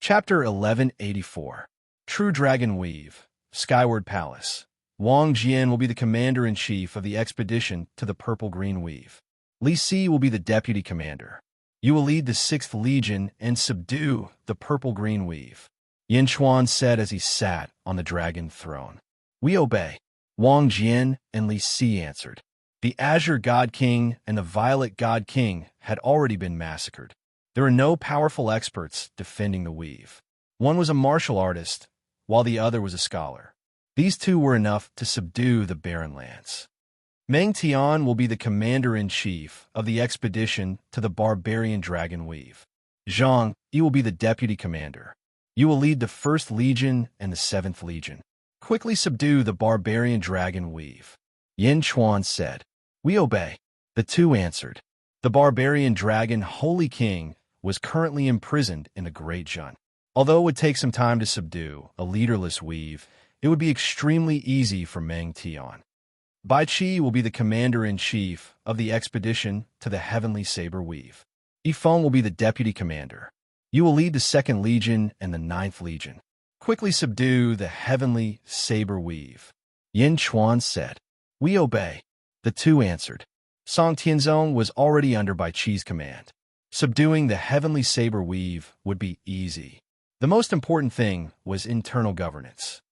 Chapter 1184. True Dragon Weave, Skyward Palace. Wang Jian will be the commander-in-chief of the expedition to the Purple-Green Weave. Li Si will be the deputy commander. You will lead the 6th Legion and subdue the Purple-Green Weave. Yin Chuan said as he sat on the dragon throne. We obey. Wang Jian and Li Si answered. The Azure God King and the Violet God King had already been massacred. There were no powerful experts defending the weave. One was a martial artist, while the other was a scholar. These two were enough to subdue the barren lands. Meng Tian will be the commander-in-chief of the expedition to the barbarian dragon weave. Zhang Yi will be the deputy commander. You will lead the 1st Legion and the 7th Legion. Quickly subdue the barbarian dragon weave. Yin Chuan said. We obey. The two answered. The barbarian dragon Holy King was currently imprisoned in the Great Jun. Although it would take some time to subdue a leaderless weave, it would be extremely easy for Meng Tian. Bai Qi will be the commander-in-chief of the expedition to the Heavenly Saber Weave. Yifeng will be the deputy commander. You will lead the 2nd Legion and the 9th Legion. Quickly subdue the Heavenly Saber Weave. Yin Chuan said. We obey. The two answered. Song Tianzong was already under Bai Qi's command. Subduing the Heavenly Saber Weave would be easy. The most important thing was internal governance.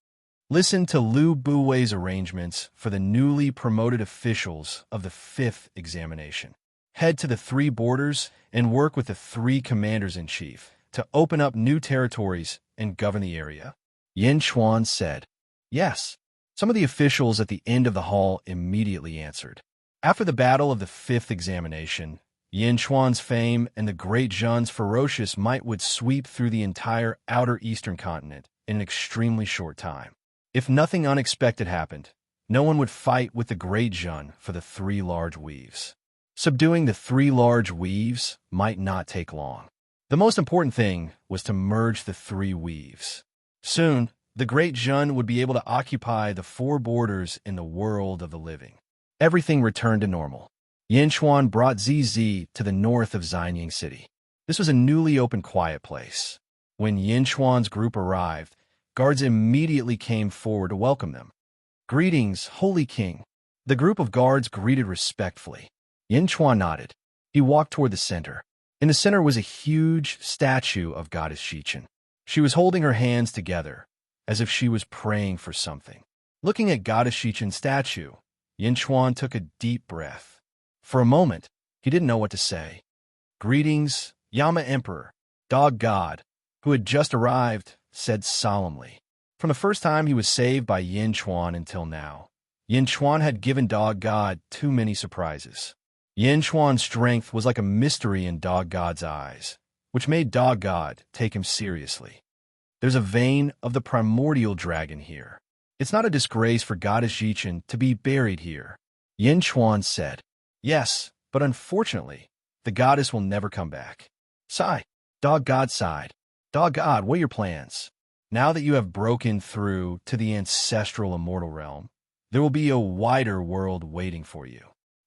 Listen to Liu Buwei's arrangements for the newly promoted officials of the 5th examination. Head to the 3 borders and work with the 3 commanders-in-chief to open up new territories and govern the area. Yin Chuan said. Yes. Some of the officials at the end of the hall immediately answered. After the battle of the 5th examination, Yin Chuan's fame and the Great Jun's ferocious might would sweep through the entire outer eastern continent in an extremely short time. If nothing unexpected happened, no one would fight with the Great Jun for the 3 large weaves. Subduing the 3 large weaves might not take long. The most important thing was to merge the 3 weaves. Soon, the Great Jun would be able to occupy the 4 borders in the world of the living. Everything returned to normal. Yin Chuan brought Zizi to the north of Xianying City. This was a newly opened quiet place. When Yin Chuan's group arrived, guards immediately came forward to welcome them. Greetings, Holy King. The group of guards greeted respectfully. Yin Chuan nodded. He walked toward the center. In the center was a huge statue of Goddess Xichen. She was holding her hands together, as if she was praying for something. Looking at Goddess Xichen's statue, Yin Chuan took a deep breath. For a moment, he didn't know what to say. Greetings, Yama Emperor, Dog God, who had just arrived, said solemnly. From the first time he was saved by Yin Chuan until now, Yin Chuan had given Dog God too many surprises. Yin Chuan's strength was like a mystery in Dog God's eyes, which made Dog God take him seriously. There's a vein of the primordial dragon here. It's not a disgrace for Goddess Xichen to be buried here. Yin Chuan said. Yes, but unfortunately, the goddess will never come back. Sigh. Dog God sighed. Dog God, what are your plans? Now that you have broken through to the ancestral immortal realm, there will be a wider world waiting for you.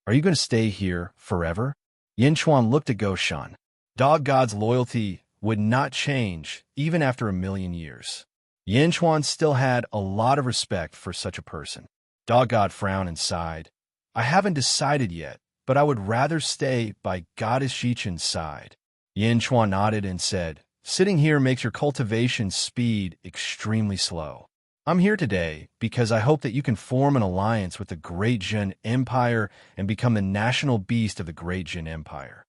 Are you going to stay here forever? Yin Chuan looked at Goshan. Dog God's loyalty would not change even after 1,000,000 years. Yin Chuan still had a lot of respect for such a person. Dog God frowned and sighed. I haven't decided yet, but I would rather stay by Goddess Xichen's side. Yin Chuan nodded and said, sitting here makes your cultivation speed extremely slow. I'm here today because I hope that you can form an alliance with the Great Jin Empire and become the national beast of the Great Jin Empire.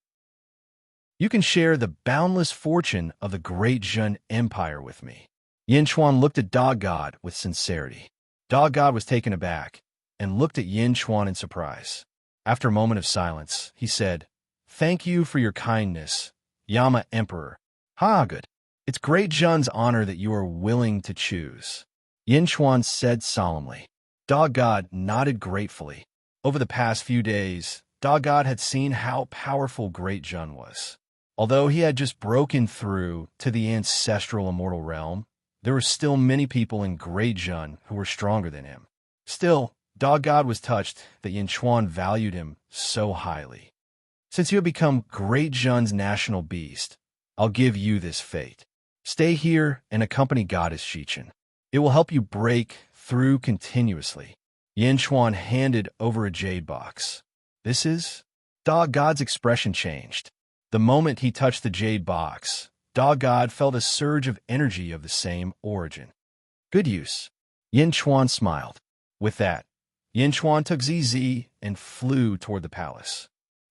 You can share the boundless fortune of the Great Jin Empire with me. Yin Chuan looked at Dog God with sincerity. Dog God was taken aback and looked at Yin Chuan in surprise. After a moment of silence, he said, Thank you for your kindness, Yama Emperor. Good. It's Great Jun's honor that you are willing to choose. Yin Chuan said solemnly. Dog God nodded gratefully. Over the past few days, Dog God had seen how powerful Great Jun was. Although he had just broken through to the ancestral immortal realm, there were still many people in Great Jun who were stronger than him. Still, Dog God was touched that Yin Chuan valued him so highly. Since you have become Great Jun's national beast, I'll give you this fate. Stay here and accompany Goddess Shichin. It will help you break through continuously. Yin Chuan handed over a jade box. This is? Dog God's expression changed. The moment he touched the jade box, Dog God felt a surge of energy of the same origin. Good use. Yin Chuan smiled. With that, Yin Chuan took ZZ and flew toward the palace.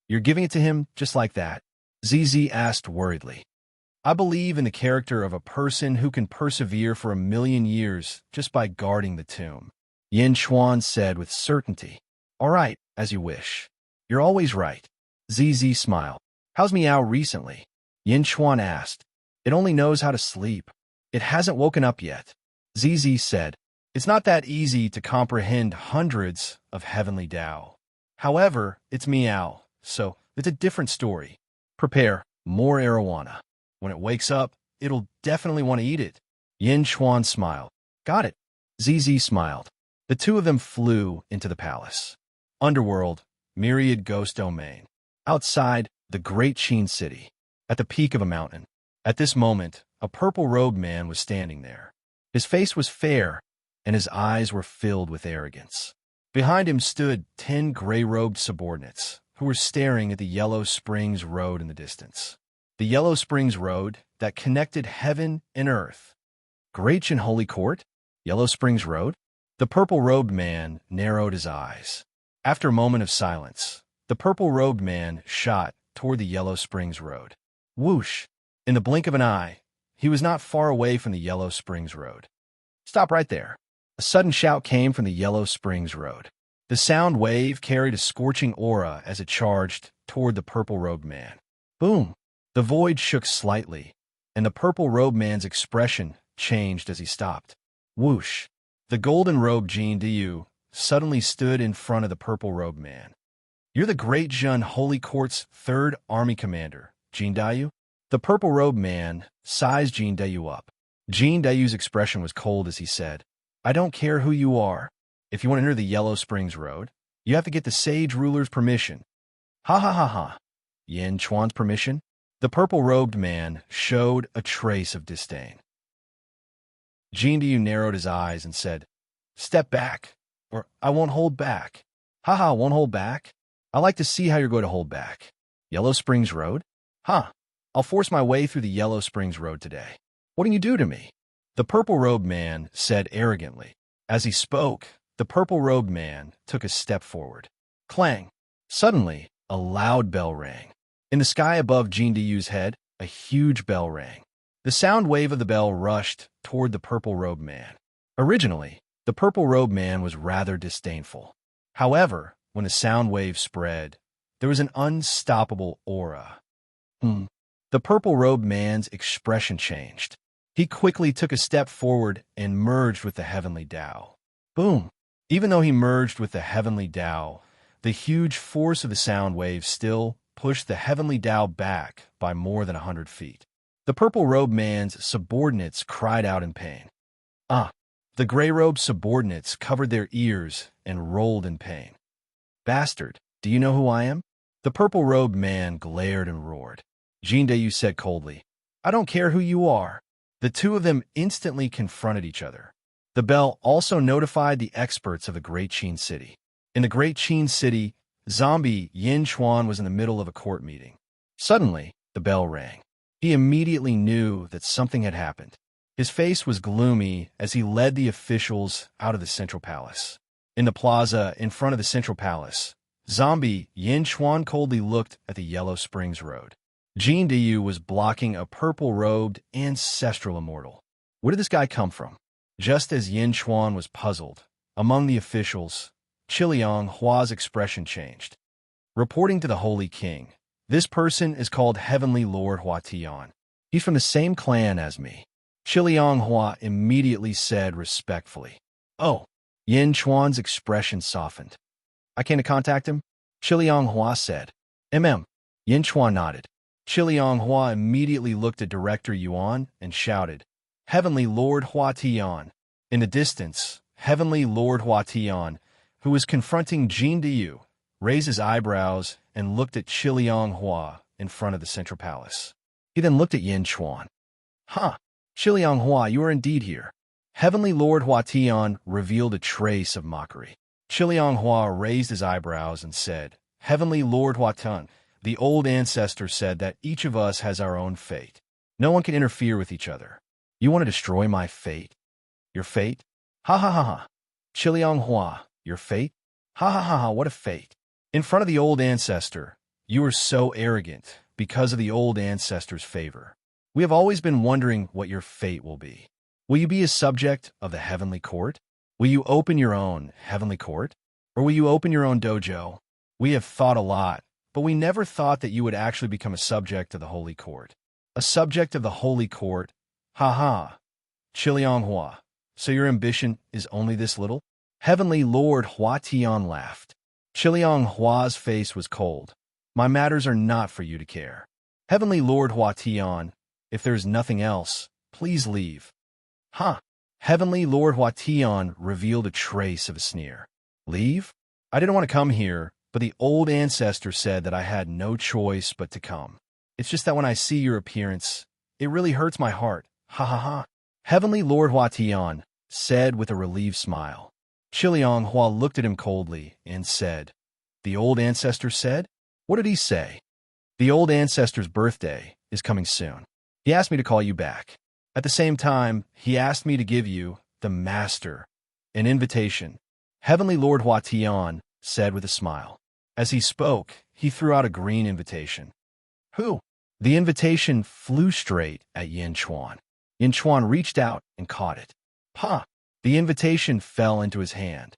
You're giving it to him just like that? ZZ asked worriedly. I believe in the character of a person who can persevere for 1,000,000 years just by guarding the tomb. Yin Chuan said with certainty. All right, as you wish. You're always right. ZZ smiled. How's Meow recently? Yin Chuan asked. It only knows how to sleep. It hasn't woken up yet. ZZ said. It's not that easy to comprehend hundreds of heavenly Tao. However, it's Meow, so it's a different story. Prepare more arowana. When it wakes up, it'll definitely want to eat it. Yin Chuan smiled. Got it. ZZ smiled. The two of them flew into the palace. Underworld, Myriad Ghost Domain. Outside, the great Qin city. At the peak of a mountain. At this moment, a purple-robed man was standing there. His face was fair, and his eyes were filled with arrogance. Behind him stood 10 gray-robed subordinates, who were staring at the Yellow Springs Road in the distance. The Yellow Springs Road that connected heaven and earth. Great Qin Holy Court? Yellow Springs Road? The purple-robed man narrowed his eyes. After a moment of silence, the purple-robed man shot toward the Yellow Springs Road. Whoosh! In the blink of an eye, he was not far away from the Yellow Springs Road. Stop right there. A sudden shout came from the Yellow Springs Road. The sound wave carried a scorching aura as it charged toward the purple-robed man. Boom! The void shook slightly, and the purple-robed man's expression changed as he stopped. Whoosh! The golden-robed Jin Diyu suddenly stood in front of the purple-robed man. You're the Great Jun Holy Court's 3rd Army Commander, Jin Diyu? The purple-robed man sized Jin Diyu up. Jin Dayu's expression was cold as he said, I don't care who you are. If you want to enter the Yellow Springs Road, you have to get the Sage Ruler's permission. Ha ha ha ha. Yin Chuan's permission? The purple-robed man showed a trace of disdain. Jin Diyu narrowed his eyes and said, Step back, or I won't hold back. Ha ha, won't hold back? I like to see how you're going to hold back. Yellow Springs Road? Huh. I'll force my way through the Yellow Springs Road today. What can you do to me? The purple-robed man said arrogantly. As he spoke, the purple-robed man took a step forward. Clang! Suddenly, a loud bell rang. In the sky above Jin Diyu's head, a huge bell rang. The sound wave of the bell rushed toward the purple-robed man. Originally, the purple-robed man was rather disdainful. However, when the sound wave spread, there was an unstoppable aura. The purple-robed man's expression changed. He quickly took a step forward and merged with the heavenly Tao. Boom! Even though he merged with the heavenly Tao, the huge force of the sound wave still pushed the heavenly Tao back by more than 100 feet. The purple-robed man's subordinates cried out in pain. The gray-robed subordinates covered their ears and rolled in pain. Bastard, do you know who I am? The purple-robed man glared and roared. Jin Dayu said coldly, I don't care who you are. The two of them instantly confronted each other. The bell also notified the experts of the Great Qin City. In the Great Qin City, zombie Yin Chuan was in the middle of a court meeting. Suddenly, the bell rang. He immediately knew that something had happened. His face was gloomy as he led the officials out of the Central Palace. In the plaza in front of the Central Palace, zombie Yin Chuan coldly looked at the Yellow Springs Road. Jin Diyu was blocking a purple-robed ancestral immortal. Where did this guy come from? Just as Yin Chuan was puzzled, among the officials, Qiliang Hua's expression changed. Reporting to the Holy King, this person is called Heavenly Lord Hua Tian. He's from the same clan as me. Qiliang Hua immediately said respectfully. Oh, Yin Chuan's expression softened. I came to contact him? Qiliang Hua said. Yin Chuan nodded. Qiliang Hua immediately looked at Director Yuan and shouted, Heavenly Lord Hua Tian. In the distance, Heavenly Lord Hua Tian, who was confronting Jin Diyu, raised his eyebrows and looked at Qiliang Hua in front of the Central Palace. He then looked at Yin Chuan. Huh, Chilianghua, you are indeed here. Heavenly Lord Hua Tian revealed a trace of mockery. Chilianghua raised his eyebrows and said, Heavenly Lord Hua Tian, the old ancestor said that each of us has our own fate. No one can interfere with each other. You want to destroy my fate? Your fate? Ha ha ha ha. Chilianghua, your fate? Ha ha ha ha, what a fate. In front of the old ancestor, you are so arrogant because of the old ancestor's favor. We have always been wondering what your fate will be. Will you be a subject of the heavenly court? Will you open your own heavenly court? Or will you open your own dojo? We have thought a lot, but we never thought that you would actually become a subject of the holy court. A subject of the holy court? Ha ha. Chilianghua, so your ambition is only this little? Heavenly Lord Hua Tian laughed. Chilianghua's face was cold. My matters are not for you to care. Heavenly Lord Hua Tian, if there is nothing else, please leave. Huh. Heavenly Lord Hua Tian revealed a trace of a sneer. Leave? I didn't want to come here, but the old ancestor said that I had no choice but to come. It's just that when I see your appearance, it really hurts my heart. Ha ha ha. Heavenly Lord Hua Tian said with a relieved smile. Chilianghua looked at him coldly and said, The old ancestor said? What did he say? The old ancestor's birthday is coming soon. He asked me to call you back. At the same time, he asked me to give you, the master, an invitation. Heavenly Lord Hua Tian said with a smile. As he spoke, he threw out a green invitation. Who? The invitation flew straight at Yin Chuan. Yin Chuan reached out and caught it. Pa! The invitation fell into his hand.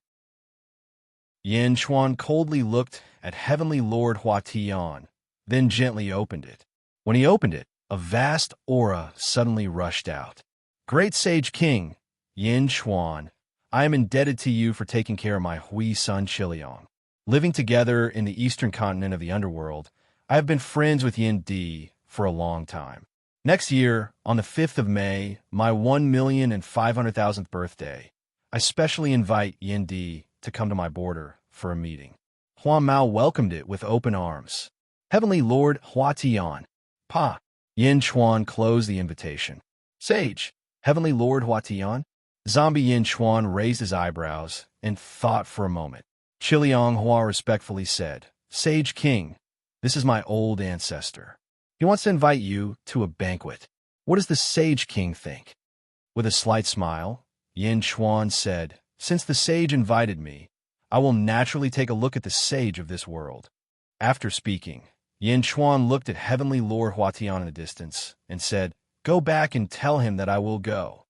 Yin Chuan coldly looked at Heavenly Lord Hua Tian, then gently opened it. When he opened it, a vast aura suddenly rushed out. Great Sage King, Yin Chuan, I am indebted to you for taking care of my Hui son Chiliang. Living together in the eastern continent of the underworld, I have been friends with Yin Di for a long time. Next year, on the 5th of May, my 1,500,000th birthday, I specially invite Yin Di to come to my border for a meeting. Huan Mao welcomed it with open arms. Heavenly Lord Hua Tian. Pa! Yin Chuan closed the invitation. Sage! Heavenly Lord Hua Tian? Zombie Yin Chuan raised his eyebrows and thought for a moment. Chilianghua respectfully said, Sage King, this is my old ancestor. He wants to invite you to a banquet. What does the Sage King think? With a slight smile, Yin Chuan said, Since the sage invited me, I will naturally take a look at the sage of this world. After speaking, Yin Chuan looked at Heavenly Lord Hua Tian in the distance and said, Go back and tell him that I will go.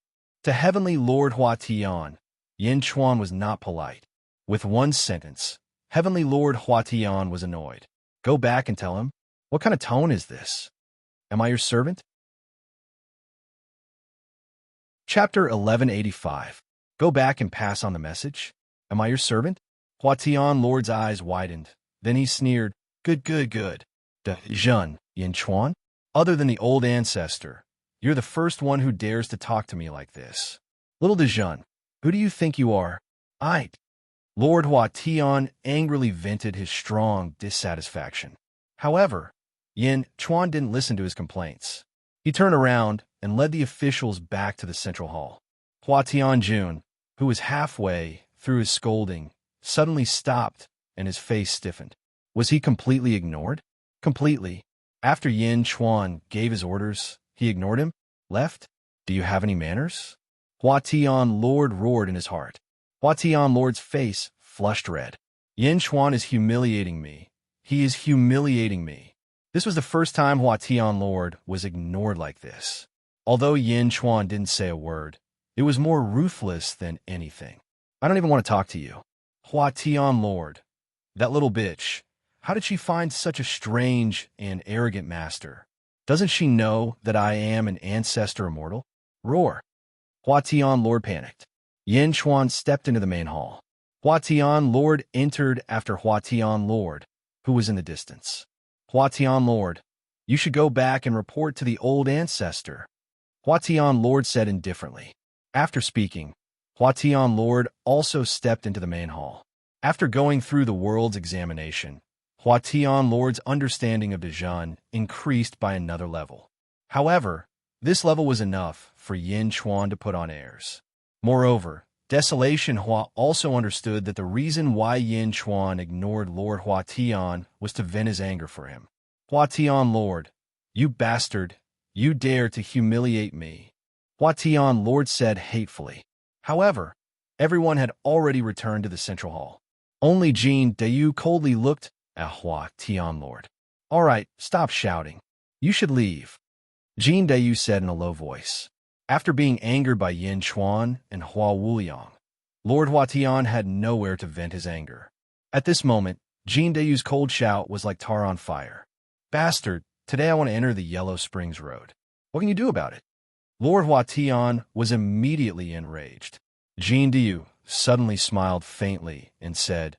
To Heavenly Lord Hua Tian, Yin Chuan was not polite. With one sentence, Heavenly Lord Hua Tian was annoyed. Go back and tell him? What kind of tone is this? Am I your servant? Chapter 1185. Go back and pass on the message? Am I your servant? Hua Tian Lord's eyes widened. Then he sneered, Good, good, good. Zhen, Yin Chuan? Other than the old ancestor, you're the first one who dares to talk to me like this. Little Zhen, who do you think you are? Lord Hua Tian angrily vented his strong dissatisfaction. However, Yin Chuan didn't listen to his complaints. He turned around and led the officials back to the central hall. Hua Tianjun, who was halfway through his scolding, suddenly stopped and his face stiffened. Was he completely ignored? Completely. After Yin Chuan gave his orders, he ignored him? Left? Do you have any manners? Hua Tian Lord roared in his heart. Hua Tian Lord's face flushed red. Yin Chuan is humiliating me. He is humiliating me. This was the first time Hua Tian Lord was ignored like this. Although Yin Chuan didn't say a word, it was more ruthless than anything. I don't even want to talk to you. Hua Tian Lord. That little bitch. How did she find such a strange and arrogant master? Doesn't she know that I am an ancestor immortal? Roar. Hua Tian Lord panicked. Yin Chuan stepped into the main hall. Hua Tian Lord entered after Hua Tian Lord, who was in the distance. Hua Tian Lord, you should go back and report to the old ancestor. Hua Tian Lord said indifferently. After speaking, Hua Tian Lord also stepped into the main hall. After going through the world's examination, Hua Tian Lord's understanding of Dezhan increased by another level. However, this level was enough for Yin Chuan to put on airs. Moreover, Desolation Hua also understood that the reason why Yin Chuan ignored Lord Hua Tian was to vent his anger for him. Hua Tian Lord, you bastard, you dare to humiliate me, Hua Tian Lord said hatefully. However, everyone had already returned to the central hall. Only Jin Dayu coldly looked at Hua Tian Lord. All right, stop shouting. You should leave, Jin Dayu said in a low voice. After being angered by Yin Chuan and Hua Wuliang, Lord Hua Tian had nowhere to vent his anger. At this moment, Jin Dayu's cold shout was like tar on fire. Bastard, today I want to enter the Yellow Springs Road. What can you do about it? Lord Hua Tian was immediately enraged. Jin Dayu suddenly smiled faintly and said,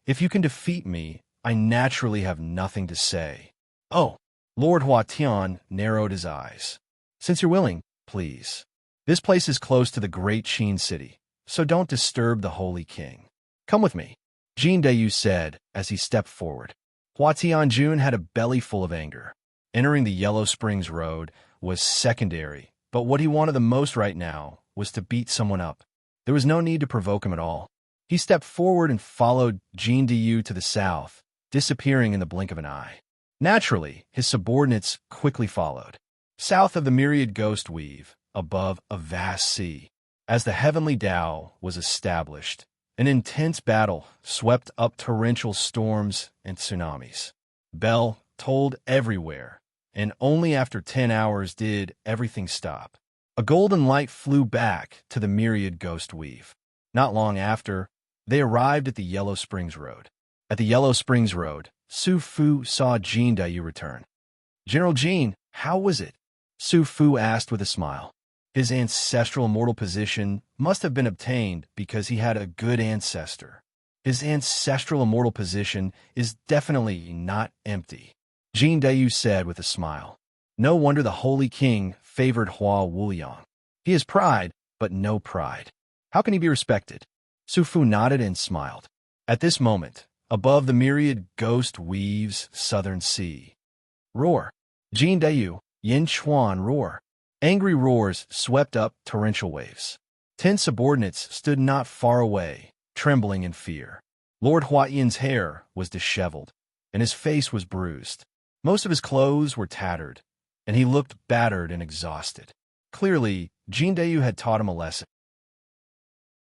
If you can defeat me, I naturally have nothing to say. Oh, Lord Hua Tian narrowed his eyes. Since you're willing, please. This place is close to the great Qin city, so don't disturb the Holy King. Come with me, Jin Dayu said as he stepped forward. Hua Tianjun had a belly full of anger. Entering the Yellow Springs Road was secondary, but what he wanted the most right now was to beat someone up. There was no need to provoke him at all. He stepped forward and followed Jin Dayu to the south, disappearing in the blink of an eye. Naturally, his subordinates quickly followed. South of the myriad ghost weave, above a vast sea, as the heavenly Tao was established, an intense battle swept up torrential storms and tsunamis. Bell tolled everywhere, and only after 10 hours did everything stop. A golden light flew back to the myriad ghost weave. Not long after, they arrived at the Yellow Springs Road. At the Yellow Springs Road, Su Fu saw Jin Dayu return. General Jin, how was it? Su Fu asked with a smile. His ancestral immortal position must have been obtained because he had a good ancestor. His ancestral immortal position is definitely not empty, Jin Dayu said with a smile. No wonder the Holy King favored Hua Wuliang. He has pride, but no pride. How can he be respected? Su Fu nodded and smiled. At this moment, above the myriad ghost weaves southern sea. Roar. Jin Dayu, Yin Chuan roar. Angry roars swept up torrential waves. 10 subordinates stood not far away, trembling in fear. Lord Hua Yin's hair was disheveled, and his face was bruised. Most of his clothes were tattered, and he looked battered and exhausted. Clearly, Jin Dayu had taught him a lesson.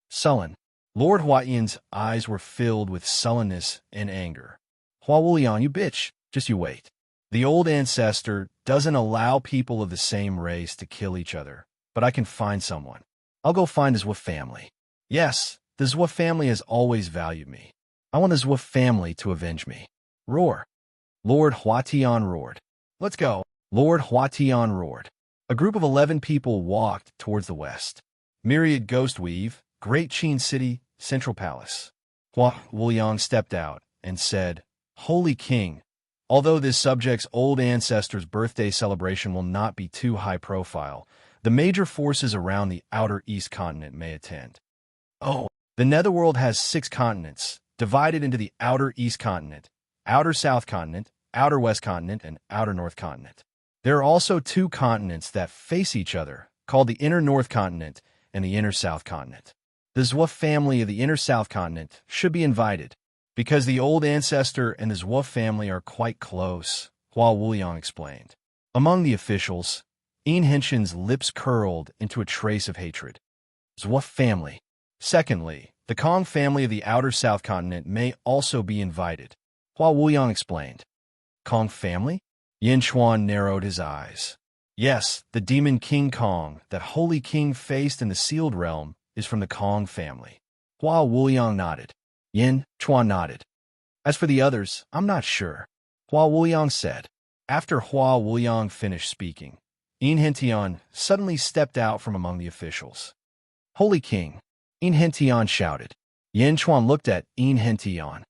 Sullen. Lord Hua Yin's eyes were filled with sullenness and anger. Hua Wuliang, you bitch, just you wait. The old ancestor doesn't allow people of the same race to kill each other, but I can find someone. I'll go find the Zhou family. Yes, the Zhou family has always valued me. I want the Zhou family to avenge me. Roar. Lord Hua Tian roared. Let's go. Lord Hua Tian roared. A group of 11 people walked towards the west. Myriad Ghost Weave, Great Qin City, Central Palace. Hua Wuliang stepped out and said, Holy King, although this subject's old ancestor's birthday celebration will not be too high profile, the major forces around the outer East continent may attend. Oh, the Netherworld has 6 continents, divided into the outer East continent, outer South continent, outer West continent, and outer North continent. There are also 2 continents that face each other, called the inner North continent and the inner South continent. The Zhou family of the inner South continent should be invited, because the old ancestor and the Zhou family are quite close, Hua Wuliang explained. Among the officials, Yin Henshin's lips curled into a trace of hatred. Zhou family. Secondly, the Kong family of the outer South continent may also be invited, Hua Wuliang explained. Kong family? Yin Chuan narrowed his eyes. Yes, the demon King Kong that Holy King faced in the sealed realm is from the Kong family. Hua Wuliang nodded. Yin Chuan nodded. As for the others, I'm not sure, Hua Wuliang said. After Hua Wuliang finished speaking, Yin Hentian suddenly stepped out from among the officials. Holy King, Yin Hentian shouted. Yin Chuan looked at Yin Hentian.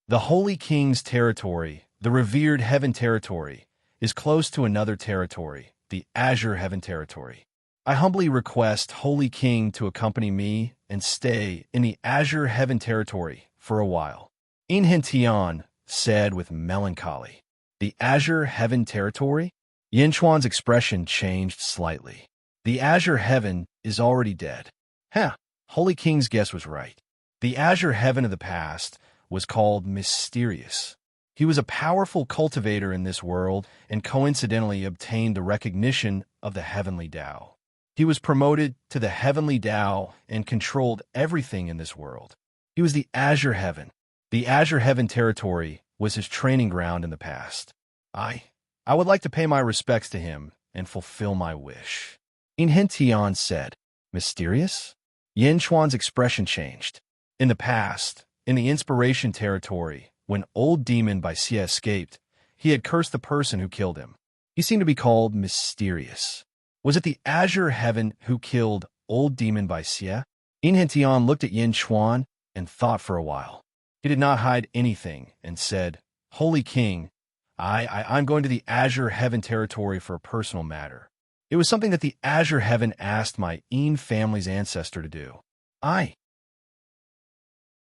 The Holy King's territory, the revered heaven territory, is close to another territory, the Azure Heaven territory. I humbly request Holy King to accompany me and stay in the Azure Heaven territory for a while. Yin Hentian said with melancholy. The Azure Heaven territory? Yin Chuan's expression changed slightly. The Azure Heaven is already dead. Huh, Holy King's guess was right. The Azure Heaven of the past was called Mysterious. He was a powerful cultivator in this world and coincidentally obtained the recognition of the Heavenly Tao. He was promoted to the Heavenly Tao and controlled everything in this world. He was the Azure Heaven. The Azure Heaven territory was his training ground in the past. I would like to pay my respects to him and fulfill my wish. Tian said, Mysterious? Yin Chuan's expression changed. In the past, in the Inspiration territory, when Old Demon by Xie escaped, he had cursed the person who killed him. He seemed to be called Mysterious. Was it the Azure Heaven who killed Old Demon by Xie? Tian looked at Yin Chuan and thought for a while. He did not hide anything and said, Holy King, I'm going to the Azure Heaven territory for a personal matter. It was something that the Azure Heaven asked my Yin family's ancestor to do.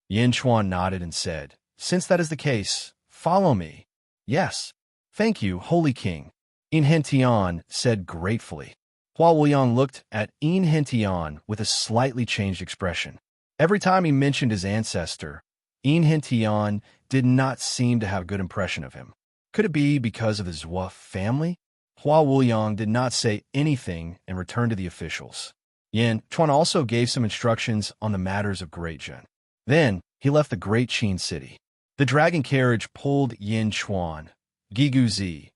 Yin Chuan nodded and said, Since that is the case, follow me. Yes. Thank you, Holy King. Tian said gratefully. Hua Wuliang looked at Tian with a slightly changed expression. Every time he mentioned his ancestor, Tian did not seem to have a good impression of him. Could it be because of the Zhua family? Hua Wuliang did not say anything and returned to the officials. Yin Chuan also gave some instructions on the matters of Great Zhen. Then he left the Great Qin city. The dragon carriage pulled Yin Chuan, Gigu Zi,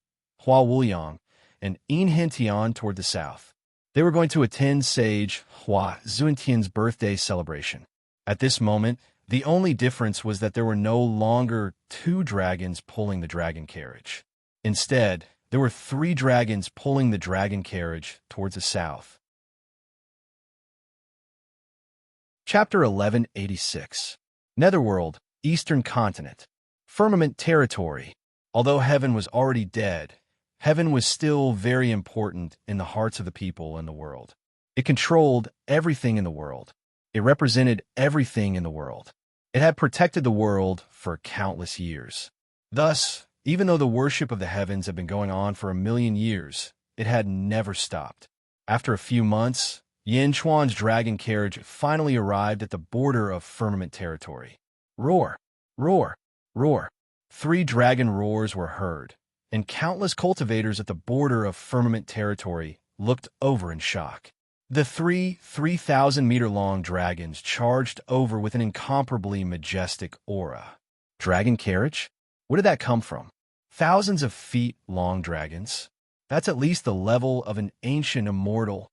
Hua Wuliang, and Tian toward the south. They were going to attend Sage Hua Zuntian's birthday celebration. At this moment, the only difference was that there were no longer 2 dragons pulling the dragon carriage. Instead, there were 3 dragons pulling the dragon carriage towards the south. Chapter 1186. Netherworld, Eastern Continent. Firmament Territory. Although heaven was already dead, heaven was still very important in the hearts of the people in the world. It controlled everything in the world. It represented everything in the world. It had protected the world for countless years. Thus, even though the worship of the heavens had been going on for 1,000,000 years, it had never stopped. After a few months, Yin Chuan's dragon carriage finally arrived at the border of firmament territory. Roar, roar, roar. 3 dragon roars were heard, and countless cultivators at the border of firmament territory looked over in shock. The 3,000-meter-long dragons charged over with an incomparably majestic aura. Dragon carriage? Where did that come from? Thousands of feet long dragons? That's at least the level of an ancient immortal.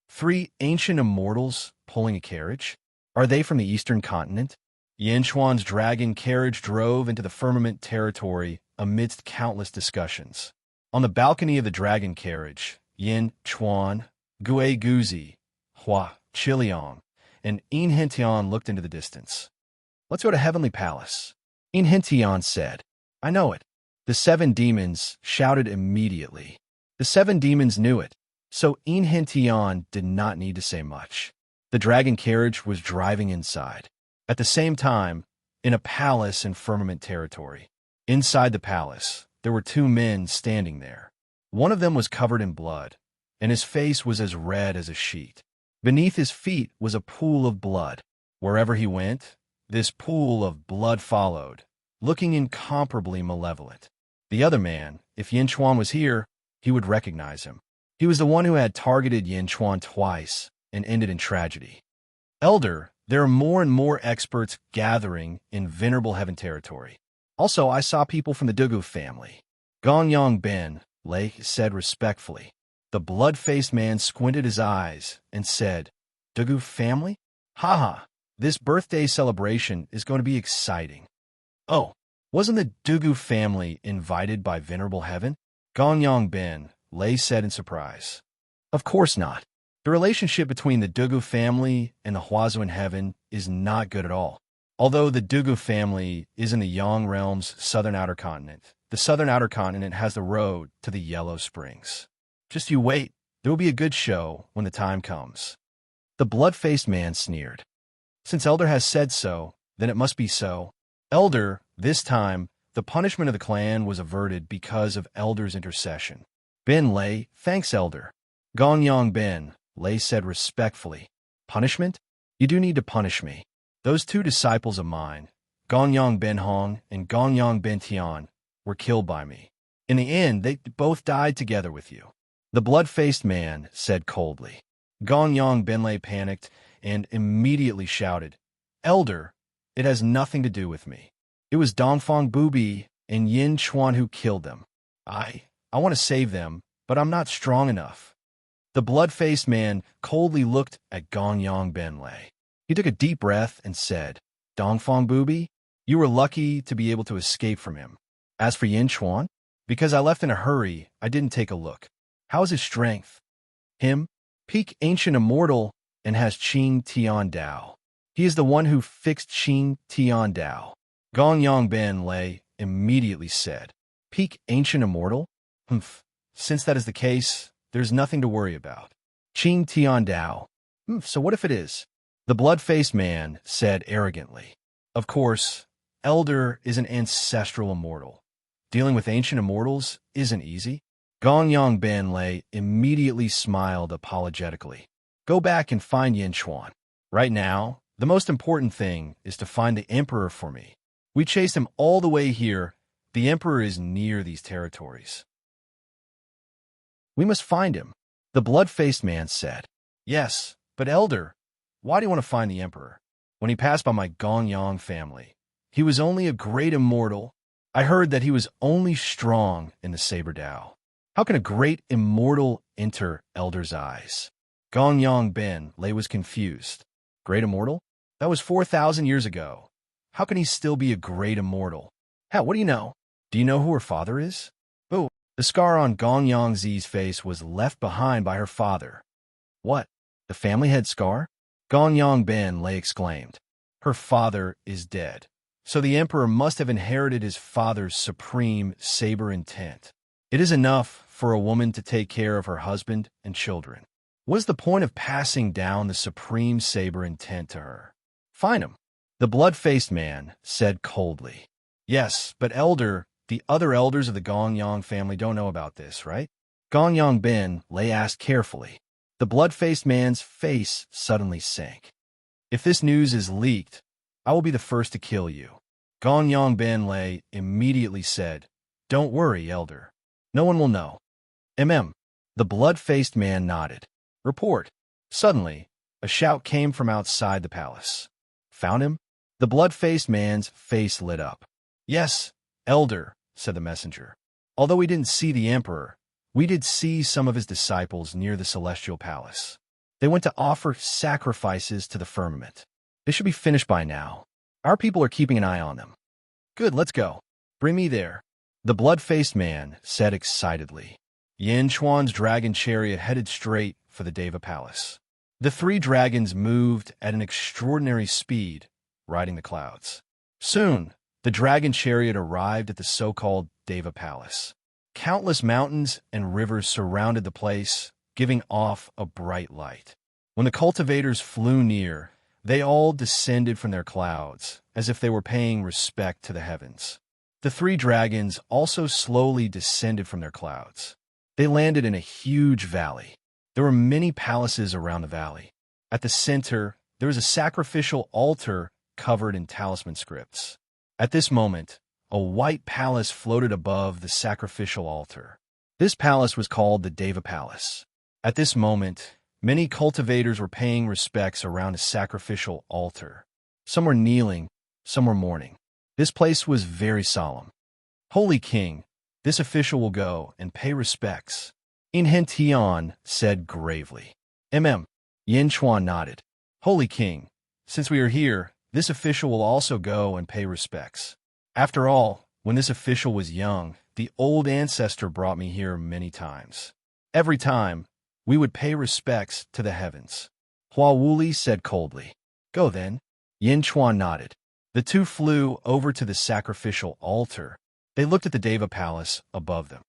3 ancient immortals pulling a carriage? Are they from the Eastern Continent? Yin Chuan's dragon carriage drove into the firmament territory amidst countless discussions. On the balcony of the dragon carriage, Yin Chuan, Gue Guzi, Hua Qiliang, and Tian looked into the distance. Let's go to Heavenly Palace. Tian said. I know it. The 7 demons shouted immediately. The 7 demons knew it, so Tian did not need to say much. The dragon carriage was driving inside. At the same time, in a palace in firmament territory. Inside the palace, there were 2 men standing there. One of them was covered in blood, and his face was as red as a sheet. Beneath his feet was a pool of blood. Wherever he went, this pool of blood followed, looking incomparably malevolent. The other man, if Yin Chuan was here, he would recognize him. He was the one who had targeted Yin Chuan twice and ended in tragedy. Elder, there are more and more experts gathering in Venerable Heaven territory. Also, I saw people from the Dugu family. Gonyang Ben, Lei said respectfully. The blood-faced man squinted his eyes and said, Dugu family? Haha, this birthday celebration is going to be exciting. Oh, wasn't the Dugu family invited by Venerable Heaven? Gonyang Ben, Lei said in surprise. Of course not. The relationship between the Dugu family and the Huazuan Heaven is not good at all. Although the Dugu family is in the Yang Realm's southern outer continent, the southern outer continent has the road to the Yellow Springs. Just you wait. There will be a good show when the time comes. The blood-faced man sneered. Since Elder has said so, then it must be so. Elder, this time, the punishment of the clan was averted because of Elder's intercession. Ben Lei, thanks Elder. Gonyang Ben, Lei said respectfully. Punishment? You do need to punish me. Those two disciples of mine, Gonyang Ben Hong and Gonyang Ben Tian, were killed by me. In the end, they both died together with you. The blood-faced man said coldly. Gonyang Ben Lei panicked and immediately shouted, Elder, it has nothing to do with me. It was Dongfang Bubi and Yin Chuan who killed them. I want to save them, but I'm not strong enough. The blood-faced man coldly looked at Gonyang Ben Lei. He took a deep breath and said, Dongfang Bubi, you were lucky to be able to escape from him. As for Yin Chuan, because I left in a hurry, I didn't take a look. How is his strength? Him, peak ancient immortal, and has Qing Tian Dao. He is the one who fixed Qing Tian Dao. Gonyang Ben Lei immediately said, Peak ancient immortal? Humph. Since that is the case, there's nothing to worry about. Qing Tian Dao. So what if it is? The blood-faced man said arrogantly. Of course, Elder is an ancestral immortal. Dealing with ancient immortals isn't easy. Gonyang Ben Lei immediately smiled apologetically. Go back and find Yin Chuan. Right now, the most important thing is to find the Emperor for me. We chased him all the way here. The Emperor is near these territories. We must find him, the blood-faced man said. Yes, but Elder, why do you want to find the Emperor? When he passed by my Gonyang family, he was only a great immortal. I heard that he was only strong in the Saber Dao. How can a great immortal enter Elder's eyes? Gonyang Ben Lei was confused. Great immortal? That was 4,000 years ago. How can he still be a great immortal? Hell, what do you know? Do you know who her father is? Oh, the scar on Gonyang Zi's face was left behind by her father. What? The family head scar? Gonyang Ben Lei exclaimed. Her father is dead. So the Emperor must have inherited his father's supreme saber intent. It is enough for a woman to take care of her husband and children. What is the point of passing down the supreme saber intent to her? Find him. The blood-faced man said coldly. Yes, but Elder, the other elders of the Gonyang family don't know about this, right? Gonyang Ben Lei asked carefully. The blood-faced man's face suddenly sank. If this news is leaked, I will be the first to kill you. Gonyang Ben Lei immediately said, Don't worry, Elder. No one will know. The blood-faced man nodded. Report. Suddenly, a shout came from outside the palace. Found him? The blood-faced man's face lit up. Yes, Elder, said the messenger. Although we didn't see the Emperor, we did see some of his disciples near the celestial palace. They went to offer sacrifices to the firmament. They should be finished by now. Our people are keeping an eye on them. Good, let's go. Bring me there. The blood-faced man said excitedly. Yin Chuan's dragon chariot headed straight for the Deva Palace. The three dragons moved at an extraordinary speed, riding the clouds. Soon, the dragon chariot arrived at the so-called Deva Palace. Countless mountains and rivers surrounded the place, giving off a bright light. When the cultivators flew near, they all descended from their clouds, as if they were paying respect to the heavens. The three dragons also slowly descended from their clouds. They landed in a huge valley. There were many palaces around the valley. At the center, there was a sacrificial altar covered in talisman scripts. At this moment, a white palace floated above the sacrificial altar. This palace was called the Deva Palace. At this moment, many cultivators were paying respects around a sacrificial altar. Some were kneeling, some were mourning. This place was very solemn. Holy King, this official will go and pay respects. Yin Tian said gravely. Yin Chuan nodded. Holy King, since we are here, this official will also go and pay respects. After all, when this official was young, the old ancestor brought me here many times. Every time, we would pay respects to the heavens. Hua Wuli said coldly. Go then. Yin Chuan nodded. The two flew over to the sacrificial altar. They looked at the Deva Palace above them.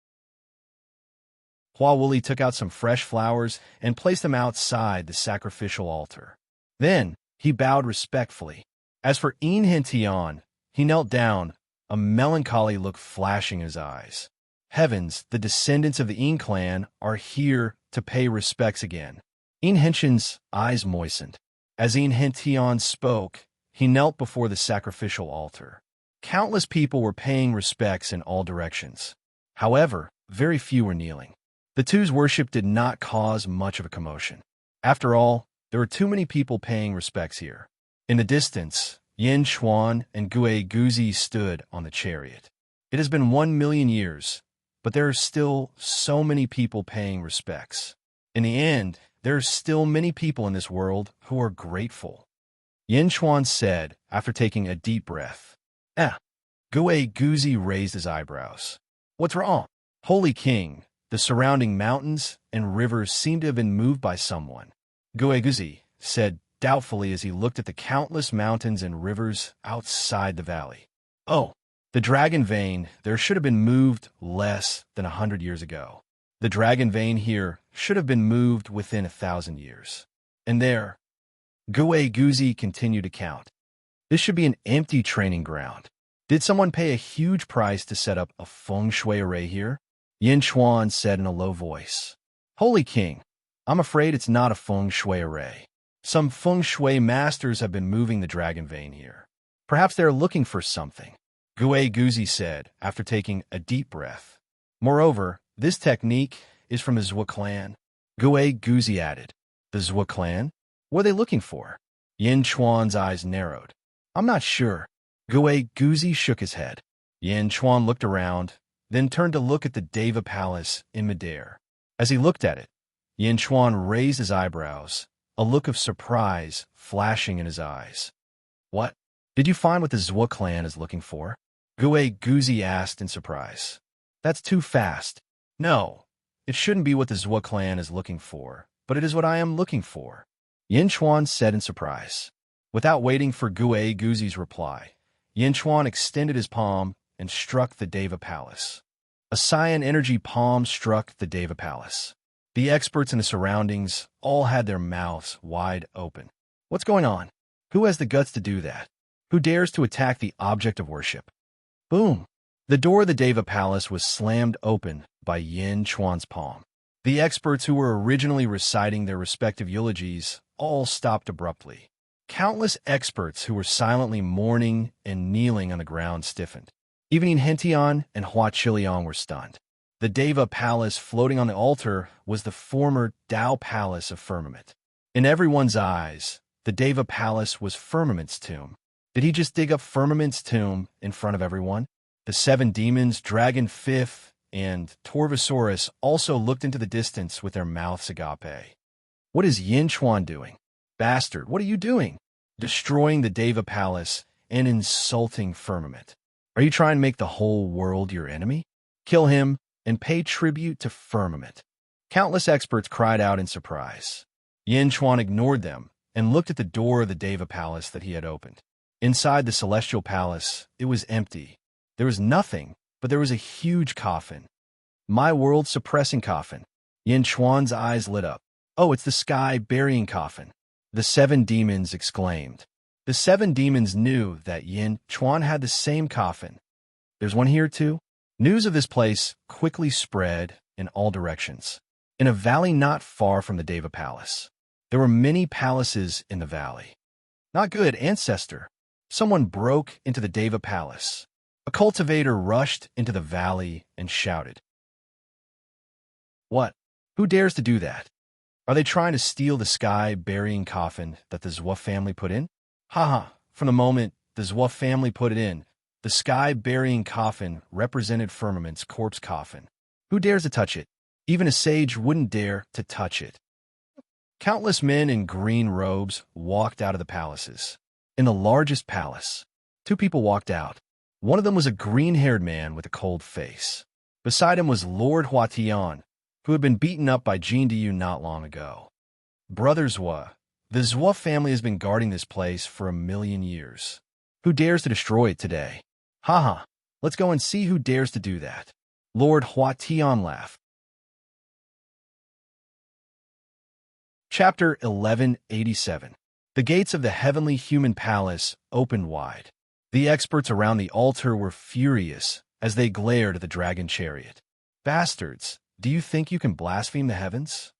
Hua Wuli took out some fresh flowers and placed them outside the sacrificial altar. Then, he bowed respectfully. As for Yin Tian, he knelt down, a melancholy look flashing in his eyes. Heavens, the descendants of the Yin clan are here to pay respects again. Henshin's eyes moistened. As Hentian spoke, he knelt before the sacrificial altar. Countless people were paying respects in all directions. However, very few were kneeling. The two's worship did not cause much of a commotion. After all, there were too many people paying respects here. In the distance, Yin Chuan and Gue Guzi stood on the chariot. It has been 1,000,000 years, but there are still so many people paying respects. In the end, there are still many people in this world who are grateful. Yin Chuan said after taking a deep breath. Gue Guzi raised his eyebrows. What's wrong? Holy King, the surrounding mountains and rivers seem to have been moved by someone. Gue Guzi said doubtfully as he looked at the countless mountains and rivers outside the valley. Oh, the dragon vein there should have been moved less than 100 years ago. The dragon vein here should have been moved within 1,000 years. And there, Gue Guzi continued to count. This should be an empty training ground. Did someone pay a huge price to set up a feng shui array here? Yin Chuan said in a low voice. Holy King, I'm afraid it's not a feng shui array. Some feng shui masters have been moving the dragon vein here. Perhaps they're looking for something, Gue Guzi said after taking a deep breath. Moreover, this technique is from the Zhua clan. Gue Guzi added. The Zhua clan? What are they looking for? Yin Chuan's eyes narrowed. I'm not sure. Gue Guzi shook his head. Yin Chuan looked around, then turned to look at the Deva Palace in midair. As he looked at it, Yin Chuan raised his eyebrows, a look of surprise flashing in his eyes. What? Did you find what the Zhua clan is looking for? Gue Guzi asked in surprise. That's too fast. No, it shouldn't be what the Zhua clan is looking for, but it is what I am looking for, Yin Chuan said in surprise. Without waiting for Gue Guzi's reply, Yin Chuan extended his palm and struck the Deva Palace. A cyan energy palm struck the Deva Palace. The experts in the surroundings all had their mouths wide open. What's going on? Who has the guts to do that? Who dares to attack the object of worship? Boom! The door of the Deva Palace was slammed open by Yin Chuan's palm. The experts who were originally reciting their respective eulogies all stopped abruptly. Countless experts who were silently mourning and kneeling on the ground stiffened. Even Hentian and Hua Chiliang were stunned. The Deva Palace floating on the altar was the former Tao Palace of Firmament. In everyone's eyes, the Deva Palace was Firmament's tomb. Did he just dig up Firmament's tomb in front of everyone? The 7 demons, Dragon Fifth, and Torvosaurus also looked into the distance with their mouths agape. What is Yin Chuan doing? Bastard, what are you doing? Destroying the Deva Palace and insulting Firmament. Are you trying to make the whole world your enemy? Kill him and pay tribute to Firmament. Countless experts cried out in surprise. Yin Chuan ignored them and looked at the door of the Deva Palace that he had opened. Inside the Celestial Palace, it was empty. There was nothing, but there was a huge coffin. My world suppressing coffin. Yin Chuan's eyes lit up. Oh, it's the sky burying coffin. The 7 demons exclaimed. The 7 demons knew that Yin Chuan had the same coffin. There's one here too? News of this place quickly spread in all directions. In a valley not far from the Deva Palace, there were many palaces in the valley. Not good, ancestor. Someone broke into the Deva Palace. A cultivator rushed into the valley and shouted. What? Who dares to do that? Are they trying to steal the sky-burying coffin that the Zhua family put in? From the moment the Zhua family put it in, the sky-burying coffin represented Firmament's corpse coffin. Who dares to touch it? Even a sage wouldn't dare to touch it. Countless men in green robes walked out of the palaces. In the largest palace, 2 people walked out. One of them was a green-haired man with a cold face. Beside him was Lord Huatian, who had been beaten up by Jin Diyu not long ago. Brother Zhua, the Zhua family has been guarding this place for 1,000,000 years. Who dares to destroy it today? Let's go and see who dares to do that. Lord Huatian laughed. Chapter 1187. The gates of the heavenly human palace opened wide. The experts around the altar were furious as they glared at the dragon chariot. Bastards, do you think you can blaspheme the heavens?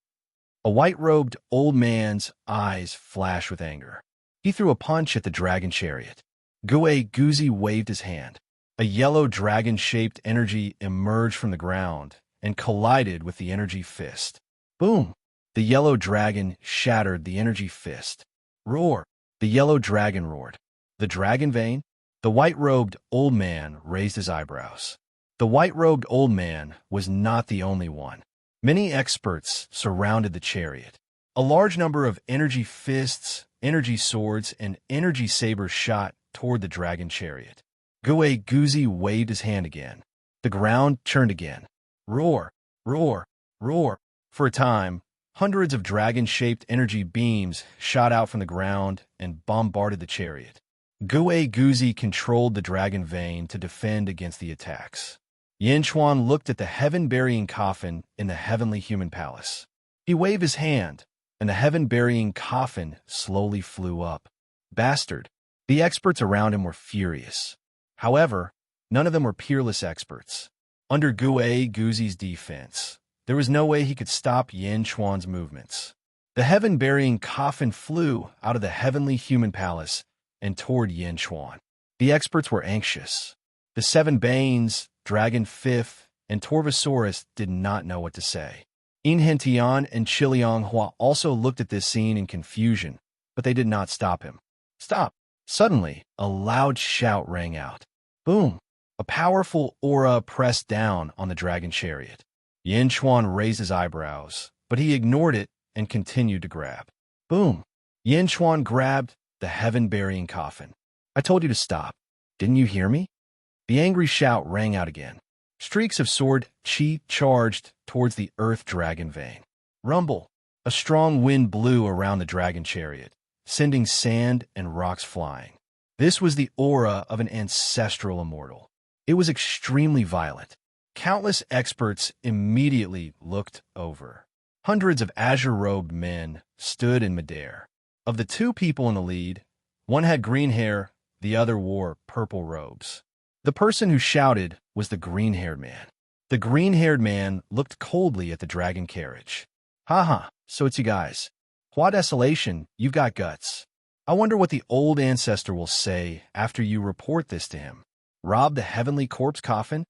A white-robed old man's eyes flashed with anger. He threw a punch at the dragon chariot. Guzi waved his hand. A yellow dragon-shaped energy emerged from the ground and collided with the energy fist. Boom! The yellow dragon shattered the energy fist. Roar! The yellow dragon roared. The dragon vein? The white-robed old man raised his eyebrows. The white-robed old man was not the only one. Many experts surrounded the chariot. A large number of energy fists, energy swords, and energy sabers shot toward the dragon chariot. Guzi waved his hand again. The ground churned again. Roar! Roar! Roar! For a time, hundreds of dragon-shaped energy beams shot out from the ground and bombarded the chariot. Guzi controlled the dragon vein to defend against the attacks. Yanchuan looked at the heaven-burying coffin in the heavenly human palace. He waved his hand, and the heaven-burying coffin slowly flew up. Bastard! The experts around him were furious. However, none of them were peerless experts. Under Guzi's defense, there was no way he could stop Yanchuan's movements. The heaven-burying coffin flew out of the heavenly human palace and toward Yanchuan. The experts were anxious. The seven Banes, Dragon Fifth, and Torvosaurus did not know what to say. Inhentian and Chilianghua also looked at this scene in confusion, but they did not stop him. Stop! Suddenly, a loud shout rang out. Boom! A powerful aura pressed down on the dragon chariot. Yanchuan raised his eyebrows, but he ignored it and continued to grab. Boom! Yanchuan grabbed the heaven-burying coffin. I told you to stop. Didn't you hear me? The angry shout rang out again. Streaks of sword chi charged towards the earth dragon vein. Rumble! A strong wind blew around the dragon chariot, sending sand and rocks flying. This was the aura of an ancestral immortal. It was extremely violent. Countless experts immediately looked over. Hundreds of azure-robed men stood in midair. Of the two people in the lead, one had green hair, the other wore purple robes. The person who shouted was the green-haired man. The green-haired man looked coldly at the dragon carriage. Haha, so it's you guys. Hua Desolation, you've got guts. I wonder what the old ancestor will say after you report this to him. Rob the heavenly corpse coffin?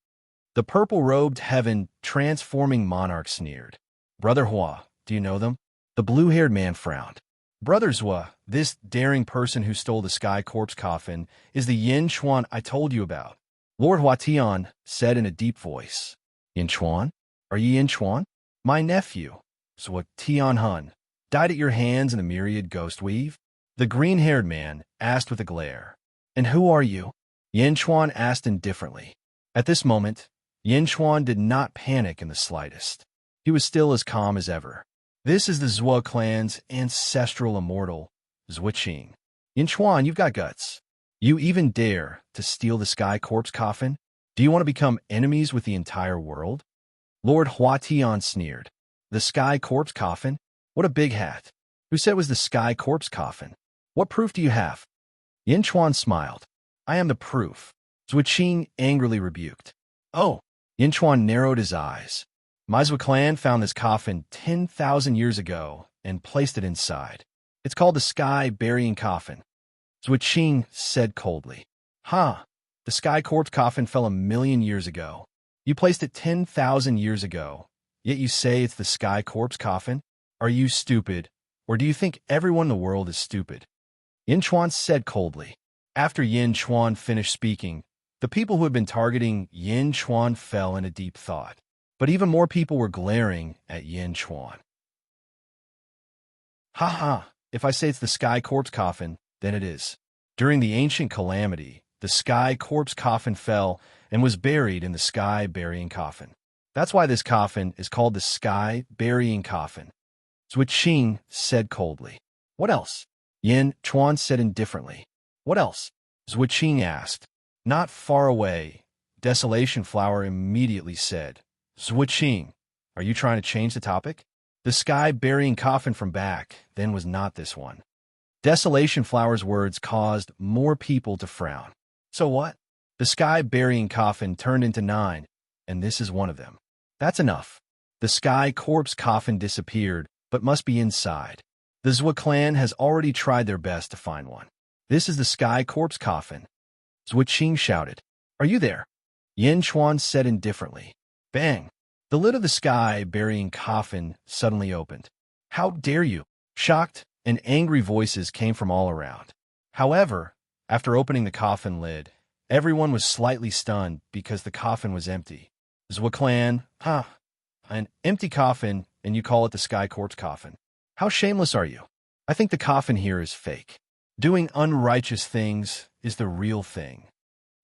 The purple-robed heaven transforming monarch sneered. Brother Hua, do you know them? The blue-haired man frowned. Brother Zhua, this daring person who stole the sky corpse coffin, is the Yanchuan I told you about. Lord Huatian said in a deep voice. Yanchuan? Are you Yanchuan? My nephew, Zhua Tianhun, died at your hands in the myriad ghost weave? The green-haired man asked with a glare. And who are you? Yanchuan asked indifferently. At this moment, Yanchuan did not panic in the slightest. He was still as calm as ever. This is the Zhua clan's ancestral immortal, Zhuiqing. Yanchuan, you've got guts. You even dare to steal the sky corpse coffin? Do you want to become enemies with the entire world? Lord Huatian sneered. The sky corpse coffin? What a big hat. Who said it was the sky corpse coffin? What proof do you have? Yanchuan smiled. I am the proof. Zhuiqing angrily rebuked. Oh, Yanchuan narrowed his eyes. My Zhua clan found this coffin 10,000 years ago and placed it inside. It's called the sky burying coffin. Zhuiqing said coldly. Ha! The sky corpse coffin fell 1,000,000 years ago. You placed it 10,000 years ago, yet you say it's the sky corpse coffin? Are you stupid, or do you think everyone in the world is stupid? Yanchuan said coldly. After Yanchuan finished speaking, the people who had been targeting Yanchuan fell into deep thought. But even more people were glaring at Yanchuan. Ha ha! If I say it's the sky corpse coffin, then it is. During the ancient calamity, the sky corpse coffin fell and was buried in the sky burying coffin. That's why this coffin is called the sky burying coffin. Zhuiqing said coldly. What else? Yanchuan said indifferently. What else? Zhuiqing asked. Not far away, Desolation Flower immediately said. Zhuiqing, are you trying to change the topic? The sky burying coffin from back then was not this one. Desolation Flower's words caused more people to frown. So what? The sky burying coffin turned into 9, and this is one of them. That's enough. The sky corpse coffin disappeared, but must be inside. The Zhua clan has already tried their best to find one. This is the sky corpse coffin. Zhua Qing shouted. Are you there? Yin Chuan said indifferently. Bang! The lid of the sky burying coffin suddenly opened. How dare you? Shocked and angry voices came from all around. However, after opening the coffin lid, everyone was slightly stunned because the coffin was empty. Zhua clan, an empty coffin, and you call it the sky corpse coffin. How shameless are you? I think the coffin here is fake. Doing unrighteous things is the real thing.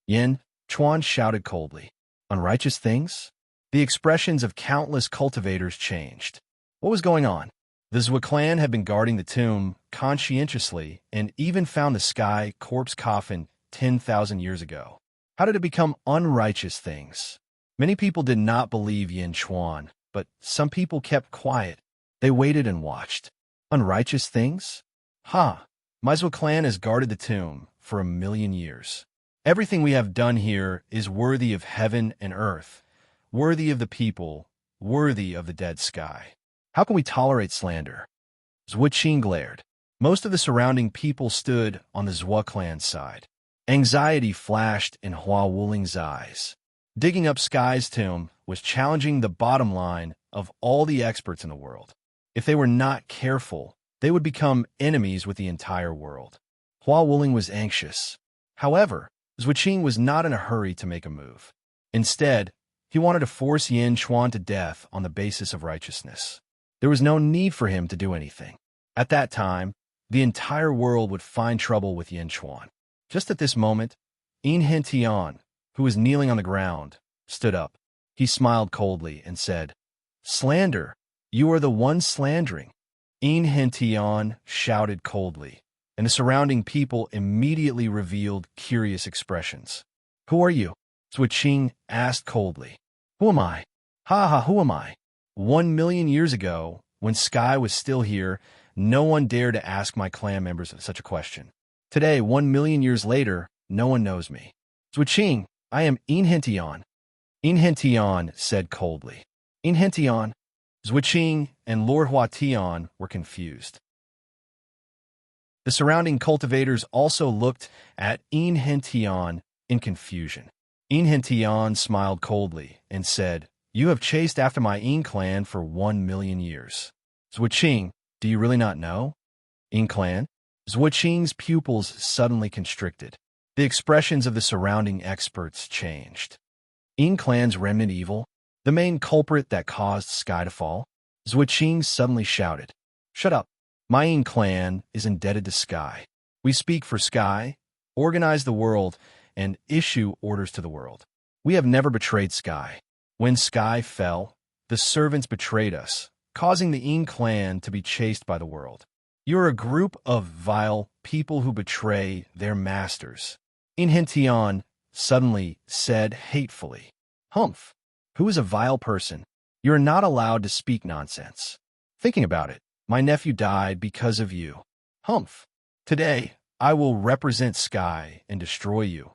Yin Chuan shouted coldly. Unrighteous things? The expressions of countless cultivators changed. What was going on? The Zhua clan had been guarding the tomb conscientiously and even found the sky corpse coffin 10,000 years ago. How did it become unrighteous things? Many people did not believe Yin Chuan, but some people kept quiet. They waited and watched. Unrighteous things? My Zhua clan has guarded the tomb for 1,000,000 years. Everything we have done here is worthy of heaven and earth, worthy of the people, worthy of the dead sky. How can we tolerate slander? Zhua Qing glared. Most of the surrounding people stood on the Zhua clan's side. Anxiety flashed in Hua Wuling's eyes. Digging up Sky's tomb was challenging the bottom line of all the experts in the world. If they were not careful, they would become enemies with the entire world. Hua Wuling was anxious. However, Zhua Qing was not in a hurry to make a move. Instead, he wanted to force Yin Chuan to death on the basis of righteousness. There was no need for him to do anything. At that time, the entire world would find trouble with Yin Chuan. Just at this moment, Tian, who was kneeling on the ground, stood up. He smiled coldly and said, Slander, you are the one slandering. Tian shouted coldly, and the surrounding people immediately revealed curious expressions. Who are you? Zhua Qing asked coldly. Who am I? Who am I? 1,000,000 years ago, when Sky was still here, no one dared to ask my clan members such a question. Today, 1,000,000 years later, no one knows me. Zhua Qing, I am Tian. Tian said coldly. Tian? Zhua Qing and Lord Hua Tian were confused. The surrounding cultivators also looked at Tian in confusion. Tian smiled coldly and said, You have chased after my clan for 1,000,000 years. Zhua Qing, do you really not know? Clan? Zhua Qing's pupils suddenly constricted. The expressions of the surrounding experts changed. Clan's remnant evil? The main culprit that caused Sky to fall? Zhua Qing suddenly shouted. Shut up. My clan is indebted to Sky. We speak for Sky, organize the world, and issue orders to the world. We have never betrayed Sky. When Sky fell, the servants betrayed us, causing the clan to be chased by the world. You're a group of vile people who betray their masters. Tian suddenly said hatefully. Humph. Who is a vile person? You're not allowed to speak nonsense. Thinking about it, my nephew died because of you. Humph. Today, I will represent Sky and destroy you.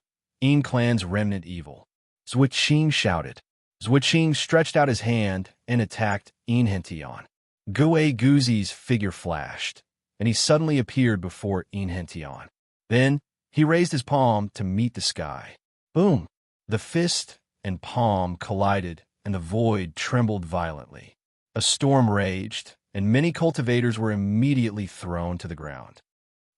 Clan's remnant evil. Zhua Qing shouted. Zhua Qing stretched out his hand and attacked Tian. Gue Guzi's figure flashed, and he suddenly appeared before Tian. Then, he raised his palm to meet the sky. Boom! The fist and palm collided, and the void trembled violently. A storm raged, and many cultivators were immediately thrown to the ground.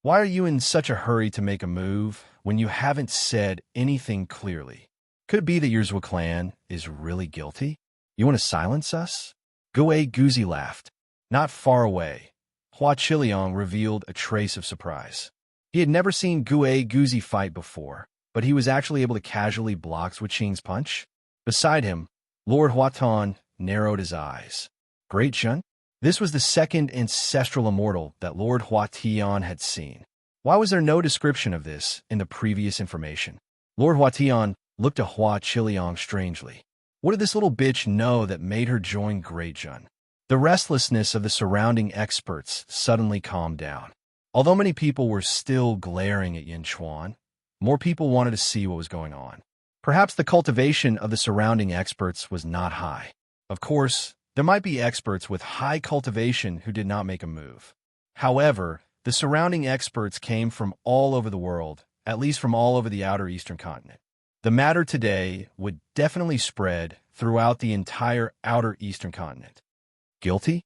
Why are you in such a hurry to make a move when you haven't said anything clearly? Could it be that your Zhua clan is really guilty? You want to silence us? Gue Guzi laughed. Not far away, Hua Qiliang revealed a trace of surprise. He had never seen Gue Guzi fight before, but he was actually able to casually block Zhua Qing's punch. Beside him, Lord Huatan narrowed his eyes. Great Jun? This was the second ancestral immortal that Lord Hua Tian had seen. Why was there no description of this in the previous information? Lord Hua Tian looked at Hua Qiliang strangely. What did this little bitch know that made her join Great Jun? The restlessness of the surrounding experts suddenly calmed down. Although many people were still glaring at Yin Chuan, more people wanted to see what was going on. Perhaps the cultivation of the surrounding experts was not high. Of course, There might be experts with high cultivation who did not make a move. However, the surrounding experts came from all over the world, at least from all over the outer eastern continent. The matter today would definitely spread throughout the entire outer eastern continent. Guilty?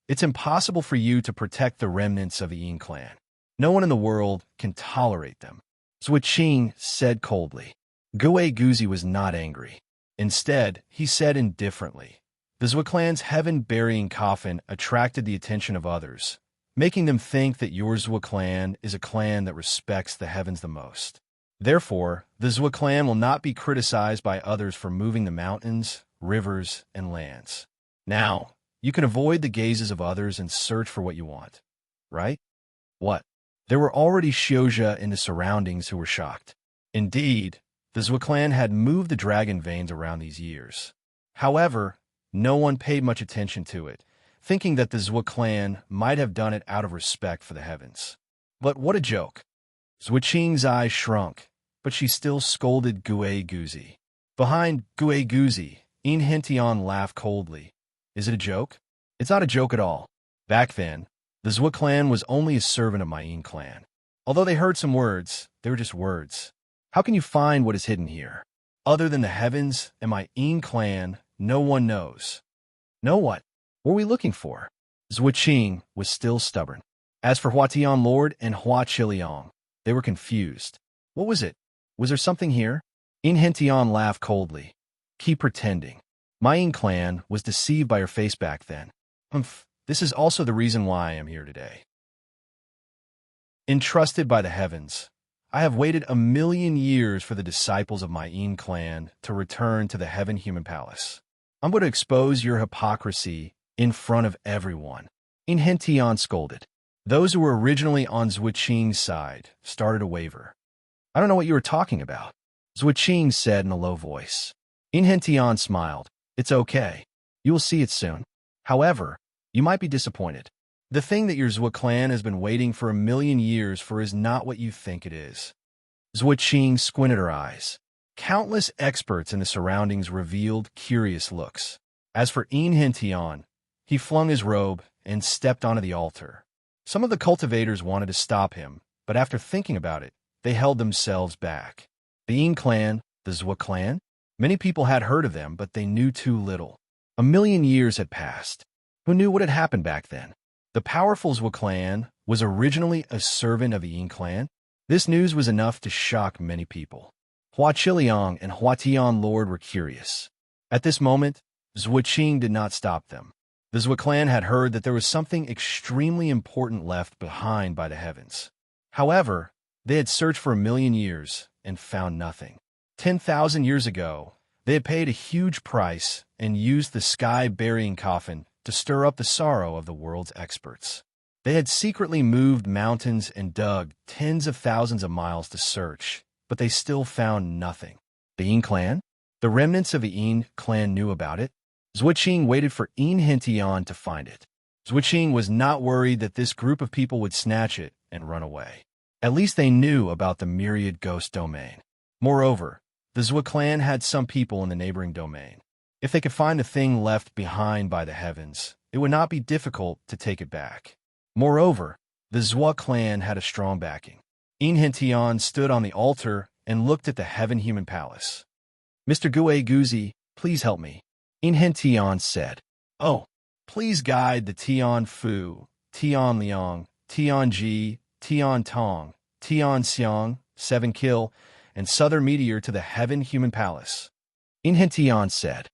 It's impossible for you to protect the remnants of the Yin clan. No one in the world can tolerate them. Zhuqing said coldly. Gue Guzi was not angry. Instead, he said indifferently. The Zhua clan's heaven-burying coffin attracted the attention of others, making them think that your Zhua clan is a clan that respects the heavens the most. Therefore, the Zhua clan will not be criticized by others for moving the mountains, rivers, and lands. Now, you can avoid the gazes of others and search for what you want. Right? What? There were already Xiozha in the surroundings who were shocked. Indeed, the Zhua clan had moved the dragon veins around these years. However, no one paid much attention to it, thinking that the Zhua clan might have done it out of respect for the heavens. But what a joke. Zhuqing's eyes shrunk, but she still scolded Gue Guzi. Behind Gue Guzi, In Hentian laughed coldly. Is it a joke? It's not a joke at all. Back then, the Zhua clan was only a servant of my Yin clan. Although they heard some words, they were just words. How can you find what is hidden here? Other than the heavens and my Yin clan, no one knows. Know what? What were we looking for? Zhuqing was still stubborn. As for Huatian Lord and Hua Qiliang, they were confused. What was it? Was there something here? In Hentian laughed coldly. Keep pretending. My Yin clan was deceived by your face back then. This is also the reason why I am here today. Entrusted by the heavens, I have waited 1,000,000 years for the disciples of my Yin clan to return to the Heaven Human Palace. I'm going to expose your hypocrisy in front of everyone. In Hentian scolded. Those who were originally on Zhuqing's side started to waver. I don't know what you were talking about, Zhuqing said in a low voice. In Hentian smiled. It's okay. You will see it soon. However, you might be disappointed. The thing that your Zhua clan has been waiting for 1,000,000 years for is not what you think it is. Zhuqing squinted her eyes. Countless experts in the surroundings revealed curious looks. As for In Hentian, he flung his robe and stepped onto the altar. Some of the cultivators wanted to stop him, but after thinking about it, they held themselves back. The Yin clan, the Zhua clan? Many people had heard of them, but they knew too little. 1,000,000 years had passed. Who knew what had happened back then? The powerful Zhua clan was originally a servant of the Yin clan. This news was enough to shock many people. Hua Qiliang and Huatian Lord were curious. At this moment, Zhuqing did not stop them. The Zhua clan had heard that there was something extremely important left behind by the heavens. However, they had searched for 1,000,000 years and found nothing. 10,000 years ago, they had paid a huge price and used the sky-burying coffin to stir up the sorrow of the world's experts. They had secretly moved mountains and dug tens of thousands of miles to search, but they still found nothing. The Yin clan? The remnants of the Yin clan knew about it. Zhuqing waited for In Hentian to find it. Zhuqing was not worried that this group of people would snatch it and run away. At least they knew about the myriad ghost domain. Moreover, the Zhua clan had some people in the neighboring domain. If they could find the thing left behind by the heavens, it would not be difficult to take it back. Moreover, the Zhua clan had a strong backing. In Hentian stood on the altar and looked at the Heaven Human Palace. Mr. Gue Guzi, please help me. In Hentian said. Oh, please guide the Tian Fu, Tian Liang, Tian Ji, Tian Tong, Tian Xiang, 7 Kill, and Southern Meteor to the Heaven Human Palace. In Hentian said.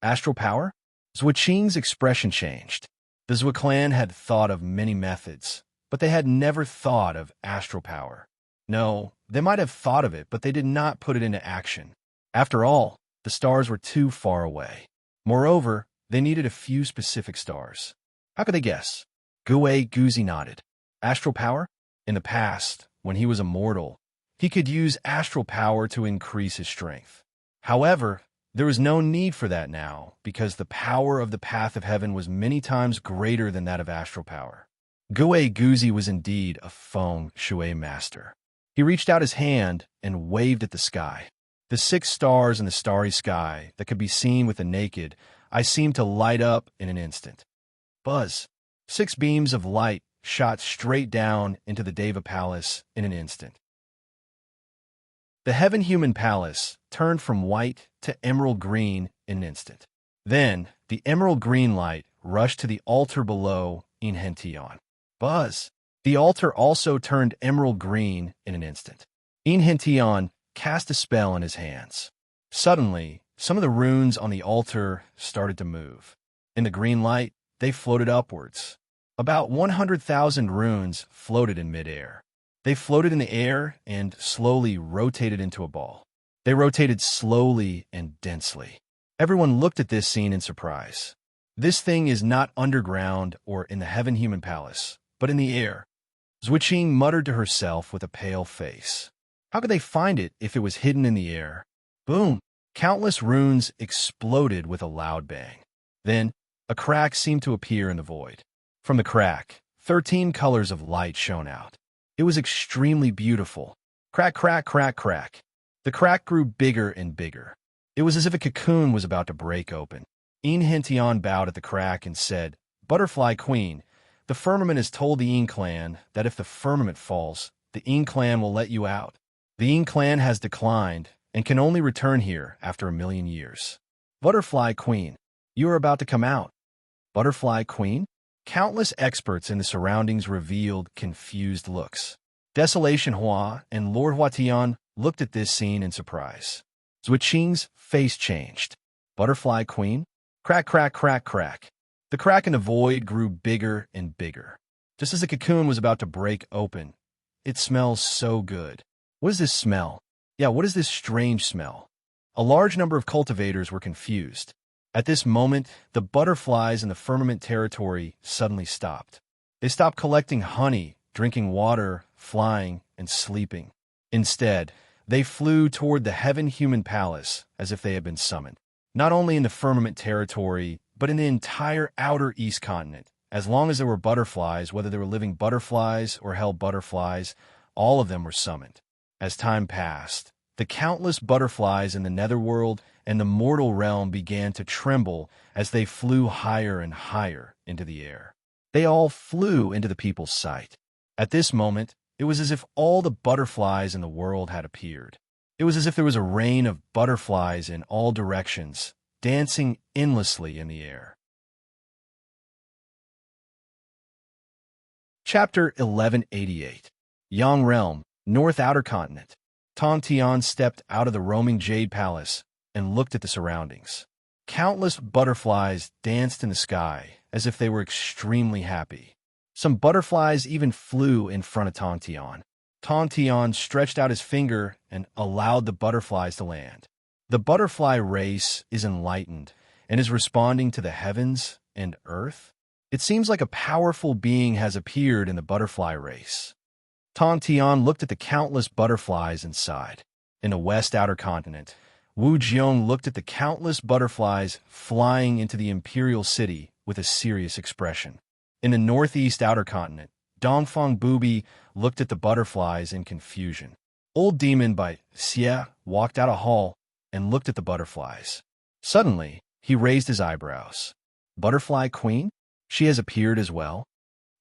Astral power? Zhuqing's expression changed. The Zhua clan had thought of many methods, but they had never thought of astral power. No, they might have thought of it, but they did not put it into action. After all, the stars were too far away. Moreover, they needed a few specific stars. How could they guess? Gue Guzi nodded. Astral power? In the past, when he was immortal, he could use astral power to increase his strength. However, there was no need for that now, because the power of the path of heaven was many times greater than that of astral power. Gue Guzi was indeed a feng shui master. He reached out his hand and waved at the sky. The 6 stars in the starry sky that could be seen with the naked I seemed to light up in an instant. Buzz. 6 beams of light shot straight down into the Deva Palace in an instant. The Heaven-Human Palace turned from white to emerald green in an instant. Then, the emerald green light rushed to the altar below enchanting. Buzz. The altar also turned emerald green in an instant. Enchanting cast a spell in his hands. Suddenly, some of the runes on the altar started to move. In the green light, they floated upwards. About 100,000 runes floated in midair. They floated in the air and slowly rotated into a ball. They rotated slowly and densely. Everyone looked at this scene in surprise. This thing is not underground or in the Heaven-Human Palace, but in the air. Zhuqing muttered to herself with a pale face. How could they find it if it was hidden in the air? Boom! Countless runes exploded with a loud bang. Then, a crack seemed to appear in the void. From the crack, 13 colors of light shone out. It was extremely beautiful. Crack, crack, crack, crack. The crack grew bigger and bigger. It was as if a cocoon was about to break open. Enchanting bowed at the crack and said, "Butterfly Queen, the firmament has told the Yin clan that if the firmament falls, the Yin clan will let you out. The Yin clan has declined and can only return here after 1,000,000 years. Butterfly Queen, you are about to come out." Butterfly Queen? Countless experts in the surroundings revealed confused looks. Desolation Hua and Lord Huatian looked at this scene in surprise. Zhuqing's face changed. Butterfly Queen? Crack, crack, crack, crack. The crack in the void grew bigger and bigger. Just as the cocoon was about to break open, it smells so good. What is this smell? Yeah, what is this strange smell? A large number of cultivators were confused. At this moment, the butterflies in the firmament territory suddenly stopped. They stopped collecting honey, drinking water, flying, and sleeping. Instead, they flew toward the Heaven-Human Palace as if they had been summoned. Not only in the firmament territory, but in the entire outer East continent. As long as there were butterflies, whether they were living butterflies or held butterflies, all of them were summoned. As time passed, the countless butterflies in the netherworld and the mortal realm began to tremble as they flew higher and higher into the air. They all flew into the people's sight. At this moment, it was as if all the butterflies in the world had appeared. It was as if there was a rain of butterflies in all directions, dancing endlessly in the air. Chapter 1188. Yang Realm, North Outer Continent. Tong Tian stepped out of the roaming Jade Palace and looked at the surroundings. Countless butterflies danced in the sky as if they were extremely happy. Some butterflies even flew in front of Tong Tian. Tong Tian stretched out his finger and allowed the butterflies to land. The butterfly race is enlightened and is responding to the heavens and earth. It seems like a powerful being has appeared in the butterfly race. Tong Tian looked at the countless butterflies inside. In the West Outer Continent, Wu Jiong looked at the countless butterflies flying into the Imperial City with a serious expression. In the Northeast Outer Continent, Dongfang Bubi looked at the butterflies in confusion. Old Demon by Xie walked out a hall and looked at the butterflies. Suddenly, he raised his eyebrows. Butterfly Queen? She has appeared as well?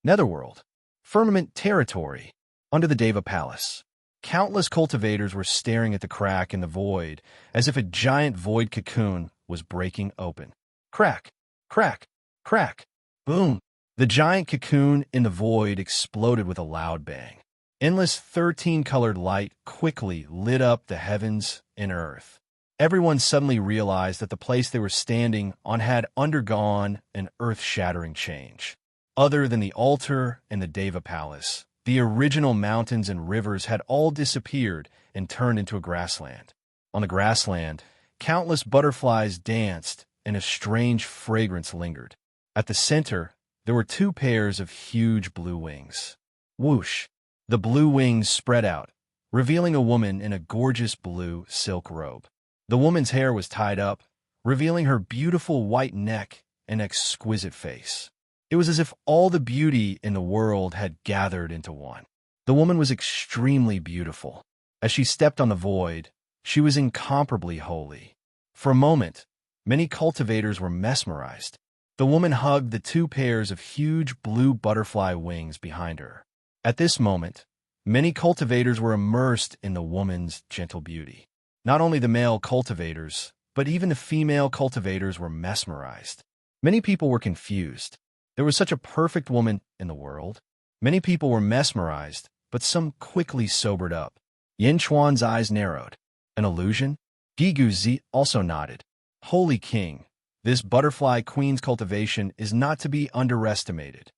Netherworld. Firmament territory. Under the Deva Palace. Countless cultivators were staring at the crack in the void as if a giant void cocoon was breaking open. Crack, crack, crack, boom. The giant cocoon in the void exploded with a loud bang. Endless 13-colored light quickly lit up the heavens and earth. Everyone suddenly realized that the place they were standing on had undergone an earth-shattering change. Other than the altar and the Deva Palace, the original mountains and rivers had all disappeared and turned into a grassland. On the grassland, countless butterflies danced and a strange fragrance lingered. At the center, there were 2 pairs of huge blue wings. Whoosh! The blue wings spread out, revealing a woman in a gorgeous blue silk robe. The woman's hair was tied up, revealing her beautiful white neck and exquisite face. It was as if all the beauty in the world had gathered into one. The woman was extremely beautiful. As she stepped on the void, she was incomparably holy. For a moment, Many cultivators were mesmerized. The woman hugged the two pairs of huge blue butterfly wings behind her. At this moment, many cultivators were immersed in the woman's gentle beauty. Not only the male cultivators, but even the female cultivators were mesmerized. Many people were confused. There was such a perfect woman in the world. Many people were mesmerized, but some quickly sobered up. Yin Chuan's eyes narrowed. An illusion? Gigu Zi also nodded. Holy King, this butterfly queen's cultivation is not to be underestimated.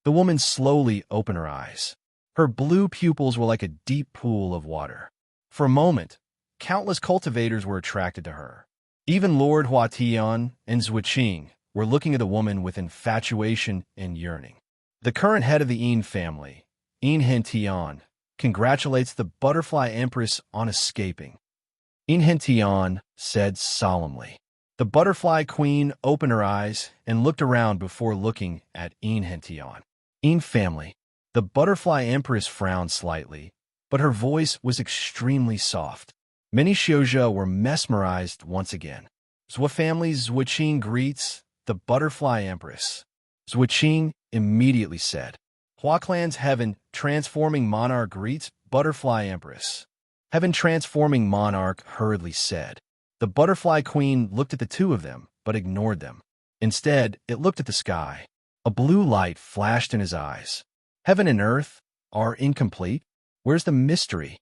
The woman slowly opened her eyes. Her blue pupils were like a deep pool of water. For a moment, countless cultivators were attracted to her. Even Lord Huatian and Zhuqing were looking at the woman with infatuation and yearning. The current head of the Yin family, Yin Hentian, congratulates the butterfly empress on escaping. Yin Hentian said solemnly. The butterfly queen opened her eyes and looked around before looking at Yin Hentian. Yin family. The butterfly empress frowned slightly, but her voice was extremely soft. Many Xiozhou were mesmerized once again. Zhua family's Zhuqing greets the butterfly empress. Zhuqing immediately said. Hua clan's heaven transforming monarch greets butterfly empress. Heaven transforming monarch hurriedly said. The butterfly queen looked at the two of them, but ignored them. Instead, it looked at the sky. A blue light flashed in his eyes. Heaven and earth are incomplete. Where's the mystery?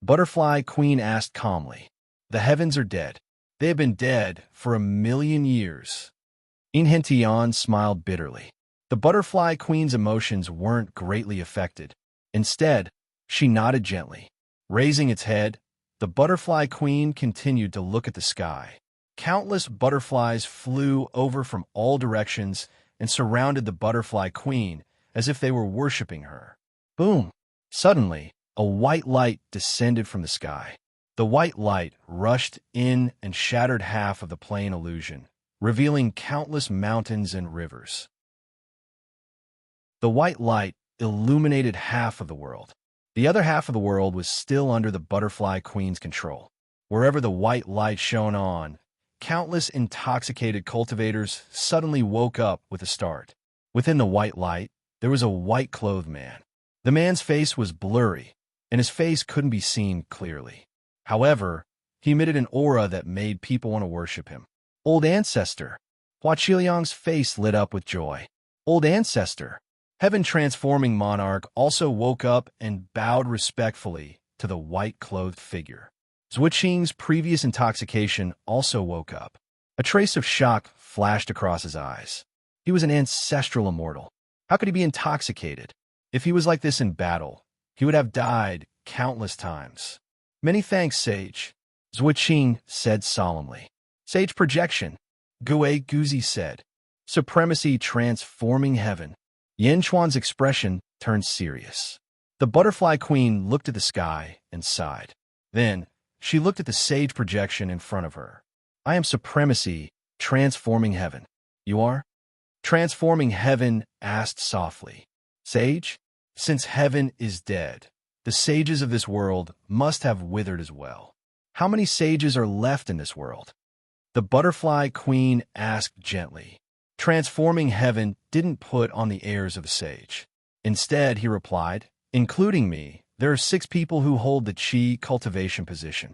Butterfly queen asked calmly. The heavens are dead. They have been dead for 1,000,000 years. Yin Hentian smiled bitterly. The butterfly queen's emotions weren't greatly affected. Instead, she nodded gently. Raising its head, the butterfly queen continued to look at the sky. Countless butterflies flew over from all directions and surrounded the butterfly queen as if they were worshipping her. Boom! Suddenly, a white light descended from the sky. The white light rushed in and shattered half of the plain illusion, revealing countless mountains and rivers. The white light illuminated half of the world. The other half of the world was still under the butterfly queen's control. Wherever the white light shone on, countless intoxicated cultivators suddenly woke up with a start. Within the white light, there was a white-clothed man. The man's face was blurry, and his face couldn't be seen clearly. However, he emitted an aura that made people want to worship him. Old Ancestor! Hua Qiliang's face lit up with joy. Old Ancestor! Heaven-transforming monarch also woke up and bowed respectfully to the white-clothed figure. Zhuqing's previous intoxication also woke up. A trace of shock flashed across his eyes. He was an ancestral immortal. How could he be intoxicated? If he was like this in battle, he would have died countless times. Many thanks, Sage, Zhuqing said solemnly. Sage projection, Gue Guzi said. Supremacy transforming heaven. Yin Chuan's expression turned serious. The butterfly queen looked at the sky and sighed. Then, she looked at the sage projection in front of her. I am supremacy, transforming heaven. You are? Transforming heaven asked softly. Sage, since heaven is dead, the sages of this world must have withered as well. How many sages are left in this world? The butterfly queen asked gently. Transforming heaven didn't put on the airs of a sage. Instead, he replied, including me, there are 6 people who hold the Qi cultivation position.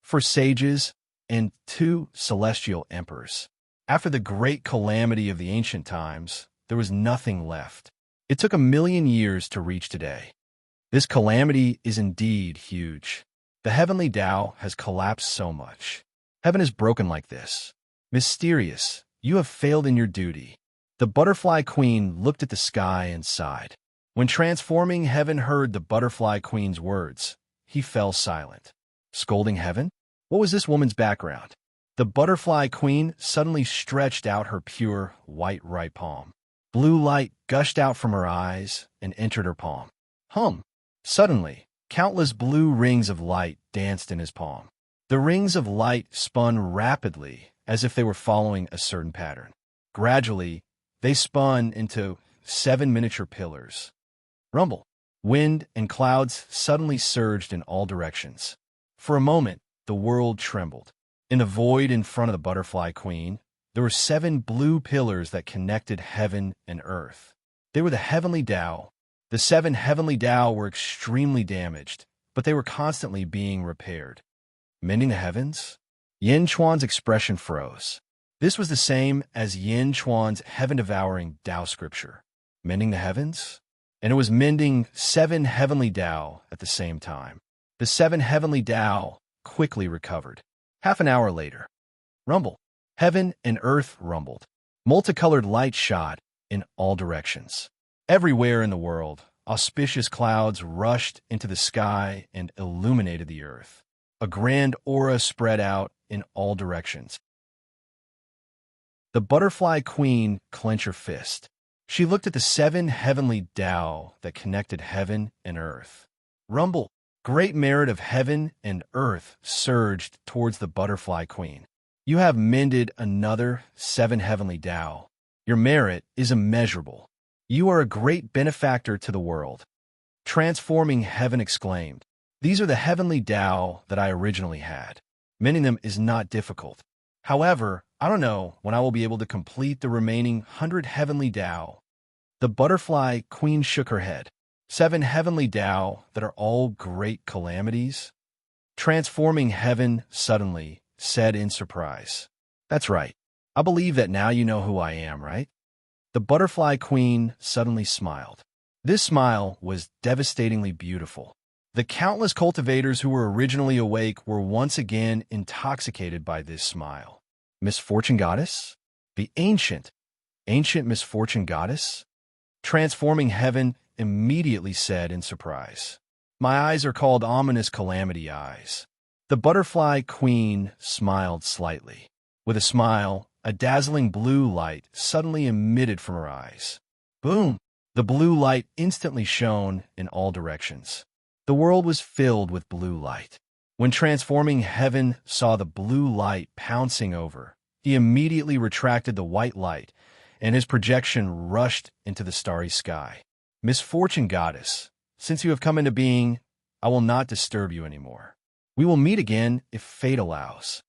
4 sages and 2 celestial emperors. After the great calamity of the ancient times, there was nothing left. It took 1,000,000 years to reach today. This calamity is indeed huge. The heavenly Tao has collapsed so much. Heaven is broken like this. Mysterious. You have failed in your duty. The butterfly queen looked at the sky and sighed. When transforming heaven heard the butterfly queen's words, he fell silent. Scolding heaven? What was this woman's background? The butterfly queen suddenly stretched out her pure, white right palm. Blue light gushed out from her eyes and entered her palm. Suddenly, countless blue rings of light danced in his palm. The rings of light spun rapidly, as if they were following a certain pattern. Gradually, they spun into 7 miniature pillars. Rumble. Wind and clouds suddenly surged in all directions. For a moment, the world trembled. In the void in front of the butterfly queen, there were 7 blue pillars that connected heaven and earth. They were the heavenly Tao. The 7 heavenly Tao were extremely damaged, but they were constantly being repaired. Mending the heavens? Yin Chuan's expression froze. This was the same as Yin Chuan's heaven-devouring Tao scripture. Mending the heavens? And it was mending 7 heavenly Tao at the same time. The 7 heavenly Tao quickly recovered. Half an hour later. Rumble. Heaven and earth rumbled. Multicolored light shot in all directions. Everywhere in the world, auspicious clouds rushed into the sky and illuminated the earth. A grand aura spread out in all directions. The butterfly queen clenched her fist. She looked at the 7 heavenly Tao that connected heaven and earth. Rumble. Great merit of heaven and earth surged towards the butterfly queen. You have mended another 7 heavenly Tao. Your merit is immeasurable. You are a great benefactor to the world. Transforming heaven exclaimed, "These are the heavenly Tao that I originally had. Mending them is not difficult. However, I don't know when I will be able to complete the remaining 100 heavenly Tao." The butterfly queen shook her head. 7 heavenly Tao that are all great calamities? Transforming heaven suddenly said in surprise, "That's right. I believe that now you know who I am, right?" The butterfly queen suddenly smiled. This smile was devastatingly beautiful. The countless cultivators who were originally awake were once again intoxicated by this smile. Misfortune goddess? The ancient misfortune goddess? Transforming heaven immediately said in surprise, "My eyes are called ominous calamity eyes." The butterfly queen smiled slightly. With a smile, a dazzling blue light suddenly emitted from her eyes. Boom! The blue light instantly shone in all directions. The world was filled with blue light. When transforming heaven saw the blue light pouncing over, he immediately retracted the white light, and his projection rushed into the starry sky. Misfortune goddess, since you have come into being, I will not disturb you anymore. We will meet again if fate allows.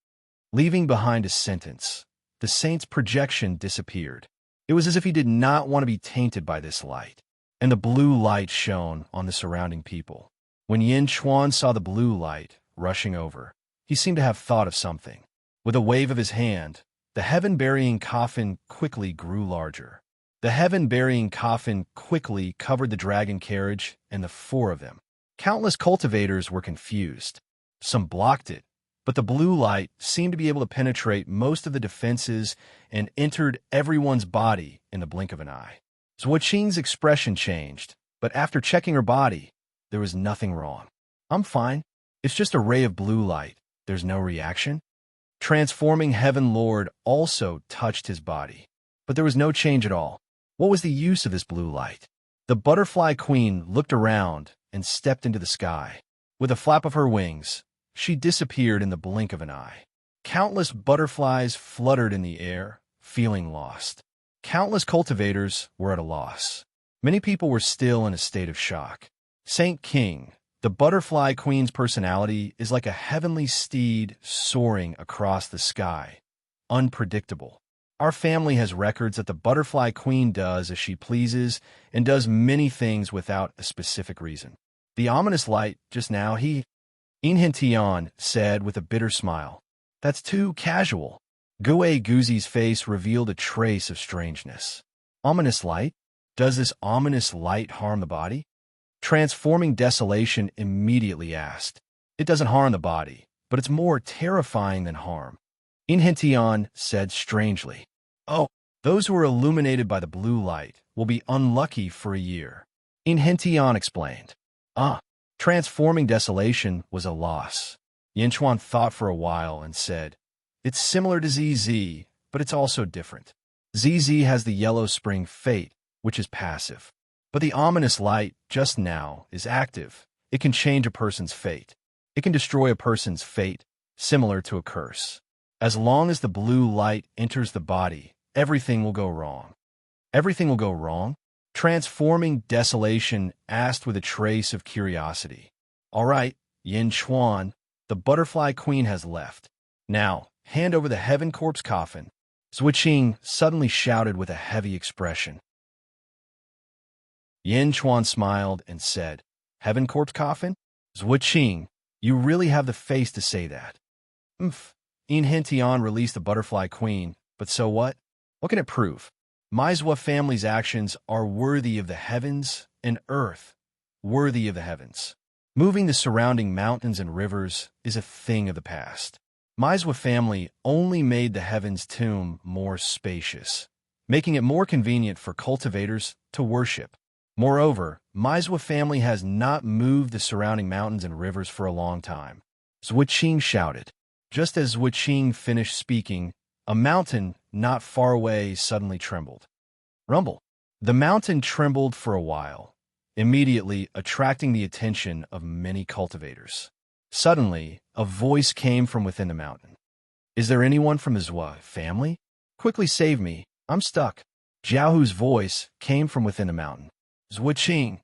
Leaving behind a sentence, the saint's projection disappeared. It was as if he did not want to be tainted by this light, and the blue light shone on the surrounding people. When Yin Chuan saw the blue light rushing over, he seemed to have thought of something. With a wave of his hand, the heaven-burying coffin quickly grew larger. The heaven-burying coffin quickly covered the dragon carriage and the 4 of them. Countless cultivators were confused. Some blocked it, but the blue light seemed to be able to penetrate most of the defenses and entered everyone's body in the blink of an eye. Zuoqing's expression changed, but after checking her body, there was nothing wrong. "I'm fine. It's just a ray of blue light. There's no reaction." Transforming Heaven Lord also touched his body, but there was no change at all. What was the use of this blue light? The butterfly queen looked around and stepped into the sky. With a flap of her wings, she disappeared in the blink of an eye. Countless butterflies fluttered in the air, feeling lost. Countless cultivators were at a loss. Many people were still in a state of shock. Saint King, the butterfly queen's personality is like a heavenly steed soaring across the sky. Unpredictable. Our family has records that the butterfly queen does as she pleases and does many things without a specific reason. The ominous light just now, Inhentian said with a bitter smile. "That's too casual." Gue Guzi's face revealed a trace of strangeness. "Ominous light? Does this ominous light harm the body?" Transforming Desolation immediately asked. "It doesn't harm the body, but it's more terrifying than harm." Inhentian said strangely. "Oh, those who are illuminated by the blue light will be unlucky for a year." Inhentian explained. Transforming Desolation was a loss. Yinchuan thought for a while and said, "It's similar to ZZ, but it's also different. ZZ has the yellow spring fate, which is passive. But the ominous light, just now, is active. It can change a person's fate. It can destroy a person's fate, similar to a curse. As long as the blue light enters the body, everything will go wrong." "Everything will go wrong?" Transforming Desolation asked with a trace of curiosity. "All right, Yin Chuan, the butterfly queen has left. Now, hand over the Heaven Corpse coffin, Zhuqing suddenly shouted with a heavy expression. Yin Chuan smiled and said, Heaven Corpse coffin? Zhuqing, you really have the face to say that. In Hentian released the Butterfly Queen, but so what? What can it prove? Maizhua family's actions are worthy of the heavens and earth, worthy of the heavens. Moving the surrounding mountains and rivers is a thing of the past. Maizhua family only made the heavens tomb more spacious, making it more convenient for cultivators to worship. Moreover, Maizhua family has not moved the surrounding mountains and rivers for a long time. Zhuqing shouted. Just as Zhuqing finished speaking, a mountain not far away suddenly trembled. Rumble. The mountain trembled for a while, immediately attracting the attention of many cultivators. Suddenly, a voice came from within the mountain. Is there anyone from the Zhua family? Quickly save me, I'm stuck. Jiaohu's voice came from within the mountain. Zhuqing.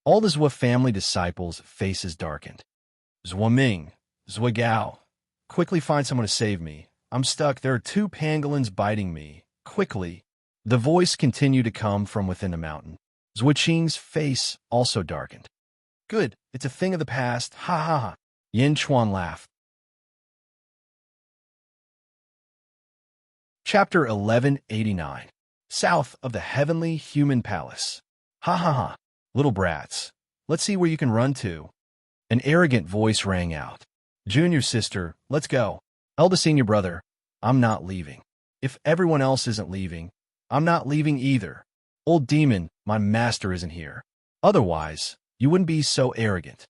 All the Zhua family disciples' faces darkened. Zhuaming, Zhuagao. Quickly find someone to save me. I'm stuck. There are 2 pangolins biting me. Quickly. The voice continued to come from within the mountain. Zhuqing's face also darkened. Good, it's a thing of the past. Ha ha ha. Yin Chuan laughed. Chapter 1189. South of the Heavenly Human Palace. Ha ha ha. Little brats, let's see where you can run to. An arrogant voice rang out. Junior sister, let's go. Elder senior brother, I'm not leaving. If everyone else isn't leaving, I'm not leaving either. Old demon, my master isn't here. Otherwise, you wouldn't be so arrogant.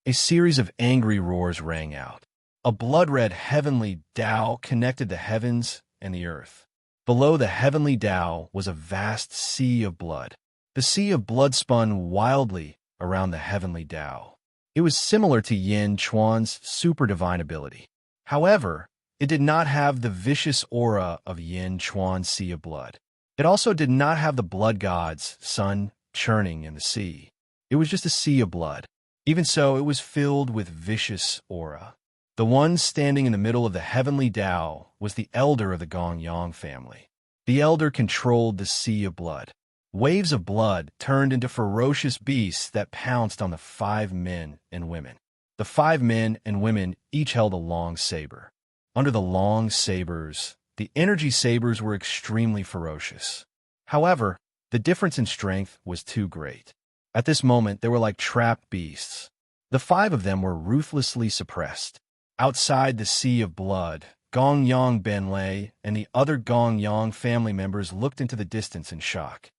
A series of angry roars rang out. A blood-red heavenly Tao connected the heavens and the earth. Below the heavenly Tao was a vast sea of blood. The sea of blood spun wildly around the heavenly Tao. It was similar to Yin Chuan's super divine ability. However, it did not have the vicious aura of Yin Chuan's sea of blood. It also did not have the blood god's sun churning in the sea. It was just a sea of blood. Even so, it was filled with vicious aura. The one standing in the middle of the heavenly Tao was the elder of the Gongyang family. The elder controlled the sea of blood. Waves of blood turned into ferocious beasts that pounced on the 5 men and women. The 5 men and women each held a long saber. Under the long sabers, the energy sabers were extremely ferocious. However, the difference in strength was too great. At this moment, they were like trapped beasts. The 5 of them were ruthlessly suppressed. Outside the sea of blood, Gongyang Benlei and the other Gongyang family members looked into the distance in shock.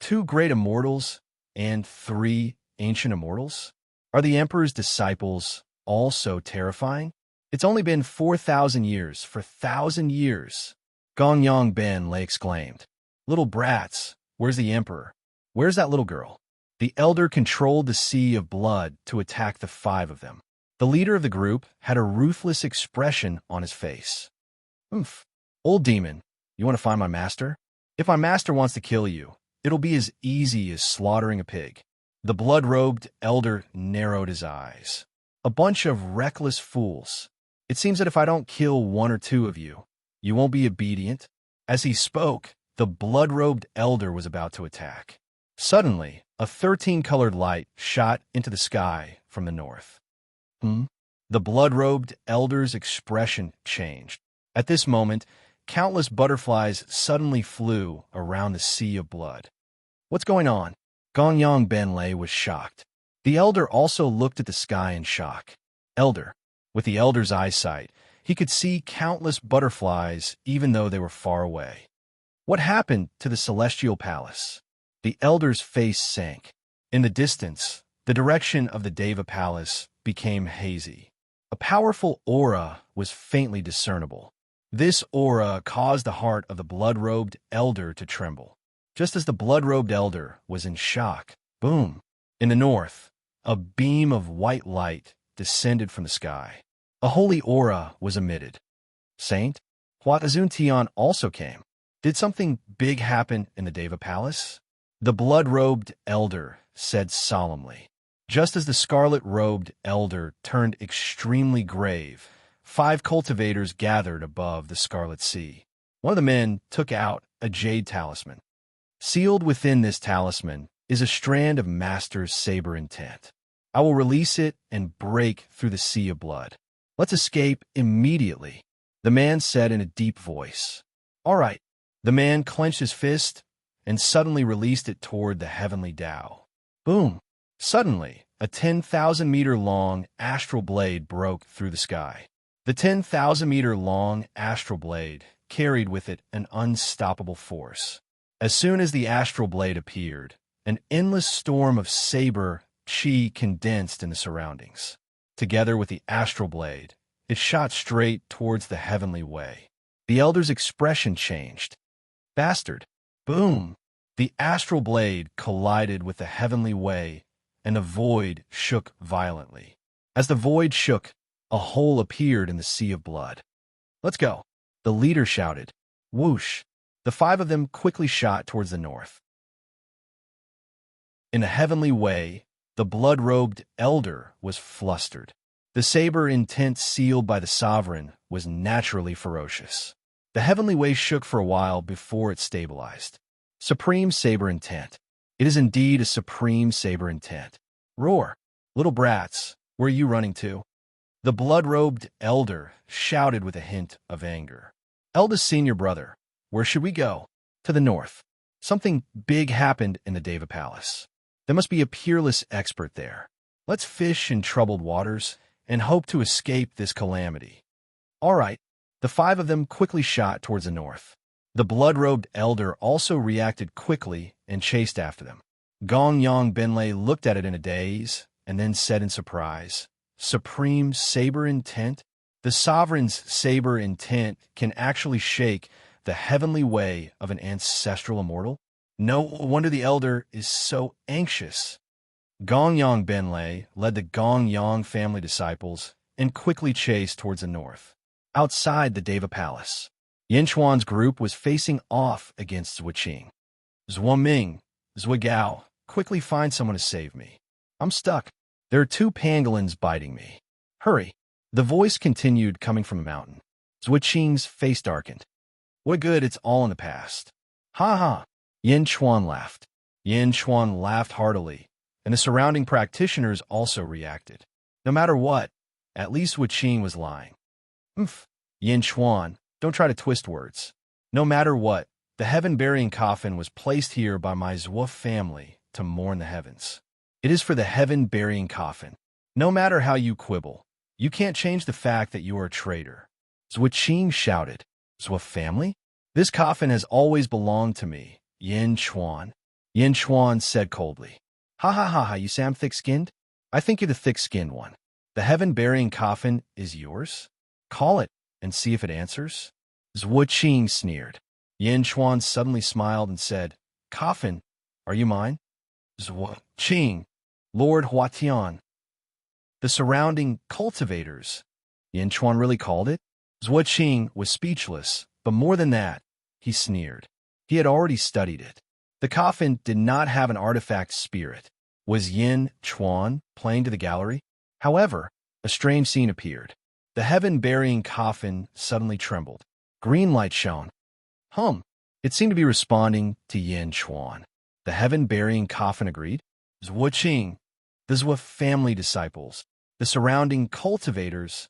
2 great immortals and 3 ancient immortals? Are the Emperor's disciples all so terrifying? It's only been 4,000 years, for 1,000 years. Gongyang Benlei exclaimed. Little brats, where's the Emperor? Where's that little girl? The elder controlled the sea of blood to attack the 5 of them. The leader of the group had a ruthless expression on his face. Old demon, you want to find my master? If my master wants to kill you, it'll be as easy as slaughtering a pig. The blood-robed elder narrowed his eyes. A bunch of reckless fools. It seems that if I don't kill 1 or 2 of you, you won't be obedient. As he spoke, the blood-robed elder was about to attack. Suddenly, a 13-colored light shot into the sky from the north. The blood-robed elder's expression changed. At this moment, countless butterflies suddenly flew around the sea of blood. What's going on? Gongyang Benlei was shocked. The elder also looked at the sky in shock. Elder. With the elder's eyesight, he could see countless butterflies even though they were far away. What happened to the celestial palace? The elder's face sank. In the distance, the direction of the Deva palace became hazy. A powerful aura was faintly discernible. This aura caused the heart of the blood-robed elder to tremble. Just as the blood-robed elder was in shock, boom! In the north, a beam of white light descended from the sky. A holy aura was emitted. Saint, Huatazuntian also came. Did something big happen in the Deva palace? The blood-robed elder said solemnly. Just as the scarlet-robed elder turned extremely grave, 5 cultivators gathered above the Scarlet Sea. One of the men took out a jade talisman. Sealed within this talisman is a strand of Master's saber intent. I will release it and break through the sea of blood. Let's escape immediately, the man said in a deep voice. All right. The man clenched his fist and suddenly released it toward the heavenly Tao. Boom! Suddenly, a 10,000-meter-long astral blade broke through the sky. The 10,000-meter-long astral blade carried with it an unstoppable force. As soon as the astral blade appeared, an endless storm of saber chi condensed in the surroundings. Together with the astral blade, it shot straight towards the heavenly way. The elder's expression changed. Bastard! Boom! The astral blade collided with the heavenly way, and the void shook violently. As the void shook, a hole appeared in the sea of blood. Let's go! The leader shouted. Whoosh! The 5 of them quickly shot towards the north. In a heavenly way, the blood-robed elder was flustered. The saber intent sealed by the sovereign was naturally ferocious. The heavenly way shook for a while before it stabilized. Supreme saber intent. It is indeed a supreme saber intent. Roar! Little brats, where are you running to? The blood-robed elder shouted with a hint of anger. Eldest senior brother, where should we go? To the north. Something big happened in the Deva Palace. There must be a peerless expert there. Let's fish in troubled waters and hope to escape this calamity. All right. The 5 of them quickly shot towards the north. The blood-robed elder also reacted quickly and chased after them. Gong Yang Benlei looked at it in a daze and then said in surprise, Supreme saber intent? The sovereign's saber intent can actually shake the heavenly way of an ancestral immortal? No wonder the elder is so anxious. Gong Yang Benlei led the Gong Yang family disciples and quickly chased towards the north. Outside the Deva Palace, Yin Chuan's group was facing off against Zhuoqing. Zhuoming, Zhuogao, quickly find someone to save me. I'm stuck. There are 2 pangolins biting me. Hurry. The voice continued coming from the mountain. Zhuoqing's face darkened. What good, it's all in the past. Ha ha. Yin Chuan laughed. Yin Chuan laughed heartily, and the surrounding practitioners also reacted. No matter what, at least Zhuoqing was lying. Yin Chuan, don't try to twist words. No matter what, the heaven-burying coffin was placed here by my Zhuo family to mourn the heavens. It is for the heaven-burying coffin. No matter how you quibble, you can't change the fact that you are a traitor. Zhuoqing shouted. Zhuo family? This coffin has always belonged to me, Yin Chuan. Yin Chuan said coldly. Ha ha ha ha, you say I'm thick-skinned? I think you're the thick-skinned one. The heaven-burying coffin is yours? Call it and see if it answers. Zhuoqing sneered. Yin Chuan suddenly smiled and said, Coffin, are you mine? Zhuoqing, Lord Huatian. The surrounding cultivators. Yin Chuan really called it? Zhuoqing was speechless, but more than that, he sneered. He had already studied it. The coffin did not have an artifact spirit. Was Yin Chuan playing to the gallery? However, a strange scene appeared. The heaven-burying coffin suddenly trembled. Green light shone. It seemed to be responding to Yin Chuan. The heaven-burying coffin agreed. Zhuoqing, the Zhuo family disciples, the surrounding cultivators.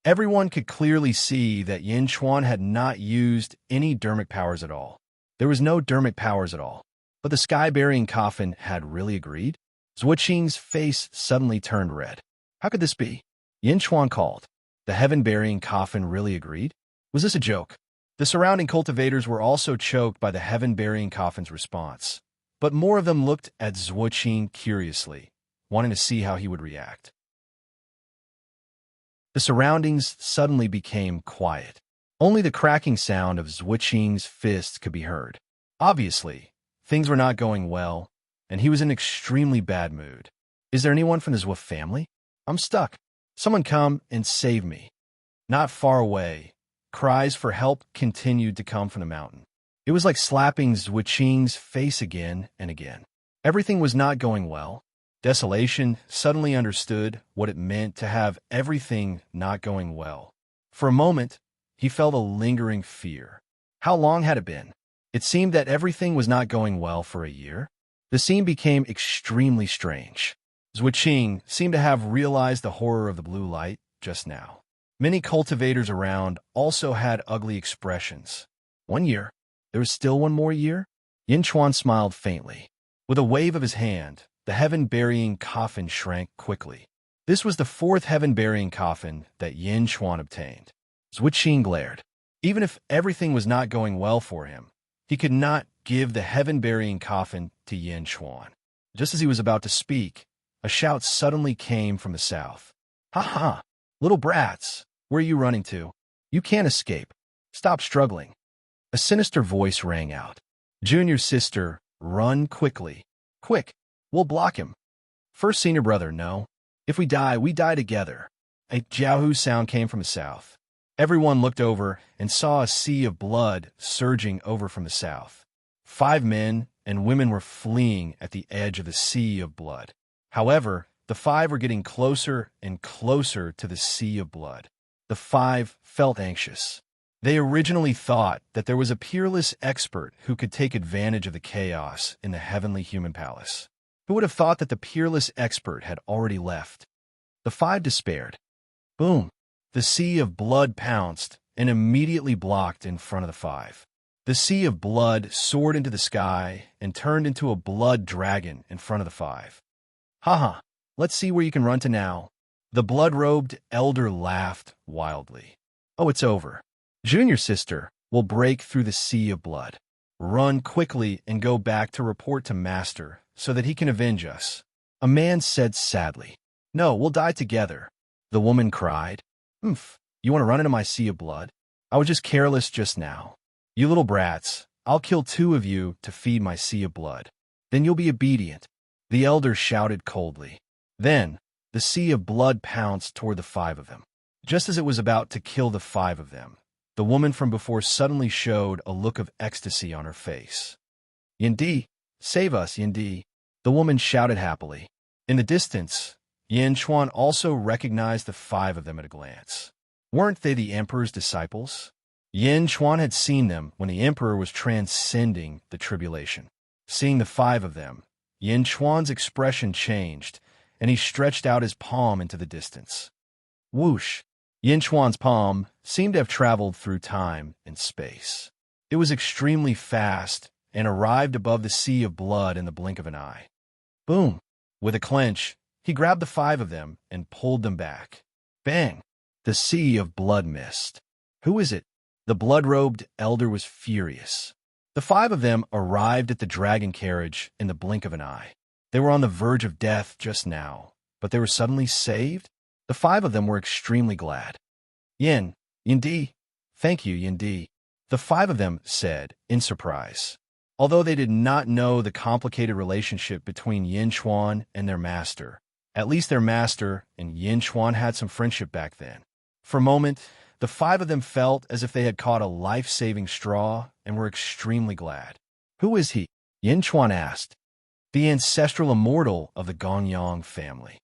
Everyone could clearly see that Yin Chuan had not used any dermic powers at all. There was no dermic powers at all. But the sky-burying coffin had really agreed? Zhuoqing's face suddenly turned red. How could this be? Yin Chuan called. The heaven-burying coffin really agreed? Was this a joke? The surrounding cultivators were also choked by the heaven-burying coffin's response. But more of them looked at Zhuoqing curiously, wanting to see how he would react. The surroundings suddenly became quiet. Only the cracking sound of Zhuoqing's fist could be heard. Obviously, things were not going well, and he was in extremely bad mood. Is there anyone from the Zhuo family? I'm stuck. Someone come and save me. Not far away, cries for help continued to come from the mountain. It was like slapping Zhuoqing's face again and again. Everything was not going well. Desolation suddenly understood what it meant to have everything not going well. For a moment, he felt a lingering fear. How long had it been? It seemed that everything was not going well for a year. The scene became extremely strange. Zhuqing seemed to have realized the horror of the blue light just now. Many cultivators around also had ugly expressions. 1 year? There was still 1 more year? Yin Chuan smiled faintly. With a wave of his hand, the heaven-burying coffin shrank quickly. This was the 4th heaven-burying coffin that Yin Chuan obtained. Zhuqing glared. Even if everything was not going well for him, he could not give the heaven-burying coffin to Yin Chuan. Just as he was about to speak, a shout suddenly came from the south. "Ha ha! Little brats, where are you running to? You can't escape. Stop struggling." A sinister voice rang out. "Junior sister, run quickly. Quick, we'll block him." "First senior brother, no. If we die together." A jiaohu sound came from the south. Everyone looked over and saw a sea of blood surging over from the south. 5 men and women were fleeing at the edge of the sea of blood. However, the 5 were getting closer and closer to the sea of blood. The 5 felt anxious. They originally thought that there was a peerless expert who could take advantage of the chaos in the heavenly human palace. Who would have thought that the peerless expert had already left? The 5 despaired. Boom! The sea of blood pounced and immediately blocked in front of the 5. The sea of blood soared into the sky and turned into a blood dragon in front of the 5. "Haha, let's see where you can run to now." The blood-robed elder laughed wildly. "Oh, it's over. Junior sister will break through the sea of blood. Run quickly and go back to report to Master so that he can avenge us." A man said sadly. "No, we'll die together." The woman cried. You want to run into my sea of blood? I was just careless just now. You little brats, I'll kill 2 of you to feed my sea of blood. Then you'll be obedient." The elder shouted coldly. Then, the sea of blood pounced toward the 5 of them. Just as it was about to kill the 5 of them, the woman from before suddenly showed a look of ecstasy on her face. "Yindi, save us, Yindi," the woman shouted happily. In the distance, Yin Chuan also recognized the 5 of them at a glance. Weren't they the emperor's disciples? Yin Chuan had seen them when the emperor was transcending the tribulation. Seeing the 5 of them, Yin Chuan's expression changed, and he stretched out his palm into the distance. Whoosh! Yin Chuan's palm seemed to have traveled through time and space. It was extremely fast and arrived above the sea of blood in the blink of an eye. Boom! With a clench, he grabbed the 5 of them and pulled them back. Bang! The sea of blood missed. "Who is it?" The blood-robed elder was furious. The 5 of them arrived at the dragon carriage in the blink of an eye. They were on the verge of death just now, but they were suddenly saved? The 5 of them were extremely glad. Yindi, thank you, Yindi," the 5 of them said, in surprise. Although they did not know the complicated relationship between Yin Chuan and their master, at least their master and Yin Chuan had some friendship back then. For a moment, the 5 of them felt as if they had caught a life-saving straw and were extremely glad. "Who is he?" Yin Chuan asked. "The ancestral immortal of the Gonyang family.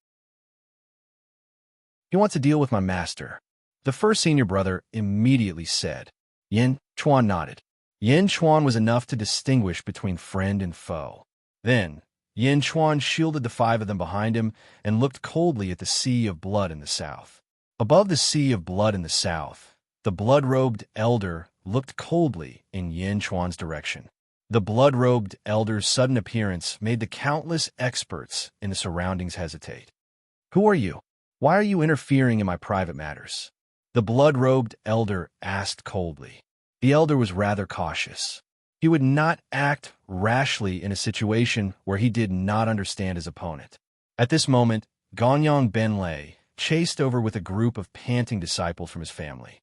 He wants to deal with my master," the first senior brother immediately said. Yin Chuan nodded. Yin Chuan was enough to distinguish between friend and foe. Then, Yin Chuan shielded the 5 of them behind him and looked coldly at the sea of blood in the south. Above the sea of blood in the south, the blood-robed elder looked coldly in Yin Chuan's direction. The blood-robed elder's sudden appearance made the countless experts in the surroundings hesitate. "Who are you? Why are you interfering in my private matters?" The blood-robed elder asked coldly. The elder was rather cautious. He would not act rashly in a situation where he did not understand his opponent. At this moment, Gonyang Benlei chased over with a group of panting disciples from his family.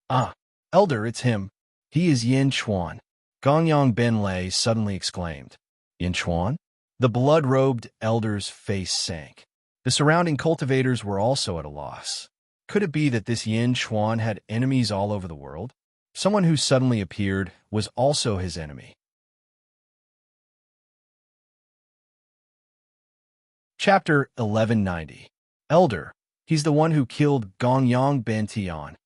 "Ah, elder, it's him. He is Yin Chuan," Gonyang Benlei suddenly exclaimed. "Yin Chuan?" The blood-robed elder's face sank. The surrounding cultivators were also at a loss. Could it be that this Yin Chuan had enemies all over the world? Someone who suddenly appeared was also his enemy. Chapter 1190. Elder, he's the one who killed Gonyang Ben Tian.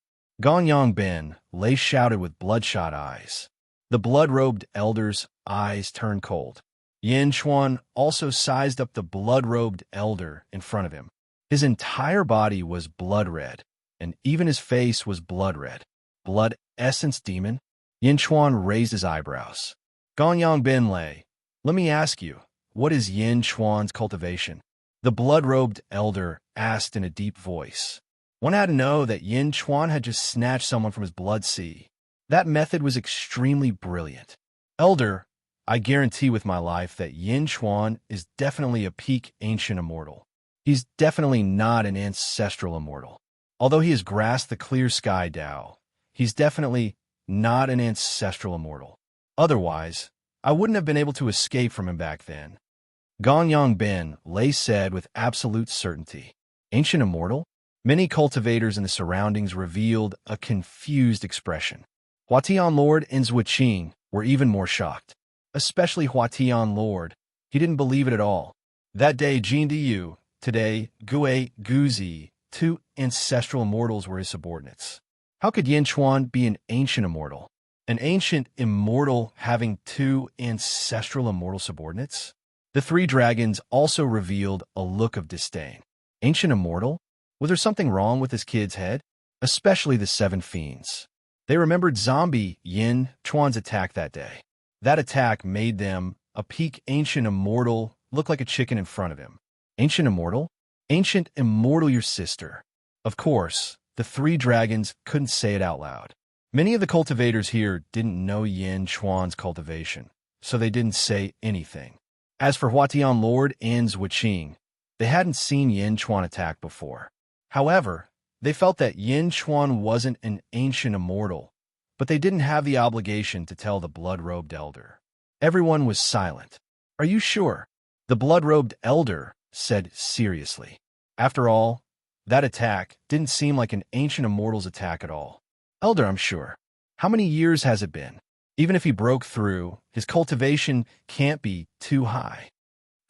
Gonyang Ben lay shouted with bloodshot eyes. The blood-robed elder's eyes turned cold. Yin Chuan also sized up the blood-robed elder in front of him. His entire body was blood red, and even his face was blood red. Blood essence demon? Yin Chuan raised his eyebrows. Gonyang Ben lay. Let me ask you, what is Yin Chuan's cultivation? The blood-robed elder asked in a deep voice. One had to know that Yin Chuan had just snatched someone from his blood sea. That method was extremely brilliant. Elder, I guarantee with my life that Yin Chuan is definitely a peak ancient immortal. He's definitely not an ancestral immortal. Although he has grasped the clear sky Tao, he's definitely not an ancestral immortal. Otherwise, I wouldn't have been able to escape from him back then. Gonyang Ben lay said with absolute certainty. Ancient immortal? Many cultivators in the surroundings revealed a confused expression. Huatian Lord and Zhuqing were even more shocked. Especially Huatian Lord. He didn't believe it at all. That day, Jin Diyu, today, Gue Guzi, two ancestral immortals were his subordinates. How could Yin Chuan be an ancient immortal? An ancient immortal having two ancestral immortal subordinates? The three dragons also revealed a look of disdain. Ancient immortal? Was there something wrong with this kid's head? Especially the seven fiends. They remembered zombie Yin Chuan's attack that day. That attack made them, a peak ancient immortal, look like a chicken in front of him. Ancient immortal? Ancient immortal your sister. Of course, the three dragons couldn't say it out loud. Many of the cultivators here didn't know Yin Chuan's cultivation, so they didn't say anything. As for Huatian Lord and Zhuqing, they hadn't seen Yin Chuan attack before. However, they felt that Yin Chuan wasn't an ancient immortal, but they didn't have the obligation to tell the blood-robed elder. Everyone was silent. Are you sure? The blood-robed elder said seriously. After all, that attack didn't seem like an ancient immortal's attack at all. Elder, I'm sure. How many years has it been? Even if he broke through, his cultivation can't be too high.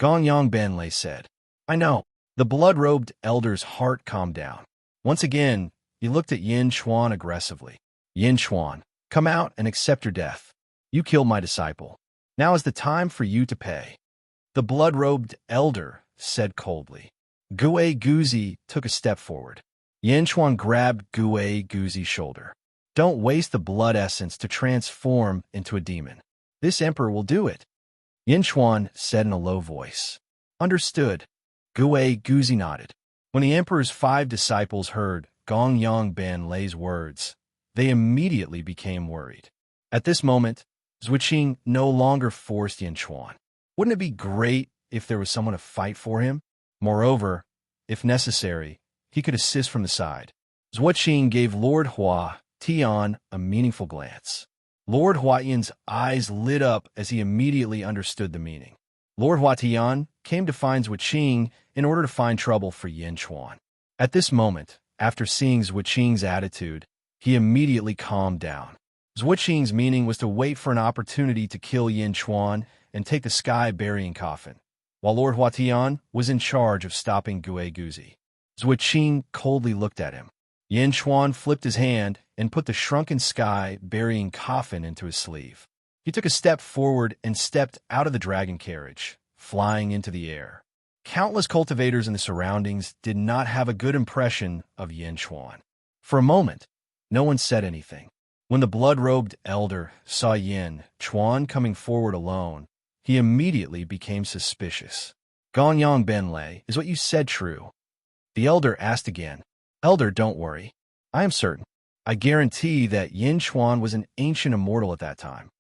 Gonyang Benlei said. I know. The blood-robed elder's heart calmed down. Once again, he looked at Yin Chuan aggressively. Yin Chuan, come out and accept your death. You killed my disciple. Now is the time for you to pay. The blood-robed elder said coldly. Gue Guzi took a step forward. Yin Chuan grabbed Gue Guzi's shoulder. Don't waste the blood essence to transform into a demon. This emperor will do it. Yin Chuan said in a low voice. Understood. Gue Guzi nodded. When the emperor's 5 disciples heard Gonyang Benlei's words, they immediately became worried. At this moment, Zhuqing no longer forced Yin Chuan. Wouldn't it be great if there was someone to fight for him? Moreover, if necessary, he could assist from the side. Zhuqing gave Lord Hua Tian a meaningful glance. Lord Huatian's eyes lit up as he immediately understood the meaning. Lord Huatian came to find Zhuqing in order to find trouble for Yin Chuan. At this moment, after seeing Zhuqing's attitude, he immediately calmed down. Zhuqing's meaning was to wait for an opportunity to kill Yin Chuan and take the sky burying coffin, while Lord Huatian was in charge of stopping Gue Guzi. Zhuqing coldly looked at him. Yin Chuan flipped his hand and put the shrunken sky burying coffin into his sleeve. He took a step forward and stepped out of the dragon carriage, flying into the air. Countless cultivators in the surroundings did not have a good impression of Yin Chuan. For a moment, no one said anything. When the blood-robed elder saw Yin Chuan coming forward alone, he immediately became suspicious. Gonyang Benlei, is what you said true? The elder asked again. Elder, don't worry. I am certain. I guarantee that Yin Chuan was an ancient immortal at that time.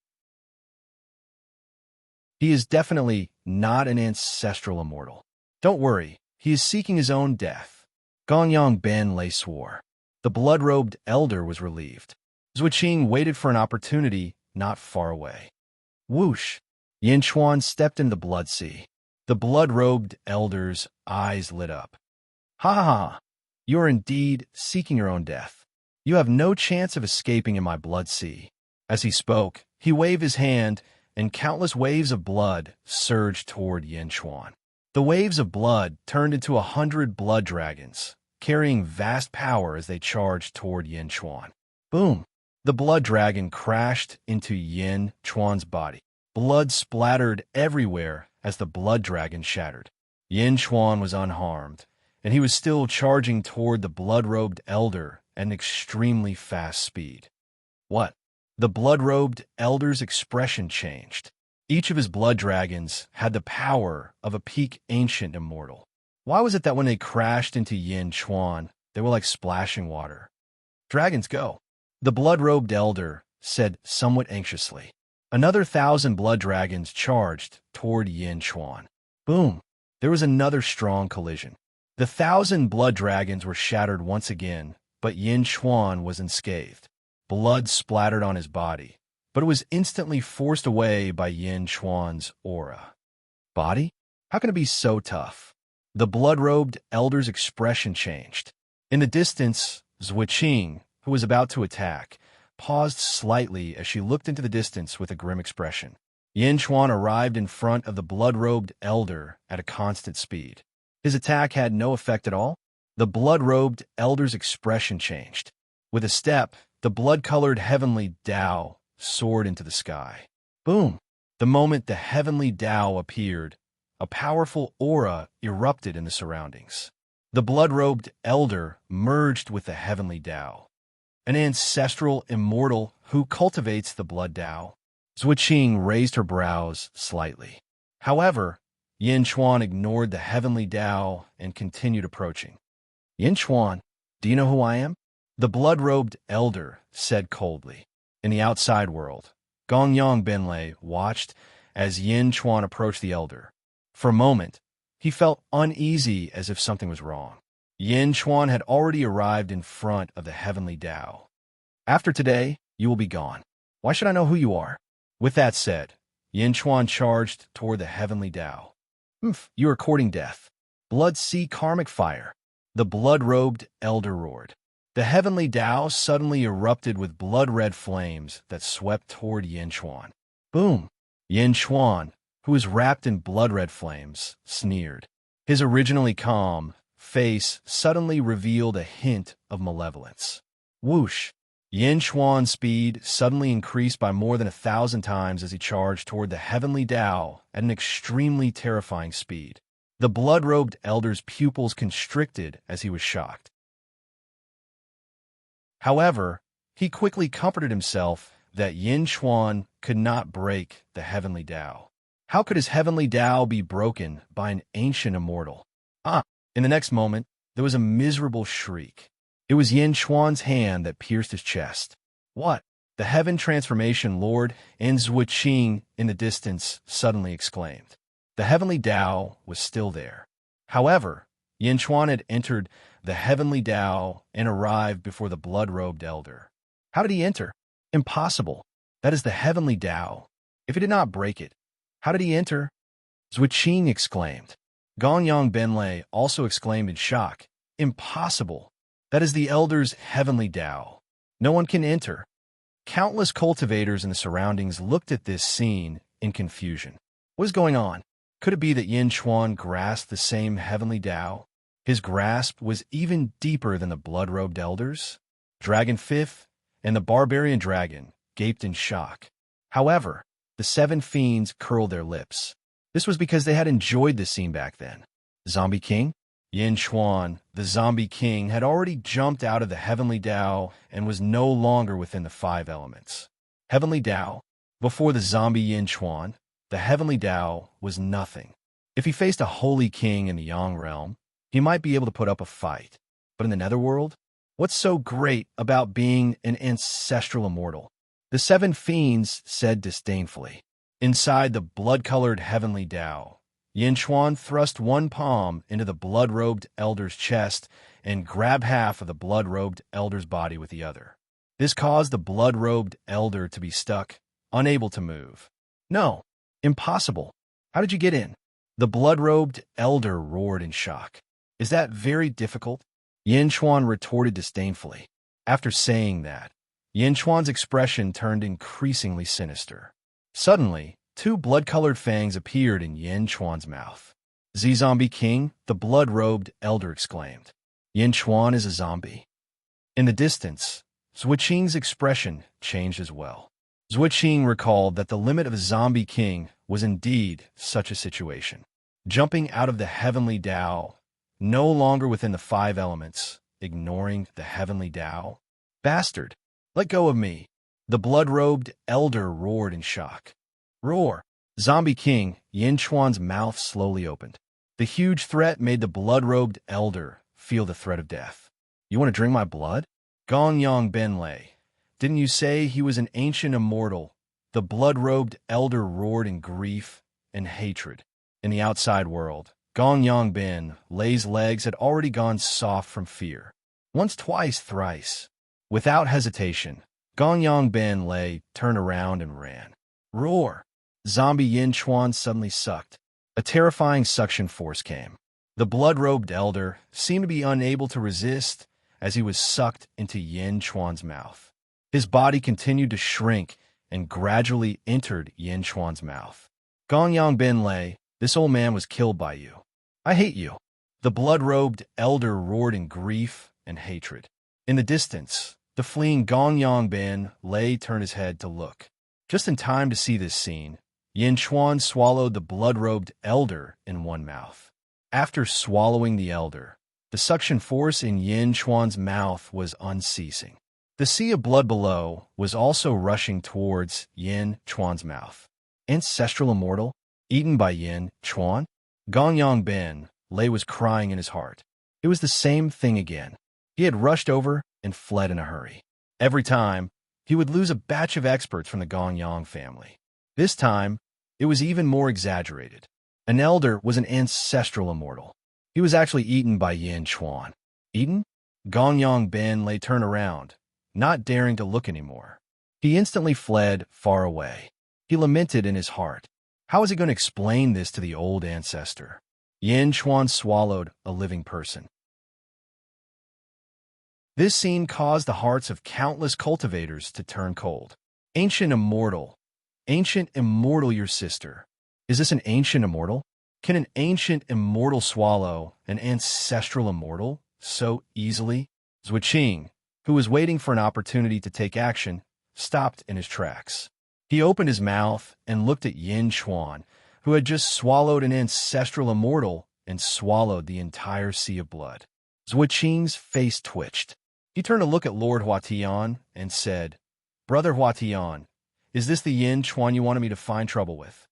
He is definitely not an ancestral immortal. Don't worry, he is seeking his own death. Gonyang Benlei swore. The blood-robed elder was relieved. Zhuqing waited for an opportunity not far away. Whoosh! Yin Chuan stepped into the blood sea. The blood-robed elder's eyes lit up. Ha ha ha! You are indeed seeking your own death. You have no chance of escaping in my blood sea. As he spoke, he waved his hand, and countless waves of blood surged toward Yin Chuan. The waves of blood turned into 100 blood dragons, carrying vast power as they charged toward Yin Chuan. Boom! The blood dragon crashed into Yin Chuan's body. Blood splattered everywhere as the blood dragon shattered. Yin Chuan was unharmed, and he was still charging toward the blood-robed elder at an extremely fast speed. What? The blood-robed elder's expression changed. Each of his blood dragons had the power of a peak ancient immortal. Why was it that when they crashed into Yin Chuan, they were like splashing water? Dragons go. The blood-robed elder said somewhat anxiously. Another 1,000 blood dragons charged toward Yin Chuan. Boom! There was another strong collision. The 1,000 blood dragons were shattered once again, but Yin Chuan was unscathed. Blood splattered on his body, but it was instantly forced away by Yin Chuan's aura. Body? How can it be so tough? The blood-robed elder's expression changed. In the distance, Zhuiqing, who was about to attack, paused slightly as she looked into the distance with a grim expression. Yin Chuan arrived in front of the blood-robed elder at a constant speed. His attack had no effect at all. The blood-robed elder's expression changed. With a step, the blood-colored heavenly Tao soared into the sky. Boom! The moment the heavenly Tao appeared, a powerful aura erupted in the surroundings. The blood-robed elder merged with the heavenly Tao, an ancestral immortal who cultivates the blood Tao. Zhuiqing raised her brows slightly. However, Yin Chuan ignored the heavenly Tao and continued approaching. Yin Chuan, do you know who I am? The blood-robed elder said coldly. In the outside world, Gongyang Benlei watched as Yin Chuan approached the elder. For a moment, he felt uneasy as if something was wrong. Yin Chuan had already arrived in front of the heavenly Tao. After today, you will be gone. Why should I know who you are? With that said, Yin Chuan charged toward the heavenly Tao. You are courting death. Blood sea karmic fire. The blood-robed elder roared. The heavenly Tao suddenly erupted with blood-red flames that swept toward Yin Chuan. Boom! Yin Chuan, who was wrapped in blood-red flames, sneered. His originally calm face suddenly revealed a hint of malevolence. Whoosh! Yin Chuan's speed suddenly increased by more than 1,000 times as he charged toward the heavenly Tao at an extremely terrifying speed. The blood-robed elder's pupils constricted as he was shocked. However, he quickly comforted himself that Yin Chuan could not break the heavenly Tao. How could his heavenly Tao be broken by an ancient immortal? In the next moment, there was a miserable shriek. It was Yin Chuan's hand that pierced his chest. What? The Heaven Transformation Lord and Zhuiqing in the distance suddenly exclaimed. The heavenly Tao was still there. However, Yin Chuan had entered the heavenly Tao and arrived before the blood-robed elder. How did he enter? Impossible. That is the heavenly Tao. If he did not break it, how did he enter? Zhuiqing exclaimed. Gongyang Benlei also exclaimed in shock. Impossible. That is the elder's heavenly Tao. No one can enter. Countless cultivators in the surroundings looked at this scene in confusion. What is going on? Could it be that Yin Chuan grasped the same heavenly Tao? His grasp was even deeper than the blood-robed elders. Dragon Fifth and the barbarian dragon gaped in shock. However, the 7 fiends curled their lips. This was because they had enjoyed the scene back then. Zombie King? Yin Chuan, the Zombie King, had already jumped out of the heavenly Tao and was no longer within the 5 elements. Heavenly Tao, before the zombie Yin Chuan, the heavenly Tao was nothing. If he faced a holy king in the Yang realm, he might be able to put up a fight. But in the netherworld, what's so great about being an ancestral immortal? The 7 fiends said disdainfully. Inside the blood-colored heavenly Tao, Yin Chuan thrust one palm into the blood-robed elder's chest and grabbed half of the blood-robed elder's body with the other. This caused the blood-robed elder to be stuck, unable to move. No, impossible. How did you get in? The blood-robed elder roared in shock. Is that very difficult? Yin Chuan retorted disdainfully. After saying that, Yin Chuan's expression turned increasingly sinister. Suddenly, 2 blood-colored fangs appeared in Yin Chuan's mouth. "Z Zombie King," the blood-robed elder exclaimed. Yin Chuan is a zombie. In the distance, Zhuqing's expression changed as well. Zhuqing recalled that the limit of a zombie king was indeed such a situation. Jumping out of the heavenly Tao, no longer within the five elements, ignoring the heavenly Tao. Bastard, let go of me. The blood-robed elder roared in shock. Roar. Zombie King Yin Chuan's mouth slowly opened. The huge threat made the blood-robed elder feel the threat of death. You want to drink my blood? Gongyang Benlei. Didn't you say he was an ancient immortal? The blood-robed elder roared in grief and hatred. In the outside world, Gongyang Benlei's legs had already gone soft from fear. Once, twice, thrice. Without hesitation, Gongyang Benlei turned around and ran. Roar! Zombie Yin Chuan suddenly sucked. A terrifying suction force came. The blood-robed elder seemed to be unable to resist as he was sucked into Yin Chuan's mouth. His body continued to shrink and gradually entered Yin Chuan's mouth. Gongyang Benlei, this old man was killed by you. I hate you. The blood-robed elder roared in grief and hatred. In the distance, the fleeing Gongyang Benlei turned his head to look. Just in time to see this scene, Yin Chuan swallowed the blood-robed elder in one mouth. After swallowing the elder, the suction force in Yin Chuan's mouth was unceasing. The sea of blood below was also rushing towards Yin Chuan's mouth. Ancestral immortal, eaten by Yin Chuan? Gongyang Benlei was crying in his heart. It was the same thing again. He had rushed over and fled in a hurry. Every time, he would lose a batch of experts from the Gongyang family. This time, it was even more exaggerated. An elder was an ancestral immortal. He was actually eaten by Yin Chuan. Eaten? Gongyang Benlei turned around, not daring to look anymore. He instantly fled far away. He lamented in his heart. How was he going to explain this to the old ancestor? Yin Chuan swallowed a living person. This scene caused the hearts of countless cultivators to turn cold. Ancient immortal. Ancient immortal, your sister. Is this an ancient immortal? Can an ancient immortal swallow an ancestral immortal so easily? Zhuqing, who was waiting for an opportunity to take action, stopped in his tracks. He opened his mouth and looked at Yin Chuan, who had just swallowed an ancestral immortal and swallowed the entire sea of blood. Zhuqing's face twitched. He turned to look at Lord Huatian and said, Brother Huatian, is this the Yin Chuan you wanted me to find trouble with?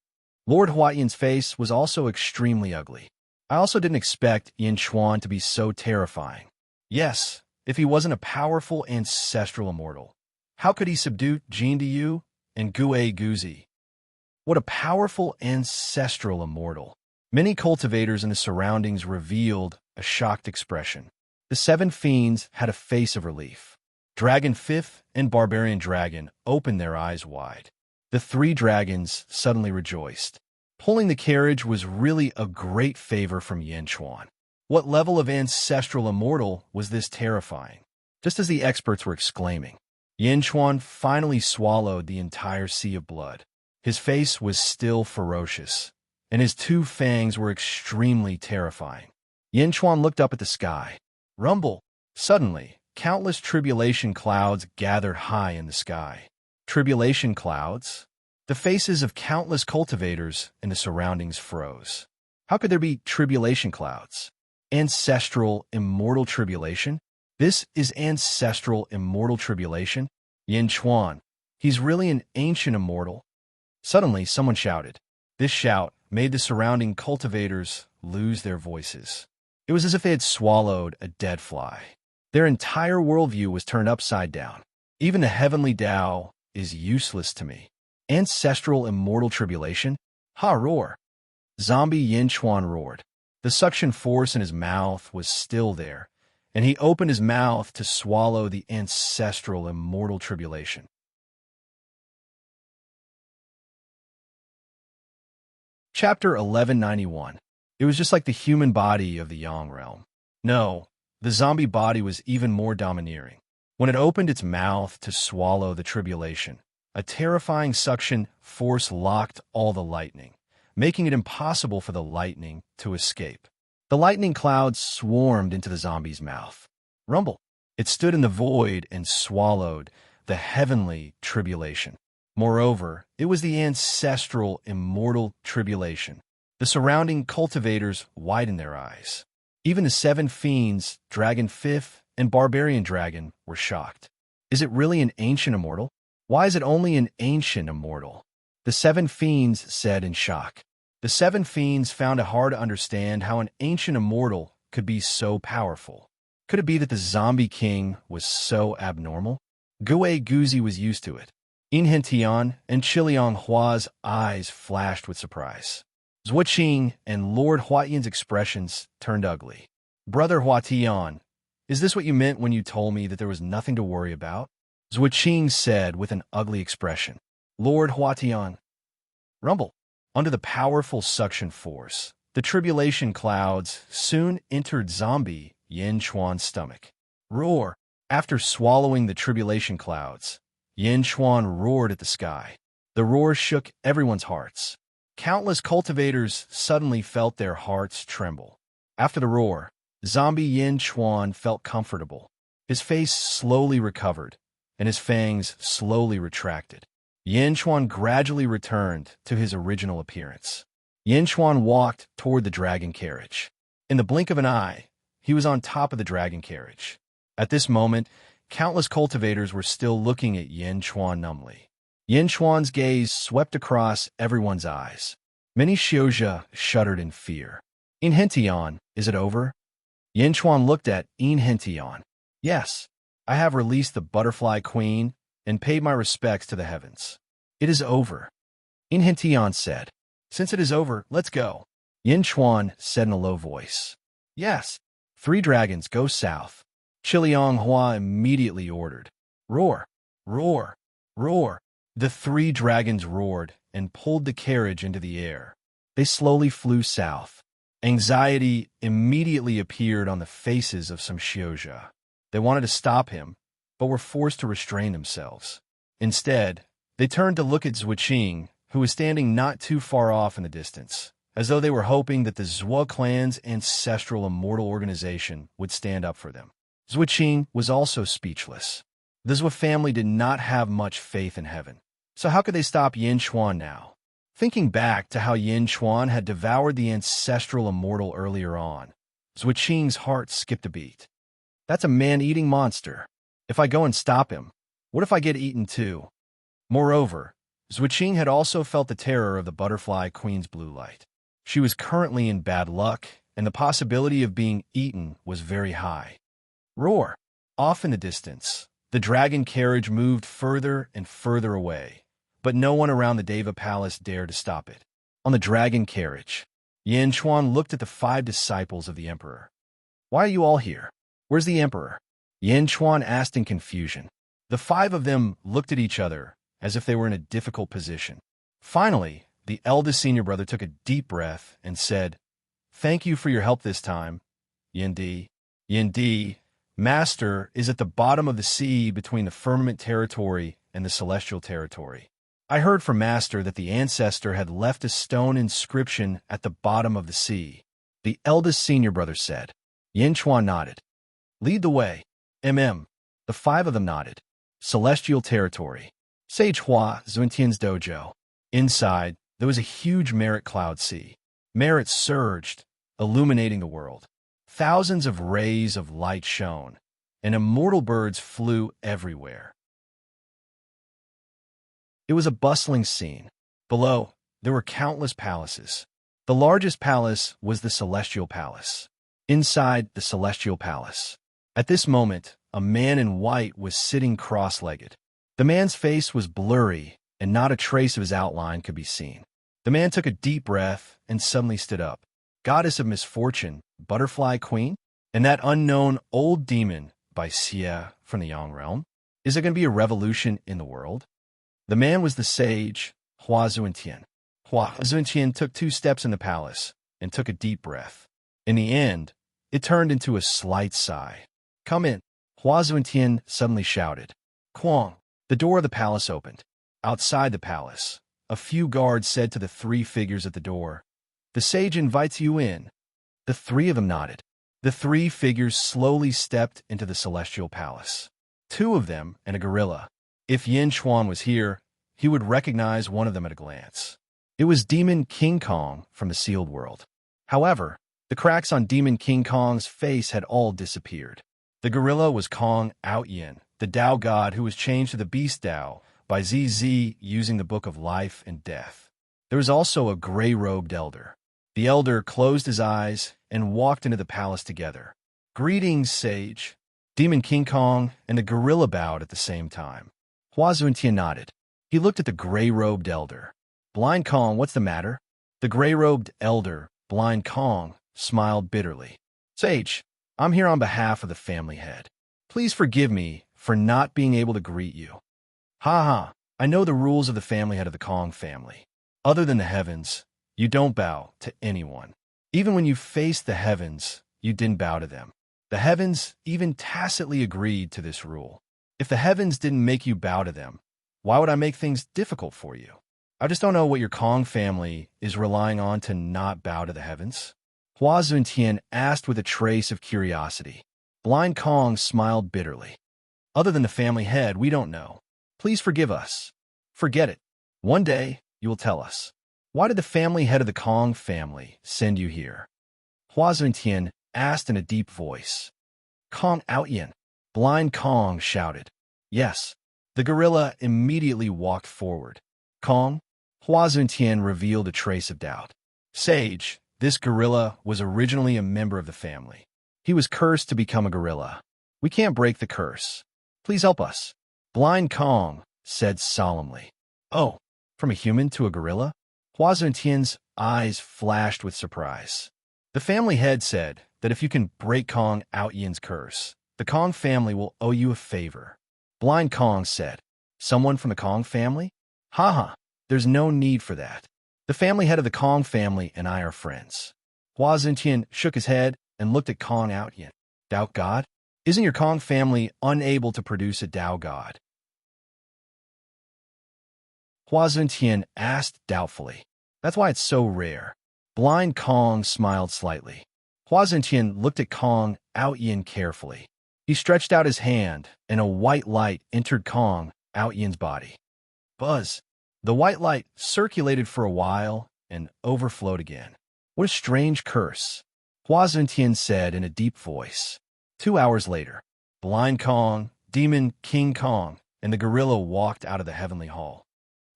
Lord Huatian's face was also extremely ugly. I also didn't expect Yin Chuan to be so terrifying. Yes, if he wasn't a powerful ancestral immortal. How could he subdue Jin Yu and Gue Guzi? What a powerful ancestral immortal. Many cultivators in the surroundings revealed a shocked expression. The seven fiends had a face of relief. Dragon Fifth and Barbarian Dragon opened their eyes wide. The three dragons suddenly rejoiced. Pulling the carriage was really a great favor from Yin Chuan. What level of ancestral immortal was this terrifying? Just as the experts were exclaiming, Yin Chuan finally swallowed the entire sea of blood. His face was still ferocious, and his two fangs were extremely terrifying. Yin Chuan looked up at the sky. Rumble! Suddenly, countless tribulation clouds gathered high in the sky. Tribulation clouds? The faces of countless cultivators in the surroundings froze. How could there be tribulation clouds? Ancestral immortal tribulation? This is ancestral immortal tribulation? Yin Chuan, he's really an ancient immortal. Suddenly, someone shouted. This shout made the surrounding cultivators lose their voices. It was as if they had swallowed a dead fly. Their entire worldview was turned upside down. Even the heavenly Tao is useless to me. Ancestral immortal tribulation? Ha roar! Zombie Yin Chuan roared. The suction force in his mouth was still there, and he opened his mouth to swallow the ancestral immortal tribulation. Chapter 1191. It was just like the human body of the Yang realm. No, the zombie body was even more domineering. When it opened its mouth to swallow the tribulation, a terrifying suction force locked all the lightning, making it impossible for the lightning to escape. The lightning clouds swarmed into the zombie's mouth. Rumble. It stood in the void and swallowed the heavenly tribulation. Moreover, it was the ancestral immortal tribulation. The surrounding cultivators widened their eyes. Even the 7 fiends, Dragon Fifth and Barbarian Dragon, were shocked. Is it really an ancient immortal? Why is it only an ancient immortal? The 7 fiends said in shock. The 7 fiends found it hard to understand how an ancient immortal could be so powerful. Could it be that the zombie king was so abnormal? Gue Guzi was used to it. Inhentian and Chiliang Hua's eyes flashed with surprise. Zhuoqing and Lord Huatian's expressions turned ugly. Brother Huatian, is this what you meant when you told me that there was nothing to worry about? Zhuoqing said with an ugly expression. Lord Huatian. Rumble. Under the powerful suction force, the tribulation clouds soon entered zombie Yin Chuan's stomach. Roar. After swallowing the tribulation clouds, Yin Chuan roared at the sky. The roar shook everyone's hearts. Countless cultivators suddenly felt their hearts tremble. After the roar, zombie Yin Chuan felt comfortable. His face slowly recovered, and his fangs slowly retracted. Yin Chuan gradually returned to his original appearance. Yin Chuan walked toward the dragon carriage. In the blink of an eye, he was on top of the dragon carriage. At this moment, countless cultivators were still looking at Yin Chuan numbly. Yin Chuan's gaze swept across everyone's eyes. Many Xiozha shuddered in fear. Inhentian, is it over? Yin Chuan looked at Inhentian. Yes, I have released the butterfly queen and paid my respects to the heavens. It is over. Inhentian said. Since it is over, let's go. Yin Chuan said in a low voice. Yes. 3 dragons, go south. Chiliang Hua immediately ordered. Roar, roar, roar. The 3 dragons roared and pulled the carriage into the air. They slowly flew south. Anxiety immediately appeared on the faces of some Xiozha. They wanted to stop him, but were forced to restrain themselves. Instead, they turned to look at Zhuoqing, who was standing not too far off in the distance, as though they were hoping that the Zhuo clan's ancestral immortal organization would stand up for them. Zhuoqing was also speechless. The Zhuo family did not have much faith in heaven. So how could they stop Yin Chuan now? Thinking back to how Yin Chuan had devoured the ancestral immortal earlier on, Zhuoqing's heart skipped a beat. That's a man-eating monster. If I go and stop him, what if I get eaten too? Moreover, Zhuoqing had also felt the terror of the butterfly queen's blue light. She was currently in bad luck, and the possibility of being eaten was very high. Roar! Off in the distance, the dragon carriage moved further and further away, but no one around the Deva Palace dared to stop it. On the dragon carriage, Yin Chuan looked at the 5 disciples of the emperor. Why are you all here? Where's the emperor? Yin Chuan asked in confusion. The 5 of them looked at each other as if they were in a difficult position. Finally, the eldest senior brother took a deep breath and said, Thank you for your help this time, Yin Di. Yin Di, Master is at the bottom of the sea between the firmament territory and the celestial territory. I heard from Master that the ancestor had left a stone inscription at the bottom of the sea. The eldest senior brother said. Yin Chuan nodded. Lead the way. The 5 of them nodded. Celestial territory. Sage Hua, Zuntian's dojo. Inside, there was a huge merit cloud sea. Merit surged, illuminating the world. Thousands of rays of light shone, and immortal birds flew everywhere. It was a bustling scene. Below, there were countless palaces. The largest palace was the Celestial Palace. Inside the Celestial Palace, at this moment, a man in white was sitting cross-legged. The man's face was blurry, and not a trace of his outline could be seen. The man took a deep breath and suddenly stood up. Goddess of misfortune, Butterfly Queen? And that unknown old demon by Xie from the Yang realm? Is there going to be a revolution in the world? The man was the sage, Hua Zuntian. Hua Zuntian took 2 steps in the palace and took a deep breath. In the end, it turned into a slight sigh. Come in, Hua Zuntian suddenly shouted. Quang! The door of the palace opened. Outside the palace, a few guards said to the 3 figures at the door, The sage invites you in. The three of them nodded. The three figures slowly stepped into the celestial palace. Two of them and a gorilla. If Yin Chuan was here, he would recognize one of them at a glance. It was Demon King Kong from the sealed world. However, the cracks on Demon King Kong's face had all disappeared. The gorilla was Kong Out Yin, the Tao god who was changed to the Beast Tao by ZZ using the Book of Life and Death. There was also a gray-robed elder. The elder closed his eyes and walked into the palace together. Greetings, sage. Demon King Kong and the gorilla bowed at the same time. Hua Zuntian nodded. He looked at the gray-robed elder. Blind Kong, what's the matter? The gray-robed elder, Blind Kong, smiled bitterly. Sage, I'm here on behalf of the family head. Please forgive me for not being able to greet you. Ha ha, I know the rules of the family head of the Kong family. Other than the heavens, you don't bow to anyone. Even when you faced the heavens, you didn't bow to them. The heavens even tacitly agreed to this rule. If the heavens didn't make you bow to them, why would I make things difficult for you? I just don't know what your Kong family is relying on to not bow to the heavens. Hua Zuntian asked with a trace of curiosity. Blind Kong smiled bitterly. Other than the family head, we don't know. Please forgive us. Forget it. One day, you will tell us. Why did the family head of the Kong family send you here? Hua Zuntian asked in a deep voice. Kong Out Yin. Blind Kong shouted. Yes. The gorilla immediately walked forward. Kong? Hua Zuntian revealed a trace of doubt. Sage, this gorilla was originally a member of the family. He was cursed to become a gorilla. We can't break the curse. Please help us. Blind Kong said solemnly. Oh, from a human to a gorilla? Hua Zuntian's eyes flashed with surprise. The family head said that if you can break Kong Out Yin's curse, the Kong family will owe you a favor. Blind Kong said, Someone from the Kong family? Haha, there's no need for that. The family head of the Kong family and I are friends. Hua Zuntian shook his head and looked at Kong Out Yin. Doubt God? Isn't your Kong family unable to produce a Tao god? Hua Zuntian asked doubtfully. That's why it's so rare. Blind Kong smiled slightly. Hua Zuntian looked at Kong Out Yin carefully. He stretched out his hand, and a white light entered Kong Out Yin's body. Buzz. The white light circulated for a while and overflowed again. What a strange curse, Hua Zuntian said in a deep voice. 2 hours later, Blind Kong, Demon King Kong, and the gorilla walked out of the heavenly hall.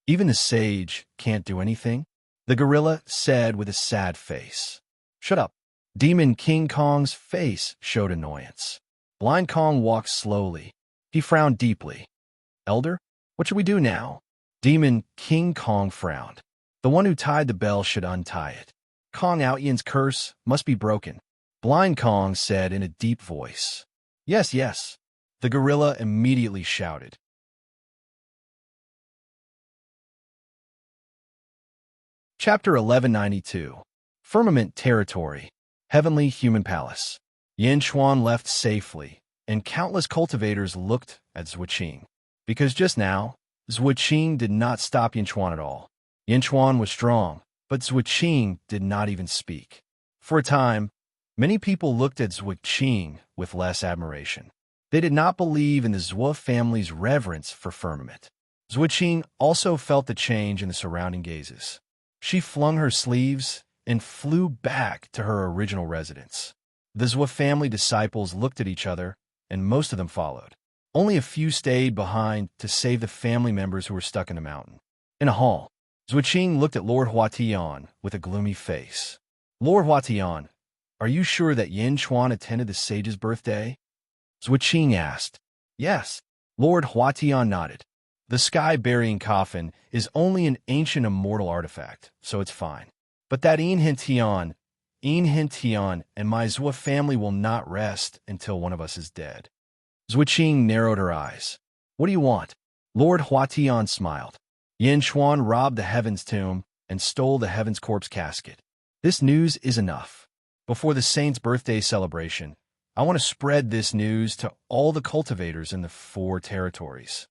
Even the sage can't do anything, the gorilla said with a sad face. Shut up. Demon King Kong's face showed annoyance. Blind Kong walked slowly. He frowned deeply. Elder, what should we do now? Demon King Kong frowned. The one who tied the bell should untie it. Kong Out Yin's curse must be broken. Blind Kong said in a deep voice. Yes, yes. The gorilla immediately shouted. Chapter 1192. Firmament Territory. Heavenly Human Palace. Yin Chuan left safely, and countless cultivators looked at Zhuqing. Because just now, Zhuqing did not stop Yin Chuan at all. Yin Chuan was strong, but Zhuqing did not even speak. For a time, many people looked at Zhuqing with less admiration. They did not believe in the Zhuo family's reverence for firmament. Zhuqing also felt the change in the surrounding gazes. She flung her sleeves and flew back to her original residence. The Zhuo family disciples looked at each other, and most of them followed. Only a few stayed behind to save the family members who were stuck in the mountain. In a hall, Zhuqing looked at Lord Huatian with a gloomy face. Lord Huatian, are you sure that Yin Chuan attended the sage's birthday? Zhuqing asked. Yes. Lord Huatian nodded. The sky-burying coffin is only an ancient immortal artifact, so it's fine. But that Enchanting and my Zhuo family will not rest until one of us is dead. Zhuqing narrowed her eyes. What do you want? Lord Huatian smiled. Yin Chuan robbed the Heaven's tomb and stole the Heaven's corpse casket. This news is enough. Before the saint's birthday celebration, I want to spread this news to all the cultivators in the 4 territories.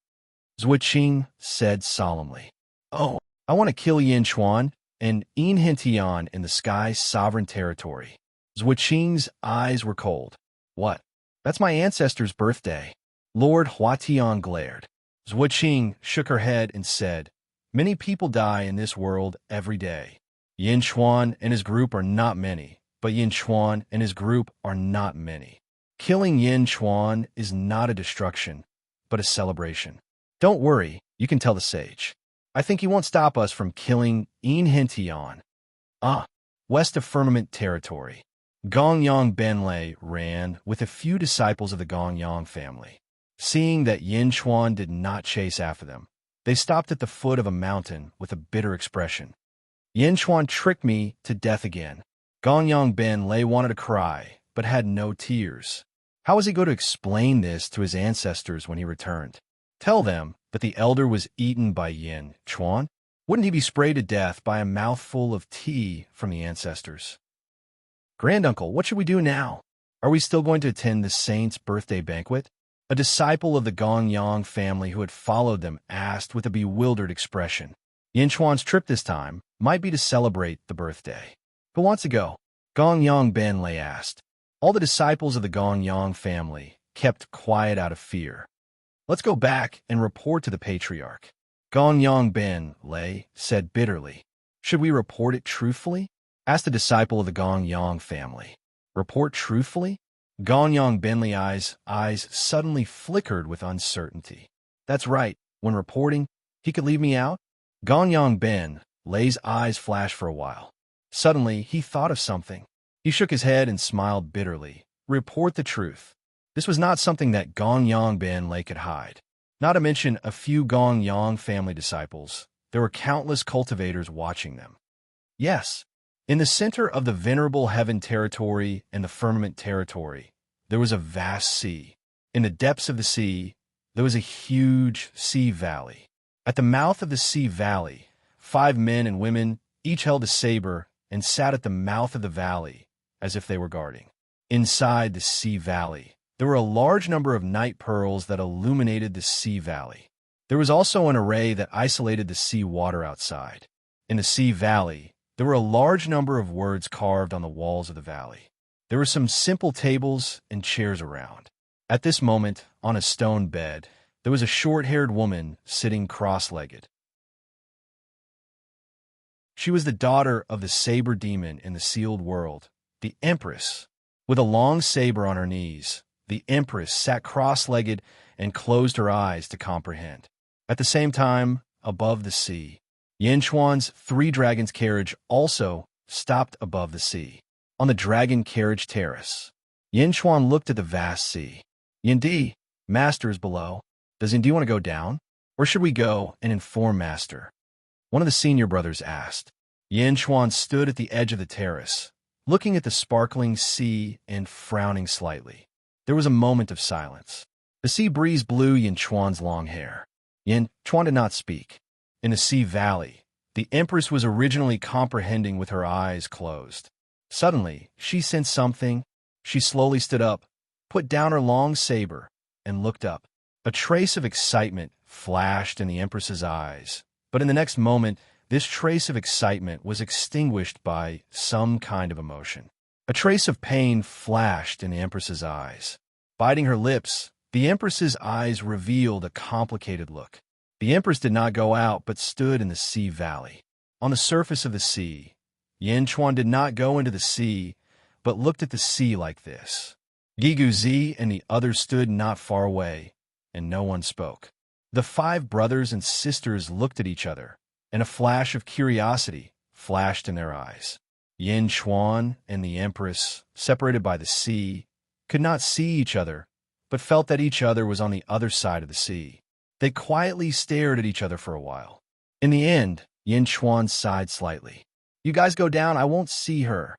Zhuqing said solemnly. Oh, I want to kill Yin Chuan and Enchanting in the sky's sovereign territory. Zhuqing's eyes were cold. What? That's my ancestor's birthday. Lord Huatian glared. Zhuqing shook her head and said, many people die in this world every day. Yin Chuan and his group are not many, but Yin Chuan and his group are not many. Killing Yin Chuan is not a destruction, but a celebration. Don't worry, you can tell the sage. I think he won't stop us from killing Yin Hintian. West of Firmament Territory. Gongyang Benlei ran with a few disciples of the Gongyang family. Seeing that Yin Chuan did not chase after them, they stopped at the foot of a mountain with a bitter expression. Yin Chuan tricked me to death again. Gongyang Benlei wanted to cry, but had no tears. How was he going to explain this to his ancestors when he returned? Tell them that the elder was eaten by Yin Chuan? Wouldn't he be sprayed to death by a mouthful of tea from the ancestors? Granduncle, what should we do now? Are we still going to attend the saint's birthday banquet? A disciple of the Gongyang family who had followed them asked with a bewildered expression. Yin Chuan's trip this time might be to celebrate the birthday. Who wants to go? Gongyang Benlei asked. All the disciples of the Gongyang family kept quiet out of fear. Let's go back and report to the patriarch. Gongyang Benlei said bitterly. Should we report it truthfully? Asked a disciple of the Gongyang family. Report truthfully? Gongyang Benlei's eyes suddenly flickered with uncertainty. That's right, when reporting, he could leave me out? Gongyang Benlei's eyes flashed for a while. Suddenly, he thought of something. He shook his head and smiled bitterly. Report the truth. This was not something that Gongyang Benlei could hide. Not to mention a few Gongyang family disciples, there were countless cultivators watching them. Yes, in the center of the Venerable Heaven Territory and the Firmament Territory, there was a vast sea. In the depths of the sea, there was a huge sea valley. At the mouth of the sea valley, 5 men and women each held a saber and sat at the mouth of the valley as if they were guarding. Inside the sea valley, there were a large number of night pearls that illuminated the sea valley. There was also an array that isolated the sea water outside. In the sea valley, there were a large number of words carved on the walls of the valley. There were some simple tables and chairs around. At this moment, on a stone bed, there was a short-haired woman sitting cross-legged. She was the daughter of the saber demon in the sealed world, the Empress. With a long saber on her knees, the Empress sat cross-legged and closed her eyes to comprehend. At the same time, above the sea, Yin Chuan's 3 dragons carriage also stopped above the sea. On the dragon carriage terrace, Yin Chuan looked at the vast sea. Yindi, Master is below. Does Yindi want to go down? Or should we go and inform Master? One of the senior brothers asked. Yin Chuan stood at the edge of the terrace, looking at the sparkling sea and frowning slightly. There was a moment of silence. The sea breeze blew Yin Chuan's long hair. Yin Chuan did not speak. In the sea valley, the Empress was originally comprehending with her eyes closed. Suddenly, she sensed something. She slowly stood up, put down her long saber, and looked up. A trace of excitement flashed in the Empress's eyes, but in the next moment, this trace of excitement was extinguished by some kind of emotion. A trace of pain flashed in the Empress's eyes. Biting her lips, the Empress's eyes revealed a complicated look. The Empress did not go out, but stood in the sea valley. On the surface of the sea, Yin Chuan did not go into the sea, but looked at the sea like this. Gigu Zi and the others stood not far away, and no one spoke. The 5 brothers and sisters looked at each other, and a flash of curiosity flashed in their eyes. Yin Chuan and the Empress, separated by the sea, could not see each other, but felt that each other was on the other side of the sea. They quietly stared at each other for a while. In the end, Yin Chuan sighed slightly. You guys go down, I won't see her.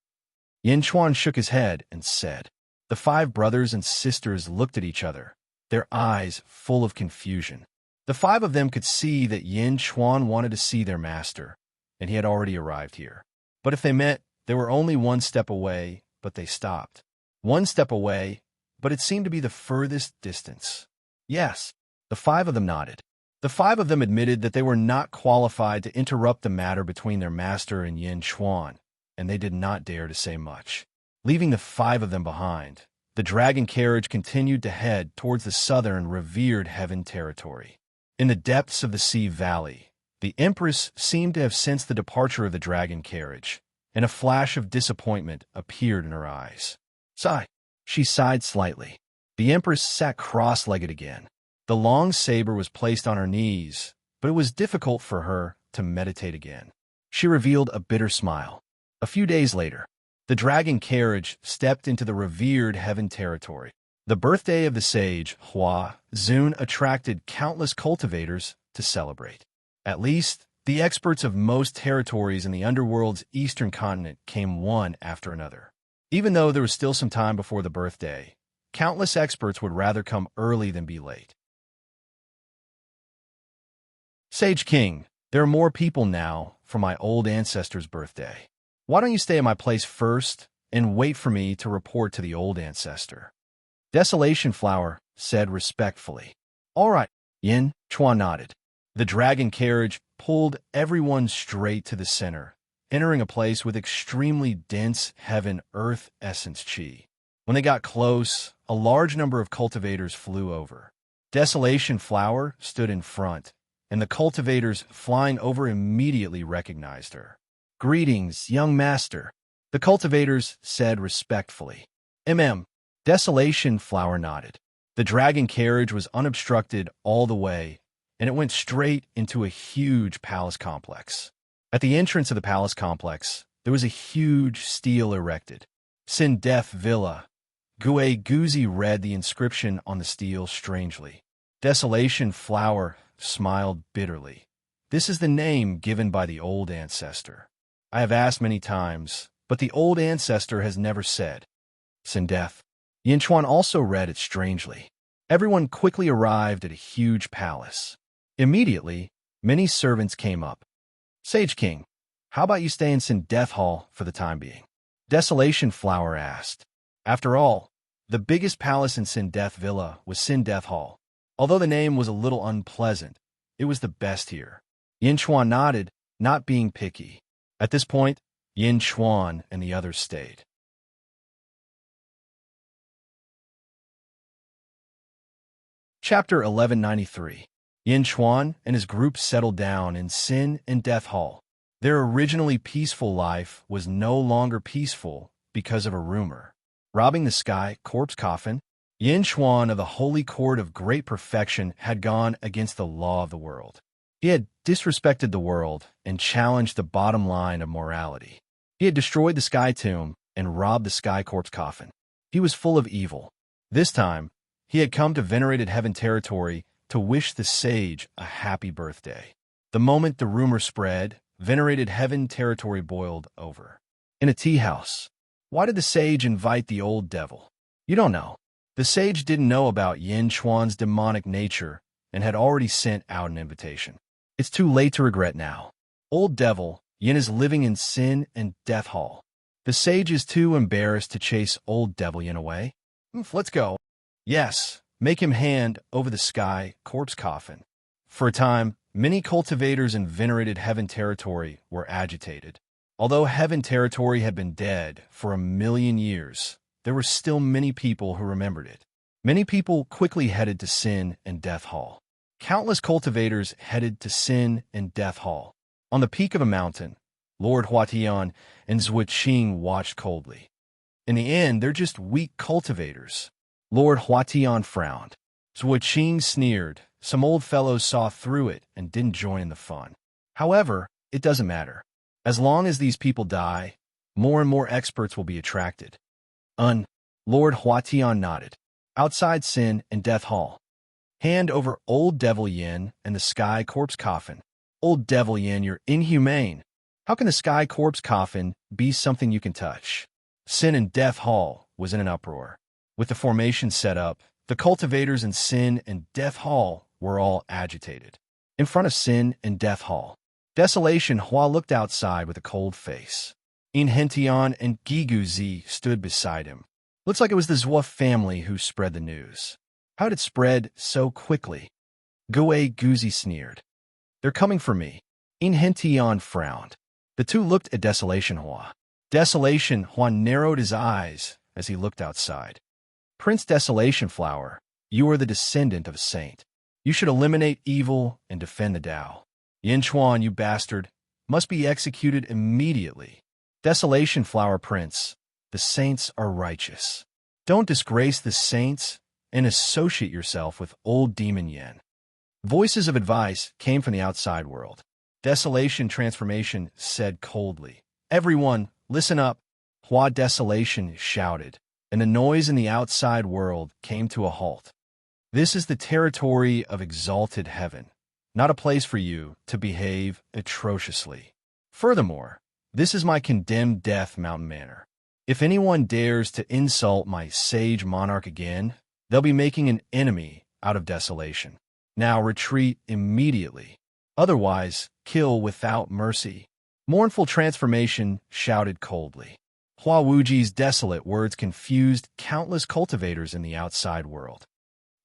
Yin Chuan shook his head and said. The 5 brothers and sisters looked at each other, their eyes full of confusion. The 5 of them could see that Yin Chuan wanted to see their master, and he had already arrived here. But if they met, they were only 1 step away, but they stopped. 1 step away, but it seemed to be the furthest distance. Yes, the 5 of them nodded. The 5 of them admitted that they were not qualified to interrupt the matter between their master and Yin Chuan, and they did not dare to say much. Leaving the 5 of them behind, the dragon carriage continued to head towards the southern revered heaven territory. In the depths of the sea valley, the Empress seemed to have sensed the departure of the dragon carriage, and a flash of disappointment appeared in her eyes. Sigh. She sighed slightly. The Empress sat cross-legged again. The long saber was placed on her knees, but it was difficult for her to meditate again. She revealed a bitter smile. A few days later, the dragon carriage stepped into the revered heaven territory. The birthday of the sage, Hua Zun, attracted countless cultivators to celebrate. At least, the experts of most territories in the underworld's eastern continent came one after another. Even though there was still some time before the birthday, countless experts would rather come early than be late. Sage King, there are more people now for my old ancestor's birthday. Why don't you stay at my place first and wait for me to report to the old ancestor? Desolation Flower said respectfully. All right, Yin Chuan nodded. The dragon carriage pulled everyone straight to the center, entering a place with extremely dense heaven-earth essence chi. When they got close, a large number of cultivators flew over. Desolation Flower stood in front, and the cultivators flying over immediately recognized her. Greetings, young master, the cultivators said respectfully. Desolation Flower nodded. The dragon carriage was unobstructed all the way, and it went straight into a huge palace complex. At the entrance of the palace complex, there was a huge stele erected. Sin Death Villa. Gue Guzi read the inscription on the stele strangely. Desolation Flower smiled bitterly. This is the name given by the old ancestor. I have asked many times, but the old ancestor has never said. Sin Death. Yinchuan also read it strangely. Everyone quickly arrived at a huge palace. Immediately, many servants came up. Sage King, how about you stay in Sin Death Hall for the time being? Desolation Flower asked. After all, the biggest palace in Sin Death Villa was Sin Death Hall. Although the name was a little unpleasant, it was the best here. Yin Chuan nodded, not being picky. At this point, Yin Chuan and the others stayed. Chapter 1193. Yin Chuan and his group settled down in Sin and Death Hall. Their originally peaceful life was no longer peaceful because of a rumor. Robbing the sky corpse coffin, Yin Chuan of the Holy Court of Great Perfection had gone against the law of the world. He had disrespected the world and challenged the bottom line of morality. He had destroyed the sky tomb and robbed the sky corpse coffin. He was full of evil. This time, he had come to venerated heaven territory to wish the sage a happy birthday. The moment the rumor spread, venerated heaven territory boiled over. In a tea house. Why did the sage invite the old devil? You don't know. The sage didn't know about Yin Chuan's demonic nature and had already sent out an invitation. It's too late to regret now. Old devil, Yin is living in Sin and Death Hall. The sage is too embarrassed to chase old devil Yin away. Let's go. Yes, make him hand over the sky corpse coffin. For a time, many cultivators in venerated heaven territory were agitated. Although heaven territory had been dead for 1,000,000 years, there were still many people who remembered it. Many people quickly headed to Sin and Death Hall. Countless cultivators headed to Sin and Death Hall. On the peak of a mountain, Lord Huatian and Zhuqing watched coldly. In the end, they're just weak cultivators. Lord Huatian frowned. Zhuqing sneered. Some old fellows saw through it and didn't join in the fun. However, it doesn't matter. As long as these people die, more and more experts will be attracted. Lord Huatian nodded. Outside Sin and Death Hall. Hand over Old Devil Yin and the Sky Corpse Coffin. Old Devil Yin, you're inhumane. How can the Sky Corpse Coffin be something you can touch? Sin and Death Hall was in an uproar. With the formation set up, the cultivators in Sin and Death Hall were all agitated. In front of Sin and Death Hall, Desolation Hua looked outside with a cold face. In Hentian and Giguzi stood beside him. Looks like it was the Zhua family who spread the news. How did it spread so quickly? Gue Guzi sneered. They're coming for me. In Hentian frowned. The two looked at Desolation Hua. Desolation, Juan narrowed his eyes as he looked outside. Prince Desolation Flower, you are the descendant of a saint. You should eliminate evil and defend the Tao. Yin Chuan, you bastard, must be executed immediately. Desolation Flower Prince, the saints are righteous. Don't disgrace the saints and associate yourself with old demon Yin. Voices of advice came from the outside world. Desolation Transformation said coldly, "Everyone, listen up." Hua Desolation shouted, and the noise in the outside world came to a halt. This is the territory of exalted heaven, not a place for you to behave atrociously. Furthermore, this is my condemned death mountain manor. If anyone dares to insult my sage monarch again, they'll be making an enemy out of Desolation. Now retreat immediately. Otherwise, kill without mercy. Mournful Transformation shouted coldly. Hua Wuji's desolate words confused countless cultivators in the outside world.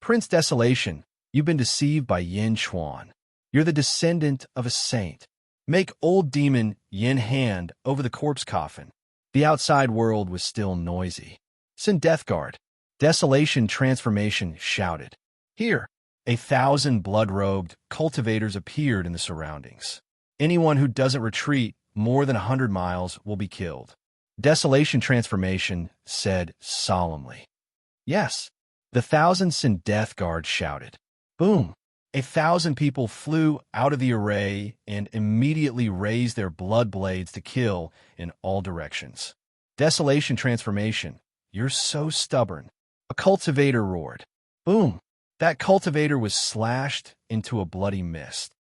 Prince Desolation, you've been deceived by Yin Chuan. You're the descendant of a saint. Make old demon Yin hand over the corpse coffin. The outside world was still noisy. Send Death Guard. Desolation Transformation shouted. Here, 1,000 blood-robed cultivators appeared in the surroundings. Anyone who doesn't retreat more than 100 miles will be killed. Desolation Transformation said solemnly. Yes, the 1,000 Send Death Guard shouted. Boom! 1,000 people flew out of the array and immediately raised their blood blades to kill in all directions. Desolation Transformation, you're so stubborn. A cultivator roared. Boom! That cultivator was slashed into a bloody mist.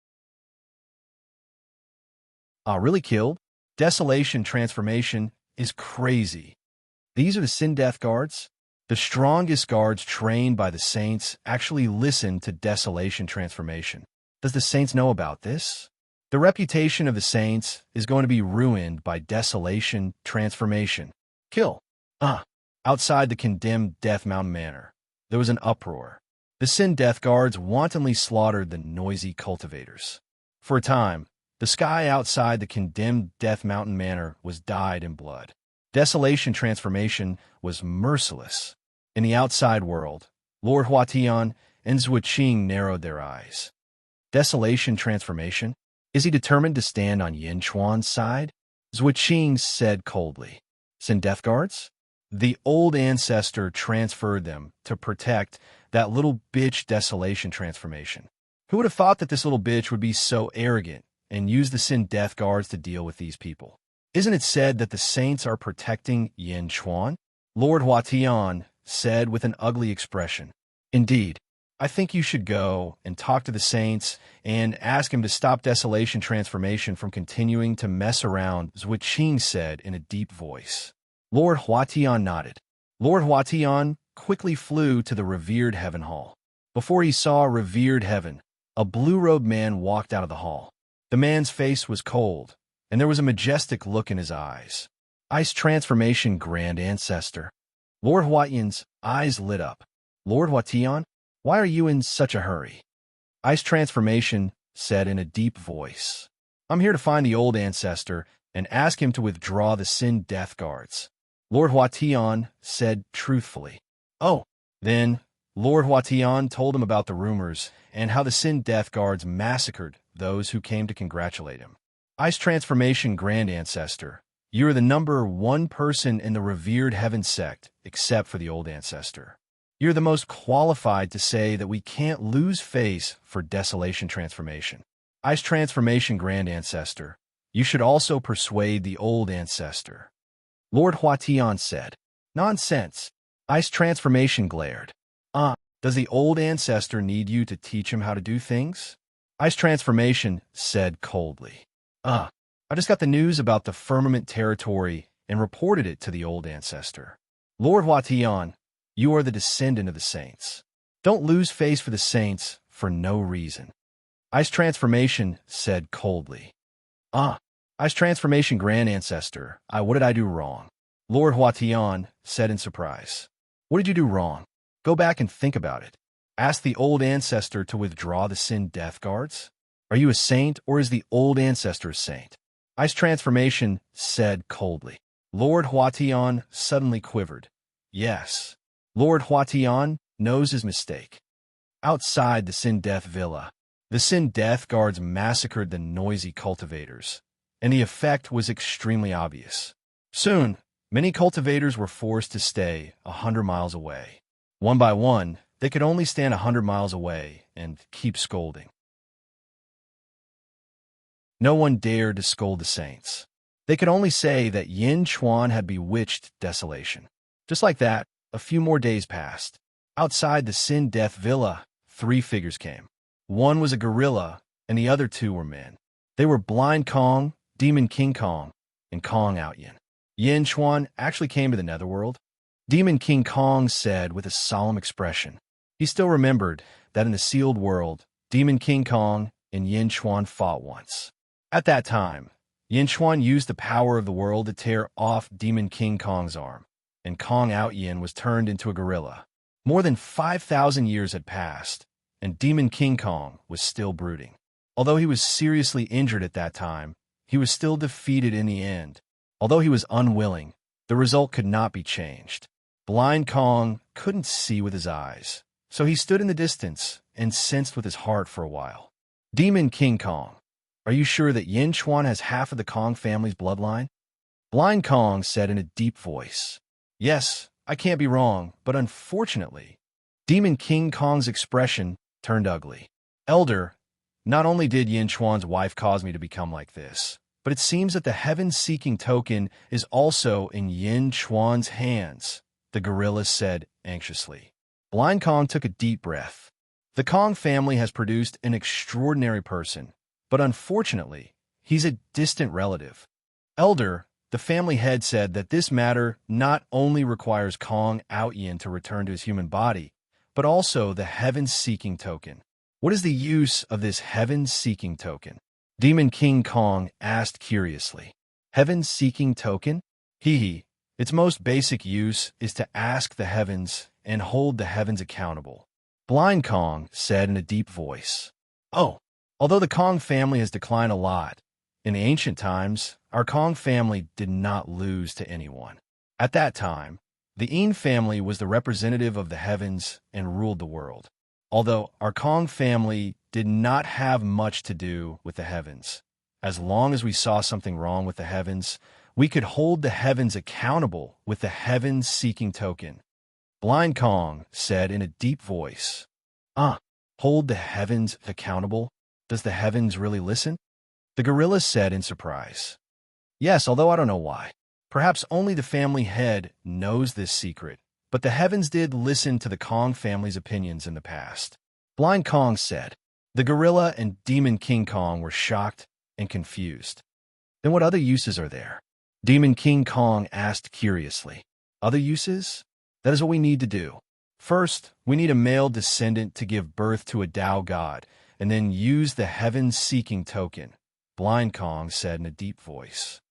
Really killed? Desolation Transformation is crazy. These are the Sin Death Guards? The strongest guards trained by the saints actually listen to Desolation Transformation. Does the saints know about this? The reputation of the saints is going to be ruined by Desolation Transformation. Kill. Outside the condemned Death Mountain Manor, there was an uproar. The Sin Death Guards wantonly slaughtered the noisy cultivators. For a time, the sky outside the condemned Death Mountain Manor was dyed in blood. Desolation Transformation was merciless. In the outside world, Lord Huatian and Zuoqing narrowed their eyes. Desolation Transformation? Is he determined to stand on Yin Chuan's side? Zuoqing said coldly. Send Death Guards? The old ancestor transferred them to protect that little bitch Desolation Transformation. Who would have thought that this little bitch would be so arrogant and use the Sin Death Guards to deal with these people? Isn't it said that the saints are protecting Yin Chuan? Lord Huatian said with an ugly expression. Indeed, I think you should go and talk to the saints and ask him to stop Desolation Transformation from continuing to mess around, Zuoqing said in a deep voice. Lord Huatian nodded. Lord Huatian quickly flew to the revered heaven hall. Before he saw revered heaven, a blue-robed man walked out of the hall. The man's face was cold, and there was a majestic look in his eyes. Ice Transformation Grand Ancestor. Lord Huatian's eyes lit up. Lord Huatian, why are you in such a hurry? Ice Transformation said in a deep voice. I'm here to find the old ancestor and ask him to withdraw the Sin Death Guards. Lord Huatian said truthfully. Oh, then Lord Huatian told him about the rumors and how the Sin Death Guards massacred those who came to congratulate him. Ice Transformation Grand Ancestor, you are the number one person in the revered heaven sect, except for the old ancestor. You're the most qualified to say that we can't lose face for Desolation Transformation. Ice Transformation Grand Ancestor, you should also persuade the old ancestor. Lord Huatian said. Nonsense. Ice Transformation glared. Does the old ancestor need you to teach him how to do things? Ice Transformation said coldly. I just got the news about the firmament territory and reported it to the old ancestor. Lord Huatian, you are the descendant of the saints. Don't lose face for the saints for no reason. Ice Transformation said coldly. Ice Transformation Grand Ancestor, what did I do wrong? Lord Huatian said in surprise. What did you do wrong? Go back and think about it. Ask the old ancestor to withdraw the Sin Death Guards? Are you a saint or is the old ancestor a saint? Ice Transformation said coldly. Lord Huatian suddenly quivered. Yes, Lord Huatian knows his mistake. Outside the Sin Death Villa, the Sin Death Guards massacred the noisy cultivators, and the effect was extremely obvious. Soon, many cultivators were forced to stay 100 miles away. One by one, they could only stand 100 miles away and keep scolding. No one dared to scold the saints. They could only say that Yin Chuan had bewitched desolation. Just like that, a few more days passed. Outside the Sin Death Villa, 3 figures came. One was a gorilla, and the other 2 were men. They were Blind Kong, Demon King Kong, and Kong Outyin. Yin Chuan actually came to the netherworld. Demon King Kong said with a solemn expression. He still remembered that in the sealed world, Demon King Kong and Yin Chuan fought once. At that time, Yin Chuan used the power of the world to tear off Demon King Kong's arm, and Kong Outyin was turned into a gorilla. More than 5,000 years had passed, and Demon King Kong was still brooding. Although he was seriously injured at that time, he was still defeated in the end. Although he was unwilling, the result could not be changed. Blind Kong couldn't see with his eyes, so he stood in the distance and sensed with his heart for a while. Demon King Kong, are you sure that Yin Chuan has half of the Kong family's bloodline? Blind Kong said in a deep voice. Yes, I can't be wrong, but unfortunately, Demon King Kong's expression turned ugly. Elder, not only did Yin Chuan's wife cause me to become like this, but it seems that the heaven-seeking token is also in Yin Chuan's hands, the gorilla said anxiously. Blind Kong took a deep breath. The Kong family has produced an extraordinary person, but unfortunately, he's a distant relative. Elder, the family head said that this matter not only requires Kong Outyin to return to his human body, but also the heaven-seeking token. What is the use of this heaven-seeking token? Demon King Kong asked curiously. Heaven-seeking token? Hee. Its most basic use is to ask the heavens and hold the heavens accountable. Blind Kong said in a deep voice. Oh, although the Kong family has declined a lot, in the ancient times, our Kong family did not lose to anyone. At that time, the Yin family was the representative of the heavens and ruled the world. Although our Kong family did not have much to do with the heavens, as long as we saw something wrong with the heavens, we could hold the heavens accountable with the heaven-seeking token. Blind Kong said in a deep voice. Hold the heavens accountable? Does the heavens really listen? The gorilla said in surprise. Yes, although I don't know why. Perhaps only the family head knows this secret, but the heavens did listen to the Kong family's opinions in the past. Blind Kong said. The gorilla and Demon King Kong were shocked and confused. Then what other uses are there? Demon King Kong asked curiously. Other uses? That is what we need to do. First, we need a male descendant to give birth to a Tao god, and then use the heaven-seeking token, Blind Kong said in a deep voice.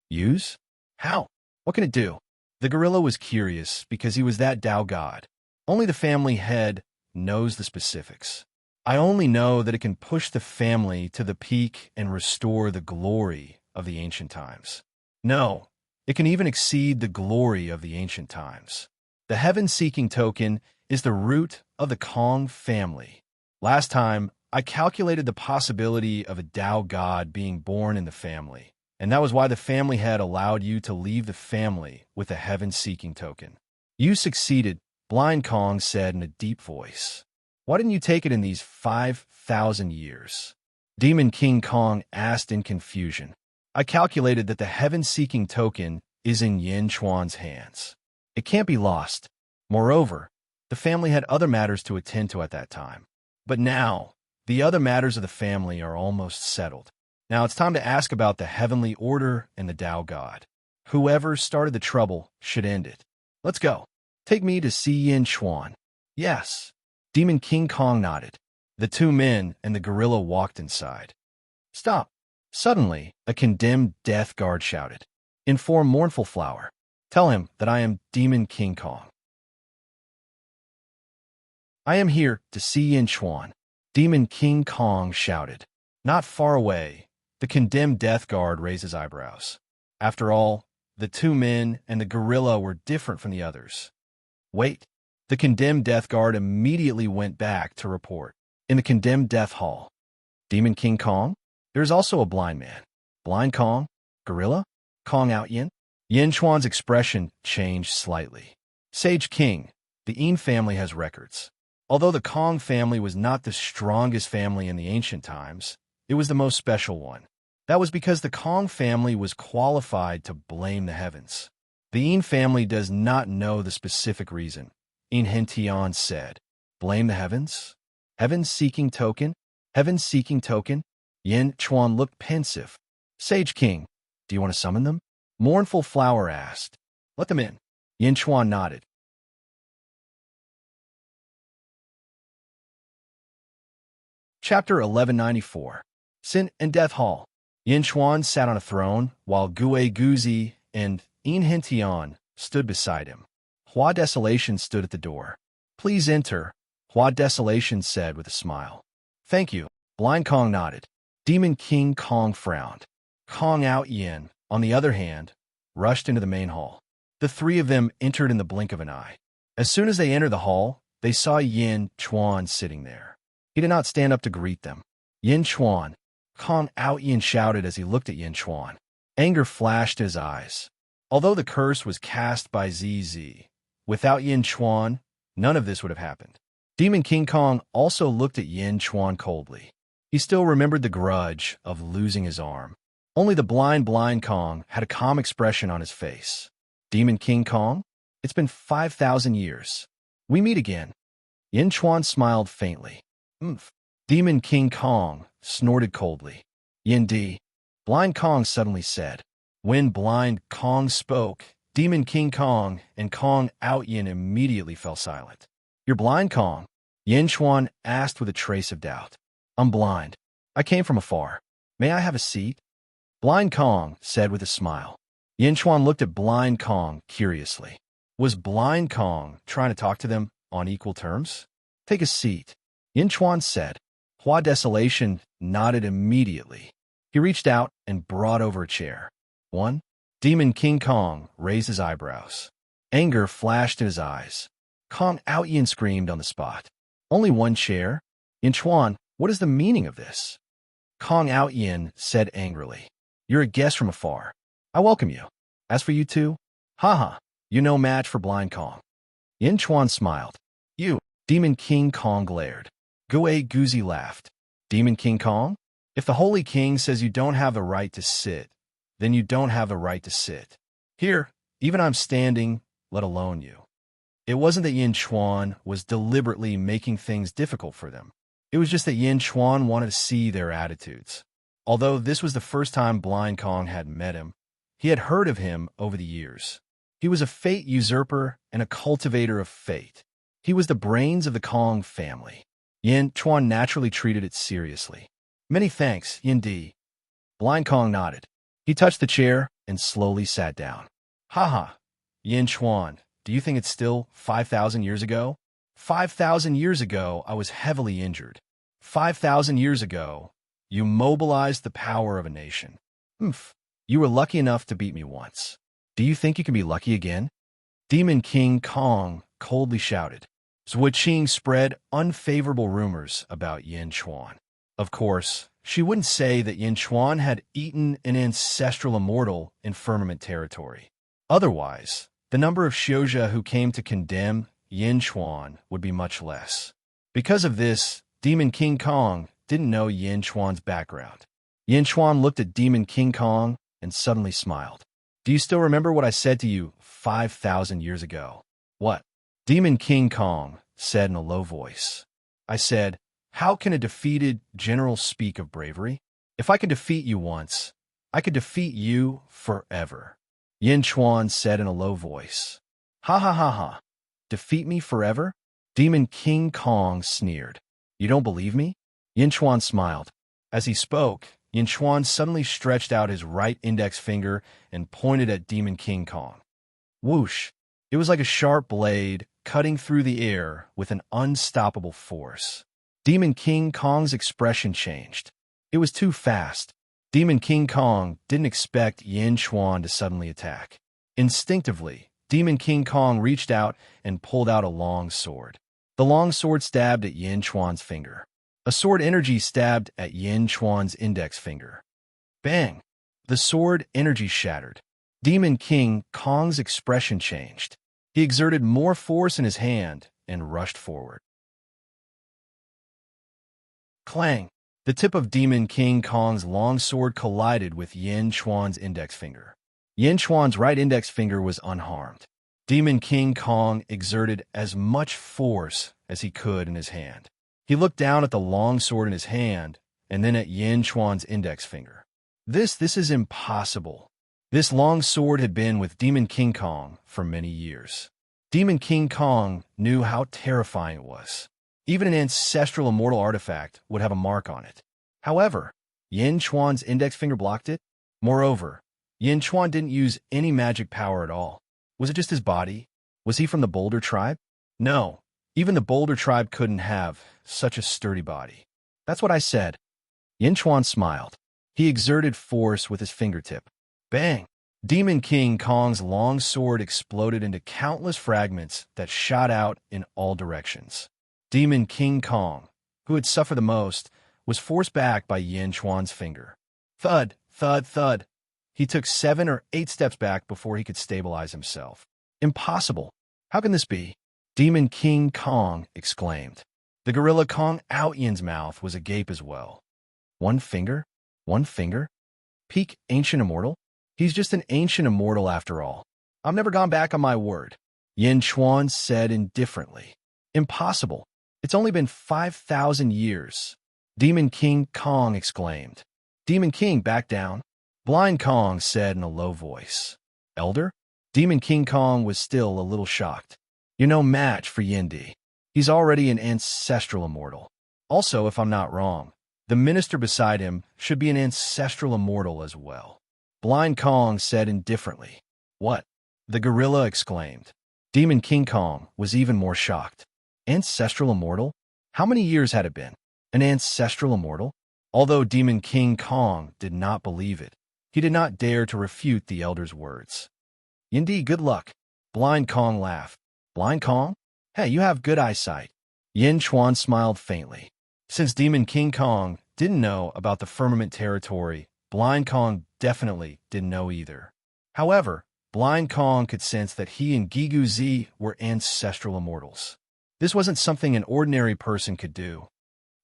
Use? How? What can it do? The gorilla was curious because he was that Tao god. Only the family head knows the specifics. I only know that it can push the family to the peak and restore the glory of the ancient times. No, it can even exceed the glory of the ancient times. The heaven-seeking token is the root of the Kong family. Last time, I calculated the possibility of a Tao god being born in the family, and that was why the family head allowed you to leave the family with a heaven-seeking token. You succeeded, Blind Kong said in a deep voice. Why didn't you take it in these 5,000 years? Demon King Kong asked in confusion. I calculated that the heaven-seeking token is in Yin Chuan's hands. It can't be lost. Moreover, the family had other matters to attend to at that time. But now, the other matters of the family are almost settled. Now it's time to ask about the heavenly order and the Tao God. Whoever started the trouble should end it. Let's go. Take me to see Yin Chuan. Yes. Demon King Kong nodded. The 2 men and the gorilla walked inside. Stop. Suddenly, a condemned death guard shouted. Inform Mournful Flower. Tell him that I am Demon King Kong. I am here to see Yin Chuan. Demon King Kong shouted. Not far away, the condemned death guard raised his eyebrows. After all, the two men and the gorilla were different from the others. Wait. The condemned death guard immediately went back to report. In the condemned death hall, Demon King Kong? There's also a blind man. Blind Kong? Gorilla? Kong out Yin? Yin Chuan's expression changed slightly. Sage King, the Yin family has records. Although the Kong family was not the strongest family in the ancient times, it was the most special one. That was because the Kong family was qualified to blame the heavens. The Yin family does not know the specific reason. Yin Hentian said, "Blame the heavens? Heaven-seeking token? Heaven-seeking token?" Yin Chuan looked pensive. Sage King, do you want to summon them? Mournful Flower asked. Let them in. Yin Chuan nodded. Chapter 1194. Sin and Death Hall. Yin Chuan sat on a throne, while Gue Guzi and Yin Hentian stood beside him. Hua Desolation stood at the door. Please enter, Hua Desolation said with a smile. Thank you. Blind Kong nodded. Demon King Kong frowned. Kong out Yin, on the other hand, rushed into the main hall. The three of them entered in the blink of an eye. As soon as they entered the hall, they saw Yin Chuan sitting there. He did not stand up to greet them. Yin Chuan, Kong out Yin shouted as he looked at Yin Chuan. Anger flashed in his eyes. Although the curse was cast by ZZ, without Yin Chuan, none of this would have happened. Demon King Kong also looked at Yin Chuan coldly. He still remembered the grudge of losing his arm. Only the blind Kong had a calm expression on his face. Demon King Kong? It's been 5,000 years. We meet again. Yin Chuan smiled faintly. Demon King Kong snorted coldly. Yin D. Blind Kong suddenly said. When Blind Kong spoke, Demon King Kong and Kong out Yin immediately fell silent. You're blind, Kong? Yin Chuan asked with a trace of doubt. I'm blind. I came from afar. May I have a seat? Blind Kong said with a smile. Yin Chuan looked at Blind Kong curiously. Was Blind Kong trying to talk to them on equal terms? Take a seat, Yin Chuan said. Hua Desolation nodded immediately. He reached out and brought over a chair. One? Demon King Kong raised his eyebrows. Anger flashed in his eyes. Kong out Yin screamed on the spot. Only one chair? Yin Chuan, what is the meaning of this? Kong out Yin said angrily. You're a guest from afar. I welcome you. As for you two, haha, you no match for Blind Kong. Yin Chuan smiled. You, Demon King Kong glared. Gue Guzi laughed. Demon King Kong? If the Holy King says you don't have the right to sit, then you don't have the right to sit. Here, even I'm standing, let alone you. It wasn't that Yin Chuan was deliberately making things difficult for them. It was just that Yin Chuan wanted to see their attitudes. Although this was the first time Blind Kong had met him, he had heard of him over the years. He was a fate usurper and a cultivator of fate. He was the brains of the Kong family. Yin Chuan naturally treated it seriously. Many thanks, Yin Di. Blind Kong nodded. He touched the chair and slowly sat down. Haha, Yin Chuan, do you think it's still 5,000 years ago? 5,000 years ago, I was heavily injured. 5,000 years ago, you mobilized the power of a nation. You were lucky enough to beat me once. Do you think you can be lucky again? Demon King Kong coldly shouted. Zhou Qing spread unfavorable rumors about Yin Chuan. Of course, she wouldn't say that Yin Chuan had eaten an ancestral immortal in firmament territory. Otherwise, the number of Xiozha who came to condemn Yin Chuan would be much less. Because of this, Demon King Kong didn't know Yin Chuan's background. Yin Chuan looked at Demon King Kong and suddenly smiled. Do you still remember what I said to you 5,000 years ago? What? Demon King Kong said in a low voice. I said, how can a defeated general speak of bravery? If I could defeat you once, I could defeat you forever. Yin Chuan said in a low voice. Ha ha ha ha. Defeat me forever? Demon King Kong sneered. You don't believe me? Yin Chuan smiled. As he spoke, Yin Chuan suddenly stretched out his right index finger and pointed at Demon King Kong. Whoosh! It was like a sharp blade cutting through the air with an unstoppable force. Demon King Kong's expression changed. It was too fast. Demon King Kong didn't expect Yin Chuan to suddenly attack. Instinctively, Demon King Kong reached out and pulled out a long sword. The long sword stabbed at Yin Chuan's finger. A sword energy stabbed at Yin Chuan's index finger. Bang! The sword energy shattered. Demon King Kong's expression changed. He exerted more force in his hand and rushed forward. Clang! The tip of Demon King Kong's long sword collided with Yin Chuan's index finger. Yin Chuan's right index finger was unharmed. Demon King Kong exerted as much force as he could in his hand. He looked down at the long sword in his hand and then at Yin Chuan's index finger. This is impossible. This long sword had been with Demon King Kong for many years. Demon King Kong knew how terrifying it was. Even an ancestral immortal artifact would have a mark on it. However, Yin Chuan's index finger blocked it. Moreover, Yin Chuan didn't use any magic power at all. Was it just his body? Was he from the Boulder tribe? No, even the Boulder tribe couldn't have such a sturdy body. That's what I said. Yin Chuan smiled. He exerted force with his fingertip. Bang! Demon King Kong's long sword exploded into countless fragments that shot out in all directions. Demon King Kong, who had suffered the most, was forced back by Yin Chuan's finger. Thud, thud, thud. He took 7 or 8 steps back before he could stabilize himself. Impossible. How can this be? Demon King Kong exclaimed. The gorilla Kong Out Yin's mouth was agape as well. One finger? One finger? Peak ancient immortal? He's just an ancient immortal after all. I've never gone back on my word. Yin Chuan said indifferently. Impossible. It's only been 5,000 years. Demon King Kong exclaimed. Demon King, back down. Blind Kong said in a low voice. Elder? Demon King Kong was still a little shocked. You're no match for Yindi. He's already an ancestral immortal. Also, if I'm not wrong, the minister beside him should be an ancestral immortal as well. Blind Kong said indifferently. What? The gorilla exclaimed. Demon King Kong was even more shocked. Ancestral immortal? How many years had it been? An ancestral immortal? Although Demon King Kong did not believe it, he did not dare to refute the elder's words. Yindi, good luck. Blind Kong laughed. Blind Kong? Hey, you have good eyesight. Yin Chuan smiled faintly. Since Demon King Kong didn't know about the firmament territory, Blind Kong definitely didn't know either. However, Blind Kong could sense that he and Gigu Zi were ancestral immortals. This wasn't something an ordinary person could do.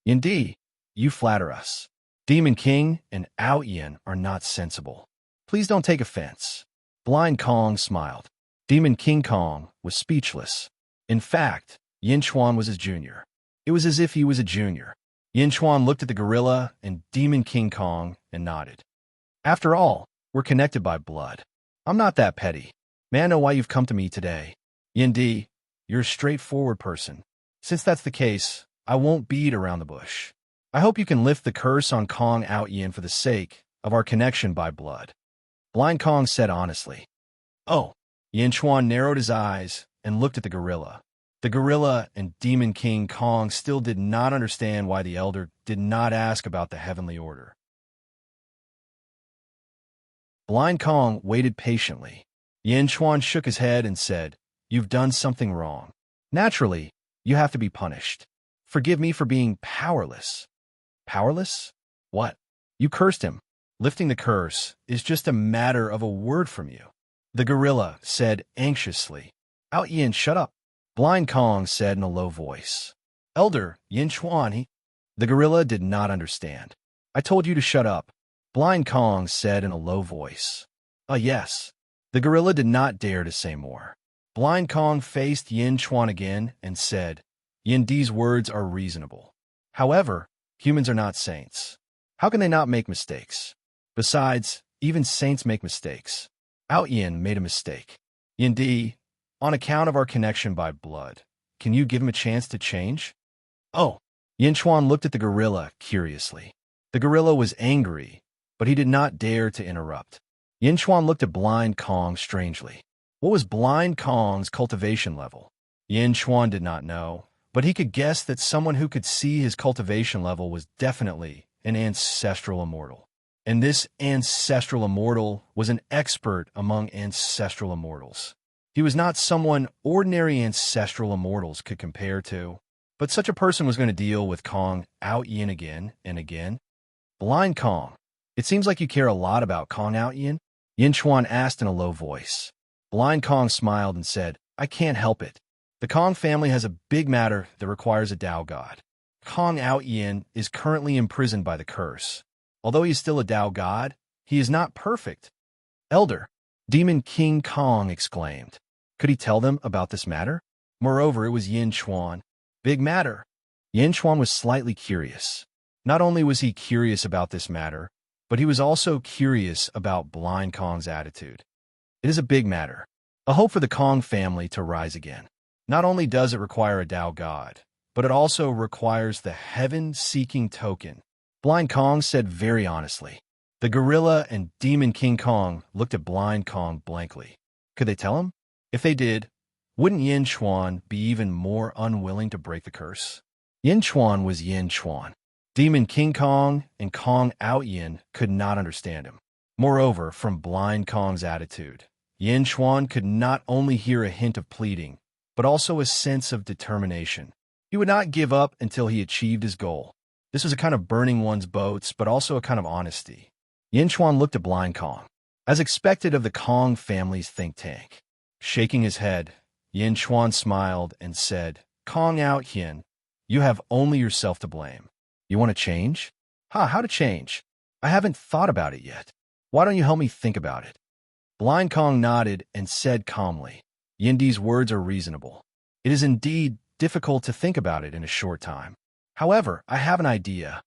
Yindi, you flatter us. Demon King and Out Yin are not sensible. Please don't take offense. Blind Kong smiled. Demon King Kong was speechless. In fact, Yin Chuan was his junior. It was as if he was a junior. Yin Chuan looked at the gorilla and Demon King Kong and nodded. After all, we're connected by blood. I'm not that petty. May I know why you've come to me today? Yindi, you're a straightforward person. Since that's the case, I won't beat around the bush. I hope you can lift the curse on Kong Out Yin for the sake of our connection by blood. Blind Kong said honestly. Oh, Yin Chuan narrowed his eyes and looked at the gorilla. The gorilla and Demon King Kong still did not understand why the elder did not ask about the heavenly order. Blind Kong waited patiently. Yin Chuan shook his head and said, You've done something wrong. Naturally, you have to be punished. Forgive me for being powerless. Powerless? What? You cursed him. Lifting the curse is just a matter of a word from you. The gorilla said anxiously. Out Yin, shut up. Blind Kong said in a low voice. Elder, Yin Chuan, The gorilla did not understand. I told you to shut up. Blind Kong said in a low voice. Yes. The gorilla did not dare to say more. Blind Kong faced Yin Chuan again and said, Yindi's words are reasonable. However, humans are not saints. How can they not make mistakes? Besides, even saints make mistakes. Out Yin made a mistake. Yindi, on account of our connection by blood, can you give him a chance to change? Oh. Yin Chuan looked at the gorilla curiously. The gorilla was angry, but he did not dare to interrupt. Yin Chuan looked at Blind Kong strangely. What was Blind Kong's cultivation level? Yin Chuan did not know, but he could guess that someone who could see his cultivation level was definitely an ancestral immortal. And this ancestral immortal was an expert among ancestral immortals. He was not someone ordinary ancestral immortals could compare to, but such a person was going to deal with Kong Out Yin again and again. Blind Kong, it seems like you care a lot about Kong Out Yin, Yin Chuan asked in a low voice. Blind Kong smiled and said, I can't help it. The Kong family has a big matter that requires a Tao god. Kong Out Yin is currently imprisoned by the curse. Although he is still a Tao god, he is not perfect. Elder, Demon King Kong exclaimed. Could he tell them about this matter? Moreover, it was Yin Chuan. Big matter. Yin Chuan was slightly curious. Not only was he curious about this matter, but he was also curious about Blind Kong's attitude. It is a big matter, a hope for the Kong family to rise again. Not only does it require a Tao god, but it also requires the heaven-seeking token. Blind Kong said very honestly. The gorilla and Demon King Kong looked at Blind Kong blankly. Could they tell him? If they did, wouldn't Yin Chuan be even more unwilling to break the curse? Yin Chuan was Yin Chuan. Demon King Kong and Kong Out Yin could not understand him. Moreover, from Blind Kong's attitude, Yin Chuan could not only hear a hint of pleading, but also a sense of determination. He would not give up until he achieved his goal. This was a kind of burning one's boats, but also a kind of honesty. Yin Chuan looked at Blind Kong, as expected of the Kong family's think tank. Shaking his head, Yin Chuan smiled and said, Kong Out Yin, you have only yourself to blame. You want to change? How to change? I haven't thought about it yet. Why don't you help me think about it? Blind Kong nodded and said calmly, Yindi's words are reasonable. It is indeed difficult to think about it in a short time. However, I have an idea.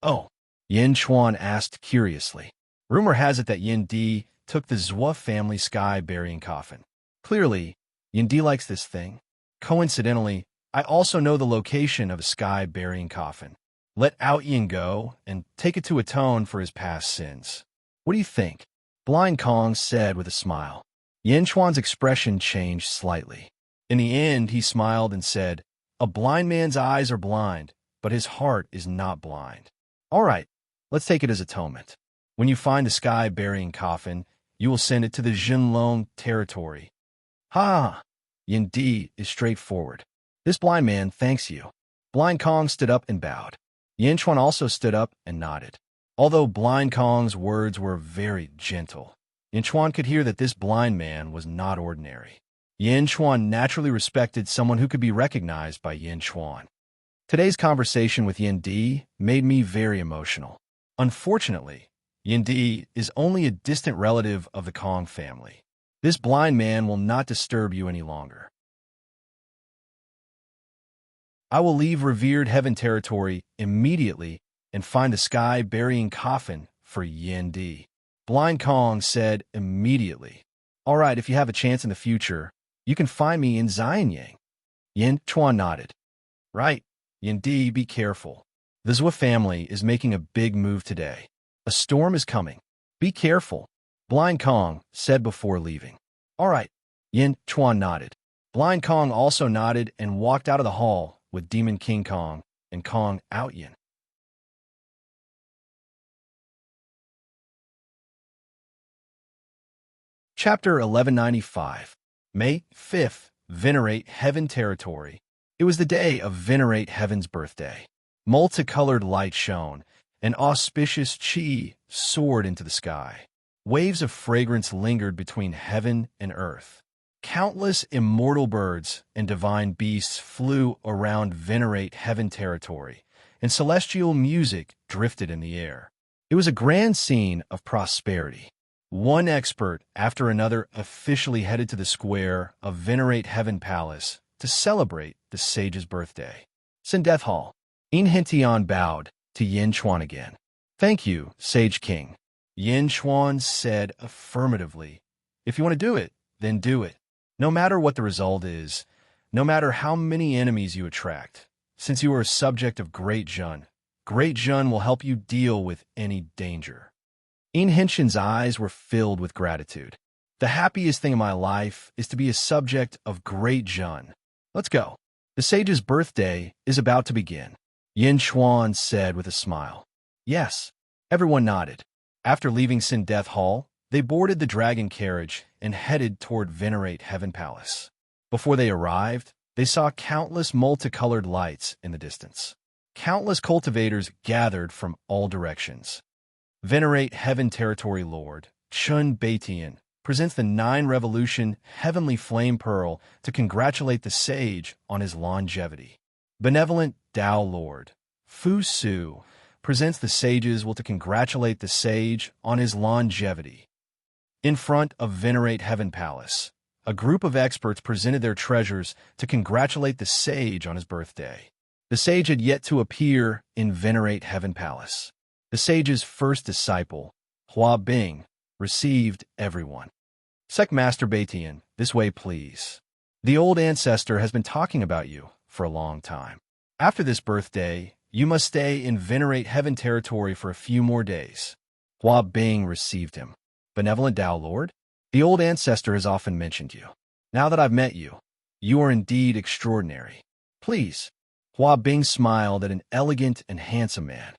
Oh, Yin Chuan asked curiously. Rumor has it that Yin Di took the Zhua family sky burying coffin. Clearly, Yin Di likes this thing. Coincidentally, I also know the location of a sky burying coffin. Let Out Yin go and take it to atone for his past sins. What do you think? Blind Kong said with a smile. Yin Chuan's expression changed slightly. In the end, he smiled and said, A blind man's eyes are blind, but his heart is not blind. All right, let's take it as atonement. When you find the sky burying coffin, you will send it to the Jinlong territory. Ha! Yin Di is straightforward. This blind man thanks you. Blind Kong stood up and bowed. Yin Chuan also stood up and nodded. Although Blind Kong's words were very gentle, Yin Chuan could hear that this blind man was not ordinary. Yin Chuan naturally respected someone who could be recognized by Yin Chuan. Today's conversation with Yin Di made me very emotional. Unfortunately, Yin Di is only a distant relative of the Kong family. This blind man will not disturb you any longer. I will leave revered heaven territory immediately and find the sky burying coffin for Yin Di. Blind Kong said immediately. All right, if you have a chance in the future, you can find me in Xianyang. Yin Chuan nodded. Right, Yin Di, be careful. The Zhua family is making a big move today. A storm is coming. Be careful, Blind Kong said before leaving. All right, Yin Chuan nodded. Blind Kong also nodded and walked out of the hall with Demon King Kong and Kong Out Yin. Chapter 1195. May 5th, Venerate Heaven Territory. It was the day of Venerate Heaven's birthday. Multicolored light shone, and auspicious qi soared into the sky. Waves of fragrance lingered between heaven and earth. Countless immortal birds and divine beasts flew around Venerate Heaven Territory, and celestial music drifted in the air. It was a grand scene of prosperity. One expert after another officially headed to the square of Venerate Heaven Palace to celebrate the sage's birthday. In Death Hall, Yin Hentian bowed to Yin Chuan again. Thank you, Sage King. Yin Chuan said affirmatively. If you want to do it, then do it. No matter what the result is, no matter how many enemies you attract, since you are a subject of Great Jun will help you deal with any danger. Yin Henshin's eyes were filled with gratitude. The happiest thing in my life is to be a subject of Great Jun. Let's go. The sage's birthday is about to begin. Yin Chuan said with a smile. Yes. Everyone nodded. After leaving Sin Death Hall, they boarded the dragon carriage and headed toward Venerate Heaven Palace. Before they arrived, they saw countless multicolored lights in the distance. Countless cultivators gathered from all directions. Venerate Heaven Territory Lord Chun Baitian presents the 9-revolution Heavenly Flame Pearl to congratulate the sage on his longevity. Benevolent Tao Lord Fu Su presents the sage's will to congratulate the sage on his longevity. In front of Venerate Heaven Palace, a group of experts presented their treasures to congratulate the sage on his birthday. The sage had yet to appear in Venerate Heaven Palace. The sage's first disciple, Hua Bing, received everyone. Sec Master Baitian, this way please. The old ancestor has been talking about you for a long time. After this birthday, you must stay in Venerate Heaven territory for a few more days. Hua Bing received him. Benevolent Tao Lord, the old ancestor has often mentioned you. Now that I've met you, you are indeed extraordinary. Please. Hua Bing smiled at an elegant and handsome man.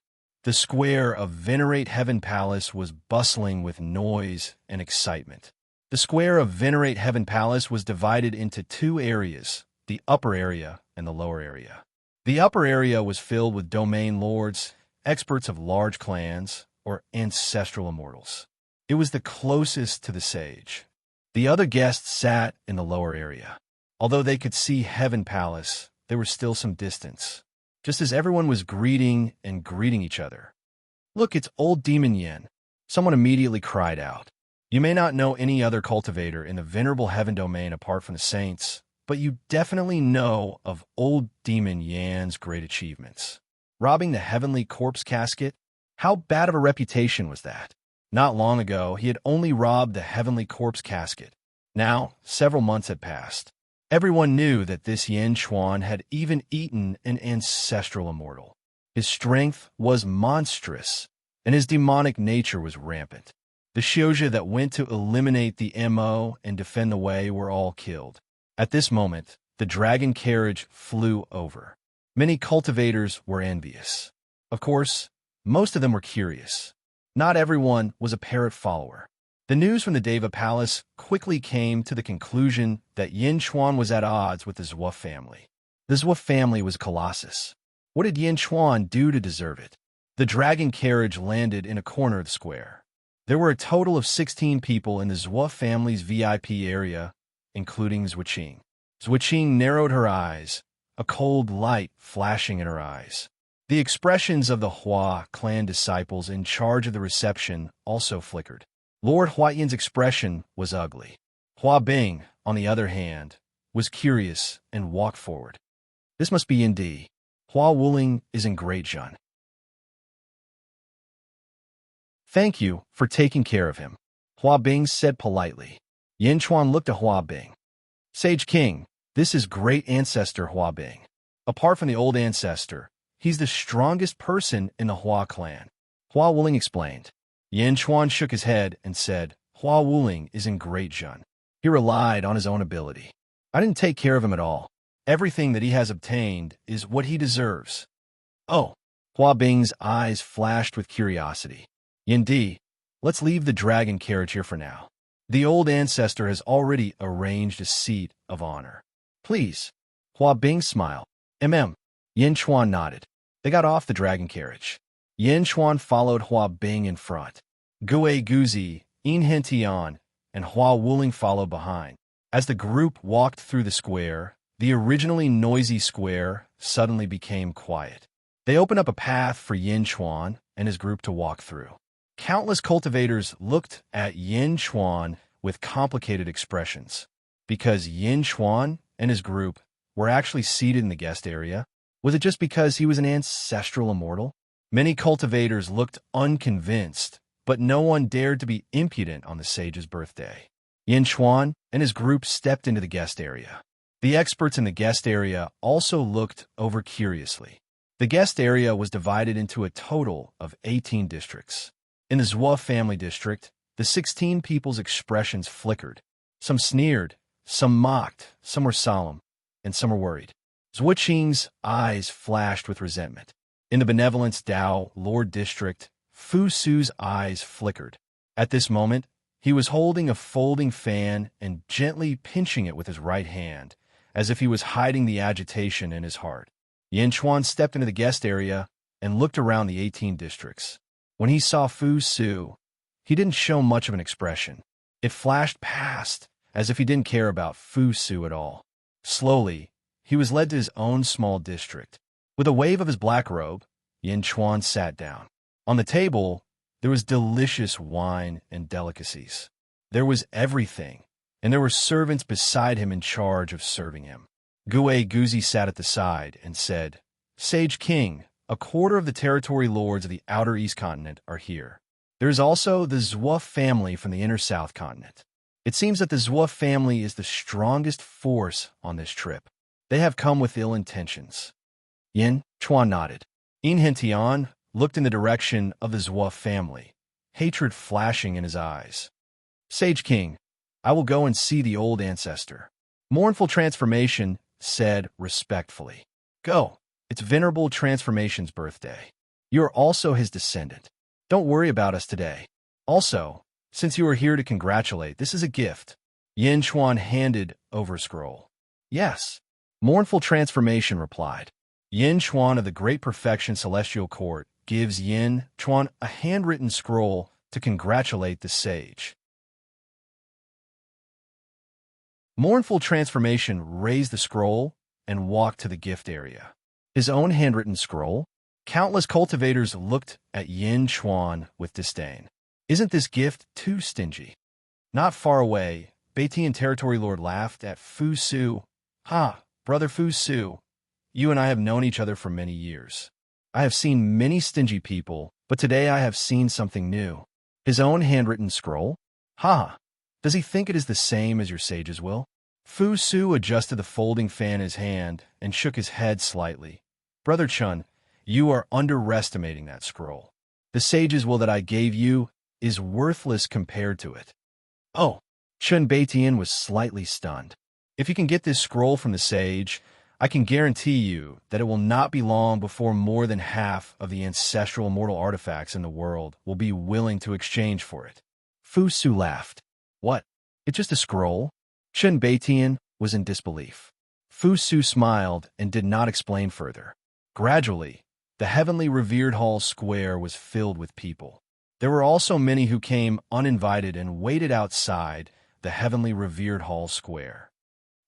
The square of Venerate Heaven Palace was bustling with noise and excitement. The square of Venerate Heaven Palace was divided into 2 areas, the upper area and the lower area. The upper area was filled with domain lords, experts of large clans, or ancestral immortals. It was the closest to the sage. The other guests sat in the lower area. Although they could see Heaven Palace, there was still some distance, just as everyone was greeting each other. Look, it's old Demon Yin. Someone immediately cried out. You may not know any other cultivator in the Venerable Heaven domain apart from the saints, but you definitely know of old Demon Yan's great achievements. Robbing the Heavenly Corpse Casket? How bad of a reputation was that? Not long ago, he had only robbed the Heavenly Corpse Casket. Now, several months had passed. Everyone knew that this Yin Chuan had even eaten an ancestral immortal. His strength was monstrous, and his demonic nature was rampant. The Xiozha that went to eliminate the MO and defend the way were all killed. At this moment, the dragon carriage flew over. Many cultivators were envious. Of course, most of them were curious. Not everyone was a parrot follower. The news from the Deva Palace quickly came to the conclusion that Yin Chuan was at odds with the Zhua family. The Zhua family was Colossus. What did Yin Chuan do to deserve it? The dragon carriage landed in a corner of the square. There were a total of 16 people in the Zhua family's VIP area, including Zhuqing. Zhuqing narrowed her eyes, a cold light flashing in her eyes. The expressions of the Hua clan disciples in charge of the reception also flickered. Lord Huayan's expression was ugly. Hua Bing, on the other hand, was curious and walked forward. This must be Yin. Hua Wuling is in great Jun. Thank you for taking care of him, Hua Bing said politely. Yin Chuan looked at Hua Bing. Sage King, this is great ancestor Hua Bing. Apart from the old ancestor, he's the strongest person in the Hua clan. Hua Wuling explained. Yin Chuan shook his head and said, Hua Wuling is in great Jun. He relied on his own ability. I didn't take care of him at all. Everything that he has obtained is what he deserves. Oh, Hua Bing's eyes flashed with curiosity. Yin, let's leave the dragon carriage here for now. The old ancestor has already arranged a seat of honor. Please. Hua Bing smiled. Yin Chuan nodded. They got off the dragon carriage. Yin Chuan followed Hua Bing in front. Gue Guzi, In Hentian, and Hua Wuling followed behind. As the group walked through the square, the originally noisy square suddenly became quiet. They opened up a path for Yin Chuan and his group to walk through. Countless cultivators looked at Yin Chuan with complicated expressions. Because Yin Chuan and his group were actually seated in the guest area? Was it just because he was an ancestral immortal? Many cultivators looked unconvinced, but no one dared to be impudent on the sage's birthday. Yin Chuan and his group stepped into the guest area. The experts in the guest area also looked over curiously. The guest area was divided into a total of 18 districts. In the Zhua family district, the 16 people's expressions flickered. Some sneered, some mocked, some were solemn, and some were worried. Zhuqing's eyes flashed with resentment. In the Benevolence Dao Lord District, Fu Su's eyes flickered. At this moment, he was holding a folding fan and gently pinching it with his right hand, as if he was hiding the agitation in his heart. Yin Chuan stepped into the guest area and looked around the 18 districts. When he saw Fu Su, he didn't show much of an expression. It flashed past, as if he didn't care about Fu Su at all. Slowly, he was led to his own small district. With a wave of his black robe, Yin Chuan sat down. On the table, there was delicious wine and delicacies. There was everything, and there were servants beside him in charge of serving him. Gue Guzi sat at the side and said, "Sage King, a quarter of the territory lords of the Outer East Continent are here. There is also the Zhua family from the Inner South Continent. It seems that the Zhua family is the strongest force on this trip. They have come with ill intentions." Yin Chuan nodded. In Hentian looked in the direction of the Zhua family, hatred flashing in his eyes. "Sage King, I will go and see the old ancestor." Mournful Transformation said respectfully, "Go. It's Venerable Transformation's birthday. You are also his descendant. Don't worry about us today. Also, since you are here to congratulate, this is a gift." Yin Chuan handed over a scroll. "Yes." Mournful Transformation replied. Yin Chuan of the Great Perfection Celestial Court gives Yin Chuan a handwritten scroll to congratulate the sage. Mournful Transformation raised the scroll and walked to the gift area. His own handwritten scroll? Countless cultivators looked at Yin Chuan with disdain. Isn't this gift too stingy? Not far away, Beitian Territory Lord laughed at Fu Su. "Ha, brother Fu Su, you and I have known each other for many years. I have seen many stingy people, but today I have seen something new." His own handwritten scroll? Ha! Does he think it is the same as your sage's will? Fu Su adjusted the folding fan in his hand and shook his head slightly. "Brother Chun, you are underestimating that scroll. The sage's will that I gave you is worthless compared to it." "Oh!" Chun Beitian was slightly stunned. "If you can get this scroll from the sage, I can guarantee you that it will not be long before more than half of the ancestral immortal artifacts in the world will be willing to exchange for it." Fu Su laughed. "What? It's just a scroll?" Chun Beitian was in disbelief. Fu Su smiled and did not explain further. Gradually, the heavenly revered hall square was filled with people. There were also many who came uninvited and waited outside the heavenly revered hall square.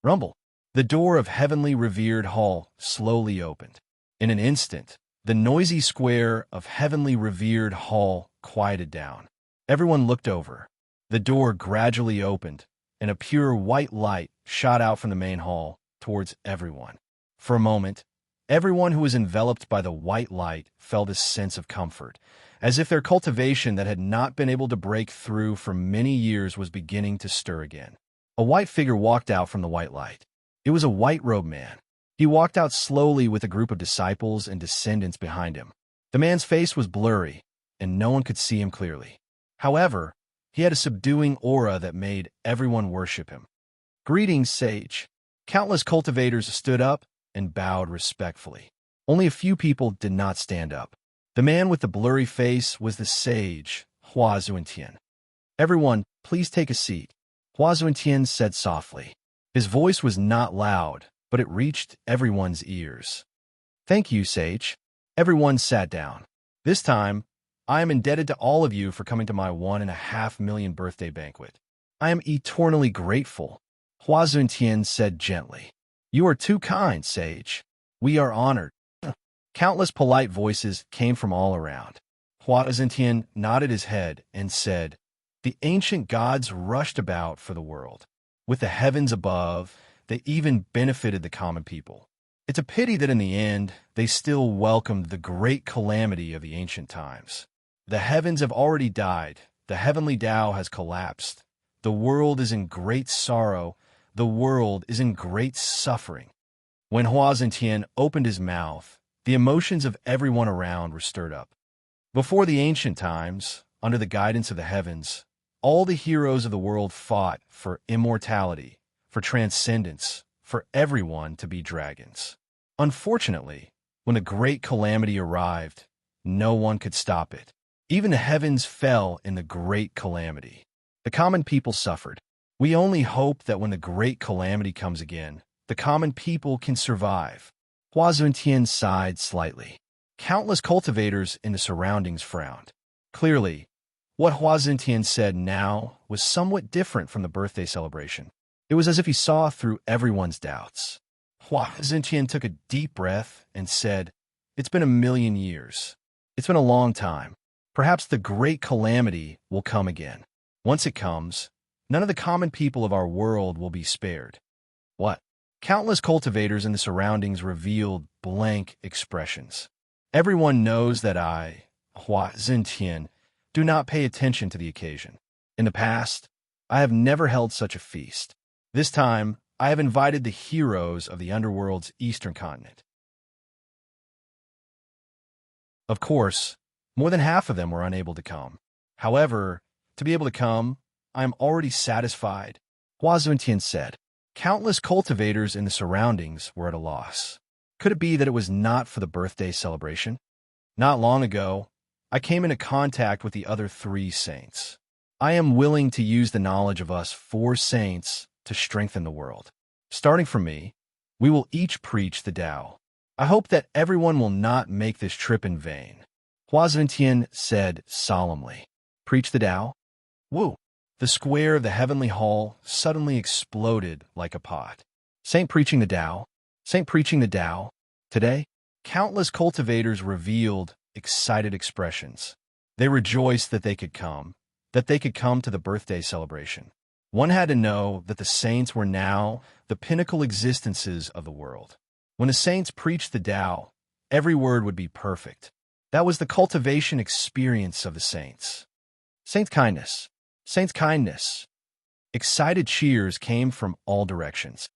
Rumble. The door of heavenly revered hall slowly opened. In an instant, the noisy square of heavenly revered hall quieted down. Everyone looked over. The door gradually opened, and a pure white light shot out from the main hall towards everyone. For a moment, everyone who was enveloped by the white light felt a sense of comfort, as if their cultivation that had not been able to break through for many years was beginning to stir again. A white figure walked out from the white light. It was a white-robed man. He walked out slowly with a group of disciples and descendants behind him. The man's face was blurry, and no one could see him clearly. However, he had a subduing aura that made everyone worship him. "Greetings, sage." Countless cultivators stood up and bowed respectfully. Only a few people did not stand up. The man with the blurry face was the sage, Hua Zhuantian. "Everyone, please take a seat," Hua Zhuantian said softly. His voice was not loud, but it reached everyone's ears. "Thank you, sage." Everyone sat down. "This time, I am indebted to all of you for coming to my 1.5 million birthday banquet. I am eternally grateful," Hua Zhuantian said gently. "You are too kind, sage. We are honored." Countless polite voices came from all around. Hua Zhuantian nodded his head and said, "The ancient gods rushed about for the world. With the heavens above, they even benefited the common people. It's a pity that in the end, they still welcomed the great calamity of the ancient times. The heavens have already died. The heavenly Tao has collapsed. The world is in great sorrow. The world is in great suffering." When Hua Zhuantian opened his mouth, the emotions of everyone around were stirred up. Before the ancient times, under the guidance of the heavens, all the heroes of the world fought for immortality, for transcendence, for everyone to be dragons. Unfortunately, when the great calamity arrived, no one could stop it. Even the heavens fell in the great calamity. The common people suffered. We only hope that when the great calamity comes again, the common people can survive. Hua Zuntian sighed slightly. Countless cultivators in the surroundings frowned. Clearly, what Hua Zuntian said now was somewhat different from the birthday celebration. It was as if he saw through everyone's doubts. Hua Zuntian took a deep breath and said, "It's been 1,000,000 years. It's been a long time. Perhaps the great calamity will come again. Once it comes, none of the common people of our world will be spared." What? Countless cultivators in the surroundings revealed blank expressions. Everyone knows that I, Hua Zuntian, do not pay attention to the occasion. In the past, I have never held such a feast. This time, I have invited the heroes of the underworld's eastern continent. Of course, more than half of them were unable to come. However, to be able to come, I am already satisfied, Hua Zuntian said. Countless cultivators in the surroundings were at a loss. Could it be that it was not for the birthday celebration? Not long ago, I came into contact with the other 3 saints. I am willing to use the knowledge of us 4 saints to strengthen the world. Starting from me, we will each preach the Tao. I hope that everyone will not make this trip in vain. Hua Zuntian said solemnly. Preach the Tao? Woo! The square of the heavenly hall suddenly exploded like a pot. Saint preaching the Tao? Saint preaching the Tao? Today, countless cultivators revealed excited expressions. They rejoiced that they could come to the birthday celebration. One had to know that the saints were now the pinnacle existences of the world. When the saints preached the Tao, every word would be perfect. That was the cultivation experience of the saints. Saints' kindness. Saints' kindness. Excited cheers came from all directions.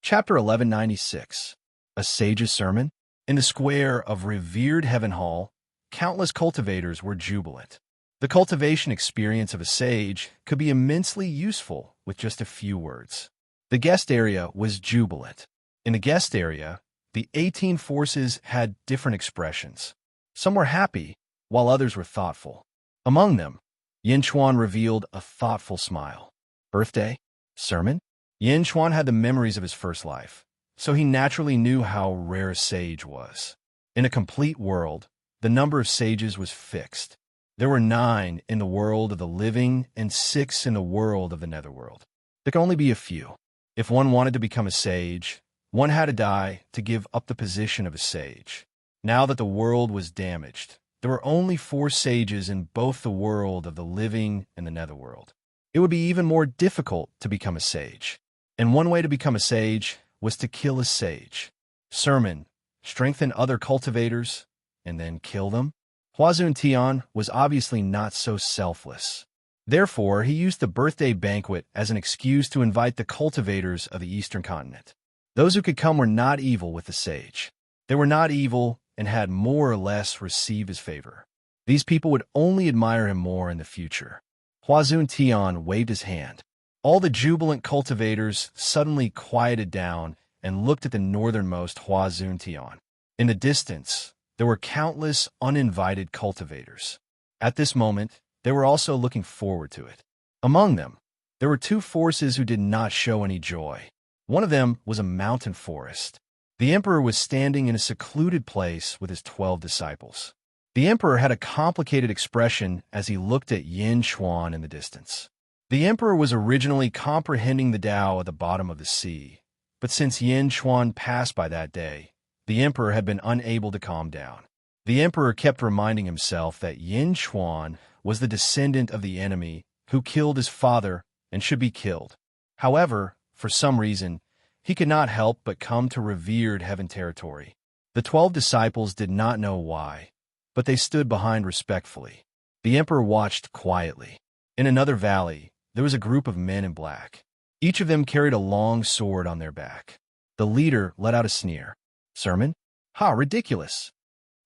Chapter 1196. A Sage's Sermon. In the square of revered Heaven Hall, countless cultivators were jubilant. The cultivation experience of a sage could be immensely useful with just a few words. The guest area was jubilant. In the guest area, the 18 forces had different expressions. Some were happy, while others were thoughtful. Among them, Yin Chuan revealed a thoughtful smile. Birthday? Sermon? Yin Chuan had the memories of his first life, so he naturally knew how rare a sage was. In a complete world, the number of sages was fixed. There were 9 in the world of the living and 6 in the world of the netherworld. There could only be a few. If one wanted to become a sage, one had to die to give up the position of a sage. Now that the world was damaged, there were only 4 sages in both the world of the living and the netherworld. It would be even more difficult to become a sage. And one way to become a sage was to kill a sage. Sermon, strengthen other cultivators, and then kill them? Hua Zuntian was obviously not so selfless. Therefore, he used the birthday banquet as an excuse to invite the cultivators of the eastern continent. Those who could come were not evil with the sage. They were not evil and had more or less received his favor. These people would only admire him more in the future. Hua Zuntian waved his hand. All the jubilant cultivators suddenly quieted down and looked at the northernmost Hua Zuntian. In the distance, there were countless uninvited cultivators. At this moment, they were also looking forward to it. Among them, there were 2 forces who did not show any joy. One of them was a mountain forest. The emperor was standing in a secluded place with his 12 disciples. The emperor had a complicated expression as he looked at Yin Chuan in the distance. The emperor was originally comprehending the Tao at the bottom of the sea, but since Yin Chuan passed by that day, the emperor had been unable to calm down. The emperor kept reminding himself that Yin Chuan was the descendant of the enemy who killed his father and should be killed. However, for some reason, he could not help but come to revered heaven territory. The 12 disciples did not know why, but they stood behind respectfully. The emperor watched quietly. In another valley, there was a group of men in black. Each of them carried a long sword on their back. The leader let out a sneer. Sermon? Ha, ridiculous!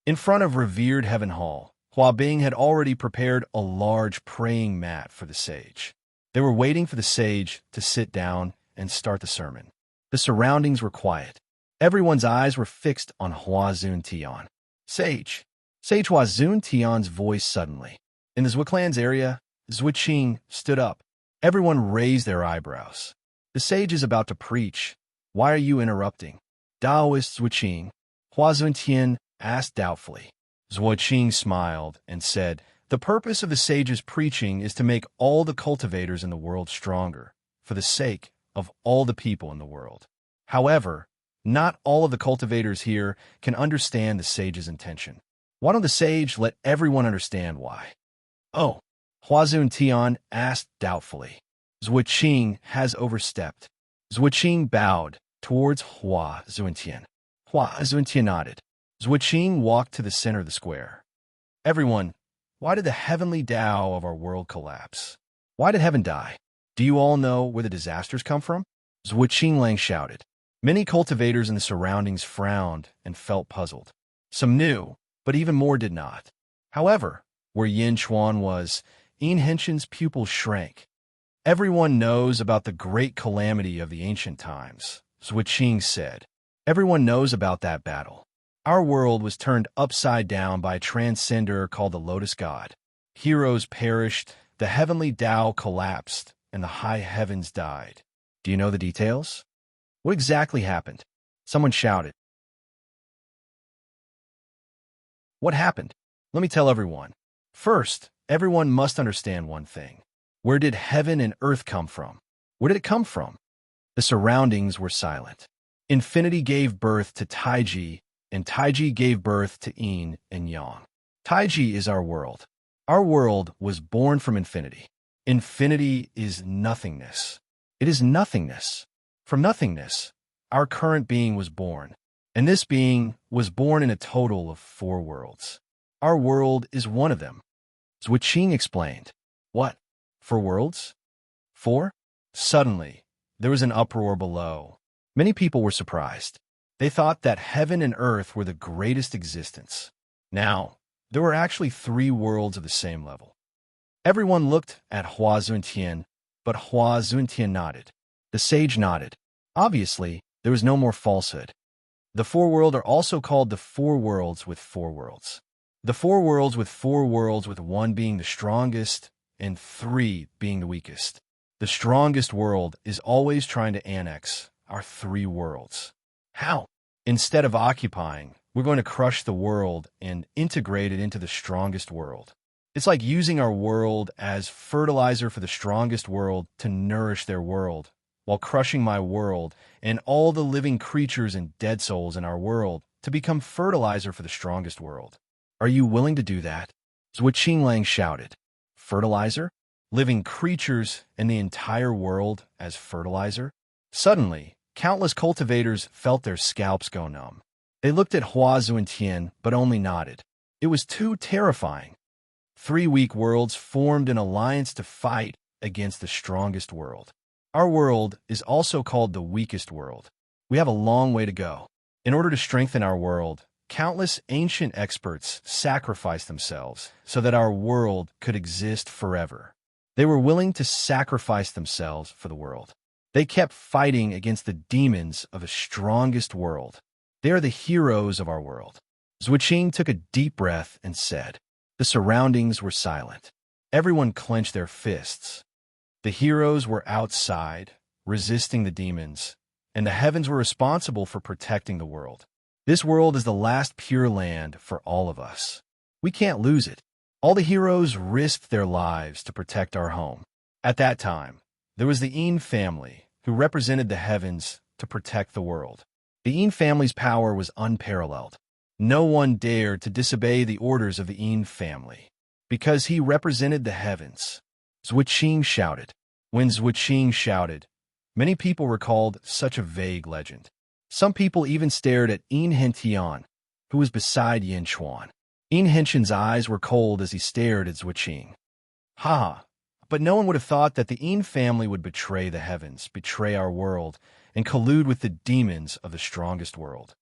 In front of revered Heaven Hall, Hua Bing had already prepared a large praying mat for the sage. They were waiting for the sage to sit down and start the sermon. The surroundings were quiet. Everyone's eyes were fixed on Hua Zuntian. Sage. Sage Hua Zuntian's voice suddenly. In the Zhuiclan's area, Zhuiqing stood up. Everyone raised their eyebrows. The sage is about to preach. Why are you interrupting? Daoist Zhuiqing. Hua Zuntian asked doubtfully. Zhuiqing smiled and said, the purpose of the sage's preaching is to make all the cultivators in the world stronger, for the sake of all the people in the world. However, not all of the cultivators here can understand the sage's intention. Why don't the sage let everyone understand why? Oh, Hua Zuntian asked doubtfully. Zhuiqing has overstepped. Zhuiqing bowed towards Hua Zuntian. Hua Zuntian nodded. Zhuiqing walked to the center of the square. Everyone, why did the heavenly Tao of our world collapse? Why did heaven die? Do you all know where the disasters come from? Zhuiqing Lang shouted. Many cultivators in the surroundings frowned and felt puzzled. Some knew, but even more did not. However, where Yin Chuan was, Yin Henshin's pupils shrank. Everyone knows about the great calamity of the ancient times, Zhuiqing said. Everyone knows about that battle. Our world was turned upside down by a transcender called the Lotus God. Heroes perished, the heavenly Tao collapsed, and the high heavens died. Do you know the details? What exactly happened? Someone shouted. What happened? Let me tell everyone. First, everyone must understand one thing. Where did heaven and earth come from? Where did it come from? The surroundings were silent. Infinity gave birth to Taiji, and Taiji gave birth to Yin and Yang. Taiji is our world. Our world was born from infinity. Infinity is nothingness. It is nothingness. From nothingness, our current being was born, and this being was born in a total of 4 worlds. Our world is one of them. Zhuiqing explained. What? 4 worlds? 4? Suddenly, there was an uproar below. Many people were surprised. They thought that heaven and earth were the greatest existence. Now, there were actually 3 worlds of the same level. Everyone looked at Hua Zuntian, but Hua Zuntian nodded. The sage nodded. Obviously, there was no more falsehood. The 4 worlds are also called the 4 worlds with 4 worlds. The 4 worlds with 4 worlds with 1 being the strongest and 3 being the weakest. The strongest world is always trying to annex our 3 worlds. How? Instead of occupying, we're going to crush the world and integrate it into the strongest world. It's like using our world as fertilizer for the strongest world to nourish their world, while crushing my world and all the living creatures and dead souls in our world to become fertilizer for the strongest world. Are you willing to do that? Zhuiqing Lang shouted. Fertilizer? Living creatures and the entire world as fertilizer? Suddenly, countless cultivators felt their scalps go numb. They looked at Hua Zuntian, but only nodded. It was too terrifying. 3 weak worlds formed an alliance to fight against the strongest world. Our world is also called the weakest world. We have a long way to go. In order to strengthen our world, countless ancient experts sacrificed themselves so that our world could exist forever. They were willing to sacrifice themselves for the world. They kept fighting against the demons of the strongest world. They are the heroes of our world. Zhuiqing took a deep breath and said. The surroundings were silent. Everyone clenched their fists. The heroes were outside, resisting the demons, and the heavens were responsible for protecting the world. This world is the last pure land for all of us. We can't lose it. All the heroes risked their lives to protect our home. At that time, there was the Yin family, who represented the heavens to protect the world. The Yin family's power was unparalleled. No one dared to disobey the orders of the Yin family, because he represented the heavens. Zhuiqing shouted. When Zhuiqing shouted, many people recalled such a vague legend. Some people even stared at Yin Hentian, who was beside Yin Chuan. Yin Henshin's eyes were cold as he stared at Zhuiqing. Ha! But no one would have thought that the Yin family would betray the heavens, betray our world, and collude with the demons of the strongest world.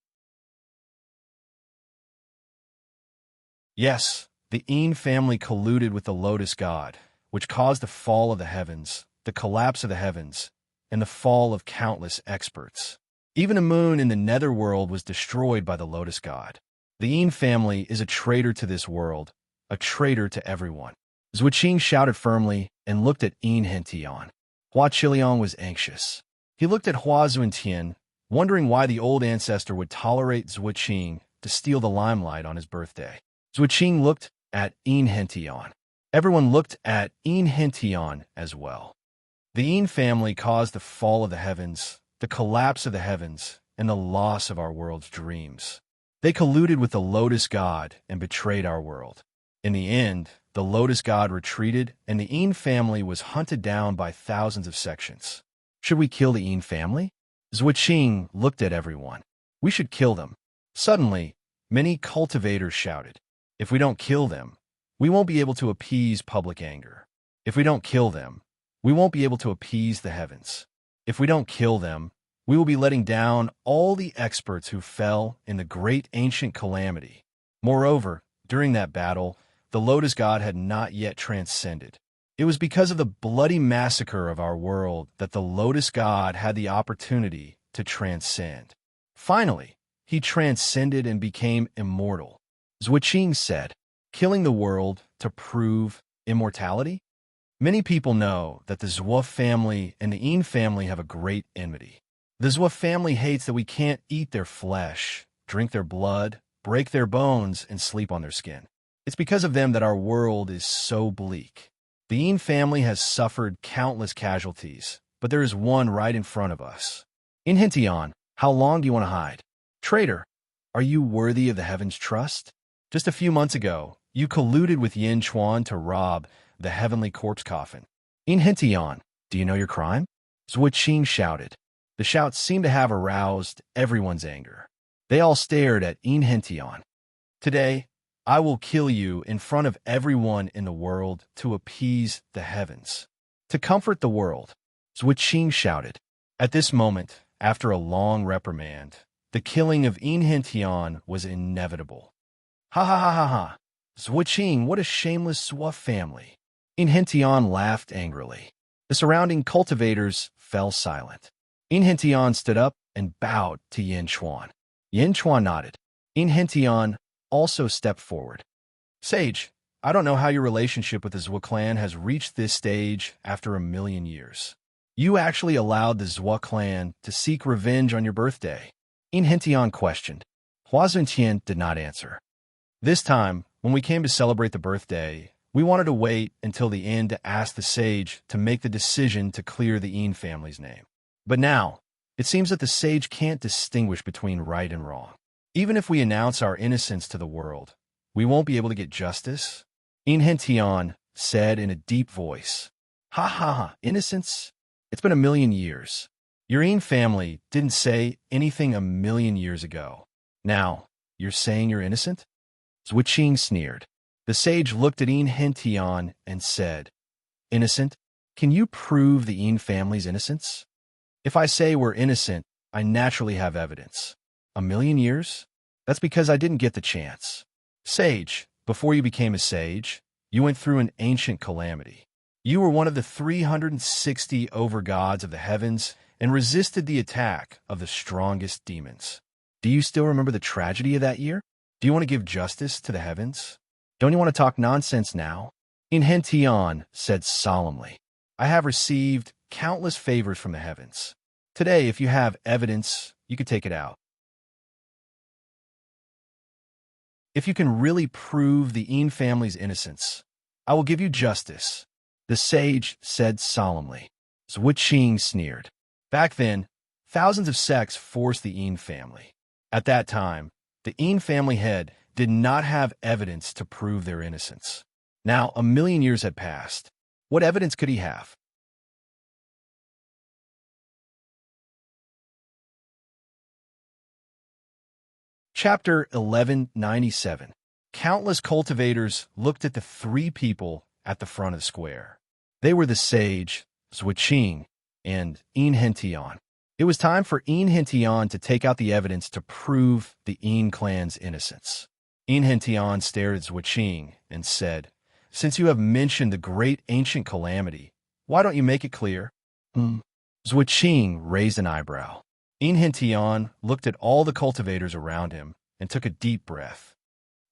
Yes, the Yin family colluded with the Lotus God, which caused the fall of the heavens, the collapse of the heavens, and the fall of countless experts. Even a moon in the netherworld was destroyed by the Lotus God. The Yin family is a traitor to this world, a traitor to everyone. Zhuqing shouted firmly and looked at Yin Hentian. Hua Qiliang was anxious. He looked at Hua Zuntian, wondering why the old ancestor would tolerate Zhuqing to steal the limelight on his birthday. Zhuqing looked at Yin Hentian. Everyone looked at Yin Hentian as well. The Yin family caused the fall of the heavens, the collapse of the heavens, and the loss of our world's dreams. They colluded with the Lotus God and betrayed our world. In the end, the Lotus God retreated, and the Yin family was hunted down by thousands of sections. Should we kill the Yin family? Zhuqing looked at everyone. We should kill them. Suddenly, many cultivators shouted, if we don't kill them, we won't be able to appease public anger. If we don't kill them, we won't be able to appease the heavens. If we don't kill them, we will be letting down all the experts who fell in the great ancient calamity. Moreover, during that battle, the Lotus God had not yet transcended. It was because of the bloody massacre of our world that the Lotus God had the opportunity to transcend. Finally, he transcended and became immortal. Zhuqing said, killing the world to prove immortality? Many people know that the Zhuo family and the Yin family have a great enmity. The Zhuo family hates that we can't eat their flesh, drink their blood, break their bones, and sleep on their skin. It's because of them that our world is so bleak. The Yin family has suffered countless casualties, but there is one right in front of us. Yin Hentian, how long do you want to hide? Traitor, are you worthy of the heavens' trust? Just a few months ago, you colluded with Yin Chuan to rob the heavenly corpse coffin. Yin Hentian, do you know your crime? Zhuqing shouted. The shouts seemed to have aroused everyone's anger. They all stared at Yin Hentian. Today, I will kill you in front of everyone in the world to appease the heavens. To comfort the world, Zhuqing shouted. At this moment, after a long reprimand, the killing of Yin Hentian was inevitable. Ha ha ha ha ha! Zhuqing, what a shameless Zhuo family! Yin Hentian laughed angrily. The surrounding cultivators fell silent. Yin Hentian stood up and bowed to Yin Chuan. Yin Chuan nodded. Yin Hentian also stepped forward. Sage, I don't know how your relationship with the Zhuo clan has reached this stage after 1,000,000 years. You actually allowed the Zhuo clan to seek revenge on your birthday. Yin Hentian questioned. Hua Zuntian did not answer. This time, when we came to celebrate the birthday, we wanted to wait until the end to ask the sage to make the decision to clear the Yin family's name. But now, it seems that the sage can't distinguish between right and wrong. Even if we announce our innocence to the world, we won't be able to get justice. Yin Hentian said in a deep voice, ha ha ha, innocence? It's been 1,000,000 years. Your Yin family didn't say anything 1,000,000 years ago. Now, you're saying you're innocent? Zhuqing sneered. The sage looked at Yin Hentian and said, innocent? Can you prove the Yin family's innocence? If I say we're innocent, I naturally have evidence. 1,000,000 years? That's because I didn't get the chance. Sage, before you became a sage, you went through an ancient calamity. You were one of the 360 overgods of the heavens and resisted the attack of the strongest demons. Do you still remember the tragedy of that year? Do you want to give justice to the heavens? Don't you want to talk nonsense now? Yin Hentian said solemnly, I have received countless favors from the heavens. Today, if you have evidence, you could take it out. If you can really prove the Yin family's innocence, I will give you justice, the sage said solemnly. Zhuqing sneered. Back then, thousands of sects forced the Yin family. At that time, the Yin family head did not have evidence to prove their innocence. Now, 1,000,000 years had passed. What evidence could he have? Chapter 1197. Countless cultivators looked at the three people at the front of the square. They were the sage, Zhuqing, and Yin Hentian. It was time for Yin Hentian to take out the evidence to prove the Yin clan's innocence. Yin Hentian stared at Zhuqing and said, since you have mentioned the great ancient calamity, why don't you make it clear? Zhuqing raised an eyebrow. Inhentian looked at all the cultivators around him and took a deep breath.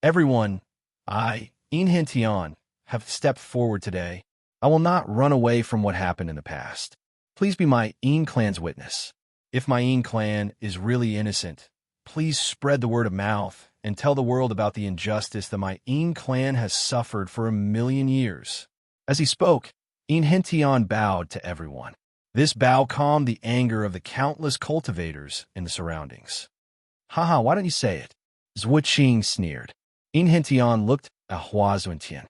Everyone, I, Inhentian, have stepped forward today. I will not run away from what happened in the past. Please be my clan's witness. If my clan is really innocent, please spread the word of mouth and tell the world about the injustice that my clan has suffered for 1,000,000 years. As he spoke, Inhentian bowed to everyone. This bow calmed the anger of the countless cultivators in the surroundings. Haha, why don't you say it? Zhuqing sneered. Inhentian looked at Huazuentian.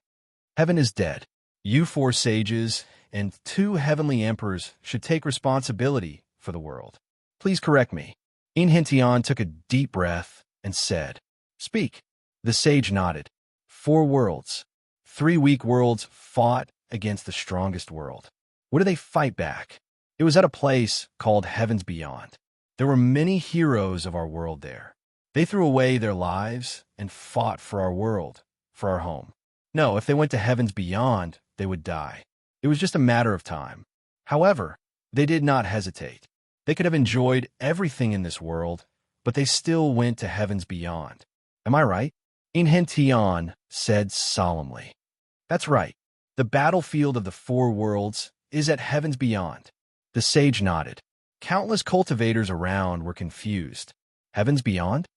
Heaven is dead. You 4 sages and 2 heavenly emperors should take responsibility for the world. Please correct me. Inhentian took a deep breath and said, Speak. The sage nodded. 4 worlds. 3 weak worlds fought against the strongest world. Where do they fight back? It was at a place called Heavens Beyond. There were many heroes of our world there. They threw away their lives and fought for our world, for our home. No, if they went to Heavens Beyond, they would die. It was just a matter of time. However, they did not hesitate. They could have enjoyed everything in this world, but they still went to Heavens Beyond. Am I right? Inhentian said solemnly. That's right. The battlefield of the 4 worlds is at Heavens Beyond. The sage nodded. Countless cultivators around were confused. Heavens Beyond?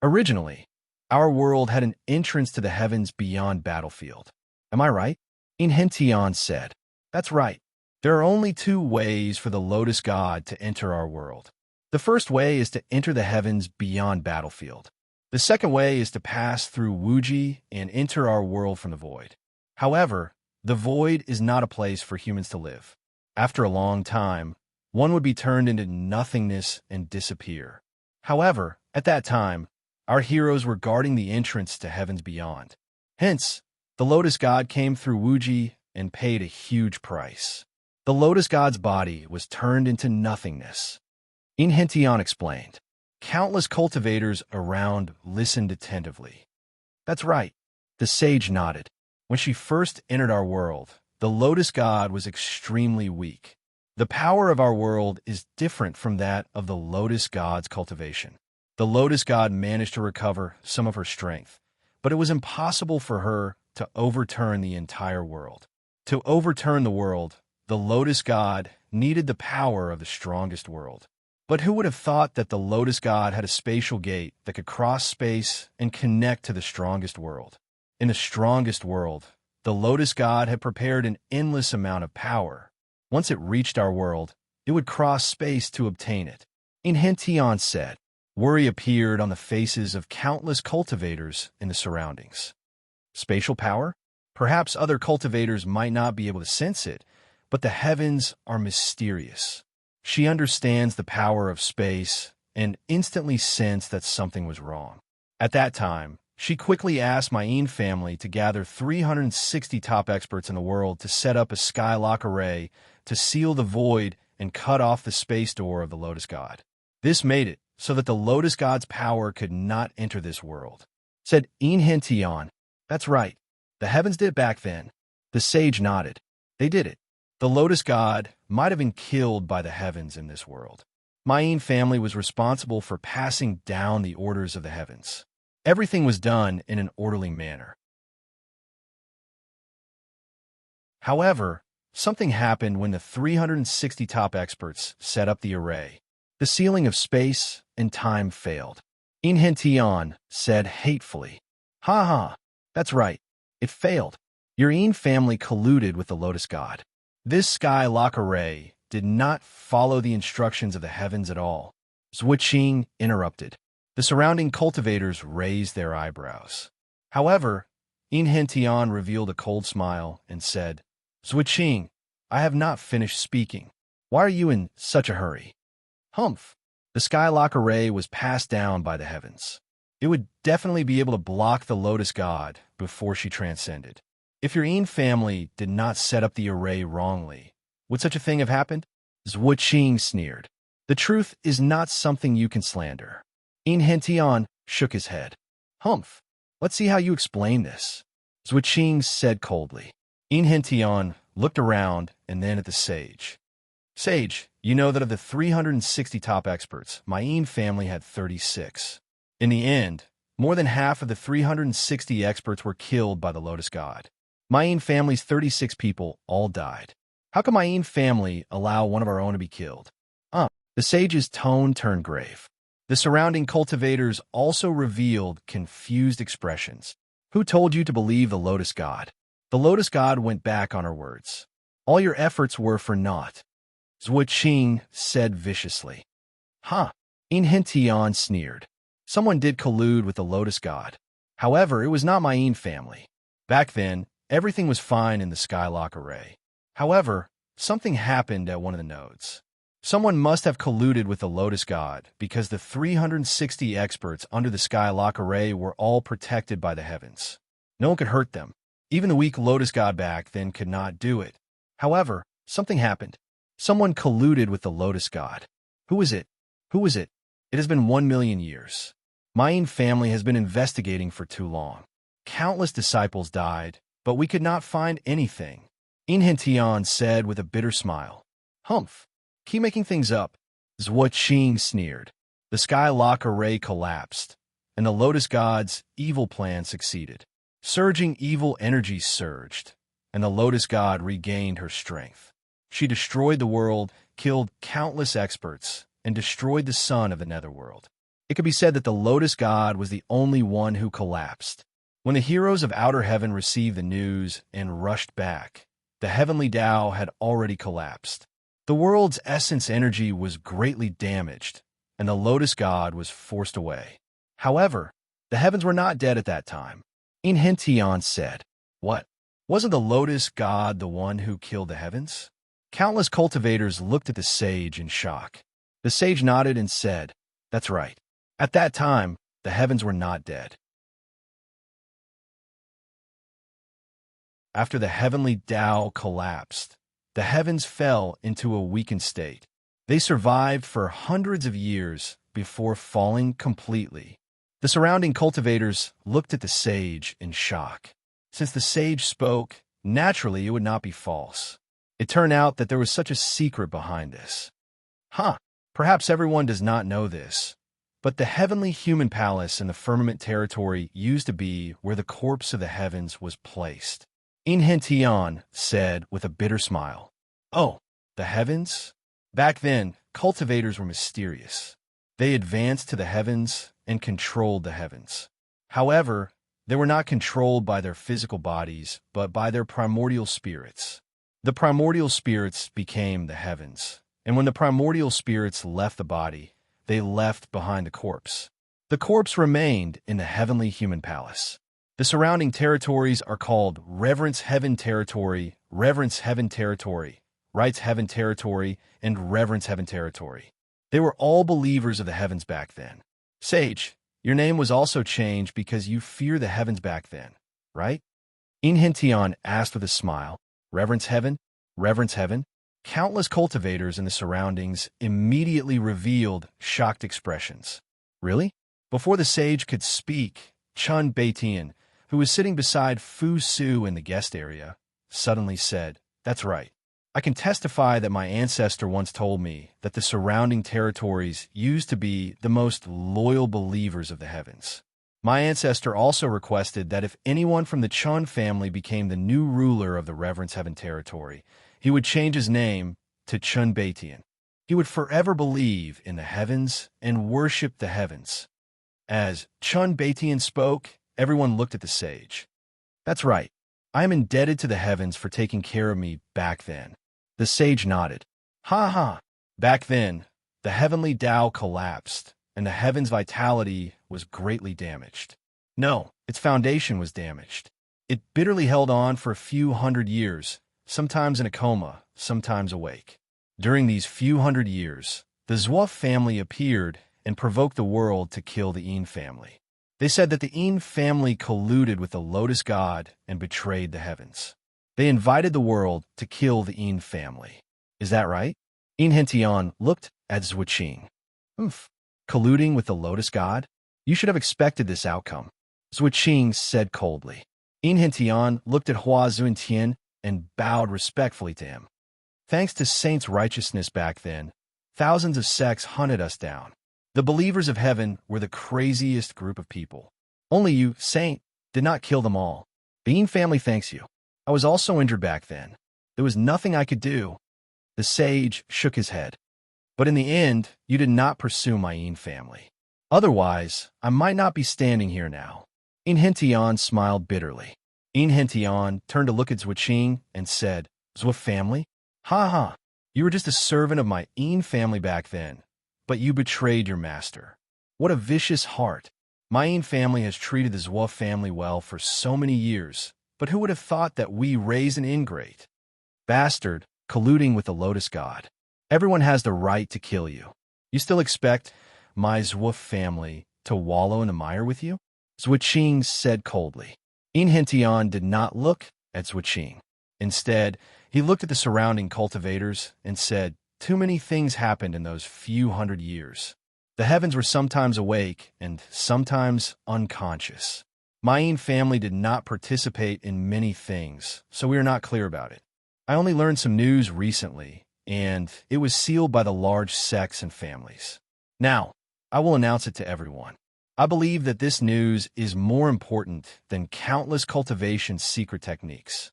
Originally, our world had an entrance to the Heavens Beyond battlefield. Am I right? Inhentian said. That's right. There are only 2 ways for the Lotus God to enter our world. The first way is to enter the Heavens Beyond battlefield. The second way is to pass through Wuji and enter our world from the void. However, the void is not a place for humans to live. After a long time, one would be turned into nothingness and disappear. However, at that time, our heroes were guarding the entrance to Heavens Beyond. Hence, the Lotus God came through Wuji and paid a huge price. The Lotus God's body was turned into nothingness. Inhentian explained. Countless cultivators around listened attentively. That's right. The sage nodded. When she first entered our world, the Lotus God was extremely weak. The power of our world is different from that of the Lotus God's cultivation. The Lotus God managed to recover some of her strength, but it was impossible for her to overturn the entire world. To overturn the world, the Lotus God needed the power of the strongest world. But who would have thought that the Lotus God had a spatial gate that could cross space and connect to the strongest world? In the strongest world, the Lotus God had prepared an endless amount of power. Once it reached our world, it would cross space to obtain it. Inhentian said. Worry appeared on the faces of countless cultivators in the surroundings. Spatial power? Perhaps other cultivators might not be able to sense it, but the heavens are mysterious. She understands the power of space and instantly sensed that something was wrong. At that time, she quickly asked my family to gather 360 top experts in the world to set up a skylock array to seal the void and cut off the space door of the Lotus God. This made it so that the Lotus God's power could not enter this world. Said Inhentian. That's right. The heavens did it back then. The sage nodded. They did it. The Lotus God might have been killed by the heavens in this world. My family was responsible for passing down the orders of the heavens. Everything was done in an orderly manner. However, something happened when the 360 top experts set up the array. The sealing of space and time failed. Inhentian said hatefully. Ha ha, that's right. It failed. Your family colluded with the Lotus God. This skylock array did not follow the instructions of the heavens at all. Zhuqing interrupted. The surrounding cultivators raised their eyebrows. However, Inhentian revealed a cold smile and said, Zhuqing, I have not finished speaking. Why are you in such a hurry? Humph. The skylock array was passed down by the heavens. It would definitely be able to block the Lotus God before she transcended. If your family did not set up the array wrongly, would such a thing have happened? Zhuqing sneered. The truth is not something you can slander. Inhentian shook his head. Humph. Let's see how you explain this. Zhuqing said coldly. Inhentian looked around and then at the sage. Sage, You know that of the 360 top experts, my Yin family had 36. In the end, more than half of the 360 experts were killed by the Lotus God. My Yin family's 36 people all died. How can my Yin family allow one of our own to be killed? The sage's tone turned grave. The surrounding cultivators also revealed confused expressions. Who told you to believe the Lotus God? The Lotus God went back on her words. All your efforts were for naught. Zhuo Qing said viciously. In Hintian sneered. Someone did collude with the Lotus God. However, it was not my Yin family. Back then, everything was fine in the Skylock array. However, something happened at one of the nodes. Someone must have colluded with the Lotus God because the 360 experts under the Skylock array were all protected by the heavens. No one could hurt them. Even the weak Lotus God back then could not do it. However, something happened. Someone colluded with the Lotus God. Who is it? Who is it? It has been 1,000,000 years. My Yin family has been investigating for too long. Countless disciples died, but we could not find anything. In Hintian said with a bitter smile. Humph. Keep making things up. Zhuo Qing sneered. The Skylock array collapsed, and the Lotus God's evil plan succeeded. Surging evil energy surged, and the Lotus God regained her strength. She destroyed the world, killed countless experts, and destroyed the sun of the netherworld. It could be said that the Lotus God was the only one who collapsed. When the heroes of outer heaven received the news and rushed back, the heavenly Tao had already collapsed. The world's essence energy was greatly damaged, and the Lotus God was forced away. However, the heavens were not dead at that time. In Hintian said, What? Wasn't the Lotus God the one who killed the heavens? Countless cultivators looked at the sage in shock. The sage nodded and said, That's right. At that time, the heavens were not dead. After the heavenly Tao collapsed, the heavens fell into a weakened state. They survived for hundreds of years before falling completely. The surrounding cultivators looked at the sage in shock. Since the sage spoke, naturally it would not be false. It turned out that there was such a secret behind this. Perhaps everyone does not know this, but the heavenly human palace in the firmament territory used to be where the corpse of the heavens was placed. In Hintian said with a bitter smile, Oh, the heavens? Back then, cultivators were mysterious. They advanced to the heavens and controlled the heavens. However, they were not controlled by their physical bodies, but by their primordial spirits. The primordial spirits became the heavens, and when the primordial spirits left the body, they left behind the corpse. The corpse remained in the heavenly human palace. The surrounding territories are called Reverence Heaven Territory, Reverence Heaven Territory, Rights Heaven Territory, and Reverence Heaven Territory. They were all believers of the heavens back then. Sage, your name was also changed because you fear the heavens back then, right? In Hintian asked with a smile, Reverence Heaven? Reverence Heaven? Countless cultivators in the surroundings immediately revealed shocked expressions. Really? Before the sage could speak, Chun Beitian, who was sitting beside Fu Su in the guest area, suddenly said, That's right. I can testify that my ancestor once told me that the surrounding territories used to be the most loyal believers of the heavens. My ancestor also requested that if anyone from the Chun family became the new ruler of the Reverence Heaven Territory, he would change his name to Chun Beitian. He would forever believe in the heavens and worship the heavens. As Chun Beitian spoke, everyone looked at the sage. That's right. I am indebted to the heavens for taking care of me back then. The sage nodded. Back then, the heavenly Tao collapsed, and the heaven's vitality was greatly damaged. No, its foundation was damaged. It bitterly held on for a few hundred years, sometimes in a coma, sometimes awake. During these few hundred years, the Zhuo family appeared and provoked the world to kill the Yin family. They said that the Yin family colluded with the Lotus God and betrayed the heavens. They invited the world to kill the Yin family. Is that right? In Hintian looked at Zhuo Qing. Colluding with the Lotus God? You should have expected this outcome. Zhuo Qing said coldly. In Hintian looked at Hua Zuntian and bowed respectfully to him. Thanks to Saint's righteousness back then, Thousands of sects hunted us down. The believers of heaven were the craziest group of people. Only you, Saint, did not kill them all. The Yin family thanks you. I was also injured back then. There was nothing I could do. The sage shook his head. But in the end, you did not pursue my Yin family. Otherwise, I might not be standing here now. Inhentian smiled bitterly. Inhentian turned to look at Zhuqing and said, Zhuo family? Ha ha, you were just a servant of my Yin family back then, but you betrayed your master. What a vicious heart. My Yin family has treated the Zhuo family well for so many years, but who would have thought that we raised an ingrate? Bastard, colluding with the Lotus God. Everyone has the right to kill you. You still expect my Zhuo family to wallow in the mire with you? Zhuqing said coldly. Inhentian did not look at Zhuqing. Instead, he looked at the surrounding cultivators and said, too many things happened in those few hundred years. The heavens were sometimes awake and sometimes unconscious. My Yin family did not participate in many things, so we are not clear about it. I only learned some news recently, and it was sealed by the large sects and families. Now, I will announce it to everyone. I believe that this news is more important than countless cultivation secret techniques.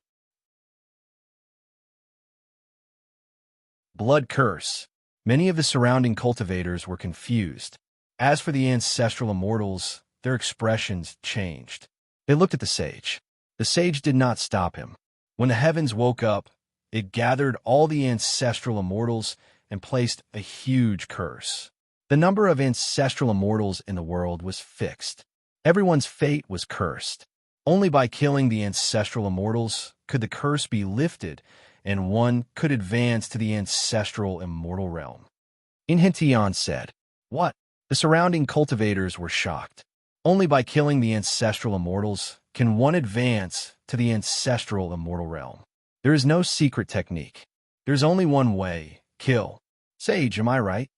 Blood curse. Many of the surrounding cultivators were confused. As for the ancestral immortals, their expressions changed. They looked at the sage. The sage did not stop him. When the heavens woke up, it gathered all the ancestral immortals and placed a huge curse. The number of ancestral immortals in the world was fixed. Everyone's fate was cursed. Only by killing the ancestral immortals could the curse be lifted, and one could advance to the ancestral immortal realm. Inhentian said, What? The surrounding cultivators were shocked. Only by killing the ancestral immortals can one advance to the ancestral immortal realm. There is no secret technique. There's only one way, kill. Sage, am I right?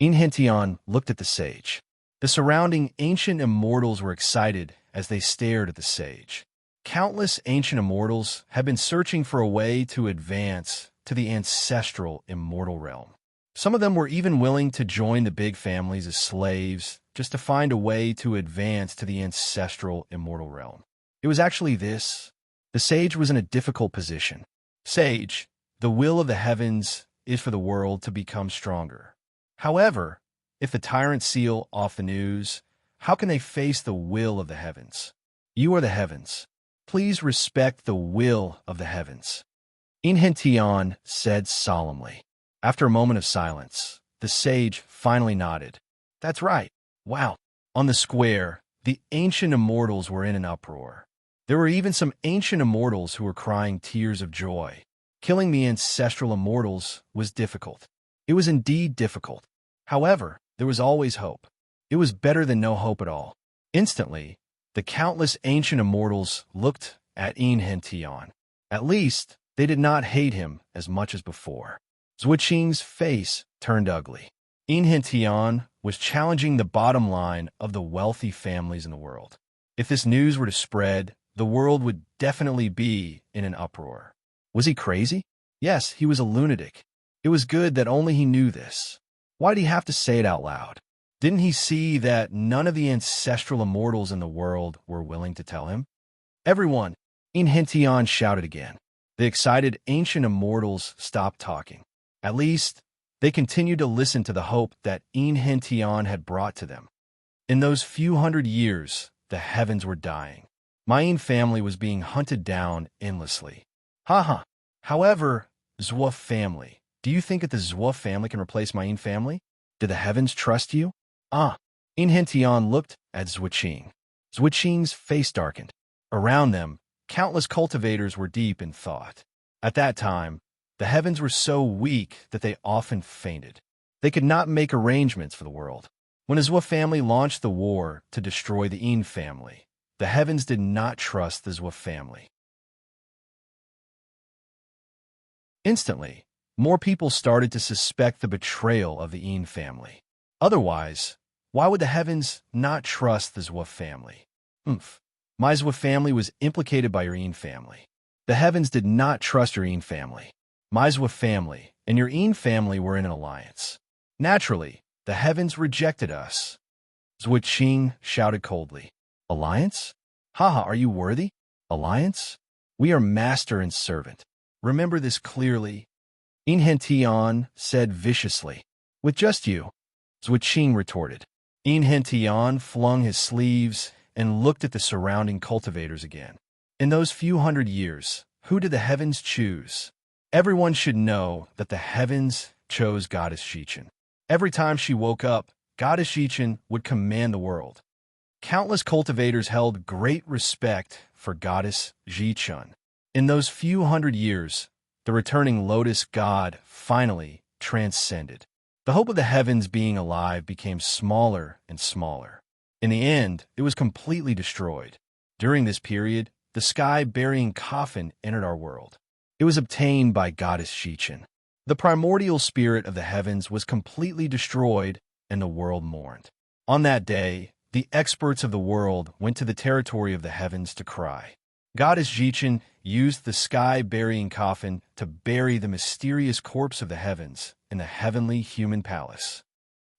Inhentian looked at the sage. The surrounding ancient immortals were excited as they stared at the sage. Countless ancient immortals have been searching for a way to advance to the ancestral immortal realm. Some of them were even willing to join the big families as slaves just to find a way to advance to the ancestral immortal realm. It was actually this. The sage was in a difficult position. Sage, the will of the heavens is for the world to become stronger. However, if the tyrants seal off the news, how can they face the will of the heavens? You are the heavens. Please respect the will of the heavens. Inhentian said solemnly. After a moment of silence, the sage finally nodded. That's right. Wow. On the square, the ancient immortals were in an uproar. There were even some ancient immortals who were crying tears of joy. Killing the ancestral immortals was difficult. It was indeed difficult. However, there was always hope. It was better than no hope at all. Instantly, the countless ancient immortals looked at Inhentian. At least, they did not hate him as much as before. Zhuqing's face turned ugly. Inhentian was challenging the bottom line of the wealthy families in the world. If this news were to spread, the world would definitely be in an uproar. Was he crazy? Yes, he was a lunatic. It was good that only he knew this. Why did he have to say it out loud? Didn't he see that none of the ancestral immortals in the world were willing to tell him? Everyone, Inhentian shouted again. The excited ancient immortals stopped talking. At least, they continued to listen to the hope that Inhentian had brought to them. In those few hundred years, the heavens were dying. My Yin family was being hunted down endlessly. Haha. However, Zhuo family. Do you think that the Zhuo family can replace my Yin family? Do the heavens trust you? Inhentian looked at Zhuqing. Zhuqing's face darkened. Around them, countless cultivators were deep in thought. At that time, the heavens were so weak that they often fainted. They could not make arrangements for the world. When the Zhuo family launched the war to destroy the Yin family, the heavens did not trust the Zhuo family. Instantly, more people started to suspect the betrayal of the Yin family. Otherwise, why would the heavens not trust the Zhuo family? My Zhuo family was implicated by your Yin family. The heavens did not trust your Yin family. My Zhuo family and your Yin family were in an alliance. Naturally, the heavens rejected us. Zhuqing shouted coldly. Alliance? Haha, are you worthy? Alliance? We are master and servant. Remember this clearly. Inhentian said viciously. With just you, Zhuqing retorted. Inhentian flung his sleeves and looked at the surrounding cultivators again. In those few hundred years, who did the heavens choose? Everyone should know that the heavens chose Goddess Xichen. Every time she woke up, Goddess Xichen would command the world. Countless cultivators held great respect for Goddess Xichen. In those few hundred years, the returning lotus god finally transcended. The hope of the heavens being alive became smaller and smaller. In the end, it was completely destroyed. During this period, the sky-burying coffin entered our world. It was obtained by Goddess Xichen. The primordial spirit of the heavens was completely destroyed, and the world mourned. On that day, the experts of the world went to the territory of the heavens to cry. Goddess Xichen used the sky-burying coffin to bury the mysterious corpse of the heavens in the heavenly human palace.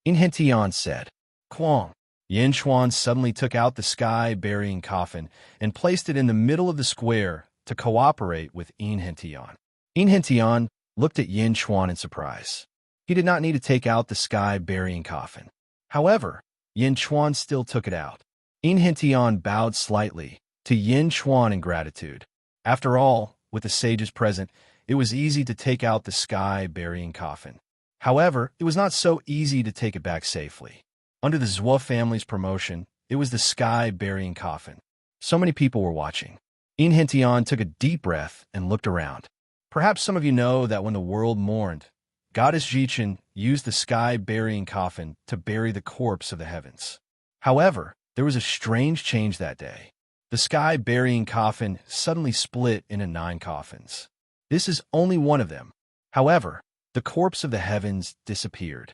Inhentian said, Quang. Yin Chuan suddenly took out the sky-burying coffin and placed it in the middle of the square to cooperate with Inhentian. Inhentian looked at Yin Chuan in surprise. He did not need to take out the sky-burying coffin. However, Yin Chuan still took it out. Inhentian bowed slightly to Yin Chuan in gratitude. After all, with the sages present, it was easy to take out the sky-burying coffin. However, it was not so easy to take it back safely. Under the Zhuo family's promotion, it was the sky-burying coffin. So many people were watching. Inhentian took a deep breath and looked around. Perhaps some of you know that when the world mourned, Goddess Xichen used the sky-burying coffin to bury the corpse of the heavens. However, there was a strange change that day. The sky-burying coffin suddenly split into 9 coffins. This is only one of them. However, the corpse of the heavens disappeared.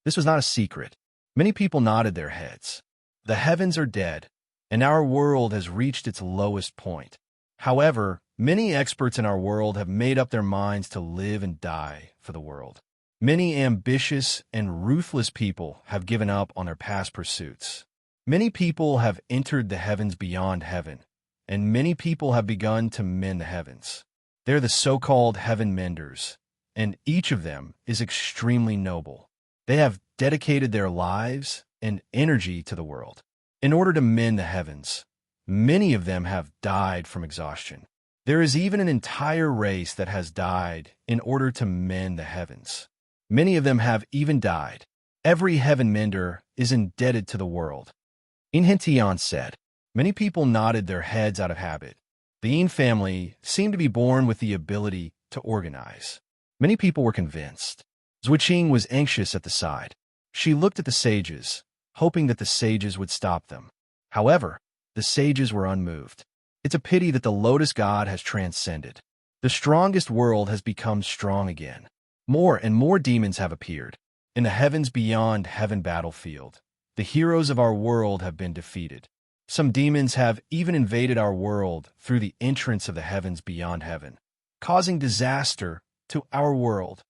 This was not a secret. Many people nodded their heads. The heavens are dead, and our world has reached its lowest point. However, many experts in our world have made up their minds to live and die for the world. Many ambitious and ruthless people have given up on their past pursuits. Many people have entered the heavens beyond heaven, and many people have begun to mend the heavens. They're the so-called heaven menders, and each of them is extremely noble. They have dedicated their lives and energy to the world. In order to mend the heavens, many of them have died from exhaustion. There is even an entire race that has died in order to mend the heavens. Many of them have even died. Every heaven mender is indebted to the world. Inhentian said. Many people nodded their heads out of habit. The Yin family seemed to be born with the ability to organize. Many people were convinced. Zhuqing was anxious at the side. She looked at the sages, hoping that the sages would stop them. However, the sages were unmoved. It's a pity that the lotus god has transcended. The strongest world has become strong again. More and more demons have appeared. In the heavens beyond heaven battlefield, the heroes of our world have been defeated. Some demons have even invaded our world through the entrance of the heavens beyond heaven, causing disaster to our world.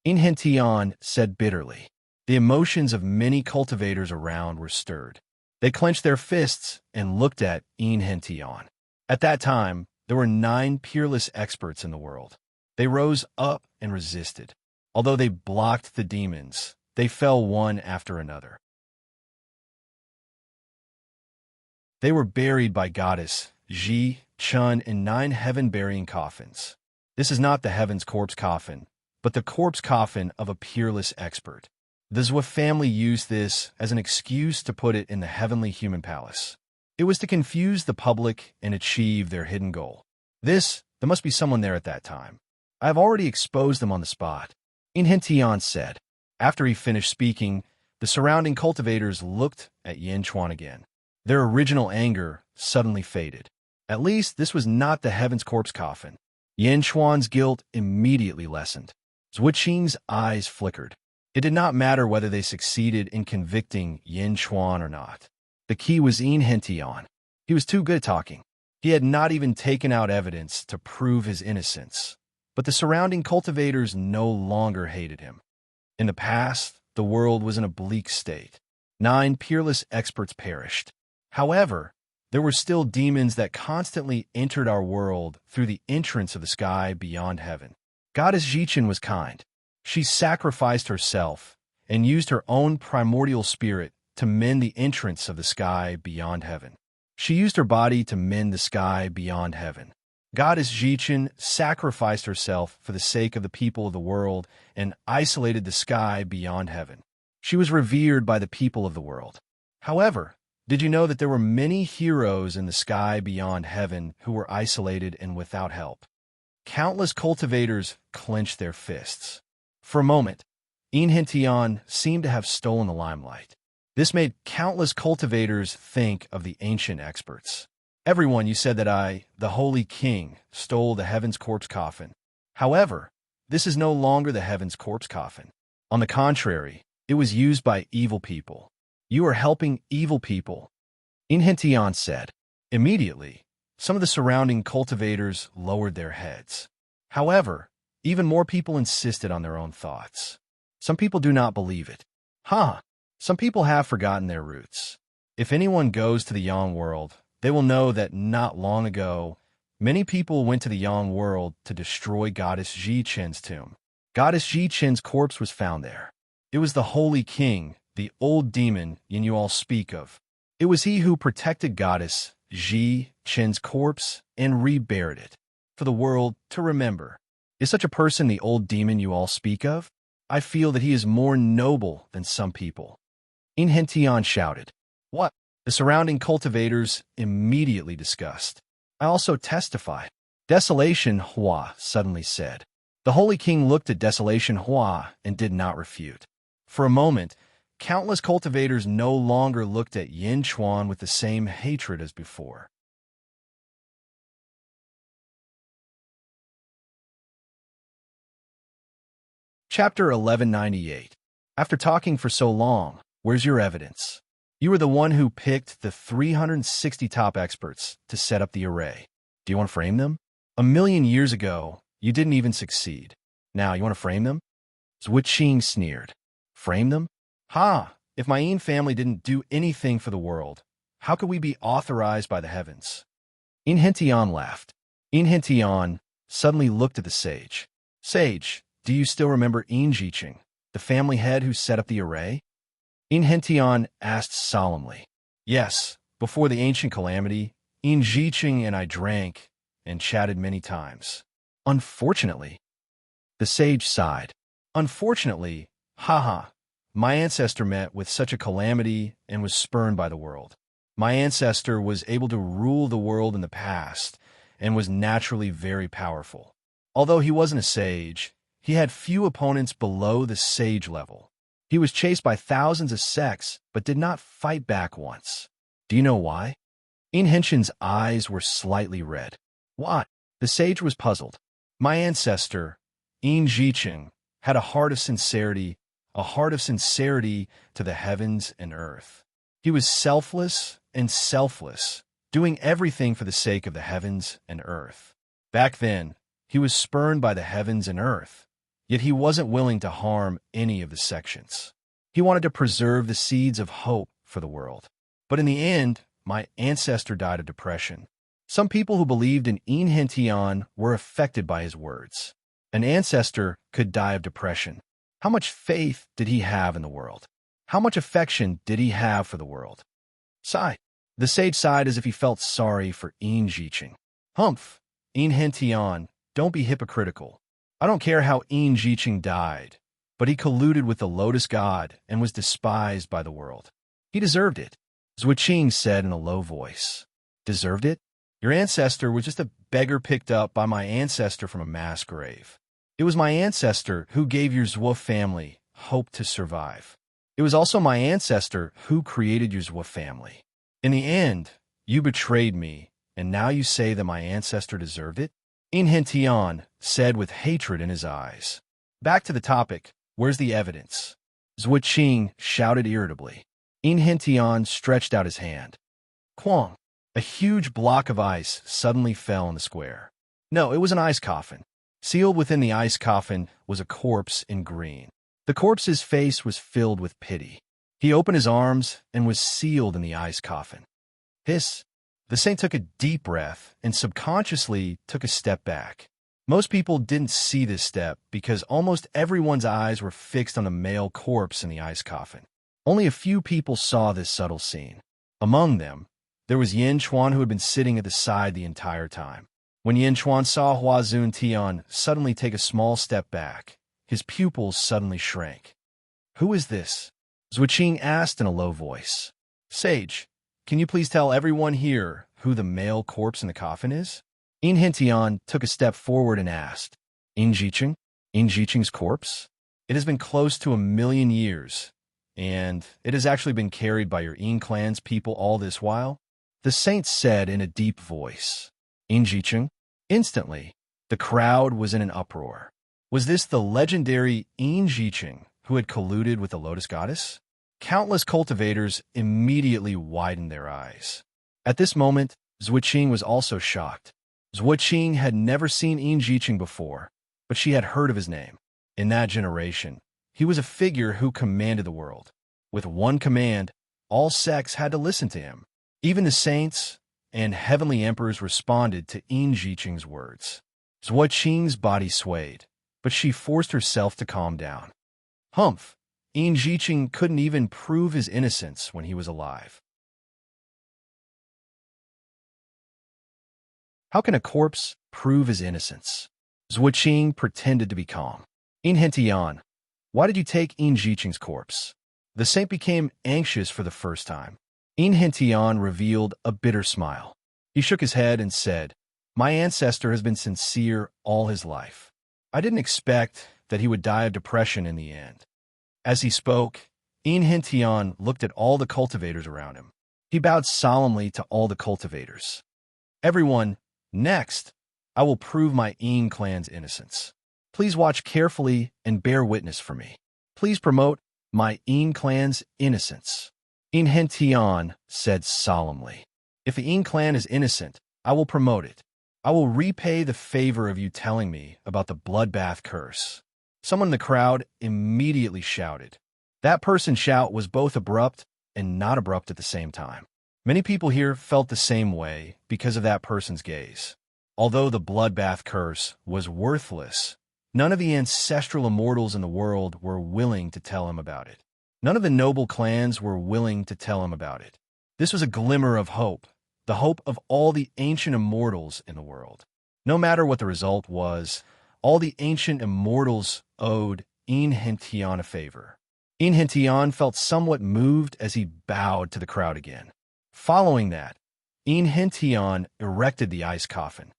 Inhentian said bitterly. The emotions of many cultivators around were stirred. They clenched their fists and looked at Inhentian. At that time, there were 9 peerless experts in the world. They rose up and resisted. Although they blocked the demons, they fell one after another. They were buried by Goddess Xichen in 9 heaven-burying coffins. This is not the heaven's corpse coffin, but the corpse coffin of a peerless expert. The Zhuo family used this as an excuse to put it in the heavenly human palace. It was to confuse the public and achieve their hidden goal. There must be someone there at that time. I have already exposed them on the spot. Inhentian said. After he finished speaking, the surrounding cultivators looked at Yin Chuan again. Their original anger suddenly faded. At least this was not the heaven's corpse coffin. Yin Chuan's guilt immediately lessened. Zhuqing's eyes flickered. It did not matter whether they succeeded in convicting Yin Chuan or not. The key was Inhentian. He was too good at talking. He had not even taken out evidence to prove his innocence. But the surrounding cultivators no longer hated him. In the past, the world was in a bleak state. 9 peerless experts perished. However, there were still demons that constantly entered our world through the entrance of the sky beyond heaven. Goddess Jichin was kind. She sacrificed herself and used her own primordial spirit to mend the entrance of the sky beyond heaven. She used her body to mend the sky beyond heaven. Goddess Jichin sacrificed herself for the sake of the people of the world and isolated the sky beyond heaven. She was revered by the people of the world. However, did you know that there were many heroes in the sky beyond heaven who were isolated and without help? Countless cultivators clenched their fists. For a moment, Enchanting seemed to have stolen the limelight. This made countless cultivators think of the ancient experts. Everyone, you said that I, the Holy King, stole the Heaven's Corpse Coffin. However, this is no longer the Heaven's Corpse Coffin. On the contrary, it was used by evil people. You are helping evil people, Enchanting said. Immediately, some of the surrounding cultivators lowered their heads. However, even more people insisted on their own thoughts. Some people do not believe it. Some people have forgotten their roots. If anyone goes to the Yang world, they will know that not long ago, many people went to the Yang world to destroy Goddess Jichin's tomb. Goddess Jichin's corpse was found there. It was the Holy King, the old demon you all speak of. It was he who protected Goddess Jichin's corpse and reburied it for the world to remember. Is such a person the old demon you all speak of? I feel that he is more noble than some people. Enchanting shouted. What? The surrounding cultivators immediately discussed. I also testify. Desolation Hua suddenly said. The Holy King looked at Desolation Hua and did not refute. For a moment, countless cultivators no longer looked at Yin Chuan with the same hatred as before. Chapter 1198. After talking for so long, where's your evidence? You were the one who picked the 360 top experts to set up the array. Do you want to frame them? 1,000,000 years ago, you didn't even succeed. Now, you want to frame them? Zhuqing sneered. Frame them? If my Yin family didn't do anything for the world, how could we be authorized by the heavens? Enchanting laughed. Enchanting suddenly looked at the sage. Sage, do you still remember Jichin, the family head who set up the array? Enchanting asked solemnly. Yes, before the ancient calamity, Jichin and I drank and chatted many times. Unfortunately, the sage sighed. Unfortunately, my ancestor met with such a calamity and was spurned by the world. My ancestor was able to rule the world in the past and was naturally very powerful. Although he wasn't a sage, he had few opponents below the sage level. He was chased by thousands of sects, but did not fight back once. Do you know why? Enchanting's eyes were slightly red. Why? The sage was puzzled. My ancestor, Jichin, had a heart of sincerity to the heavens and earth. He was selfless and selfless, doing everything for the sake of the heavens and earth. Back then, he was spurned by the heavens and earth, yet he wasn't willing to harm any of the sections. He wanted to preserve the seeds of hope for the world. But in the end, my ancestor died of depression. Some people who believed in Enchanting were affected by his words. An ancestor could die of depression. How much faith did he have in the world? How much affection did he have for the world? Sigh. The sage sighed as if he felt sorry for Jichin. Humph, Enchanting, don't be hypocritical. I don't care how Jichin died, but he colluded with the Lotus God and was despised by the world. He deserved it, Zhuqing said in a low voice. Deserved it? Your ancestor was just a beggar picked up by my ancestor from a mass grave. It was my ancestor who gave your Zhuo family hope to survive. It was also my ancestor who created your Zhuo family. In the end, you betrayed me, and now you say that my ancestor deserved it? Enchanting said with hatred in his eyes. Back to the topic, where's the evidence? Zhuqing shouted irritably. Enchanting stretched out his hand. Quang! A huge block of ice suddenly fell in the square. No, it was an ice coffin. Sealed within the ice coffin was a corpse in green. The corpse's face was filled with pity. He opened his arms and was sealed in the ice coffin. Hiss! The saint took a deep breath and subconsciously took a step back. Most people didn't see this step because almost everyone's eyes were fixed on the male corpse in the ice coffin. Only a few people saw this subtle scene. Among them, there was Yin Chuan, who had been sitting at the side the entire time. When Yin Chuan saw Hua Zun Tian suddenly take a small step back, his pupils suddenly shrank. "Who is this?" Zhuqing asked in a low voice. "Sage, can you please tell everyone here who the male corpse in the coffin is?" Yin Hentian took a step forward and asked, "Yin Jiqing? Yin Jiqing's corpse? It has been close to 1,000,000 years, and it has actually been carried by your Yin clan's people all this while?" The saint said in a deep voice, "Yin Jiqing?" Instantly, the crowd was in an uproar. Was this the legendary Yin Jiqing who had colluded with the Lotus Goddess? Countless cultivators immediately widened their eyes. At this moment, Zhuqing was also shocked. Zhuqing had never seen Yin Jiqing before, but she had heard of his name. In that generation, he was a figure who commanded the world. With one command, all sects had to listen to him. Even the saints and heavenly emperors responded to Yin Jiqing's words. Zhuqing's body swayed, but she forced herself to calm down. Humph! Yin Jiqing couldn't even prove his innocence when he was alive. How can a corpse prove his innocence? Zhuqing pretended to be calm. Yin Hentian, why did you take Yin Jiqing's corpse? The saint became anxious for the first time. Yin Hentian revealed a bitter smile. He shook his head and said, "My ancestor has been sincere all his life. I didn't expect that he would die of depression in the end." As he spoke, Yin Hentian looked at all the cultivators around him. He bowed solemnly to all the cultivators. "Everyone, next, I will prove my Yin clan's innocence. Please watch carefully and bear witness for me. Please promote my Yin clan's innocence." Yin Hentian said solemnly, "If the Yin clan is innocent, I will promote it. I will repay the favor of you telling me about the bloodbath curse." Someone in the crowd immediately shouted. That person's shout was both abrupt and not abrupt at the same time. Many people here felt the same way because of that person's gaze. Although the bloodbath curse was worthless, none of the ancestral immortals in the world were willing to tell him about it. None of the noble clans were willing to tell him about it. This was a glimmer of hope, the hope of all the ancient immortals in the world. No matter what the result was, all the ancient immortals owed Yin Hentian a favor. Yin Hentian felt somewhat moved as he bowed to the crowd again. Following that, Yin Hentian erected the ice coffin.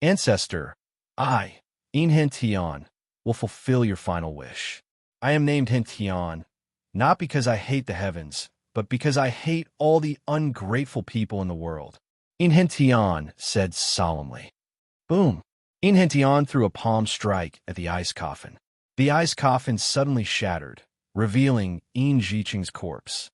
"Ancestor, I, Yin Hentian, will fulfill your final wish. I am named Hentian, not because I hate the heavens, but because I hate all the ungrateful people in the world." Yin Hentian said solemnly. Boom! Yin Hentian threw a palm strike at the ice coffin. The ice coffin suddenly shattered, revealing Yin Jiqing's corpse.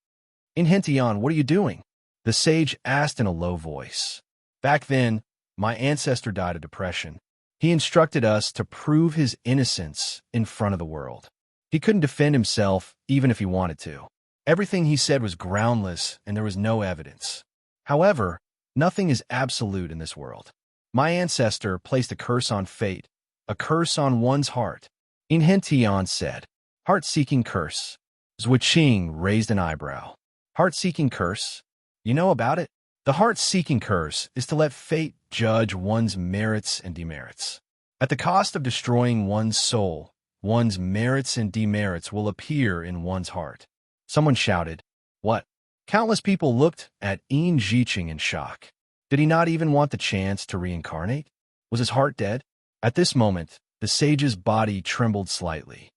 "Yin Hentian, what are you doing?" the sage asked in a low voice. "Back then, my ancestor died of depression. He instructed us to prove his innocence in front of the world. He couldn't defend himself even if he wanted to. Everything he said was groundless and there was no evidence. However, nothing is absolute in this world. My ancestor placed a curse on fate, a curse on one's heart." Yin Hentian said, "Heart-seeking curse." Zhuqing raised an eyebrow. "Heart-seeking curse? You know about it? The heart-seeking curse is to let fate judge one's merits and demerits. At the cost of destroying one's soul, one's merits and demerits will appear in one's heart." Someone shouted, "What?" Countless people looked at Yin Jiqing in shock. Did he not even want the chance to reincarnate? Was his heart dead? At this moment, the sage's body trembled slightly.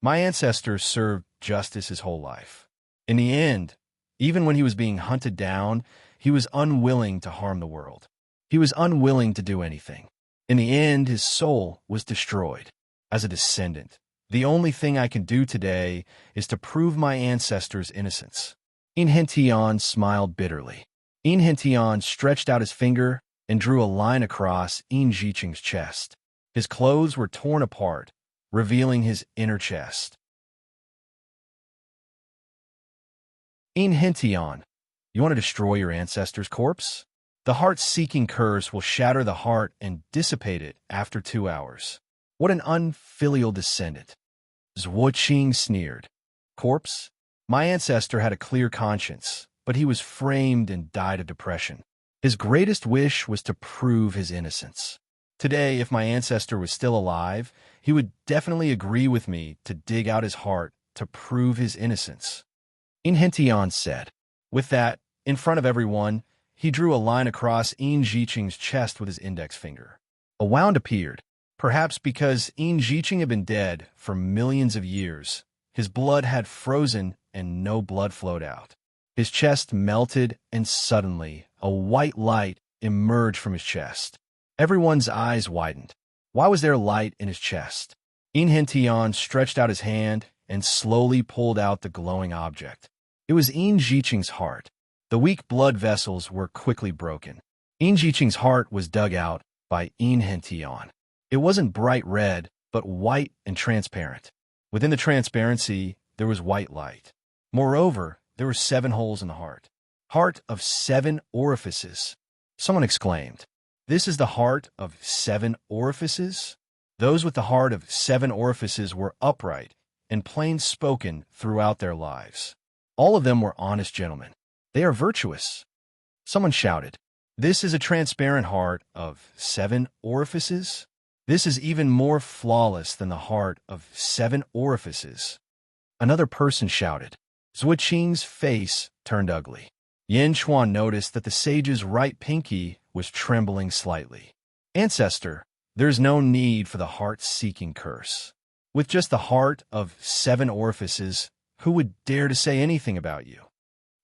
"My ancestor served justice his whole life. In the end, even when he was being hunted down, he was unwilling to harm the world. He was unwilling to do anything. In the end, his soul was destroyed. As a descendant, the only thing I can do today is to prove my ancestor's innocence." Yin Hentian smiled bitterly. Yin Hentian stretched out his finger and drew a line across Yin Jiqing's chest. His clothes were torn apart, revealing his inner chest. Enchanting, you want to destroy your ancestor's corpse? The heart-seeking curse will shatter the heart and dissipate it after 2 hours. What an unfilial descendant. Zhuoqing sneered. Corpse? My ancestor had a clear conscience, but he was framed and died of depression. His greatest wish was to prove his innocence. Today, if my ancestor was still alive, he would definitely agree with me to dig out his heart to prove his innocence. Enchanting said. With that, in front of everyone, he drew a line across Ziqing's chest with his index finger. A wound appeared, perhaps because Ziqing had been dead for millions of years. His blood had frozen and no blood flowed out. His chest melted and suddenly a white light emerged from his chest. Everyone's eyes widened. Why was there light in his chest? Enchanting stretched out his hand and slowly pulled out the glowing object. It was Ziqing's heart. The weak blood vessels were quickly broken. Ziqing's heart was dug out by Enchanting. It wasn't bright red, but white and transparent. Within the transparency, there was white light. Moreover, there were 7 holes in the heart. Heart of 7 orifices. Someone exclaimed, "This is the heart of 7 orifices?" Those with the heart of 7 orifices were upright and plain-spoken throughout their lives. All of them were honest gentlemen. They are virtuous. Someone shouted, "This is a transparent heart of 7 orifices? This is even more flawless than the heart of 7 orifices." Another person shouted. Zhuoqing's face turned ugly. Yanquan noticed that the sage's right pinky was trembling slightly. Ancestor, there's no need for the heart-seeking curse. With just the heart of 7 orifices, who would dare to say anything about you?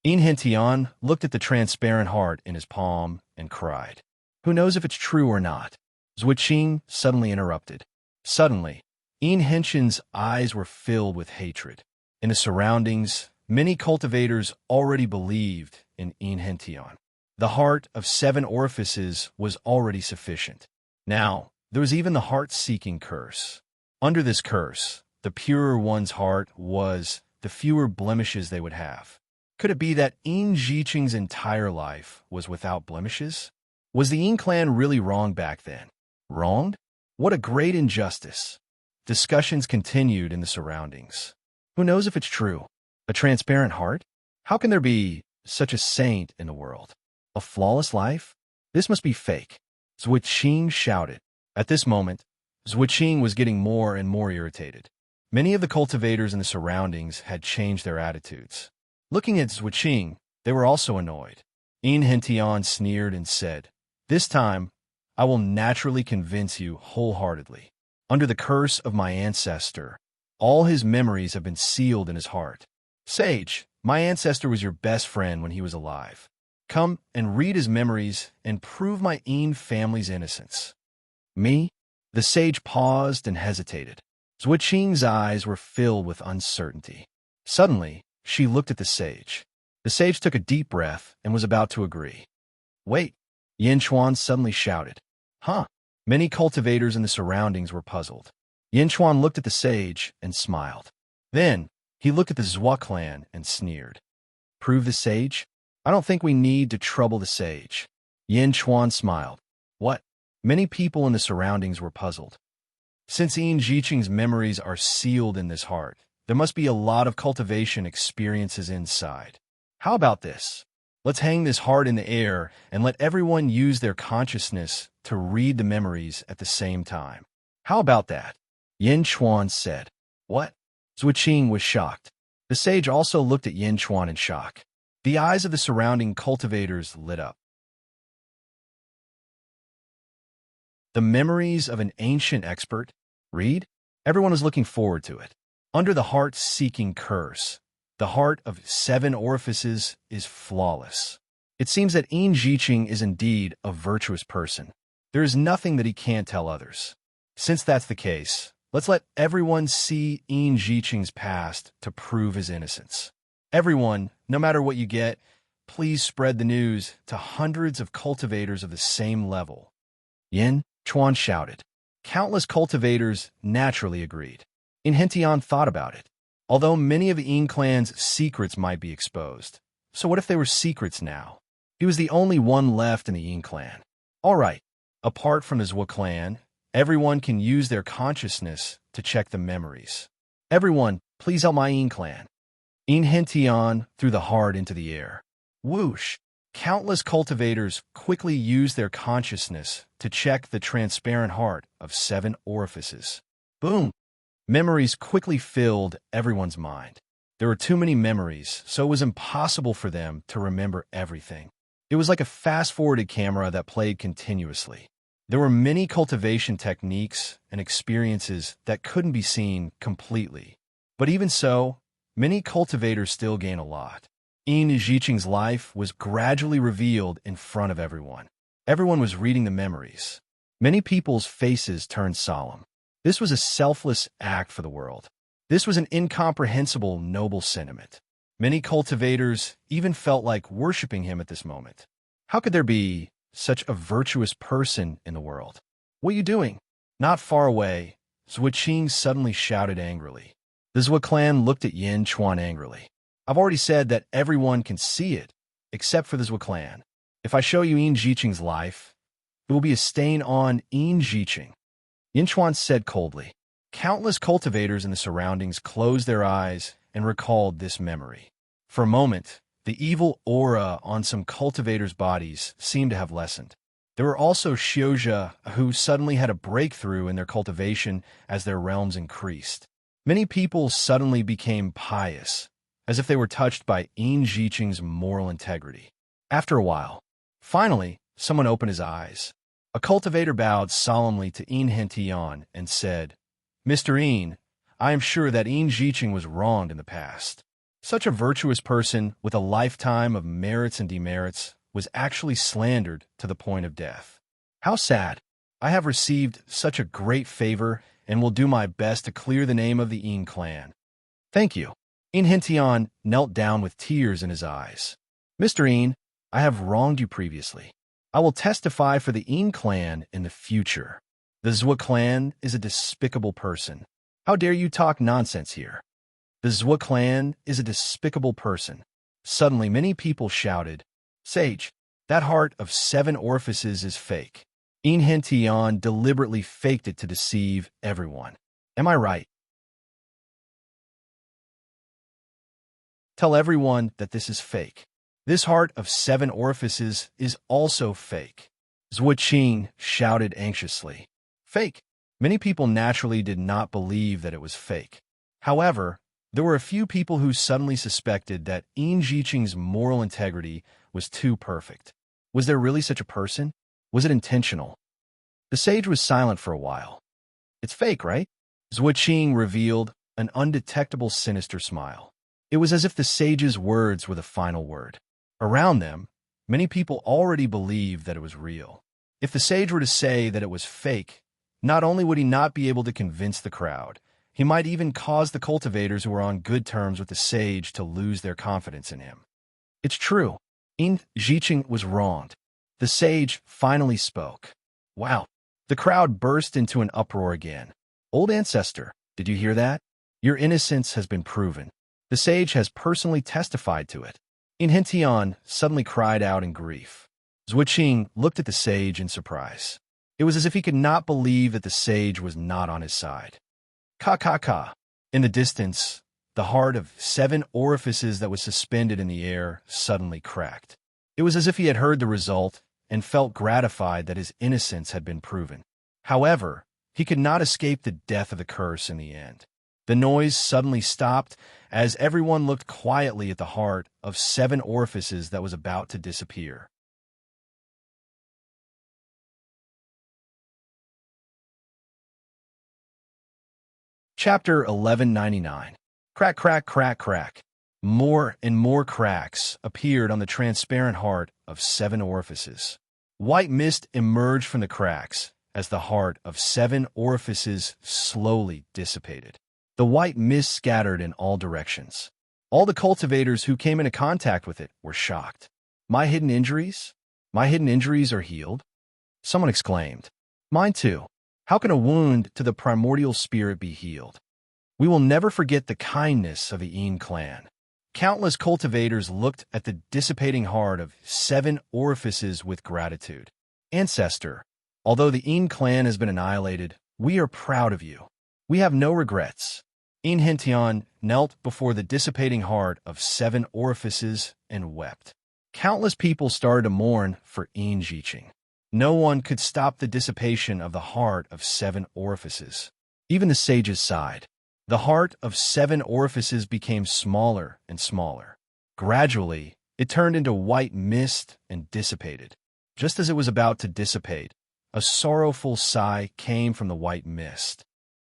Enchanting looked at the transparent heart in his palm and cried. Who knows if it's true or not? Zhuoqing suddenly interrupted. Suddenly, Enchanting's eyes were filled with hatred. In the surroundings, many cultivators already believed in Enchanting. The heart of 7 orifices was already sufficient. Now, there was even the heart-seeking curse. Under this curse, the purer one's heart was, the fewer blemishes they would have. Could it be that Ziqing's entire life was without blemishes? Was the Yin clan really wrong back then? Wronged? What a great injustice. Discussions continued in the surroundings. Who knows if it's true? A transparent heart? How can there be such a saint in the world? A flawless life? This must be fake. Zhuoqing shouted. At this moment, Zhuoqing was getting more and more irritated. Many of the cultivators in the surroundings had changed their attitudes. Looking at Zhuoqing, they were also annoyed. Enchanting sneered and said, "This time, I will naturally convince you wholeheartedly. Under the curse of my ancestor, all his memories have been sealed in his heart. Sage, my ancestor was your best friend when he was alive. Come and read his memories and prove my Yin family's innocence." Me? The sage paused and hesitated. Zhuoqing's eyes were filled with uncertainty. Suddenly, she looked at the sage. The sage took a deep breath and was about to agree. Wait, Yanquan suddenly shouted. Huh? Many cultivators in the surroundings were puzzled. Yanquan looked at the sage and smiled. Then, he looked at the Zhua clan and sneered. Prove the sage? I don't think we need to trouble the sage. Yanquan smiled. What? Many people in the surroundings were puzzled. Since Ziqing's memories are sealed in this heart, there must be a lot of cultivation experiences inside. How about this? Let's hang this heart in the air and let everyone use their consciousness to read the memories at the same time. How about that? Yanquan said. What? Zhuoqing was shocked. The sage also looked at Yanquan in shock. The eyes of the surrounding cultivators lit up. The memories of an ancient expert? Read? Everyone was looking forward to it. Under the heart-seeking curse, the heart of 7 orifices is flawless. It seems that Ziqing is indeed a virtuous person. There is nothing that he can't tell others. Since that's the case, let's let everyone see Ziqing's past to prove his innocence. Everyone, no matter what you get, please spread the news to hundreds of cultivators of the same level. Yin Chuan shouted. Countless cultivators naturally agreed. Enchanting thought about it. Although many of the Een clan's secrets might be exposed. So what if they were secrets now? He was the only one left in the Een clan. All right, apart from the Zwa clan, everyone can use their consciousness to check the memories. Everyone, please help my Een clan. Een Hention threw the heart into the air. Whoosh! Countless cultivators quickly used their consciousness to check the transparent heart of 7 orifices. Boom! Memories quickly filled everyone's mind. There were too many memories, so it was impossible for them to remember everything. It was like a fast-forwarded camera that played continuously. There were many cultivation techniques and experiences that couldn't be seen completely. But even so, many cultivators still gain a lot. Een Jiqing's life was gradually revealed in front of everyone. Everyone was reading the memories. Many people's faces turned solemn. This was a selfless act for the world. This was an incomprehensible, noble sentiment. Many cultivators even felt like worshipping him at this moment. How could there be such a virtuous person in the world? What are you doing? Not far away, Zwa Qing suddenly shouted angrily. The Zwa clan looked at Yin Chuan angrily. I've already said that everyone can see it, except for the Zwa clan. If I show you Een Jiqing's life, it will be a stain on Een Jiqing. Yin Chuan said coldly. Countless cultivators in the surroundings closed their eyes and recalled this memory. For a moment, the evil aura on some cultivators' bodies seemed to have lessened. There were also Xiozha who suddenly had a breakthrough in their cultivation as their realms increased. Many people suddenly became pious, as if they were touched by Een Jiqing's moral integrity. After a while, finally, someone opened his eyes. A cultivator bowed solemnly to Een Hention and said, Mr. Een, I am sure that Een Jiqing was wronged in the past. Such a virtuous person with a lifetime of merits and demerits was actually slandered to the point of death. How sad. I have received such a great favor and will do my best to clear the name of the Een clan. Thank you. Een Hention knelt down with tears in his eyes. Mr. Een, I have wronged you previously. I will testify for the Een clan in the future. The Zwa clan is a despicable person. How dare you talk nonsense here? The Zwa clan is a despicable person. Suddenly, many people shouted, Sage, that heart of 7 orifices is fake. Een Hention deliberately faked it to deceive everyone. Am I right? Tell everyone that this is fake. This heart of 7 orifices is also fake. Zwa Qing shouted anxiously. Fake. Many people naturally did not believe that it was fake. However, there were a few people who suddenly suspected that Een Jiqing's moral integrity was too perfect. Was there really such a person? Was it intentional? The sage was silent for a while. It's fake, right? Zwa Qing revealed an undetectable sinister smile. It was as if the sage's words were the final word. Around them, many people already believed that it was real. If the sage were to say that it was fake, not only would he not be able to convince the crowd, he might even cause the cultivators who were on good terms with the sage to lose their confidence in him. It's true. Een Jiqing was wronged. The sage finally spoke. Wow. The crowd burst into an uproar again. Old ancestor, did you hear that? Your innocence has been proven. The sage has personally testified to it. Een Hention suddenly cried out in grief. Zwa Qing looked at the sage in surprise. It was as if he could not believe that the sage was not on his side. Ka. In the distance, the heart of 7 orifices that was suspended in the air suddenly cracked. It was as if he had heard the result and felt gratified that his innocence had been proven. However, he could not escape the death of the curse in the end. The noise suddenly stopped as everyone looked quietly at the heart of 7 orifices that was about to disappear. Chapter 1199. Crack, crack, crack, crack. More and more cracks appeared on the transparent heart of 7 orifices. White mist emerged from the cracks as the heart of 7 orifices slowly dissipated. The white mist scattered in all directions. All the cultivators who came into contact with it were shocked. My hidden injuries? My hidden injuries are healed? Someone exclaimed. Mine too. How can a wound to the primordial spirit be healed? We will never forget the kindness of the Yin clan. Countless cultivators looked at the dissipating heart of 7 orifices with gratitude. Ancestor, although the Yin clan has been annihilated, we are proud of you. We have no regrets. Inhentian knelt before the dissipating heart of 7 orifices and wept. Countless people started to mourn for Yin Jiqing. No one could stop the dissipation of the heart of 7 orifices. Even the sages sighed. The heart of 7 orifices became smaller and smaller. Gradually, it turned into white mist and dissipated. Just as it was about to dissipate, a sorrowful sigh came from the white mist.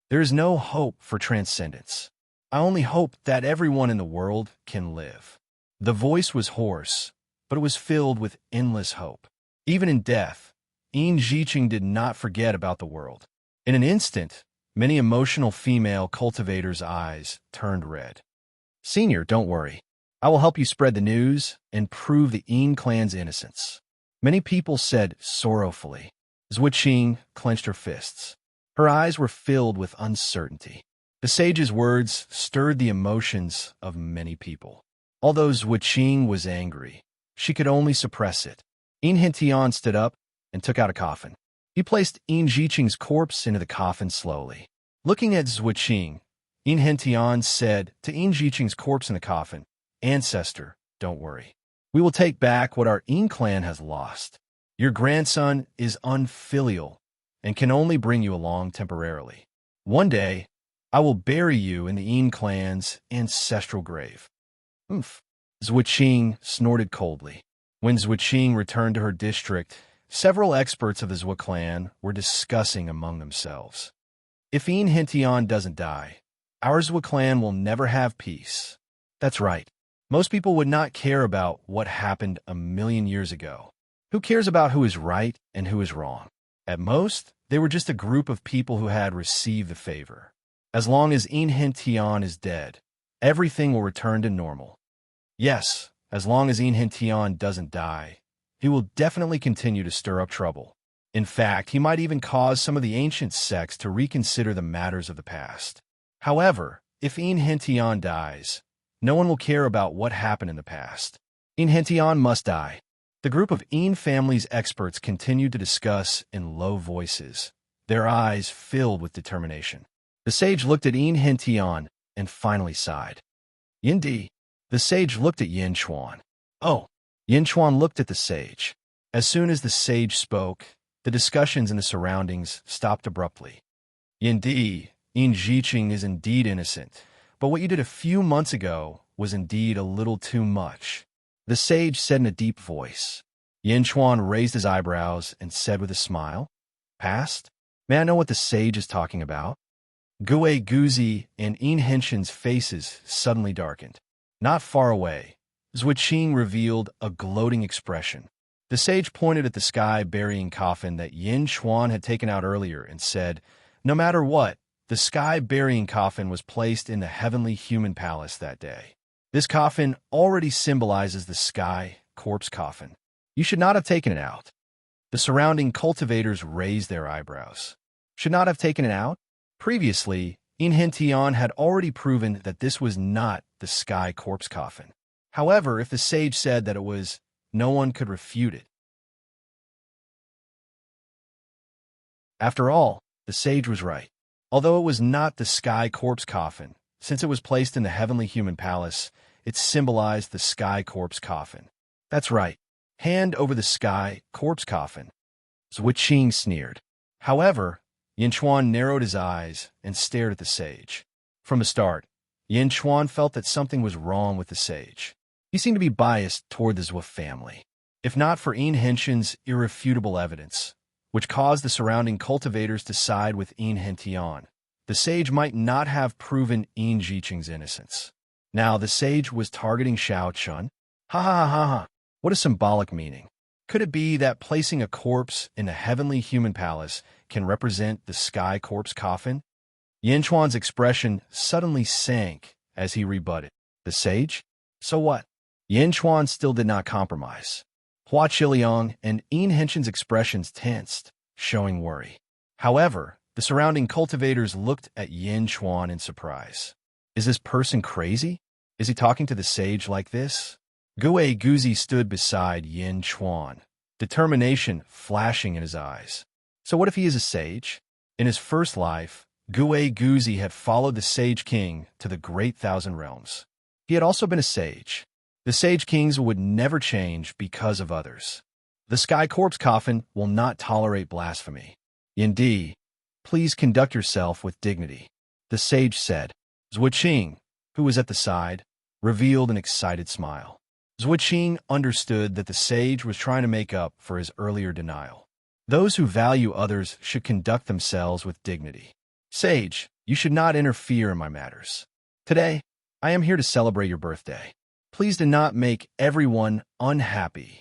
There is no hope for transcendence. I only hope that everyone in the world can live. The voice was hoarse, but it was filled with endless hope. Even in death, Yin Jiqing did not forget about the world. In an instant, many emotional female cultivators' eyes turned red. Senior, don't worry. I will help you spread the news and prove the Yin clan's innocence. Many people said sorrowfully. Zhuqing clenched her fists. Her eyes were filled with uncertainty. The sage's words stirred the emotions of many people. Although Zhuqing was angry, she could only suppress it. Inhentian stood up and took out a coffin. He placed Yin Jiqing's corpse into the coffin slowly. Looking at Zhuqing, Inhentian said to Yin Jiqing's corpse in the coffin, Ancestor, don't worry. We will take back what our Yin clan has lost. Your grandson is unfilial and can only bring you along temporarily. One day, I will bury you in the Yin clan's ancestral grave. Oomph. Zhuqing snorted coldly. When Zhuqing returned to her district, several experts of the Zhua clan were discussing among themselves. If Inhentian doesn't die, our Zhua clan will never have peace. That's right. Most people would not care about what happened a million years ago. Who cares about who is right and who is wrong? At most, they were just a group of people who had received the favor. As long as Inhentian is dead, everything will return to normal. Yes, as long as Inhentian doesn't die, he will definitely continue to stir up trouble. In fact, he might even cause some of the ancient sects to reconsider the matters of the past. However, if Inhentian dies, no one will care about what happened in the past. Inhentian must die. The group of Yin family's experts continued to discuss in low voices, their eyes filled with determination. The sage looked at Inhentian and finally sighed. Yindi. The sage looked at Yin Chuan. Oh. Yin Chuan looked at the sage. As soon as the sage spoke, the discussions in the surroundings stopped abruptly. Yindi, Yin Jiqing is indeed innocent, but what you did a few months ago was indeed a little too much. The sage said in a deep voice. Yin Chuan raised his eyebrows and said with a smile, Past? May I know what the sage is talking about? Gue Guzi and Inhentian's faces suddenly darkened. Not far away, Zhuqing revealed a gloating expression. The sage pointed at the sky-burying coffin that Yin Chuan had taken out earlier and said, No matter what, the sky-burying coffin was placed in the heavenly human palace that day. This coffin already symbolizes the sky corpse coffin. You should not have taken it out. The surrounding cultivators raised their eyebrows. Should not have taken it out? Previously, Inhentian had already proven that this was not the sky corpse coffin. However, if the sage said that it was, no one could refute it. After all, the sage was right. Although it was not the sky corpse coffin, since it was placed in the heavenly human palace, it symbolized the sky corpse coffin. That's right. Hand over the sky corpse coffin. Zhuqing sneered. However, Yin Chuan narrowed his eyes and stared at the sage. From the start, Yin Chuan felt that something was wrong with the sage. He seemed to be biased toward the Zhua family. If not for Inhentian's irrefutable evidence, which caused the surrounding cultivators to side with Inhentian, the sage might not have proven Yin Jiqing's innocence. Now, the sage was targeting Xiao Chun. Ha ha ha ha. What a symbolic meaning. Could it be that placing a corpse in the heavenly human palace can represent the sky corpse coffin? Yin Chuan's expression suddenly sank as he rebutted. The sage? So what? Yin Chuan still did not compromise. Hua Qiliang and Inhentian's expressions tensed, showing worry. However, The surrounding cultivators looked at Yin Chuan in surprise. Is this person crazy? Is he talking to the sage like this? Gue Guzi stood beside Yin Chuan, determination flashing in his eyes. So what if he is a sage? In his first life, Gue Guzi had followed the Sage King to the Great Thousand Realms. He had also been a sage. The Sage Kings would never change because of others. The Sky Corpse Coffin will not tolerate blasphemy. Yindi, please conduct yourself with dignity, the sage said. Zhuqing, who was at the side, revealed an excited smile. Zhuqing understood that the sage was trying to make up for his earlier denial. Those who value others should conduct themselves with dignity. Sage, you should not interfere in my matters. Today, I am here to celebrate your birthday. Please do not make everyone unhappy.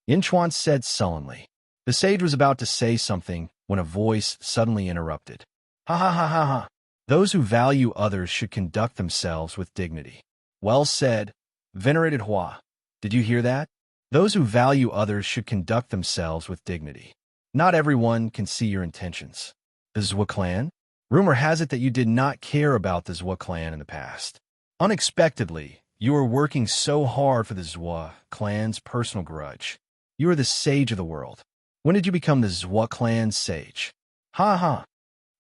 Yin Chuan said sullenly. The sage was about to say something when a voice suddenly interrupted. Ha ha ha ha ha. Those who value others should conduct themselves with dignity. Well said, venerated Hua. Did you hear that? Those who value others should conduct themselves with dignity. Not everyone can see your intentions. The Zhua clan? Rumor has it that you did not care about the Zhua clan in the past. Unexpectedly, you were working so hard for the Zhua clan's personal grudge. You are the sage of the world. When did you become the Zhua clan's sage? Ha ha.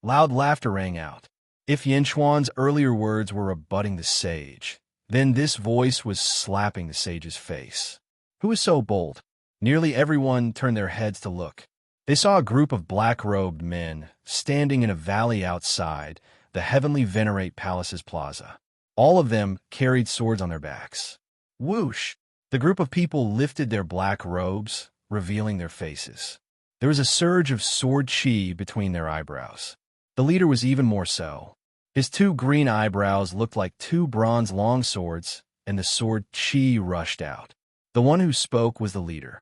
Loud laughter rang out. If Yin Chuan's earlier words were rebutting the sage, then this voice was slapping the sage's face. Who is so bold? Nearly everyone turned their heads to look. They saw a group of black-robed men standing in a valley outside the Heavenly Venerate Palace's plaza. All of them carried swords on their backs. Whoosh! The group of people lifted their black robes, revealing their faces. There was a surge of sword chi between their eyebrows. The leader was even more so. His two green eyebrows looked like two bronze longswords, and the sword chi rushed out. The one who spoke was the leader.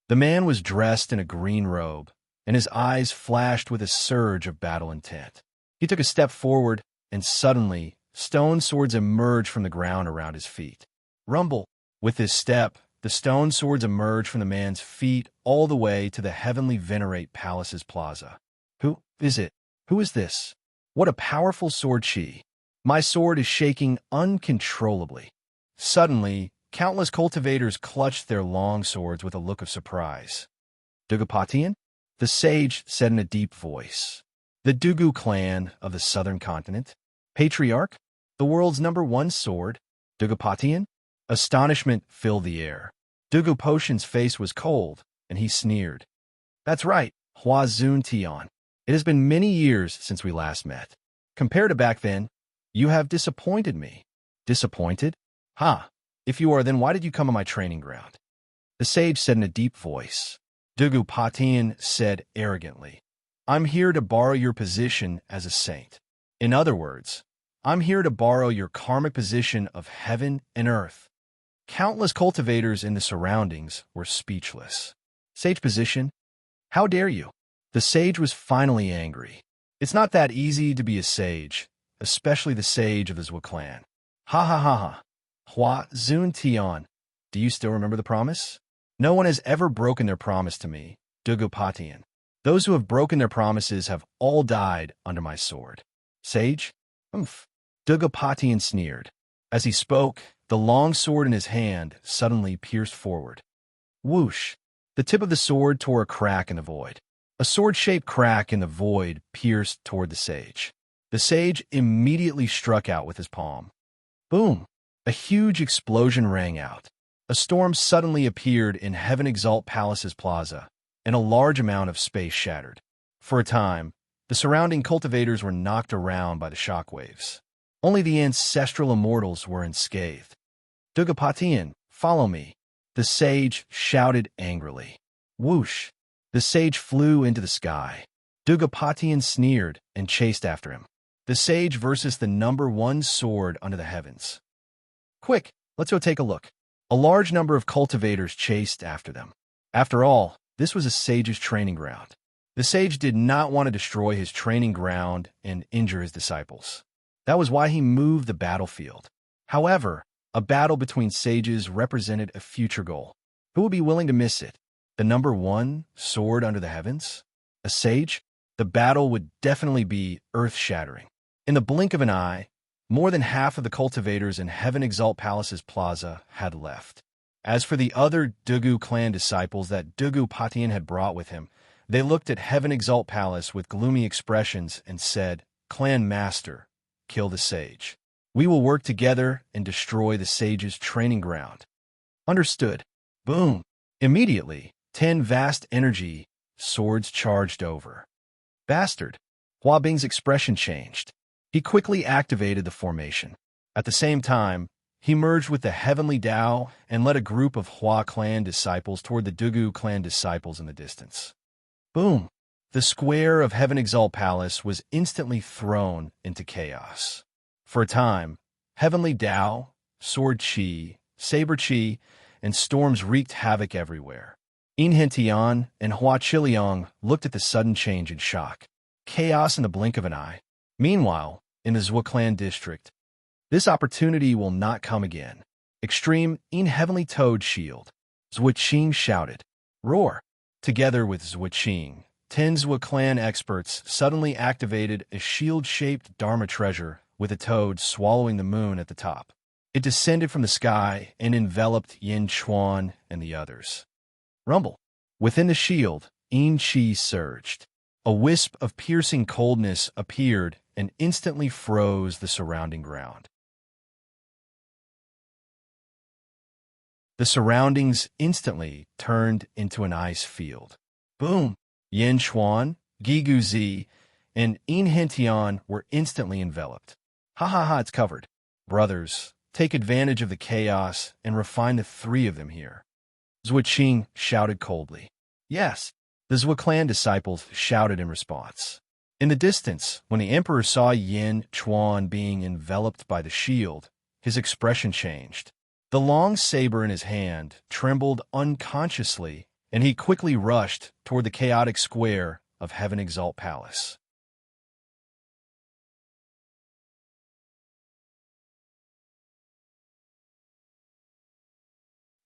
The man was dressed in a green robe, and his eyes flashed with a surge of battle intent. He took a step forward, and suddenly, stone swords emerged from the ground around his feet. Rumble! With his step, the stone swords emerged from the man's feet all the way to the Heavenly Venerate Palace's plaza. Who is it? Who is this? What a powerful sword chi! My sword is shaking uncontrollably. Suddenly, countless cultivators clutched their long swords with a look of surprise. Dugapatian? The sage said in a deep voice. The Dugu clan of the southern continent? Patriarch? The world's #1 sword? Dugapatian? Astonishment filled the air. Dugu Potion's face was cold, and he sneered. That's right, Hua Zun Tian. It has been many years since we last met. Compared to back then, you have disappointed me. Disappointed? Ha! If you are, then why did you come on my training ground? The sage said in a deep voice. Dugu Patian said arrogantly. I'm here to borrow your position as a saint. In other words, I'm here to borrow your karmic position of heaven and earth. Countless cultivators in the surroundings were speechless. Sage position? How dare you? The sage was finally angry. It's not that easy to be a sage, especially the sage of the Zhua clan. Ha ha ha ha. Hua Zun Tian, do you still remember the promise? No one has ever broken their promise to me, Dugu Patian. Those who have broken their promises have all died under my sword. Sage? Umph. Dugu Patian sneered. As he spoke, the long sword in his hand suddenly pierced forward. Whoosh! The tip of the sword tore a crack in the void. A sword-shaped crack in the void pierced toward the sage. The sage immediately struck out with his palm. Boom! A huge explosion rang out. A storm suddenly appeared in Heaven Exalt Palace's plaza, and a large amount of space shattered. For a time, the surrounding cultivators were knocked around by the shockwaves. Only the ancestral immortals were unscathed. Dugapatian, follow me, the sage shouted angrily. Whoosh! The sage flew into the sky. Dugapatian sneered and chased after him. The sage versus the #1 sword under the heavens. Quick, let's go take a look. A large number of cultivators chased after them. After all, this was a sage's training ground. The sage did not want to destroy his training ground and injure his disciples. That was why he moved the battlefield. However, a battle between sages represented a future goal. Who would be willing to miss it? The number one sword under the heavens? A sage? The battle would definitely be earth-shattering. In the blink of an eye, more than half of the cultivators in Heaven Exalt Palace's plaza had left. As for the other Dugu clan disciples that Dugu Patian had brought with him, they looked at Heaven Exalt Palace with gloomy expressions and said, "Clan Master, kill the sage. We will work together and destroy the sage's training ground." Understood. Boom. Immediately, 10 vast energy swords charged over. Bastard. Hua Bing's expression changed. He quickly activated the formation. At the same time, he merged with the Heavenly Tao and led a group of Hua clan disciples toward the Dugu clan disciples in the distance. Boom! The square of Heaven Exalt Palace was instantly thrown into chaos. For a time, Heavenly Tao, Sword Chi, Saber Chi, and storms wreaked havoc everywhere. Inhentian and Hua Chiliang looked at the sudden change in shock. Chaos in the blink of an eye. Meanwhile, in the Zhua clan district, this opportunity will not come again. Extreme in Heavenly Toad Shield. Zhua Qing shouted. Roar! Together with Zhua Qing, 10 Zhua clan experts suddenly activated a shield-shaped Dharma treasure with a toad swallowing the moon at the top. It descended from the sky and enveloped Yin Chuan and the others. Rumble. Within the shield, Yin Qi surged. A wisp of piercing coldness appeared and instantly froze the surrounding ground. The surroundings instantly turned into an ice field. Boom! Yin Chuan, Gigu Zi, and Inhentian were instantly enveloped. Ha ha ha, it's covered. Brothers, take advantage of the chaos and refine the 3 of them here. Zhua Qing shouted coldly. Yes, the Zhua clan disciples shouted in response. In the distance, when the emperor saw Yin Chuan being enveloped by the shield, his expression changed. The long saber in his hand trembled unconsciously, and he quickly rushed toward the chaotic square of Heaven Exalt Palace.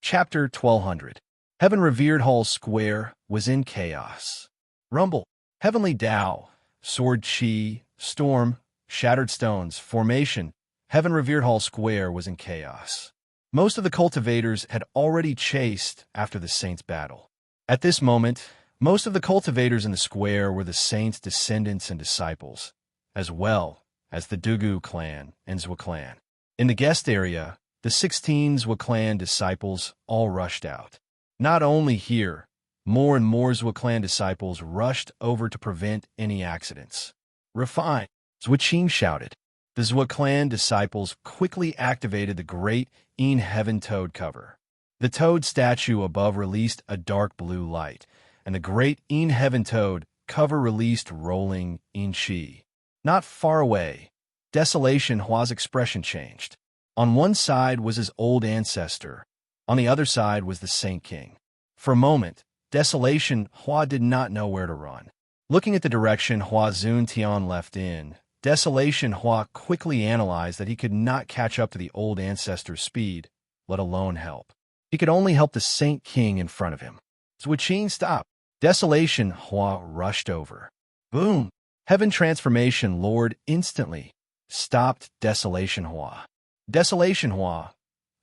Chapter 1200. Heaven Revered Hall Square was in chaos. Rumble. Heavenly Tao, Sword Chi, Storm, Shattered Stones, Formation. Heaven Revered Hall Square was in chaos. Most of the cultivators had already chased after the saints' battle. At this moment, most of the cultivators in the square were the saints' descendants and disciples, as well as the Dugu clan and Zhua clan. In the guest area, the 16 Zhua clan disciples all rushed out. Not only here, more and more Zhua clan disciples rushed over to prevent any accidents. Refine, Zhua Qing shouted. The Zhua clan disciples quickly activated the great In Heaven Toad cover. The toad statue above released a dark blue light, and the great In Heaven Toad cover released rolling In Qi. Not far away, Desolation Hua's expression changed. On one side was his old ancestor. On the other side was the Saint King. For a moment, Desolation Hua did not know where to run. Looking at the direction Hua Zun Tian left in, Desolation Hua quickly analyzed that he could not catch up to the old ancestor's speed, let alone help. He could only help the Saint King in front of him. Zhua Qing stopped. Desolation Hua rushed over. Boom! Heaven Transformation Lord instantly stopped Desolation Hua. Desolation Hua.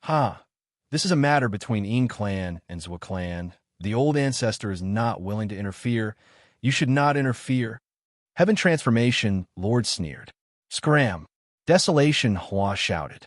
Ha! This is a matter between Yin clan and Zhua clan. The old ancestor is not willing to interfere. You should not interfere. Heaven Transformation Lord sneered. Scram! Desolation Hua shouted.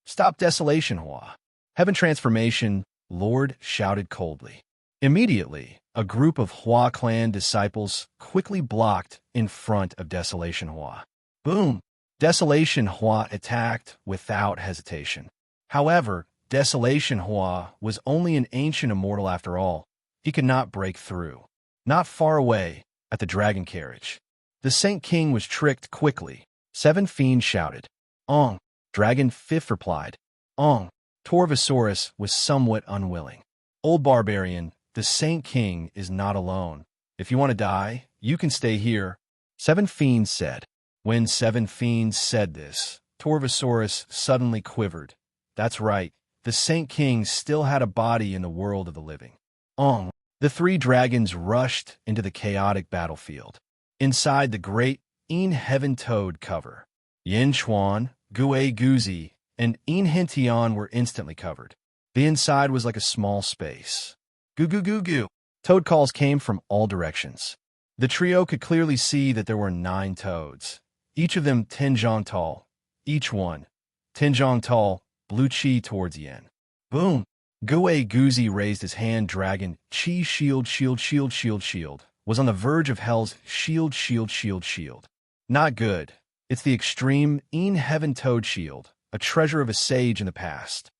Stop Desolation Hua. Heaven Transformation Lord shouted coldly. Immediately, a group of Hua clan disciples quickly blocked in front of Desolation Hua. Boom! Desolation Hua attacked without hesitation. However, Desolation Hua was only an ancient immortal after all. He could not break through. Not far away, at the dragon carriage, the Saint King was tricked quickly. 7 fiends shouted. Ong! Dragon 5th replied. Ong! Torvosaurus was somewhat unwilling. Old barbarian, the Saint King is not alone. If you want to die, you can stay here. 7 fiends said. When 7 fiends said this, Torvosaurus suddenly quivered. That's right, the Saint King still had a body in the world of the living. Ong! The three dragons rushed into the chaotic battlefield. Inside the great Heaven Toad cover, Yin Chuan, Gue Guzi, and Hention were instantly covered. The inside was like a small space. Goo goo goo goo. Toad calls came from all directions. The trio could clearly see that there were 9 toads, each of them 10 zhang tall. Each one, 10 zhang tall, blew chi towards Yin. Boom! Gue Guzi raised his hand. Dragon, chi shield shield shield shield shield, was on the verge of hell's shield shield shield shield. Not good. It's the extreme Heaven Toad shield, a treasure of a sage in the past.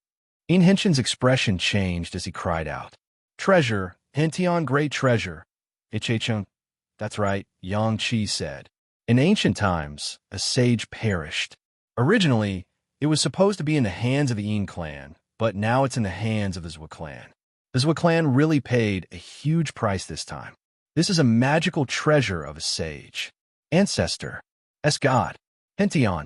Hention's expression changed as he cried out. Treasure, Hention, great treasure. Ichechung. That's right, Yang Chi said. In ancient times, a sage perished. Originally, it was supposed to be in the hands of the Yin clan, but now it's in the hands of the Zhua clan. The Zhua clan really paid a huge price this time. This is a magical treasure of a sage. Ancestor. S God. Hention.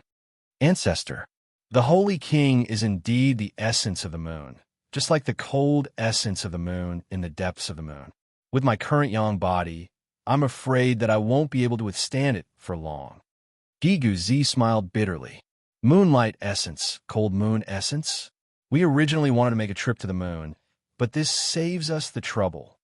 Ancestor. The Holy King is indeed the essence of the moon, just like the cold essence of the moon in the depths of the moon. With my current yang body, I'm afraid that I won't be able to withstand it for long. Gigu Z smiled bitterly. Moonlight essence, cold moon essence? We originally wanted to make a trip to the moon, but this saves us the trouble.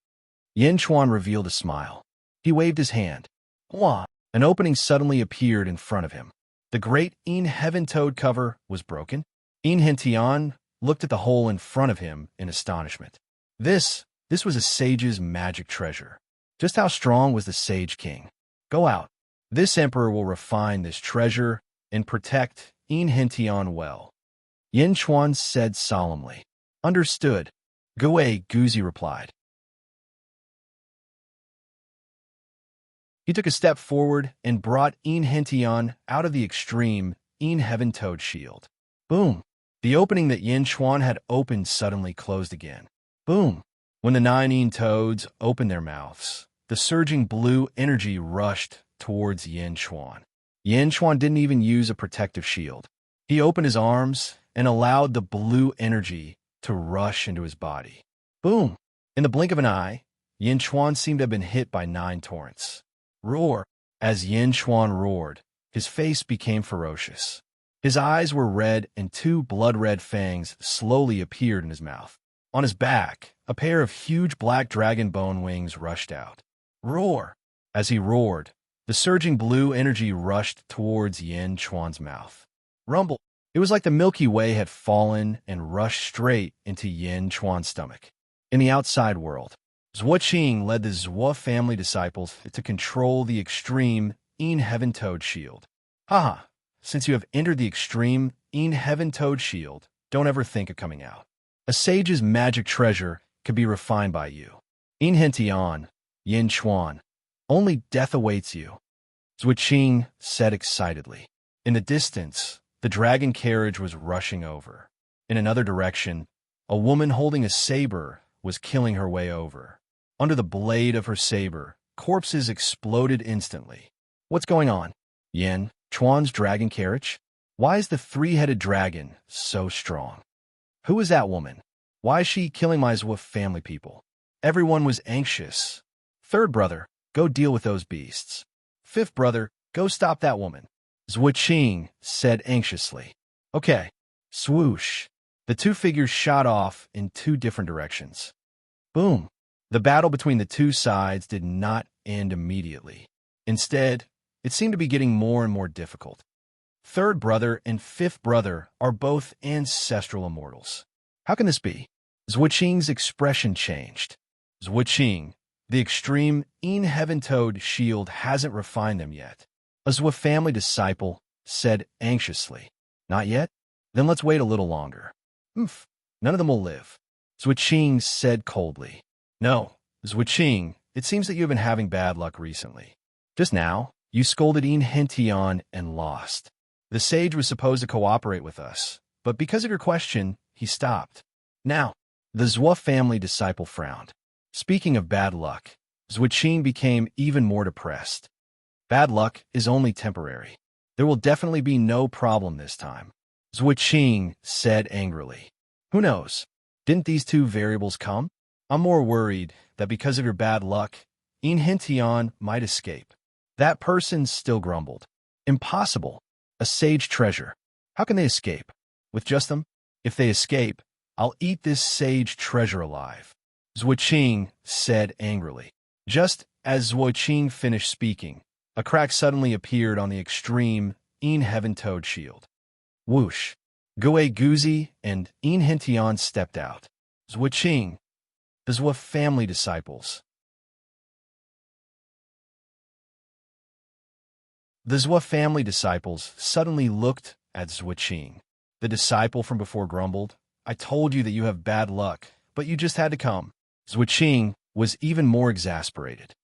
Yin Chuan revealed a smile. He waved his hand. Hua! An opening suddenly appeared in front of him. The great Heaven Toad cover was broken. Hention looked at the hole in front of him in astonishment. This was a sage's magic treasure. Just how strong was the Sage King? Go out. This emperor will refine this treasure and protect Hention well. Yin Chuan said solemnly. Understood. Gue Guzi replied. He took a step forward and brought Hention out of the extreme Heaven Toad shield. Boom! The opening that Yin Chuan had opened suddenly closed again. Boom! When the 9 toads opened their mouths, the surging blue energy rushed towards Yin Chuan. Yin Chuan didn't even use a protective shield. He opened his arms and allowed the blue energy to rush into his body. Boom! In the blink of an eye, Yin Chuan seemed to have been hit by 9 torrents. Roar! As Yin Chuan roared, his face became ferocious. His eyes were red and 2 blood-red fangs slowly appeared in his mouth. On his back, a pair of huge black dragon bone wings rushed out. Roar! As he roared, the surging blue energy rushed towards Yin Chuan's mouth. Rumble! It was like the Milky Way had fallen and rushed straight into Yin Chuan's stomach. In the outside world, Zhua Qing led the Zhua family disciples to control the extreme Heaven Toad shield. Haha, since you have entered the extreme Heaven Toad shield, don't ever think of coming out. A sage's magic treasure can be refined by you. Hention, Yin Chuan, only death awaits you. Zhua Qing said excitedly. In the distance, the dragon carriage was rushing over. In another direction, a woman holding a saber was killing her way over. Under the blade of her saber, corpses exploded instantly. What's going on? Yin Chuan's dragon carriage? Why is the 3-headed dragon so strong? Who is that woman? Why is she killing my Zhua family people? Everyone was anxious. 3rd brother, go deal with those beasts. 5th brother, go stop that woman. Zhua Qing said anxiously. Okay. Swoosh. The 2 figures shot off in 2 different directions. Boom. The battle between the 2 sides did not end immediately. Instead, it seemed to be getting more and more difficult. 3rd brother and 5th brother are both ancestral immortals. How can this be? Zhua Qing's expression changed. Zhua Qing, the extreme Heaven Toad shield hasn't refined them yet. A Zhua family disciple said anxiously. Not yet? Then let's wait a little longer. None of them will live. Zhua Qing said coldly. No, Zhua Qing, it seems that you have been having bad luck recently. Just now, you scolded Hention and lost. The sage was supposed to cooperate with us, but because of your question, he stopped. Now, the Zhua family disciple frowned. Speaking of bad luck, Zhua Qing became even more depressed. Bad luck is only temporary. There will definitely be no problem this time. Zhua Qing said angrily. Who knows? Didn't these 2 variables come? I'm more worried that because of your bad luck, enchanting might escape. That person still grumbled. Impossible. A sage treasure. How can they escape? With just them? If they escape, I'll eat this sage treasure alive, Zhuoqing said angrily. Just as Zhuoqing finished speaking, a crack suddenly appeared on the extreme Heaven-Toed shield. Whoosh! Gue Guzi and enchanting stepped out. Zhuoqing, the Zhua family disciples. The Zhua family disciples suddenly looked at Zhuoqing. The disciple from before grumbled, I told you that you have bad luck, but you just had to come. Zhuoqing was even more exasperated.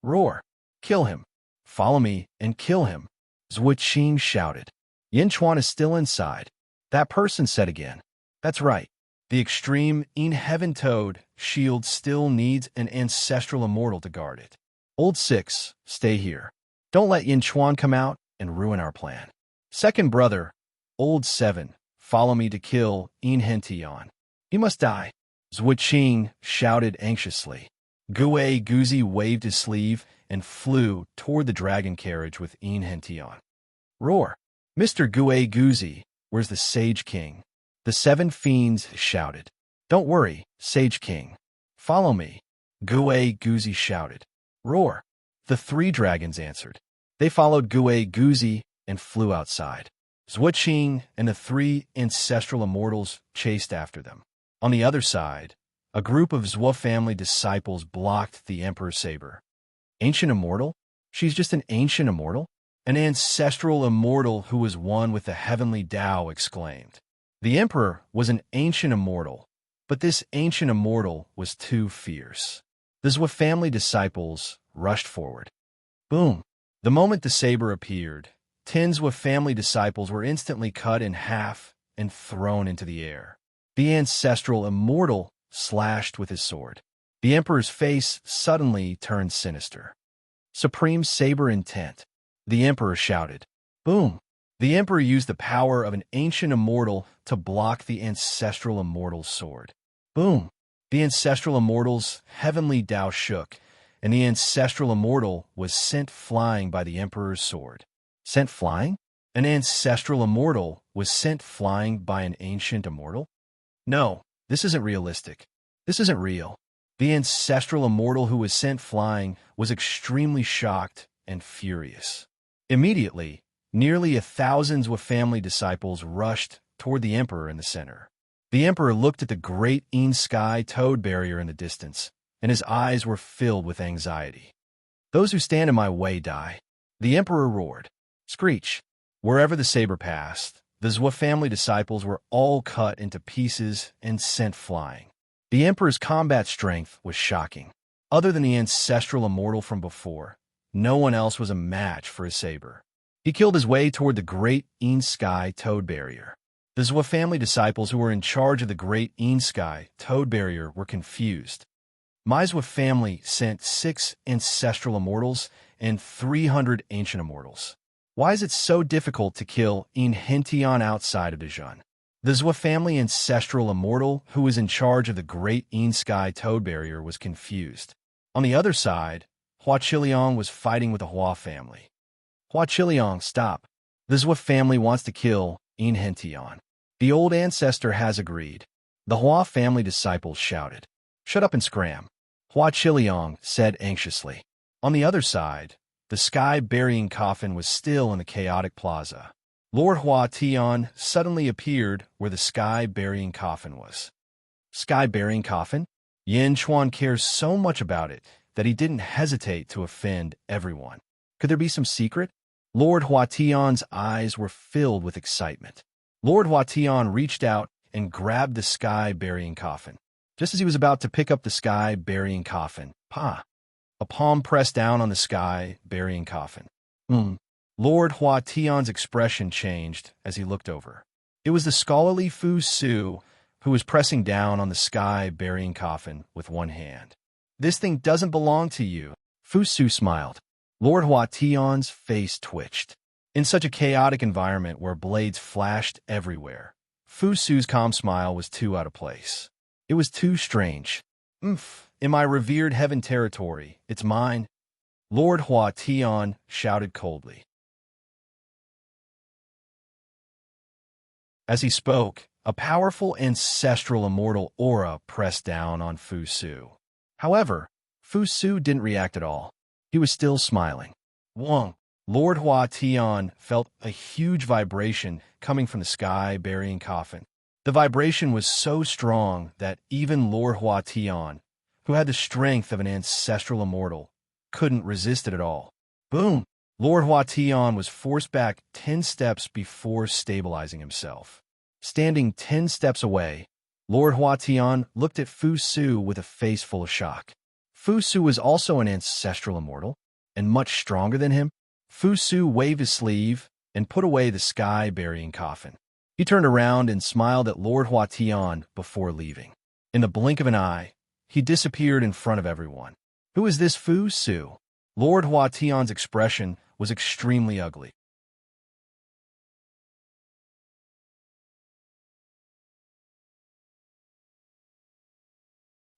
Roar! Kill him! Follow me and kill him! Zhuoqing shouted. Yinchuan is still inside. That person said again. That's right. The extreme Heaven-Toed shield still needs an ancestral immortal to guard it. Old 6, stay here. Don't let Yinchuan come out and ruin our plan. Second brother, Old 7, follow me to kill enchanting. He must die. Zhuoqing shouted anxiously. Gue Guzi waved his sleeve and flew toward the dragon carriage with enchanting. Roar! Mr. Gue Guzi, where's the Sage King? The 7 fiends shouted. Don't worry, Sage King. Follow me. Gue Guzi shouted. Roar! The 3 dragons answered. They followed Gue Guzi and flew outside. Zhuoqing and the 3 ancestral immortals chased after them. On the other side, a group of Zhua family disciples blocked the Emperor's saber. Ancient immortal? She's just an ancient immortal? An ancestral immortal who was one with the heavenly Tao exclaimed. The Emperor was an ancient immortal, but this ancient immortal was too fierce. The Zhua family disciples rushed forward. Boom! The moment the saber appeared, 10 Zhua family disciples were instantly cut in half and thrown into the air. The ancestral immortal slashed with his sword. The Emperor's face suddenly turned sinister. Supreme saber intent. The Emperor shouted. Boom! The Emperor used the power of an ancient immortal to block the ancestral immortal's sword. Boom! The ancestral immortal's heavenly Tao shook, and the ancestral immortal was sent flying by the Emperor's sword. Sent flying? An ancestral immortal was sent flying by an ancient immortal? No, this isn't realistic. This isn't real. The ancestral immortal who was sent flying was extremely shocked and furious. Immediately, nearly 1,000 Zhua family disciples rushed toward the Emperor in the center. The Emperor looked at the great sky toad barrier in the distance, and his eyes were filled with anxiety. Those who stand in my way die. The Emperor roared. Screech! Wherever the saber passed, the Zhua family disciples were all cut into pieces and sent flying. The Emperor's combat strength was shocking. Other than the ancestral immortal from before, no one else was a match for his saber. He killed his way toward the great sky toad barrier. The Zhua family disciples who were in charge of the great sky toad barrier were confused. My Zhua family sent 6 ancestral immortals and 300 ancient immortals. Why is it so difficult to kill enchanting outside of Dijon? The Zhua family ancestral immortal who was in charge of the great sky toad barrier was confused. On the other side, Hua Qiliang was fighting with the Hua family. Hua Qiliang, stop. The Zhua family wants to kill enchanting. The old ancestor has agreed. The Hua family disciples shouted. Shut up and scram. Hua Qiliang said anxiously. On the other side, the sky-burying coffin was still in the chaotic plaza. Lord Hua Tian suddenly appeared where the sky-burying coffin was. Sky-burying coffin? Yin Chuan cares so much about it that he didn't hesitate to offend everyone. Could there be some secret? Lord Hua Tian's eyes were filled with excitement. Lord Hua Tian reached out and grabbed the sky-burying coffin. Just as he was about to pick up the sky-burying coffin, a palm pressed down on the sky-burying coffin. Lord Hua Tian's expression changed as he looked over. It was the scholarly Fu Su who was pressing down on the sky-burying coffin with one hand. This thing doesn't belong to you. Fu Su smiled. Lord Hua Tian's face twitched. In such a chaotic environment where blades flashed everywhere, Fu Su's calm smile was too out of place. It was too strange. In my revered heaven territory, it's mine, Lord Hua Tian shouted coldly. As he spoke, a powerful ancestral immortal aura pressed down on Fu Su. However, Fu Su didn't react at all. He was still smiling. Wong, Lord Hua Tian felt a huge vibration coming from the sky-burying coffin. The vibration was so strong that even Lord Hua Tian, who had the strength of an ancestral immortal, couldn't resist it at all. Boom! Lord Hua Tian was forced back 10 steps before stabilizing himself. Standing 10 steps away, Lord Hua Tian looked at Fu Su with a face full of shock. Fu Su was also an ancestral immortal, and much stronger than him. Fu Su waved his sleeve and put away the sky-burying coffin. He turned around and smiled at Lord Hua Tian before leaving. In the blink of an eye, he disappeared in front of everyone. Who is this Fu Su? Lord Hua Tian's expression was extremely ugly.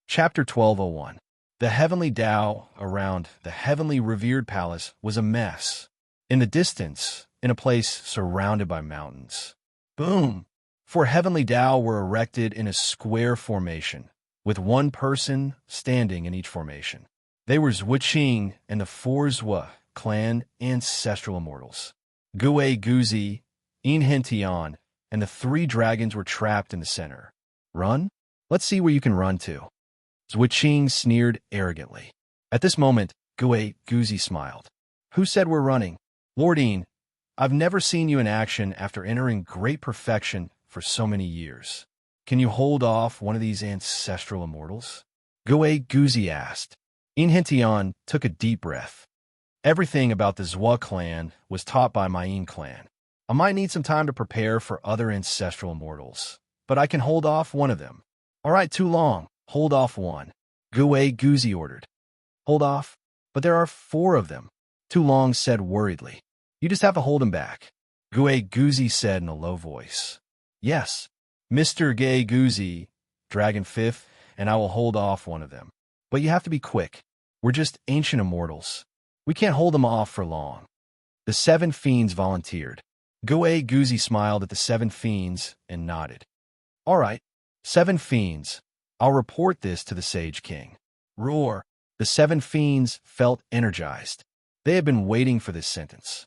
Chapter 1201. The heavenly Tao around the heavenly revered palace was a mess. In the distance, in a place surrounded by mountains. Boom! 4 heavenly Tao were erected in a square formation, with one person standing in each formation. They were Zhuqing and the 4 Zhua clan ancestral immortals. Gue Guzi, Tian, and the 3 dragons were trapped in the center. Run? Let's see where you can run to. Zhuqing sneered arrogantly. At this moment, Gue Guzi smiled. Who said we're running? Lord Yin, I've never seen you in action after entering great perfection for so many years. Can you hold off one of these ancestral immortals? Gue Guzi asked. Tian took a deep breath. Everything about the Zhua clan was taught by my Yin clan. I might need some time to prepare for other ancestral immortals, but I can hold off one of them. All right, too long. Hold off one. Gue Guzi ordered. Hold off? But there are 4 of them. Tu Long said worriedly. You just have to hold him back. Gue Guzi said in a low voice. Yes, Mr. Gue Guzi, Dragon 5th, and I will hold off one of them. But you have to be quick. We're just ancient immortals. We can't hold them off for long. The 7 fiends volunteered. Gue Guzi smiled at the 7 fiends and nodded. All right, 7 fiends. I'll report this to the Sage King. Roar! The 7 fiends felt energized. They had been waiting for this sentence.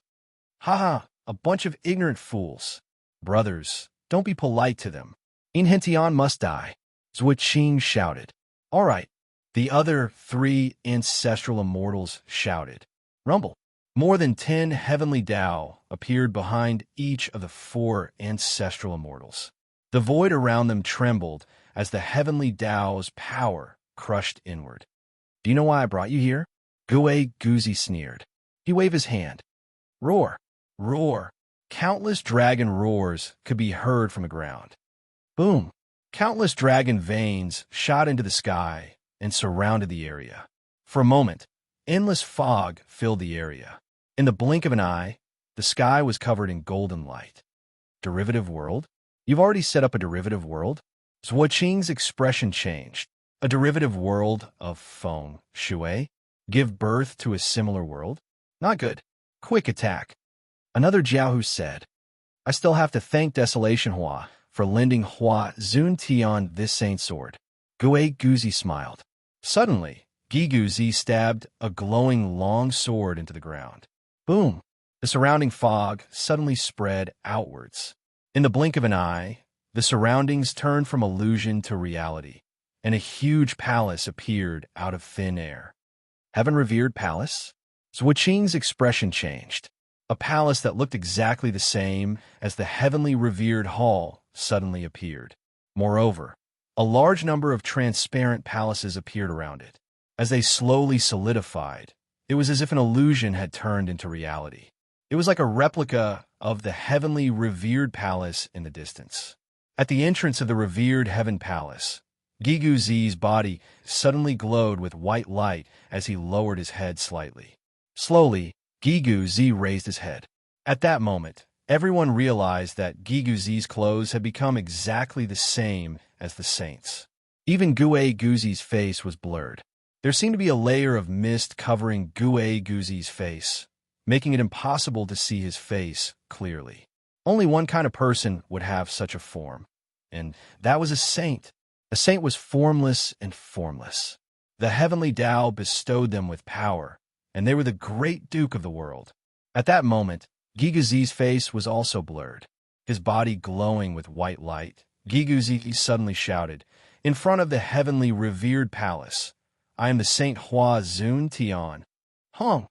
Ha! A bunch of ignorant fools. Brothers, don't be polite to them. Tian must die. Zhuqing shouted. All right. The other 3 ancestral immortals shouted. Rumble. More than 10 heavenly Tao appeared behind each of the 4 ancestral immortals. The void around them trembled as the heavenly Tao's power crushed inward. Do you know why I brought you here? Gue Guzi sneered. He waved his hand. Roar! Roar! Countless dragon roars could be heard from the ground. Boom! Countless dragon veins shot into the sky and surrounded the area. For a moment, endless fog filled the area. In the blink of an eye, the sky was covered in golden light. Derivative world? You've already set up a derivative world? Zhuqing's expression changed. A derivative world of Feng Shui? Give birth to a similar world? Not good. Quick attack. Another Jiaohu said. I still have to thank Desolation Hua for lending Hua Zun Tian this saint sword. Gue Guzi smiled. Suddenly, Guzi stabbed a glowing long sword into the ground. Boom! The surrounding fog suddenly spread outwards. In the blink of an eye, the surroundings turned from illusion to reality, and a huge palace appeared out of thin air. Heaven-revered palace? Zhuqing's expression changed. A palace that looked exactly the same as the heavenly revered hall suddenly appeared. Moreover, a large number of transparent palaces appeared around it. As they slowly solidified, it was as if an illusion had turned into reality. It was like a replica of the heavenly revered palace in the distance. At the entrance of the revered heaven palace, Guzi's body suddenly glowed with white light as he lowered his head slightly. Slowly, Guzi raised his head. At that moment, everyone realized that Guzi's clothes had become exactly the same as the saints. Even Gue Guzi's face was blurred. There seemed to be a layer of mist covering Gue Guzi's face, making it impossible to see his face clearly. Only one kind of person would have such a form, and that was a saint. A saint was formless and formless. The heavenly Tao bestowed them with power, and they were the great duke of the world. At that moment, Giguzi's face was also blurred, his body glowing with white light. Giguzi suddenly shouted, "In front of the heavenly revered palace, I am the Saint Hua Zun Tian." Hong!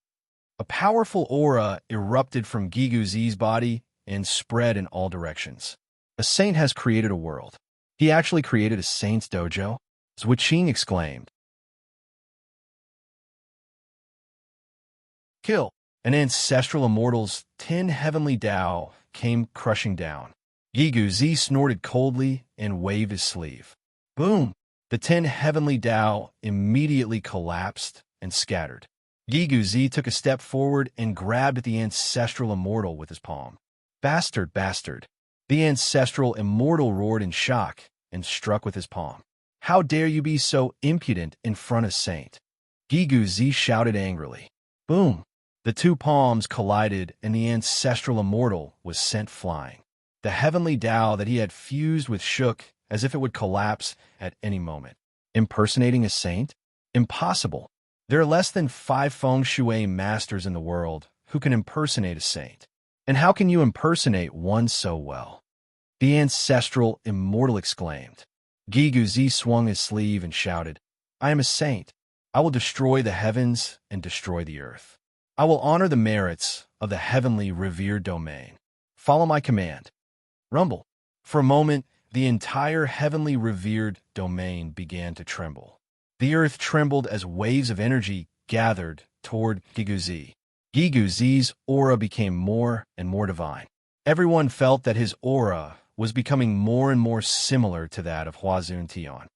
A powerful aura erupted from Giguzi's body and spread in all directions. A saint has created a world. He actually created a saint's dojo? Zhuqing exclaimed. Kill! An ancestral immortal's 10 heavenly Tao came crushing down. Giguzi snorted coldly and waved his sleeve. Boom! The 10 heavenly Tao immediately collapsed and scattered. Giguzi took a step forward and grabbed at the ancestral immortal with his palm. Bastard, bastard! The ancestral immortal roared in shock and struck with his palm. How dare you be so impudent in front of Saint? Giguzi shouted angrily. Boom! The two palms collided and the ancestral immortal was sent flying. The heavenly Tao that he had fused with shook as if it would collapse at any moment. Impersonating a saint? Impossible. There are less than 5 feng shui masters in the world who can impersonate a saint. And how can you impersonate one so well? The ancestral immortal exclaimed. Giguzi swung his sleeve and shouted, I am a saint. I will destroy the heavens and destroy the earth. I will honor the merits of the heavenly revered domain. Follow my command. Rumble. For a moment, the entire heavenly revered domain began to tremble. The earth trembled as waves of energy gathered toward Giguzi. Giguzi's aura became more and more divine. Everyone felt that his aura was becoming more and more similar to that of Huazun Tian.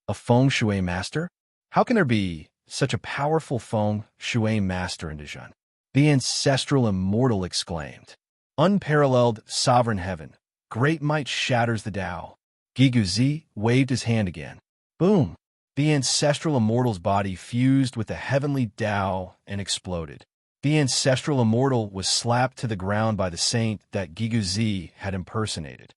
A feng shui master? How can there be such a powerful feng shui master in Dijon? The ancestral immortal exclaimed. Unparalleled sovereign heaven, great might shatters the Tao. Giguzi waved his hand again. Boom! The ancestral immortal's body fused with the heavenly Tao and exploded. The ancestral immortal was slapped to the ground by the saint that Giguzi had impersonated.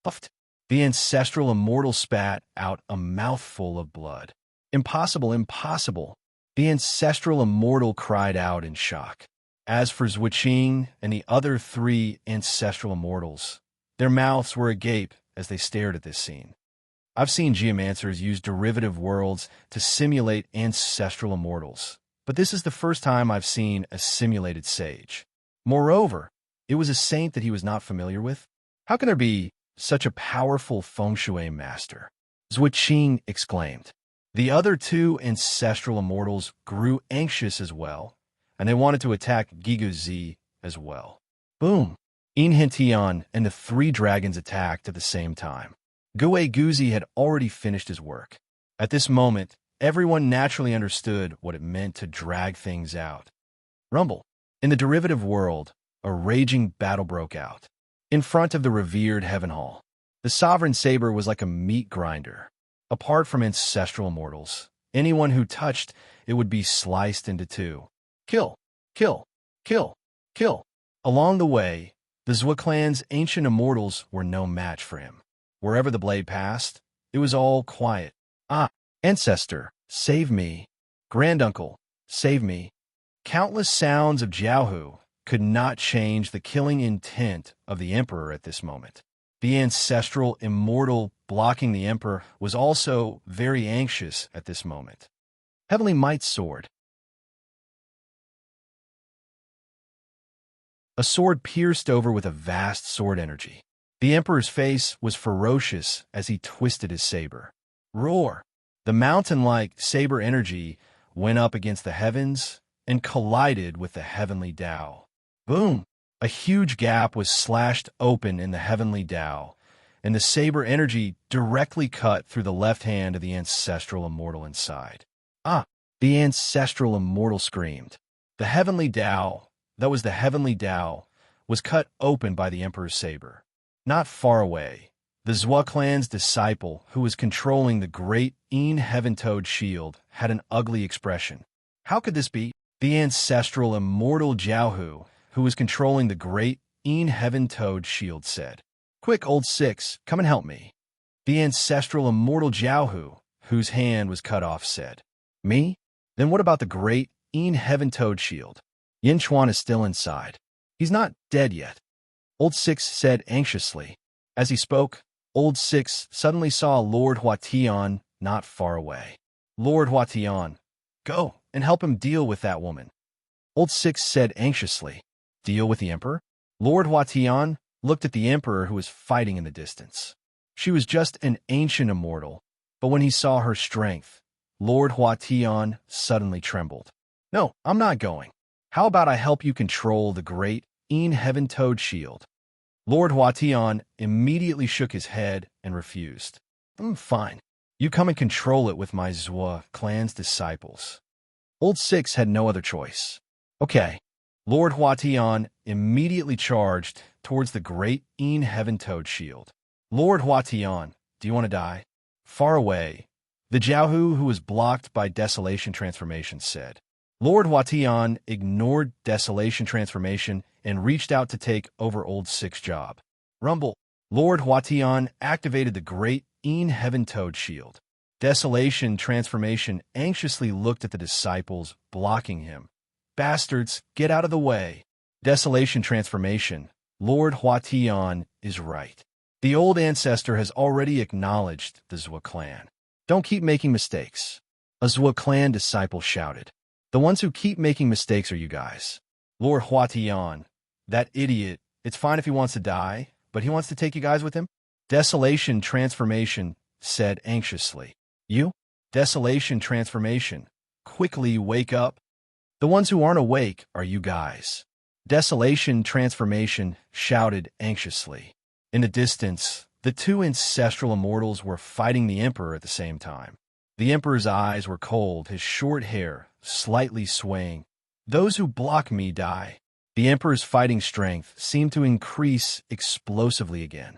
Puffed. The ancestral immortal spat out a mouthful of blood. Impossible, impossible. The ancestral immortal cried out in shock. As for Zhuqing and the other 3 ancestral immortals, their mouths were agape as they stared at this scene. I've seen geomancers use derivative worlds to simulate ancestral immortals, but this is the first time I've seen a simulated sage. Moreover, it was a saint that he was not familiar with. How can there be such a powerful feng shui master? Zhuqing exclaimed. The other 2 ancestral immortals grew anxious as well, and they wanted to attack Giguzi as well. Boom! Inhintian and the 3 dragons attacked at the same time. Gue Guzi had already finished his work. At this moment, everyone naturally understood what it meant to drag things out. Rumble. In the derivative world, a raging battle broke out. In front of the revered Heaven Hall, the sovereign saber was like a meat grinder. Apart from ancestral immortals, anyone who touched it would be sliced into 2. Kill, kill, kill, kill. Along the way, the Zhua clan's ancient immortals were no match for him. Wherever the blade passed, it was all quiet. Ah, ancestor, save me. Granduncle, save me. Countless sounds of Jiaohu could not change the killing intent of the emperor at this moment. The ancestral immortal blocking the emperor was also very anxious at this moment. Heavenly Might's sword. A sword pierced over with a vast sword energy. The emperor's face was ferocious as he twisted his saber. Roar! The mountain-like saber energy went up against the heavens and collided with the heavenly Tao. Boom! A huge gap was slashed open in the heavenly Tao, and the saber energy directly cut through the left hand of the ancestral immortal inside. Ah! The ancestral immortal screamed. The heavenly Tao, that was the heavenly Tao, was cut open by the emperor's saber. Not far away, The Zhua clan's disciple, who was controlling the great Heaven-Toed shield, had an ugly expression. How could this be? The ancestral immortal Jiaohu, who was controlling the great Heaven-Toed shield, said. Quick, old Six, come and help me. The ancestral immortal Jiaohu, whose hand was cut off, said. Me? Then what about the great Heaven-Toed shield? Yin Chuan is still inside. He's not dead yet. Old Six said anxiously. As he spoke, Old Six suddenly saw Lord Huatian not far away. Lord Huatian, go and help him deal with that woman. Old Six said anxiously. Deal with the emperor? Lord Huatian looked at the emperor who was fighting in the distance. She was just an ancient immortal, but when he saw her strength, Lord Huatian suddenly trembled. No, I'm not going. How about I help you control the great Heaven-Toed shield? Lord Huatian immediately shook his head and refused. Fine. You come and control it with my Zhua clan's disciples. Old Six had no other choice. Okay. Lord Huatian immediately charged towards the great Heaven-Toed shield. Lord Huatian, do you want to die? Far away, the Jiaohu, who was blocked by Desolation Transformation, said. Lord Huatian ignored Desolation Transformation and reached out to take over Old Six's job. Rumble. Lord Huatian activated the great Heaven-Toed shield. Desolation Transformation anxiously looked at the disciples, blocking him. Bastards, get out of the way. Desolation Transformation. Lord Huatian is right. The old ancestor has already acknowledged the Zhua clan. Don't keep making mistakes. A Zhua clan disciple shouted. The ones who keep making mistakes are you guys. Lord Huatian, that idiot, it's fine if he wants to die, but he wants to take you guys with him? Desolation Transformation said anxiously. You? Desolation Transformation, quickly wake up. The ones who aren't awake are you guys. Desolation Transformation shouted anxiously. In the distance, the two ancestral immortals were fighting the Emperor at the same time. The Emperor's eyes were cold, his short hair slightly swaying. Those who block me die. The Emperor's fighting strength seemed to increase explosively again.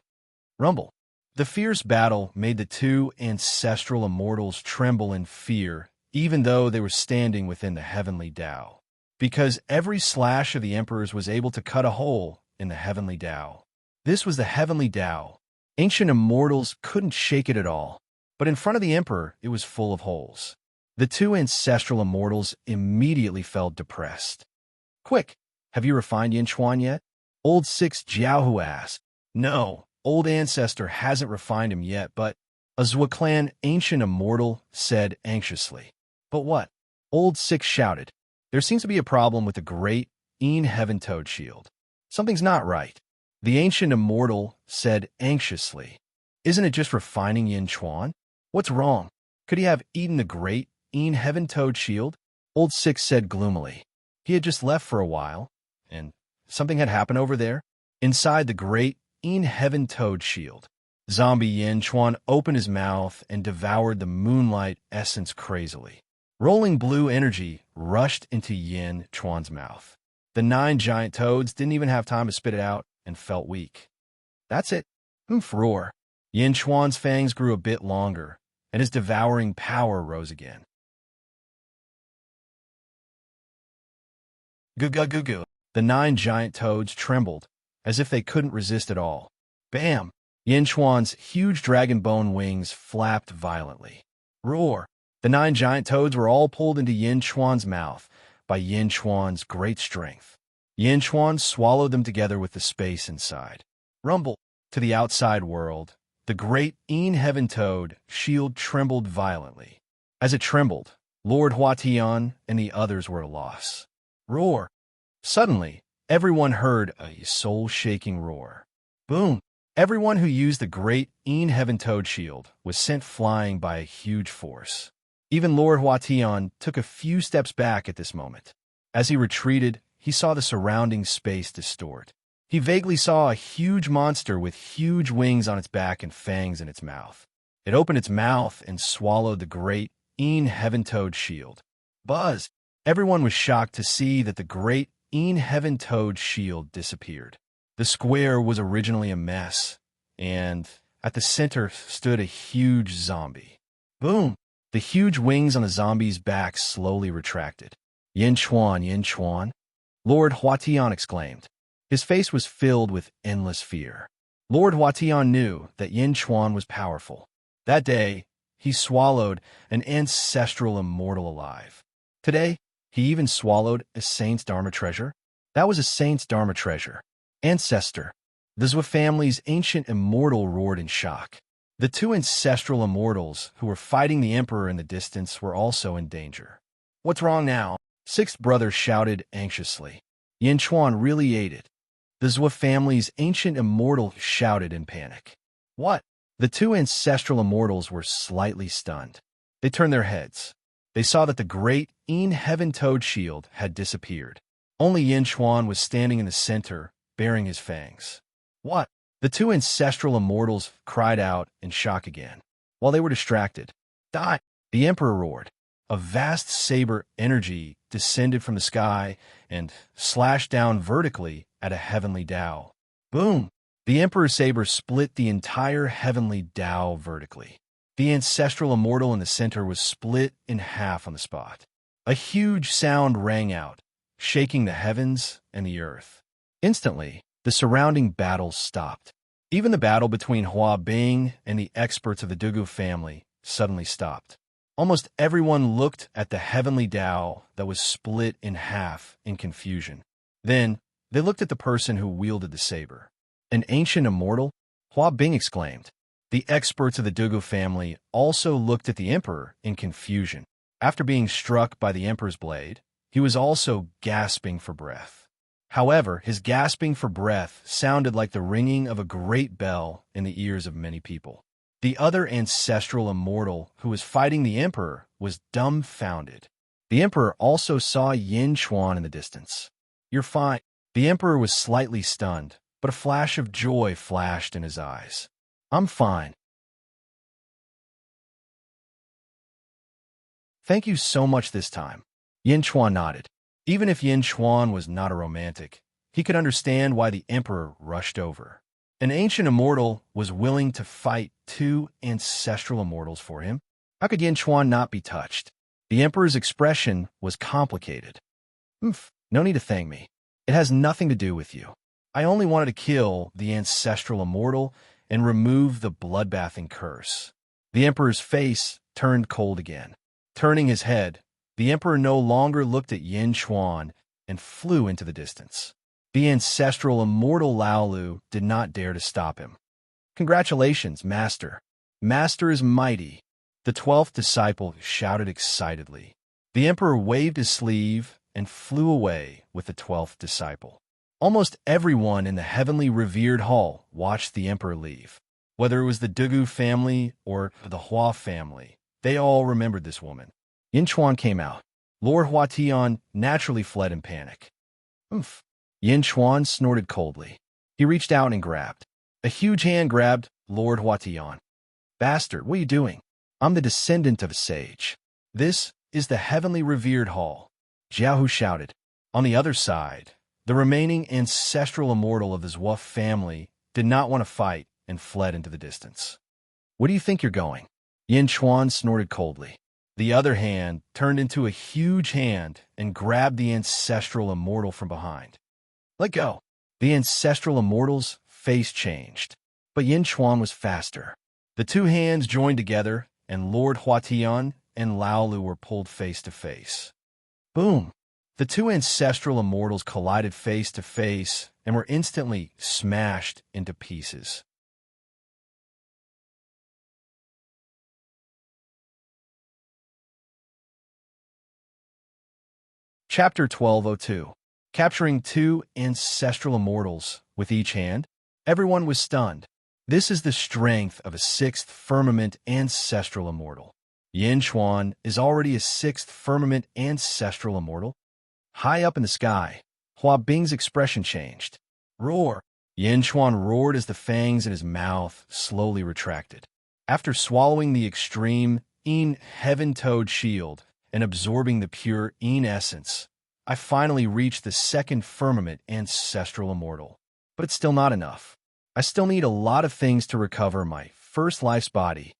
Rumble. The fierce battle made the two ancestral immortals tremble in fear, even though they were standing within the heavenly Tao. Because every slash of the Emperor's was able to cut a hole in the heavenly Tao. This was the heavenly Tao. Ancient immortals couldn't shake it at all, but in front of the Emperor, it was full of holes. The two ancestral immortals immediately felt depressed. Quick, have you refined Yin Chuan yet? Old Six Jiaohu asked. No, old ancestor hasn't refined him yet, but a Zhua clan ancient immortal said anxiously. But what? Old Six shouted. There seems to be a problem with the great Heaven-Toed shield. Something's not right. The ancient immortal said anxiously. Isn't it just refining Yin Chuan? What's wrong? Could he have eaten the great Heaven-Toed shield? Old Six said gloomily. He had just left for a while, and something had happened over there. Inside the great Heaven-Toed shield, zombie Yin Chuan opened his mouth and devoured the moonlight essence crazily. Rolling blue energy rushed into Yin Chuan's mouth. The 9 giant toads didn't even have time to spit it out and felt weak. That's it. Roar. Yin Chuan's fangs grew a bit longer, and his devouring power rose again. Goo-goo-goo-goo. The 9 giant toads trembled, as if they couldn't resist at all. Bam! Yin Chuan's huge dragon bone wings flapped violently. Roar! The 9 giant toads were all pulled into Yin Chuan's mouth by Yin Chuan's great strength. Yin Chuan swallowed them together with the space inside. Rumble! To the outside world, the great Heaven-Toed shield trembled violently. As it trembled, Lord Huatian and the others were at a loss. Roar! Suddenly, everyone heard a soul-shaking roar. Boom! Everyone who used the great Heaven-Toed shield was sent flying by a huge force. Even Lord Huatian took a few steps back at this moment. As he retreated, he saw the surrounding space distort. He vaguely saw a huge monster with huge wings on its back and fangs in its mouth. It opened its mouth and swallowed the great Heaven-Toed shield. Buzz! Everyone was shocked to see that the great Heaven-Toed shield disappeared. The square was originally a mess, and At the center stood a huge zombie. Boom! The huge wings on the zombie's back slowly retracted. Yin Chuan, Yin Chuan, Lord Huatian exclaimed. His face was filled with endless fear. Lord Huatian knew that Yin Chuan was powerful. That day, he swallowed an ancestral immortal alive. Today, he even swallowed a saint's Dharma treasure. That was a saint's Dharma treasure. Ancestor. The Zhou family's ancient immortal roared in shock. The two ancestral immortals who were fighting the emperor in the distance were also in danger. What's wrong now? Sixth brother shouted anxiously. Yin Chuan really ate it. The Zhou family's ancient immortal shouted in panic. What? The two ancestral immortals were slightly stunned. They turned their heads. They saw that the great heaven-toed shield had disappeared. Only Yin Chuan was standing in the center, baring his fangs. What? The two ancestral immortals cried out in shock again. While they were distracted, die! The emperor roared. A vast saber energy descended from the sky and slashed down vertically at a heavenly Tao. Boom! The emperor's saber split the entire heavenly Tao vertically. The ancestral immortal in the center was split in half on the spot. A huge sound rang out, shaking the heavens and the earth. Instantly, the surrounding battles stopped. Even the battle between Hua Bing and the experts of the Dugu family suddenly stopped. Almost everyone looked at the heavenly Tao that was split in half in confusion. Then, they looked at the person who wielded the saber. An ancient immortal? Hua Bing exclaimed. The experts of the Dugu family also looked at the emperor in confusion. After being struck by the emperor's blade, he was also gasping for breath. However, his gasping for breath sounded like the ringing of a great bell in the ears of many people. The other ancestral immortal who was fighting the emperor was dumbfounded. The emperor also saw Yin Chuan in the distance. You're fine. The emperor was slightly stunned, but a flash of joy flashed in his eyes. I'm fine. Thank you so much this time. Yin Chuan nodded. Even if Yin Chuan was not a romantic, he could understand why the emperor rushed over. An ancient immortal was willing to fight two ancestral immortals for him. How could Yin Chuan not be touched? The emperor's expression was complicated. No need to thank me. It has nothing to do with you. I only wanted to kill the ancestral immortal and remove the bloodbathing curse. The emperor's face turned cold again. Turning his head, the emperor no longer looked at Yin Chuan and flew into the distance. The ancestral immortal Laolu did not dare to stop him. Congratulations, Master. Master is mighty. The 12th disciple shouted excitedly. The emperor waved his sleeve and flew away with the 12th disciple. Almost everyone in the heavenly revered hall watched the emperor leave. Whether it was the Dugu family or the Hua family, they all remembered this woman. Yin Chuan came out. Lord Huatian naturally fled in panic. Yin Chuan snorted coldly. He reached out and grabbed. A huge hand grabbed Lord Huatian. Bastard, what are you doing? I'm the descendant of a sage. This is the heavenly revered hall. Jiaohu shouted. On the other side, the remaining ancestral immortal of the Zhou family did not want to fight and fled into the distance. Where do you think you're going? Yin Chuan snorted coldly. The other hand turned into a huge hand and grabbed the ancestral immortal from behind. Let go. The ancestral immortal's face changed, but Yin Chuan was faster. The two hands joined together, and Lord Huatian and Laolu were pulled face to face. Boom! The two ancestral immortals collided face to face and were instantly smashed into pieces. Chapter 1202. Capturing two ancestral immortals with each hand. Everyone was stunned. This is the strength of a sixth firmament ancestral immortal. Yin Chuan is already a sixth firmament ancestral immortal. High up in the sky, Hua Bing's expression changed. Roar! Yin Chuan roared as the fangs in his mouth slowly retracted. After swallowing the extreme heaven-toed shield and absorbing the pure essence, I finally reached the second firmament ancestral immortal. But it's still not enough. I still need a lot of things to recover my first life's body.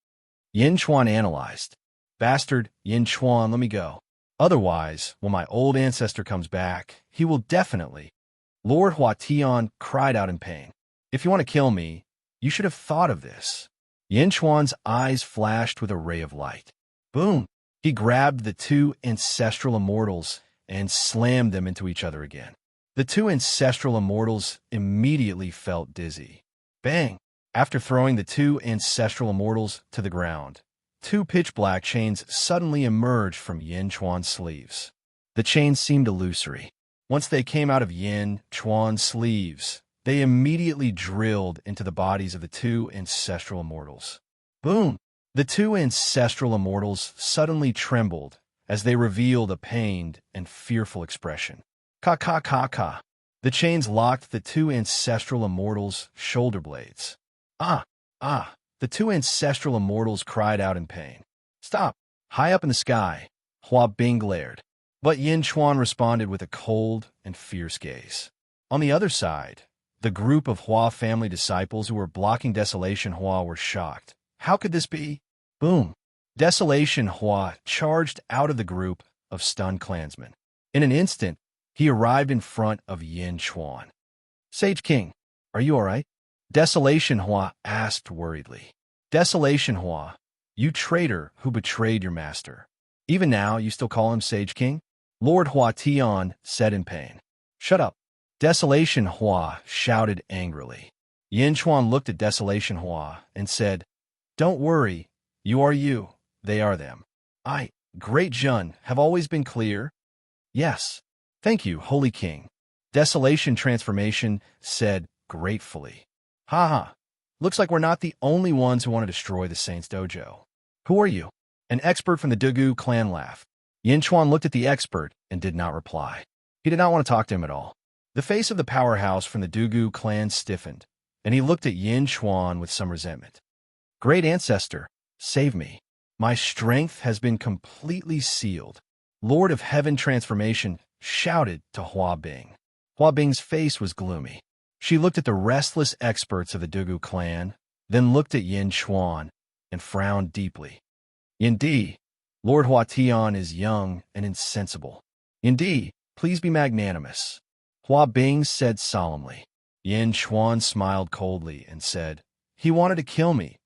Yin Chuan analyzed. Bastard, Yin Chuan, let me go. Otherwise, when my old ancestor comes back, he will definitely. Lord Hua Tian cried out in pain. If you want to kill me, you should have thought of this. Yin Chuan's eyes flashed with a ray of light. Boom! He grabbed the two ancestral immortals and slammed them into each other again. The two ancestral immortals immediately felt dizzy. Bang! After throwing the two ancestral immortals to the ground, two pitch-black chains suddenly emerged from Yin Chuan's sleeves. The chains seemed illusory. Once they came out of Yin Chuan's sleeves, they immediately drilled into the bodies of the two ancestral immortals. Boom! The two ancestral immortals suddenly trembled as they revealed a pained and fearful expression. Ka ka ka ka. The chains locked the two ancestral immortals' shoulder blades. Ah! Ah! The two ancestral immortals cried out in pain. Stop! High up in the sky, Hua Bing glared. But Yin Chuan responded with a cold and fierce gaze. On the other side, the group of Hua family disciples who were blocking Desolation Hua were shocked. How could this be? Boom! Desolation Hua charged out of the group of stunned clansmen. In an instant, he arrived in front of Yin Chuan. Sage King, are you all right? Desolation Hua asked worriedly. Desolation Hua, you traitor who betrayed your master. Even now, you still call him Sage King? Lord Hua Tian said in pain. Shut up. Desolation Hua shouted angrily. Yin Chuan looked at Desolation Hua and said, Don't worry, you are you, they are them. I, Great Jun, have always been clear? Yes. Thank you, Holy King. Desolation Transformation said gratefully. Ha ha. Looks like we're not the only ones who want to destroy the Saint's dojo. Who are you? An expert from the Dugu clan laughed. Yin Chuan looked at the expert and did not reply. He did not want to talk to him at all. The face of the powerhouse from the Dugu clan stiffened, and he looked at Yin Chuan with some resentment. Great ancestor, save me. My strength has been completely sealed. Lord of Heaven Transformation shouted to Hua Bing. Hua Bing's face was gloomy. She looked at the restless experts of the Dugu clan, then looked at Yin Chuan and frowned deeply. Indeed, Lord Hua Tian is young and insensible. Indeed, please be magnanimous. Hua Bing said solemnly. Yin Chuan smiled coldly and said, He wanted to kill me,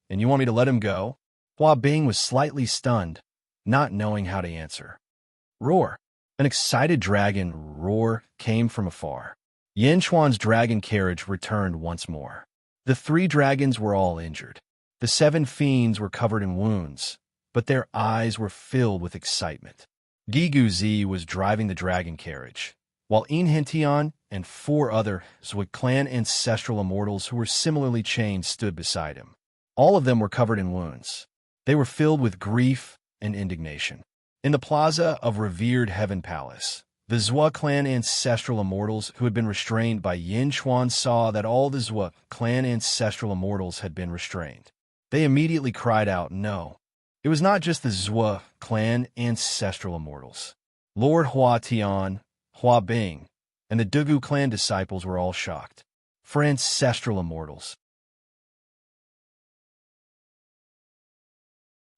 and you want me to let him go? Hua Bing was slightly stunned, not knowing how to answer. Roar! An excited dragon roar came from afar. Yin Chuan's dragon carriage returned once more. The three dragons were all injured. The seven fiends were covered in wounds, but their eyes were filled with excitement. Gigu Zi was driving the dragon carriage, while Inhentian and four other Zhui clan ancestral immortals who were similarly chained stood beside him. All of them were covered in wounds. They were filled with grief and indignation. In the plaza of revered Heaven Palace, the Zhua clan ancestral immortals who had been restrained by Yin Chuan saw that all the Zhua clan ancestral immortals had been restrained. They immediately cried out, no. It was not just the Zhua clan ancestral immortals. Lord Hua Tian, Hua Bing, and the Dugu clan disciples were all shocked. For ancestral immortals.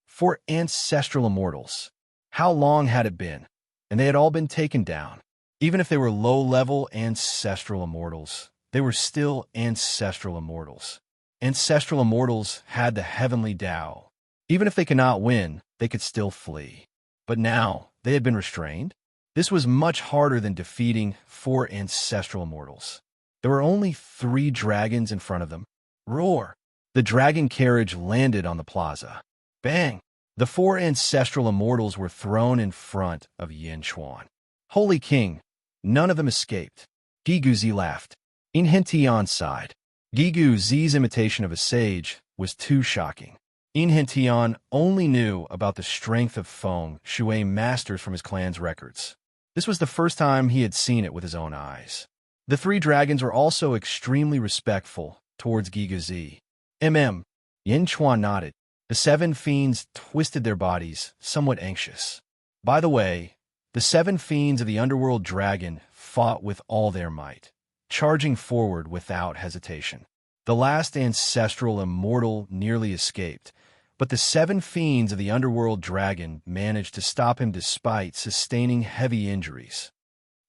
For ancestral immortals. How long had it been? And they had all been taken down. Even if they were low-level ancestral immortals, they were still ancestral immortals. Ancestral immortals had the heavenly Tao. Even if they could not win, they could still flee. But now, they had been restrained? This was much harder than defeating four ancestral immortals. There were only 3 dragons in front of them. Roar! The dragon carriage landed on the plaza. Bang! The 4 ancestral immortals were thrown in front of Yin Chuan. Holy King, none of them escaped. Gigu Zi laughed. Inhentian sighed. Gigu Zi's imitation of a sage was too shocking. Inhentian only knew about the strength of Feng Shui masters from his clan's records. This was the first time he had seen it with his own eyes. The 3 dragons were also extremely respectful towards Gigu Zi. Yin Chuan nodded. The 7 fiends twisted their bodies, somewhat anxious. By the way, the 7 fiends of the underworld dragon fought with all their might, charging forward without hesitation. The last ancestral immortal nearly escaped, but the 7 fiends of the underworld dragon managed to stop him despite sustaining heavy injuries.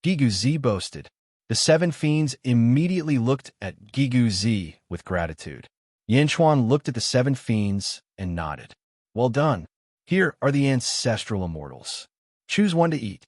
Gigu Z boasted. The 7 fiends immediately looked at Gigu Z with gratitude. Yin Chuan looked at the 7 fiends and nodded. Well done. Here are the ancestral immortals. Choose one to eat.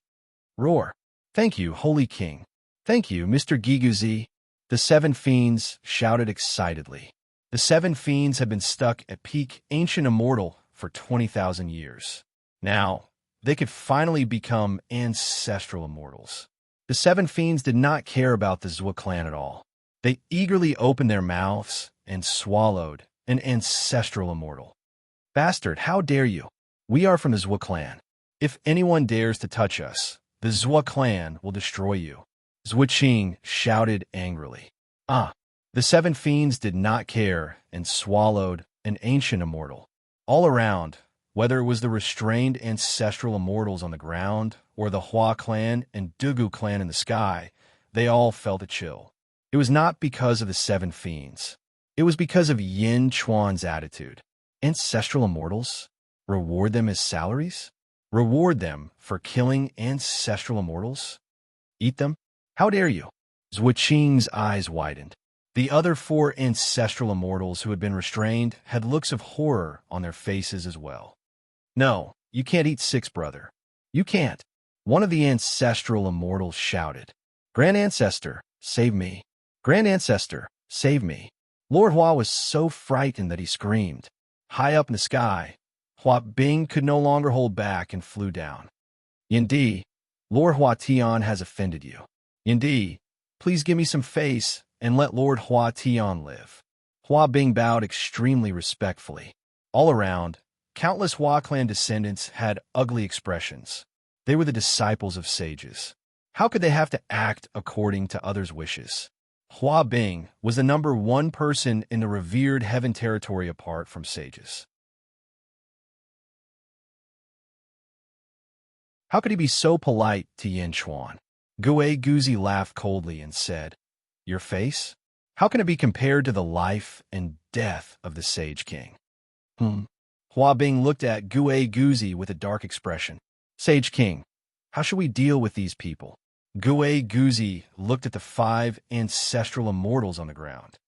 Roar. Thank you, Holy King. Thank you, Mr. Gigu Z. The 7 fiends shouted excitedly. The 7 fiends had been stuck at peak ancient immortal for 20,000 years. Now, they could finally become ancestral immortals. The 7 fiends did not care about the Zhua clan at all. They eagerly opened their mouths and swallowed an ancestral immortal. Bastard, how dare you? We are from the Zhua clan. If anyone dares to touch us, the Zhua clan will destroy you. Zhua Qing shouted angrily. The 7 fiends did not care and swallowed an ancient immortal. All around, whether it was the restrained ancestral immortals on the ground or the Hua clan and Dugu clan in the sky, they all felt a chill. It was not because of the 7 fiends. It was because of Yin Chuan's attitude. Ancestral immortals? Reward them as salaries? Reward them for killing ancestral immortals? Eat them? How dare you? Zhua Qing's eyes widened. The other 4 ancestral immortals who had been restrained had looks of horror on their faces as well. No, you can't eat 6, brother. You can't. One of the ancestral immortals shouted. Grand Ancestor, save me. Grand Ancestor, save me. Lord Hua was so frightened that he screamed. High up in the sky, Hua Bing could no longer hold back and flew down. Yindi, Lord Hua Tian has offended you. Yindi, please give me some face and let Lord Hua Tian live. Hua Bing bowed extremely respectfully. All around, countless Hua clan descendants had ugly expressions. They were the disciples of sages. How could they have to act according to others' wishes? Hua Bing was the number 1 person in the revered heaven territory apart from sages. How could he be so polite to Yin Chuan? Gue Guzi laughed coldly and said, Your face? How can it be compared to the life and death of the Sage King? Hua Bing looked at Gue Guzi with a dark expression. Sage King, how should we deal with these people? Gue Guzi looked at the 5 ancestral immortals on the ground.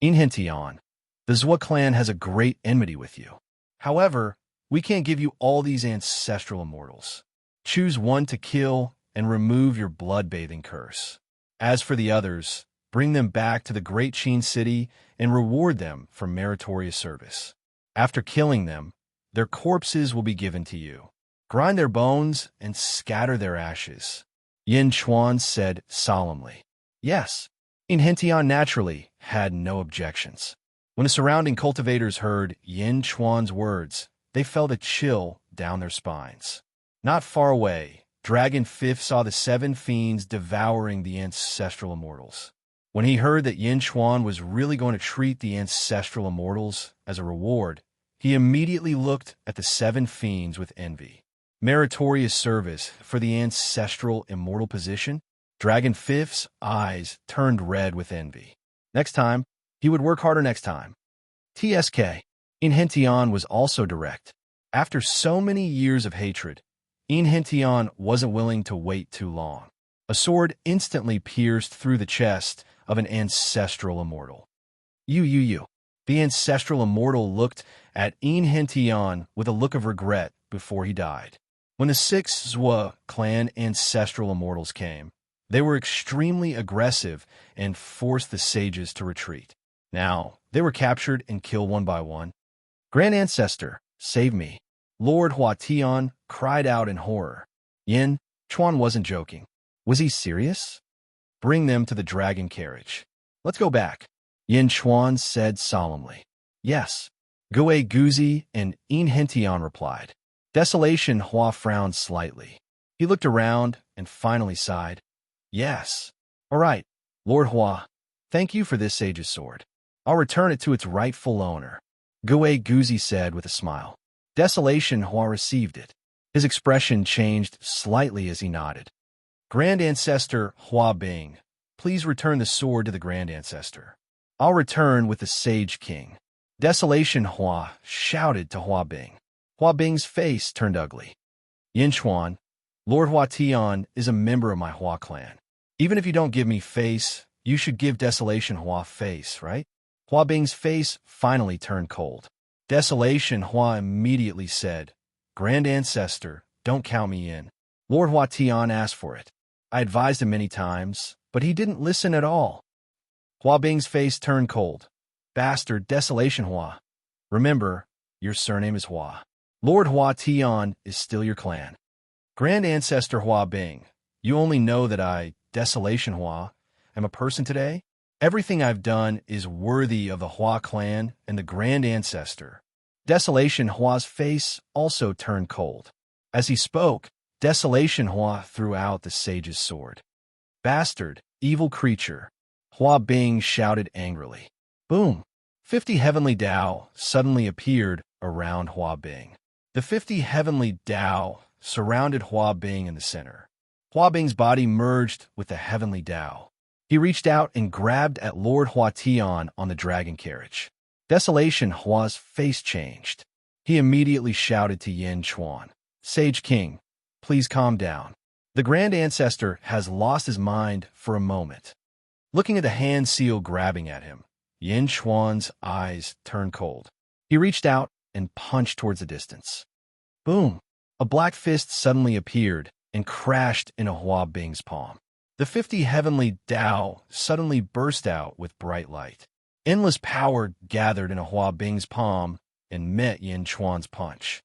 Inhentian, the Zhua clan has a great enmity with you. However, we can't give you all these ancestral immortals. Choose one to kill and remove your blood-bathing curse. As for the others, bring them back to the Great Qin City and reward them for meritorious service. After killing them, their corpses will be given to you. Grind their bones and scatter their ashes. Yin Chuan said solemnly. Yes, Inhentian naturally had no objections. When the surrounding cultivators heard Yin Chuan's words, they felt a chill down their spines. Not far away, Dragon Fifth saw the 7 fiends devouring the ancestral immortals. When he heard that Yin Chuan was really going to treat the ancestral immortals as a reward, he immediately looked at the 7 fiends with envy. Meritorious service for the ancestral immortal position? Dragon Fifth's eyes turned red with envy. Next time, he would work harder next time. TSK. Inhentian was also direct. After so many years of hatred, Inhentian wasn't willing to wait too long. A sword instantly pierced through the chest of an ancestral immortal. You. The ancestral immortal looked at Inhentian with a look of regret before he died. When the 6 Zhua clan ancestral immortals came, they were extremely aggressive and forced the sages to retreat. Now, they were captured and killed one by one. Grand Ancestor, save me. Lord Hua Tian cried out in horror. Yin Chuan wasn't joking. Was he serious? Bring them to the dragon carriage. Let's go back. Yin Chuan said solemnly. Yes. Gue Guzi and Inhentian replied. Desolation Hua frowned slightly. He looked around and finally sighed. Yes. All right, Lord Hua, thank you for this sage's sword. I'll return it to its rightful owner. Gue Guzi said with a smile. Desolation Hua received it. His expression changed slightly as he nodded. Grand Ancestor Hua Bing, please return the sword to the Grand Ancestor. I'll return with the Sage King. Desolation Hua shouted to Hua Bing. Hua Bing's face turned ugly. Yin Chuan, Lord Hua Tian is a member of my Hua clan. Even if you don't give me face, you should give Desolation Hua face, right? Hua Bing's face finally turned cold. Desolation Hua immediately said, Grand Ancestor, don't count me in. Lord Hua Tian asked for it. I advised him many times, but he didn't listen at all. Hua Bing's face turned cold. Bastard Desolation Hua. Remember, your surname is Hua. Lord Hua Tian is still your clan. Grand Ancestor Hua Bing, you only know that I, Desolation Hua, am a person today? Everything I've done is worthy of the Hua clan and the Grand Ancestor. Desolation Hua's face also turned cold. As he spoke, Desolation Hua threw out the sage's sword. Bastard, evil creature, Hua Bing shouted angrily. Boom! 50 heavenly Dao suddenly appeared around Hua Bing. The 50 heavenly Dao surrounded Hua Bing in the center. Hua Bing's body merged with the heavenly Dao. He reached out and grabbed at Lord Hua Tian on the dragon carriage. Desolation Hua's face changed. He immediately shouted to Yin Chuan, Sage King, please calm down. The Grand Ancestor has lost his mind for a moment. Looking at the hand seal grabbing at him, Yin Chuan's eyes turned cold. He reached out and punched towards the distance. Boom! A black fist suddenly appeared and crashed into Hua Bing's palm. The 50 heavenly Dao suddenly burst out with bright light. Endless power gathered in Hua Bing's palm and met Yin Chuan's punch.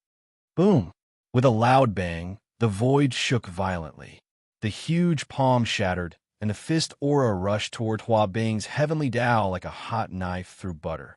Boom! With a loud bang, the void shook violently. The huge palm shattered, and the fist aura rushed toward Hua Bing's heavenly Dao like a hot knife through butter.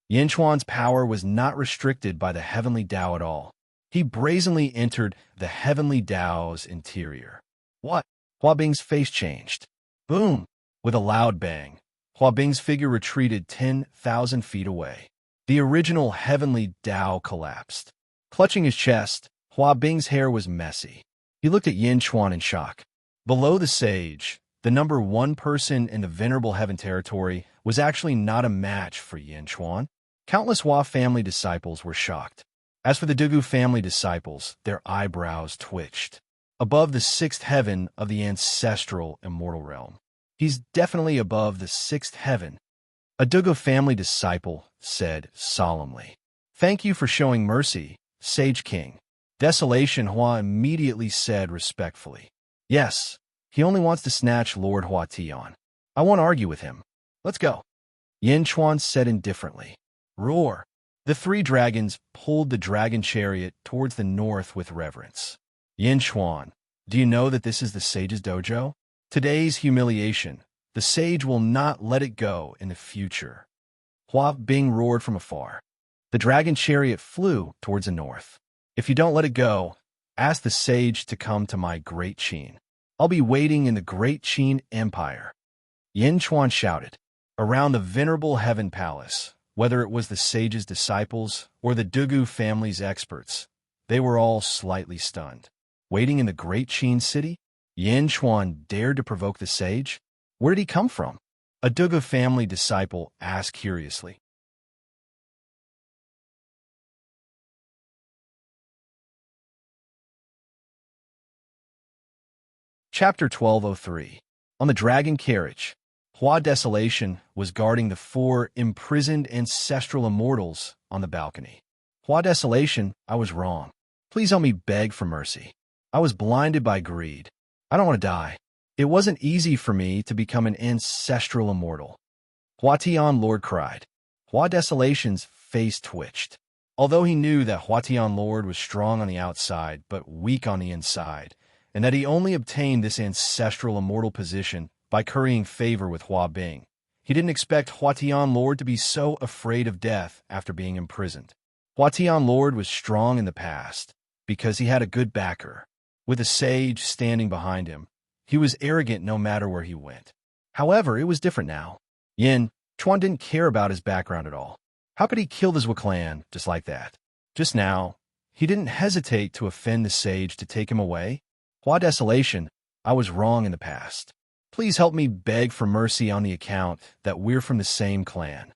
Yin Chuan's power was not restricted by the heavenly Dao at all. He brazenly entered the heavenly Dao's interior. What? Hua Bing's face changed. Boom! With a loud bang, Hua Bing's figure retreated 10,000 feet away. The original heavenly Dao collapsed. Clutching his chest, Hua Bing's hair was messy. He looked at Yin Chuan in shock. Below the sage, the number one person in the Venerable Heaven territory was actually not a match for Yin Chuan. Countless Hua family disciples were shocked. As for the Dugu family disciples, their eyebrows twitched. Above the sixth heaven of the ancestral immortal realm. He's definitely above the sixth heaven. A Dugu family disciple said solemnly, Thank you for showing mercy, Sage King. Desolation Hua immediately said respectfully, Yes, he only wants to snatch Lord Hua Tian. I won't argue with him. Let's go. Yin Chuan said indifferently. Roar! The three dragons pulled the dragon chariot towards the north with reverence. Yin Chuan, do you know that this is the sage's dojo? Today's humiliation, the sage will not let it go in the future. Hua Bing roared from afar. The dragon chariot flew towards the north. If you don't let it go, ask the sage to come to my Great Qin. I'll be waiting in the Great Qin Empire. Yin Chuan shouted. Around the venerable heaven palace, whether it was the sage's disciples or the Dugu family's experts, they were all slightly stunned. Waiting in the Great Qin city? Yin Chuan dared to provoke the sage? Where did he come from? A Dugu family disciple asked curiously. Chapter 1203. On the dragon carriage, Hua Desolation was guarding the four imprisoned ancestral immortals on the balcony. Hua Desolation, I was wrong. Please help me beg for mercy. I was blinded by greed. I don't want to die. It wasn't easy for me to become an ancestral immortal. Hua Tian Lord cried. Hua Desolation's face twitched. Although he knew that Hua Tian Lord was strong on the outside but weak on the inside, and that he only obtained this ancestral immortal position by currying favor with Hua Bing, he didn't expect Hua Tian Lord to be so afraid of death after being imprisoned. Hua Tian Lord was strong in the past because he had a good backer. With a sage standing behind him, he was arrogant no matter where he went. However, it was different now. Yin Chuan didn't care about his background at all. How could he kill the Zhou clan just like that? Just now, he didn't hesitate to offend the sage to take him away. Hua Desolation, I was wrong in the past. Please help me beg for mercy on the account that we're from the same clan.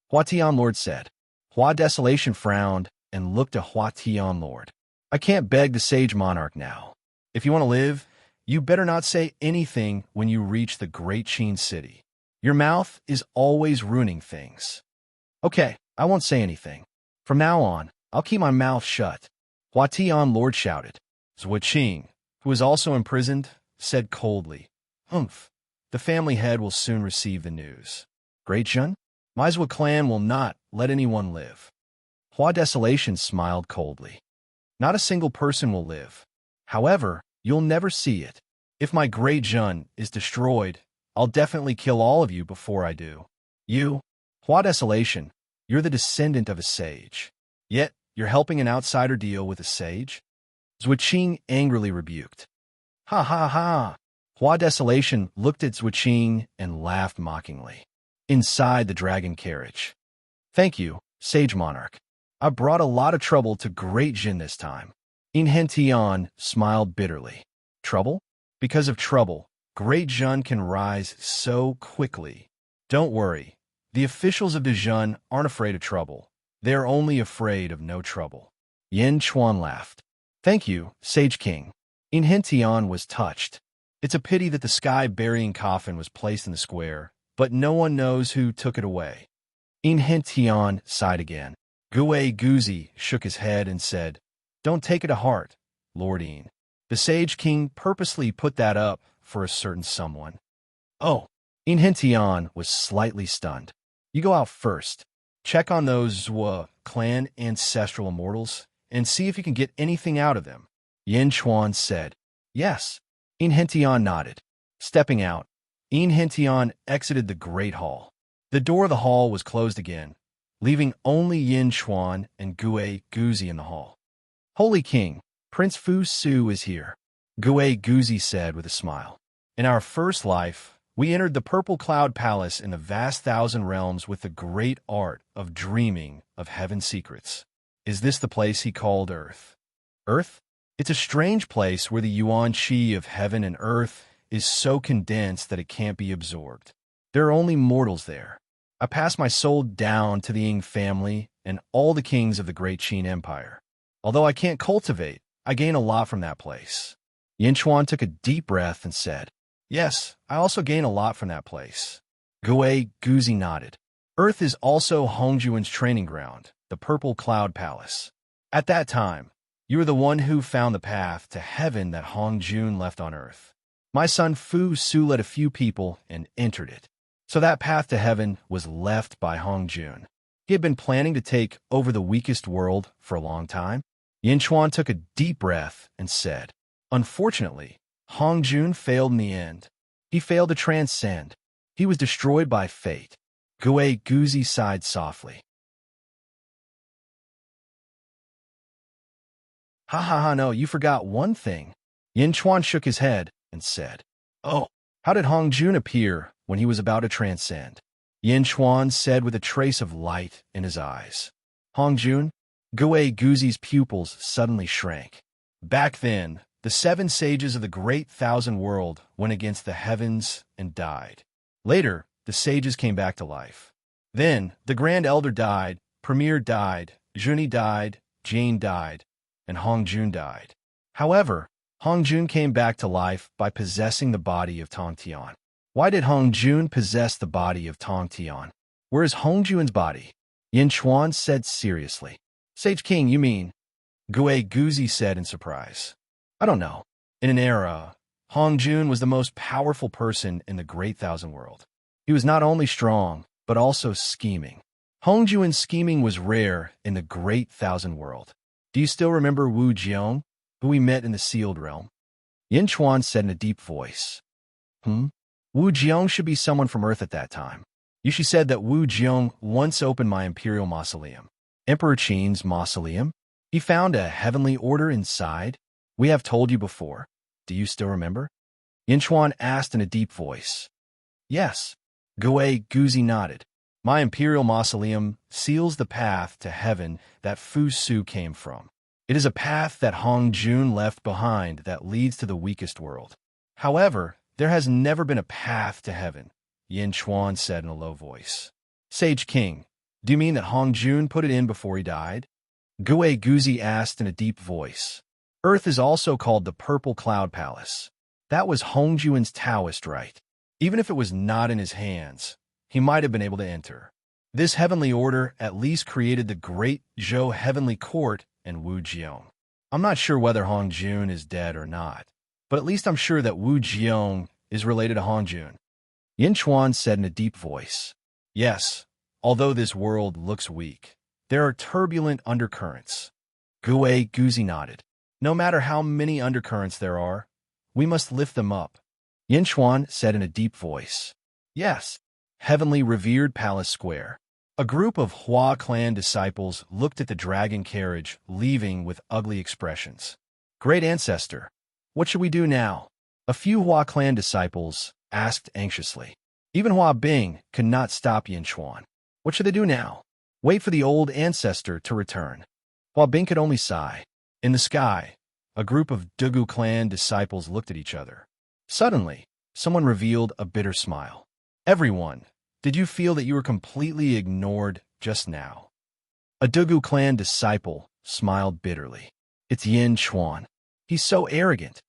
Hua Tian Lord said. Hua Desolation frowned and looked at Hua Tian Lord. I can't beg the sage monarch now. If you want to live, you better not say anything when you reach the Great Qin City. Your mouth is always ruining things. Okay, I won't say anything. From now on, I'll keep my mouth shut. Hua Tian Lord shouted. Zhuo Qing, who was also imprisoned, said coldly, Humph, the family head will soon receive the news. Great Jun, my Zhuo clan will not let anyone live. Hua Desolation smiled coldly. Not a single person will live. However, you'll never see it. If my Great Jun is destroyed, I'll definitely kill all of you before I do. You, Hua Desolation, you're the descendant of a sage. Yet, you're helping an outsider deal with a sage? Zhuo Qing angrily rebuked. Ha ha ha! Hua Desolation looked at Zhuo Qing and laughed mockingly. Inside the dragon carriage. Thank you, Sage Monarch. I brought a lot of trouble to Great Jin this time. In Hentian smiled bitterly. Trouble? Because of trouble, Great Jun can rise so quickly. Don't worry. The officials of the Jun aren't afraid of trouble. They're only afraid of no trouble. Yin Chuan laughed. Thank you, Sage King. In Hentian was touched. It's a pity that the sky-burying coffin was placed in the square, but no one knows who took it away. In Hentian sighed again. Gue Guzi shook his head and said, Don't take it to heart, Lord Yin. The Sage King purposely put that up for a certain someone. Oh, In Hentian was slightly stunned. You go out first. Check on those clan ancestral immortals and see if you can get anything out of them. Yin Chuan said. Yes. In Hentian nodded. Stepping out, In Hentian exited the great hall. The door of the hall was closed again, leaving only Yin Chuan and Gue Guzi in the hall. Holy King, Prince Fu Su is here, Gue Guzi said with a smile. In our first life, we entered the Purple Cloud Palace in the vast thousand realms with the great art of dreaming of heaven's secrets. Is this the place he called Earth? Earth? It's a strange place where the yuan qi of heaven and earth is so condensed that it can't be absorbed. There are only mortals there. I pass my soul down to the Ying family and all the kings of the great Qin Empire. Although I can't cultivate, I gain a lot from that place. Yin Chuan took a deep breath and said, Yes, I also gain a lot from that place. Gue Guzi nodded. Earth is also Hongjuan's training ground, the Purple Cloud Palace. At that time, you were the one who found the path to heaven that Hongjun left on Earth. My son Fu Su led a few people and entered it. So that path to heaven was left by Hongjun. He had been planning to take over the weakest world for a long time. Yin Chuan took a deep breath and said, Unfortunately, Hongjun failed in the end. He failed to transcend. He was destroyed by fate. Gue Guzi sighed softly. Ha ha ha, no, you forgot one thing. Yin Chuan shook his head and said, Oh, how did Hongjun appear when he was about to transcend? Yin Chuan said with a trace of light in his eyes. Hongjun? Gue Guzi's pupils suddenly shrank. Back then, the 7 sages of the Great Thousand World went against the heavens and died. Later, the sages came back to life. Then, the Grand Elder died, Premier died, Juni died, Jane died, and Hongjun died. However, Hongjun came back to life by possessing the body of Tongtian. Why did Hongjun possess the body of Tongtian? Where is Hongjun's body? Yin Chuan said seriously. Sage King, you mean? Gue Guzi said in surprise. I don't know. In an era, Hongjun was the most powerful person in the Great Thousand World. He was not only strong, but also scheming. Hongjun's scheming was rare in the Great Thousand World. Do you still remember Wu Jiong, who we met in the Sealed Realm? Yin Chuan said in a deep voice. Wu Jiong should be someone from Earth at that time. Yushi said that Wu Jiong once opened my imperial mausoleum. Emperor Qin's mausoleum? He found a heavenly order inside? We have told you before. Do you still remember? Yin Chuan asked in a deep voice. Yes. Gue Guzi nodded. My imperial mausoleum seals the path to heaven that Fu Su came from. It is a path that Hongjun left behind that leads to the weakest world. However, There has never been a path to heaven, Yin Chuan said in a low voice. Sage King, do you mean that Hong Jun put it in before he died? Gue Guzi asked in a deep voice. Earth is also called the Purple Cloud Palace. That was Hong Jun's Taoist right. Even if it was not in his hands, he might have been able to enter. This heavenly order at least created the Great Zhou Heavenly Court and Wu Jiong. I'm not sure whether Hong Jun is dead or not, but at least I'm sure that Wu Jiong is related to Hong Jun. Yin Chuan said in a deep voice. Yes, although this world looks weak, there are turbulent undercurrents. Gue Guzi nodded. No matter how many undercurrents there are, we must lift them up. Yin Chuan said in a deep voice. Yes. Heavenly Revered Palace Square. A group of Hua clan disciples looked at the dragon carriage, leaving with ugly expressions. Great Ancestor, what should we do now? A few Hua clan disciples asked anxiously. Even Hua Bing could not stop Yin Chuan. What should they do now? Wait for the old ancestor to return. Hua Bing could only sigh. In the sky, a group of Dugu clan disciples looked at each other. Suddenly, someone revealed a bitter smile. Everyone, did you feel that you were completely ignored just now? A Dugu clan disciple smiled bitterly. It's Yin Chuan. He's so arrogant.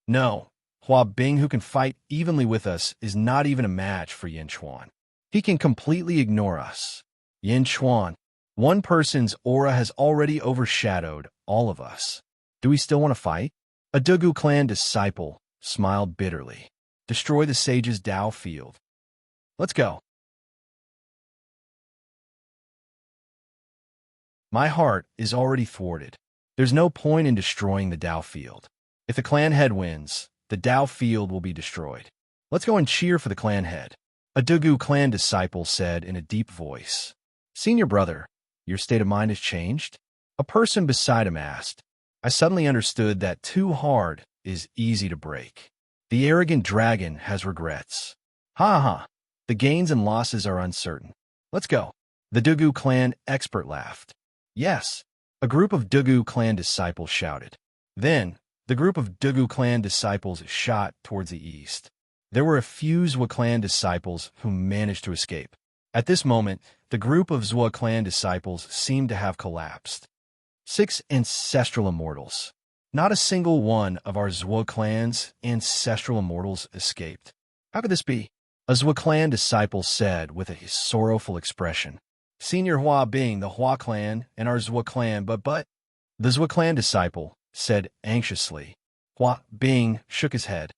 No, Hua Bing, who can fight evenly with us, is not even a match for Yin Chuan. He can completely ignore us. Yin Chuan, one person's aura has already overshadowed all of us. Do we still want to fight? A Dugu clan disciple smiled bitterly. Destroy the sage's Dao field. Let's go. My heart is already thwarted. There's no point in destroying the Dao field. If the clan head wins, the Dao field will be destroyed. Let's go and cheer for the clan head. A Dugu clan disciple said in a deep voice. Senior brother, your state of mind has changed? A person beside him asked. I suddenly understood that too hard is easy to break. The arrogant dragon has regrets. Ha ha. The gains and losses are uncertain. Let's go. The Dugu clan expert laughed. Yes, a group of Dugu clan disciples shouted. Then, the group of Dugu clan disciples shot towards the east. There were a few Zhua clan disciples who managed to escape. At this moment, the group of Zhua clan disciples seemed to have collapsed. 6 ancestral immortals. Not a single one of our Zhua clan's ancestral immortals escaped. How could this be? A Zhua clan disciple said with a sorrowful expression. Senior Hua Bing, the Hua clan, and our Zhua clan, but... The Zhua clan disciple said anxiously. Hua Bing shook his head.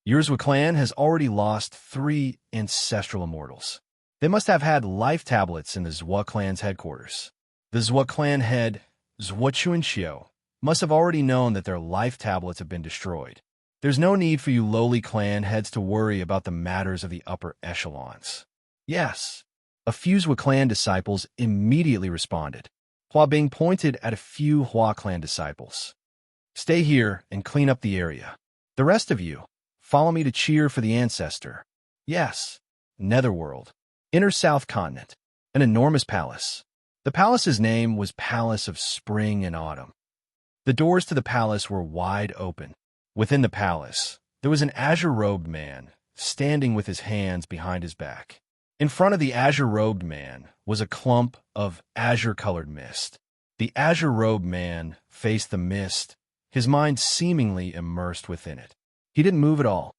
Your Zhua clan has already lost 3 ancestral immortals. They must have had life tablets in the Zhua clan's headquarters. The Zhua clan head, Zhua Chuanxiu, must have already known that their life tablets have been destroyed. There's no need for you lowly clan heads to worry about the matters of the upper echelons. Yes. A few Zhua clan disciples immediately responded. Hua Bing pointed at a few Hua clan disciples. Stay here and clean up the area. The rest of you, follow me to cheer for the ancestor. Yes. Netherworld. Inner South Continent. An enormous palace. The palace's name was Palace of Spring and Autumn. The doors to the palace were wide open. Within the palace, there was an azure-robed man, standing with his hands behind his back. In front of the azure-robed man was a clump of azure-colored mist. The azure-robed man faced the mist, his mind seemingly immersed within it. He didn't move at all.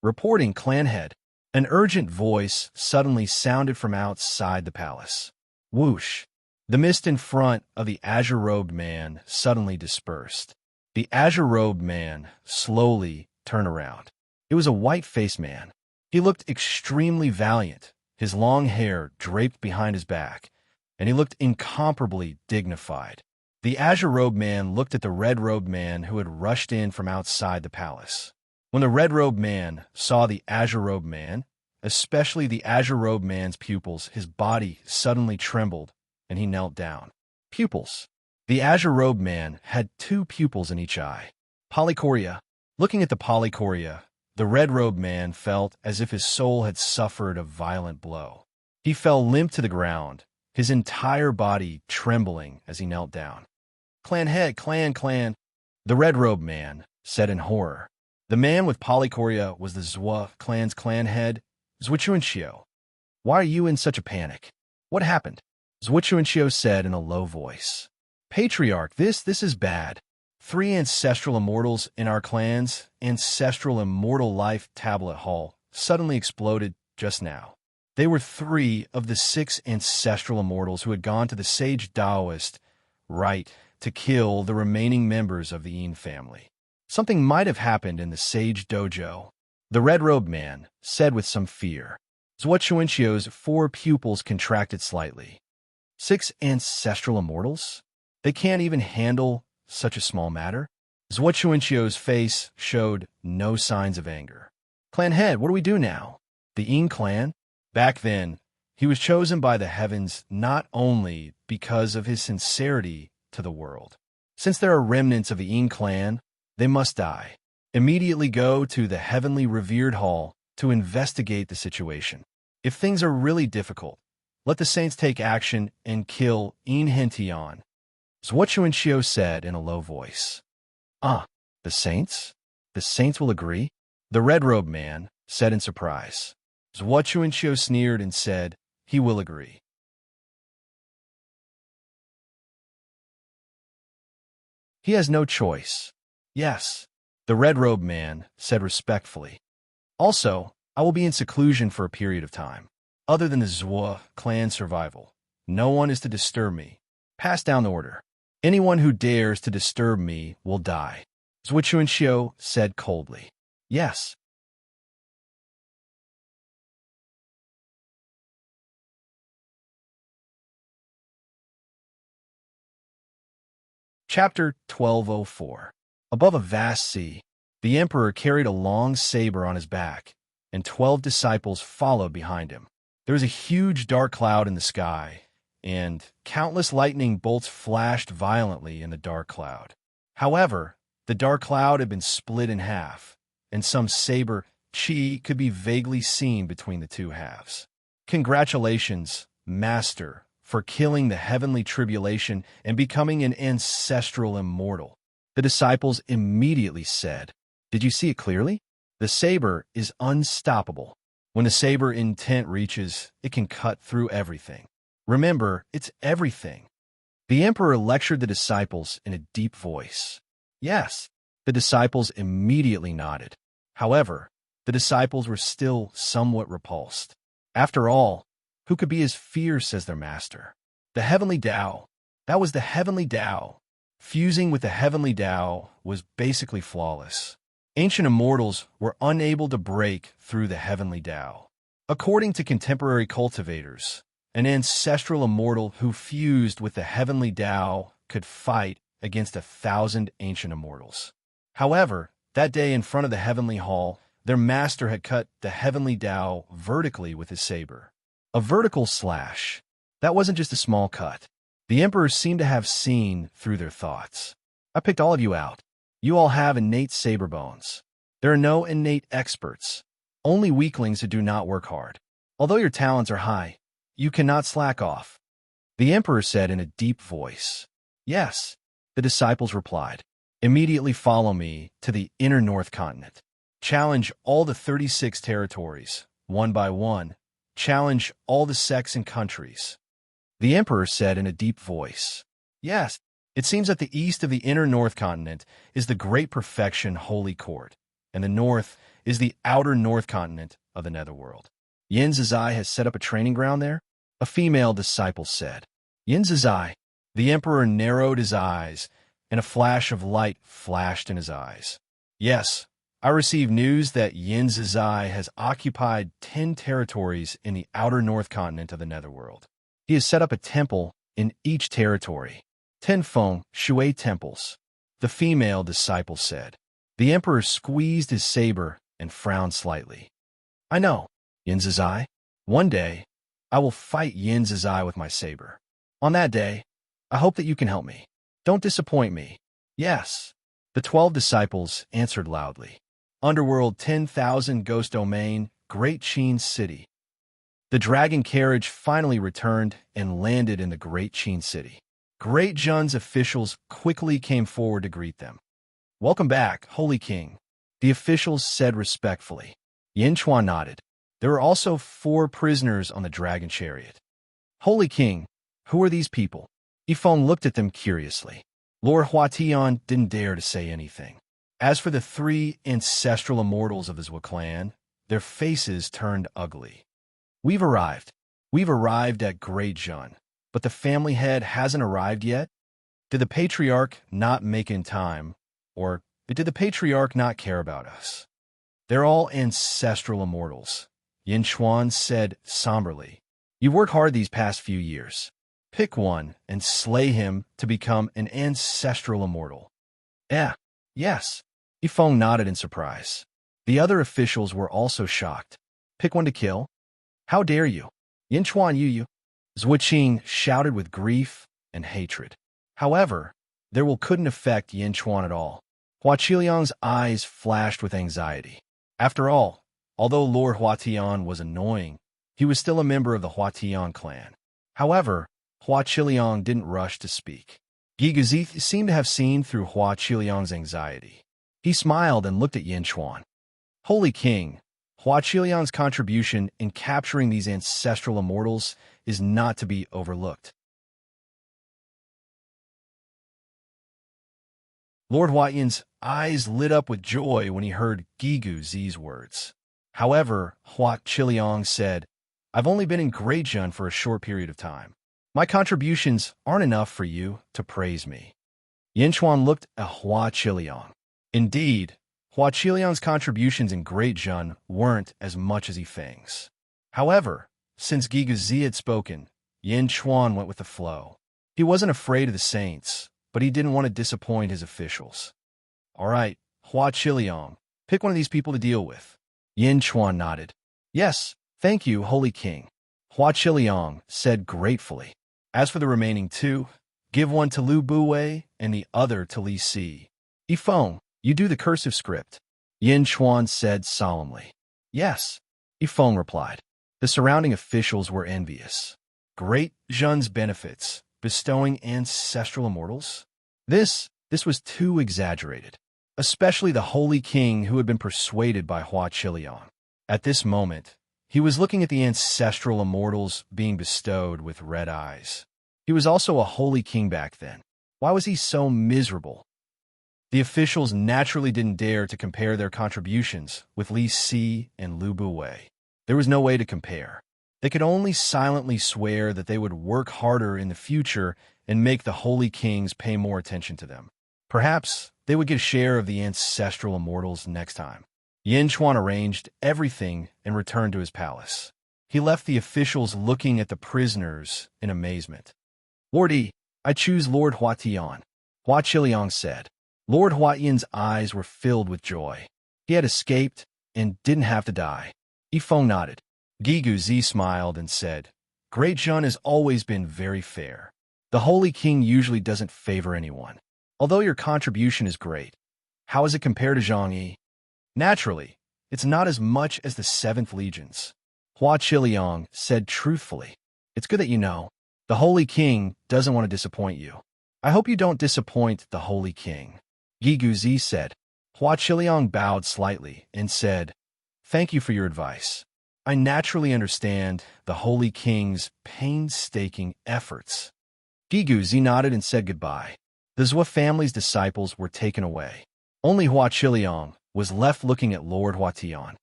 Reporting clan head, an urgent voice suddenly sounded from outside the palace. Whoosh! The mist in front of the azure-robed man suddenly dispersed. The azure-robed man slowly turned around. It was a white-faced man. He looked extremely valiant, his long hair draped behind his back, and he looked incomparably dignified. The azure-robed man looked at the red-robed man who had rushed in from outside the palace. When the red-robed man saw the azure-robed man, especially the azure-robed man's pupils, his body suddenly trembled, and he knelt down. Pupils. The azure-robed man had 2 pupils in each eye. Polychoria. Looking at the polychoria, the red-robed man felt as if his soul had suffered a violent blow. He fell limp to the ground, his entire body trembling as he knelt down. Clan head, clan. The red-robed man said in horror. The man with polychoria was the Zhua clan's clan head, Zhuchuanxiu. Why are you in such a panic? What happened? Zhuchuanxiu said in a low voice. Patriarch, this is bad. 3 ancestral immortals in our clan's ancestral immortal life tablet hall suddenly exploded just now. They were 3 of the 6 ancestral immortals who had gone to the sage Taoist rite to kill the remaining members of the Yin family. Something might have happened in the sage dojo, the red-robed man said with some fear. Zhuchuanxiu's 4 pupils contracted slightly. 6 ancestral immortals? They can't even handle such a small matter? Zhuchuanxiu's face showed no signs of anger. Clan head, what do we do now? The Yin clan? Back then, he was chosen by the heavens not only because of his sincerity to the world. Since there are remnants of the Yin clan, they must die. Immediately go to the heavenly revered hall to investigate the situation. If things are really difficult, let the saints take action and kill Yin Hentian. Zhuchuanxiu said in a low voice. The saints? The saints will agree? The red-robed man said in surprise. Zhuchuanxiu sneered and said, he will agree. He has no choice. Yes, the red-robed man said respectfully. Also, I will be in seclusion for a period of time. Other than the Zhua clan survival, no one is to disturb me. Pass down the order. Anyone who dares to disturb me will die. Zhuchuanxiu said coldly. Yes. Chapter 1204. Above a vast sea, the emperor carried a long saber on his back, and 12 disciples followed behind him. There was a huge dark cloud in the sky, and countless lightning bolts flashed violently in the dark cloud. However, the dark cloud had been split in half, and some saber chi could be vaguely seen between the 2 halves. Congratulations, Master, for killing the heavenly tribulation and becoming an ancestral immortal. The disciples immediately said, Did you see it clearly? The saber is unstoppable. When the saber intent reaches, it can cut through everything. Remember, it's everything. The emperor lectured the disciples in a deep voice. Yes, the disciples immediately nodded. However, the disciples were still somewhat repulsed. After all, who could be as fierce as their master? The heavenly Tao. That was the heavenly Tao. Fusing with the heavenly Tao was basically flawless. Ancient immortals were unable to break through the heavenly Tao. According to contemporary cultivators, an ancestral immortal who fused with the heavenly Tao could fight against 1,000 ancient immortals. However, that day in front of the heavenly hall, their master had cut the heavenly Tao vertically with his saber. A vertical slash. That wasn't just a small cut. The emperor seemed to have seen through their thoughts. I picked all of you out. You all have innate saber bones. There are no innate experts, only weaklings who do not work hard. Although your talents are high, you cannot slack off. The emperor said in a deep voice. Yes, the disciples replied. Immediately follow me to the inner North Continent. Challenge all the 36 territories, one by one. Challenge all the sects and countries. The emperor said in a deep voice. Yes, it seems that the east of the inner North Continent is the Great Perfection Holy Court, and the north is the outer North Continent of the Netherworld. Yin Zizai has set up a training ground there? A female disciple said. Yin Zizai. The emperor narrowed his eyes, and a flash of light flashed in his eyes. Yes, I received news that Yin Zizai has occupied 10 territories in the outer North Continent of the Netherworld. He has set up a temple in each territory. 10 Feng Shui temples, the female disciple said. The emperor squeezed his saber and frowned slightly. I know, Yin Zizai. One day, I will fight Yin Zizai with my saber. On that day, I hope that you can help me. Don't disappoint me. Yes, the 12 disciples answered loudly. Underworld 10,000 Ghost Domain, Great Qin City. The dragon carriage finally returned and landed in the Great Qin City. Great Jun's officials quickly came forward to greet them. Welcome back, Holy King. the officials said respectfully. Yin Chuan nodded. There were also 4 prisoners on the dragon chariot. Holy King, who are these people? Yifeng looked at them curiously. Lord Huatian didn't dare to say anything. As for the 3 ancestral immortals of the Zhou clan, their faces turned ugly. We've arrived. We've arrived at Great Zhun, but the family head hasn't arrived yet? Did the patriarch not make in time, or did the patriarch not care about us? They're all ancestral immortals, Yin Chuan said somberly. You've worked hard these past few years. Pick one and slay him to become an ancestral immortal. Yes. Yifeng nodded in surprise. The other officials were also shocked. Pick one to kill? How dare you? Yin Chuan you. Zhuqing shouted with grief and hatred. However, their will couldn't affect Yin Chuan at all. Hua Qiliang's eyes flashed with anxiety. After all, although Lord Huatian was annoying, he was still a member of the Huatian clan. However, Hua Qiliang didn't rush to speak. Guiguzi seemed to have seen through Hua Qiliang's anxiety. He smiled and looked at Yin Chuan. Holy King, Hua Qiliang's contribution in capturing these ancestral immortals is not to be overlooked. Lord Huatian's eyes lit up with joy when he heard Guiguzi's words. However, Hua Qiliang said, I've only been in Great Zhun for a short period of time. My contributions aren't enough for you to praise me. Yin Chuan looked at Hua Qiliang. Indeed, Hua Qiliang's contributions in Great Zhun weren't as much as Yifeng's. However, since Guiguzi had spoken, Yin Chuan went with the flow. He wasn't afraid of the saints, but he didn't want to disappoint his officials. All right, Hua Qiliang, pick one of these people to deal with. Yin Chuan nodded. Yes, thank you, Holy King. Hua Qiliang said gratefully. As for the remaining 2, give one to Lu Buwei and the other to Li Si. Yifeng, you do the cursive script. Yin Chuan said solemnly. Yes, Yifeng replied. The surrounding officials were envious. Great Zhun's benefits, bestowing ancestral immortals? This was too exaggerated, especially the Holy King who had been persuaded by Hua Qiliang. At this moment, he was looking at the ancestral immortals being bestowed with red eyes. He was also a Holy King back then. Why was he so miserable? The officials naturally didn't dare to compare their contributions with Li Si and Lu Buwei. There was no way to compare. They could only silently swear that they would work harder in the future and make the Holy Kings pay more attention to them. Perhaps they would get a share of the ancestral immortals next time. Yin Chuan arranged everything and returned to his palace. He left the officials looking at the prisoners in amazement. Lord Yi, I choose Lord Huatian, Hua Qiliang said. Lord Huatian's eyes were filled with joy. He had escaped and didn't have to die. Yifeng nodded. Guiguzi smiled and said, Great Zhun has always been very fair. The Holy King usually doesn't favor anyone. Although your contribution is great, how is it compared to Zhang Yi? Naturally, it's not as much as the 7th Legions. Hua Qiliang said truthfully. It's good that you know. The Holy King doesn't want to disappoint you. I hope you don't disappoint the Holy King. Guiguzi said. Hua Qiliang bowed slightly and said, Thank you for your advice. I naturally understand the Holy King's painstaking efforts. Guiguzi nodded and said goodbye. The Zhou family's disciples were taken away. Only Hua Qiliang was left looking at Lord Huatian.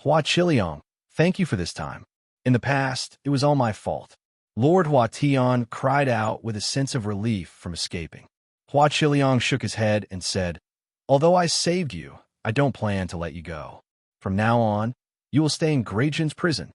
Hua Qiliang, thank you for this time. In the past, it was all my fault. Lord Huatian cried out with a sense of relief from escaping. Hua Qiliang shook his head and said, Although I saved you, I don't plan to let you go. From now on, you will stay in Great Zhun's prison.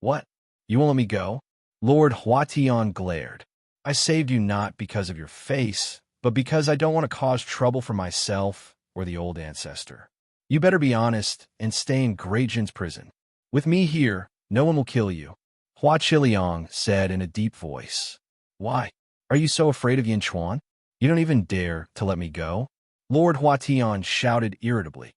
What? You won't let me go? Lord Huatian glared. I saved you not because of your face, but because I don't want to cause trouble for myself or the old ancestor. You better be honest and stay in Great Zhun's prison. With me here, no one will kill you. Hua Qiliang said in a deep voice. Why? Are you so afraid of Yin Chuan? You don't even dare to let me go? Lord Huatian shouted irritably.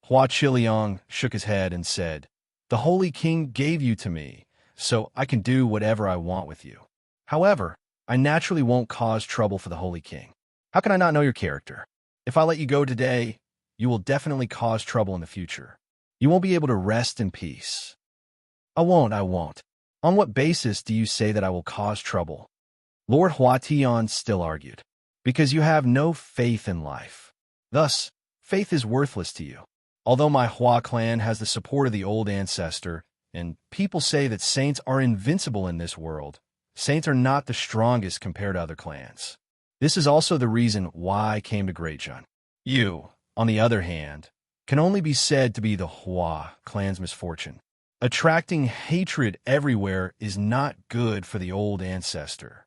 Hua Qiliang shook his head and said, The Holy King gave you to me, so I can do whatever I want with you. However, I naturally won't cause trouble for the Holy King. How can I not know your character? If I let you go today, you will definitely cause trouble in the future. You won't be able to rest in peace. I won't. On what basis do you say that I will cause trouble? Lord Huatian still argued. Because you have no faith in life. Thus, faith is worthless to you. Although my Hua clan has the support of the old ancestor, and people say that saints are invincible in this world, saints are not the strongest compared to other clans. This is also the reason why I came to Great Jun. You, on the other hand, can only be said to be the Hua clan's misfortune. Attracting hatred everywhere is not good for the old ancestor.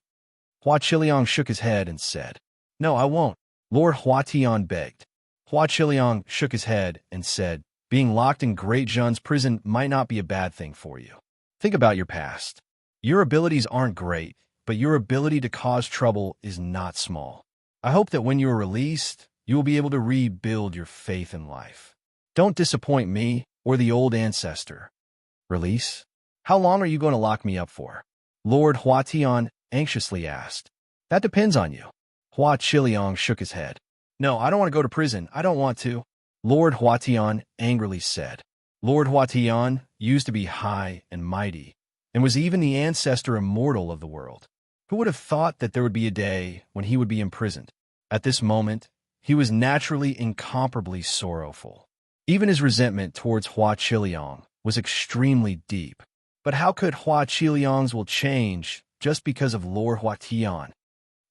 Hua Chiliang shook his head and said, No, I won't. Lord Huatian begged. Hua Chiliang shook his head and said, Being locked in Great Jun's prison might not be a bad thing for you. Think about your past. Your abilities aren't great, but your ability to cause trouble is not small. I hope that when you are released, you will be able to rebuild your faith in life. Don't disappoint me or the old ancestor. Release? How long are you going to lock me up for? Lord Huatian anxiously asked. That depends on you. Hua Chiliang shook his head. No, I don't want to go to prison. I don't want to. Lord Huatian angrily said. Lord Huatian used to be high and mighty, and was even the ancestor immortal of the world. Who would have thought that there would be a day when he would be imprisoned? At this moment, he was naturally incomparably sorrowful. Even his resentment towards Hua Chiliang was extremely deep. But how could Hua Chiliang's will change just because of Lord Huatian?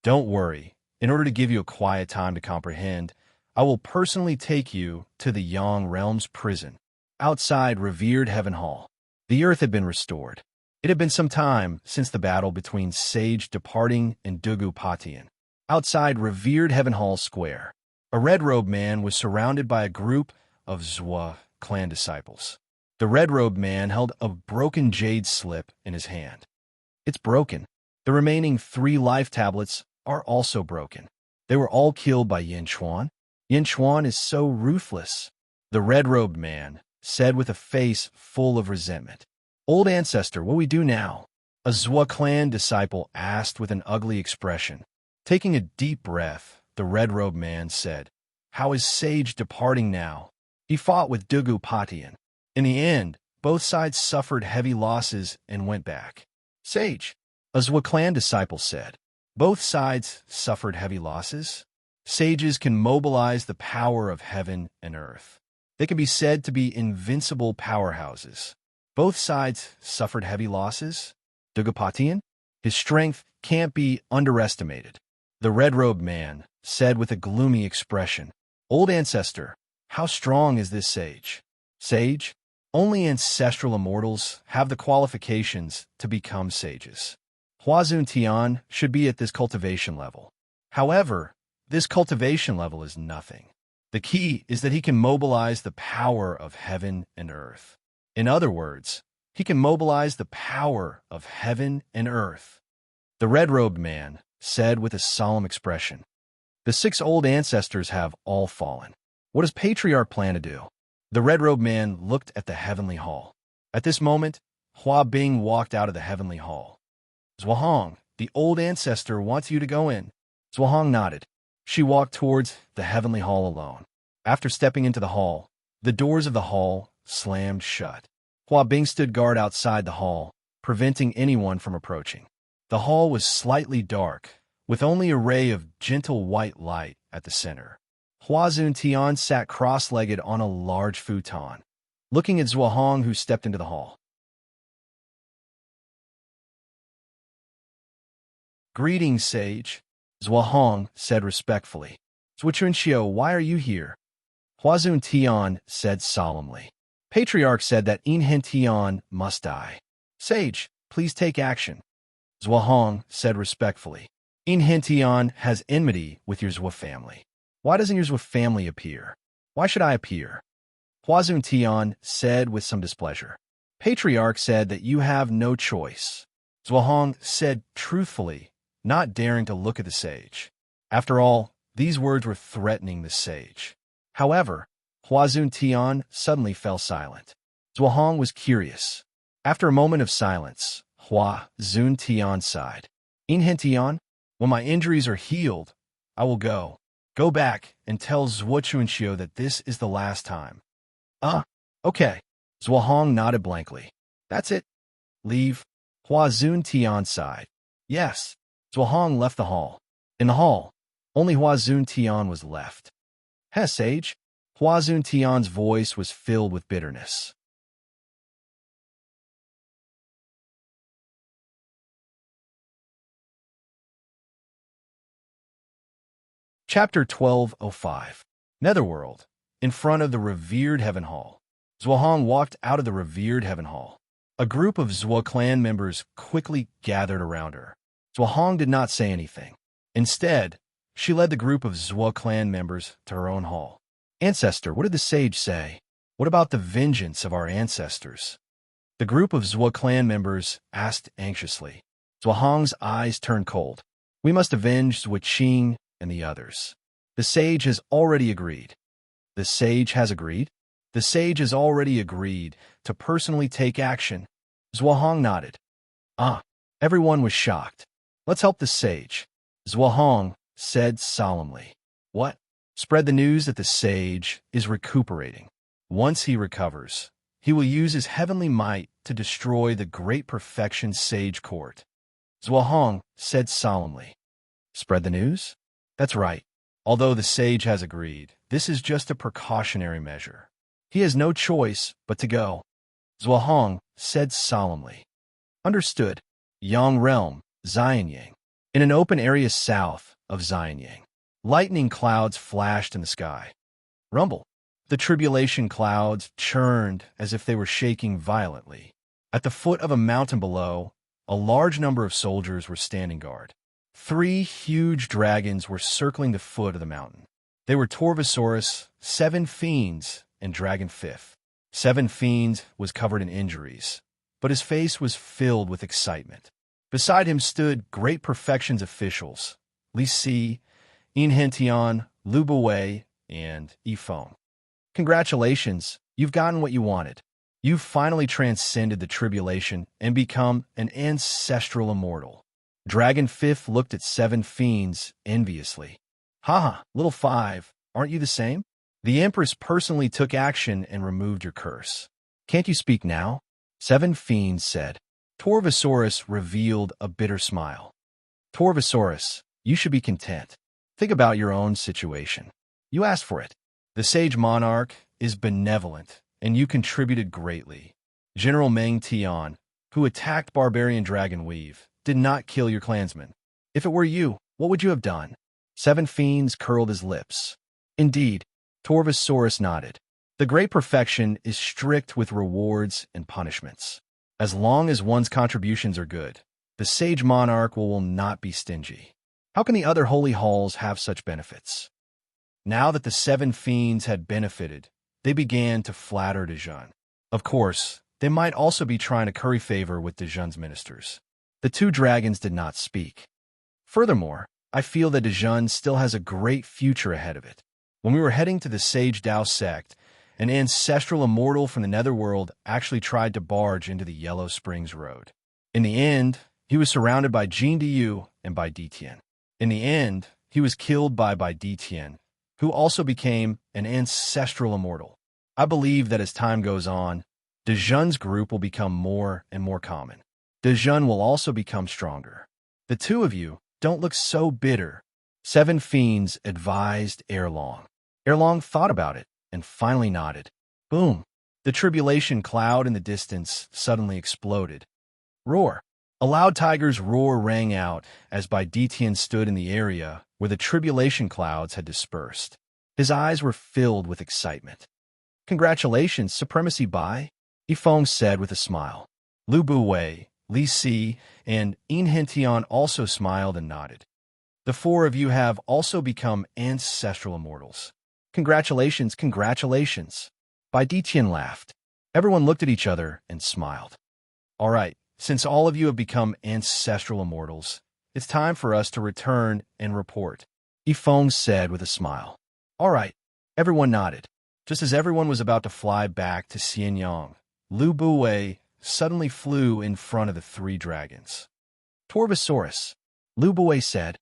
Don't worry. In order to give you a quiet time to comprehend, I will personally take you to the Yang Realm's prison, outside revered Heaven Hall. The earth had been restored. It had been some time since the battle between Sage Departing and Dugu Patian. Outside revered Heaven Hall Square, a red-robed man was surrounded by a group of Zhua clan disciples. The red-robed man held a broken jade slip in his hand. It's broken. The remaining 3 life tablets are also broken. They were all killed by Yin Chuan. Yin Chuan is so ruthless, the red-robed man said with a face full of resentment. Old ancestor, what we do now? A Zhua clan disciple asked with an ugly expression. Taking a deep breath, the red-robed man said, How is Sage departing now? He fought with Dugu Patian. In the end, both sides suffered heavy losses and went back. Sage, a Zhua clan disciple said. Both sides suffered heavy losses. Sages can mobilize the power of heaven and earth. They can be said to be invincible powerhouses. Both sides suffered heavy losses. Dugapatian, his strength can't be underestimated. The red-robed man said with a gloomy expression, Old ancestor, how strong is this sage? Sage, only ancestral immortals have the qualifications to become sages. Huazun Tian should be at this cultivation level. However, this cultivation level is nothing. The key is that he can mobilize the power of heaven and earth. In other words, he can mobilize the power of heaven and earth. The red-robed man said with a solemn expression, The 6 old ancestors have all fallen. What does Patriarch plan to do? The red-robed man looked at the heavenly hall. At this moment, Hua Bing walked out of the heavenly hall. Zhuahong, the old ancestor wants you to go in. Zhuahong nodded. She walked towards the heavenly hall alone. After stepping into the hall, the doors of the hall slammed shut. Hua Bing stood guard outside the hall, preventing anyone from approaching. The hall was slightly dark, with only a ray of gentle white light at the center. Huazun Tian sat cross-legged on a large futon, looking at Zhuahong, who stepped into the hall. Greetings, Sage, Zhuahong said respectfully. Zhuchunxiu, why are you here? Huazun Tian said solemnly. Patriarch said that Inhen Tian must die. Sage, please take action. Zhuahong said respectfully. Inhen Tian has enmity with your Zhua family. Why doesn't your Zhua family appear? Why should I appear? Huazun Tian said with some displeasure. Patriarch said that you have no choice. Zhuahong said truthfully, not daring to look at the sage. After all, these words were threatening the sage. However, Huazun Tian suddenly fell silent. Zhuahong was curious. After a moment of silence, Huazun Tian sighed. Enchanting, when my injuries are healed, I will go. Go back and tell Zhuochuanxiu that this is the last time. Okay. Zhuohong nodded blankly. That's it. Leave. Hua Zun Tian sighed. Yes. Zhuohong left the hall. In the hall, only Hua Zun Tian was left. Heh, sage. Hua Zun Tian's voice was filled with bitterness. Chapter 1205. Netherworld. In front of the revered Heaven Hall. Zhuohong walked out of the revered Heaven Hall. A group of Zhuo clan members quickly gathered around her. Zhuohong did not say anything. Instead, she led the group of Zhuo clan members to her own hall. Ancestor, what did the sage say? What about the vengeance of our ancestors? The group of Zhuo clan members asked anxiously. Zhuohong's eyes turned cold. We must avenge Zhuo Qing and the others. The sage has already agreed. The sage has agreed? The sage has already agreed to personally take action. Zhuohong nodded. Everyone was shocked. Let's help the sage. Zhuohong said solemnly. What? Spread the news that the sage is recuperating. Once he recovers, he will use his heavenly might to destroy the great perfection sage court. Zhuohong said solemnly. Spread the news? That's right. Although the sage has agreed, this is just a precautionary measure. He has no choice but to go. Zhuohong said solemnly. Understood. Yang Realm, Xianyang. In an open area south of Xianyang, lightning clouds flashed in the sky. Rumble. The tribulation clouds churned as if they were shaking violently. At the foot of a mountain below, a large number of soldiers were standing guard. 3 huge dragons were circling the foot of the mountain. They were Torvosaurus, 7 fiends, and Dragon Fifth. 7 fiends was covered in injuries, but his face was filled with excitement. Beside him stood great perfections officials, Li Si, Yin Hentian, Lu Buwei, and Yifeng. Congratulations, you've gotten what you wanted. You've finally transcended the tribulation and become an ancestral immortal. Dragon Fifth looked at 7 fiends enviously. Haha, little 5, aren't you the same? The Empress personally took action and removed your curse. Can't you speak now? 7 fiends said. Torvosaurus revealed a bitter smile. Torvosaurus, you should be content. Think about your own situation. You asked for it. The Sage Monarch is benevolent, and you contributed greatly. General Meng Tian, who attacked Barbarian Dragon Weave, did not kill your clansmen. If it were you, what would you have done? 7 fiends curled his lips. Indeed, Torvosaurus nodded. The great perfection is strict with rewards and punishments. As long as one's contributions are good, the Sage Monarch will not be stingy. How can the other holy halls have such benefits? Now that the 7 fiends had benefited, they began to flatter Dejun. Of course, they might also be trying to curry favor with Dejun's ministers. The 2 dragons did not speak. Furthermore, I feel that Dejun still has a great future ahead of it. When we were heading to the Sage Dao sect, an ancestral immortal from the Netherworld actually tried to barge into the Yellow Springs Road. In the end, he was surrounded by Jin Diyu and Bai Ditian. In the end, he was killed by Bai Ditian, who also became an ancestral immortal. I believe that as time goes on, Dejun's group will become more and more common. Dejun will also become stronger. The 2 of you don't look so bitter. 7 fiends advised Erlong. Erlong thought about it and finally nodded. Boom! The tribulation cloud in the distance suddenly exploded. Roar! A loud tiger's roar rang out as Bai Ditian stood in the area where the tribulation clouds had dispersed. His eyes were filled with excitement. Congratulations, Supremacy Bai, Yifeng said with a smile. Lu Buwei, Li Si, and Yin Hentian also smiled and nodded. The 4 of you have also become ancestral immortals. Congratulations, congratulations. Bai Ditian laughed. Everyone looked at each other and smiled. All right, since all of you have become ancestral immortals, it's time for us to return and report, Yifeng said with a smile. All right, everyone nodded. Just as everyone was about to fly back to Xianyang, Lu Buwei suddenly flew in front of the 3 dragons. Torvosaurus, Lu Buwei said.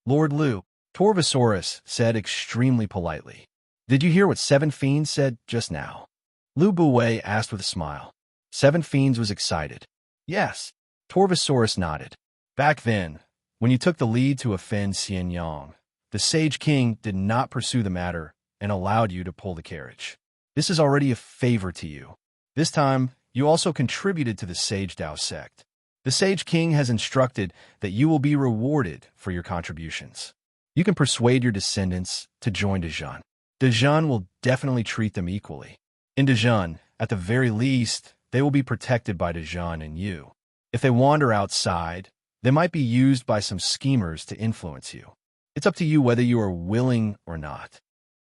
Lord Lu, Torvosaurus said extremely politely. Did you hear what Seven Fiends said just now? Lu Buwei asked with a smile. Seven Fiends was excited. Yes. Torvosaurus nodded. Back then, when you took the lead to offend Xian Yang, the Sage King did not pursue the matter and allowed you to pull the carriage. This is already a favor to you. This time, you also contributed to the Sage Dao sect. The Sage King has instructed that you will be rewarded for your contributions. You can persuade your descendants to join Dezhan. Dezhan will definitely treat them equally. In Dezhan, at the very least, they will be protected by Dezhan and you. If they wander outside, they might be used by some schemers to influence you. It's up to you whether you are willing or not.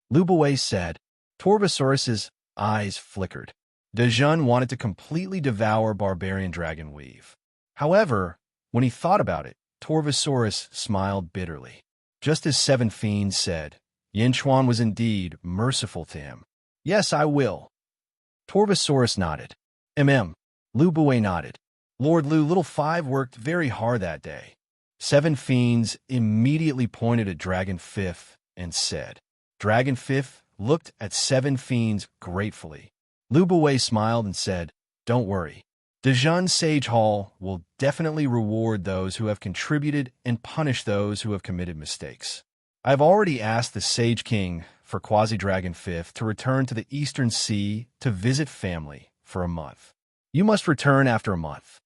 Lu Buwei said. Torvosaurus's eyes flickered. Dezhan wanted to completely devour Barbarian Dragon Weave. However, when he thought about it, Torvosaurus smiled bitterly. Just as Seven Fiends said, Yinchuan was indeed merciful to him. Yes, I will. Torvosaurus nodded. Lu Buwei nodded. Lord Lu, Little Five worked very hard that day. Seven Fiends immediately pointed at Dragon Fifth and said. Dragon Fifth looked at Seven Fiends gratefully. Lu Buwei smiled and said, Don't worry. Dezhan Sage Hall will definitely reward those who have contributed and punish those who have committed mistakes. I have already asked the Sage King for Quasi-Dragon Fifth to return to the Eastern Sea to visit family for a month. You must return after a month.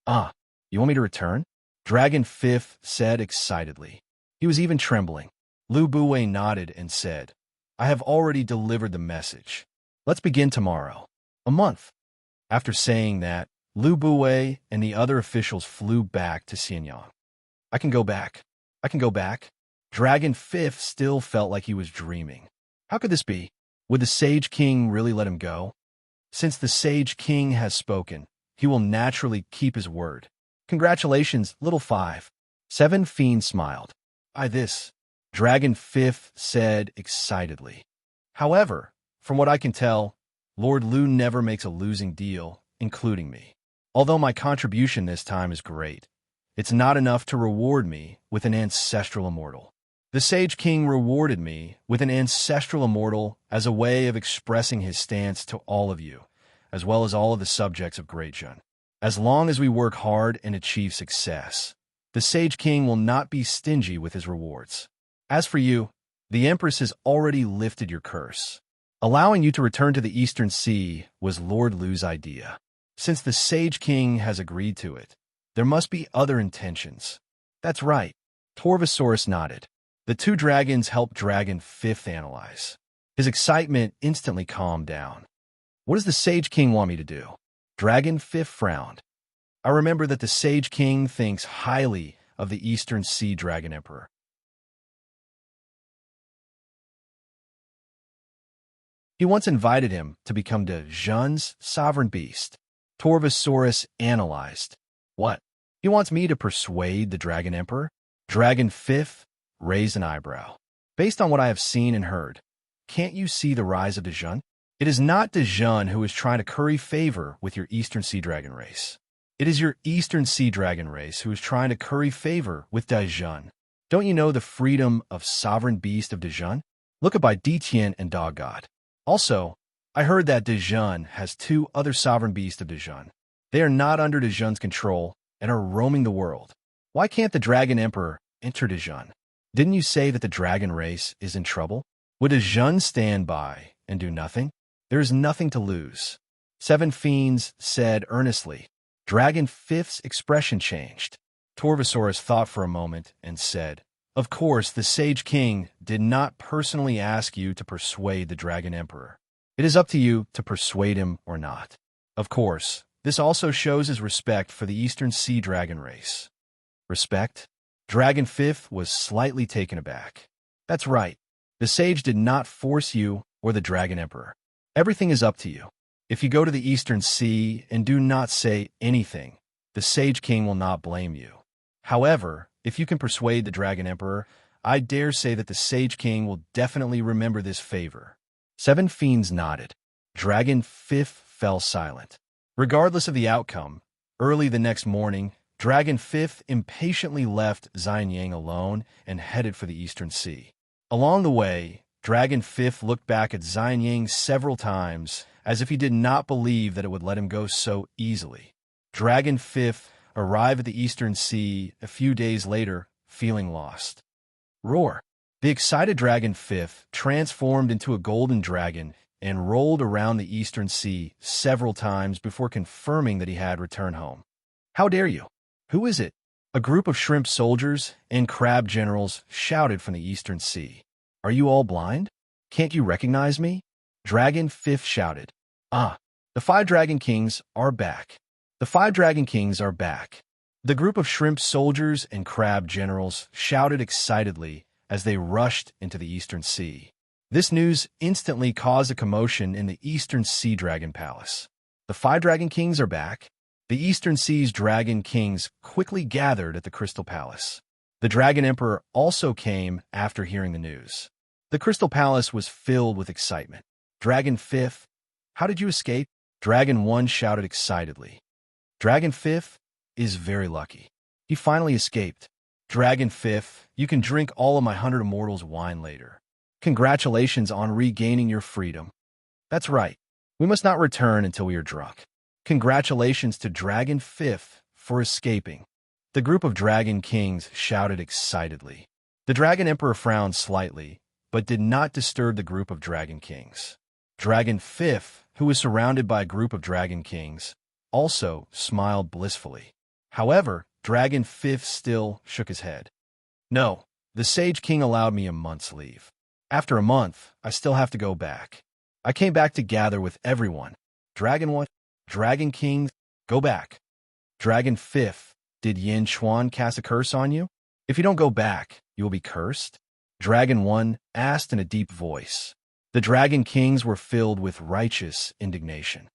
You want me to return? Dragon Fifth said excitedly. He was even trembling. Lu Buwei nodded and said, I have already delivered the message. Let's begin tomorrow. A month. After saying that, Lu Buwei and the other officials flew back to Xianyang. I can go back. I can go back. Dragon Fifth still felt like he was dreaming. How could this be? Would the Sage King really let him go? Since the Sage King has spoken, he will naturally keep his word. Congratulations, Little Five. Seven Fiends smiled. Dragon Fifth said excitedly. However, from what I can tell, Lord Lu never makes a losing deal, including me. Although my contribution this time is great, it's not enough to reward me with an ancestral immortal. The Sage King rewarded me with an ancestral immortal as a way of expressing his stance to all of you, as well as all of the subjects of Greatjun. As long as we work hard and achieve success, the Sage King will not be stingy with his rewards. As for you, the Empress has already lifted your curse. Allowing you to return to the Eastern Sea was Lord Lu's idea. Since the Sage King has agreed to it, there must be other intentions. That's right. Torvosaurus nodded. The two dragons helped Dragon Fifth analyze. His excitement instantly calmed down. What does the Sage King want me to do? Dragon Fifth frowned. I remember that the Sage King thinks highly of the Eastern Sea Dragon Emperor. He once invited him to become Dezhan's sovereign beast. Torvosaurus analyzed. What? He wants me to persuade the Dragon Emperor? Dragon Fifth raised an eyebrow. Based on what I have seen and heard, can't you see the rise of Dezhan? It is not Dezhan who is trying to curry favor with your Eastern Sea Dragon race. It is your Eastern Sea Dragon race who is trying to curry favor with Dezhan. Don't you know the freedom of sovereign beast of Dezhan? Look at by Detian and Dog God. Also, I heard that Dezhan has two other sovereign beasts of Dezhan. They are not under Dezhan's control and are roaming the world. Why can't the Dragon Emperor enter Dezhan? Didn't you say that the dragon race is in trouble? Would Dezhan stand by and do nothing? There is nothing to lose. Seven Fiends said earnestly. Dragon Fifth's expression changed. Torvosaurus thought for a moment and said, Of course, the Sage King did not personally ask you to persuade the Dragon Emperor. It is up to you to persuade him or not. Of course, this also shows his respect for the Eastern Sea Dragon race. Respect? Dragon Fifth was slightly taken aback. That's right. The Sage did not force you or the Dragon Emperor. Everything is up to you. If you go to the Eastern Sea and do not say anything, the Sage King will not blame you. However, if you can persuade the Dragon Emperor, I dare say that the Sage King will definitely remember this favor. Seven Fiends nodded. Dragon Fifth fell silent. Regardless of the outcome, early the next morning, Dragon Fifth impatiently left Xianyang alone and headed for the Eastern Sea. Along the way, Dragon Fifth looked back at Xianyang several times, as if he did not believe that it would let him go so easily. Dragon Fifth arrived at the Eastern Sea a few days later, feeling lost. Roar! The excited Dragon Fifth transformed into a golden dragon and rolled around the Eastern Sea several times before confirming that he had returned home. How dare you? Who is it? A group of shrimp soldiers and crab generals shouted from the Eastern Sea. Are you all blind? Can't you recognize me? Dragon Fifth shouted. Ah, the 5 Dragon Kings are back. The 5 Dragon Kings are back. The group of shrimp soldiers and crab generals shouted excitedly as they rushed into the Eastern Sea. This news instantly caused a commotion in the Eastern Sea Dragon Palace. The 5 Dragon Kings are back. The Eastern Sea's Dragon Kings quickly gathered at the Crystal Palace. The Dragon Emperor also came after hearing the news. The Crystal Palace was filled with excitement. Dragon Fifth, how did you escape? Dragon One shouted excitedly. Dragon Fifth is very lucky. He finally escaped. Dragon Fifth, you can drink all of my 100 Immortals wine later. Congratulations on regaining your freedom. That's right. We must not return until we are drunk. Congratulations to Dragon Fifth for escaping. The group of Dragon Kings shouted excitedly. The Dragon Emperor frowned slightly, but did not disturb the group of Dragon Kings. Dragon Fifth, who was surrounded by a group of Dragon Kings, also smiled blissfully. However, Dragon Fifth still shook his head. No, the Sage King allowed me a month's leave. After a month, I still have to go back. I came back to gather with everyone. Dragon One, Dragon King, go back. Dragon Fifth, did Yin Chuan cast a curse on you? If you don't go back, you will be cursed? Dragon One asked in a deep voice. The Dragon Kings were filled with righteous indignation.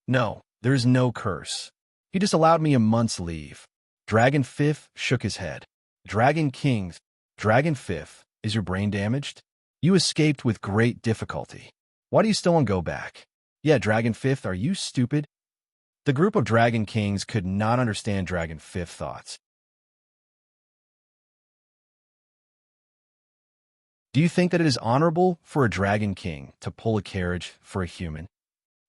No, there is no curse. He just allowed me a month's leave. Dragon Fifth shook his head. Dragon Kings, Dragon Fifth, is your brain damaged? You escaped with great difficulty. Why do you still want to go back? Yeah, Dragon Fifth, are you stupid? The group of Dragon Kings could not understand Dragon Fifth's thoughts. Do you think that it is honorable for a Dragon King to pull a carriage for a human?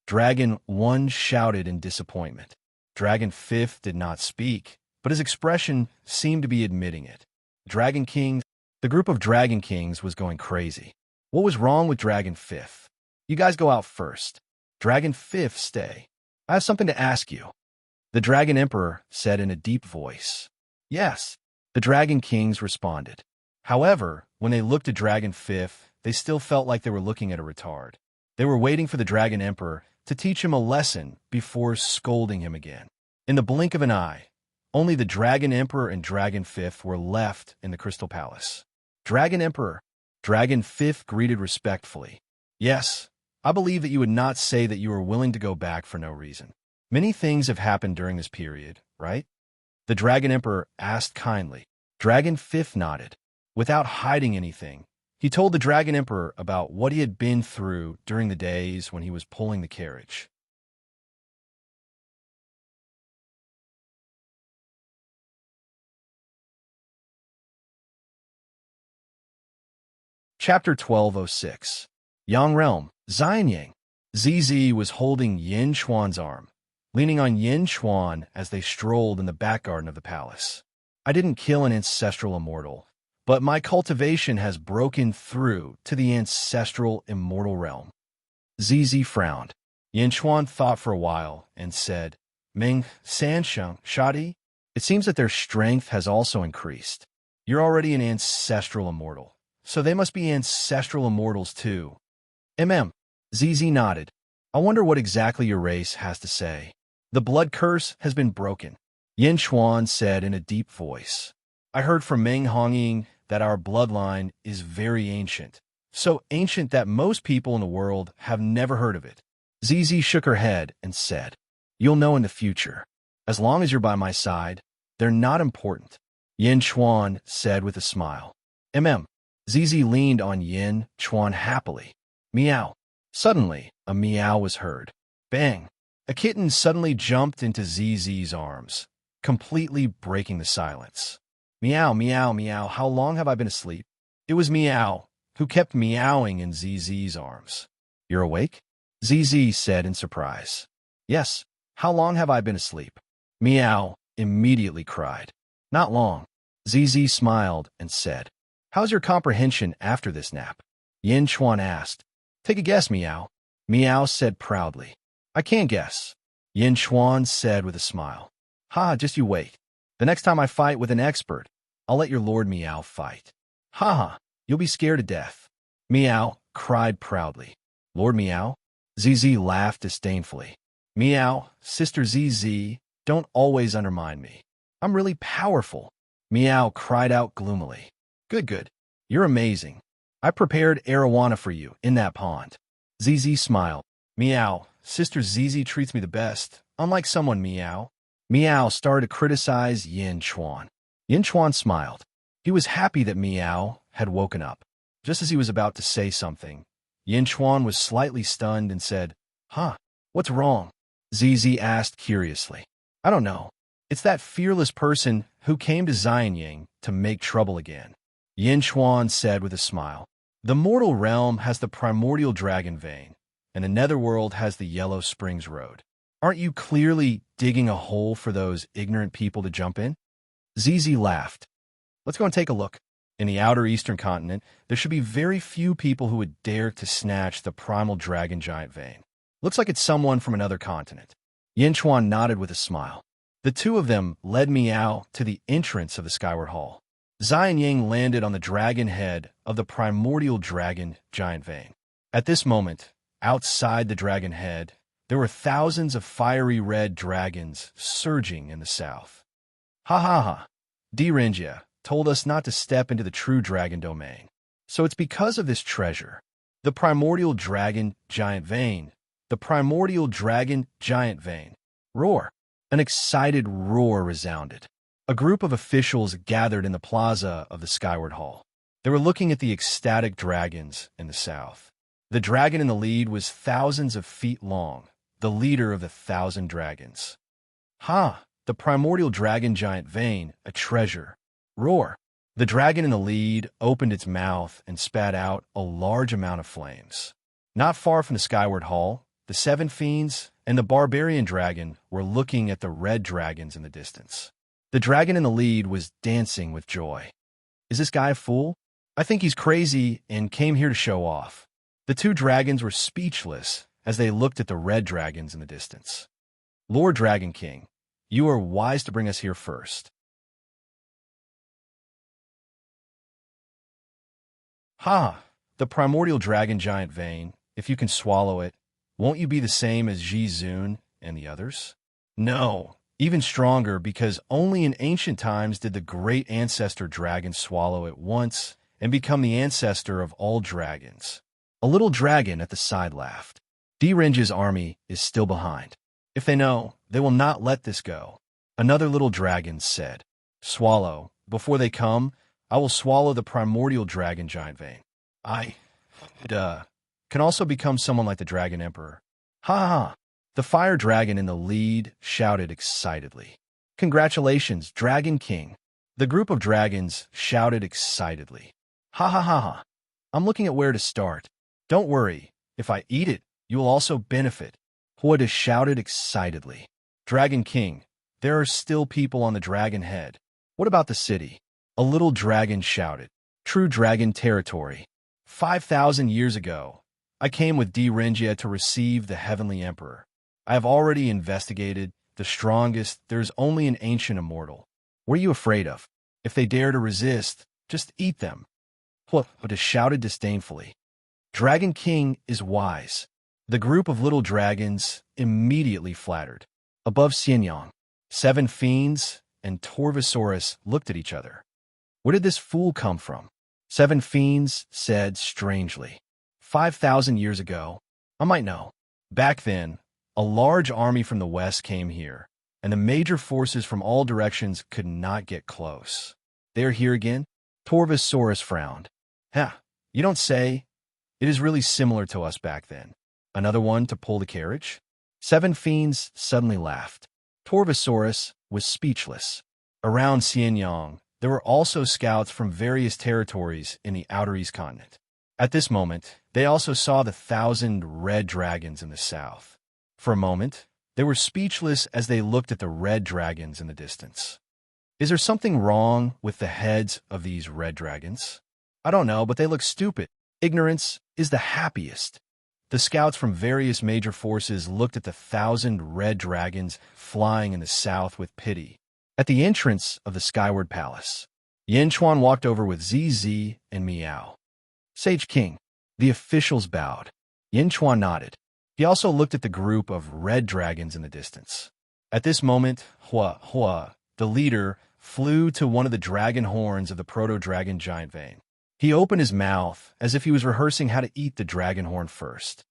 Dragon One shouted in disappointment. Dragon Fifth did not speak, but his expression seemed to be admitting it. Dragon Kings, the group of Dragon Kings was going crazy. What was wrong with Dragon Fifth? You guys go out first. Dragon Fifth, stay. I have something to ask you. The Dragon Emperor said in a deep voice. Yes, the Dragon Kings responded. However, when they looked at Dragon Fifth, they still felt like they were looking at a retard. They were waiting for the Dragon Emperor to teach him a lesson before scolding him again. In the blink of an eye, only the Dragon Emperor and Dragon Fifth were left in the Crystal Palace. Dragon Emperor, Dragon Fifth greeted respectfully. Yes, I believe that you would not say that you are willing to go back for no reason. Many things have happened during this period, right? The Dragon Emperor asked kindly. Dragon Fifth nodded. Without hiding anything, he told the Dragon Emperor about what he had been through during the days when he was pulling the carriage. Chapter 1206. Yang Realm, Xianyang. ZZ was holding Yin Chuan's arm, leaning on Yin Chuan as they strolled in the back garden of the palace. I didn't kill an ancestral immortal, but my cultivation has broken through to the ancestral immortal realm. ZZ frowned. Yin Chuan thought for a while and said, Ming, Sansheng, Shadi, it seems that their strength has also increased. You're already an ancestral immortal, so they must be ancestral immortals too. ZZ nodded. I wonder what exactly your race has to say. The blood curse has been broken, Yin Chuan said in a deep voice. I heard from Meng Hongying that our bloodline is very ancient, so ancient that most people in the world have never heard of it. ZZ shook her head and said, You'll know in the future. As long as you're by my side, they're not important, Yin Chuan said with a smile. ZZ leaned on Yin Chuan happily. Meow. Suddenly, a meow was heard. Bang! A kitten suddenly jumped into ZZ's arms, completely breaking the silence. Meow, meow, meow, how long have I been asleep? It was Meow, who kept meowing in ZZ's arms. You're awake? ZZ said in surprise. Yes, how long have I been asleep? Meow immediately cried. Not long. ZZ smiled and said, How's your comprehension after this nap? Yin Chuan asked. Take a guess, Meow. Meow said proudly. I can't guess. Yin Chuan said with a smile. Ha, just you wait. The next time I fight with an expert, I'll let your Lord Meow fight. Ha ha, you'll be scared to death. Meow cried proudly. Lord Meow? ZZ laughed disdainfully. Meow, Sister ZZ, don't always undermine me. I'm really powerful. Meow cried out gloomily. Good, good. You're amazing. I prepared arowana for you in that pond. ZZ smiled. Meow, Sister ZZ treats me the best, unlike someone Meow. Meow started to criticize Yin Chuan. Yin Chuan smiled. He was happy that Meow had woken up. Just as he was about to say something, Yin Chuan was slightly stunned and said, Huh, what's wrong? ZZ asked curiously. I don't know. It's that fearless person who came to Xianying to make trouble again. Yin Chuan said with a smile. The mortal realm has the primordial dragon vein, and the netherworld has the Yellow Springs Road. Aren't you clearly digging a hole for those ignorant people to jump in? ZZ laughed. Let's go and take a look. In the outer eastern continent, there should be very few people who would dare to snatch the primal dragon giant vein. Looks like it's someone from another continent. Yin Chuan nodded with a smile. The two of them led Meow to the entrance of the Skyward Hall. Xianying landed on the dragon head of the primordial dragon giant vein. At this moment, outside the dragon head, there were thousands of fiery red dragons surging in the south. Ha ha ha. Direnjia told us not to step into the true dragon domain. So it's because of this treasure, the primordial dragon giant vein, the primordial dragon giant vein. Roar. An excited roar resounded. A group of officials gathered in the plaza of the Skyward Hall. They were looking at the ecstatic dragons in the south. The dragon in the lead was thousands of feet long, the leader of the 1,000 dragons. Ha! The primordial dragon giant vein, a treasure. Roar. The dragon in the lead opened its mouth and spat out a large amount of flames. Not far from the Skyward Hall, the 7 fiends and the barbarian dragon were looking at the red dragons in the distance. The dragon in the lead was dancing with joy. Is this guy a fool? I think he's crazy and came here to show off. The 2 dragons were speechless as they looked at the red dragons in the distance. Lord Dragon King, you are wise to bring us here first. Ha! The primordial dragon giant vein, if you can swallow it, won't you be the same as Ji Zun and the others? No, even stronger, because only in ancient times did the great ancestor dragon swallow it once and become the ancestor of all dragons. A little dragon at the side laughed. Direnji's army is still behind. If they know, they will not let this go. Another little dragon said, Swallow. Before they come, I will swallow the primordial dragon giant vein. I can also become someone like the Dragon Emperor. Ha ha ha! The fire dragon in the lead shouted excitedly. Congratulations, Dragon King! The group of dragons shouted excitedly. Ha ha ha ha! I'm looking at where to start. Don't worry, if I eat it, you will also benefit. Huada shouted excitedly. Dragon King, there are still people on the dragon head. What about the city? A little dragon shouted. True dragon territory. 5,000 years ago, I came with Direnjia to receive the Heavenly Emperor. I have already investigated the strongest. There is only an ancient immortal. What are you afraid of? If they dare to resist, just eat them. Huada shouted disdainfully. Dragon King is wise. The group of little dragons immediately flattered. Above Xianyang, 7 fiends and Torvosaurus looked at each other. Where did this fool come from? 7 fiends said strangely. 5,000 years ago, I might know. Back then, a large army from the west came here, and the major forces from all directions could not get close. They are here again? Torvosaurus frowned. You don't say. It is really similar to us back then. Another one to pull the carriage? 7 fiends suddenly laughed. Torvosaurus was speechless. Around Xianyang, there were also scouts from various territories in the Outer East continent. At this moment, they also saw the 1,000 red dragons in the south. For a moment, they were speechless as they looked at the red dragons in the distance. Is there something wrong with the heads of these red dragons? I don't know, but they look stupid. Ignorance is the happiest. The scouts from various major forces looked at the 1,000 red dragons flying in the south with pity. At the entrance of the Skyward Palace, Yanchuan walked over with ZZ and Meow. Sage King. The officials bowed. Yanchuan nodded. He also looked at the group of red dragons in the distance. At this moment, Hua, the leader, flew to one of the dragon horns of the proto-dragon giant vein. He opened his mouth as if he was rehearsing how to eat the dragon horn first.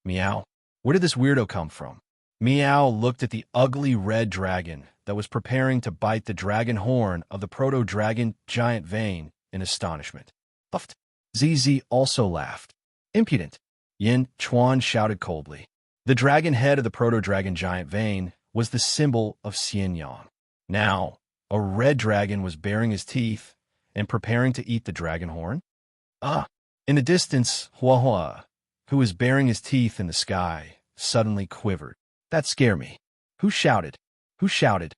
Meow. Where did this weirdo come from? Meow looked at the ugly red dragon that was preparing to bite the dragon horn of the proto-dragon giant vein in astonishment. Puffed. ZZ also laughed. Impudent. Yin Chuan shouted coldly. The dragon head of the proto-dragon giant vein was the symbol of Xianyang. Now, a red dragon was baring his teeth and preparing to eat the dragon horn. In the distance, Hua, who was baring his teeth in the sky, suddenly quivered. That scared me. Who shouted? Who shouted?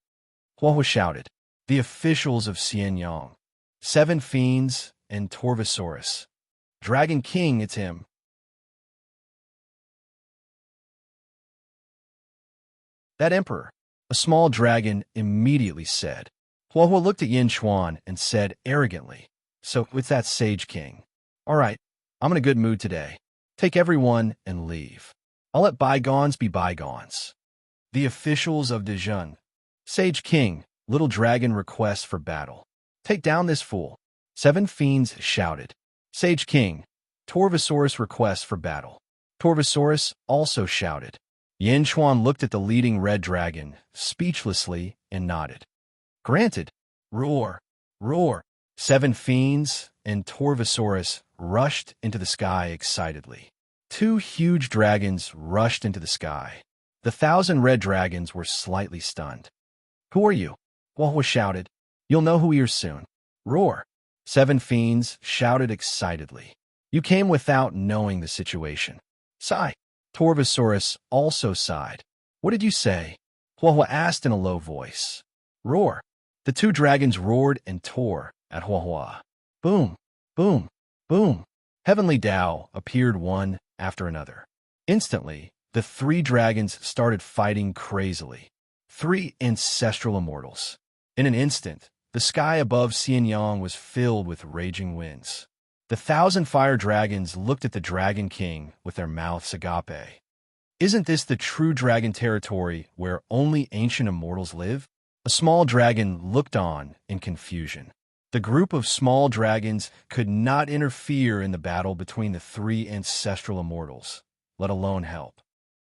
Hua shouted. The officials of Xianyang. 7 fiends and Torvosaurus. Dragon King, it's him. That emperor, a small dragon, immediately said. Hua looked at Yin Chuan and said arrogantly, so it's that Sage King. All right, I'm in a good mood today. Take everyone and leave. I'll let bygones be bygones. The officials of Dejun. Sage King, little dragon requests for battle. Take down this fool. 7 fiends shouted. Sage King, Torvosaurus requests for battle. Torvosaurus also shouted. Yin Chuan looked at the leading red dragon, speechlessly, and nodded. Granted. Roar. Roar. 7 fiends and Torvosaurus rushed into the sky excitedly. 2 huge dragons rushed into the sky. The 1,000 red dragons were slightly stunned. Who are you? Hua shouted. You'll know who we are soon. Roar. 7 fiends shouted excitedly. You came without knowing the situation. Sigh. Torvosaurus also sighed. What did you say? Hua asked in a low voice. Roar. The 2 dragons roared and tore at Hua. Boom, boom, boom. Heavenly Tao appeared one after another. Instantly, the 3 dragons started fighting crazily. 3 ancestral immortals. In an instant, the sky above Xianyang was filled with raging winds. The 1,000 fire dragons looked at the Dragon King with their mouths agape. Isn't this the true dragon territory where only ancient immortals live? A small dragon looked on in confusion. The group of small dragons could not interfere in the battle between the 3 ancestral immortals, let alone help.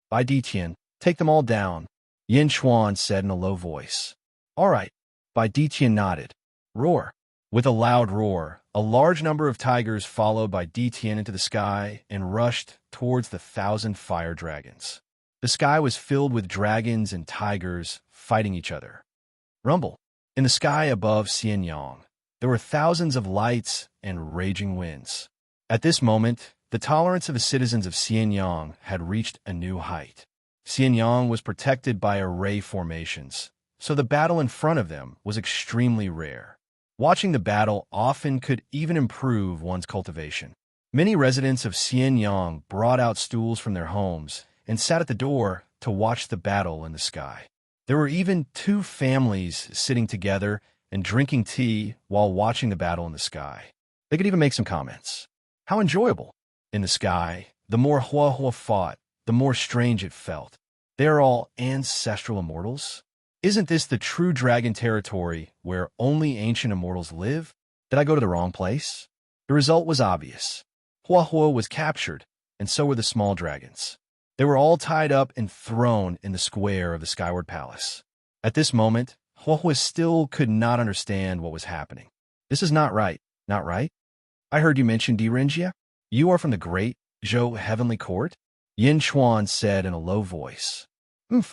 Bai Ditian, take them all down, Yin Chuan said in a low voice. All right, Bai Ditian nodded. Roar. With a loud roar, a large number of tigers followed Bai Ditian into the sky and rushed towards the 1,000 fire dragons. The sky was filled with dragons and tigers fighting each other. Rumble. In the sky above Xianyang, there were thousands of lights and raging winds. At this moment, the tolerance of the citizens of Xianyang had reached a new height. Xianyang was protected by array formations, so the battle in front of them was extremely rare. Watching the battle often could even improve one's cultivation. Many residents of Xianyang brought out stools from their homes and sat at the door to watch the battle in the sky. There were even 2 families sitting together and drinking tea while watching the battle in the sky. They could even make some comments. How enjoyable! In the sky, the more Hua fought, the more strange it felt. They are all ancestral immortals? Isn't this the true dragon territory where only ancient immortals live? Did I go to the wrong place? The result was obvious. Hua was captured, and so were the small dragons. They were all tied up and thrown in the square of the Skyward Palace. At this moment, Hua still could not understand what was happening. This is not right, not right? I heard you mention Direnjia. You are from the great Zhou Heavenly Court? Yin Chuan said in a low voice.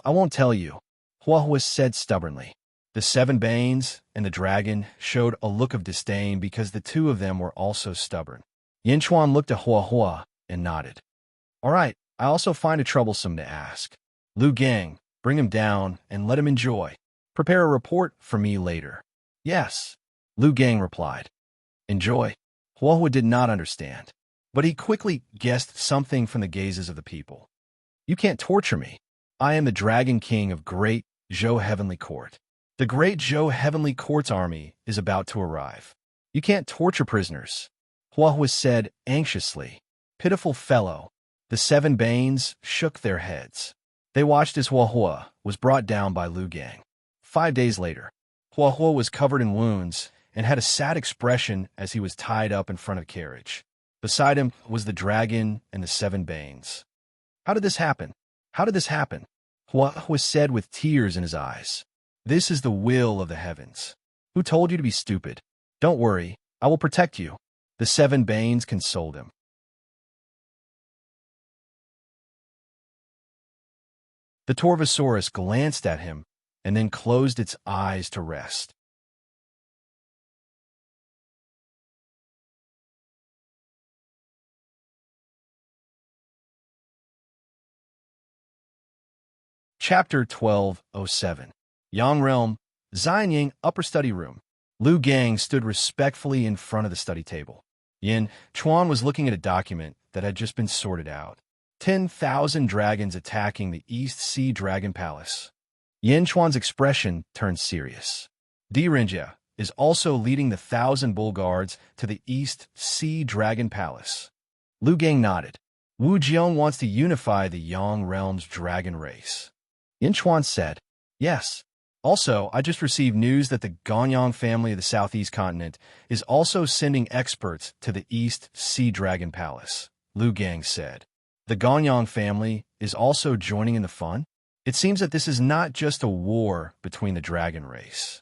I won't tell you, Hua said stubbornly. The seven Banes and the dragon showed a look of disdain because the two of them were also stubborn. Yinchuan looked at Hua and nodded. All right, I also find it troublesome to ask. Lu Gang, bring him down and let him enjoy. Prepare a report for me later. Yes, Lu Gang replied. Enjoy. Hua did not understand, but he quickly guessed something from the gazes of the people. You can't torture me. I am the Dragon King of Great Zhou Heavenly Court. The Great Zhou Heavenly Court's army is about to arrive. You can't torture prisoners, Hua said anxiously. Pitiful fellow. The seven Banes shook their heads. They watched as Hua was brought down by Lu Gang. 5 days later, Hua was covered in wounds and had a sad expression as he was tied up in front of the carriage. Beside him was the dragon and the seven Banes. How did this happen? How did this happen? Hua said with tears in his eyes. This is the will of the heavens. Who told you to be stupid? Don't worry, I will protect you. The seven Banes consoled him. The Torvosaurus glanced at him and then closed its eyes to rest. Chapter 1207. Yang Realm, Xianying Upper Study Room. Lu Gang stood respectfully in front of the study table. Yin Chuan was looking at a document that had just been sorted out. 10,000 dragons attacking the East Sea Dragon Palace. Yin Chuan's expression turned serious. Di Renjia is also leading the 1,000 bull guards to the East Sea Dragon Palace. Lu Gang nodded. Wu Jiong wants to unify the Yang Realm's dragon race. Yin Chuan said, yes. Also, I just received news that the Ganyang family of the Southeast Continent is also sending experts to the East Sea Dragon Palace, Lu Gang said. The Ganyang family is also joining in the fun? It seems that this is not just a war between the dragon race.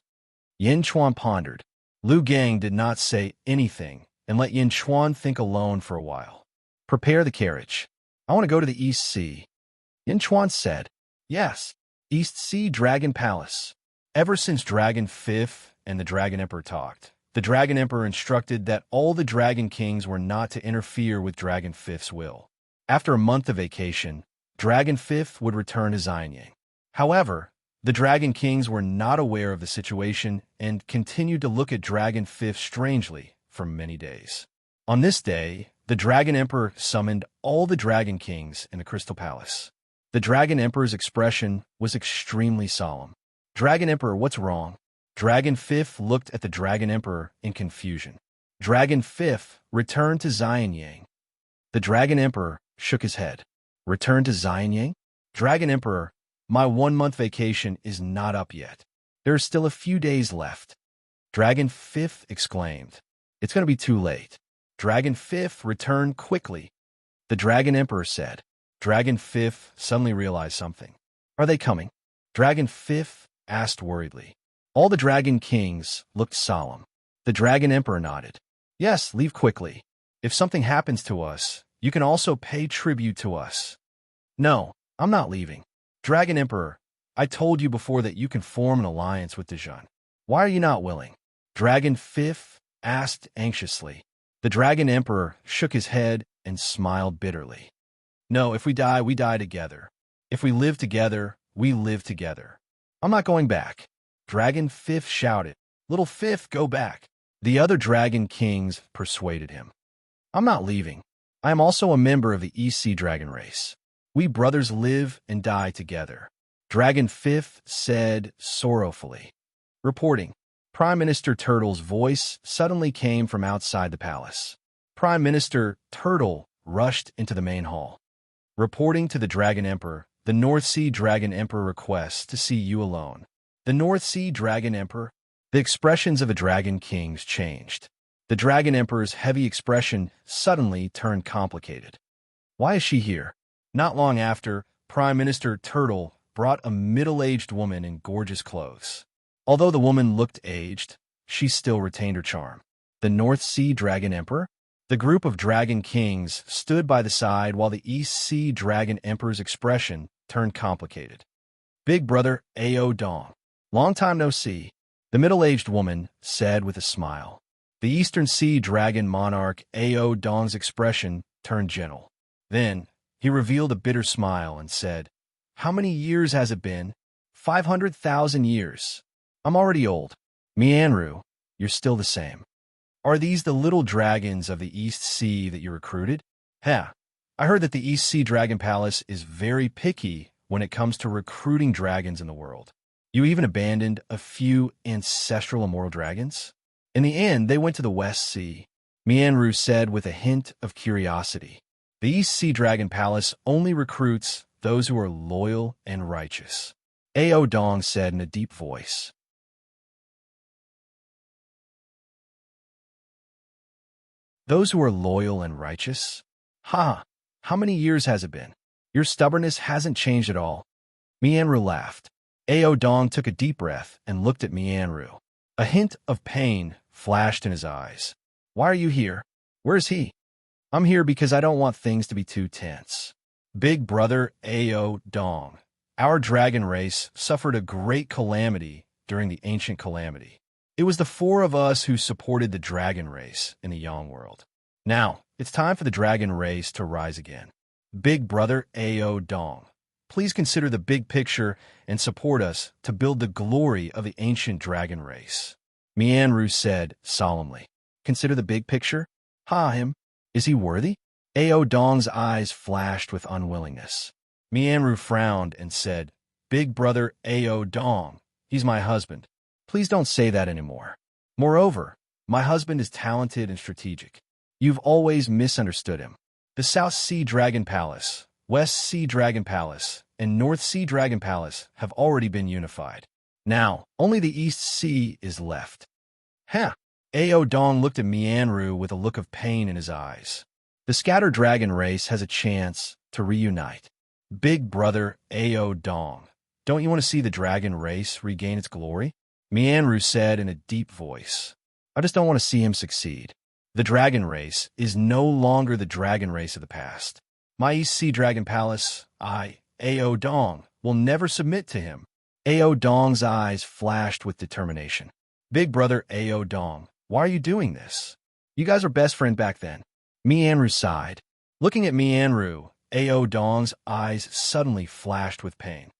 Yin Chuan pondered. Lu Gang did not say anything and let Yin Chuan think alone for a while. Prepare the carriage. I want to go to the East Sea. Yin Chuan said, yes, East Sea Dragon Palace. Ever since Dragon Fifth and the Dragon Emperor talked, the Dragon Emperor instructed that all the Dragon Kings were not to interfere with Dragon Fifth's will. After a month of vacation, Dragon Fifth would return to Xianying. However, the Dragon Kings were not aware of the situation and continued to look at Dragon Fifth strangely for many days. On this day, the Dragon Emperor summoned all the Dragon Kings in the Crystal Palace. The Dragon Emperor's expression was extremely solemn. Dragon Emperor, what's wrong? Dragon Fifth looked at the Dragon Emperor in confusion. Dragon Fifth returned to Xianying. The Dragon Emperor shook his head. Return to Xianying? Dragon Emperor, my 1-month vacation is not up yet. There are still a few days left. Dragon Fifth exclaimed. It's going to be too late. Dragon Fifth returned quickly. The Dragon Emperor said. Dragon Fifth suddenly realized something. Are they coming? Dragon Fifth asked worriedly. All the Dragon Kings looked solemn. The Dragon Emperor nodded. Yes, leave quickly. If something happens to us, you can also pay tribute to us. No, I'm not leaving. Dragon Emperor, I told you before that you can form an alliance with Dejun. Why are you not willing? Dragon Fifth asked anxiously. The Dragon Emperor shook his head and smiled bitterly. No, if we die, we die together. If we live together, we live together. I'm not going back. Dragon Fifth shouted. Little Fifth, go back. The other Dragon Kings persuaded him. I'm not leaving. I am also a member of the East Sea Dragon race. We brothers live and die together. Dragon Fifth said sorrowfully. Reporting. Prime Minister Turtle's voice suddenly came from outside the palace. Prime Minister Turtle rushed into the main hall. Reporting to the Dragon Emperor, the North Sea Dragon Emperor requests to see you alone. The North Sea Dragon Emperor? The expressions of the Dragon Kings changed. The Dragon Emperor's heavy expression suddenly turned complicated. Why is she here? Not long after, Prime Minister Turtle brought a middle-aged woman in gorgeous clothes. Although the woman looked aged, she still retained her charm. The North Sea Dragon Emperor? The group of Dragon Kings stood by the side while the East Sea Dragon Emperor's expression turned complicated. Big brother Ao Dong. Long time no see, the middle-aged woman said with a smile. The Eastern Sea Dragon monarch Ao Dong's expression turned gentle. Then, he revealed a bitter smile and said, "How many years has it been? 500,000 years. I'm already old. Mianru, you're still the same. Are these the little dragons of the East Sea that you recruited?" "Heh, I heard that the East Sea Dragon Palace is very picky when it comes to recruiting dragons in the world. You even abandoned a few ancestral immortal dragons?" "In the end, they went to the West Sea," Mianru said with a hint of curiosity. "The East Sea Dragon Palace only recruits those who are loyal and righteous," Ao Dong said in a deep voice. "Those who are loyal and righteous? Ha! How many years has it been? Your stubbornness hasn't changed at all." Mianru laughed. Ao Dong took a deep breath and looked at Mianru. A hint of pain flashed in his eyes. "Why are you here? Where's he?" "I'm here because I don't want things to be too tense. Big brother Ao Dong, our dragon race suffered a great calamity during the ancient calamity. It was the four of us who supported the dragon race in the Yang world. Now, it's time for the dragon race to rise again. Big brother Ao Dong, please consider the big picture and support us to build the glory of the ancient dragon race," Mianru said solemnly. "Consider the big picture? Ha him. Is he worthy?" Ao Dong's eyes flashed with unwillingness. Mianru frowned and said, "Big brother Ao Dong, he's my husband. Please don't say that anymore. Moreover, my husband is talented and strategic. You've always misunderstood him. The South Sea Dragon Palace, West Sea Dragon Palace, and North Sea Dragon Palace have already been unified. Now, only the East Sea is left." "Huh." Ao Dong looked at Mianru with a look of pain in his eyes. "The scattered dragon race has a chance to reunite. Big brother Ao Dong, don't you want to see the dragon race regain its glory?" Mianru said in a deep voice. "I just don't want to see him succeed. The dragon race is no longer the dragon race of the past. My East Sea Dragon Palace, Ao Dong, will never submit to him." Ao Dong's eyes flashed with determination. "Big brother Ao Dong, why are you doing this? You guys were best friends back then." Mianru sighed. Looking at Mianru, Ao Dong's eyes suddenly flashed with pain.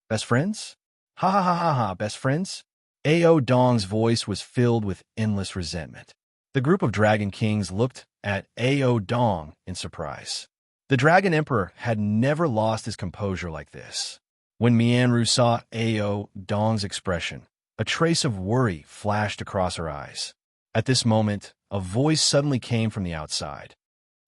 "Best friends? Ha ha ha ha ha, best friends?" Ao Dong's voice was filled with endless resentment. The group of Dragon Kings looked at Ao Dong in surprise. The Dragon Emperor had never lost his composure like this. When Mianru saw Ao Dong's expression, a trace of worry flashed across her eyes. At this moment, a voice suddenly came from the outside.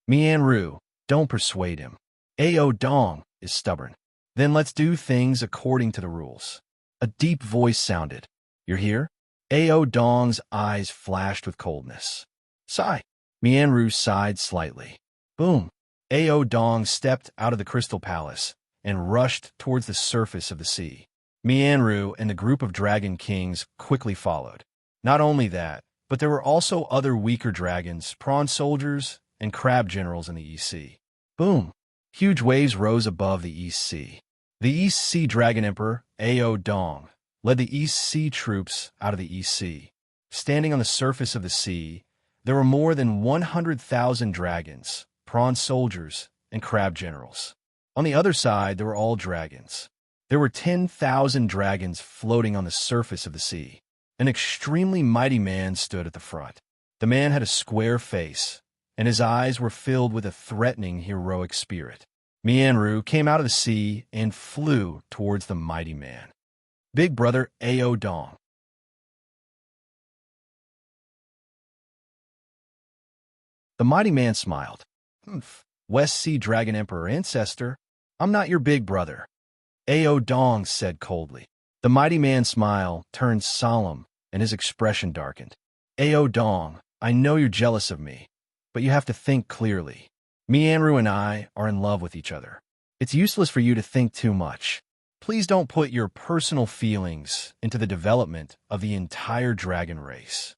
"Mianru, don't persuade him. Ao Dong is stubborn. Then let's do things according to the rules." A deep voice sounded. "You're here?" Ao Dong's eyes flashed with coldness. "Sigh." Mianru sighed slightly. Boom. Ao Dong stepped out of the Crystal Palace and rushed towards the surface of the sea. Mianru and the group of Dragon Kings quickly followed. Not only that, but there were also other weaker dragons, prawn soldiers, and crab generals in the East Sea. Boom. Huge waves rose above the East Sea. The East Sea Dragon Emperor, Ao Dong, led the East Sea troops out of the East Sea. Standing on the surface of the sea, there were more than 100,000 dragons, prawn soldiers, and crab generals. On the other side, there were all dragons. There were 10,000 dragons floating on the surface of the sea. An extremely mighty man stood at the front. The man had a square face, and his eyes were filled with a threatening, heroic spirit. Mianru came out of the sea and flew towards the mighty man. "Big brother Ao Dong." The mighty man smiled. "Humph, West Sea Dragon Emperor ancestor, I'm not your big brother," Ao Dong said coldly. The mighty man's smile turned solemn and his expression darkened. "Ao Dong, I know you're jealous of me, but you have to think clearly. Mianru and I are in love with each other. It's useless for you to think too much. Please don't put your personal feelings into the development of the entire dragon race."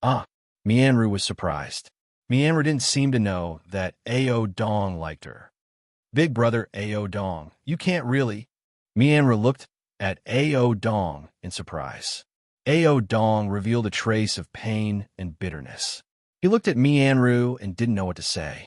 Ah, Mianru was surprised. Mianru didn't seem to know that Ao Dong liked her. "Big brother Ao Dong, you can't really." Mianru looked at Ao Dong in surprise. Ao Dong revealed a trace of pain and bitterness. He looked at Mianru and didn't know what to say.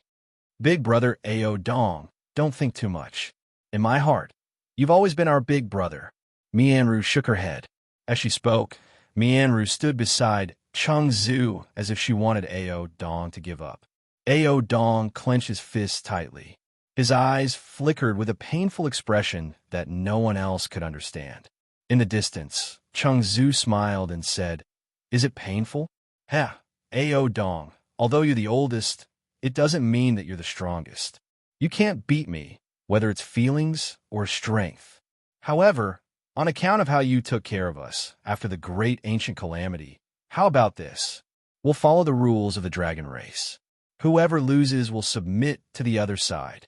Big brother Ao Dong, don't think too much. In my heart, you've always been our big brother. Mianru shook her head. As she spoke, Mianru stood beside Chung Zhu as if she wanted Ao Dong to give up. Ao Dong clenched his fists tightly. His eyes flickered with a painful expression that no one else could understand. In the distance, Chung Zhu smiled and said, "Is it painful? Ha, Ao Dong, although you're the oldest, it doesn't mean that you're the strongest. You can't beat me, whether it's feelings or strength. However, on account of how you took care of us after the great ancient calamity, how about this? We'll follow the rules of the dragon race. Whoever loses will submit to the other side."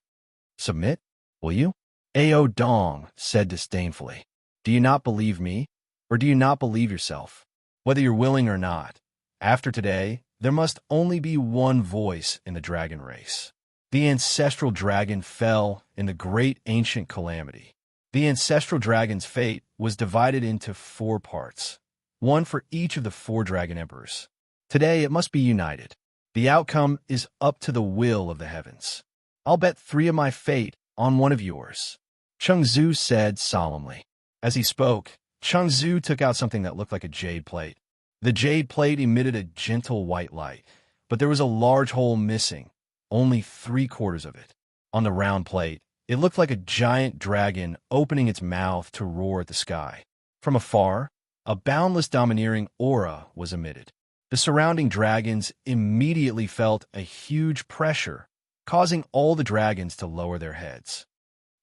"Submit? Will you?" Ao Dong said disdainfully. "Do you not believe me? Or do you not believe yourself? Whether you're willing or not, after today, there must only be one voice in the dragon race. The ancestral dragon fell in the great ancient calamity. The ancestral dragon's fate was divided into 4 parts, one for each of the 4 dragon emperors. Today it must be united. The outcome is up to the will of the heavens. I'll bet 3 of my fate on one of yours," Chung Zhu said solemnly. As he spoke, Chung Zhu took out something that looked like a jade plate. The jade plate emitted a gentle white light, but there was a large hole missing, only 3/4 of it. On the round plate, it looked like a giant dragon opening its mouth to roar at the sky. From afar, a boundless domineering aura was emitted. The surrounding dragons immediately felt a huge pressure, causing all the dragons to lower their heads.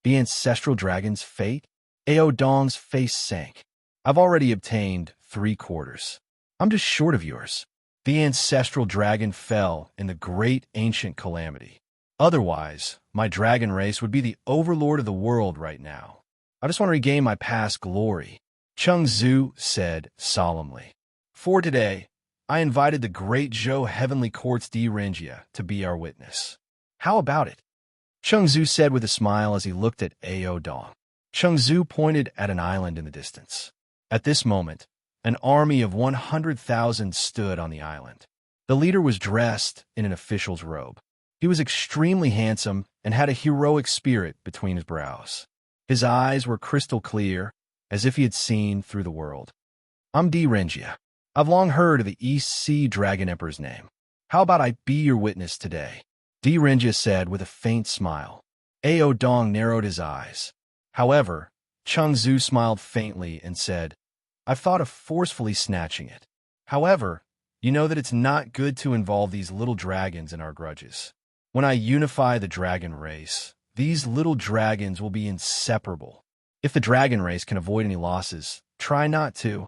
The ancestral dragon's fate? Ao Dong's face sank. "I've already obtained 3/4. I'm just short of yours. The ancestral dragon fell in the great ancient calamity. Otherwise, my dragon race would be the overlord of the world right now. I just want to regain my past glory," Chung Zhu said solemnly. "For today, I invited the great Zhou Heavenly Court's Renjia to be our witness. How about it?" Chung Zhu said with a smile as he looked at Ao Dong. Chung Zhu pointed at an island in the distance. At this moment, an army of 100,000 stood on the island. The leader was dressed in an official's robe. He was extremely handsome and had a heroic spirit between his brows. His eyes were crystal clear, as if he had seen through the world. "I'm Renjia. I've long heard of the East Sea Dragon Emperor's name. How about I be your witness today?" Renjia said with a faint smile. Ao Dong narrowed his eyes. However, Chung Zhu smiled faintly and said, "I've thought of forcefully snatching it. However, you know that it's not good to involve these little dragons in our grudges. When I unify the dragon race, these little dragons will be inseparable. If the dragon race can avoid any losses, try not to.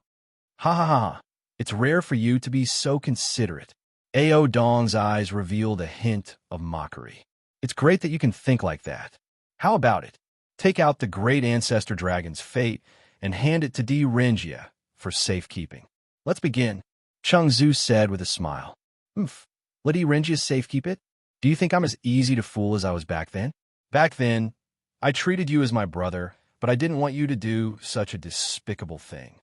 Ha ha ha. It's rare for you to be so considerate." Ao Dong's eyes revealed a hint of mockery. "It's great that you can think like that. How about it? Take out the great ancestor dragon's fate and hand it to Renjia for safekeeping. Let's begin," Chung Zhu said with a smile. "Let Renjia safekeep it? Do you think I'm as easy to fool as I was back then? Back then, I treated you as my brother, but I didn't want you to do such a despicable thing."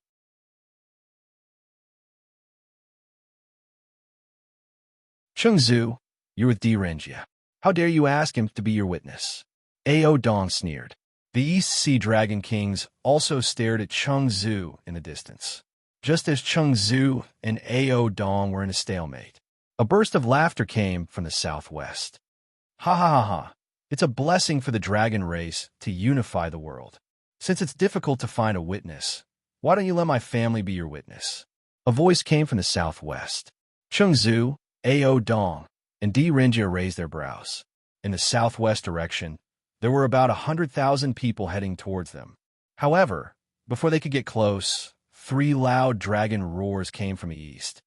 "Chung Zhu, you're with Renjia. How dare you ask him to be your witness?" Ao Dong sneered. The East Sea Dragon Kings also stared at Chung Zhu in the distance. Just as Chung Zhu and Ao Dong were in a stalemate, a burst of laughter came from the southwest. "Ha ha ha ha. It's a blessing for the dragon race to unify the world. Since it's difficult to find a witness, why don't you let my family be your witness?" A voice came from the southwest. Chung Zhu, Ao Dong, and Renjia raised their brows. In the southwest direction, there were about 100,000 people heading towards them. However, before they could get close, 3 loud dragon roars came from the east.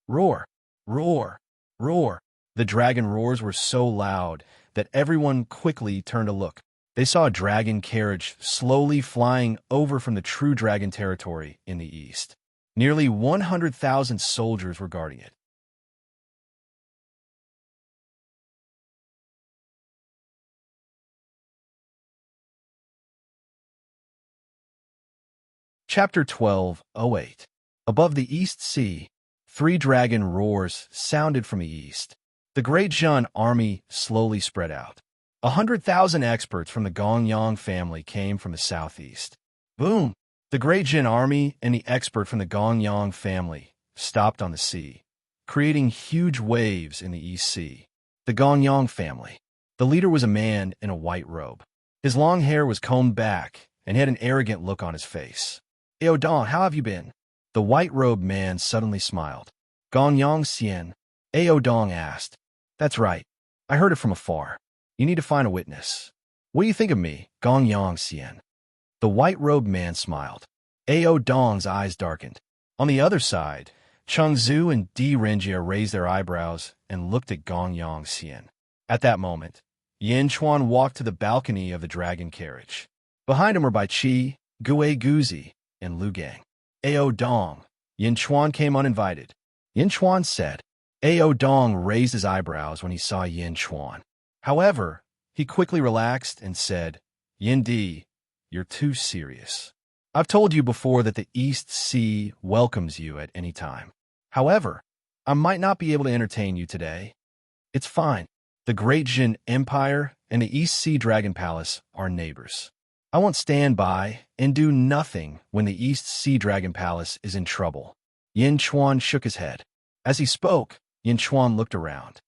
Roar, roar, roar. The dragon roars were so loud that everyone quickly turned to look. They saw a dragon carriage slowly flying over from the true dragon territory in the east. Nearly 100,000 soldiers were guarding it. Chapter 12:08. Above the East Sea, three dragon roars sounded from the east. The great Zhun army slowly spread out. 100,000 experts from the Gongyang family came from the southeast. Boom! The great Jin army and the expert from the Gongyang family stopped on the sea, creating huge waves in the East Sea. The Gongyang family. The leader was a man in a white robe. His long hair was combed back, and he had an arrogant look on his face. "Ao Dong, how have you been?" The white-robed man suddenly smiled. "Gongyang Xian?" Ao Dong asked. "That's right. I heard it from afar. You need to find a witness. What do you think of me, Gongyang Xian?" The white-robed man smiled. Ao Dong's eyes darkened. On the other side, Chengzu and Di Renjia raised their eyebrows and looked at Gongyang Xian. At that moment, Yin Chuan walked to the balcony of the dragon carriage. Behind him were Bai Qi, Gue Guzi, and Lu Gang. "Ao Dong." Yin Chuan came uninvited. Yin Chuan said. Ao Dong raised his eyebrows when he saw Yin Chuan. However, he quickly relaxed and said, "Yin Di, you're too serious. I've told you before that the East Sea welcomes you at any time. However, I might not be able to entertain you today. It's fine. The Great Jin Empire and the East Sea Dragon Palace are neighbors. I won't stand by and do nothing when the East Sea Dragon Palace is in trouble." Yin Chuan shook his head. As he spoke, Yin Chuan looked around.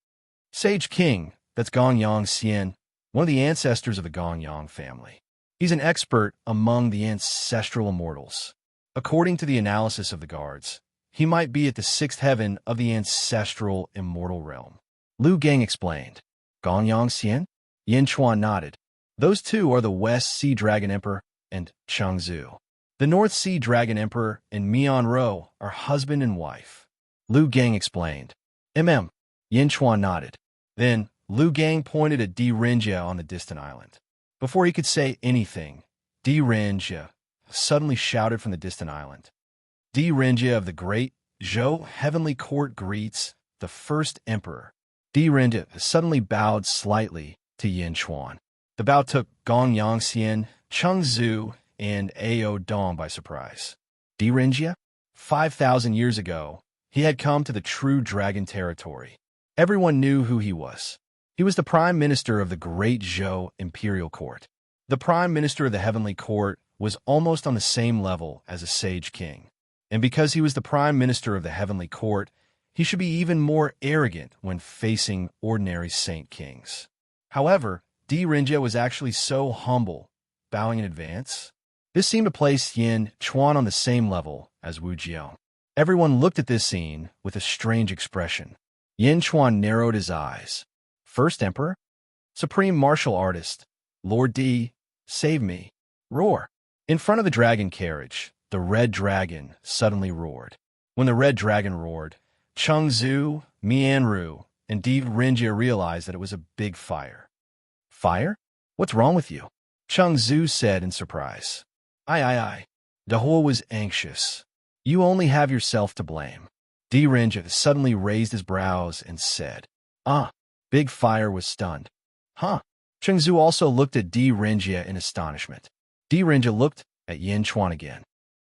"Sage King, that's Gongyang Xian, one of the ancestors of the Gongyang family. He's an expert among the ancestral immortals. According to the analysis of the guards, he might be at the sixth heaven of the ancestral immortal realm." Lu Gang explained. "Gongyang Xian?" Yin Chuan nodded. "Those two are the West Sea Dragon Emperor and Chengzu. The North Sea Dragon Emperor and Mian Ro are husband and wife." Lu Gang explained. Yin Chuan nodded. Then Lu Gang pointed at Di Renjia on the distant island. Before he could say anything, Di Renjia suddenly shouted from the distant island. "Di Renjia of the Great Zhou Heavenly Court greets the first emperor." Di Renjia suddenly bowed slightly to Yin Chuan. The bow took Gongyang Xian, Chengzu, and Ao Dong by surprise. Di Renjia? 5,000 years ago, he had come to the true dragon territory. Everyone knew who he was. He was the prime minister of the Great Zhou Imperial Court. The prime minister of the Heavenly Court was almost on the same level as a sage king. And because he was the prime minister of the Heavenly Court, he should be even more arrogant when facing ordinary saint kings. However, Di Renjia was actually so humble, bowing in advance. This seemed to place Yin Chuan on the same level as Wu Jiao. Everyone looked at this scene with a strange expression. Yin Chuan narrowed his eyes. "First Emperor? Supreme Martial Artist? Lord Di, save me." Roar. In front of the dragon carriage, the red dragon suddenly roared. When the red dragon roared, Chengzu, Mianru, and Di Renjia realized that it was a big fire. "Fire? What's wrong with you?" Chengzu said in surprise. Aye. Dahua was anxious. "You only have yourself to blame." Di Renjia suddenly raised his brows and said, "Ah." Big Fire was stunned. "Huh." Chengzu also looked at Di Renjia in astonishment. Di Renjia looked at Yin Chuan again.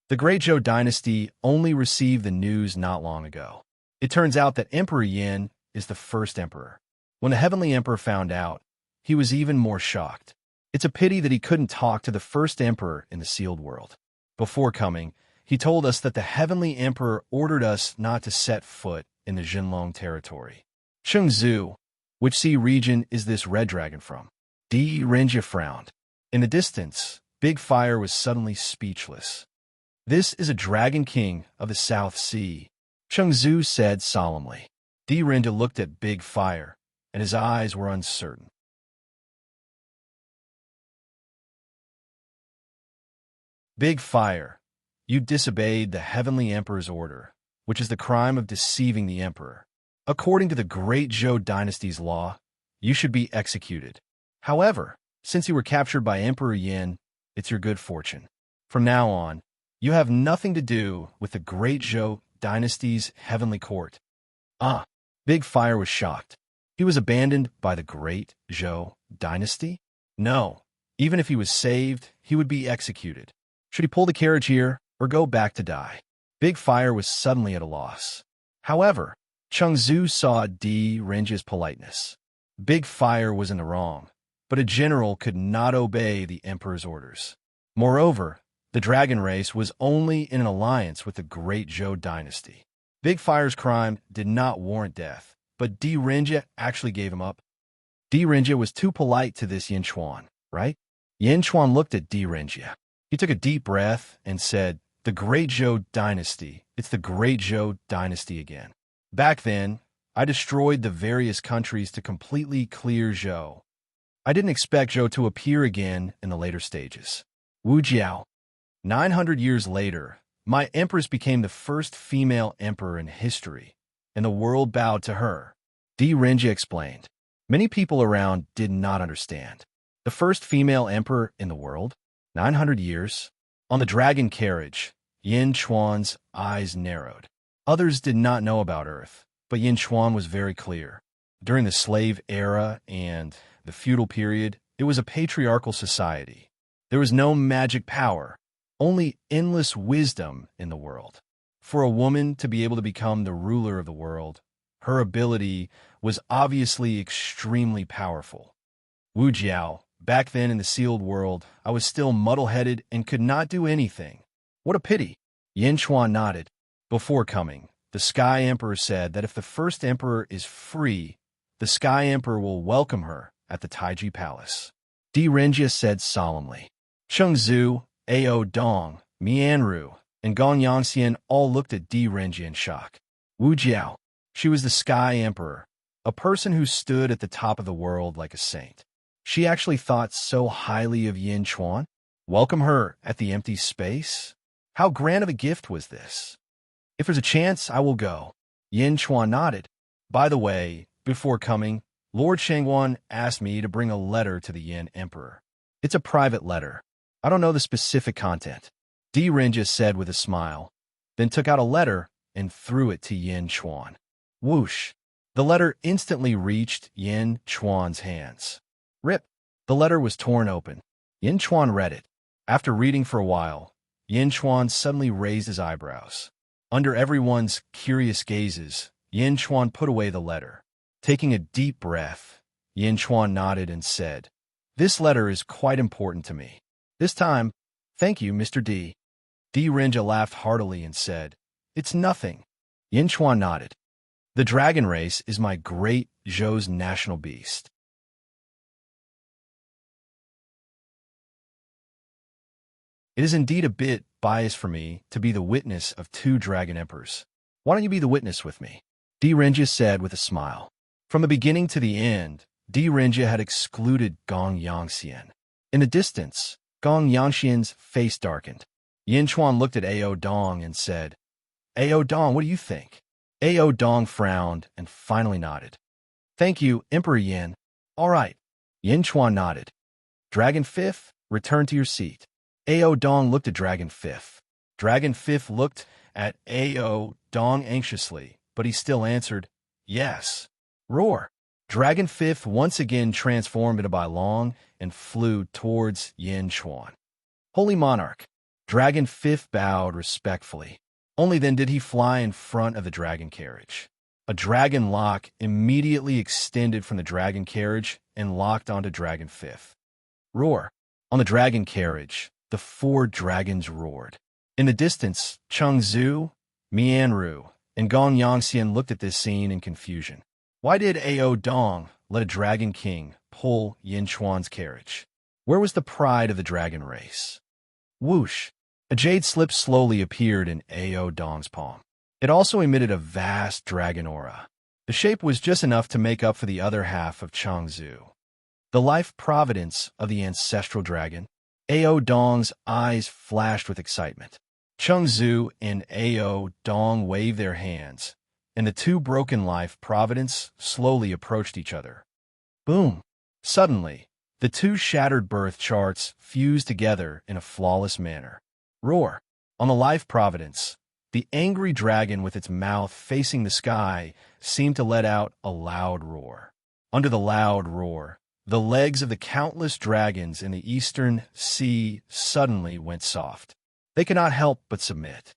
The Great Zhou dynasty only received the news not long ago. It turns out that Emperor Yin is the first emperor. When the Heavenly Emperor found out, he was even more shocked. It's a pity that he couldn't talk to the first emperor in the sealed world. Before coming, he told us that the Heavenly Emperor ordered us not to set foot in the Jinlong territory. Chengzu, which sea region is this red dragon from? Di Renjia frowned. In the distance, Big Fire was suddenly speechless. "This is a dragon king of the South Sea," Chengzu said solemnly. Di Renjia looked at Big Fire, and his eyes were uncertain. "Big Fire, you disobeyed the Heavenly Emperor's order, which is the crime of deceiving the Emperor. According to the Great Zhou dynasty's law, you should be executed. However, since you were captured by Emperor Yin, it's your good fortune. From now on, you have nothing to do with the Great Zhou dynasty's Heavenly Court." Ah, Big Fire was shocked. He was abandoned by the Great Zhou dynasty? No, even if he was saved, he would be executed. Should he pull the carriage here or go back to die. Big Fire was suddenly at a loss. However, Chengzu saw Di Renjia's politeness. Big Fire was in the wrong, but a general could not obey the emperor's orders. Moreover, the dragon race was only in an alliance with the great Zhou dynasty. Big Fire's crime did not warrant death, but Di Renjia actually gave him up. Di Renjia was too polite to this Yin Chuan, right? Yin Chuan looked at Di Renjia. He took a deep breath and said, "The great Zhou dynasty. It's the great Zhou dynasty again. Back then, I destroyed the various countries to completely clear Zhou. I didn't expect Zhou to appear again in the later stages." Wu Jiao. 900 years later, my empress became the first female emperor in history, and the world bowed to her. Di Renjia explained. Many people around did not understand. The first female emperor in the world? 900 years? On the dragon carriage, Yin Chuan's eyes narrowed. Others did not know about Earth, but Yin Chuan was very clear. During the slave era and the feudal period, it was a patriarchal society. There was no magic power, only endless wisdom in the world. For a woman to be able to become the ruler of the world, her ability was obviously extremely powerful. Wu Jiao, back then in the sealed world, I was still muddle-headed and could not do anything. What a pity. Yin Chuan nodded. Before coming, the Sky Emperor said that if the first emperor is free, the Sky Emperor will welcome her at the Taiji Palace. Di Renjia said solemnly. Chengzu, Ao Dong, Mianru, and Gong Yangxian all looked at Di Renjia in shock. Wu Jiao. She was the Sky Emperor, a person who stood at the top of the world like a saint. She actually thought so highly of Yin Chuan. Welcome her at the empty space? How grand of a gift was this? If there's a chance, I will go. Yin Chuan nodded. By the way, before coming, Lord Shangguan asked me to bring a letter to the Yin Emperor. It's a private letter. I don't know the specific content. Di Renjia said with a smile, then took out a letter and threw it to Yin Chuan. Whoosh! The letter instantly reached Yin Chuan's hands. Rip! The letter was torn open. Yin Chuan read it. After reading for a while, Yin Chuan suddenly raised his eyebrows. Under everyone's curious gazes, Yin Chuan put away the letter. Taking a deep breath, Yin Chuan nodded and said, "This letter is quite important to me. This time, thank you, Mr. D." Di Renjia laughed heartily and said, "It's nothing." Yin Chuan nodded. The dragon race is my great Zhou's national beast. It is indeed a bit biased for me to be the witness of two dragon emperors. Why don't you be the witness with me? Di Renjia said with a smile. From the beginning to the end, Di Renjia had excluded Gong Yangxian. In the distance, Gong Yangxian's face darkened. Yin Chuan looked at Ao Dong and said, "Ao Dong, what do you think?" Ao Dong frowned and finally nodded. "Thank you, Emperor Yin." "All right." Yin Chuan nodded. "Dragon Fifth, return to your seat." Ao Dong looked at Dragon Fifth. Dragon Fifth looked at Ao Dong anxiously, but he still answered, "Yes." Roar! Dragon Fifth once again transformed into Bai Long and flew towards Yin Chuan. Holy Monarch! Dragon Fifth bowed respectfully. Only then did he fly in front of the dragon carriage. A dragon lock immediately extended from the dragon carriage and locked onto Dragon Fifth. Roar! On the dragon carriage, the four dragons roared. In the distance, Chengzu, Mianru, and Gong Yangxian looked at this scene in confusion. Why did Ao Dong let a dragon king pull Yin Chuan's carriage? Where was the pride of the dragon race? Whoosh! A jade slip slowly appeared in Ao Dong's palm. It also emitted a vast dragon aura. The shape was just enough to make up for the other half of Chengzu. The life providence of the ancestral dragon. Ao Dong's eyes flashed with excitement. Chengzu and Ao Dong waved their hands, and the two broken life providence slowly approached each other. Boom! Suddenly, the two shattered birth charts fused together in a flawless manner. Roar! On the life providence, the angry dragon with its mouth facing the sky seemed to let out a loud roar. Under the loud roar, the legs of the countless dragons in the eastern sea suddenly went soft. They cannot help but submit.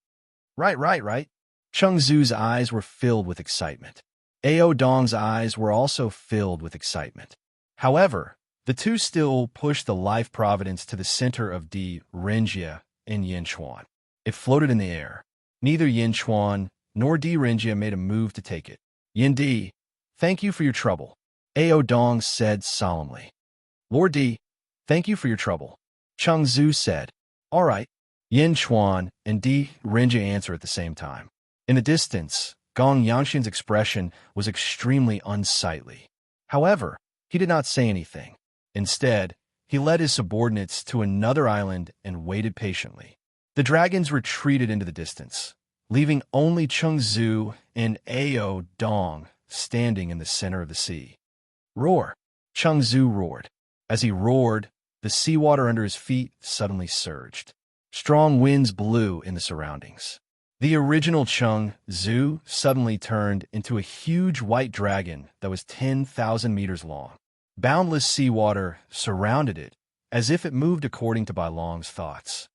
Right. Chung Zu's eyes were filled with excitement. Ao Dong's eyes were also filled with excitement. However, the two still pushed the life providence to the center of Di Renjia and Yin Chuan. It floated in the air. Neither Yin Chuan nor Di Renjia made a move to take it. Yin Di, thank you for your trouble, Ao Dong said solemnly. Lord Di, thank you for your trouble, Chung Zu said. All right. Yin Chuan and Di Renjia answered at the same time. In the distance, Gong Yangxian's expression was extremely unsightly. However, he did not say anything. Instead, he led his subordinates to another island and waited patiently. The dragons retreated into the distance, leaving only Chung Zu and Ao Dong standing in the center of the sea. Roar! Chung Zu roared. As he roared, the seawater under his feet suddenly surged. Strong winds blew in the surroundings. The original Chung Zu suddenly turned into a huge white dragon that was 10,000 meters long. Boundless seawater surrounded it, as if it moved according to Bai Long's thoughts.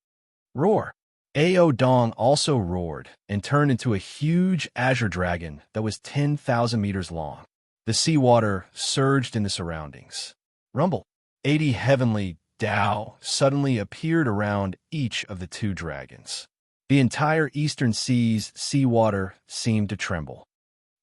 Roar! Ao Dong also roared and turned into a huge azure dragon that was 10,000 meters long. The seawater surged in the surroundings. Rumble! 80 heavenly Dao suddenly appeared around each of the two dragons. The entire eastern sea's seawater seemed to tremble.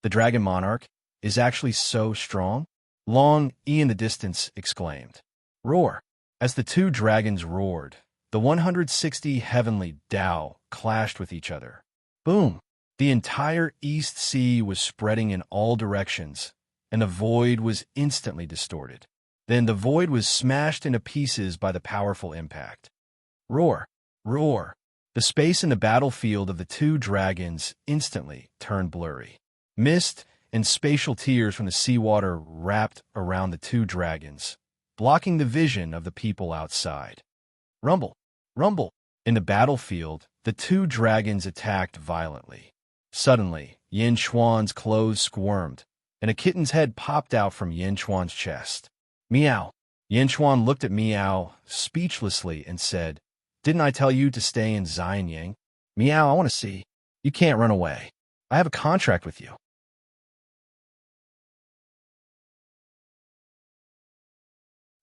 The dragon monarch is actually so strong? Long E in the distance exclaimed. Roar! As the two dragons roared, the 160 heavenly Dao clashed with each other. Boom! The entire East Sea was spreading in all directions, and the void was instantly distorted. Then the void was smashed into pieces by the powerful impact. Roar! Roar! The space in the battlefield of the two dragons instantly turned blurry. Mist and spatial tears from the seawater wrapped around the two dragons, blocking the vision of the people outside. Rumble! Rumble! In the battlefield, the two dragons attacked violently. Suddenly, Yin Chuan's clothes squirmed, and a kitten's head popped out from Yin Chuan's chest. Meow! Yin Chuan looked at Meow speechlessly and said, Didn't I tell you to stay in Xianyang? Meow, I want to see. You can't run away. I have a contract with you.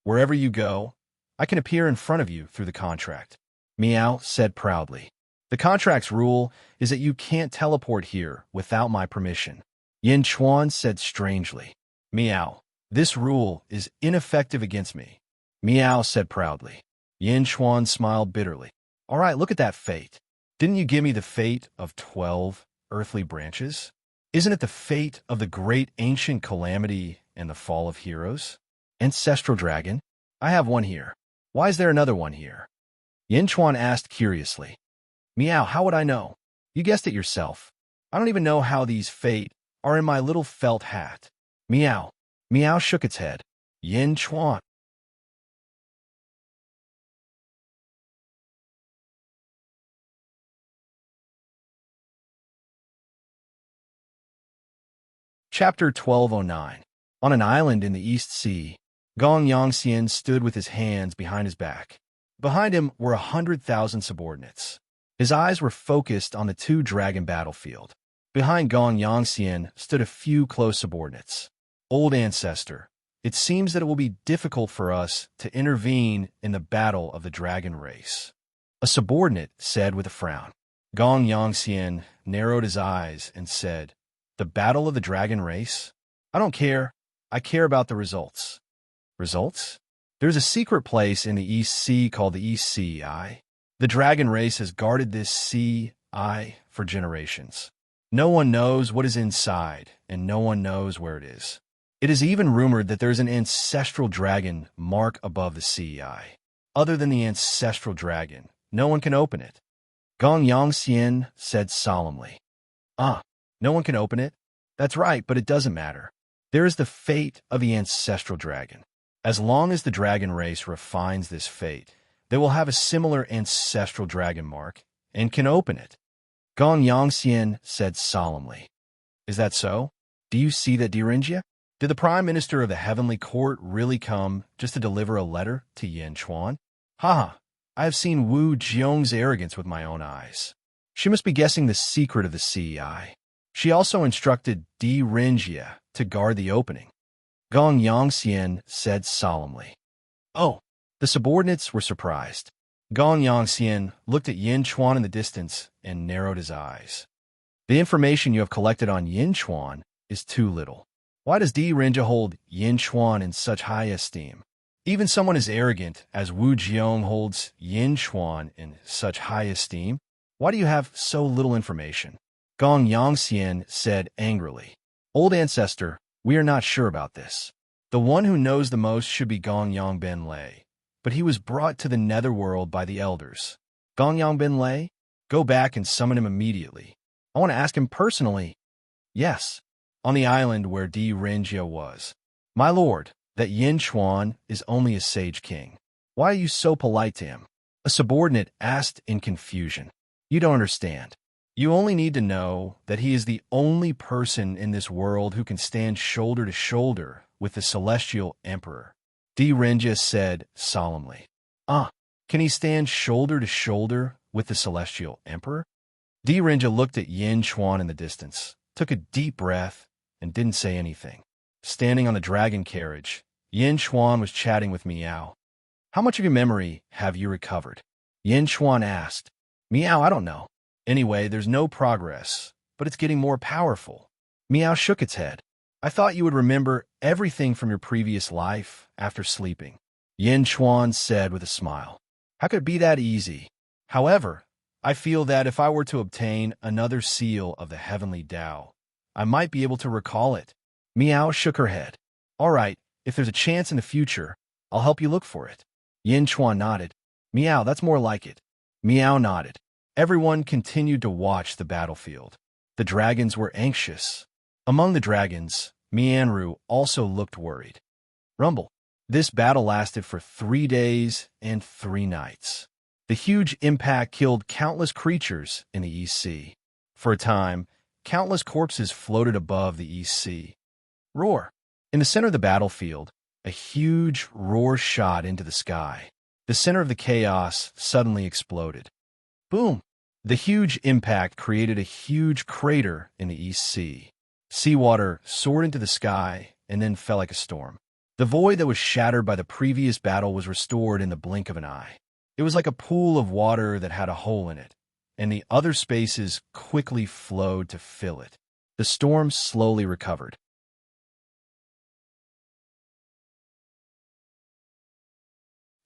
Wherever you go, I can appear in front of you through the contract, Meow said proudly. The contract's rule is that you can't teleport here without my permission, Yin Chuan said strangely. Meow, this rule is ineffective against me, Meow said proudly. Yin Chuan smiled bitterly. All right, look at that fate. Didn't you give me the fate of 12 earthly branches? Isn't it the fate of the great ancient calamity and the fall of heroes? Ancestral dragon? I have one here. Why is there another one here? Yin Chuan asked curiously. Meow, how would I know? You guessed it yourself. I don't even know how these fate are in my little felt hat. Meow. Meow shook its head. Yin Chuan. Chapter 1209. On an island in the East Sea, Gong Yangxian stood with his hands behind his back. Behind him were 100,000 subordinates. His eyes were focused on the two dragon battlefield. Behind Gong Yangxian stood a few close subordinates. Old ancestor, it seems that it will be difficult for us to intervene in the battle of the dragon race, a subordinate said with a frown. Gong Yangxian narrowed his eyes and said, The battle of the dragon race? I don't care. I care about the results. Results? There's a secret place in the East Sea called the East Sea. The dragon race has guarded this sea for generations. No one knows what is inside, and no one knows where it is. It is even rumored that there's an ancestral dragon mark above the sea. Other than the ancestral dragon, no one can open it. Gong Yangxian said solemnly. No one can open it? That's right, but it doesn't matter. There is the fate of the ancestral dragon. As long as the dragon race refines this fate, they will have a similar ancestral dragon mark and can open it. Gong Yangxian said solemnly. Is that so? Do you see that, Direnjia? Did the Prime Minister of the Heavenly Court really come just to deliver a letter to Yin Chuan? Ha! I have seen Wu Jiong's arrogance with my own eyes. She must be guessing the secret of the CEI. She also instructed Di Renjia to guard the opening. Gong Yongxian said solemnly. Oh, the subordinates were surprised. Gong Yongxian looked at Yin Chuan in the distance and narrowed his eyes. The information you have collected on Yin Chuan is too little. Why does Di Renjia hold Yin Chuan in such high esteem? Even someone as arrogant as Wu Jiong holds Yin Chuan in such high esteem? Why do you have so little information? Gong Yongxian said angrily. Old ancestor, we are not sure about this. The one who knows the most should be Gong Yongben Lei, but he was brought to the netherworld by the elders. Gong Yongben Lei? Go back and summon him immediately. I want to ask him personally. Yes, on the island where Di Renjia was. My lord, that Yin Chuan is only a sage king. Why are you so polite to him? A subordinate asked in confusion. You don't understand. You only need to know that he is the only person in this world who can stand shoulder to shoulder with the celestial emperor. Di Renjia said solemnly. Can he stand shoulder to shoulder with the celestial emperor? Di Renjia looked at Yin Chuan in the distance, took a deep breath, and didn't say anything. Standing on the dragon carriage, Yin Chuan was chatting with Miao. How much of your memory have you recovered? Yin Chuan asked. Miao, I don't know. Anyway, there's no progress, but it's getting more powerful. Miao shook its head. I thought you would remember everything from your previous life after sleeping. Yin Chuan said with a smile. How could it be that easy? However, I feel that if I were to obtain another seal of the heavenly Tao, I might be able to recall it. Miao shook her head. All right, if there's a chance in the future, I'll help you look for it. Yin Chuan nodded. Miao, that's more like it. Miao nodded. Everyone continued to watch the battlefield. The dragons were anxious. Among the dragons, Mianru also looked worried. Rumble. This battle lasted for 3 days and 3 nights. The huge impact killed countless creatures in the East Sea. For a time, countless corpses floated above the East Sea. Roar. In the center of the battlefield, a huge roar shot into the sky. The center of the chaos suddenly exploded. Boom! The huge impact created a huge crater in the East Sea. Seawater soared into the sky and then fell like a storm. The void that was shattered by the previous battle was restored in the blink of an eye. It was like a pool of water that had a hole in it, and the other spaces quickly flowed to fill it. The storm slowly recovered.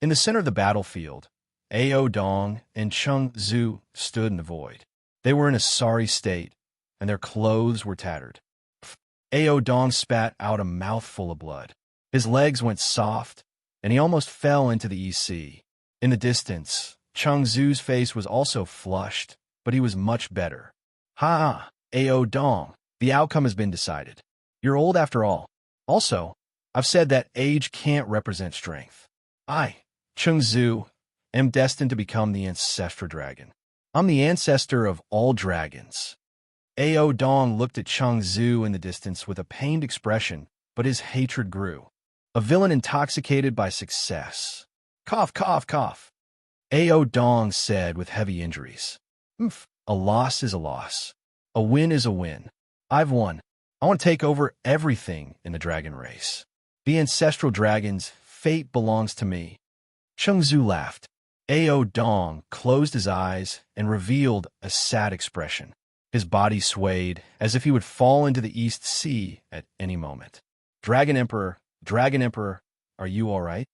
In the center of the battlefield, Ao Dong and Cheng Zhu stood in the void. They were in a sorry state, and their clothes were tattered. Ao Dong spat out a mouthful of blood. His legs went soft, and he almost fell into the East Sea. In the distance, Cheng Zhu's face was also flushed, but he was much better. Ha! Ao Dong, the outcome has been decided. You're old after all. Also, I've said that age can't represent strength. I, Cheng Zhu, am destined to become the ancestral dragon. I'm the ancestor of all dragons. Ao Dong looked at Cheng Zhu in the distance with a pained expression, but his hatred grew. A villain intoxicated by success. Cough, cough, cough. Ao Dong said with heavy injuries. A loss is a loss. A win is a win. I've won. I want to take over everything in the dragon race. The ancestral dragon's fate belongs to me. Cheng Zhu laughed. Ao Dong closed his eyes and revealed a sad expression. His body swayed as if he would fall into the East Sea at any moment. Dragon Emperor, are you all right?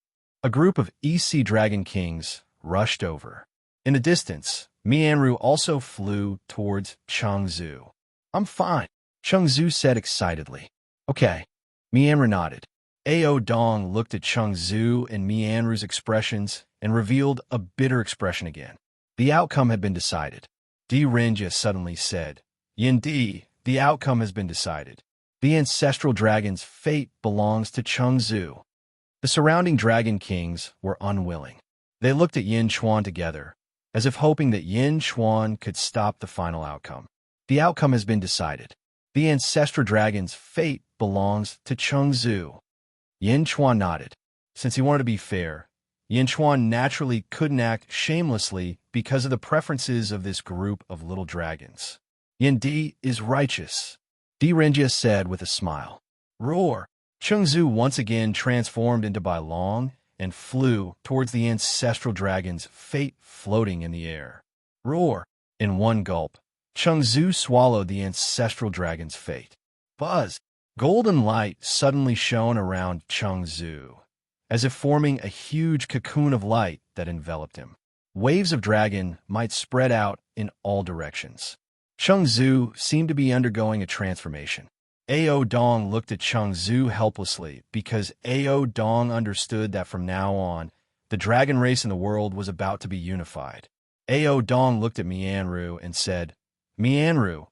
A group of East Sea Dragon Kings rushed over. In the distance, Mianru also flew towards Cheng Zhu. I'm fine, Cheng Zhu said excitedly. Okay. Mianru nodded. Ao Dong looked at Cheng Zhu and Mianru's expressions and revealed a bitter expression again. The outcome had been decided. Di Renjia suddenly said, Yin Di, the outcome has been decided. The ancestral dragon's fate belongs to Cheng Zhu. The surrounding dragon kings were unwilling. They looked at Yin Chuan together, as if hoping that Yin Chuan could stop the final outcome. The outcome has been decided. The ancestral dragon's fate belongs to Cheng Zhu. Yin Chuan nodded. Since he wanted to be fair, Yinchuan naturally couldn't act shamelessly because of the preferences of this group of little dragons. Yin Di is righteous, Di Renjia said with a smile. Roar! Chengzu once again transformed into Bai Long and flew towards the ancestral dragon's fate floating in the air. Roar! In one gulp, Chengzu swallowed the ancestral dragon's fate. Buzz! Golden light suddenly shone around Chengzu, as if forming a huge cocoon of light that enveloped him. Waves of dragon might spread out in all directions. Chengzu seemed to be undergoing a transformation. Ao Dong looked at Chengzu helplessly because Ao Dong understood that from now on, the dragon race in the world was about to be unified. Ao Dong looked at Mianru and said, Mianru,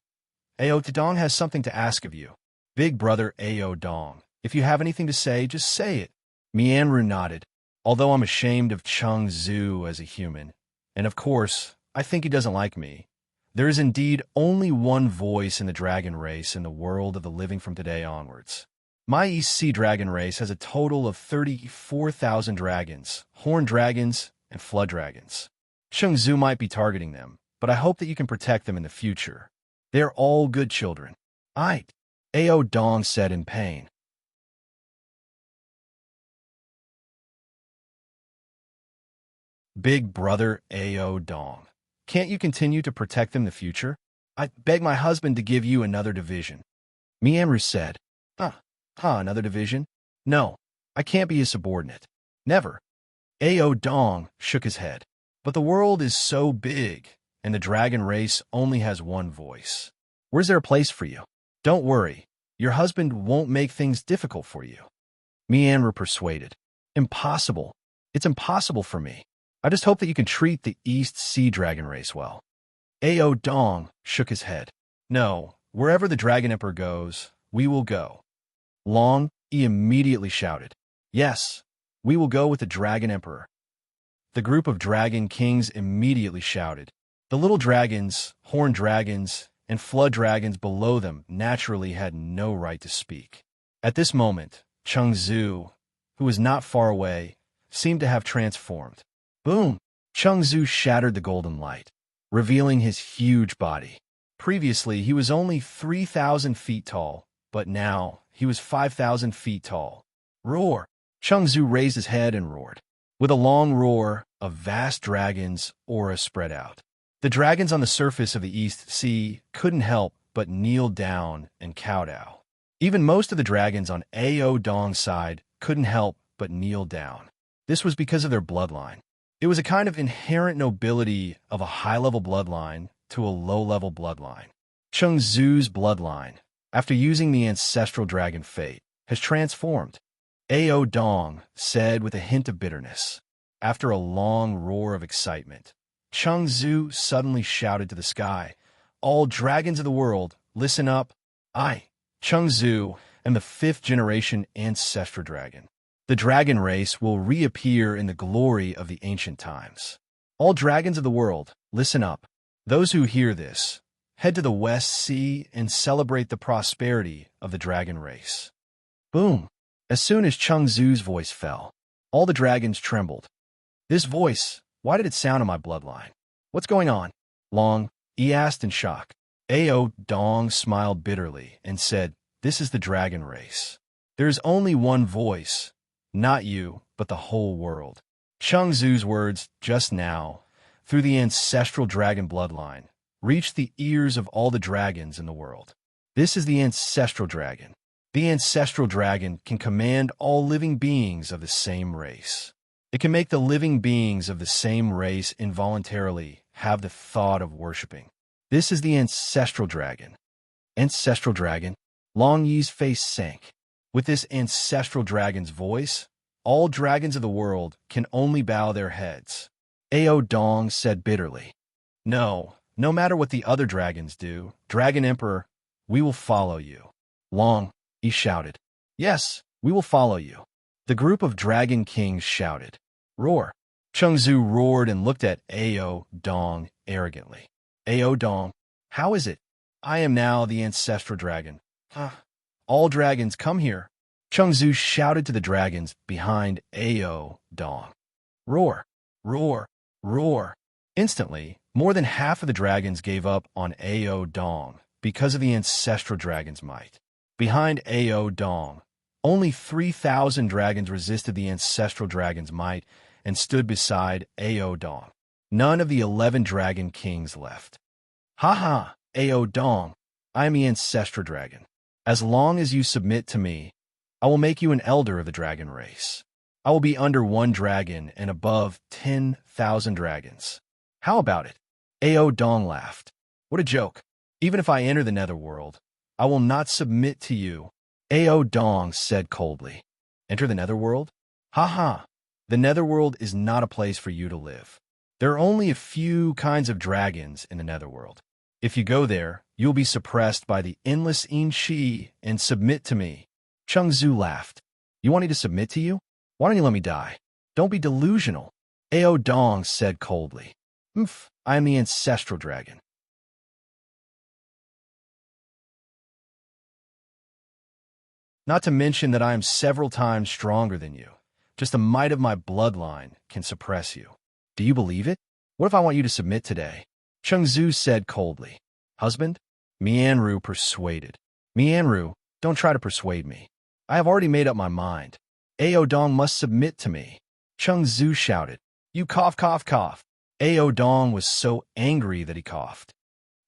Ao Dong has something to ask of you. Big brother Ao Dong, if you have anything to say, just say it. Mianru nodded. Although I'm ashamed of Chengzu as a human, and of course, I think he doesn't like me, there is indeed only one voice in the dragon race in the world of the living from today onwards. My East Sea dragon race has a total of 34,000 dragons, horned dragons, and flood dragons. Chengzu might be targeting them, but I hope that you can protect them in the future. They are all good children. Aight, Ao Dong said in pain. Big brother Ao Dong, can't you continue to protect them in the future? I beg my husband to give you another division. Mianru said. Another division? No, I can't be a subordinate. Never. Ao Dong shook his head. But the world is so big, and the dragon race only has one voice. Where's there a place for you? Don't worry, your husband won't make things difficult for you. Mianru persuaded. Impossible. It's impossible for me. I just hope that you can treat the East Sea dragon race well. Ao Dong shook his head. No, wherever the Dragon Emperor goes, we will go. Long, he immediately shouted. Yes, we will go with the Dragon Emperor. The group of dragon kings immediately shouted. The little dragons, horned dragons, and flood dragons below them naturally had no right to speak. At this moment, Chengzu, who was not far away, seemed to have transformed. Boom! Chengzu shattered the golden light, revealing his huge body. Previously, he was only 3,000 feet tall, but now he was 5,000 feet tall. Roar! Chengzu raised his head and roared. With a long roar, a vast dragon's aura spread out. The dragons on the surface of the East Sea couldn't help but kneel down and kowtow. Even most of the dragons on Ao Dong's side couldn't help but kneel down. This was because of their bloodline. It was a kind of inherent nobility of a high-level bloodline to a low-level bloodline. Chengzu's bloodline, after using the ancestral dragon fate, has transformed. Ao Dong said with a hint of bitterness. After a long roar of excitement, Chengzu suddenly shouted to the sky, All dragons of the world, listen up. I, Chengzu, am the 5th-generation ancestral dragon. The dragon race will reappear in the glory of the ancient times. All dragons of the world, listen up. Those who hear this, head to the West Sea and celebrate the prosperity of the dragon race. Boom! As soon as Chengzu's voice fell, all the dragons trembled. This voice, why did it sound in my bloodline? What's going on? Long, he asked in shock. Ao Dong smiled bitterly and said, This is the dragon race. There is only one voice. Not you, but the whole world. Chengzu's words just now, through the ancestral dragon bloodline, reached the ears of all the dragons in the world. This is the ancestral dragon. The ancestral dragon can command all living beings of the same race. It can make the living beings of the same race involuntarily have the thought of worshipping. This is the ancestral dragon. Ancestral dragon? Long Yi's face sank. With this ancestral dragon's voice, all dragons of the world can only bow their heads. Ao Dong said bitterly. No matter what the other dragons do, Dragon Emperor, we will follow you. Long, he shouted. Yes, we will follow you. The group of dragon kings shouted. Roar. Chengzu roared and looked at Ao Dong arrogantly. Ao Dong, how is it? I am now the ancestral dragon. All dragons, come here. Chengzu shouted to the dragons behind Ao Dong. Roar, roar, roar. Instantly, more than half of the dragons gave up on Ao Dong because of the ancestral dragon's might. Behind Ao Dong, only 3,000 dragons resisted the ancestral dragon's might and stood beside Ao Dong. None of the 11 dragon kings left. Ha ha, Ao Dong, I am the ancestral dragon. As long as you submit to me, I will make you an elder of the dragon race. I will be under 1 dragon and above 10,000 dragons. How about it? Ao Dong laughed. What a joke. Even if I enter the netherworld, I will not submit to you. Ao Dong said coldly. Enter the netherworld? Ha ha. The netherworld is not a place for you to live. There are only a few kinds of dragons in the netherworld. If you go there, you'll be suppressed by the endless Shi and submit to me. Cheng Zhu laughed. You want me to submit to you? Why don't you let me die? Don't be delusional. Ao Dong said coldly. I am the ancestral dragon. Not to mention that I am several times stronger than you. Just the might of my bloodline can suppress you. Do you believe it? What if I want you to submit today? Cheng Zhu said coldly. Husband? Mianru persuaded. Mianru, don't try to persuade me. I have already made up my mind. Ao Dong must submit to me. Cheng Zhu shouted. You cough, cough, cough. Ao Dong was so angry that he coughed.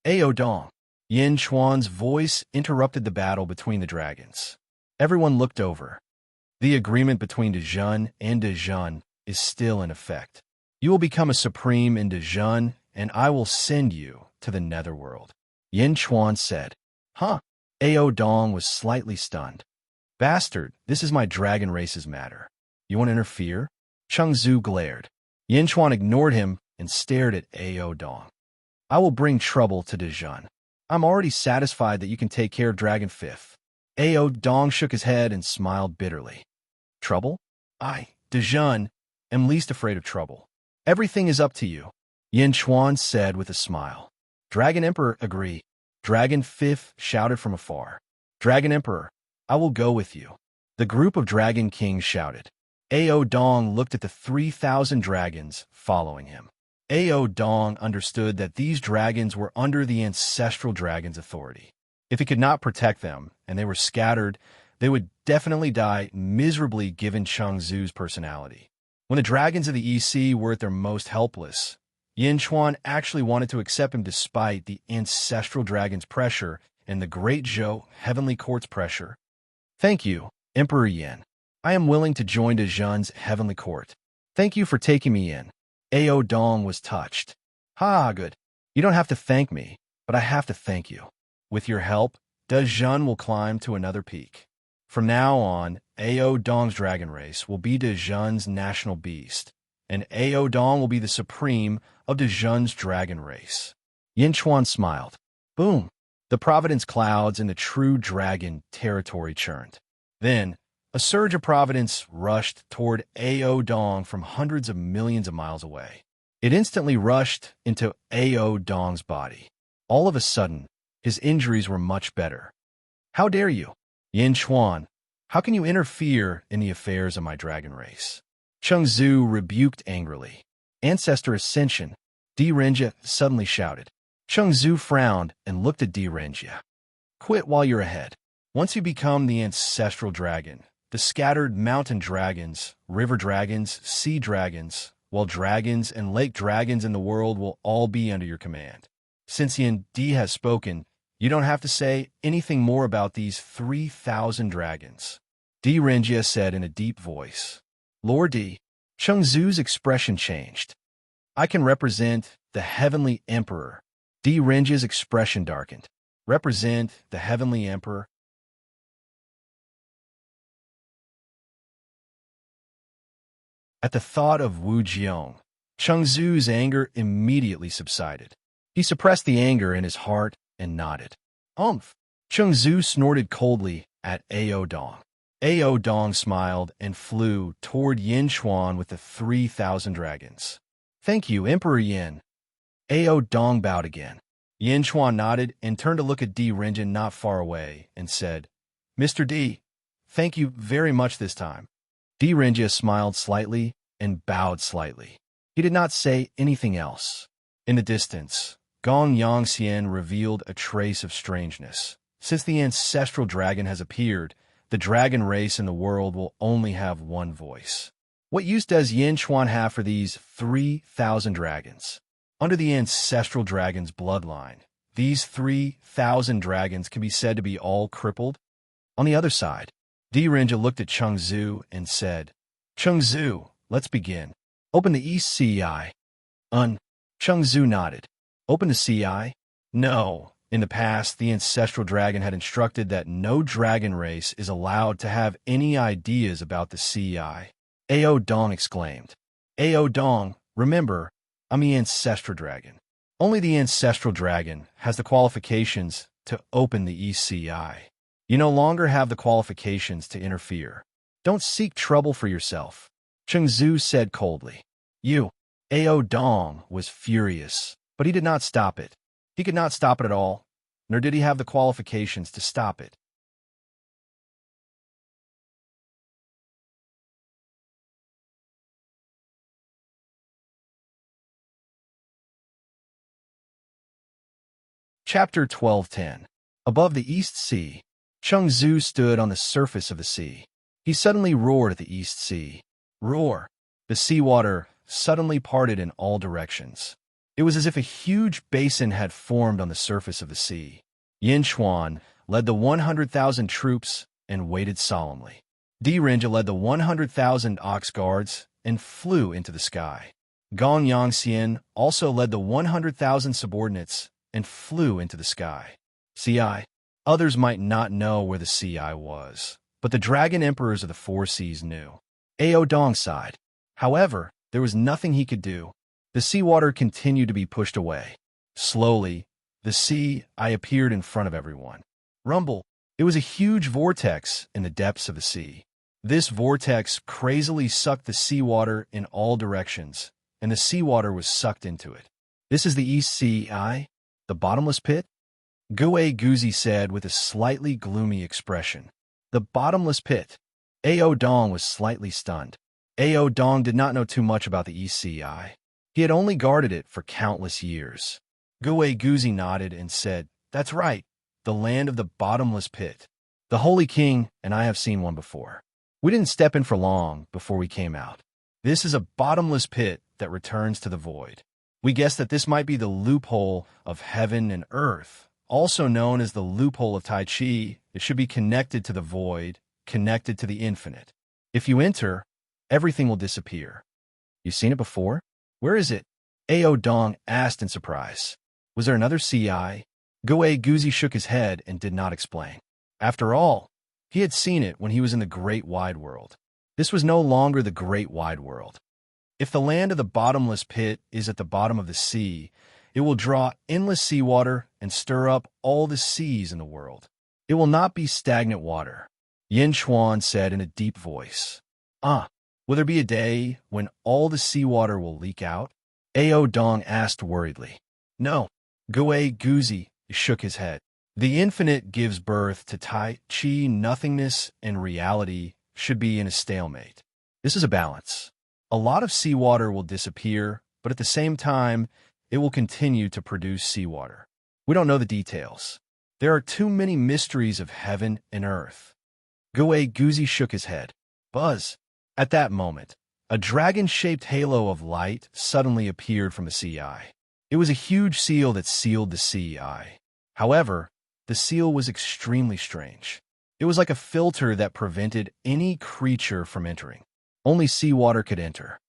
Ao Dong. Yin Chuan's voice interrupted the battle between the dragons. Everyone looked over. The agreement between Dejun and Dejun is still in effect. You will become a supreme in Dejun, and I will send you to the netherworld. Yin Chuan said. Huh? Ao Dong was slightly stunned. Bastard, this is my dragon race's matter. You want to interfere? Cheng Zhu glared. Yin Chuan ignored him and stared at Ao Dong. I will bring trouble to Dejun. I'm already satisfied that you can take care of Dragon 5th. Ao Dong shook his head and smiled bitterly. Trouble? I, Dejun, am least afraid of trouble. Everything is up to you, Yin Chuan said with a smile. Dragon Emperor, agree. Dragon 5th shouted from afar. Dragon Emperor, I will go with you. The group of Dragon Kings shouted. Ao Dong looked at the 3,000 dragons following him. Ao Dong understood that these dragons were under the ancestral dragon's authority. If he could not protect them, and they were scattered, they would definitely die miserably given Cheng Zhu's personality. When the dragons of the EC were at their most helpless, Yin Chuan actually wanted to accept him despite the ancestral dragon's pressure and the Great Zhou Heavenly Court's pressure. Thank you, Emperor Yin. I am willing to join Dejun's Heavenly Court. Thank you for taking me in. Ao Dong was touched. Ha, good. You don't have to thank me, but I have to thank you. With your help, Dejun will climb to another peak. From now on, Ao Dong's dragon race will be Dejun's national beast, and Ao Dong will be the supreme of Dejun's dragon race. Yin Chuan smiled. Boom! The Providence clouds in the true dragon territory churned. Then, a surge of Providence rushed toward Ao Dong from hundreds of millions of miles away. It instantly rushed into Ao Dong's body. All of a sudden, his injuries were much better. How dare you? Yin Chuan, how can you interfere in the affairs of my dragon race? Cheng Zhu rebuked angrily. Ancestor Ascension, Di Renjia suddenly shouted. Cheng Zhu frowned and looked at Di Renjia. Quit while you're ahead. Once you become the ancestral dragon, the scattered mountain dragons, river dragons, sea dragons, while dragons and lake dragons in the world will all be under your command. Since Yin Di has spoken, you don't have to say anything more about these 3,000 dragons. Di Renjia said in a deep voice. Lord Di, Cheng Zhu's expression changed. I can represent the Heavenly Emperor. Di Renjia's expression darkened. Represent the Heavenly Emperor. At the thought of Wu Jiong, Cheng Zhu's anger immediately subsided. He suppressed the anger in his heart and nodded. Umph! Cheng Zhu snorted coldly at Ao Dong. Ao Dong smiled and flew toward Yin Chuan with the 3,000 dragons. Thank you, Emperor Yin. Ao Dong bowed again. Yin Chuan nodded and turned to look at Di Renjia not far away and said, Mr. Di, thank you very much this time. Di Renjia smiled slightly and bowed slightly. He did not say anything else. In the distance, Gong Yangxian revealed a trace of strangeness. Since the ancestral dragon has appeared, the dragon race in the world will only have one voice. What use does Yin Chuan have for these 3,000 dragons? Under the ancestral dragon's bloodline, these 3,000 dragons can be said to be all crippled. On the other side, Di Renja looked at Cheng Zhu and said, Cheng Zhu, let's begin. Open the East Sea Eye. Cheng Zhu nodded. Open the Sea Eye? No. In the past, the ancestral dragon had instructed that no dragon race is allowed to have any ideas about the Sea Eye. Ao Dong exclaimed. Ao Dong, remember, I'm the ancestral dragon. Only the ancestral dragon has the qualifications to open the East Sea Eye. You no longer have the qualifications to interfere. Don't seek trouble for yourself. Cheng Zhu said coldly. Ao Dong was furious, but he did not stop it. He could not stop it at all, nor did he have the qualifications to stop it. Chapter 12:10. Above the East Sea, Cheng Zhu stood on the surface of the sea. He suddenly roared at the East Sea. Roar! The seawater suddenly parted in all directions. It was as if a huge basin had formed on the surface of the sea. Yin Chuan led the 100,000 troops and waited solemnly. Di Renja led the 100,000 ox guards and flew into the sky. Gong Yangxian also led the 100,000 subordinates and flew into the sky. Ci. Others might not know where the Ci was, but the dragon emperors of the four seas knew. Ao Dong sighed. However, there was nothing he could do. The seawater continued to be pushed away. Slowly, the Ci appeared in front of everyone. Rumble! It was a huge vortex in the depths of the sea. This vortex crazily sucked the seawater in all directions, and the seawater was sucked into it. This is the East Sea Eye? The bottomless pit? Gue Guzi said with a slightly gloomy expression. The bottomless pit. Ao Dong was slightly stunned. Ao Dong did not know too much about the East Sea Eye. He had only guarded it for countless years. Gue Guzi nodded and said, That's right, the land of the bottomless pit. The Holy King and I have seen one before. We didn't step in for long before we came out. This is a bottomless pit that returns to the void. We guess that this might be the loophole of heaven and earth, also known as the loophole of Tai Chi. It should be connected to the void, connected to the infinite. If you enter, everything will disappear. You've seen it before? Where is it? Ao Dong asked in surprise. Was there another Ci? Gue Guzi shook his head and did not explain. After all, he had seen it when he was in the Great Wide World. This was no longer the Great Wide World. If the land of the bottomless pit is at the bottom of the sea, it will draw endless seawater and stir up all the seas in the world. It will not be stagnant water. Yin Chuan said in a deep voice. Will there be a day when all the seawater will leak out? Ao Dong asked worriedly. No. Gue Guzi shook his head. The infinite gives birth to Tai Chi. Nothingness and reality should be in a stalemate. This is a balance. A lot of seawater will disappear, but at the same time, it will continue to produce seawater. We don't know the details. There are too many mysteries of heaven and earth. Gue Guzi shook his head. Buzz. At that moment, a dragon-shaped halo of light suddenly appeared from the Ci. It was a huge seal that sealed the Ci. However, the seal was extremely strange. It was like a filter that prevented any creature from entering. Only seawater could enter.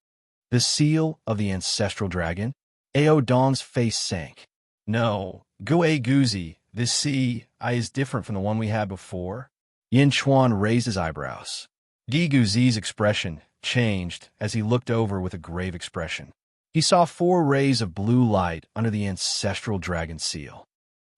The seal of the ancestral dragon? Ao Dong's face sank. No, Gue Guzi, this Ci is different from the one we had before. Yin Chuan raised his eyebrows. Di Guzi's expression changed as he looked over with a grave expression. He saw 4 rays of blue light under the ancestral dragon seal.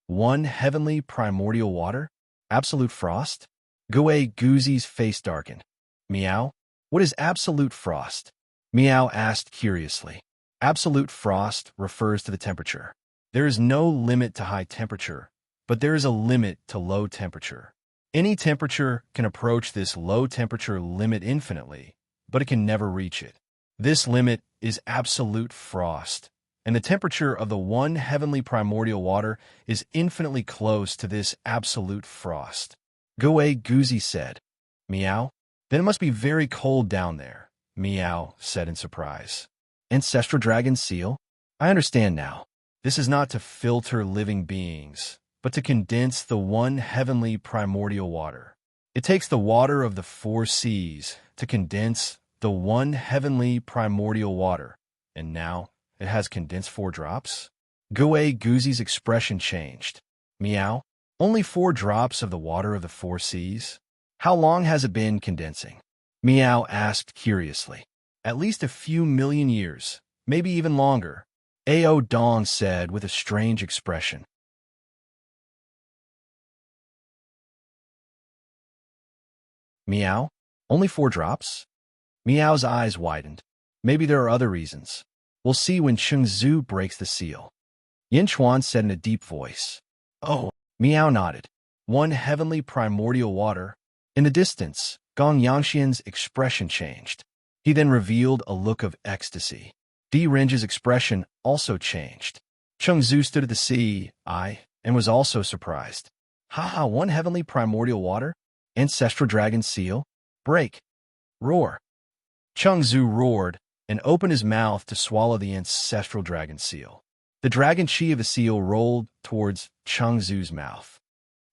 1 heavenly primordial water? Absolute frost? Gue Guzi's face darkened. Meow? What is absolute frost? Meow asked curiously. Absolute frost refers to the temperature. There is no limit to high temperature, but there is a limit to low temperature. Any temperature can approach this low temperature limit infinitely, but it can never reach it. This limit is absolute frost, and the temperature of the one heavenly primordial water is infinitely close to this absolute frost. Goe Guzi said. Meow. Then it must be very cold down there, Meow said in surprise. Ancestral dragon seal? I understand now. This is not to filter living beings, but to condense the one heavenly primordial water. It takes the water of the four seas to condense the one heavenly primordial water, and now it has condensed 4 drops? Goe Guzi's expression changed. Meow. Only 4 drops of the water of the 4 seas? How long has it been condensing? Meow asked curiously. At least a few million years, maybe even longer, Ao Dong said with a strange expression. Meow? Only 4 drops? Meow's eyes widened. Maybe there are other reasons. We'll see when Chengzu breaks the seal. Yin Chuan said in a deep voice. Oh, Meow nodded. One heavenly primordial water. In the distance, Gong Yangxian's expression changed. He then revealed a look of ecstasy. Di Renji's expression also changed. Chengzu stood at the sea, and was also surprised. Ha, one heavenly primordial water? Ancestral dragon seal? Break. Roar. Chengzu roared and opened his mouth to swallow the ancestral dragon seal. The dragon chi of the seal rolled towards Chengzu's mouth.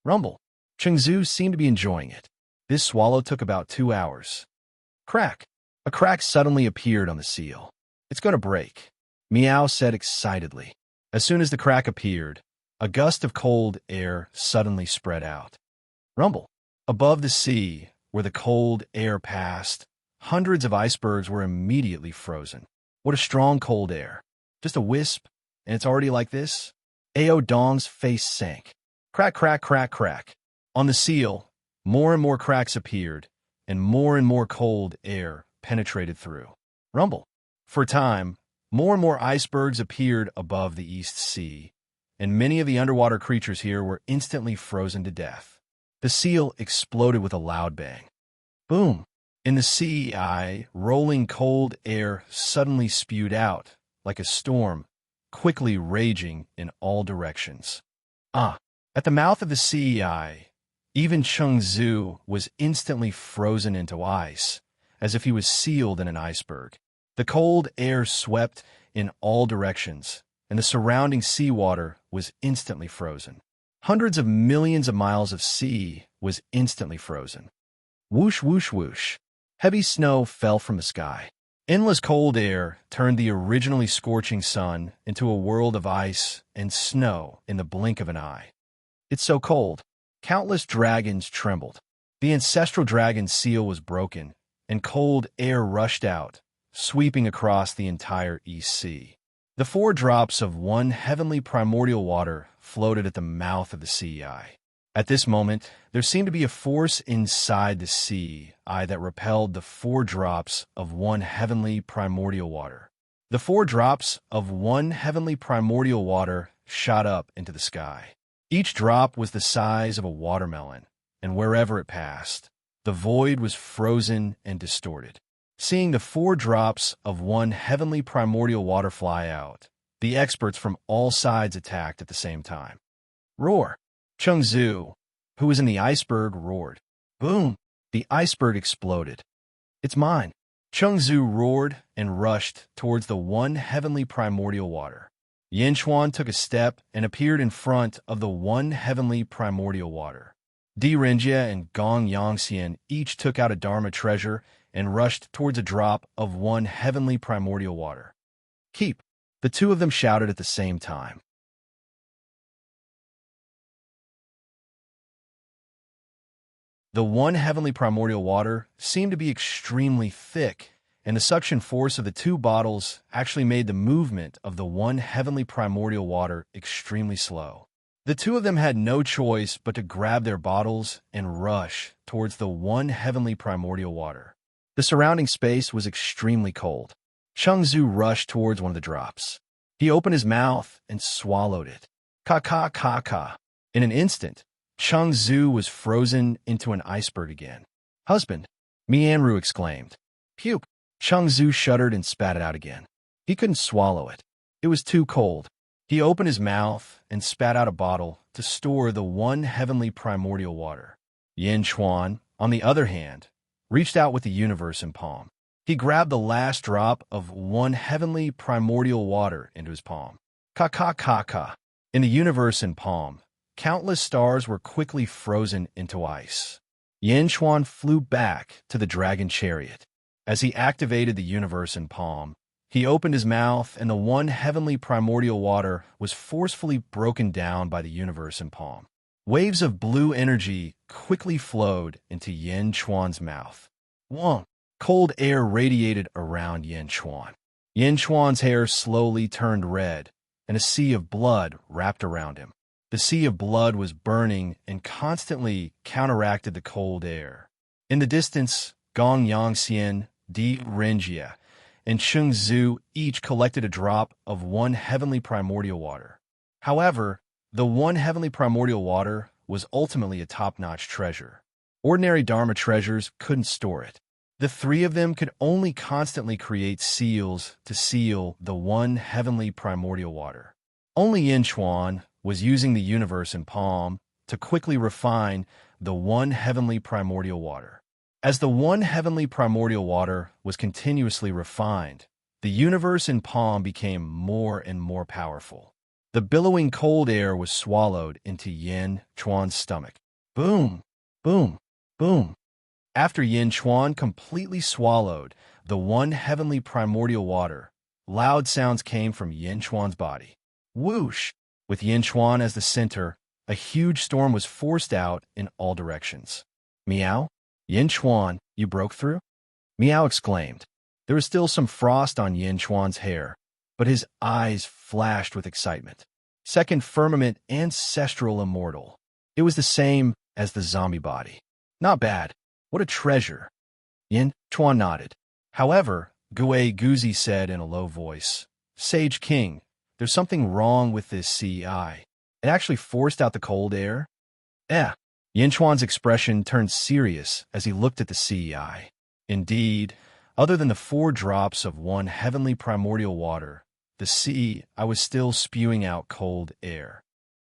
Rumble. Chengzu seemed to be enjoying it. This swallow took about 2 hours. Crack. A crack suddenly appeared on the seal. It's going to break, Meow said excitedly. As soon as the crack appeared, a gust of cold air suddenly spread out. Rumble. Above the sea, where the cold air passed, hundreds of icebergs were immediately frozen. What a strong cold air. Just a wisp, and it's already like this? Ao Dong's face sank. Crack, crack, crack, crack. On the seal, more and more cracks appeared, and more cold air penetrated through. Rumble. For a time, more and more icebergs appeared above the East Sea, and many of the underwater creatures here were instantly frozen to death. The seal exploded with a loud bang. Boom! In the sea, rolling cold air suddenly spewed out, like a storm, quickly raging in all directions. At the mouth of the sea, even Chengzu was instantly frozen into ice, as if he was sealed in an iceberg. The cold air swept in all directions, and the surrounding seawater was instantly frozen. Hundreds of millions of miles of sea was instantly frozen. Whoosh, whoosh, whoosh. Heavy snow fell from the sky. Endless cold air turned the originally scorching sun into a world of ice and snow in the blink of an eye. It's so cold. Countless dragons trembled. The ancestral dragon seal was broken, and cold air rushed out, sweeping across the entire East Sea. The 4 drops of one heavenly primordial water floated at the mouth of the sea. At this moment, there seemed to be a force inside the sea that repelled the 4 drops of one heavenly primordial water. The 4 drops of one heavenly primordial water shot up into the sky. Each drop was the size of a watermelon, and wherever it passed, the void was frozen and distorted. Seeing the 4 drops of one heavenly primordial water fly out, the experts from all sides attacked at the same time. Roar! Chengzu, who was in the iceberg, roared. Boom! The iceberg exploded. It's mine. Chengzu roared and rushed towards the one heavenly primordial water. Yin Chuan took a step and appeared in front of the one heavenly primordial water. Di Renjia and Gong Yangxian each took out a Dharma treasure and rushed towards a drop of one heavenly primordial water. Keep! The 2 of them shouted at the same time. The one heavenly primordial water seemed to be extremely thick, and the suction force of the 2 bottles actually made the movement of the one heavenly primordial water extremely slow. The 2 of them had no choice but to grab their bottles and rush towards the one heavenly primordial water. The surrounding space was extremely cold. Chengzu rushed towards one of the drops. He opened his mouth and swallowed it. Ka. In an instant, Chengzu was frozen into an iceberg again. Husband, Mianru exclaimed. Puke! Cheng Zhu shuddered and spat it out again. He couldn't swallow it. It was too cold. He opened his mouth and spat out a bottle to store the one heavenly primordial water. Yin Chuan, on the other hand, reached out with the universe in palm. He grabbed the last drop of one heavenly primordial water into his palm. Ka. In the universe in palm, countless stars were quickly frozen into ice. Yin Chuan flew back to the dragon chariot. As he activated the universe in palm, he opened his mouth and the one heavenly primordial water was forcefully broken down by the universe in palm. Waves of blue energy quickly flowed into Yin Chuan's mouth. Whoa! Cold air radiated around Yin Chuan. Yin Chuan's hair slowly turned red, and a sea of blood wrapped around him. The sea of blood was burning and constantly counteracted the cold air. In the distance, Gong Yangxian, Di Renjia, and Cheng Zhu each collected a drop of one heavenly primordial water. However, the one heavenly primordial water was ultimately a top-notch treasure. Ordinary Dharma treasures couldn't store it. The three of them could only constantly create seals to seal the one heavenly primordial water. Only Yin Chuan was using the universe in palm to quickly refine the one heavenly primordial water. As the one heavenly primordial water was continuously refined, the universe in palm became more and more powerful. The billowing cold air was swallowed into Yin Chuan's stomach. Boom, boom, boom. After Yin Chuan completely swallowed the one heavenly primordial water, loud sounds came from Yin Chuan's body. Whoosh! With Yin Chuan as the center, a huge storm was forced out in all directions. Meow? Yin Chuan, you broke through? Meow exclaimed. There was still some frost on Yin Chuan's hair, but his eyes flashed with excitement. Second firmament ancestral immortal. It was the same as the zombie body. Not bad. What a treasure. Yin Chuan nodded. However, Gue Guzi said in a low voice, Sage King, there's something wrong with this CI. It actually forced out the cold air? Yin Chuan's expression turned serious as he looked at the CI. Indeed, other than the 4 drops of one heavenly primordial water, the CI was still spewing out cold air.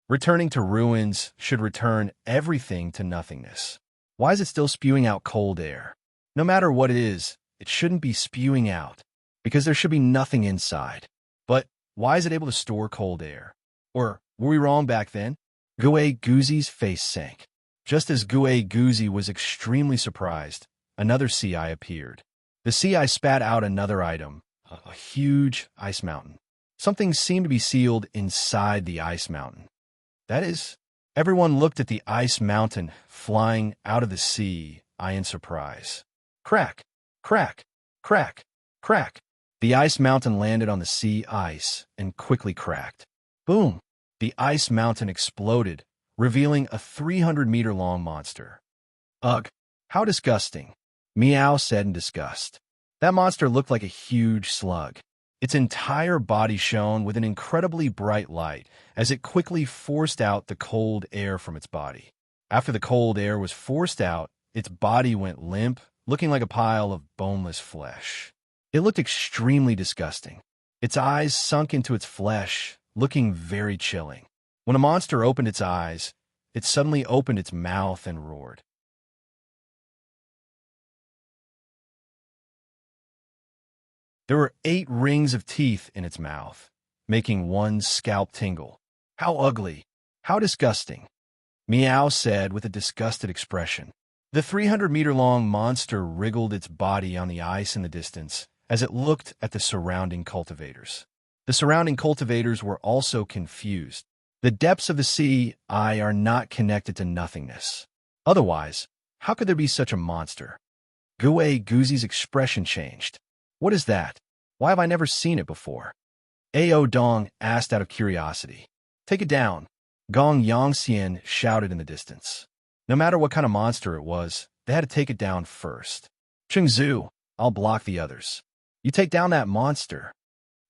Returning to ruins should return everything to nothingness. Why is it still spewing out cold air? No matter what it is, it shouldn't be spewing out, because there should be nothing inside. But why is it able to store cold air? Or were we wrong back then? Gue Guzi's face sank. Just as Gue Guzi was extremely surprised, another CI appeared. The CI spat out another item, a huge ice mountain. Something seemed to be sealed inside the ice mountain. That is, everyone looked at the ice mountain flying out of the sea, in surprise. Crack, crack, crack, crack. The ice mountain landed on the sea ice and quickly cracked. Boom! The ice mountain exploded, revealing a 300-meter-long monster. Ugh, how disgusting, Meow said in disgust. That monster looked like a huge slug. Its entire body shone with an incredibly bright light as it quickly forced out the cold air from its body. After the cold air was forced out, its body went limp, looking like a pile of boneless flesh. It looked extremely disgusting. Its eyes sunk into its flesh, looking very chilling. When a monster opened its eyes, it suddenly opened its mouth and roared. There were 8 rings of teeth in its mouth, making one's scalp tingle. How ugly! How disgusting! Meow said with a disgusted expression. The 300-meter-long monster wriggled its body on the ice in the distance as it looked at the surrounding cultivators. The surrounding cultivators were also confused. The depths of the sea are not connected to nothingness. Otherwise, how could there be such a monster? Gue Guzi's expression changed. What is that? Why have I never seen it before? Ao Dong asked out of curiosity. Take it down, Gong Yangxian shouted in the distance. No matter what kind of monster it was, they had to take it down first. Cheng Zhu, I'll block the others. You take down that monster.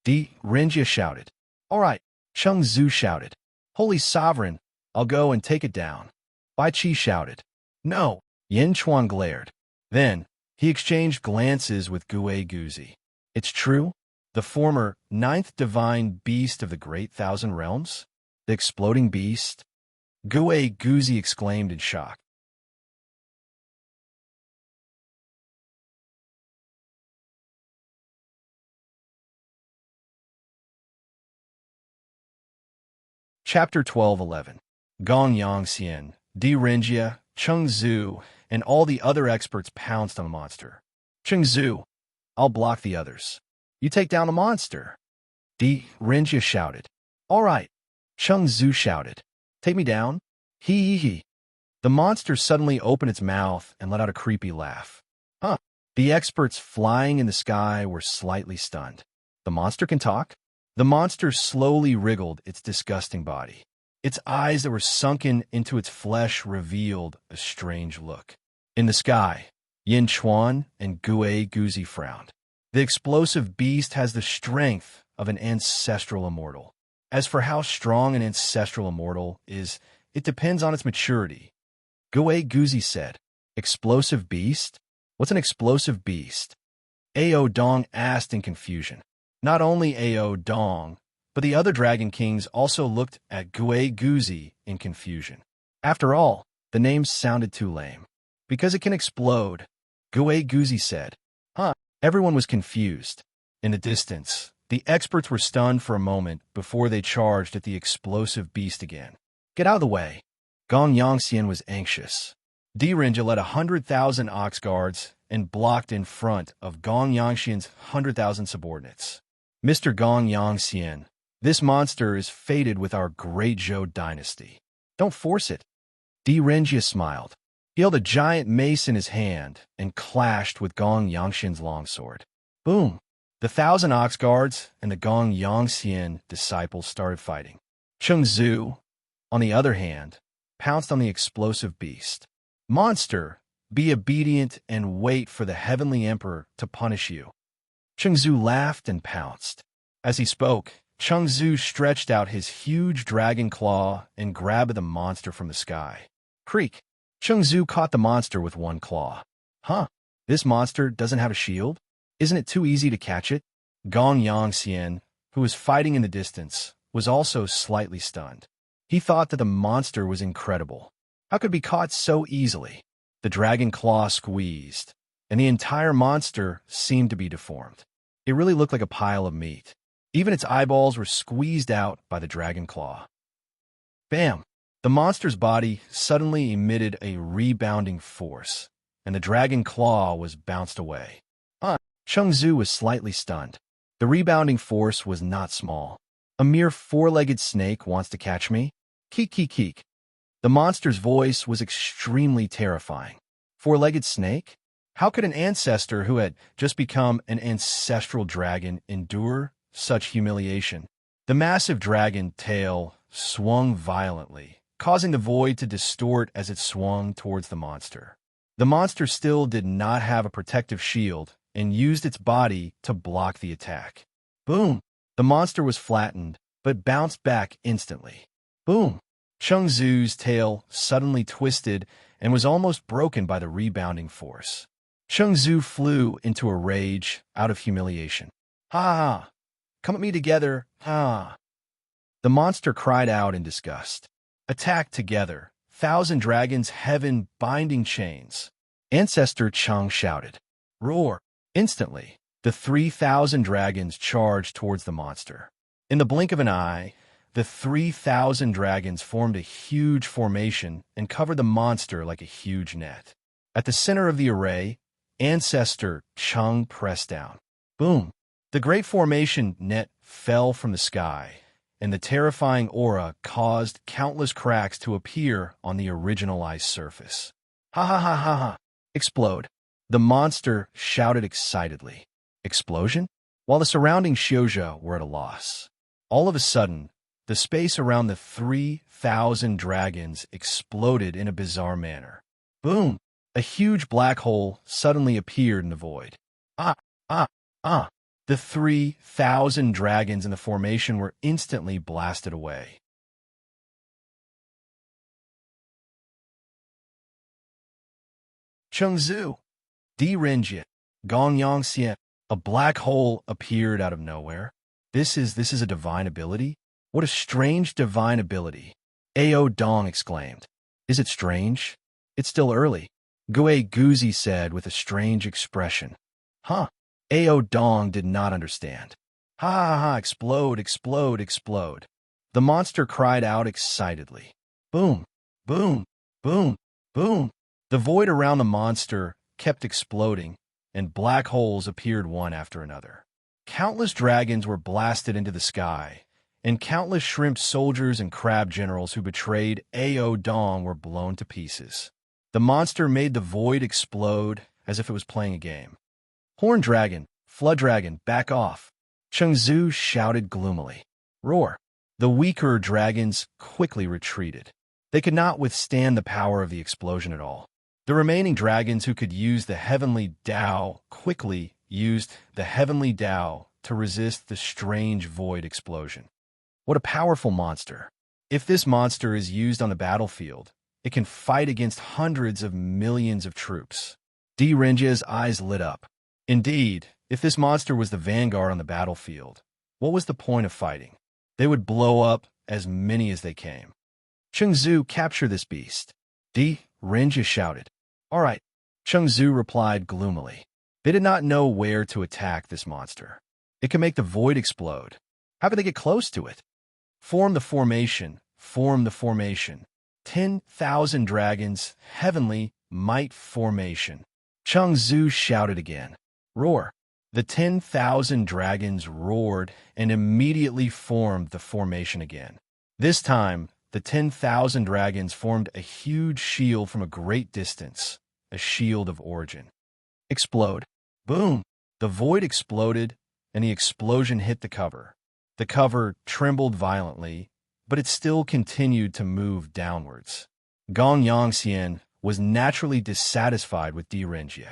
Di Renjia shouted. All right, Cheng Zhu shouted. Holy Sovereign, I'll go and take it down. Bai Qi shouted. No, Yin Chuan glared. Then, He exchanged glances with Guzi. It's true? The former ninth divine beast of the great thousand realms? The exploding beast? Guzi exclaimed in shock. Chapter 12:11. Gong Yangxian, Di Renjia, Cheng Zhu, and all the other experts pounced on the monster. Cheng Zhu, I'll block the others. You take down the monster. Di Renjia shouted. All right. Cheng Zhu shouted. Take me down? Hee. The monster suddenly opened its mouth and let out a creepy laugh. Huh. The experts flying in the sky were slightly stunned. The monster can talk? The monster slowly wriggled its disgusting body. Its eyes that were sunken into its flesh revealed a strange look. In the sky, Yin Chuan and Guzi frowned. The explosive beast has the strength of an ancestral immortal. As for how strong an ancestral immortal is, it depends on its maturity. Guzi said, Explosive beast? What's an explosive beast? Ao Dong asked in confusion. Not only Ao Dong, but the other Dragon Kings also looked at Guzi in confusion. After all, the name sounded too lame. Because it can explode, Guzi said. Huh, everyone was confused. In the distance, the experts were stunned for a moment before they charged at the explosive beast again. Get out of the way. Gong Yangxian was anxious. Di Renjia led 100,000 ox guards and blocked in front of Gong Yangxian's 100,000 subordinates. Mr. Gong Yangxian, this monster is fated with our great Zhou dynasty. Don't force it. Di Renjia smiled. He held a giant mace in his hand and clashed with Gong Yangxian's longsword. Boom! The 1,000 ox guards and the Gong Yangxian disciples started fighting. Cheng Zhu, on the other hand, pounced on the explosive beast. Monster, be obedient and wait for the heavenly emperor to punish you. Cheng Zhu laughed and pounced. As he spoke, Cheng Zhu stretched out his huge dragon claw and grabbed the monster from the sky. Creak! Cheng Zhu caught the monster with one claw. Huh? This monster doesn't have a shield? Isn't it too easy to catch it? Gong Yangxian, who was fighting in the distance, was also slightly stunned. He thought that the monster was incredible. How could it be caught so easily? The dragon claw squeezed, and the entire monster seemed to be deformed. It really looked like a pile of meat. Even its eyeballs were squeezed out by the dragon claw. Bam! The monster's body suddenly emitted a rebounding force, and the dragon claw was bounced away. Cheng Zhu was slightly stunned. The rebounding force was not small. A mere four-legged snake wants to catch me? Keek. The monster's voice was extremely terrifying. Four-legged snake? How could an ancestor who had just become an ancestral dragon endure such humiliation? The massive dragon tail swung violently, causing the void to distort as it swung towards the monster. The monster still did not have a protective shield and used its body to block the attack. Boom! The monster was flattened, but bounced back instantly. Boom! Cheng Zhu's tail suddenly twisted and was almost broken by the rebounding force. Cheng Zhu flew into a rage out of humiliation. Ha! Come at me together, ha! The monster cried out in disgust. Attack together, 1,000 dragons, heaven binding chains. Ancestor Cheng shouted. Roar! Instantly, the 3,000 dragons charged towards the monster. In the blink of an eye, the 3,000 dragons formed a huge formation and covered the monster like a huge net. At the center of the array, Ancestor Cheng pressed down. Boom! The great formation net fell from the sky, and the terrifying aura caused countless cracks to appear on the original ice surface. Ha! Explode! The monster shouted excitedly. Explosion? While the surrounding Xiuzhou were at a loss. All of a sudden, the space around the 3,000 dragons exploded in a bizarre manner. Boom! A huge black hole suddenly appeared in the void. The 3,000 dragons in the formation were instantly blasted away. Cheng Zhu, Di Rinjie, Gong Yang Xian. A black hole appeared out of nowhere. This is a divine ability? What a strange divine ability. Ao Dong exclaimed. Is it strange? It's still early. Gue Guzi said with a strange expression. Huh? Ao Dong did not understand. Ha ha ha, explode, explode, explode. The monster cried out excitedly. Boom, boom, boom, boom. The void around the monster kept exploding, and black holes appeared one after another. Countless dragons were blasted into the sky, and countless shrimp soldiers and crab generals who betrayed Ao Dong were blown to pieces. The monster made the void explode as if it was playing a game. Horn dragon, flood dragon, back off. Chengzu shouted gloomily. Roar. The weaker dragons quickly retreated. They could not withstand the power of the explosion at all. The remaining dragons who could use the heavenly Tao quickly used the heavenly Tao to resist the strange void explosion. What a powerful monster. If this monster is used on the battlefield, it can fight against hundreds of millions of troops. Di Rinjie's eyes lit up. Indeed, if this monster was the vanguard on the battlefield, what was the point of fighting? They would blow up as many as they came. Chengzu, capture this beast. Di Rinjie shouted. All right, Chengzu replied gloomily. They did not know where to attack this monster. It can make the void explode. How could they get close to it? Form the formation, form the formation. 10,000 dragons, heavenly might formation. Chengzu shouted again. Roar. The 10,000 dragons roared and immediately formed the formation again. This time, the 10,000 dragons formed a huge shield from a great distance, a shield of origin. Explode. Boom! The void exploded, and the explosion hit the cover. The cover trembled violently, but it still continued to move downwards. Gong Yangxian was naturally dissatisfied with Di Rinjie.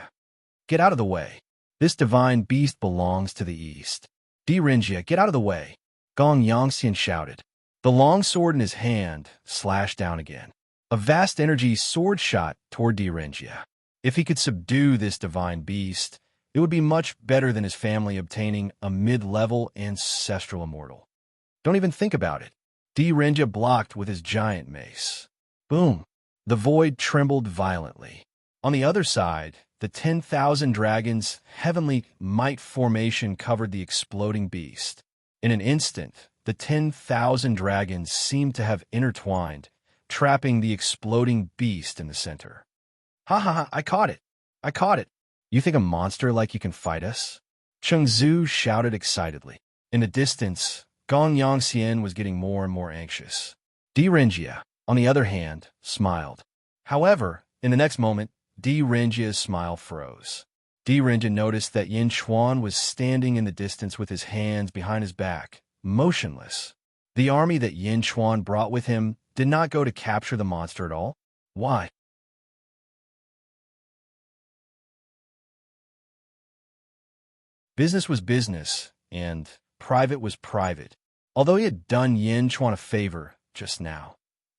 Get out of the way. This divine beast belongs to the east. Di Rinjie, get out of the way. Gong Yangxian shouted. The long sword in his hand slashed down again. A vast energy sword shot toward Di Rinjie. If he could subdue this divine beast, it would be much better than his family obtaining a mid-level ancestral immortal. Don't even think about it. Di Rinjie blocked with his giant mace. Boom! The void trembled violently. On the other side, the 10,000 dragons' heavenly might formation covered the exploding beast. In an instant, the 10,000 dragons seemed to have intertwined, trapping the exploding beast in the center. Ha ha ha, I caught it! I caught it! You think a monster like you can fight us? Chengzu shouted excitedly. In the distance, Gong Yangxian was getting more and more anxious. Di Rinjie, on the other hand, smiled. However, in the next moment, Di Rinjie's smile froze. Di Rinjie noticed that Yin Chuan was standing in the distance with his hands behind his back, motionless. The army that Yin Chuan brought with him did not go to capture the monster at all. Why? Business was business, and private was private. Although he had done Yin Chuan a favor just now.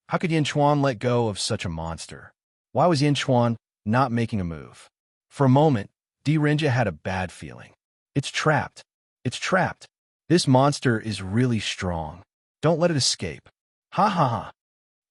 How could Yin Chuan let go of such a monster? Why was Yin Chuan not making a move? For a moment, Di Rinjie had a bad feeling. It's trapped. It's trapped. This monster is really strong. Don't let it escape. Ha ha ha.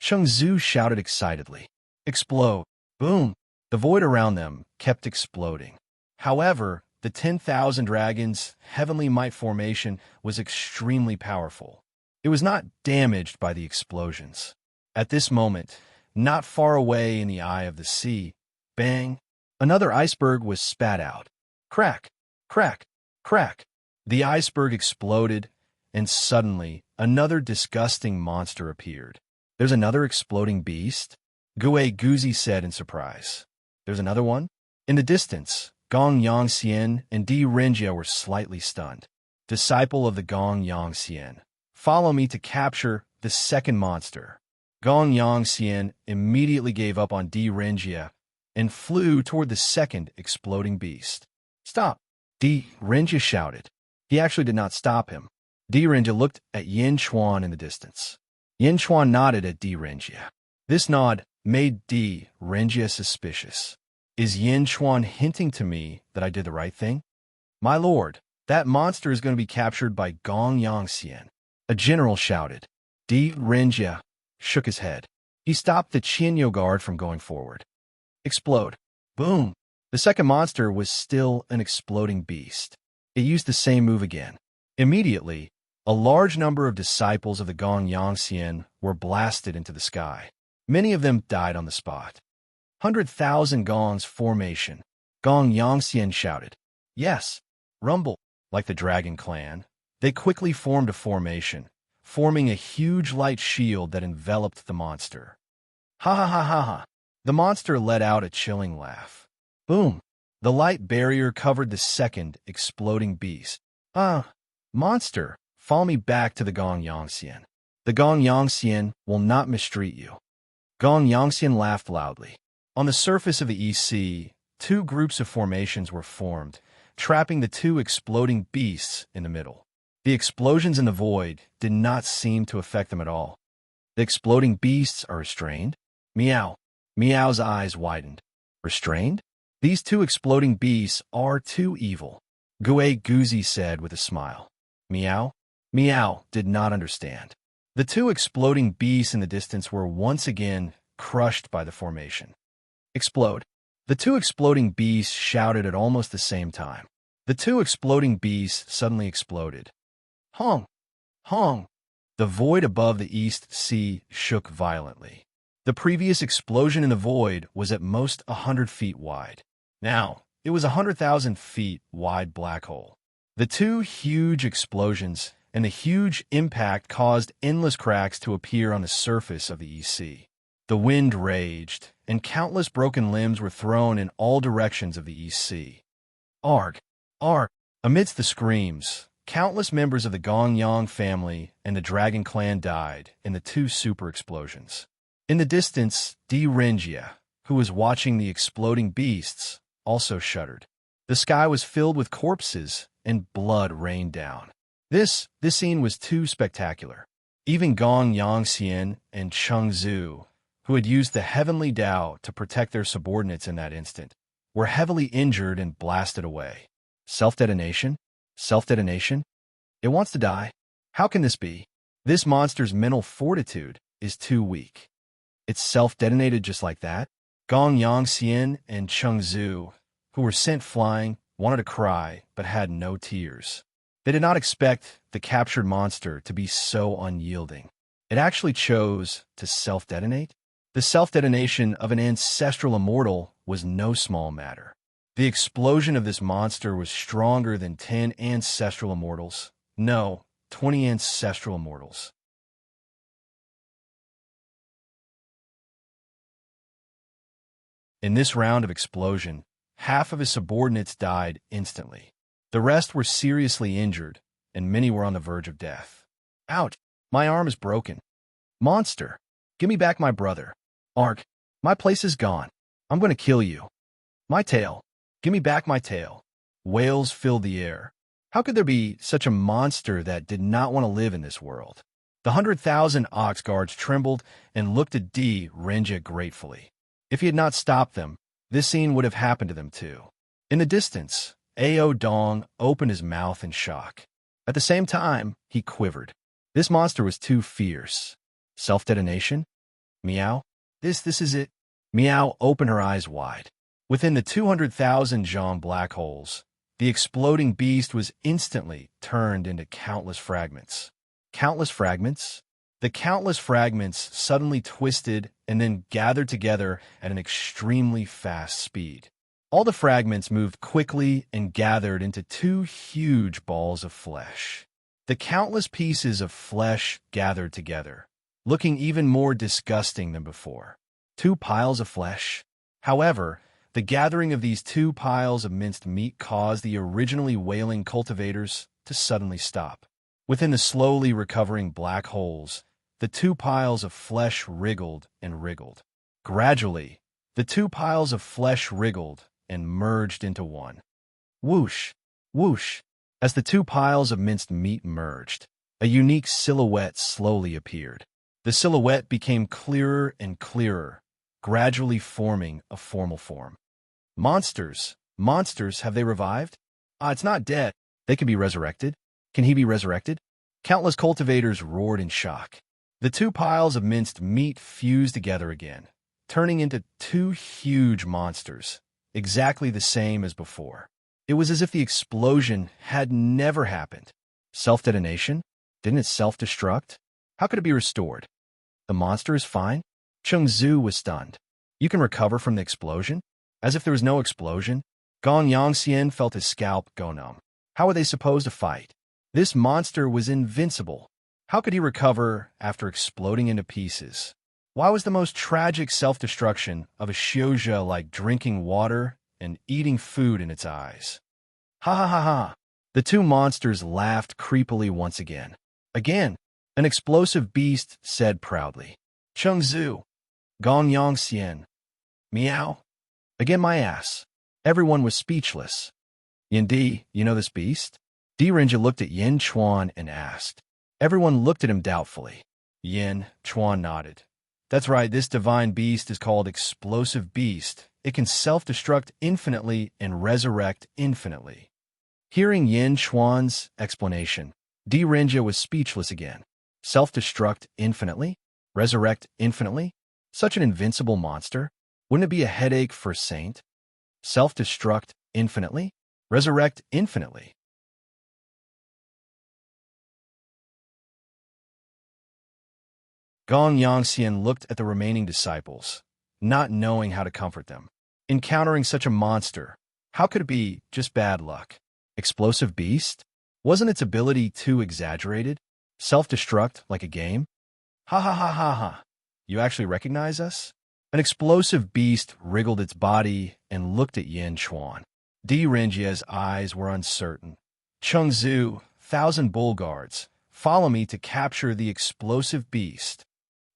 Chengzu shouted excitedly. Explode. Boom. The void around them kept exploding. However, the 10,000 dragons' heavenly might formation was extremely powerful. It was not damaged by the explosions. At this moment, not far away in the eye of the sea, bang, another iceberg was spat out. Crack, crack, crack. The iceberg exploded, and suddenly another disgusting monster appeared. There's another exploding beast? Gue Guzi said in surprise. There's another one? In the distance, Gong Yangxian and Di Rinjie were slightly stunned. Disciple of the Gong Yangxian, follow me to capture the second monster. Gong Yangxian immediately gave up on Di Rinjie and flew toward the second exploding beast. Stop! Di Rinjie shouted. He actually did not stop him. Di Rinjie looked at Yin Chuan in the distance. Yin Chuan nodded at Di Rinjie. This nod made Di Rinjie suspicious. Is Yin Chuan hinting to me that I did the right thing? My lord, that monster is going to be captured by Gong Yangxian. A general shouted. Di Renjia shook his head. He stopped the Qianyo guard from going forward. Explode. Boom. The second monster was still an exploding beast. It used the same move again. Immediately, a large number of disciples of the Gong Yangxian were blasted into the sky. Many of them died on the spot. 100,000 gongs formation. Gong Yangxian shouted. Yes. Rumble. Like the dragon clan, they quickly formed a formation, forming a huge light shield that enveloped the monster. Ha ha ha ha ha. The monster let out a chilling laugh. Boom. The light barrier covered the second exploding beast. Monster, follow me back to the Gong Yangxian. The Gong Yangxian will not mistreat you. Gong Yangxian laughed loudly. On the surface of the EC, two groups of formations were formed, trapping the two exploding beasts in the middle. The explosions in the void did not seem to affect them at all. The exploding beasts are restrained? Meow. Meow's eyes widened. Restrained? These two exploding beasts are too evil, Gue Guzi said with a smile. Meow? Meow did not understand. The two exploding beasts in the distance were once again crushed by the formation. Explode. The two exploding beasts shouted at almost the same time. The two exploding beasts suddenly exploded. Hong! Hong! The void above the East Sea shook violently. The previous explosion in the void was at most 100 feet wide. Now, it was 100,000 feet wide black hole. The two huge explosions and the huge impact caused endless cracks to appear on the surface of the EC. The wind raged, and countless broken limbs were thrown in all directions of the EC. Arg! Arg! Amidst the screams, countless members of the Gongyang family and the Dragon clan died in the two super explosions. In the distance, Di Renjia, who was watching the exploding beasts, also shuddered. The sky was filled with corpses, and blood rained down. This scene was too spectacular. Even Gong Yangxian and Cheng Zhu, who had used the heavenly Tao to protect their subordinates in that instant, were heavily injured and blasted away. Self-detonation? Self-detonation? It wants to die? How can this be? This monster's mental fortitude is too weak. It's self-detonated just like that? Gong Yangxian and Cheng Zhu, who were sent flying, wanted to cry, but had no tears. They did not expect the captured monster to be so unyielding. It actually chose to self-detonate? The self-detonation of an ancestral immortal was no small matter. The explosion of this monster was stronger than 10 ancestral immortals. No, 20 ancestral immortals. In this round of explosion, half of his subordinates died instantly. The rest were seriously injured, and many were on the verge of death. Ouch! My arm is broken. Monster! Give me back my brother. Ark! My place is gone. I'm going to kill you. My tail! Give me back my tail. Wails filled the air. How could there be such a monster that did not want to live in this world? The 100,000 ox guards trembled and looked at Di Renjia gratefully. If he had not stopped them, this scene would have happened to them too. In the distance, Ao Dong opened his mouth in shock. At the same time, he quivered. This monster was too fierce. Self-detonation? Meow? This is it. Meow opened her eyes wide. Within the 200,000 Zhang black holes, the exploding beast was instantly turned into countless fragments. Countless fragments? The countless fragments suddenly twisted and then gathered together at an extremely fast speed. All the fragments moved quickly and gathered into two huge balls of flesh. The countless pieces of flesh gathered together, looking even more disgusting than before. Two piles of flesh. However, the gathering of these two piles of minced meat caused the originally wailing cultivators to suddenly stop. Within the slowly recovering black holes, the two piles of flesh wriggled and wriggled. Gradually, the two piles of flesh wriggled and merged into one. Whoosh! Whoosh! As the two piles of minced meat merged, a unique silhouette slowly appeared. The silhouette became clearer and clearer, gradually forming a formal form. Monsters. Monsters, have they revived? It's not dead. They can be resurrected. Can he be resurrected? Countless cultivators roared in shock. The two piles of minced meat fused together again, turning into two huge monsters, exactly the same as before. It was as if the explosion had never happened. Self-detonation? Didn't it self-destruct? How could it be restored? The monster is fine? Chung Zhu was stunned. You can recover from the explosion? As if there was no explosion? Gong Yangxian felt his scalp go numb. How were they supposed to fight? This monster was invincible. How could he recover after exploding into pieces? Why was the most tragic self-destruction of a Xiuzhe like drinking water and eating food in its eyes? Ha ha ha ha! The two monsters laughed creepily once again. Again, an explosive beast said proudly, Chung Zhu, Gong Yangxian, meow. Again my ass. Everyone was speechless. Yin Di, you know this beast? Di Renjie looked at Yin Chuan and asked. Everyone looked at him doubtfully. Yin Chuan nodded. That's right, this divine beast is called Explosive Beast. It can self-destruct infinitely and resurrect infinitely. Hearing Yin Chuan's explanation, Di Renjie was speechless again. Self-destruct infinitely? Resurrect infinitely? Such an invincible monster? Wouldn't it be a headache for a saint? Self-destruct infinitely? Resurrect infinitely. Gong Yangxian looked at the remaining disciples, not knowing how to comfort them. Encountering such a monster, how could it be just bad luck? Explosive beast? Wasn't its ability too exaggerated? Self-destruct like a game? Ha ha ha ha ha. You actually recognize us? An explosive beast wriggled its body and looked at Yin Chuan. Di Renjie's eyes were uncertain. Chung Zhu, 1,000 bull guards, follow me to capture the explosive beast.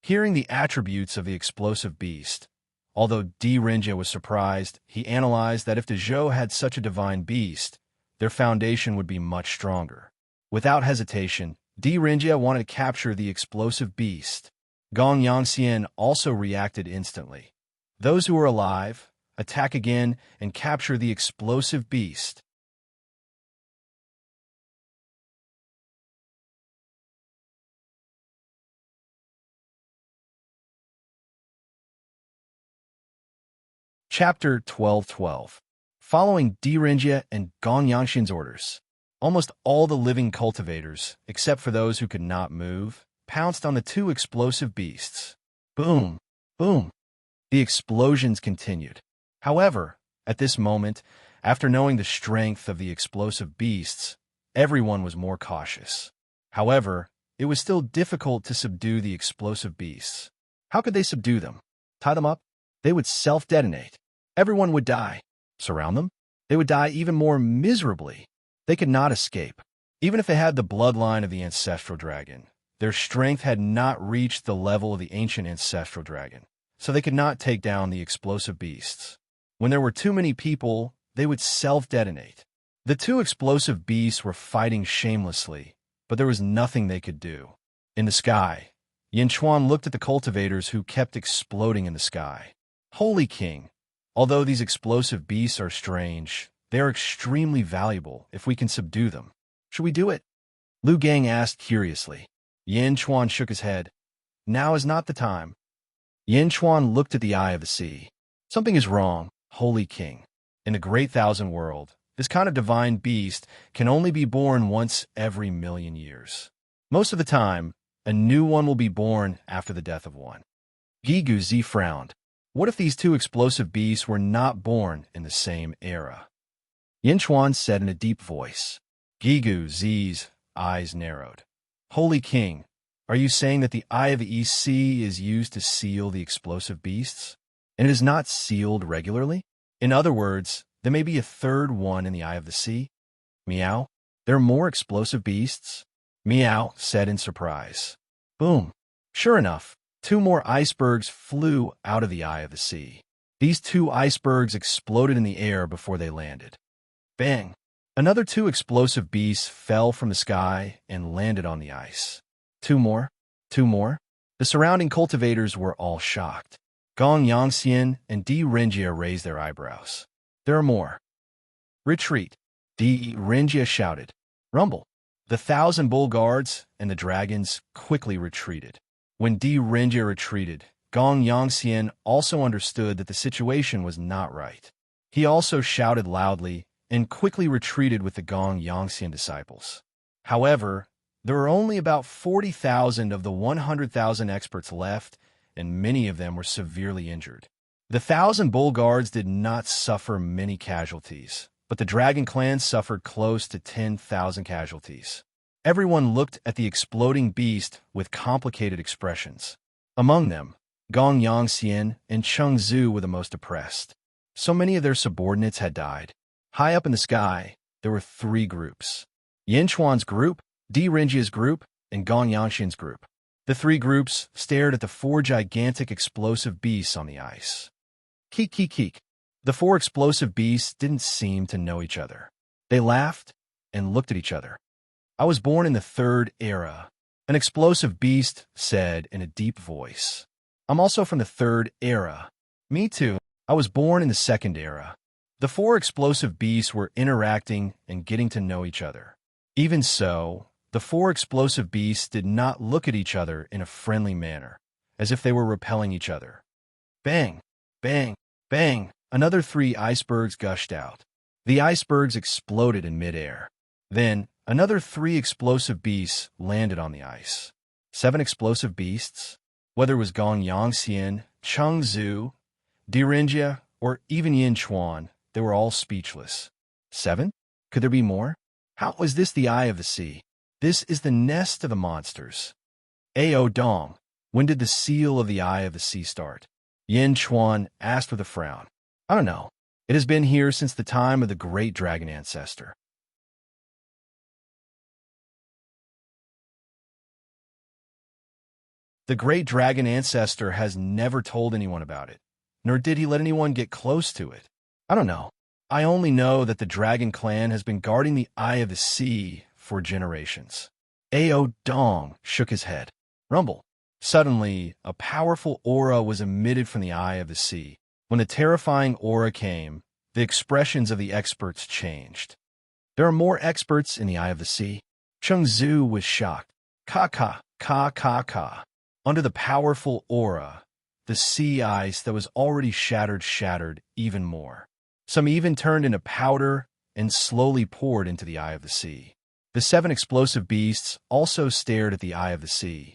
Hearing the attributes of the explosive beast, although Di Renjie was surprised, he analyzed that if the Zhou had such a divine beast, their foundation would be much stronger. Without hesitation, Di Renjie wanted to capture the explosive beast. Gong Yangxian also reacted instantly. Those who are alive, attack again and capture the explosive beast. Chapter 12:12. Following Di Renjie and Gong Yangxian's orders, almost all the living cultivators, except for those who could not move, pounced on the two explosive beasts. Boom! Boom! The explosions continued. However, at this moment, after knowing the strength of the explosive beasts, everyone was more cautious. However, it was still difficult to subdue the explosive beasts. How could they subdue them? Tie them up? They would self-detonate. Everyone would die. Surround them? They would die even more miserably. They could not escape. Even if they had the bloodline of the ancestral dragon, their strength had not reached the level of the ancient ancestral dragon, so they could not take down the explosive beasts. When there were too many people, they would self-detonate. The two explosive beasts were fighting shamelessly, but there was nothing they could do. In the sky, Yin Chuan looked at the cultivators who kept exploding in the sky. Holy King! Although these explosive beasts are strange, they are extremely valuable if we can subdue them. Should we do it? Lu Gang asked curiously. Yin Chuan shook his head. Now is not the time. Yin Chuan looked at the eye of the sea. Something is wrong, Holy King. In the Great Thousand World, this kind of divine beast can only be born once every 1,000,000 years. Most of the time, a new one will be born after the death of one. Gigu Zi frowned. What if these two explosive beasts were not born in the same era? Yin Chuan said in a deep voice. Gigu Zi's eyes narrowed. Holy King, are you saying that the Eye of the East Sea is used to seal the explosive beasts? And it is not sealed regularly? In other words, there may be a third one in the Eye of the Sea? Meow? There are more explosive beasts? Meow said in surprise. Boom. Sure enough, 2 more icebergs flew out of the Eye of the Sea. These 2 icebergs exploded in the air before they landed. Bang! Another 2 explosive beasts fell from the sky and landed on the ice. 2 more? 2 more? The surrounding cultivators were all shocked. Gong Yangxian and Di Renjie raised their eyebrows. There are more. Retreat. Rengia shouted. Rumble. The 1,000 bull guards and the dragons quickly retreated. When Rengia retreated, Gong Yangxian also understood that the situation was not right. He also shouted loudly and quickly retreated with the Gong Yangxian disciples. However, there were only about 40,000 of the 100,000 experts left, and many of them were severely injured. The 1,000 bull guards did not suffer many casualties, but the Dragon Clan suffered close to 10,000 casualties. Everyone looked at the exploding beast with complicated expressions. Among them, Gong Yangxian and Cheng Zhu were the most oppressed. So many of their subordinates had died. High up in the sky, there were 3 groups. Yin Chuan's group, Renjia's group, and Gong Yangxian's group. The 3 groups stared at the 4 gigantic explosive beasts on the ice. Keek, keek, keek. The 4 explosive beasts didn't seem to know each other. They laughed and looked at each other. I was born in the 3rd era, an explosive beast said in a deep voice. I'm also from the 3rd era. Me too. I was born in the 2nd era. The 4 explosive beasts were interacting and getting to know each other. Even so, the 4 explosive beasts did not look at each other in a friendly manner, as if they were repelling each other. Bang! Bang! Bang! Another 3 icebergs gushed out. The icebergs exploded in midair. Then, another 3 explosive beasts landed on the ice. 7 explosive beasts? Whether it was Gong Yangxian, Cheng Zhu, Renjia, or even Yin Chuan, they were all speechless. 7? Could there be more? How is this the Eye of the Sea? This is the nest of the monsters. Ao Dong, when did the seal of the Eye of the Sea start? Yin Chuan asked with a frown. I don't know. It has been here since the time of the great dragon ancestor. The great dragon ancestor has never told anyone about it, nor did he let anyone get close to it. I don't know. I only know that the Dragon Clan has been guarding the Eye of the Sea for generations. Ao Dong shook his head. Rumble. Suddenly, a powerful aura was emitted from the Eye of the Sea. When the terrifying aura came, the expressions of the experts changed. There are more experts in the Eye of the Sea. Cheng Zhu was shocked. Ka ka, ka ka ka. Under the powerful aura, the sea ice that was already shattered even more. Some even turned into powder and slowly poured into the Eye of the Sea. The 7 explosive beasts also stared at the Eye of the Sea.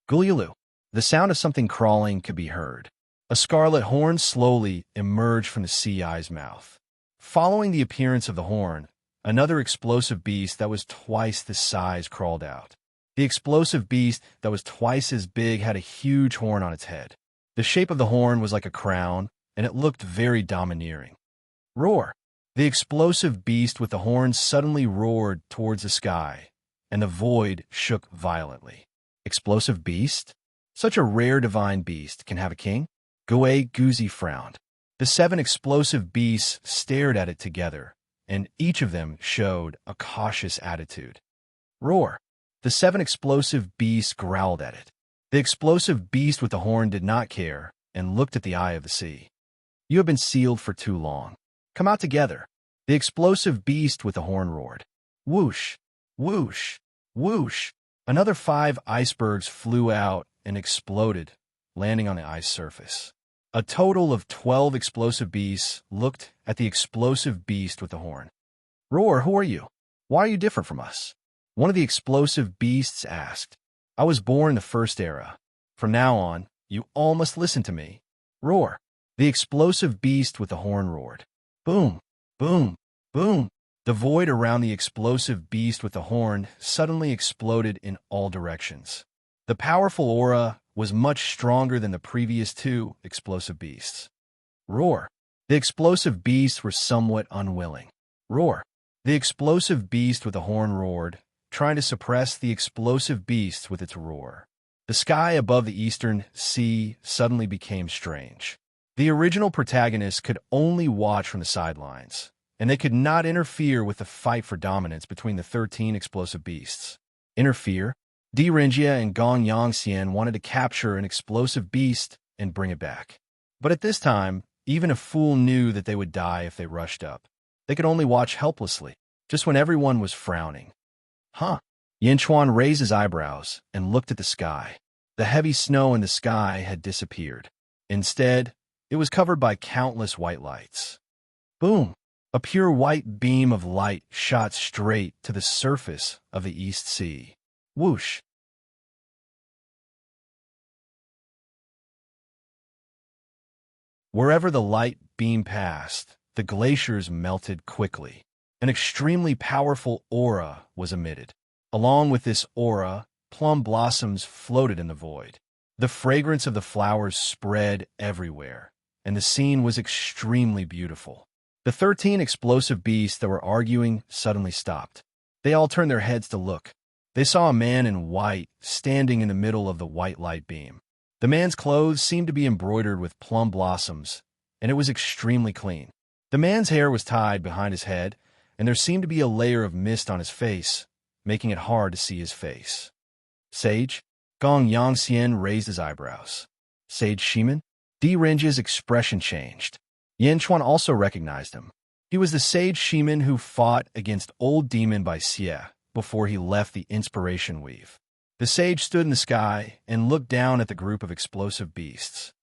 Guliulu. The sound of something crawling could be heard. A scarlet horn slowly emerged from the sea eye's mouth. Following the appearance of the horn, another explosive beast that was twice the size crawled out. The explosive beast that was twice as big had a huge horn on its head. The shape of the horn was like a crown, and it looked very domineering. Roar! The explosive beast with the horn suddenly roared towards the sky, and the void shook violently. Explosive beast? Such a rare divine beast can have a king? Guei Guzi frowned. The 7 explosive beasts stared at it together, and each of them showed a cautious attitude. Roar! The 7 explosive beasts growled at it. The explosive beast with the horn did not care and looked at the Eye of the Sea. You have been sealed for too long. Come out together. The explosive beast with the horn roared. Whoosh! Whoosh! Whoosh! Another 5 icebergs flew out and exploded, landing on the ice surface. A total of 12 explosive beasts looked at the explosive beast with the horn. Roar, who are you? Why are you different from us? One of the explosive beasts asked. I was born in the 1st era. From now on, you all must listen to me. Roar. The explosive beast with the horn roared. Boom, boom, boom. The void around the explosive beast with the horn suddenly exploded in all directions. The powerful aura was much stronger than the previous 2 explosive beasts. Roar. The explosive beasts were somewhat unwilling. Roar. The explosive beast with the horn roared, trying to suppress the explosive beast with its roar. The sky above the eastern sea suddenly became strange. The original protagonists could only watch from the sidelines, and they could not interfere with the fight for dominance between the 13 explosive beasts. Interfere? Renjia and Gong Yangxian wanted to capture an explosive beast and bring it back. But at this time, Even a fool knew that they would die if they rushed up. They could only watch helplessly, just when everyone was frowning. Huh? Yinchuan raised his eyebrows and looked at the sky. The heavy snow in the sky had disappeared. Instead, it was covered by countless white lights. Boom! A pure white beam of light shot straight to the surface of the East Sea. Whoosh! Wherever the light beam passed, the glaciers melted quickly. An extremely powerful aura was emitted. Along with this aura, plum blossoms floated in the void. The fragrance of the flowers spread everywhere, and the scene was extremely beautiful. The 13 explosive beasts that were arguing suddenly stopped. They all turned their heads to look. They saw a man in white standing in the middle of the white light beam. The man's clothes seemed to be embroidered with plum blossoms, and it was extremely clean. The man's hair was tied behind his head, and there seemed to be a layer of mist on his face, making it hard to see his face. Sage? Gong Yangxian raised his eyebrows. Sage Shimin? Di Renji's expression changed. Yin Chuan also recognized him. He was the Sage Shimin who fought against Old Demon by Xie before he left the Inspiration Weave. The sage stood in the sky and looked down at the group of explosive beasts.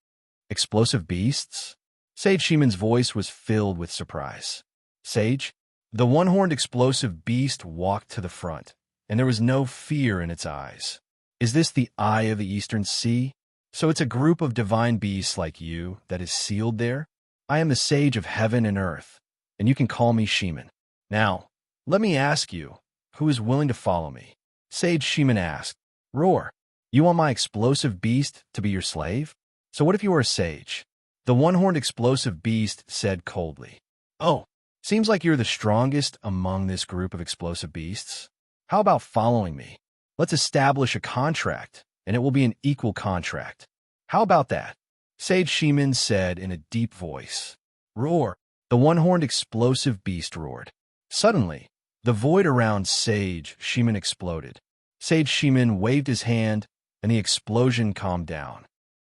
Explosive beasts? Sage Shimin's voice was filled with surprise. Sage? The one-horned explosive beast walked to the front, and there was no fear in its eyes. Is this the Eye of the Eastern Sea? So it's a group of divine beasts like you that is sealed there? I am the sage of heaven and earth, and you can call me Shimin. Now, let me ask you, who is willing to follow me? Sage Shimin asked. Roar, you want my explosive beast to be your slave? So what if you are a sage? The one-horned explosive beast said coldly. Oh, seems like you're the strongest among this group of explosive beasts. How about following me? Let's establish a contract, and it will be an equal contract. How about that? Sage Shimin said in a deep voice. Roar, the one-horned explosive beast roared. Suddenly, the void around Sage Shimin exploded. Sage Shimin waved his hand, and the explosion calmed down.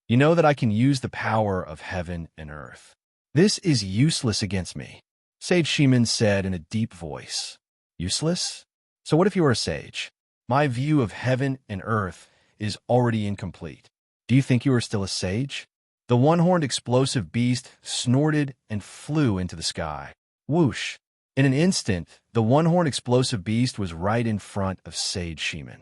You know that I can use the power of heaven and earth. This is useless against me, Sage Shimin said in a deep voice. Useless? So what if you are a sage? My view of heaven and earth is already incomplete. Do you think you are still a sage? The one-horned explosive beast snorted and flew into the sky. Whoosh! In an instant, the one-horned explosive beast was right in front of Sage Shimin.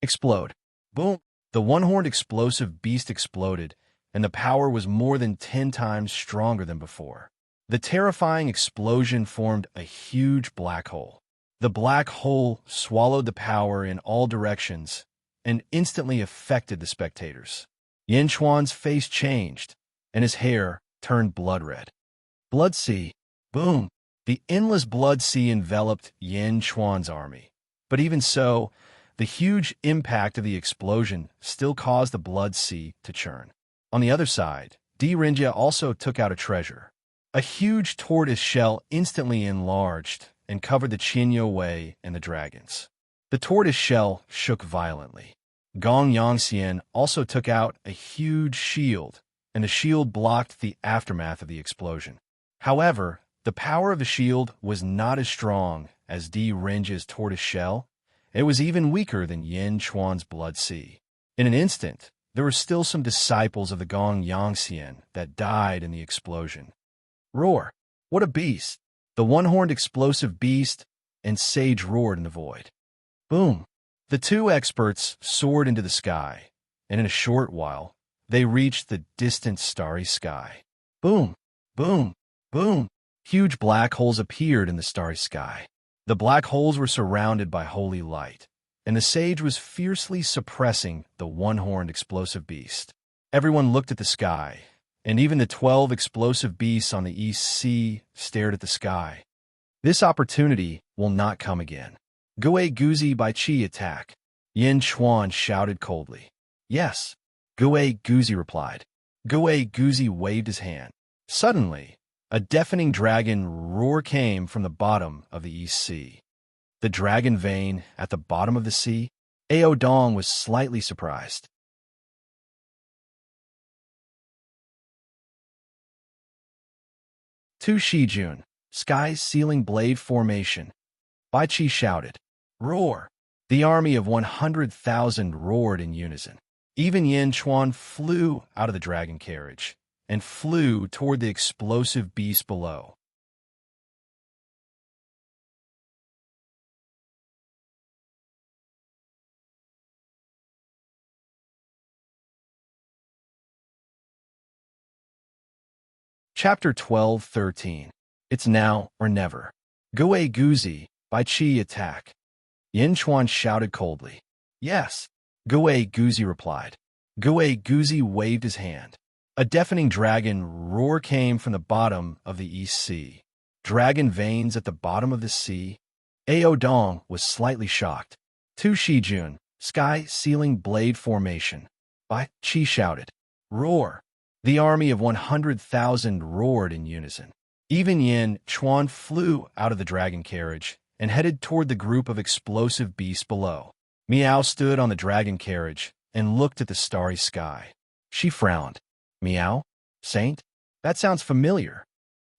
Explode. Boom! The one-horned explosive beast exploded, and the power was more than 10 times stronger than before. The terrifying explosion formed a huge black hole. The black hole swallowed the power in all directions and instantly affected the spectators. Yin Chuan's face changed, and his hair turned blood red. Blood Sea. Boom! The endless blood sea enveloped Yin Chuan's army. But even so, the huge impact of the explosion still caused the blood sea to churn. On the other side, Di Renjia also took out a treasure. A huge tortoise shell instantly enlarged and covered the Qinyo Wei and the dragons. The tortoise shell shook violently. Gong Yangxian also took out a huge shield, and the shield blocked the aftermath of the explosion. However, the power of the shield was not as strong as Di Renjia's tortoise shell. It was even weaker than Yin Chuan's blood sea. In an instant, there were still some disciples of the Gong Yangxian that died in the explosion. Roar! What a beast! The one-horned explosive beast and Sage roared in the void. Boom! The two experts soared into the sky, and in a short while, they reached the distant starry sky. Boom! Boom! Boom! Huge black holes appeared in the starry sky. The black holes were surrounded by holy light, and the sage was fiercely suppressing the one-horned explosive beast. Everyone looked at the sky, and even the 12 explosive beasts on the East Sea stared at the sky. This opportunity will not come again. Gui Guzi by Qi attack. Yin Chuan shouted coldly. Yes, Gui Guzi replied. Gui Guzi waved his hand. Suddenly, a deafening dragon roar came from the bottom of the East Sea. The dragon vein at the bottom of the sea? Ao Dong was slightly surprised. To Shijun, sky's sealing blade formation. Bai Qi shouted. Roar! The army of 100,000 roared in unison. Even Yin Chuan flew out of the dragon carriage and flew toward the explosive beast below. Chapter 12:13. It's now or never. Gue Guzi, Bai Qi attack. Yin Chuan shouted coldly. Yes. Gue Guzi replied. Gue Guzi waved his hand. A deafening dragon roar came from the bottom of the East Sea. Dragon veins at the bottom of the sea? Ao Dong was slightly shocked. Tu Shijun, sky sealing blade formation. Bai Qi shouted. Roar! The army of 100,000 roared in unison. Even Yin Chuan flew out of the dragon carriage and headed toward the group of explosive beasts below. Miao stood on the dragon carriage and looked at the starry sky. She frowned. Miao? Saint? That sounds familiar.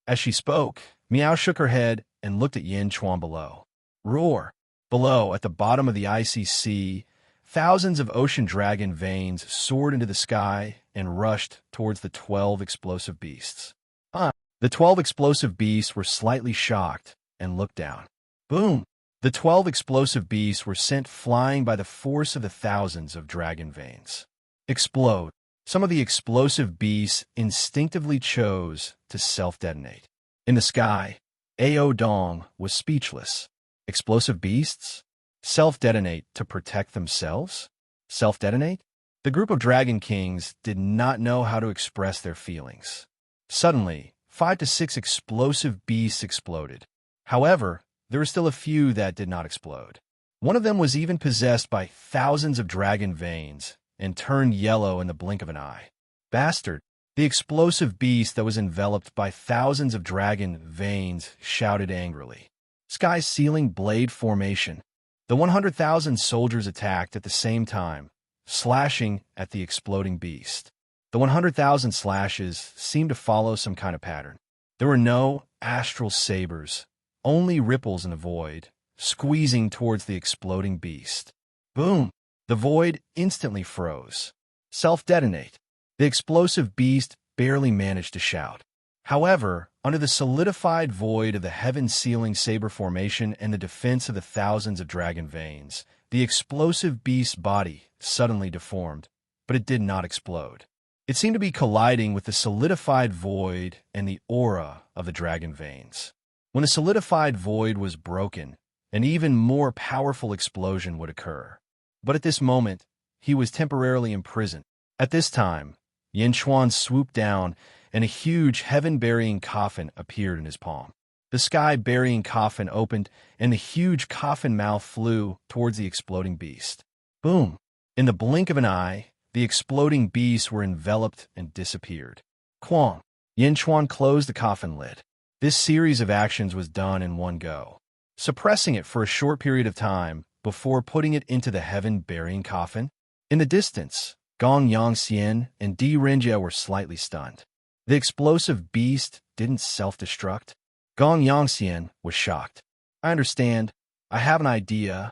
As she spoke, Miao shook her head and looked at Yin Chuan below. Roar! Below, at the bottom of the icy sea, thousands of ocean dragon veins soared into the sky and rushed towards the 12 explosive beasts. The 12 explosive beasts were slightly shocked and looked down. Boom! The 12 explosive beasts were sent flying by the force of the thousands of dragon veins. Explode! Some of the explosive beasts instinctively chose to self-detonate. In the sky, Ao Dong was speechless. Explosive beasts? Self-detonate to protect themselves? Self-detonate? The group of Dragon Kings did not know how to express their feelings. Suddenly, 5 to 6 explosive beasts exploded. However, there were still a few that did not explode. One of them was even possessed by thousands of dragon veins and turned yellow in the blink of an eye. Bastard! The explosive beast that was enveloped by thousands of dragon veins shouted angrily. Sky sealing blade formation. The 100,000 soldiers attacked at the same time, slashing at the exploding beast. The 100,000 slashes seemed to follow some kind of pattern. There were no astral sabers, only ripples in the void, squeezing towards the exploding beast. Boom! The void instantly froze. Self-detonate. The explosive beast barely managed to shout. However, under the solidified void of the heaven-sealing saber formation and the defense of the thousands of dragon veins, the explosive beast's body suddenly deformed, but it did not explode. It seemed to be colliding with the solidified void and the aura of the dragon veins. When the solidified void was broken, an even more powerful explosion would occur. But at this moment, he was temporarily imprisoned. At this time, Yin Chuan swooped down, and a huge heaven-burying coffin appeared in his palm. The sky-burying coffin opened, and the huge coffin mouth flew towards the exploding beast. Boom! In the blink of an eye, the exploding beasts were enveloped and disappeared. Quang! Yin Chuan closed the coffin lid. This series of actions was done in one go, suppressing it for a short period of time before putting it into the heaven-burying coffin. In the distance, Gong Yangxian and Di Renjie were slightly stunned. The explosive beast didn't self-destruct. Gong Yangxian was shocked. I understand. I have an idea.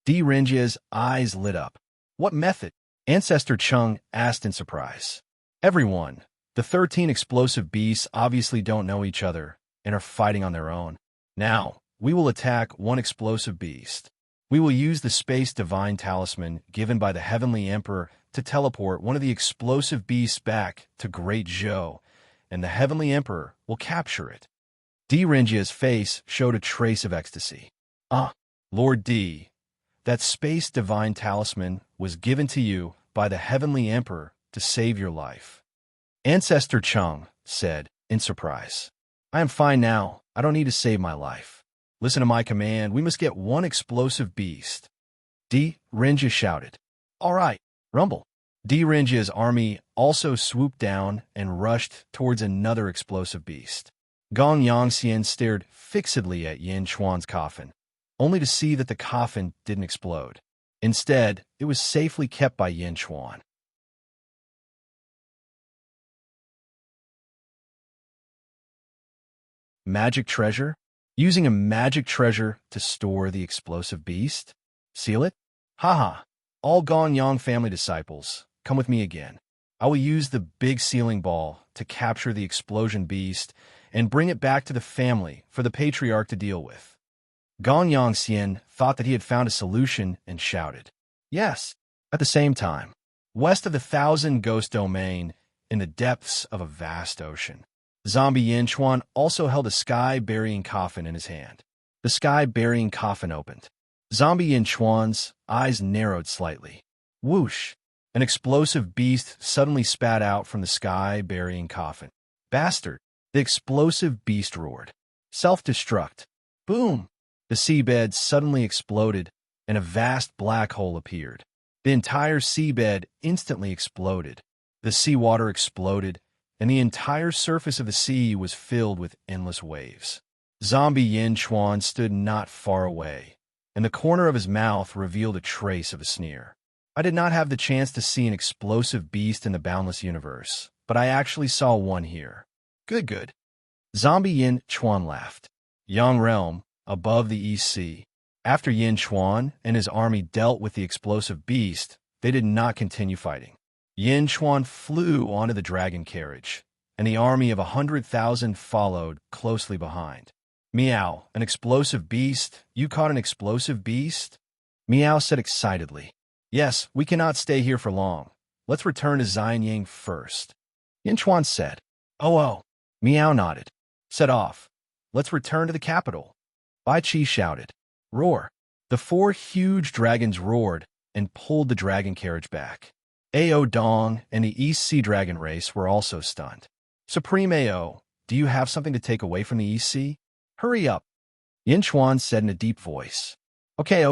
Di Renjie's eyes lit up. What method? Ancestor Chung asked in surprise. Everyone. The 13 explosive beasts obviously don't know each other and are fighting on their own. Now, we will attack one explosive beast. We will use the Space Divine Talisman given by the Heavenly Emperor to teleport one of the explosive beasts back to Great Zhou, and the Heavenly Emperor will capture it. Di Renjie's face showed a trace of ecstasy. Lord Di, that Space Divine Talisman was given to you by the Heavenly Emperor to save your life. Ancestor Chung said in surprise. I am fine now. I don't need to save my life. Listen to my command. We must get one explosive beast. Di Renjie shouted. All right, rumble. Di Renjie's army also swooped down and rushed towards another explosive beast. Gong Yangxian stared fixedly at Yin Chuan's coffin, only to see that the coffin didn't explode. Instead, it was safely kept by Yin Chuan. Magic treasure? Using a magic treasure to store the explosive beast? Seal it? Haha. All Gong-Yang family disciples, come with me again. I will use the big sealing ball to capture the explosion beast and bring it back to the family for the patriarch to deal with. Gong-Yang Xian thought that he had found a solution and shouted, "Yes!" At the same time, west of the Thousand Ghost Domain, in the depths of a vast ocean, Zombie Yin Chuan also held a sky-burying coffin in his hand. The sky-burying coffin opened. Zombie Yin Chuan's eyes narrowed slightly. Whoosh! An explosive beast suddenly spat out from the sky-burying coffin. Bastard! The explosive beast roared. Self-destruct. Boom! The seabed suddenly exploded, and a vast black hole appeared. The entire seabed instantly exploded. The seawater exploded, and the entire surface of the sea was filled with endless waves. Zombie Yin Chuan stood not far away, and the corner of his mouth revealed a trace of a sneer. I did not have the chance to see an explosive beast in the boundless universe, but I actually saw one here. Good. Zombie Yin Chuan laughed. Yang Realm, above the East Sea. After Yin Chuan and his army dealt with the explosive beast, they did not continue fighting. Yin Chuan flew onto the dragon carriage, and the army of 100,000 followed closely behind. Meow, an explosive beast? You caught an explosive beast? Meow said excitedly. Yes, we cannot stay here for long. Let's return to Xianyang first. Yin Chuan said. Oh. Meow nodded. Set off. Let's return to the capital. Bai Qi shouted. Roar. The 4 huge dragons roared and pulled the dragon carriage back. Ao Dong and the East Sea Dragon race were also stunned. Supreme Ao, do you have something to take away from the East Sea? Hurry up. Yin Chuan said in a deep voice. Okay.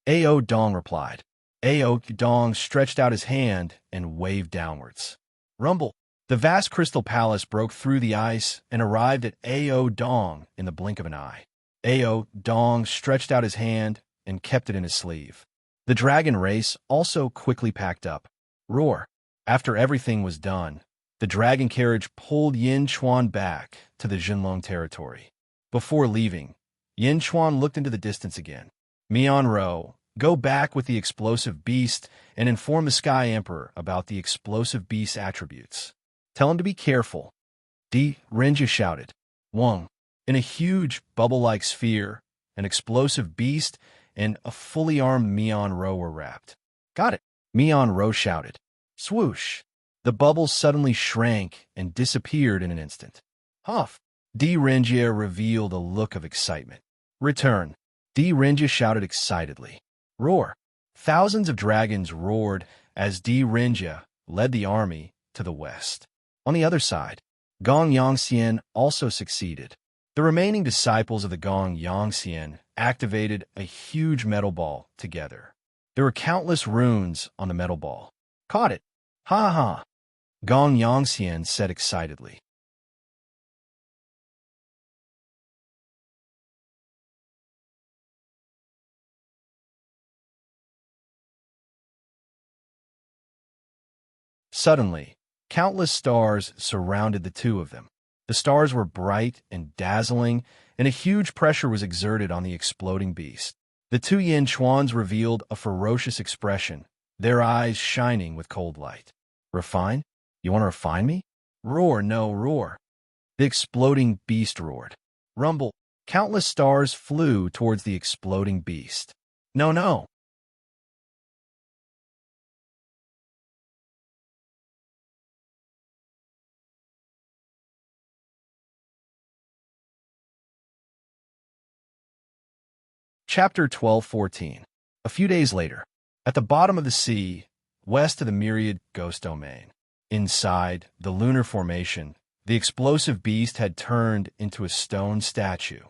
Ao Dong replied. Ao Dong stretched out his hand and waved downwards. Rumble. The vast crystal palace broke through the ice and arrived at Ao Dong in the blink of an eye. Ao Dong stretched out his hand and kept it in his sleeve. The dragon race also quickly packed up. Roar. After everything was done, the dragon carriage pulled Yin Chuan back to the Jinlong territory. Before leaving, Yin Chuan looked into the distance again. Mian Ro, go back with the explosive beast and inform the Sky Emperor about the explosive beast's attributes. Tell him to be careful. Renja shouted. Wang. In a huge bubble-like sphere, an explosive beast and a fully armed Mian Ro were wrapped. Got it. Mian Ro shouted. Swoosh. The bubbles suddenly shrank and disappeared in an instant. Huff. Renja revealed a look of excitement. Return. Renja shouted excitedly. Roar. Thousands of dragons roared as Renja led the army to the west. On the other side, Gong-Yang Xian also succeeded. The remaining disciples of the Gong-Yang Xian activated a huge metal ball together. There were countless runes on the metal ball. Caught it! Ha! Gong-Yang Xian said excitedly. Suddenly, countless stars surrounded the two of them. The stars were bright and dazzling, and a huge pressure was exerted on the exploding beast. The 2 Yin Chuans revealed a ferocious expression, their eyes shining with cold light. Refine? You want to refine me? Roar, no, roar. The exploding beast roared. Rumble. Countless stars flew towards the exploding beast. No. Chapter 12:14. A few days later, at the bottom of the sea, west of the Myriad Ghost Domain, inside the lunar formation, the explosive beast had turned into a stone statue.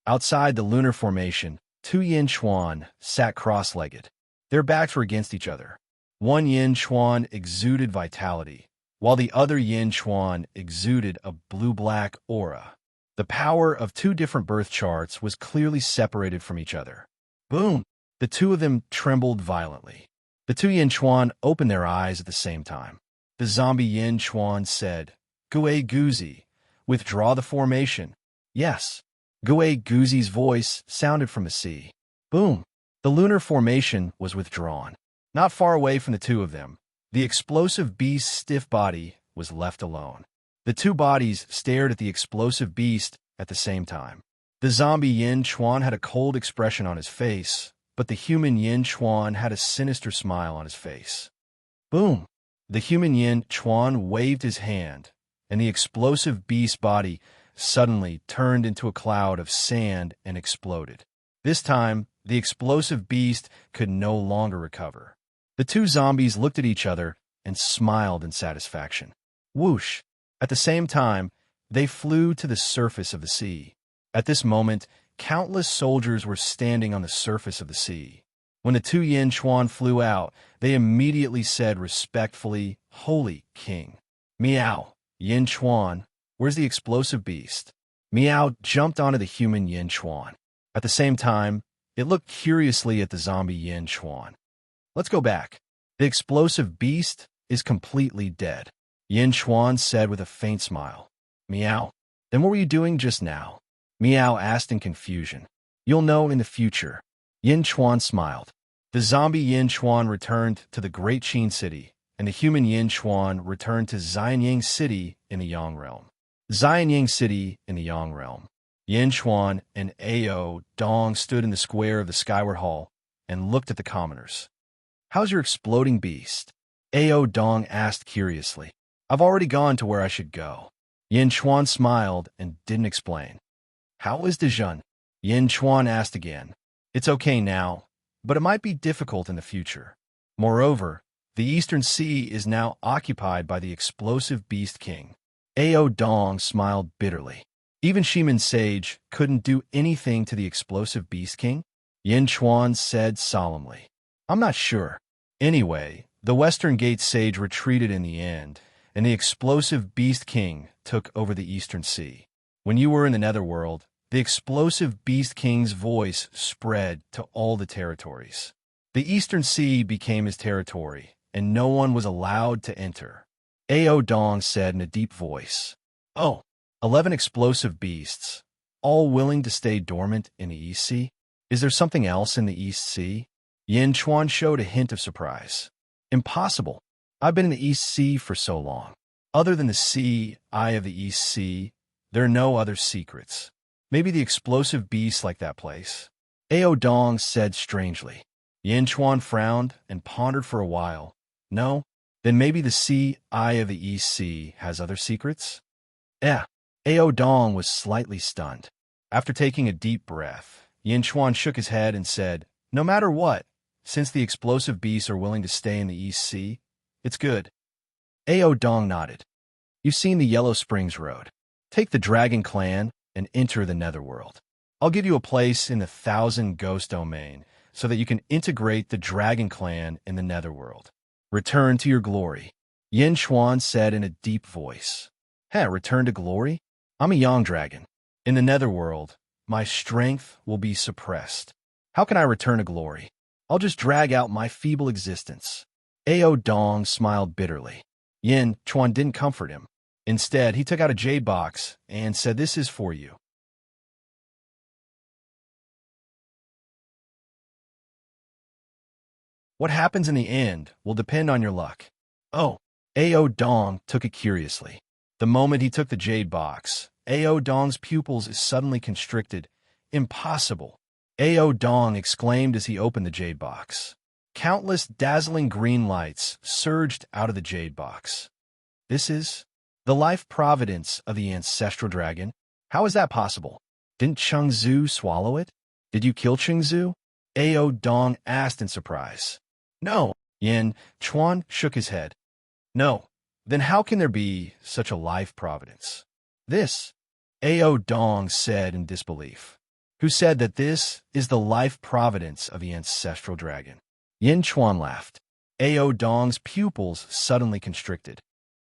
Outside the lunar formation, 2 Yin Chuan sat cross-legged. Their backs were against each other. One Yin Chuan exuded vitality, while the other Yin Chuan exuded a blue-black aura. The power of 2 different birth charts was clearly separated from each other. Boom! The 2 of them trembled violently. The 2 Yin Chuan opened their eyes at the same time. The zombie Yin Chuan said, Gui Guzi, withdraw the formation. Yes. Gue Guzi's voice sounded from the sea. Boom. The lunar formation was withdrawn. Not far away from the two of them, the explosive beast's stiff body was left alone. The two bodies stared at the explosive beast at the same time. The zombie Yin Chuan had a cold expression on his face, but the human Yin Chuan had a sinister smile on his face. Boom! The human Yin Chuan waved his hand, and the explosive beast body suddenly turned into a cloud of sand and exploded. This time, the explosive beast could no longer recover. The two zombies looked at each other and smiled in satisfaction. Whoosh! At the same time, they flew to the surface of the sea. At this moment, countless soldiers were standing on the surface of the sea. When the two Yin Chuan flew out, they immediately said respectfully, "Holy King." Meow. Yin Chuan, where's the explosive beast? Meow jumped onto the human Yin Chuan. At the same time, it looked curiously at the zombie Yin Chuan. Let's go back. The explosive beast is completely dead. Yin Chuan said with a faint smile. Meow. Then what were you doing just now? Meow asked in confusion. You'll know in the future. Yin Chuan smiled. The zombie Yin Chuan returned to the Great Qin City, and the human Yin Chuan returned to Xianying City in the Yang Realm. Xianying City in the Yang Realm. Yin Chuan and Ao Dong stood in the square of the Skyward Hall and looked at the commoners. How's your exploding beast? Ao Dong asked curiously. I've already gone to where I should go. Yin Chuan smiled and didn't explain. How is Dejun? Yin Chuan asked again. It's okay now, but it might be difficult in the future. Moreover, the Eastern Sea is now occupied by the explosive Beast King. Ao Dong smiled bitterly. Even Shiman Sage couldn't do anything to the explosive Beast King? Yin Chuan said solemnly. I'm not sure. Anyway, the Western Gate Sage retreated in the end, and the explosive Beast King took over the Eastern Sea. When you were in the Netherworld, the explosive Beast King's voice spread to all the territories. The Eastern Sea became his territory, and no one was allowed to enter. Ao Dong said in a deep voice. Oh, 11 explosive beasts, all willing to stay dormant in the East Sea? Is there something else in the East Sea? Yin Chuan showed a hint of surprise. Impossible. I've been in the East Sea for so long. Other than the sea, eye of the East Sea, there are no other secrets. Maybe the explosive beasts like that place. Ao Dong said strangely. Yin Chuan frowned and pondered for a while. No? Then maybe the sea, eye of the East Sea, has other secrets? Ao Dong was slightly stunned. After taking a deep breath, Yin Chuan shook his head and said, no matter what, since the explosive beasts are willing to stay in the East Sea, it's good. Ao Dong nodded. You've seen the Yellow Springs Road. Take the Dragon Clan and enter the Netherworld. I'll give you a place in the Thousand Ghost Domain so that you can integrate the Dragon Clan in the Netherworld. Return to your glory. Yin Chuan said in a deep voice. Return to glory? I'm a young dragon. In the Netherworld, my strength will be suppressed. How can I return to glory? I'll just drag out my feeble existence. Ao Dong smiled bitterly. Yin Chuan didn't comfort him. Instead, he took out a jade box and said, this is for you. What happens in the end will depend on your luck. Oh, Ao Dong took it curiously. The moment he took the jade box, Ao Dong's pupils suddenly constricted. Impossible! Ao Dong exclaimed as he opened the jade box. Countless dazzling green lights surged out of the jade box. This is the life providence of the ancestral dragon. How is that possible? Didn't Cheng Zhu swallow it? Did you kill Cheng Zhu? Ao Dong asked in surprise. No. Yin Chuan shook his head. No. Then how can there be such a life providence? This, Ao Dong said in disbelief. Who said that this is the life providence of the ancestral dragon? Yin Chuan laughed. Ao Dong's pupils suddenly constricted.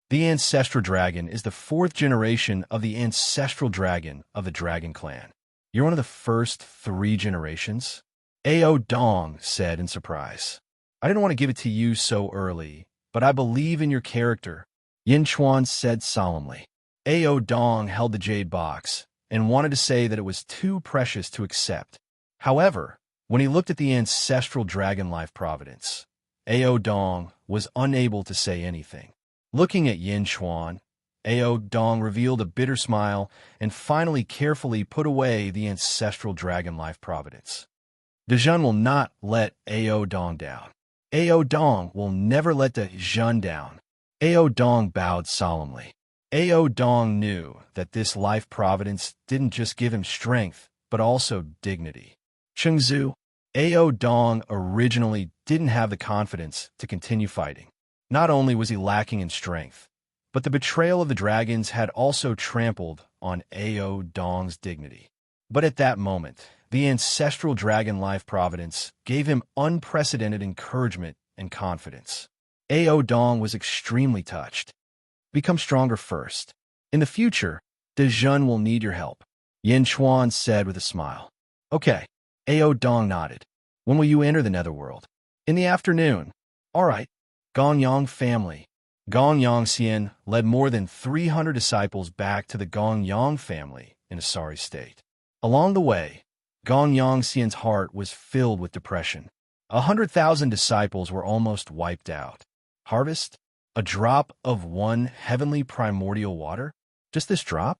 The ancestral dragon is the 4th generation of the ancestral dragon of the Dragon Clan. You're one of the first 3 generations? Ao Dong said in surprise. I didn't want to give it to you so early, but I believe in your character, Yin Chuan said solemnly. Ao Dong held the jade box, and wanted to say that it was too precious to accept. However, when he looked at the ancestral dragon life providence, Ao Dong was unable to say anything. Looking at Yin Chuan, Ao Dong revealed a bitter smile and finally carefully put away the ancestral dragon life providence. Dejun will not let Ao Dong down. Ao Dong will never let Dejun down. Ao Dong bowed solemnly. Ao Dong knew that this life providence didn't just give him strength, but also dignity. Chengzu, Ao Dong originally didn't have the confidence to continue fighting. Not only was he lacking in strength, but the betrayal of the dragons had also trampled on Ao Dong's dignity. But at that moment, the ancestral dragon life providence gave him unprecedented encouragement and confidence. Ao Dong was extremely touched. Become stronger first. In the future, Dejun will need your help, Yin Chuan said with a smile. Okay. Ao Dong nodded. When will you enter the netherworld? In the afternoon. All right. Gongyang family. Gongyang Xian led more than 300 disciples back to the Gongyang family in a sorry state. Along the way, Gongyang Xian's heart was filled with depression. 100,000 disciples were almost wiped out. Harvest? A drop of one heavenly primordial water? Just this drop?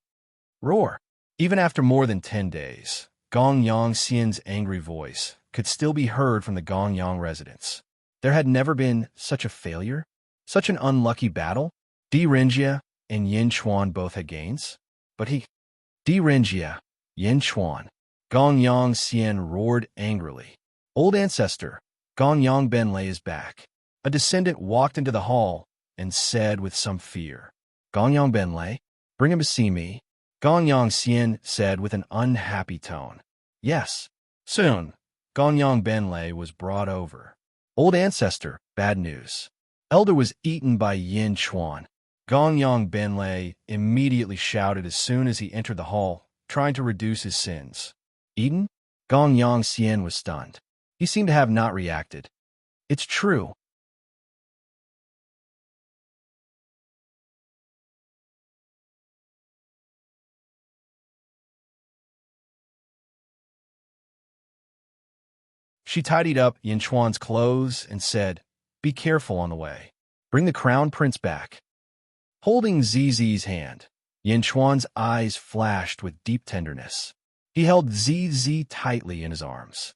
Roar. Even after more than 10 days, Gongyang Xian's angry voice could still be heard from the Gongyang residents. There had never been such a failure, such an unlucky battle. Di Renjia and Yin Chuan both had gains, but Di Renjia, Yin Chuan. Gongyang Xian roared angrily. Old ancestor, Gongyang Benlei is back. A descendant walked into the hall and said with some fear, Gongyang Benlei, bring him to see me. Gongyang Xian said with an unhappy tone. Yes. Soon, Gongyang Benlei was brought over. Old ancestor, bad news. Elder was eaten by Yin Chuan. Gongyang Benlei immediately shouted as soon as he entered the hall, trying to reduce his sins. Eaten? Gongyang Xian was stunned. He seemed to have not reacted. It's true. She tidied up Yin Chuan's clothes and said, Be careful on the way. Bring the crown prince back. Holding ZZ's hand, Yin Chuan's eyes flashed with deep tenderness. He held ZZ tightly in his arms.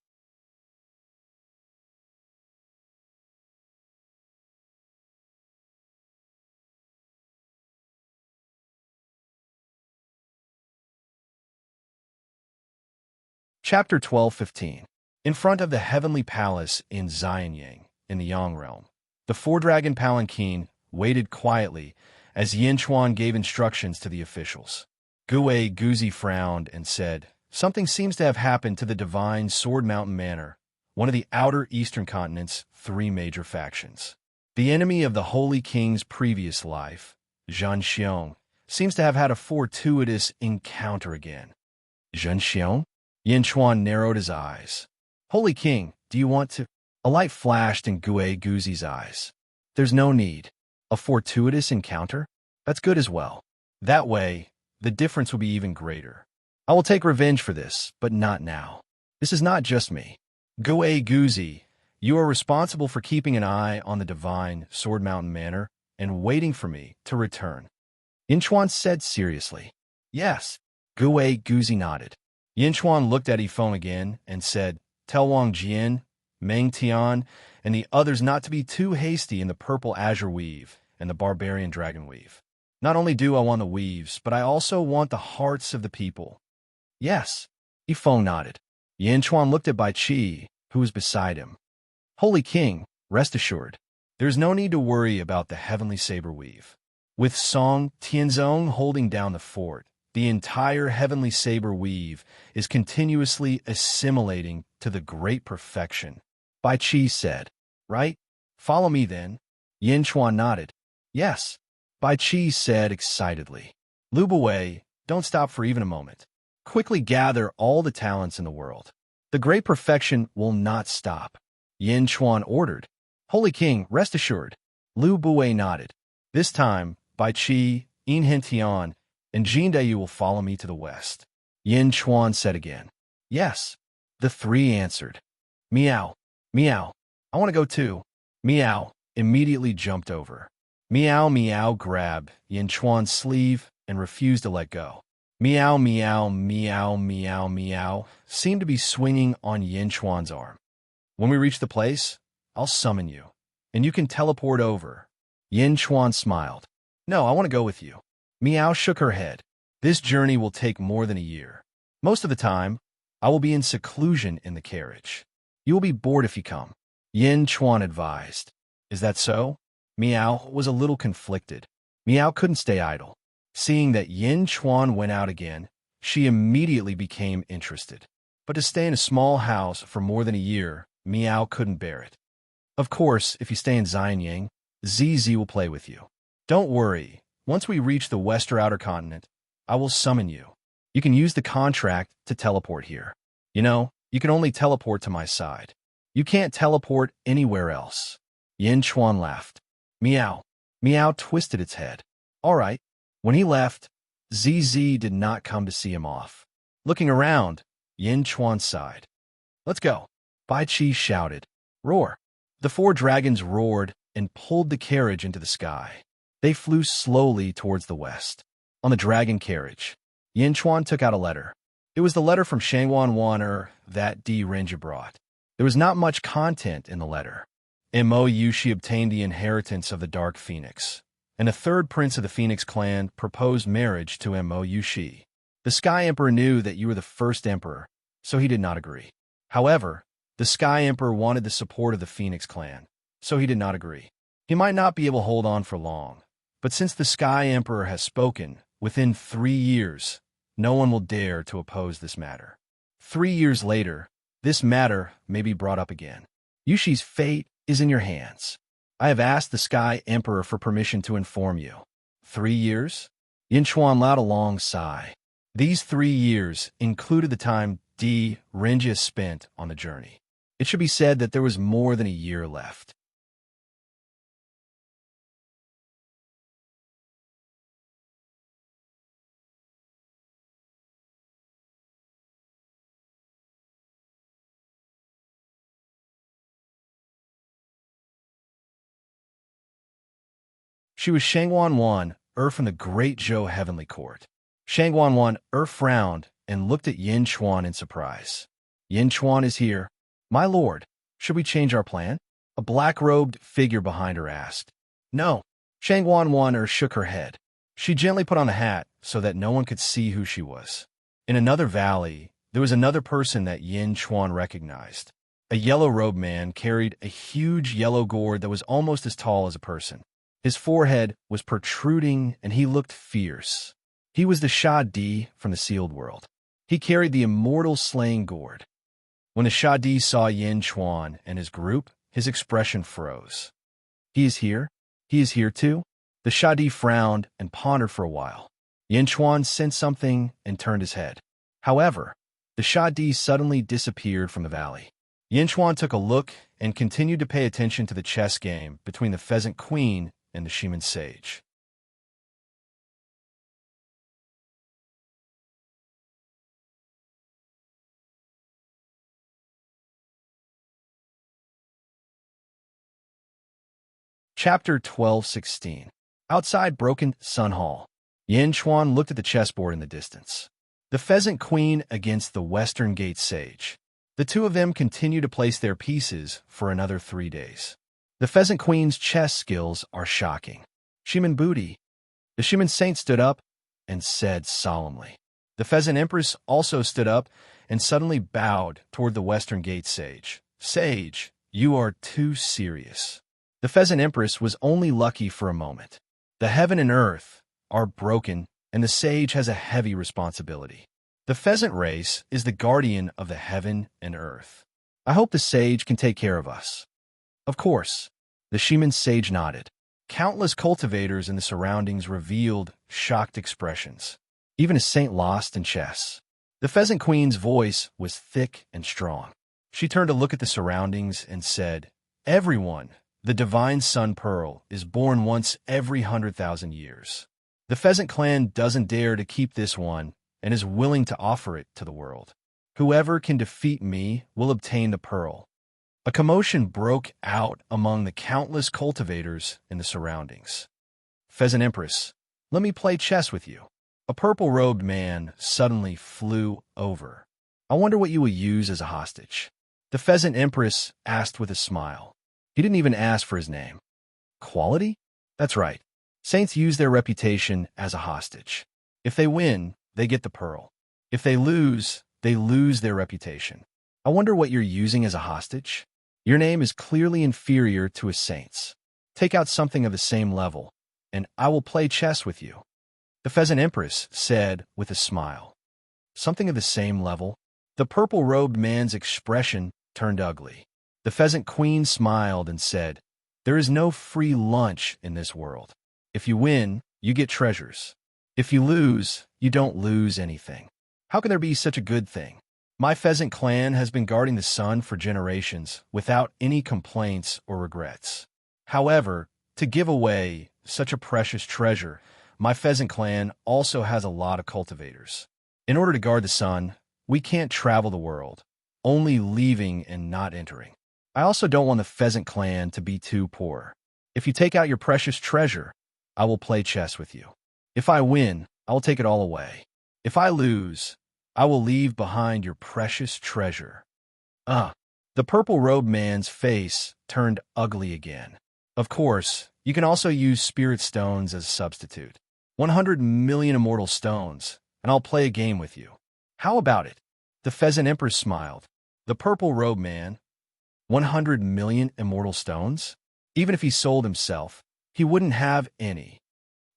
Chapter 12:15. In front of the heavenly palace in Xianyang, in the Yang realm, the four-dragon palanquin waited quietly as Yin Chuan gave instructions to the officials. Gue Guzi frowned and said, Something seems to have happened to the divine Sword Mountain Manor, one of the outer eastern continent's three major factions. The enemy of the Holy King's previous life, Zhan Xiong, seems to have had a fortuitous encounter again. Zhan Xiong? Yin Chuan narrowed his eyes. Holy King, do you want to? A light flashed in Gue Guzi's eyes. There's no need. A fortuitous encounter? That's good as well. That way, the difference will be even greater. I will take revenge for this, but not now. This is not just me. Gue Guzi, you are responsible for keeping an eye on the divine Sword Mountain Manor and waiting for me to return. Yin Chuan said seriously. Yes. Gue Guzi nodded. Yin Chuan looked at Yifeng again and said, Tell Wang Jian, Meng Tian, and the others not to be too hasty in the purple azure weave and the barbarian dragon weave. Not only do I want the weaves, but I also want the hearts of the people. Yes. Yifeng nodded. Yin Chuan looked at Bai Qi, who was beside him. Holy King, rest assured, there is no need to worry about the heavenly saber weave. With Song Tianzong holding down the fort, the entire heavenly saber weave is continuously assimilating to the great perfection. Bai Qi said, Right? Follow me then. Yin Chuan nodded. Yes. Bai Qi said excitedly. Lu Buwei, don't stop for even a moment. Quickly gather all the talents in the world. The great perfection will not stop. Yin Chuan ordered. Holy King, rest assured. Lu Buwei nodded. This time, Bai Qi, Yin Tian, and Jin Dayu will follow me to the west. Yin Chuan said again. Yes. The three answered. Meow. Meow. I want to go too. Meow immediately jumped over. Meow Meow grabbed Yin Chuan's sleeve and refused to let go. Meow Meow Meow Meow Meow seemed to be swinging on Yin Chuan's arm. When we reach the place, I'll summon you, and you can teleport over. Yin Chuan smiled. No, I want to go with you. Meow shook her head. This journey will take more than a year. Most of the time, I will be in seclusion in the carriage. You will be bored if you come. Yin Chuan advised. Is that so? Meow was a little conflicted. Meow couldn't stay idle. Seeing that Yin Chuan went out again, she immediately became interested. But to stay in a small house for more than a year, Meow couldn't bear it. Of course, if you stay in Xianyang, ZZ will play with you. Don't worry, once we reach the West or Outer Continent, I will summon you. You can use the contract to teleport here. You know, you can only teleport to my side. You can't teleport anywhere else. Yin Chuan laughed. Meow. Meow twisted its head. All right. When he left, ZZ did not come to see him off. Looking around, Yin Chuan sighed. Let's go. Bai Qi shouted. Roar. The four dragons roared and pulled the carriage into the sky. They flew slowly towards the west. On the dragon carriage, Yin Chuan took out a letter. It was the letter from Shangwan Waner that Di Renja brought. There was not much content in the letter. Mo Yushi obtained the inheritance of the Dark Phoenix, and a third prince of the Phoenix clan proposed marriage to Mo Yushi. The Sky Emperor knew that you were the first emperor, so he did not agree. However, the Sky Emperor wanted the support of the Phoenix clan, so he did not agree. He might not be able to hold on for long, but since the Sky Emperor has spoken, within 3 years, no one will dare to oppose this matter. 3 years later, this matter may be brought up again. Yushi's fate is in your hands. I have asked the Sky Emperor for permission to inform you. 3 years? Yin Chuan let out a long sigh. These 3 years included the time Di Renja spent on the journey. It should be said that there was more than a year left. She was Shangwan Wan, from the Great Zhou Heavenly Court. Shangwan Wan frowned and looked at Yin Chuan in surprise. Yin Chuan is here. My lord, should we change our plan? A black-robed figure behind her asked. No. Shangwan Wan shook her head. She gently put on a hat so that no one could see who she was. In another valley, there was another person that Yin Chuan recognized. A yellow-robed man carried a huge yellow gourd that was almost as tall as a person. His forehead was protruding and he looked fierce. He was the Sha Di from the Sealed World. He carried the immortal slaying gourd. When the Sha Di saw Yin Chuan and his group, his expression froze. He is here? He is here too? The Sha Di frowned and pondered for a while. Yin Chuan sensed something and turned his head. However, the Sha Di suddenly disappeared from the valley. Yin Chuan took a look and continued to pay attention to the chess game between the Pheasant Queen and the Shaman Sage. Chapter 12:16. Outside Broken Sun Hall, Yin Chuan looked at the chessboard in the distance. The Pheasant Queen against the Western Gate Sage. The two of them continue to place their pieces for another 3 days. The Pheasant Queen's chess skills are shocking. Shaman Booty. The Shaman Saint stood up and said solemnly. The Pheasant Empress also stood up and suddenly bowed toward the Western Gate Sage. Sage, you are too serious. The Pheasant Empress was only lucky for a moment. The heaven and earth are broken, and the sage has a heavy responsibility. The pheasant race is the guardian of the heaven and earth. I hope the sage can take care of us. Of course. The shaman sage nodded. Countless cultivators in the surroundings revealed shocked expressions. Even a saint lost in chess. The Pheasant Queen's voice was thick and strong. She turned to look at the surroundings and said, Everyone, the divine sun pearl, is born once every 100,000 years. The Pheasant clan doesn't dare to keep this one, and is willing to offer it to the world. Whoever can defeat me will obtain the pearl. A commotion broke out among the countless cultivators in the surroundings. Pheasant Empress, let me play chess with you. A purple-robed man suddenly flew over. I wonder what you will use as a hostage. The Pheasant Empress asked with a smile. He didn't even ask for his name. Quality? That's right. Saints use their reputation as a hostage. If they win, they get the pearl. If they lose their reputation. I wonder what you're using as a hostage? Your name is clearly inferior to a saint's. Take out something of the same level, and I will play chess with you. The Pheasant Empress said with a smile. Something of the same level? The purple-robed man's expression turned ugly. The Pheasant Queen smiled and said, there is no free lunch in this world. If you win, you get treasures. If you lose, you don't lose anything. How can there be such a good thing? My pheasant clan has been guarding the sun for generations without any complaints or regrets. However, to give away such a precious treasure, my pheasant clan also has a lot of cultivators. In order to guard the sun, we can't travel the world, only leaving and not entering. I also don't want the pheasant clan to be too poor. If you take out your precious treasure, I will play chess with you. If I win, I will take it all away. If I lose, I will leave behind your precious treasure. The purple-robed man's face turned ugly again. Of course, you can also use spirit stones as a substitute. 100 million immortal stones, and I'll play a game with you. How about it? The Pheasant Empress smiled. The purple-robed man, 100 million immortal stones? Even if he sold himself, he wouldn't have any.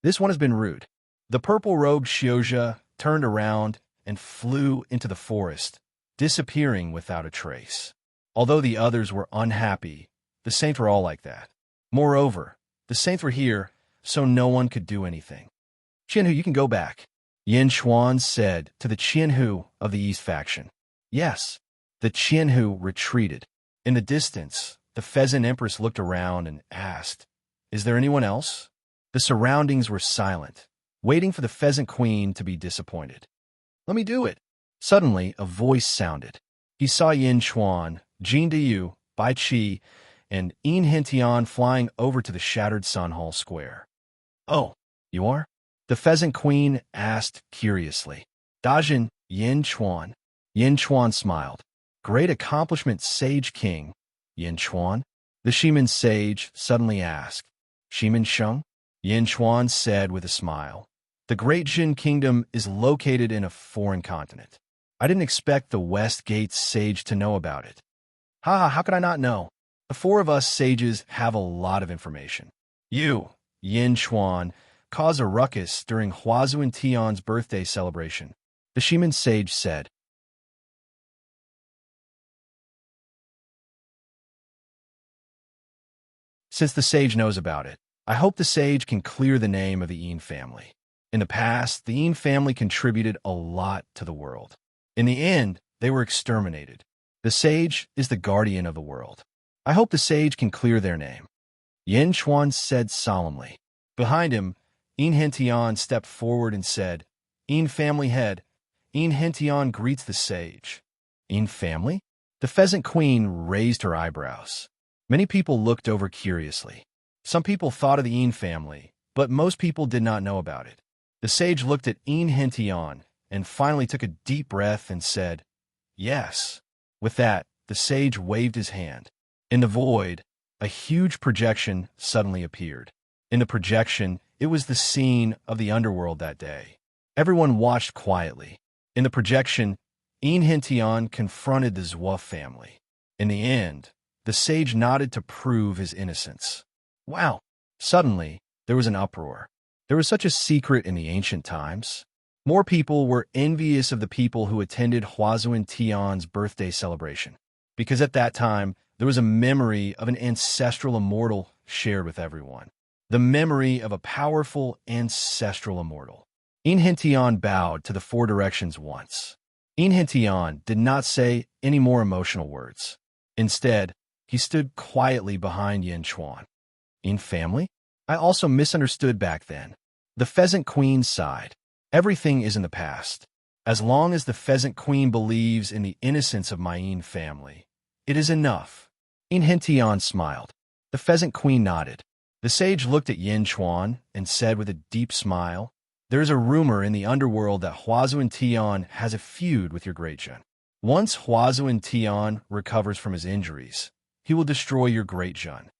This one has been rude. The purple-robed Xiozha turned around and flew into the forest, disappearing without a trace. Although the others were unhappy, the saints were all like that. Moreover, the saints were here, so no one could do anything. Qianhu, you can go back, Yin Xuan said to the Qianhu of the East faction. Yes, the Qianhu retreated. In the distance, the Pheasant Empress looked around and asked, is there anyone else? The surroundings were silent, waiting for the Pheasant Queen to be disappointed. Let me do it. Suddenly, a voice sounded. He saw Yin Xuan, Jin Diyu, Bai Qi, and Yin Hentian flying over to the shattered Sun Hall Square. Oh, you are? The Pheasant Queen asked curiously. Dajin, Yin Xuan. Yin Xuan smiled. Great accomplishment, Sage King. Yin Xuan. The Shiman sage suddenly asked. Shiman Sheng? Yin Xuan said with a smile. The Great Jin Kingdom is located in a foreign continent. I didn't expect the West Gate sage to know about it. How could I not know? The four of us sages have a lot of information. You, Yin Xuan, caused a ruckus during Huazun Tian's birthday celebration, the Shiman sage said. Since the sage knows about it, I hope the sage can clear the name of the Yin family. In the past, the Yin family contributed a lot to the world. In the end, they were exterminated. The sage is the guardian of the world. I hope the sage can clear their name. Yin Xuan said solemnly. Behind him, Yin Hentian stepped forward and said, Yin family head, Yin Hentian greets the sage. Yin family? The Pheasant Queen raised her eyebrows. Many people looked over curiously. Some people thought of the Yin family, but most people did not know about it. The sage looked at Yin Hentian and finally took a deep breath and said, yes. With that, the sage waved his hand. In the void, a huge projection suddenly appeared. In the projection, it was the scene of the underworld that day. Everyone watched quietly. In the projection, Yin Hentian confronted the Zhou family. In the end, the sage nodded to prove his innocence. Wow! Suddenly, there was an uproar. There was such a secret in the ancient times. More people were envious of the people who attended Huazun Tian's birthday celebration, because at that time, there was a memory of an ancestral immortal shared with everyone. The memory of a powerful ancestral immortal. Yin Hentian bowed to the four directions once. Yin Hentian did not say any more emotional words. Instead, he stood quietly behind Yin Xuan. Yin family? I also misunderstood back then. The Pheasant Queen sighed. Everything is in the past. As long as the Pheasant Queen believes in the innocence of my Yin family, it is enough. Yin Tian smiled. The Pheasant Queen nodded. The sage looked at Yin Chuan and said with a deep smile, "There is a rumor in the underworld that Huazuan Tian has a feud with your great Jun. Once Huazuan Tian recovers from his injuries, he will destroy your great Jun."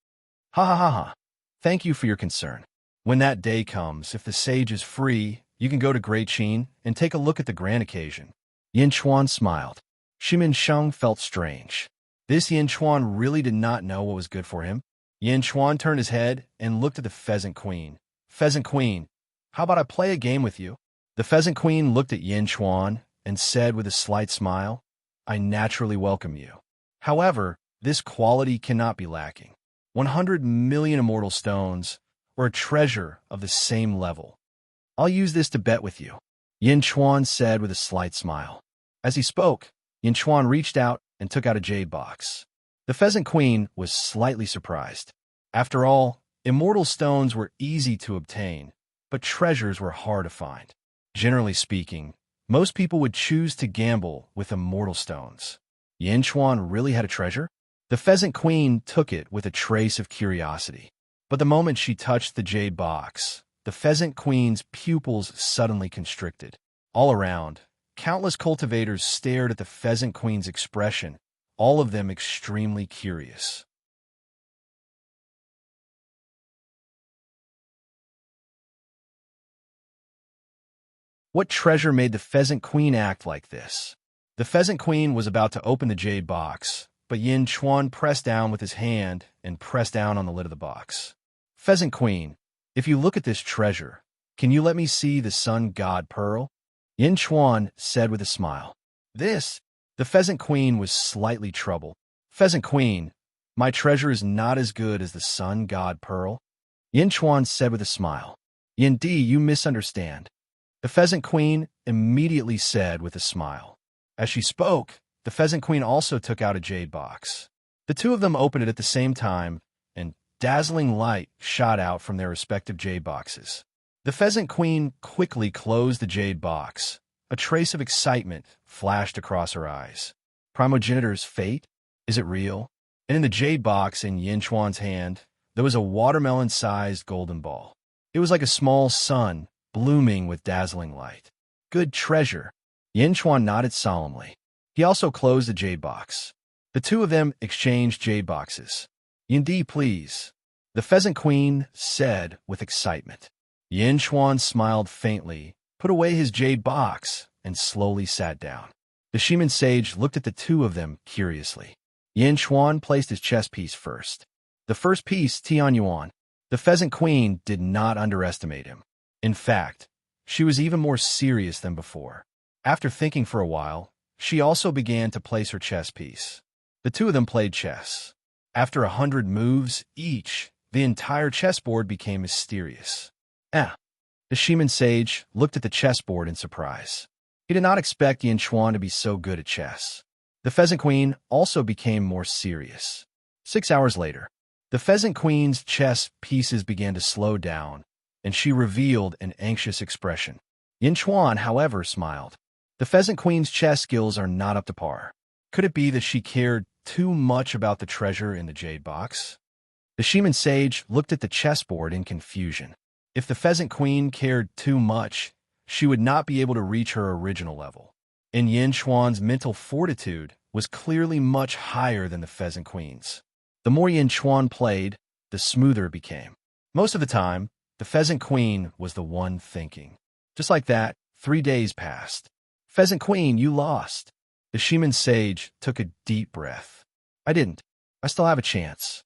Ha ha ha ha. Thank you for your concern. When that day comes, if the sage is free, you can go to Great Qin and take a look at the grand occasion. Yin Chuan smiled. Shimin Sheng felt strange. This Yin Chuan really did not know what was good for him. Yin Chuan turned his head and looked at the Pheasant Queen. "Pheasant Queen, how about I play a game with you?" The Pheasant Queen looked at Yin Chuan and said with a slight smile, "I naturally welcome you. However, this quality cannot be lacking. 100 million immortal stones, or a treasure of the same level. I'll use this to bet with you," Yin Chuan said with a slight smile. As he spoke, Yin Chuan reached out and took out a jade box. The Pheasant Queen was slightly surprised. After all, immortal stones were easy to obtain, but treasures were hard to find. Generally speaking, most people would choose to gamble with immortal stones. Yin Chuan really had a treasure? The Pheasant Queen took it with a trace of curiosity. But the moment she touched the jade box, the Pheasant Queen's pupils suddenly constricted. All around, countless cultivators stared at the Pheasant Queen's expression, all of them extremely curious. What treasure made the Pheasant Queen act like this? The Pheasant Queen was about to open the jade box, but Yin Chuan pressed down with his hand and pressed down on the lid of the box. "Pheasant Queen, if you look at this treasure, can you let me see the Sun God Pearl?" Yin Chuan said with a smile. "This?" The Pheasant Queen was slightly troubled. "Pheasant Queen, my treasure is not as good as the Sun God Pearl," Yin Chuan said with a smile. "Yin Di, you misunderstand," the Pheasant Queen immediately said with a smile. As she spoke, the Pheasant Queen also took out a jade box. The two of them opened it at the same time, and dazzling light shot out from their respective jade boxes. The Pheasant Queen quickly closed the jade box. A trace of excitement flashed across her eyes. Primogenitor's fate? Is it real? And in the jade box in Yin Chuan's hand, there was a watermelon-sized golden ball. It was like a small sun, blooming with dazzling light. Good treasure. Yin Chuan nodded solemnly. He also closed the jade box. The two of them exchanged jade boxes. "Yin Di, please," the Pheasant Queen said with excitement. Yin Chuan smiled faintly, put away his jade box, and slowly sat down. The Shiman sage looked at the two of them curiously. Yin Chuan placed his chess piece first. The first piece, Tian Yuan. The Pheasant Queen did not underestimate him. In fact, she was even more serious than before. After thinking for a while, she also began to place her chess piece. The two of them played chess. After 100 moves each, the entire chessboard became mysterious. The Shiman sage looked at the chessboard in surprise. He did not expect Yin Chuan to be so good at chess. The Pheasant Queen also became more serious. 6 hours later, the Pheasant Queen's chess pieces began to slow down, and she revealed an anxious expression. Yin Chuan, however, smiled. The Pheasant Queen's chess skills are not up to par. Could it be that she cared too much about the treasure in the jade box? The Shiman sage looked at the chessboard in confusion. If the Pheasant Queen cared too much, she would not be able to reach her original level. And Yin Chuan's mental fortitude was clearly much higher than the Pheasant Queen's. The more Yin Chuan played, the smoother it became. Most of the time, the Pheasant Queen was the one thinking. Just like that, 3 days passed. "Pheasant Queen, you lost." The Shiman sage took a deep breath. "I didn't. I still have a chance,"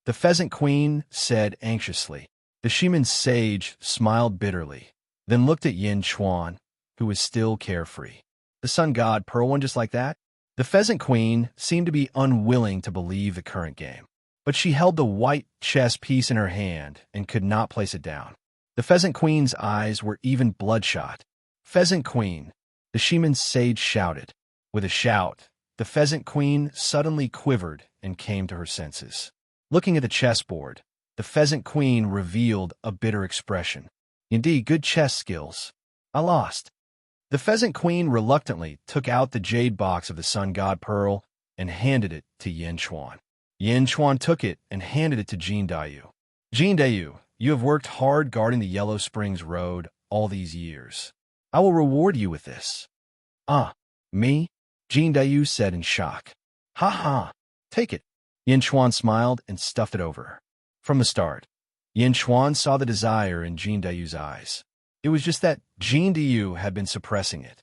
the Pheasant Queen said anxiously. The Shiman sage smiled bitterly, then looked at Yin Chuan, who was still carefree. "The Sun God Pearl one just like that?" The Pheasant Queen seemed to be unwilling to believe the current game, but she held the white chess piece in her hand and could not place it down. The Pheasant Queen's eyes were even bloodshot. "Pheasant Queen," the Shiman sage shouted. With a shout, the Pheasant Queen suddenly quivered and came to her senses. Looking at the chessboard, the Pheasant Queen revealed a bitter expression. "Indeed, good chess skills. I lost." The Pheasant Queen reluctantly took out the jade box of the Sun God Pearl and handed it to Yin Chuan. Yin Chuan took it and handed it to Jin Dayu. Jin Dayu, you have worked hard guarding the Yellow Springs Road all these years. I will reward you with this. Ah, me? Jin Dayu said in shock. Ha ha, take it. Yin Chuan smiled and stuffed it over her. From the start, Yin Chuan saw the desire in Jin Dayu's eyes. It was just that Jin Dayu had been suppressing it.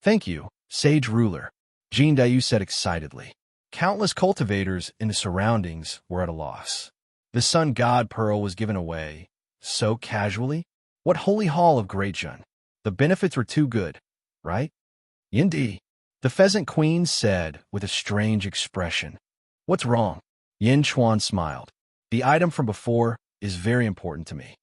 Thank you, sage ruler, Jin Dayu said excitedly. Countless cultivators in the surroundings were at a loss. The Sun God Pearl was given away so casually. What holy hall of Greatjun? The benefits were too good, right? Yindi, the Pheasant Queen said with a strange expression. What's wrong? Yin Chuan smiled. The item from before is very important to me.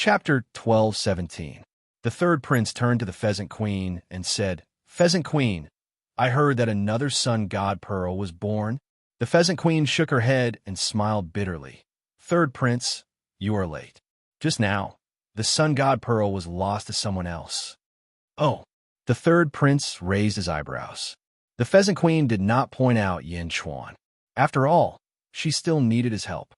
Chapter 12:17. The third prince turned to the Pheasant Queen and said, Pheasant Queen, I heard that another Sun God Pearl was born. The Pheasant Queen shook her head and smiled bitterly. Third prince, you are late. Just now, the Sun God Pearl was lost to someone else. Oh, the third prince raised his eyebrows. The Pheasant Queen did not point out Yin Chuan. After all, she still needed his help.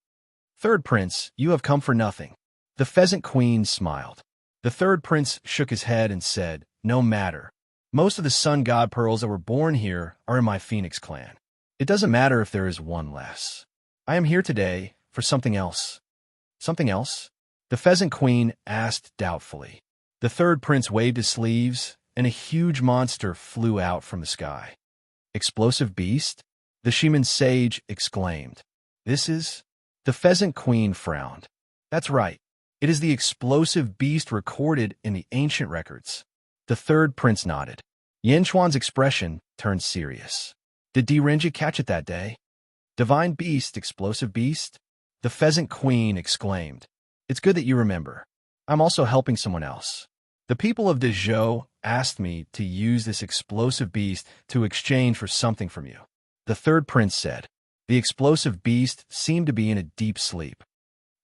Third prince, you have come for nothing. The Pheasant Queen smiled. The third prince shook his head and said, No matter. Most of the Sun God Pearls that were born here are in my Phoenix clan. It doesn't matter if there is one less. I am here today for something else. Something else? The Pheasant Queen asked doubtfully. The third prince waved his sleeves, and a huge monster flew out from the sky. Explosive beast? The Shaman sage exclaimed. This is? The Pheasant Queen frowned. That's right. It is the explosive beast recorded in the ancient records. The third prince nodded. Yin Chuan's expression turned serious. Did Renji catch it that day? Divine beast, explosive beast? The Pheasant Queen exclaimed. It's good that you remember. I'm also helping someone else. The people of Dezhou asked me to use this explosive beast to exchange for something from you. The third prince said. The explosive beast seemed to be in a deep sleep.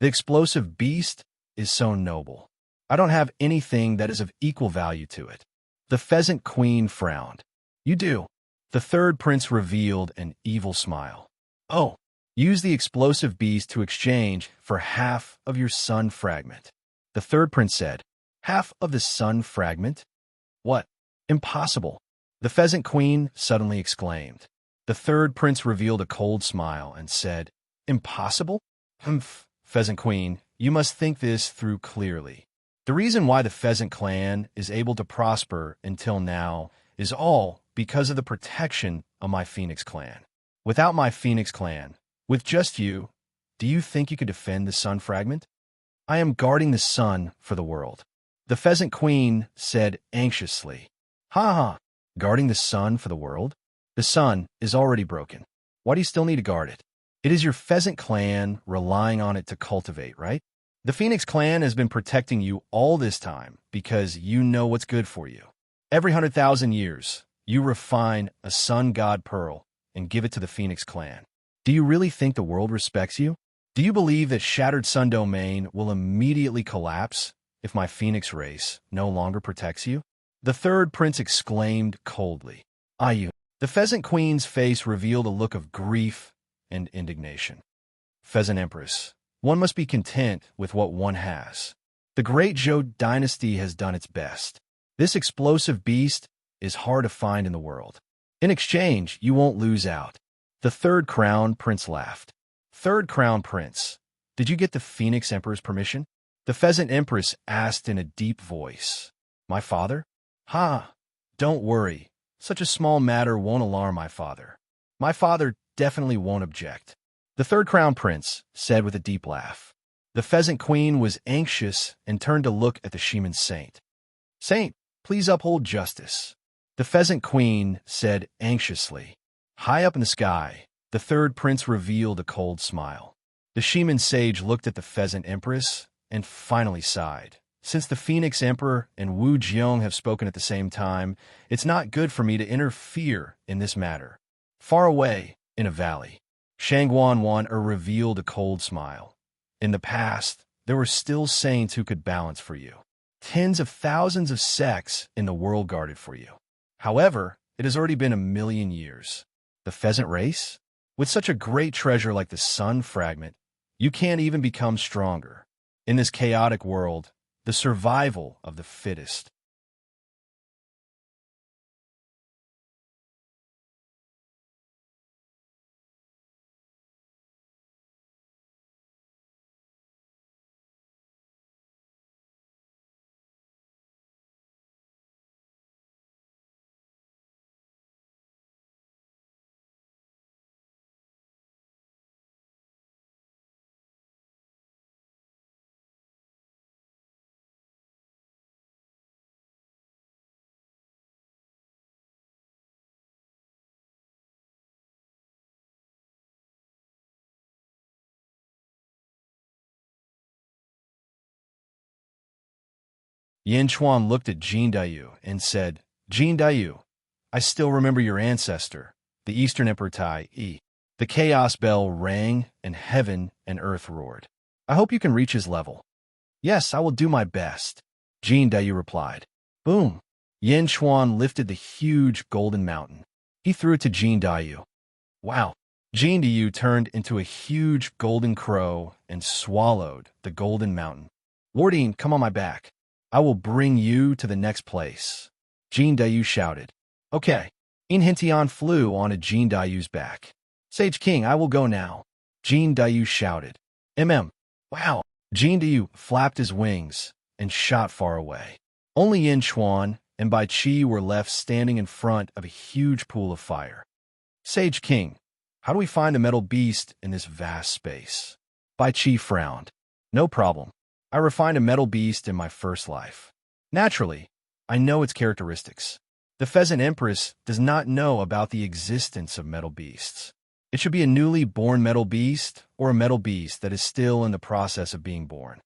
The explosive beast is so noble. I don't have anything that is of equal value to it. The Pheasant Queen frowned. You do. The third prince revealed an evil smile. Oh, use the explosive beast to exchange for half of your sun fragment. The third prince said, Half of the sun fragment? What? Impossible. The Pheasant Queen suddenly exclaimed. The third prince revealed a cold smile and said, Impossible? Humph, Pheasant Queen, you must think this through clearly. The reason why the Pheasant Clan is able to prosper until now is all because of the protection of my Phoenix Clan. Without my Phoenix Clan, with just you, do you think you could defend the sun fragment? I am guarding the sun for the world. The Pheasant Queen said anxiously. Ha ha, guarding the sun for the world? The sun is already broken. Why do you still need to guard it? It is your Pheasant Clan relying on it to cultivate, right? The Phoenix Clan has been protecting you all this time because you know what's good for you. Every 100,000 years, you refine a Sun God Pearl and give it to the Phoenix Clan. Do you really think the world respects you? Do you believe that Shattered Sun Domain will immediately collapse if my Phoenix race no longer protects you? The third prince exclaimed coldly. Ayu. The Pheasant Queen's face revealed a look of grief and indignation. Pheasant Empress, one must be content with what one has. The great Zhou dynasty has done its best. This explosive beast is hard to find in the world. In exchange, you won't lose out. The third crown prince laughed. Third crown prince, did you get the Phoenix Emperor's permission? The Pheasant Empress asked in a deep voice. My father? Ha, don't worry. Such a small matter won't alarm my father. My father definitely won't object. The third crown prince said with a deep laugh. The Pheasant Queen was anxious and turned to look at the Shaman Saint. Saint, please uphold justice. The Pheasant Queen said anxiously. High up in the sky, the third prince revealed a cold smile. The Shaman Sage looked at the Pheasant Empress and finally sighed. Since the Phoenix Emperor and Wu Jiong have spoken at the same time, it's not good for me to interfere in this matter. Far away, in a valley, Shangguan revealed a cold smile. In the past, there were still saints who could balance for you. Tens of thousands of sects in the world guarded for you. However, it has already been 1,000,000 years. The pheasant race? With such a great treasure like the sun fragment, you can't even become stronger. In this chaotic world, the survival of the fittest. Yin Chuan looked at Jin Dayu and said, Jin Dayu, I still remember your ancestor, the Eastern Emperor Tai Yi. The chaos bell rang, and heaven and earth roared. I hope you can reach his level. Yes, I will do my best, Jin Dayu replied. Boom! Yin Chuan lifted the huge golden mountain. He threw it to Jin Dayu. Wow! Jin Dayu turned into a huge golden crow and swallowed the golden mountain. Lordine, come on my back. I will bring you to the next place. Jin Dayu shouted. Okay. In Hintian flew onto Jin Dayu's back. Sage King, I will go now. Jin Dayu shouted. Wow. Jin Dayu flapped his wings and shot far away. Only Yin Chuan and Bai Qi were left standing in front of a huge pool of fire. Sage King, how do we find a metal beast in this vast space? Bai Qi frowned. No problem. I refined a metal beast in my first life. Naturally, I know its characteristics. The Pheasant Empress does not know about the existence of metal beasts. It should be a newly born metal beast or a metal beast that is still in the process of being born.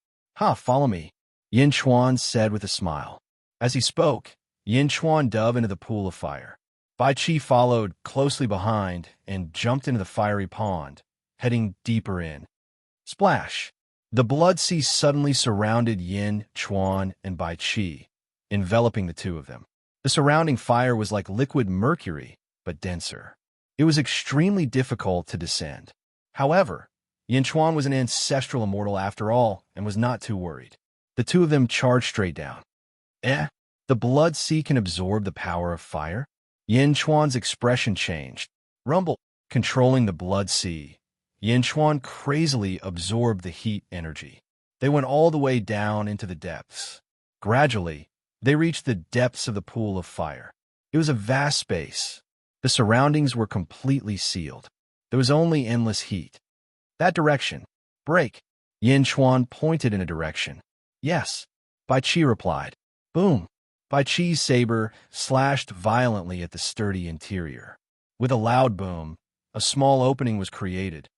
Follow me, Yin Chuan said with a smile. As he spoke, Yin Chuan dove into the pool of fire. Bai Qi followed closely behind and jumped into the fiery pond, heading deeper in. Splash! The blood sea suddenly surrounded Yin, Chuan, and Bai Qi, enveloping the two of them. The surrounding fire was like liquid mercury, but denser. It was extremely difficult to descend. However, Yin Chuan was an ancestral immortal after all and was not too worried. The two of them charged straight down. The blood sea can absorb the power of fire? Yin Chuan's expression changed. Rumble, controlling the blood sea. Yin Chuan crazily absorbed the heat energy. They went all the way down into the depths. Gradually, they reached the depths of the pool of fire. It was a vast space. The surroundings were completely sealed. There was only endless heat. That direction. Break. Yin Chuan pointed in a direction. Yes. Bai Qi replied. Boom. Bai Qi's saber slashed violently at the sturdy interior. With a loud boom, a small opening was created.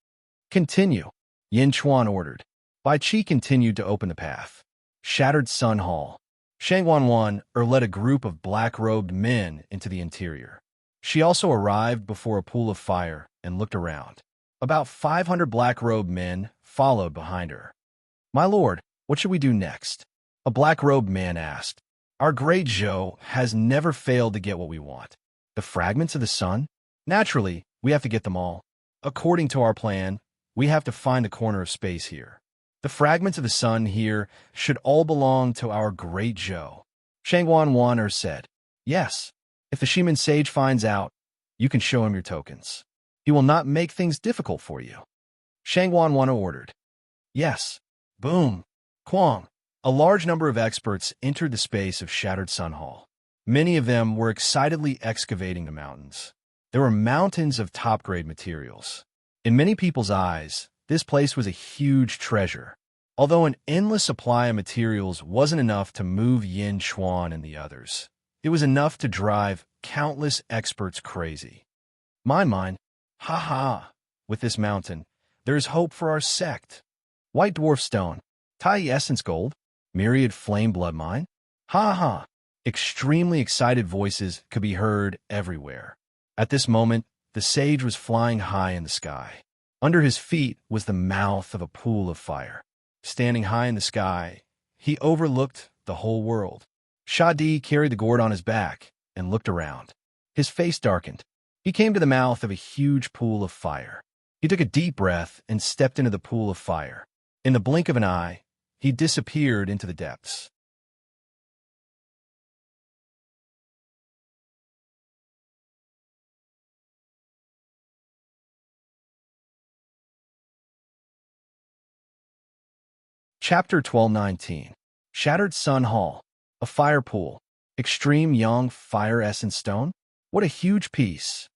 Continue, Yin Chuan ordered. Bai Qi continued to open the path. Shattered Sun Hall. Shangguan led a group of black-robed men into the interior. She also arrived before a pool of fire and looked around. About 500 black-robed men followed behind her. My lord, what should we do next? A black-robed man asked. Our great Zhou has never failed to get what we want. The fragments of the sun? Naturally, we have to get them all. According to our plan, we have to find the corner of space here. The fragments of the sun here should all belong to our great Zhou. Shangguan said. Yes. If the Shiman sage finds out, you can show him your tokens. He will not make things difficult for you. Shangguan ordered. Yes. Boom. Quang. A large number of experts entered the space of Shattered Sun Hall. Many of them were excitedly excavating the mountains. There were mountains of top-grade materials. In many people's eyes, this place was a huge treasure. Although an endless supply of materials wasn't enough to move Yin Chuan and the others, it was enough to drive countless experts crazy. My mind, with this mountain, there is hope for our sect. White dwarf stone, Tai essence gold. Myriad flame blood mine? Ha ha! Extremely excited voices could be heard everywhere. At this moment, the sage was flying high in the sky. Under his feet was the mouth of a pool of fire. Standing high in the sky, he overlooked the whole world. Shadi carried the gourd on his back and looked around. His face darkened. He came to the mouth of a huge pool of fire. He took a deep breath and stepped into the pool of fire. In the blink of an eye, he disappeared into the depths. Chapter 1219. Shattered Sun Hall. A fire pool. Extreme Yang Fire Essence Stone? What a huge piece.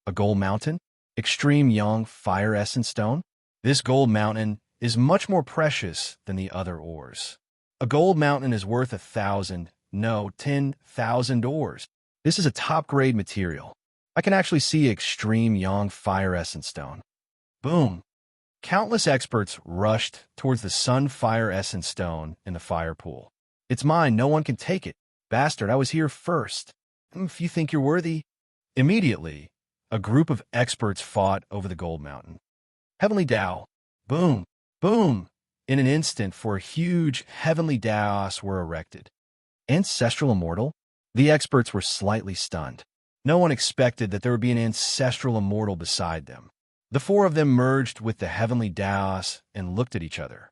A gold mountain? Extreme Yang Fire Essence Stone? This gold mountain is much more precious than the other ores. A gold mountain is worth 1,000, no, 10,000 ores. This is a top-grade material. I can actually see Extreme Yang Fire Essence Stone. Boom. Countless experts rushed towards the Sun Fire Essence Stone in the fire pool. It's mine, no one can take it. Bastard, I was here first. If you think you're worthy. Immediately, a group of experts fought over the gold mountain. Heavenly Tao. Boom, boom. In an instant, four huge heavenly Taos were erected. Ancestral Immortal? The experts were slightly stunned. No one expected that there would be an Ancestral Immortal beside them. The four of them merged with the heavenly Taos and looked at each other.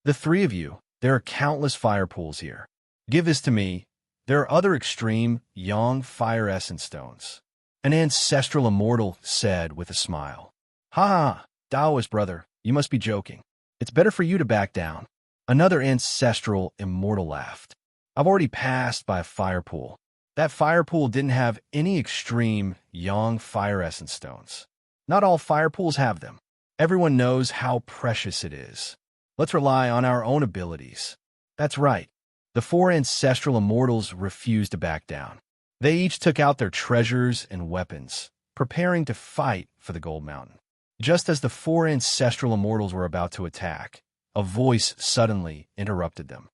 The three of you, there are countless fire pools here. Give this to me. There are other extreme, Yang Fire Essence Stones. An Ancestral Immortal said with a smile. Ha ha, Taoist brother, you must be joking. It's better for you to back down. Another Ancestral Immortal laughed. I've already passed by a fire pool. That fire pool didn't have any extreme, Yang Fire Essence Stones. Not all fire pools have them. Everyone knows how precious it is. Let's rely on our own abilities. That's right. The four Ancestral Immortals refused to back down. They each took out their treasures and weapons, preparing to fight for the Gold Mountain. Just as the four Ancestral Immortals were about to attack, a voice suddenly interrupted them.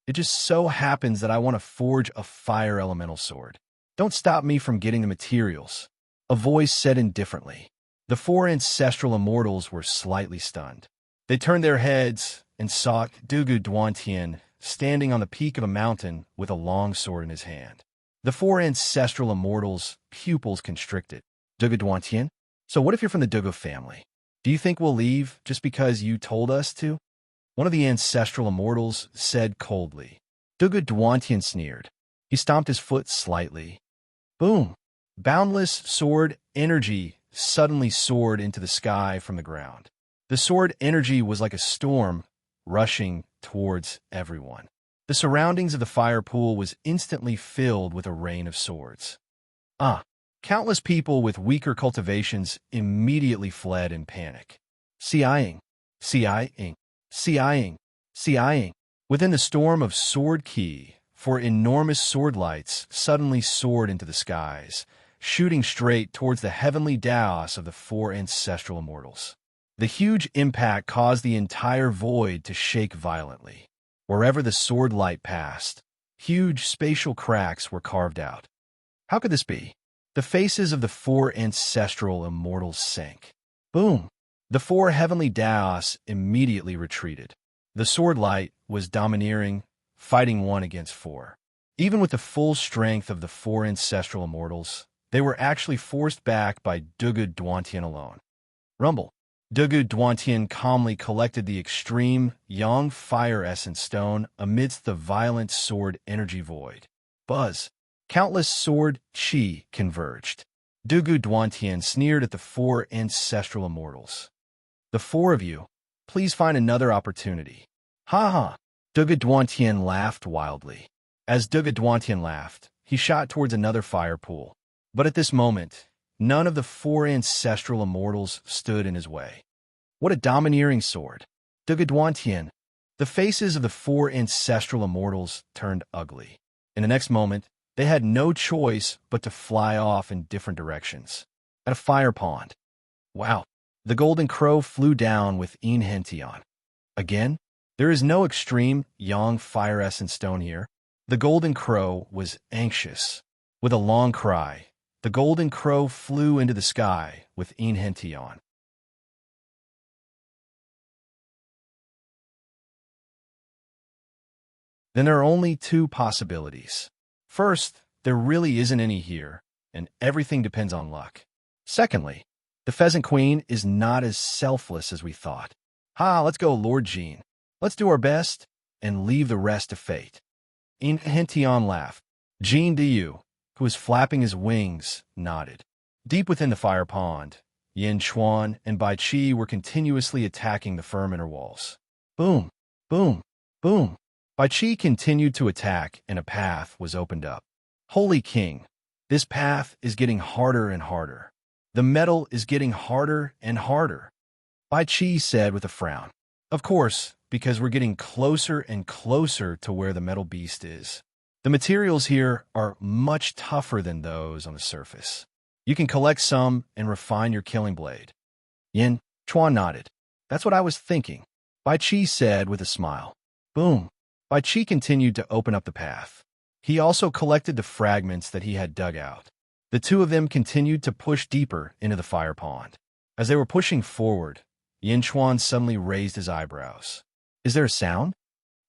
It just so happens that I want to forge a fire elemental sword. Don't stop me from getting the materials. A voice said indifferently. The four Ancestral Immortals were slightly stunned. They turned their heads and saw Dugu Duantian standing on the peak of a mountain with a long sword in his hand. The four Ancestral Immortals' pupils constricted. Dugu Duantian? So what if you're from the Dugu family? Do you think we'll leave just because you told us to? One of the Ancestral Immortals said coldly. Dugu Duantian sneered. He stomped his foot slightly. Boom! Boundless sword energy suddenly soared into the sky from the ground. The sword energy was like a storm rushing towards everyone. The surroundings of the fire pool was instantly filled with a rain of swords. Countless people with weaker cultivations immediately fled in panic. Sighing, sighing, sighing, sighing. Within the storm of sword ki, four enormous sword lights suddenly soared into the skies, shooting straight towards the heavenly Taos of the four Ancestral Immortals. The huge impact caused the entire void to shake violently. Wherever the sword light passed, huge spatial cracks were carved out. How could this be? The faces of the four Ancestral Immortals sank. Boom! The four heavenly Taos immediately retreated. The sword light was domineering, fighting one against four. Even with the full strength of the four Ancestral Immortals, they were actually forced back by Dugu Duantian alone. Rumble. Dugu Duantian calmly collected the extreme Yang Fire Essence Stone amidst the violent sword energy void. Buzz. Countless sword chi converged. Dugu Duantian sneered at the four Ancestral Immortals. The four of you, please find another opportunity. Ha ha! Dugu Duantian laughed wildly. As Dugu Duantian laughed, he shot towards another fire pool. But at this moment, none of the four Ancestral Immortals stood in his way. What a domineering sword! Dugu Duantian. The faces of the four Ancestral Immortals turned ugly. In the next moment, they had no choice but to fly off in different directions. At a fire pond. Wow! The golden crow flew down with Een Hention. Again? There is no extreme yang fire essence stone here. The golden crow was anxious. With a long cry, the golden crow flew into the sky with enchanting. Then there are only two possibilities. First, there really isn't any here, and everything depends on luck. Secondly, the pheasant queen is not as selfless as we thought. Let's go, Lord Jean. Let's do our best and leave the rest to fate. Enchanting laughed. Jean Diu, who was flapping his wings, nodded. Deep within the fire pond, Yin Chuan and Bai Qi were continuously attacking the firm inner walls. Boom, boom, boom. Bai Qi continued to attack, and a path was opened up. Holy King, this path is getting harder and harder. The metal is getting harder and harder. Bai Qi said with a frown. Of course, because we're getting closer and closer to where the metal beast is. The materials here are much tougher than those on the surface. You can collect some and refine your killing blade. Yin Chuan nodded. That's what I was thinking, Bai Qi said with a smile. Boom. Bai Qi continued to open up the path. He also collected the fragments that he had dug out. The two of them continued to push deeper into the fire pond. As they were pushing forward, Yin Chuan suddenly raised his eyebrows. Is there a sound?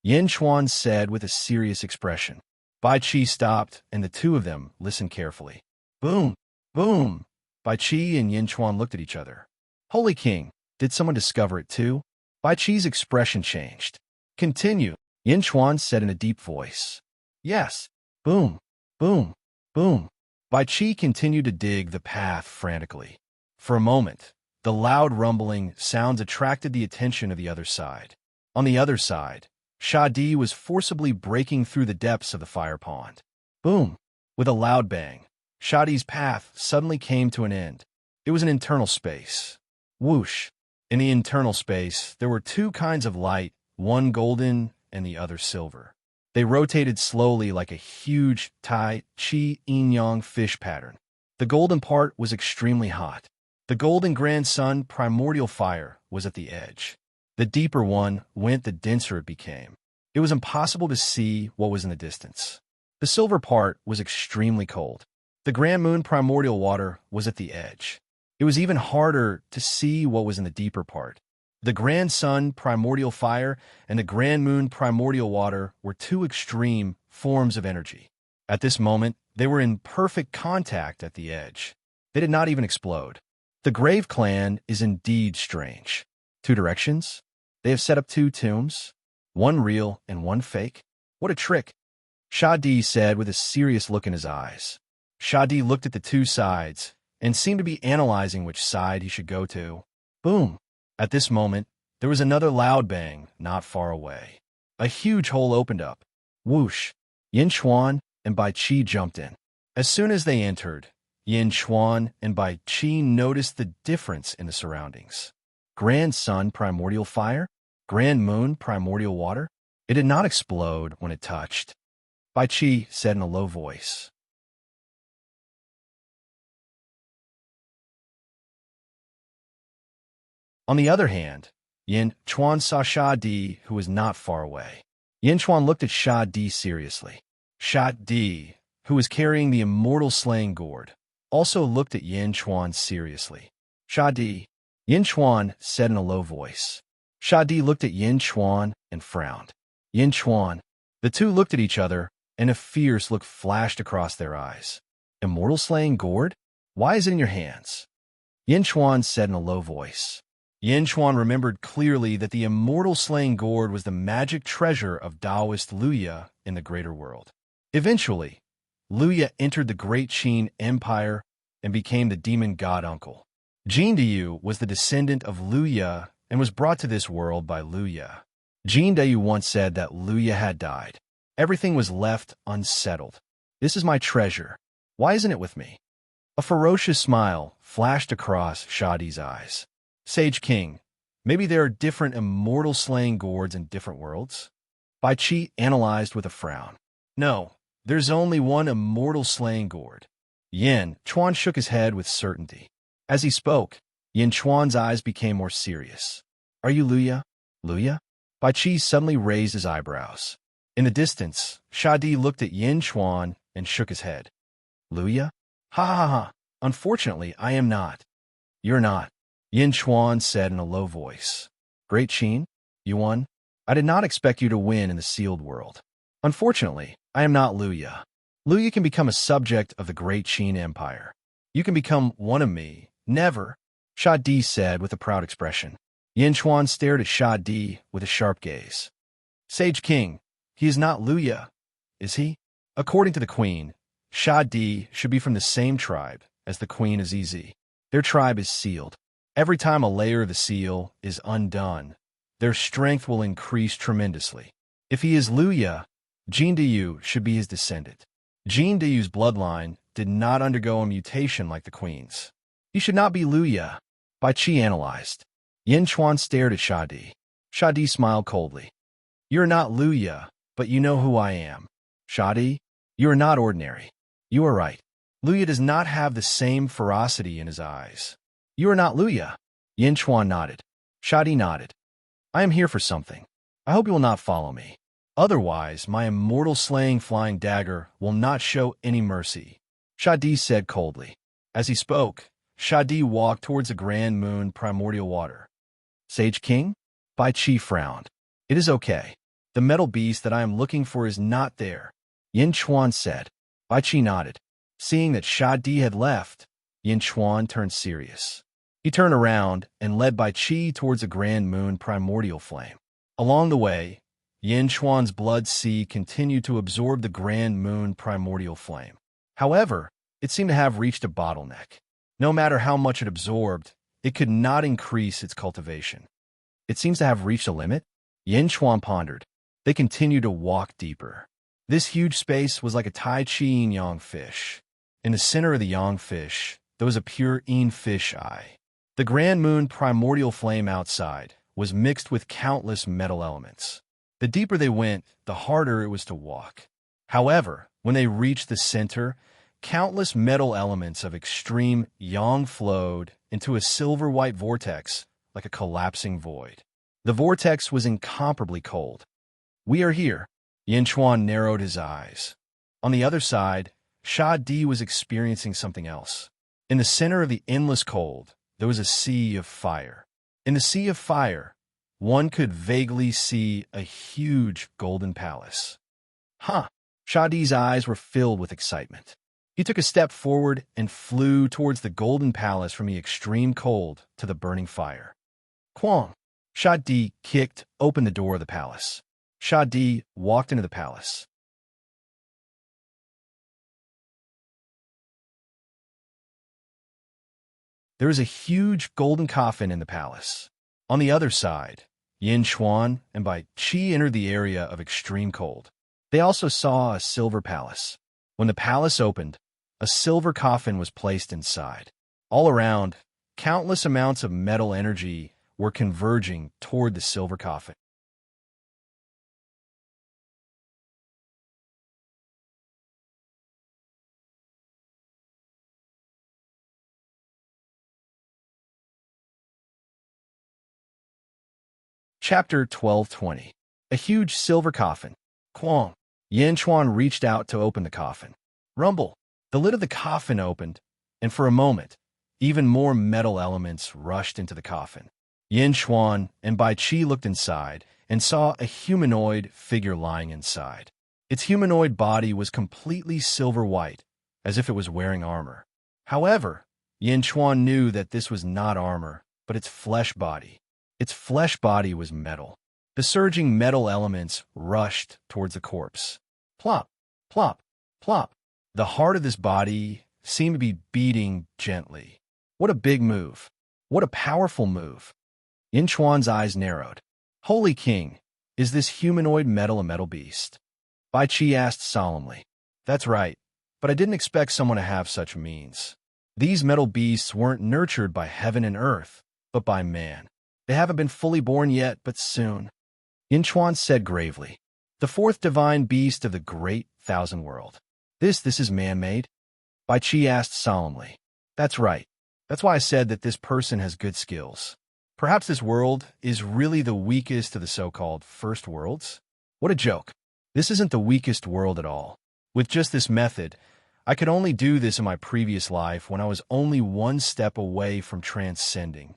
Yin Chuan said with a serious expression. Bai Qi stopped, and the two of them listened carefully. Boom! Boom! Bai Qi and Yin Chuan looked at each other. Holy King, did someone discover it too? Bai Qi's expression changed. Continue, Yin Chuan said in a deep voice. Yes. Boom! Boom! Boom! Bai Qi continued to dig the path frantically. For a moment, the loud rumbling sounds attracted the attention of the other side. On the other side, Shadi was forcibly breaking through the depths of the fire pond. Boom! With a loud bang, Shadi's path suddenly came to an end. It was an internal space. Whoosh! In the internal space, there were two kinds of light, one golden and the other silver. They rotated slowly like a huge Tai Chi Yin-Yang fish pattern. The golden part was extremely hot. The golden grand sun primordial fire was at the edge. The deeper one went, the denser it became. It was impossible to see what was in the distance. The silver part was extremely cold. The grand moon primordial water was at the edge. It was even harder to see what was in the deeper part. The grand sun primordial fire and the grand moon primordial water were two extreme forms of energy. At this moment, they were in perfect contact at the edge. They did not even explode. The Grave clan is indeed strange. Two directions? They have set up two tombs, one real and one fake. What a trick, Shadi said with a serious look in his eyes. Shadi looked at the two sides and seemed to be analyzing which side he should go to. Boom! At this moment, there was another loud bang not far away. A huge hole opened up. Whoosh! Yin Chuan and Bai Qi jumped in. As soon as they entered, Yin Chuan and Bai Qi noticed the difference in the surroundings. Grand sun primordial fire, grand moon primordial water. It did not explode when it touched. Bai Qi said in a low voice. On the other hand, Yin Chuan saw Sha Di, who was not far away. Yin Chuan looked at Sha Di seriously. Sha Di, who was carrying the immortal slaying gourd, also looked at Yin Chuan seriously. Sha Di, Yin Chuan said in a low voice. Sha Di looked at Yin Chuan and frowned. Yin Chuan. The two looked at each other, and a fierce look flashed across their eyes. Immortal slaying gourd? Why is it in your hands? Yin Chuan said in a low voice. Yin Chuan remembered clearly that the immortal slaying gourd was the magic treasure of Taoist Luya in the greater world. Eventually, Luya entered the Great Qin Empire and became the demon god uncle. Jin Diyu was the descendant of Luya and was brought to this world by Luya. Jin Diyu once said that Luya had died. Everything was left unsettled. This is my treasure. Why isn't it with me? A ferocious smile flashed across Shadi's eyes. Sage King, maybe there are different immortal slaying gourds in different worlds? Bai Qi analyzed with a frown. No, there's only one immortal slaying gourd. Yin Chuan shook his head with certainty. As he spoke, Yin Chuan's eyes became more serious. Are you Luya? Luya? Bai Qi suddenly raised his eyebrows. In the distance, Shadi looked at Yin Chuan and shook his head. Luya? Ha ha ha. Unfortunately, I am not. You're not. Yin Chuan said in a low voice. Great Qin? Yuan? I did not expect you to win in the sealed world. Unfortunately, I am not Luya. Luya can become a subject of the Great Qin Empire. You can become one of me. Never, Shadi said with a proud expression. Yin Chuan stared at Shadi with a sharp gaze. Sage King, he is not Luya, is he? According to the queen, Shadi should be from the same tribe as the queen of ZZ. Their tribe is sealed. Every time a layer of the seal is undone, their strength will increase tremendously. If he is Luya, Jin Deyu should be his descendant. Jin Deyu's bloodline did not undergo a mutation like the queen's. He should not be Luya, Bai Qi analyzed. Yin Chuan stared at Shadi. Shadi smiled coldly. You're not Luya, but you know who I am. Shadi, you are not ordinary. You are right. Luya does not have the same ferocity in his eyes. You are not Luya. Yin Chuan nodded. Shadi nodded. I am here for something. I hope you will not follow me. Otherwise, my immortal slaying flying dagger will not show any mercy, Shadi said coldly. As he spoke, Shadi walked towards the Grand Moon primordial water. Sage King? Bai Qi frowned. It is okay. The metal beast that I am looking for is not there, Yin Chuan said. Bai Qi nodded. Seeing that Shadi had left, Yin Chuan turned serious. He turned around and led Bai Qi towards the Grand Moon primordial flame. Along the way, Yin Chuan's blood sea continued to absorb the Grand Moon primordial flame. However, it seemed to have reached a bottleneck. No matter how much it absorbed, it could not increase its cultivation. It seems to have reached a limit, Yin Chuan pondered. They continued to walk deeper. This huge space was like a Tai Chi yin yang fish. In the center of the yang fish, there was a pure yin fish eye. The Grand Moon primordial flame outside was mixed with countless metal elements. The deeper they went, the harder it was to walk. However, when they reached the center, countless metal elements of extreme yang flowed into a silver-white vortex like a collapsing void. The vortex was incomparably cold. We are here. Yin Chuan narrowed his eyes. On the other side, Shadi was experiencing something else. In the center of the endless cold, there was a sea of fire. In the sea of fire, one could vaguely see a huge golden palace. Huh! Shadi's eyes were filled with excitement. He took a step forward and flew towards the golden palace from the extreme cold to the burning fire. Quang! Shadi kicked open the door of the palace. Shadi walked into the palace. There is a huge golden coffin in the palace. On the other side, Yin Chuan and Bai Qi entered the area of extreme cold. They also saw a silver palace. When the palace opened, a silver coffin was placed inside. All around, countless amounts of metal energy were converging toward the silver coffin. Chapter 1220. A huge silver coffin. Quang. Yin Chuan reached out to open the coffin. Rumble. The lid of the coffin opened, and for a moment, even more metal elements rushed into the coffin. Yin Chuan and Bai Qi looked inside and saw a humanoid figure lying inside. Its humanoid body was completely silver white, as if it was wearing armor. However, Yin Chuan knew that this was not armor, but its flesh body. Its flesh body was metal. The surging metal elements rushed towards the corpse. Plop, plop, plop. The heart of this body seemed to be beating gently. What a big move. What a powerful move. Yin Chuan's eyes narrowed. Holy King, is this humanoid metal a metal beast? Bai Qi asked solemnly. That's right, but I didn't expect someone to have such means. These metal beasts weren't nurtured by heaven and earth, but by man. They haven't been fully born yet, but soon. Yin Chuan said gravely. The fourth divine beast of the great thousand world. This is man-made? Bai Qi asked solemnly. That's right. That's why I said that this person has good skills. Perhaps this world is really the weakest of the so-called first worlds? What a joke. This isn't the weakest world at all. With just this method, I could only do this in my previous life when I was only one step away from transcending.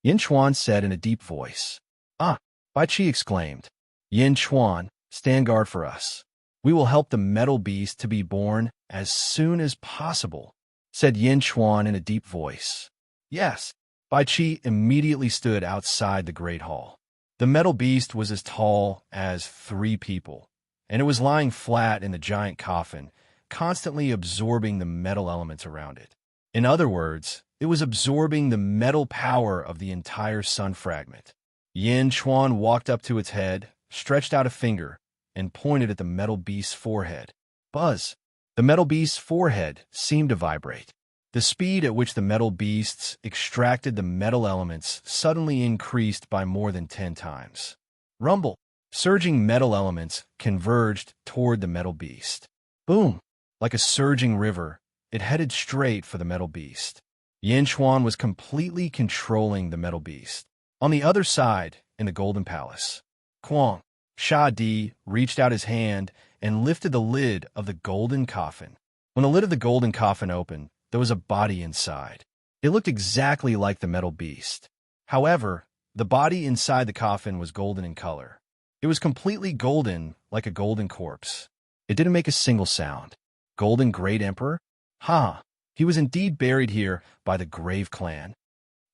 Yin Chuan said in a deep voice. Ah, Bai Qi exclaimed. Yin Chuan, stand guard for us. We will help the metal beast to be born as soon as possible, said Yin Chuan in a deep voice. Yes. Bai Qi immediately stood outside the great hall. The metal beast was as tall as 3 people, and it was lying flat in the giant coffin, constantly absorbing the metal elements around it. In other words, it was absorbing the metal power of the entire sun fragment. Yin Chuan walked up to its head, stretched out a finger, and pointed at the metal beast's forehead. Buzz! The metal beast's forehead seemed to vibrate. The speed at which the metal beasts extracted the metal elements suddenly increased by more than 10 times. Rumble! Surging metal elements converged toward the metal beast. Boom! Like a surging river, it headed straight for the metal beast. Yin Chuan was completely controlling the metal beast. On the other side, in the Golden Palace, Kwang, Sha Di reached out his hand and lifted the lid of the golden coffin. When the lid of the golden coffin opened, there was a body inside. It looked exactly like the metal beast. However, the body inside the coffin was golden in color. It was completely golden, like a golden corpse. It didn't make a single sound. Golden Great Emperor? Ha! He was indeed buried here by the Grave Clan.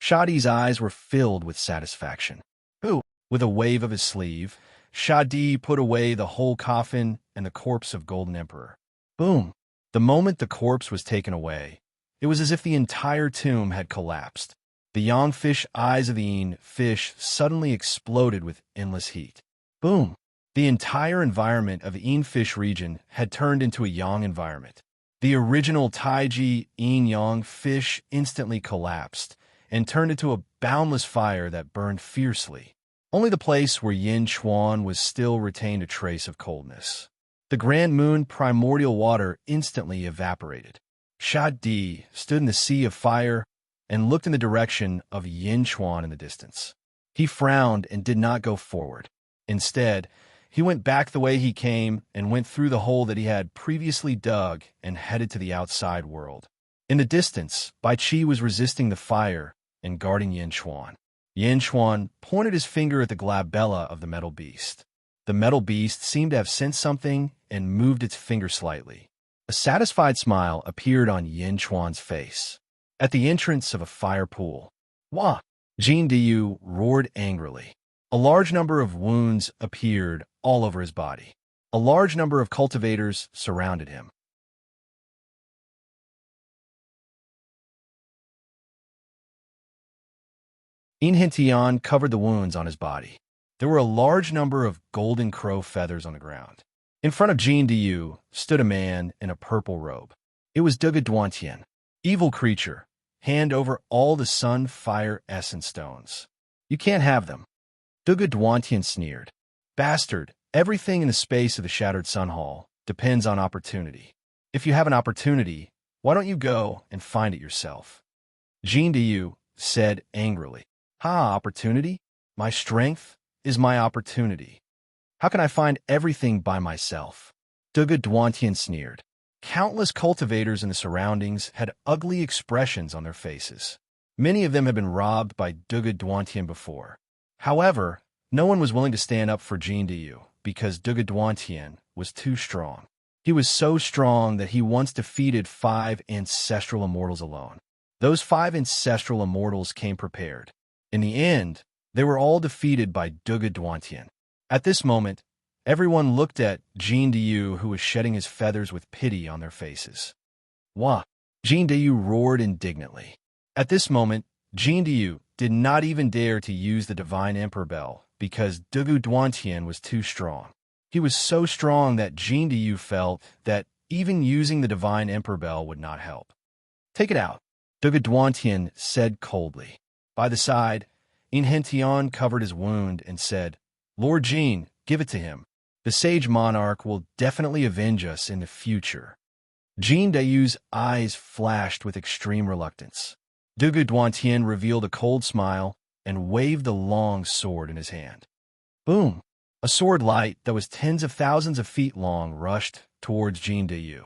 Shadi's eyes were filled with satisfaction. Who? With a wave of his sleeve, Shadi put away the whole coffin and the corpse of Golden Emperor. Boom! The moment the corpse was taken away, it was as if the entire tomb had collapsed. The yang fish eyes of the yin fish suddenly exploded with endless heat. Boom! The entire environment of the yin fish region had turned into a yang environment. The original Taiji yin-yang fish instantly collapsed and turned into a boundless fire that burned fiercely. Only the place where Yin Chuan was still retained a trace of coldness. The Grand Moon primordial water instantly evaporated. Sha Di stood in the sea of fire and looked in the direction of Yin Chuan in the distance. He frowned and did not go forward. Instead, he went back the way he came and went through the hole that he had previously dug and headed to the outside world. In the distance, Bai Qi was resisting the fire and guarding Yin Chuan. Yin Chuan pointed his finger at the glabella of the metal beast. The metal beast seemed to have sensed something and moved its finger slightly. A satisfied smile appeared on Yin Chuan's face. At the entrance of a fire pool, Wah! Jin Diyu roared angrily. A large number of wounds appeared all over his body. A large number of cultivators surrounded him. In Hintian covered the wounds on his body. There were a large number of golden crow feathers on the ground. In front of Jin Diyu stood a man in a purple robe. It was Duga Duantian, evil creature, hand over all the sun fire essence stones. You can't have them. Duga Duantian sneered. Bastard, everything in the space of the Shattered Sun Hall depends on opportunity. If you have an opportunity, why don't you go and find it yourself? Jin Diyu said angrily. Ha, opportunity? My strength is my opportunity. How can I find everything by myself? Duga Duantian sneered. Countless cultivators in the surroundings had ugly expressions on their faces. Many of them had been robbed by Duga Duantian before. However, no one was willing to stand up for Jin Diyu because Duga Duantian was too strong. He was so strong that he once defeated 5 ancestral immortals alone. Those 5 ancestral immortals came prepared. In the end, they were all defeated by Duga Duantian. At this moment, everyone looked at Jin Diyu, who was shedding his feathers with pity on their faces. Wah! Jin Diyu roared indignantly. At this moment, Jin Diyu did not even dare to use the Divine Emperor Bell because Duga Duantian was too strong. He was so strong that Jin Diyu felt that even using the Divine Emperor Bell would not help. Take it out, Duga Duantian said coldly. By the side, Inhentian covered his wound and said, Lord Jin, give it to him. The sage monarch will definitely avenge us in the future. Jin Dayu's eyes flashed with extreme reluctance. Duga Duantian revealed a cold smile and waved the long sword in his hand. Boom! A sword light that was tens of thousands of feet long rushed towards Jean de.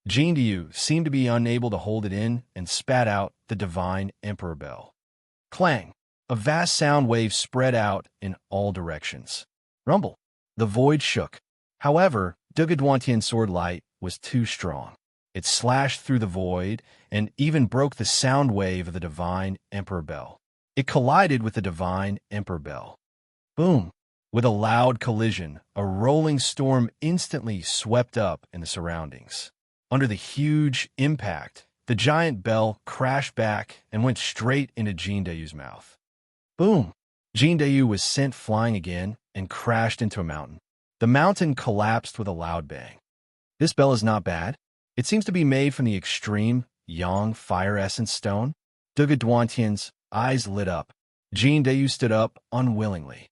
Jean de seemed to be unable to hold it in and spat out the divine Emperor Bell. Clang! A vast sound wave spread out in all directions. Rumble! The void shook. However, Duguduantian's sword light was too strong. It slashed through the void and even broke the sound wave of the divine Emperor Bell. It collided with the divine Emperor Bell. Boom! With a loud collision, a rolling storm instantly swept up in the surroundings. Under the huge impact, the giant bell crashed back and went straight into Jean Dayu's mouth. Boom! Jean Dayu was sent flying again and crashed into a mountain. The mountain collapsed with a loud bang. This bell is not bad. It seems to be made from the extreme Yang fire essence stone. Duguduantian's eyes lit up. Jean Dayu stood up unwillingly.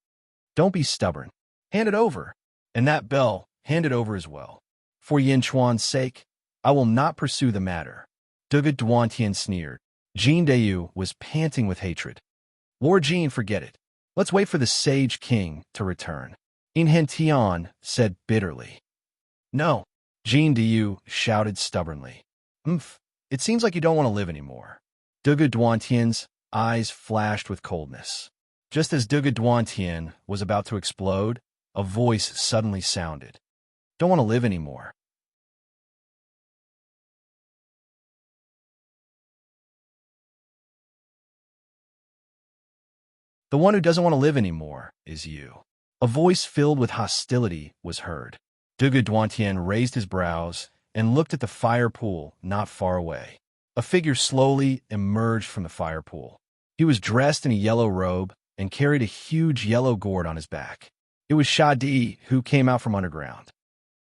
Don't be stubborn. Hand it over. And that bell, hand it over as well. For Yin Chuan's sake, I will not pursue the matter. Duguduantian sneered. Jean Dayu was panting with hatred. Lord Jean, forget it. Let's wait for the sage king to return. Inhentian said bitterly. No, Jean Dayu shouted stubbornly. It seems like you don't want to live anymore. Duguduantian's eyes flashed with coldness. Just as Duguduantian was about to explode, a voice suddenly sounded. Don't want to live anymore. The one who doesn't want to live anymore is you. A voice filled with hostility was heard. Duguduantian raised his brows and looked at the fire pool not far away. A figure slowly emerged from the fire pool. He was dressed in a yellow robe and carried a huge yellow gourd on his back. It was Shadi, who came out from underground.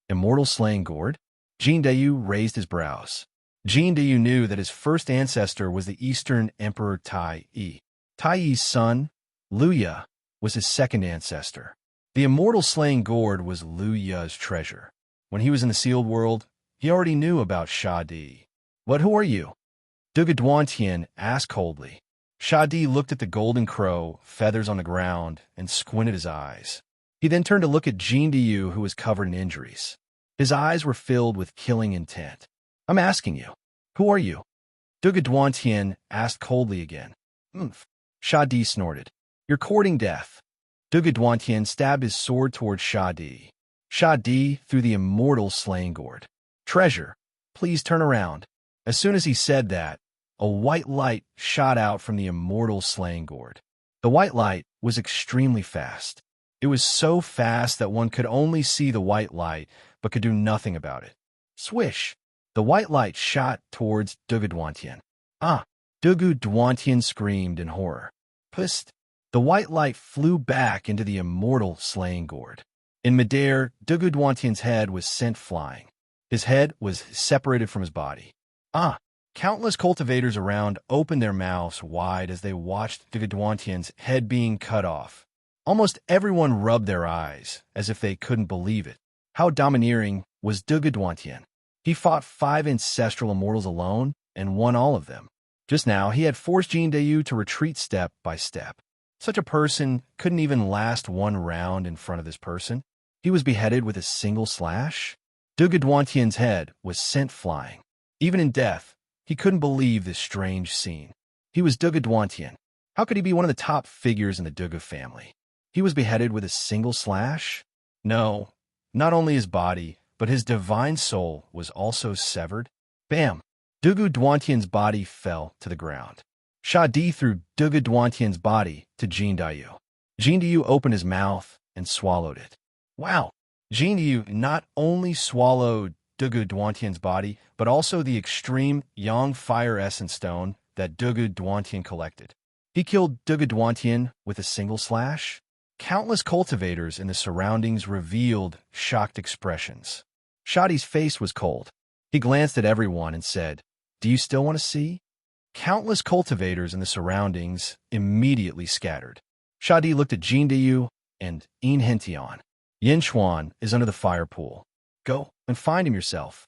Immortal slaying gourd? Jean Dayu raised his brows. Jean Dayu knew that his first ancestor was the Eastern Emperor Tai Yi. Tai Yi's son, Lu Ya, was his second ancestor. The immortal slaying gourd was Lu Ya's treasure. When he was in the sealed world, he already knew about Shadi. But who are you? Duguduantian asked coldly. Shadi looked at the golden crow, feathers on the ground, and squinted his eyes. He then turned to look at Jean Dayu, who was covered in injuries. His eyes were filled with killing intent. I'm asking you, who are you? Duguduantian asked coldly again. Shadi snorted. You're courting death. Duguduantian stabbed his sword towards Shadi. Shadi threw the immortal slaying gourd. Treasure, please turn around. As soon as he said that, a white light shot out from the immortal slaying gourd. The white light was extremely fast. It was so fast that one could only see the white light, but could do nothing about it. Swish! The white light shot towards Duguduantian. Duguduantian screamed in horror. Psst! The white light flew back into the immortal slaying gourd. In midair, Duguduantian's head was sent flying. His head was separated from his body. Countless cultivators around opened their mouths wide as they watched Duguduantian's head being cut off. Almost everyone rubbed their eyes, as if they couldn't believe it. How domineering was Duguduantian? He fought 5 ancestral immortals alone and won all of them. Just now, he had forced Jean Dayu to retreat step by step. Such a person couldn't even last one round in front of this person. He was beheaded with a single slash. Duguduantian's head was sent flying. Even in death, he couldn't believe this strange scene. He was Duguduantian. How could he be one of the top figures in the Dugu family? He was beheaded with a single slash? No, not only his body, but his divine soul was also severed. Bam! Duguduantian's body fell to the ground. Shadi threw Duguduantian's body to Jean Dayu. Jean Dayu opened his mouth and swallowed it. Wow! Jean Dayu not only swallowed Duguduantian's body, but also the extreme Yang fire essence stone that Duguduantian collected. He killed Duguduantian with a single slash. Countless cultivators in the surroundings revealed shocked expressions. Shadi's face was cold. He glanced at everyone and said, "Do you still want to see?" Countless cultivators in the surroundings immediately scattered. Shadi looked at Jean Dayu and Inhentian. Yin Chuan is under the fire pool. Go and find him yourself,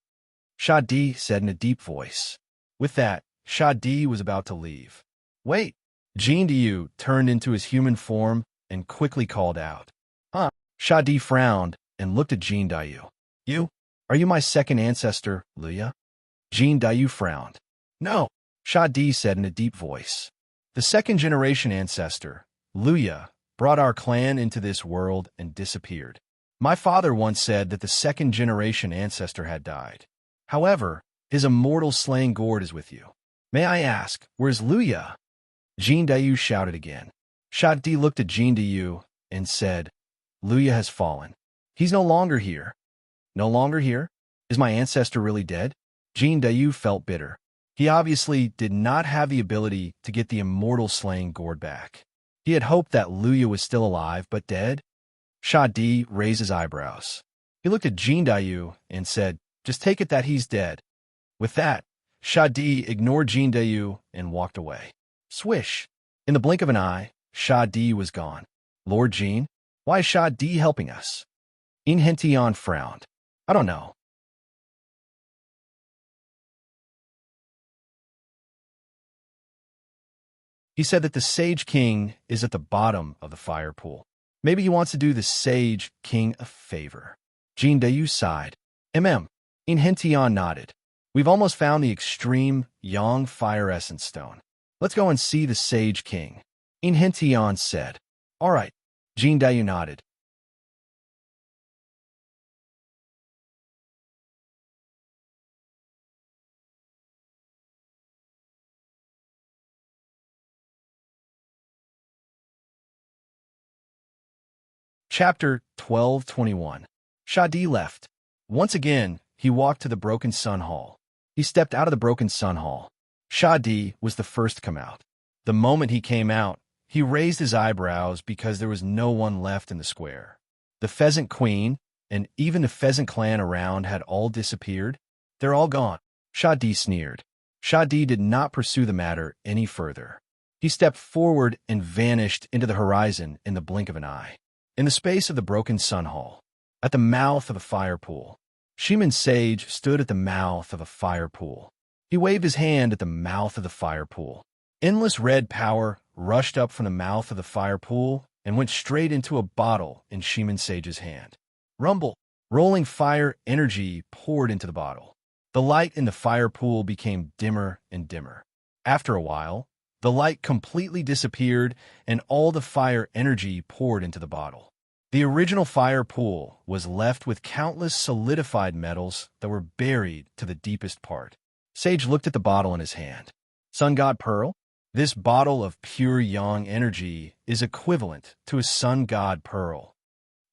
Shadi said in a deep voice. With that, Shadi was about to leave. Wait! Jean Diu turned into his human form and quickly called out. Huh? Sha Di frowned and looked at Jean Diu. You? Are you my second ancestor, Luya? Jean Diu frowned. No, Sha Di said in a deep voice. The second-generation ancestor, Luya, brought our clan into this world and disappeared. My father once said that the second-generation ancestor had died. However, his immortal slaying gourd is with you. May I ask, where's Luya? Jean Diu shouted again. Sha Di looked at Jean Diu and said, Luya has fallen. He's no longer here. No longer here? Is my ancestor really dead? Jean Diu felt bitter. He obviously did not have the ability to get the immortal slaying gourd back. He had hoped that Luya was still alive but dead. Sha Di raised his eyebrows. He looked at Jean Diu and said, just take it that he's dead. With that, Sha Di ignored Jean Diu and walked away. Swish! In the blink of an eye, Sha Di was gone. Lord Jean, why is Sha Di helping us? Inhentian frowned. I don't know. He said that the Sage King is at the bottom of the fire pool. Maybe he wants to do the Sage King a favor. Jean Diu sighed. Inhentian nodded. We've almost found the extreme Yang Fire Essence Stone. Let's go and see the Sage King. Inhentian said. All right. Jean Diu nodded. Chapter 12:21. Sha Di left. Once again, he walked to the Broken Sun Hall. He stepped out of the Broken Sun Hall. Sha Di was the first to come out. The moment he came out, he raised his eyebrows because there was no one left in the square. The Pheasant Queen and even the Pheasant clan around had all disappeared. They're all gone. Sha Di sneered. Sha Di did not pursue the matter any further. He stepped forward and vanished into the horizon in the blink of an eye. In the space of the Broken Sun Hall, at the mouth of a fire pool, Shiman Sage stood at the mouth of a fire pool. He waved his hand at the mouth of the fire pool. Endless red power rushed up from the mouth of the fire pool and went straight into a bottle in Shiman Sage's hand. Rumble! Rolling fire energy poured into the bottle. The light in the fire pool became dimmer and dimmer. After a while, the light completely disappeared and all the fire energy poured into the bottle. The original fire pool was left with countless solidified metals that were buried to the deepest part. Sage looked at the bottle in his hand. Sun God Pearl? This bottle of pure Yang energy is equivalent to a Sun God Pearl.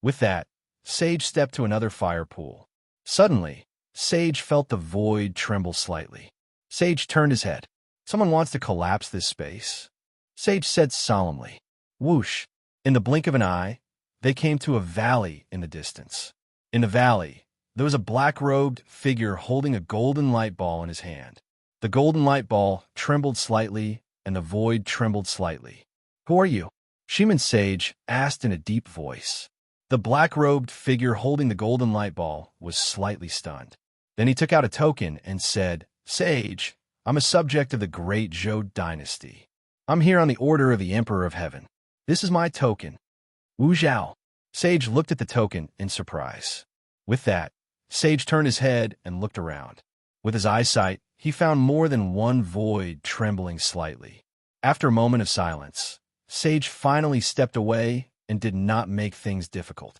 With that, Sage stepped to another fire pool. Suddenly, Sage felt the void tremble slightly. Sage turned his head. Someone wants to collapse this space. Sage said solemnly. Whoosh! In the blink of an eye, they came to a valley in the distance. In the valley, there was a black-robed figure holding a golden light ball in his hand. The golden light ball trembled slightly, and the void trembled slightly. Who are you? Shiman Sage asked in a deep voice. The black-robed figure holding the golden light ball was slightly stunned. Then he took out a token and said, Sage, I'm a subject of the Great Zhou Dynasty. I'm here on the order of the Emperor of Heaven. This is my token. Wu Zhao. Sage looked at the token in surprise. With that, Sage turned his head and looked around. With his eyesight, he found more than one void trembling slightly. After a moment of silence, Sage finally stepped away and did not make things difficult.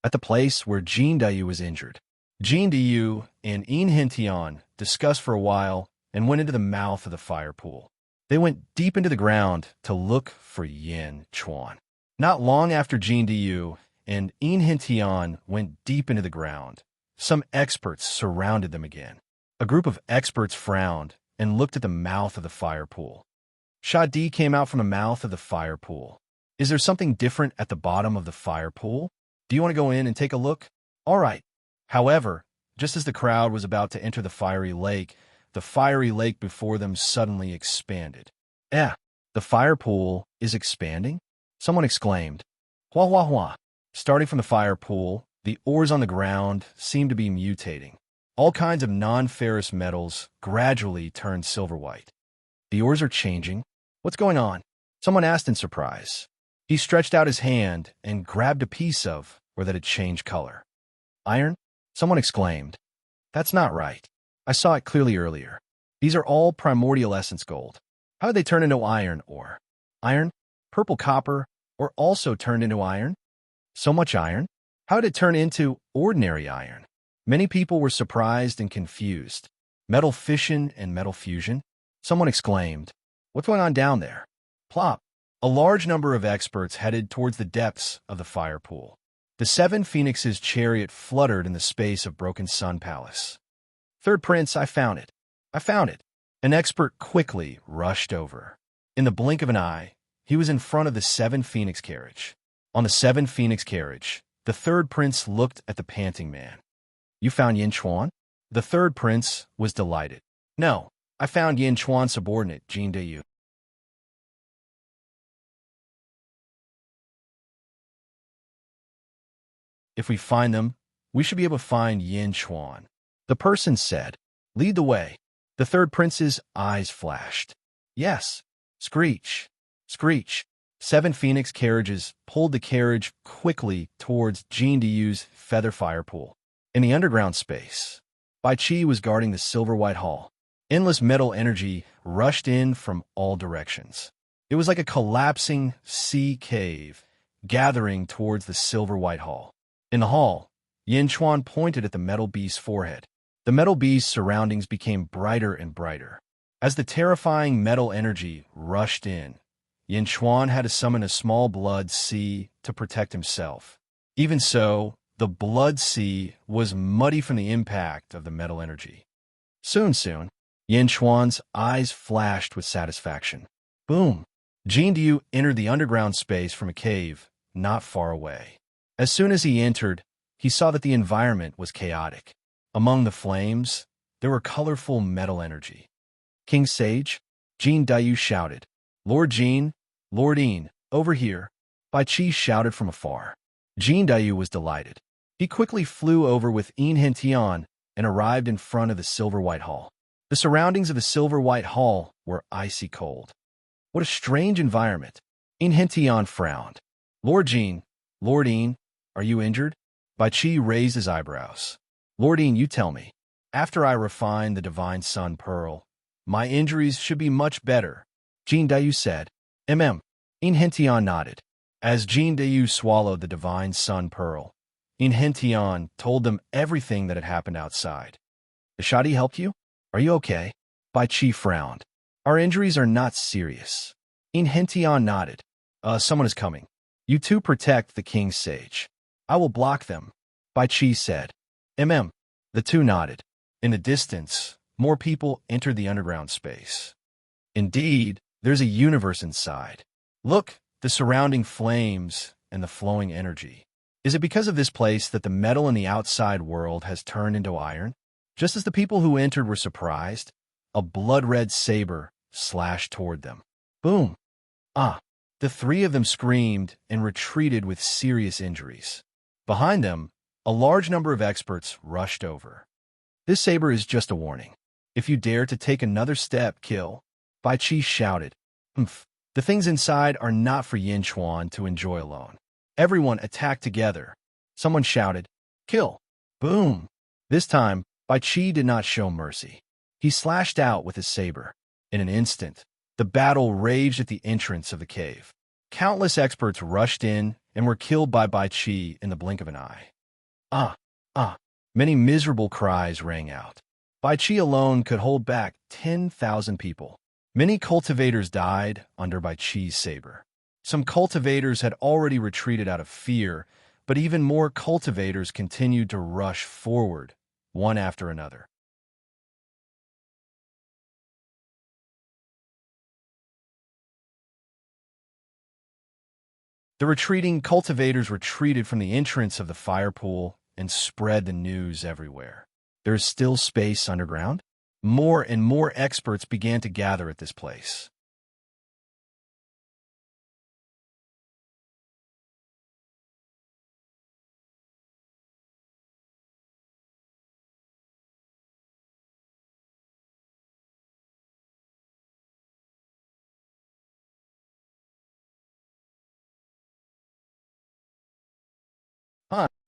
At the place where Jean Diu was injured, Jean Diu and Inhentian discussed for a while and went into the mouth of the fire pool. They went deep into the ground to look for Yin Chuan. Not long after Jean Diu and Inhentian went deep into the ground, some experts surrounded them again. A group of experts frowned and looked at the mouth of the fire pool. Sha Di came out from the mouth of the fire pool. Is there something different at the bottom of the fire pool? Do you want to go in and take a look? All right. However, just as the crowd was about to enter the fiery lake before them suddenly expanded. The fire pool is expanding? Someone exclaimed. Hua hua hua. Starting from the fire pool, the ores on the ground seemed to be mutating. All kinds of non-ferrous metals gradually turned silver-white. The ores are changing. What's going on? Someone asked in surprise. He stretched out his hand and grabbed a piece of where that had changed color. Iron? Someone exclaimed. That's not right. I saw it clearly earlier. These are all primordial essence gold. How did they turn into iron or iron, purple copper, or also turned into iron? So much iron? How did it turn into ordinary iron? Many people were surprised and confused. Metal fission and metal fusion? Someone exclaimed. What's going on down there? Plop. A large number of experts headed towards the depths of the fire pool. The seven phoenixes' chariot fluttered in the space of Broken Sun Palace. Third Prince, I found it. I found it. An expert quickly rushed over. In the blink of an eye, he was in front of the seven phoenix carriage. On the seven phoenix carriage, the third prince looked at the panting man. You found Yin Chuan? The third prince was delighted. No, I found Yin Chuan's subordinate, Jin Deyu. If we find them, we should be able to find Yin Chuan. The person said, lead the way. The third prince's eyes flashed. Yes. Screech. Screech. Seven phoenix carriages pulled the carriage quickly towards Jin Deyu's feather fire pool. In the underground space, Bai Qi was guarding the silver-white hall. Endless metal energy rushed in from all directions. It was like a collapsing sea cave gathering towards the silver-white hall. In the hall, Yin Chuan pointed at the metal beast's forehead. The metal beast's surroundings became brighter and brighter. As the terrifying metal energy rushed in, Yin Chuan had to summon a small blood sea to protect himself. Even so, the blood sea was muddy from the impact of the metal energy. Soon, Yin Chuan's eyes flashed with satisfaction. Boom! Jin Deyu entered the underground space from a cave not far away. As soon as he entered, he saw that the environment was chaotic. Among the flames, there were colorful metal energy. King Sage, Jin Deyu shouted. Lord Jin, Lord Yin, over here. Bai Qi shouted from afar. Jin Deyu was delighted. He quickly flew over with Yin Hentian and arrived in front of the silver-white hall. The surroundings of the silver-white hall were icy cold. What a strange environment. Yin Hentian frowned. Lord Jin, Lord Yin, are you injured? Bai Qi raised his eyebrows. Lord Yin, you tell me. After I refine the divine sun pearl, my injuries should be much better. Jin Deyu said. Yin Hentian nodded. As Jin Deyu swallowed the divine sun pearl, Yin Hentian told them everything that had happened outside. The Shadi helped you? Are you okay? Bai Qi frowned. Our injuries are not serious. Yin Hentian nodded. Someone is coming. You two protect the King's Sage. I will block them, Bai Qi said. The two nodded. In the distance, more people entered the underground space. Indeed, there's a universe inside. Look, the surrounding flames and the flowing energy. Is it because of this place that the metal in the outside world has turned into iron? Just as the people who entered were surprised, a blood-red saber slashed toward them. Boom! The three of them screamed and retreated with serious injuries. Behind them, a large number of experts rushed over. This saber is just a warning. If you dare to take another step, kill. Bai Qi shouted. The things inside are not for Yin Chuan to enjoy alone. Everyone attacked together. Someone shouted, kill. Boom! This time, Bai Qi did not show mercy. He slashed out with his saber. In an instant, the battle raged at the entrance of the cave. Countless experts rushed in and were killed by Bai Qi in the blink of an eye. Many miserable cries rang out. Bai Qi alone could hold back 10,000 people. Many cultivators died under Bai Qi's saber. Some cultivators had already retreated out of fear, but even more cultivators continued to rush forward, one after another. The retreating cultivators retreated from the entrance of the fire pool and spread the news everywhere. There is still space underground? More and more experts began to gather at this place.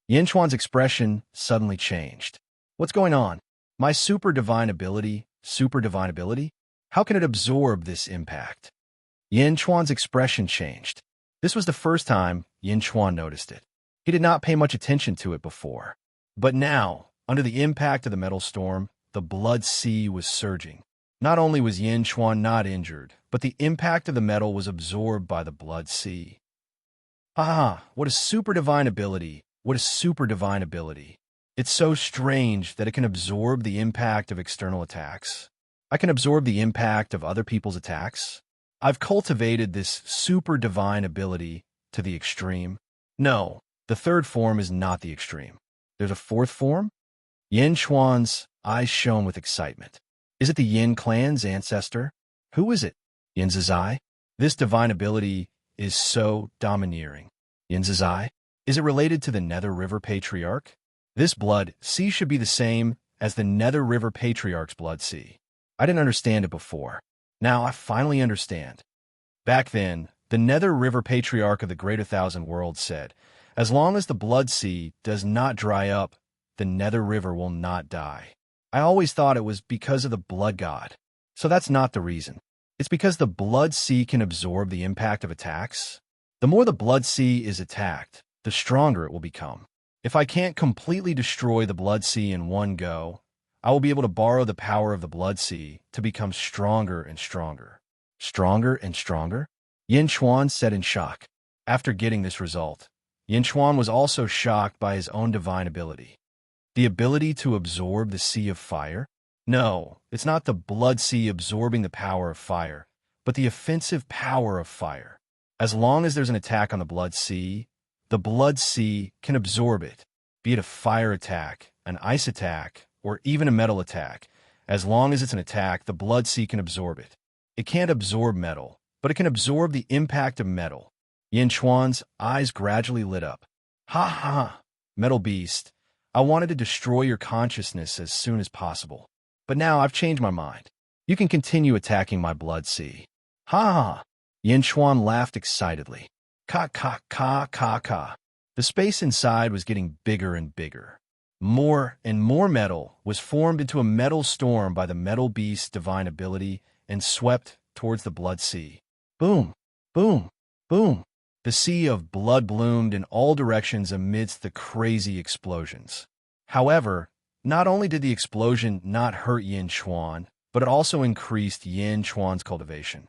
Yanchuan's expression suddenly changed. What's going on? My super divine ability? Super divine ability? How can it absorb this impact? Yanchuan's expression changed. This was the first time Yanchuan noticed it. He did not pay much attention to it before. But now, under the impact of the metal storm, the blood sea was surging. Not only was Yanchuan not injured, but the impact of the metal was absorbed by the blood sea. Ah, what a super divine ability! What a super divine ability! It's so strange that it can absorb the impact of external attacks. I can absorb the impact of other people's attacks. I've cultivated this super divine ability to the extreme. No, the third form is not the extreme. There's a fourth form? Yanchuan's eyes shone with excitement. Is it the Yin clan's ancestor? Who is it? Yin Zizai? This divine ability is so domineering. Yin Zizai? Is it related to the Nether River Patriarch? This blood sea should be the same as the Nether River Patriarch's blood sea. I didn't understand it before. Now I finally understand. Back then, the Nether River Patriarch of the Greater Thousand Worlds said, as long as the blood sea does not dry up, the Nether River will not die. I always thought it was because of the blood god. So that's not the reason. It's because the blood sea can absorb the impact of attacks. The more the blood sea is attacked, the stronger it will become. If I can't completely destroy the blood sea in one go, I will be able to borrow the power of the blood sea to become stronger and stronger. Stronger and stronger? Yanchuan said in shock. After getting this result, Yanchuan was also shocked by his own divine ability. The ability to absorb the sea of fire? No, it's not the blood sea absorbing the power of fire, but the offensive power of fire. As long as there's an attack on the blood sea can absorb it, be it a fire attack, an ice attack, or even a metal attack. As long as it's an attack, the blood sea can absorb it. It can't absorb metal, but it can absorb the impact of metal. Yanchuan's eyes gradually lit up. Ha ha, metal beast. I wanted to destroy your consciousness as soon as possible. But now I've changed my mind. You can continue attacking my blood sea. Ha ha. Yanchuan laughed excitedly. Ka ka ka ka ka. The space inside was getting bigger and bigger. More and more metal was formed into a metal storm by the metal beast's divine ability and swept towards the blood sea. Boom, boom, boom. The sea of blood bloomed in all directions amidst the crazy explosions. However, not only did the explosion not hurt Yanchuan, but it also increased Yanchuan's cultivation.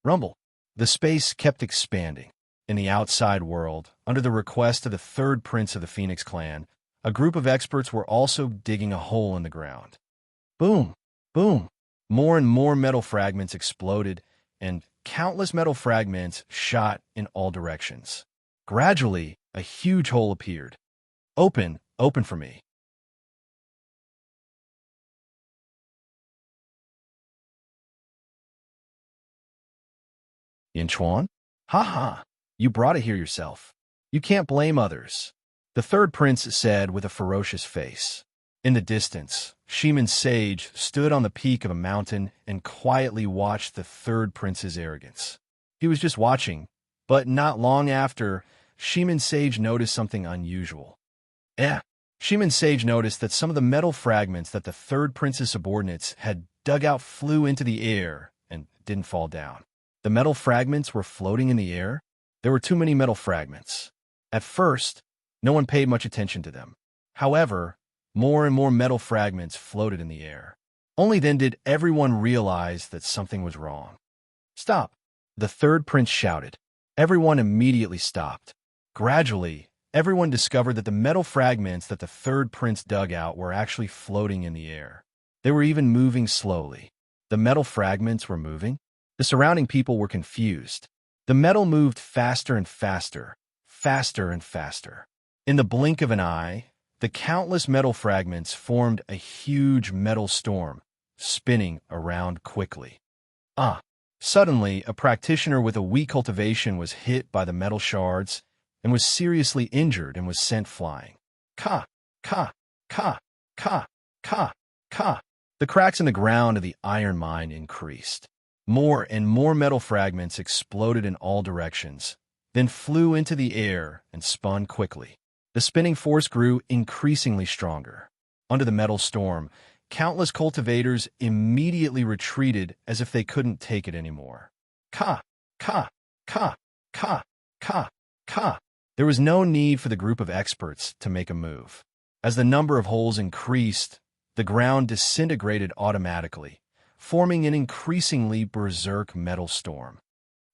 Rumble. The space kept expanding. In the outside world, under the request of the third prince of the Phoenix clan, a group of experts were also digging a hole in the ground. Boom, boom. More and more metal fragments exploded, and countless metal fragments shot in all directions. Gradually, a huge hole appeared. Open, open for me. Yanchuan? Ha ha, you brought it here yourself. You can't blame others. The third prince said with a ferocious face. In the distance, Sheeman Sage stood on the peak of a mountain and quietly watched the third prince's arrogance. He was just watching, but not long after, Sheeman Sage noticed something unusual. Sheeman Sage noticed that some of the metal fragments that the third prince's subordinates had dug out flew into the air and didn't fall down. The metal fragments were floating in the air. There were too many metal fragments. At first, no one paid much attention to them. However, more and more metal fragments floated in the air. Only then did everyone realize that something was wrong. Stop! The third prince shouted. Everyone immediately stopped. Gradually, everyone discovered that the metal fragments that the third prince dug out were actually floating in the air. They were even moving slowly. The metal fragments were moving. The surrounding people were confused. The metal moved faster and faster, faster and faster. In the blink of an eye, the countless metal fragments formed a huge metal storm, spinning around quickly. Suddenly, a practitioner with a weak cultivation was hit by the metal shards and was seriously injured and was sent flying. Ka, ka, ka, ka, ka, ka. The cracks in the ground of the iron mine increased. More and more metal fragments exploded in all directions, then flew into the air and spun quickly. The spinning force grew increasingly stronger. Under the metal storm, countless cultivators immediately retreated as if they couldn't take it anymore. Ka, ka, ka, ka, ka, ka. There was no need for the group of experts to make a move. As the number of holes increased, the ground disintegrated automatically, forming an increasingly berserk metal storm.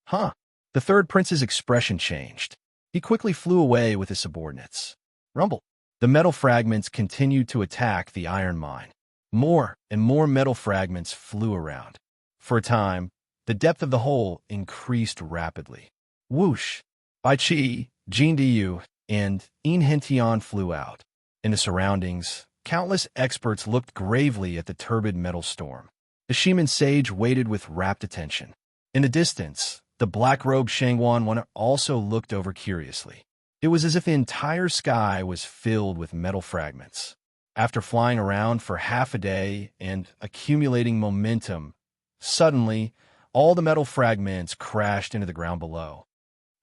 Huh. The third prince's expression changed. He quickly flew away with his subordinates. Rumble. The metal fragments continued to attack the iron mine. More and more metal fragments flew around. For a time, the depth of the hole increased rapidly. Whoosh! Bai Qi, Jin Diyu, and enchanting flew out. In the surroundings, countless experts looked gravely at the turbid metal storm. The Shiman sage waited with rapt attention. In the distance, the black-robed Shangwan also looked over curiously. It was as if the entire sky was filled with metal fragments. After flying around for half a day and accumulating momentum, suddenly, all the metal fragments crashed into the ground below.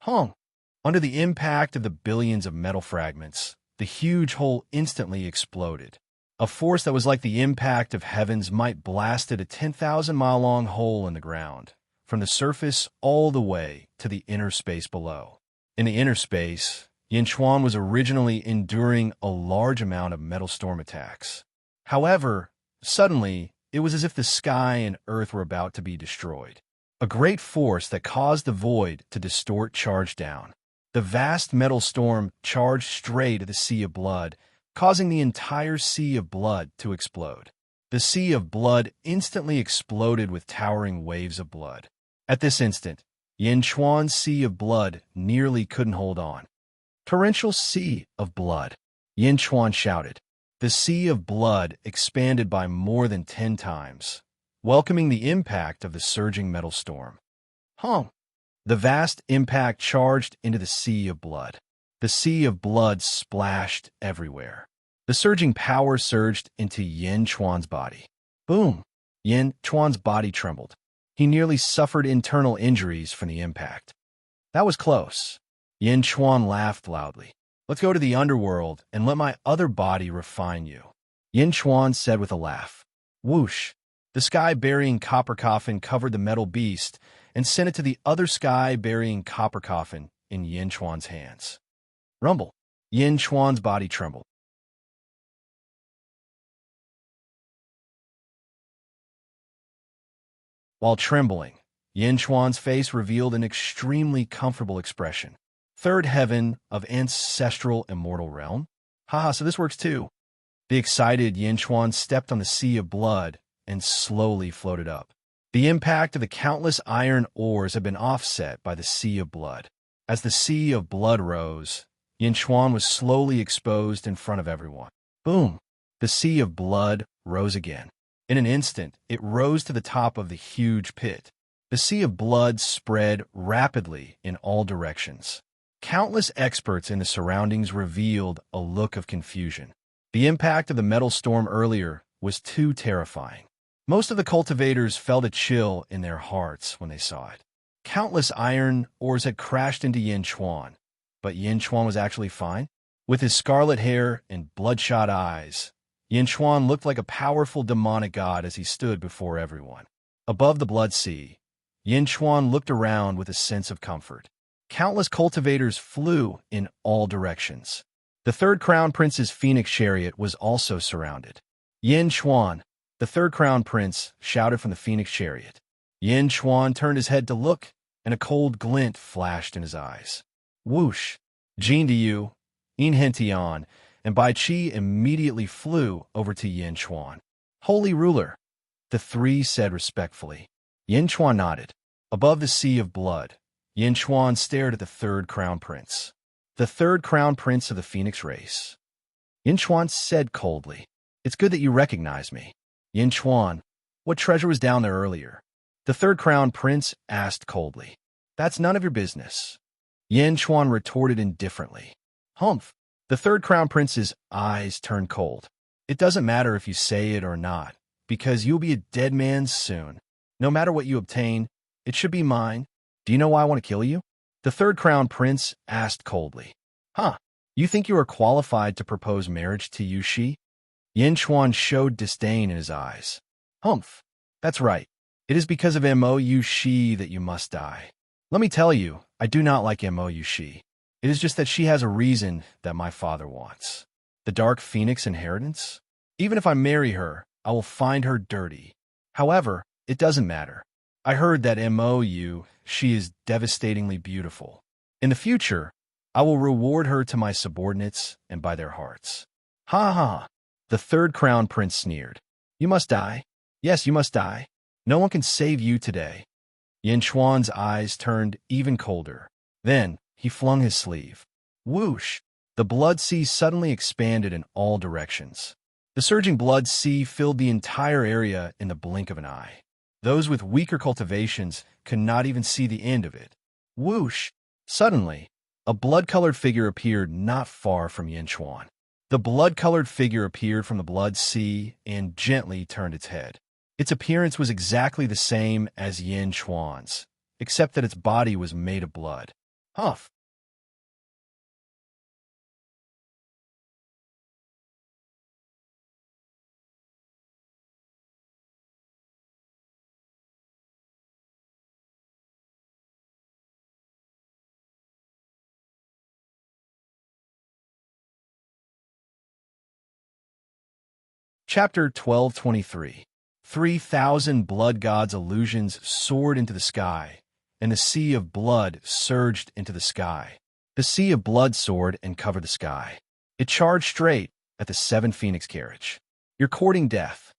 Hung! Under the impact of the billions of metal fragments, the huge hole instantly exploded. A force that was like the impact of heaven's might blasted a 10,000-mile-long hole in the ground, from the surface all the way to the inner space below. In the inner space, Yinchuan was originally enduring a large amount of metal storm attacks. However, suddenly, it was as if the sky and earth were about to be destroyed. A great force that caused the void to distort charged down. The vast metal storm charged straight at the sea of blood, causing the entire sea of blood to explode. The sea of blood instantly exploded with towering waves of blood. At this instant, Yinchuan's sea of blood nearly couldn't hold on. Torrential sea of blood, Yinchuan shouted. The sea of blood expanded by more than 10 times, welcoming the impact of the surging metal storm. Hung! The vast impact charged into the sea of blood. The sea of blood splashed everywhere. The surging power surged into Yin Chuan's body. Boom! Yin Chuan's body trembled. He nearly suffered internal injuries from the impact. That was close. Yin Chuan laughed loudly. Let's go to the underworld and let my other body refine you. Yin Chuan said with a laugh. Whoosh! The sky-burying copper coffin covered the metal beast and sent it to the other sky-burying copper coffin in Yin Chuan's hands. Rumble! Yin Chuan's body trembled. While trembling, Yin Chuan's face revealed an extremely comfortable expression. Third heaven of ancestral immortal realm? Haha, so this works too. The excited Yin Chuan stepped on the sea of blood and slowly floated up. The impact of the countless iron ores had been offset by the sea of blood. As the sea of blood rose, Yin Chuan was slowly exposed in front of everyone. Boom! The sea of blood rose again. In an instant, it rose to the top of the huge pit. The sea of blood spread rapidly in all directions. Countless experts in the surroundings revealed a look of confusion. The impact of the metal storm earlier was too terrifying. Most of the cultivators felt a chill in their hearts when they saw it. Countless iron ores had crashed into Yin Chuan, but Yin Chuan was actually fine. With his scarlet hair and bloodshot eyes, Yin Chuan looked like a powerful demonic god as he stood before everyone. Above the blood sea, Yin Chuan looked around with a sense of comfort. Countless cultivators flew in all directions. The third crown prince's phoenix chariot was also surrounded. Yin Chuan, the third crown prince, shouted from the phoenix chariot. Yin Chuan turned his head to look, and a cold glint flashed in his eyes. Whoosh! Jin Diyu, enchanting, and Bai Qi immediately flew over to Yin Chuan. Holy ruler, the three said respectfully. Yin Chuan nodded. Above the sea of blood, Yin Chuan stared at the third crown prince. The third crown prince of the phoenix race. Yin Chuan said coldly, It's good that you recognize me. Yin Chuan, what treasure was down there earlier? The third crown prince asked coldly. That's none of your business. Yin Chuan retorted indifferently. Humph. The third crown prince's eyes turned cold. It doesn't matter if you say it or not, because you'll be a dead man soon. No matter what you obtain, it should be mine. Do you know why I want to kill you? The third crown prince asked coldly. Huh. You think you are qualified to propose marriage to Yu Shi? Yin Chuan showed disdain in his eyes. Humph. That's right. It is because of Mo Yu Shi that you must die. Let me tell you, I do not like Mo Yu Shi. It is just that she has a reason that my father wants. The Dark Phoenix inheritance? Even if I marry her, I will find her dirty. However, it doesn't matter. I heard that Mo Yu Shi is devastatingly beautiful. In the future, I will reward her to my subordinates and by their hearts. Ha ha! The third crown prince sneered. You must die. Yes, you must die. No one can save you today. Yin Chuan's eyes turned even colder. Then, he flung his sleeve. Whoosh! The blood sea suddenly expanded in all directions. The surging blood sea filled the entire area in the blink of an eye. Those with weaker cultivations could not even see the end of it. Whoosh! Suddenly, a blood-colored figure appeared not far from Yin Chuan. The blood-colored figure appeared from the blood sea and gently turned its head. Its appearance was exactly the same as Yin Chuan's, except that its body was made of blood. Huff! Chapter 1223. 3,000 blood gods' illusions soared into the sky, and the sea of blood surged into the sky. The sea of blood soared and covered the sky. It charged straight at the 7 phoenix carriage. You're courting death.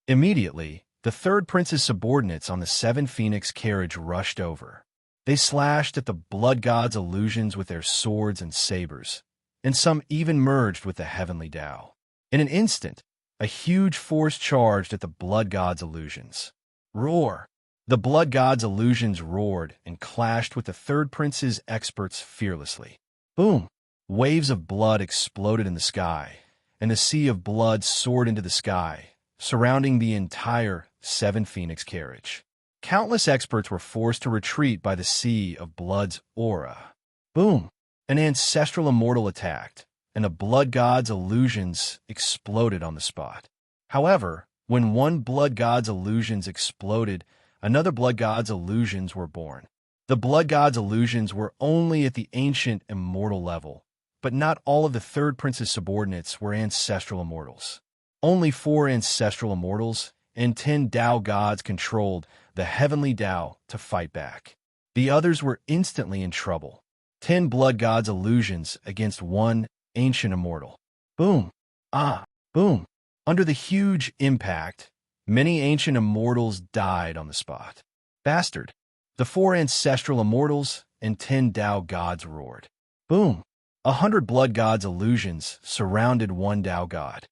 Immediately, the third prince's subordinates on the 7 phoenix carriage rushed over. They slashed at the blood gods' illusions with their swords and sabers, and some even merged with the heavenly Tao. In an instant, a huge force charged at the blood god's illusions. Roar! The blood god's illusions roared and clashed with the third prince's experts fearlessly. Boom! Waves of blood exploded in the sky, and the sea of blood soared into the sky, surrounding the entire 7 phoenix carriage. Countless experts were forced to retreat by the sea of blood's aura. Boom! An ancestral immortal attacked, and the blood god's illusions exploded on the spot. However, when one blood god's illusions exploded, another blood god's illusions were born. The blood god's illusions were only at the ancient immortal level, but not all of the third prince's subordinates were ancestral immortals. Only 4 ancestral immortals and 10 Tao gods controlled the heavenly Tao to fight back. The others were instantly in trouble. 10 blood gods' illusions against 1 ancient immortal. Boom! Ah! Boom! Under the huge impact, many ancient immortals died on the spot. Bastard! The 4 ancestral immortals and 10 Tao gods roared. Boom! 100 blood gods' illusions surrounded 1 Tao god.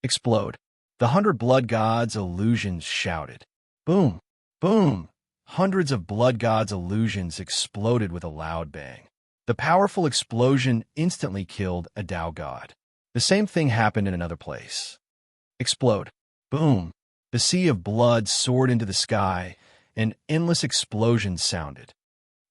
Explode! The 100 blood gods' illusions shouted. Boom! Boom! Hundreds of blood gods' illusions exploded with a loud bang. The powerful explosion instantly killed a Tao god. The same thing happened in another place. Explode. Boom. The sea of blood soared into the sky, and endless explosions sounded.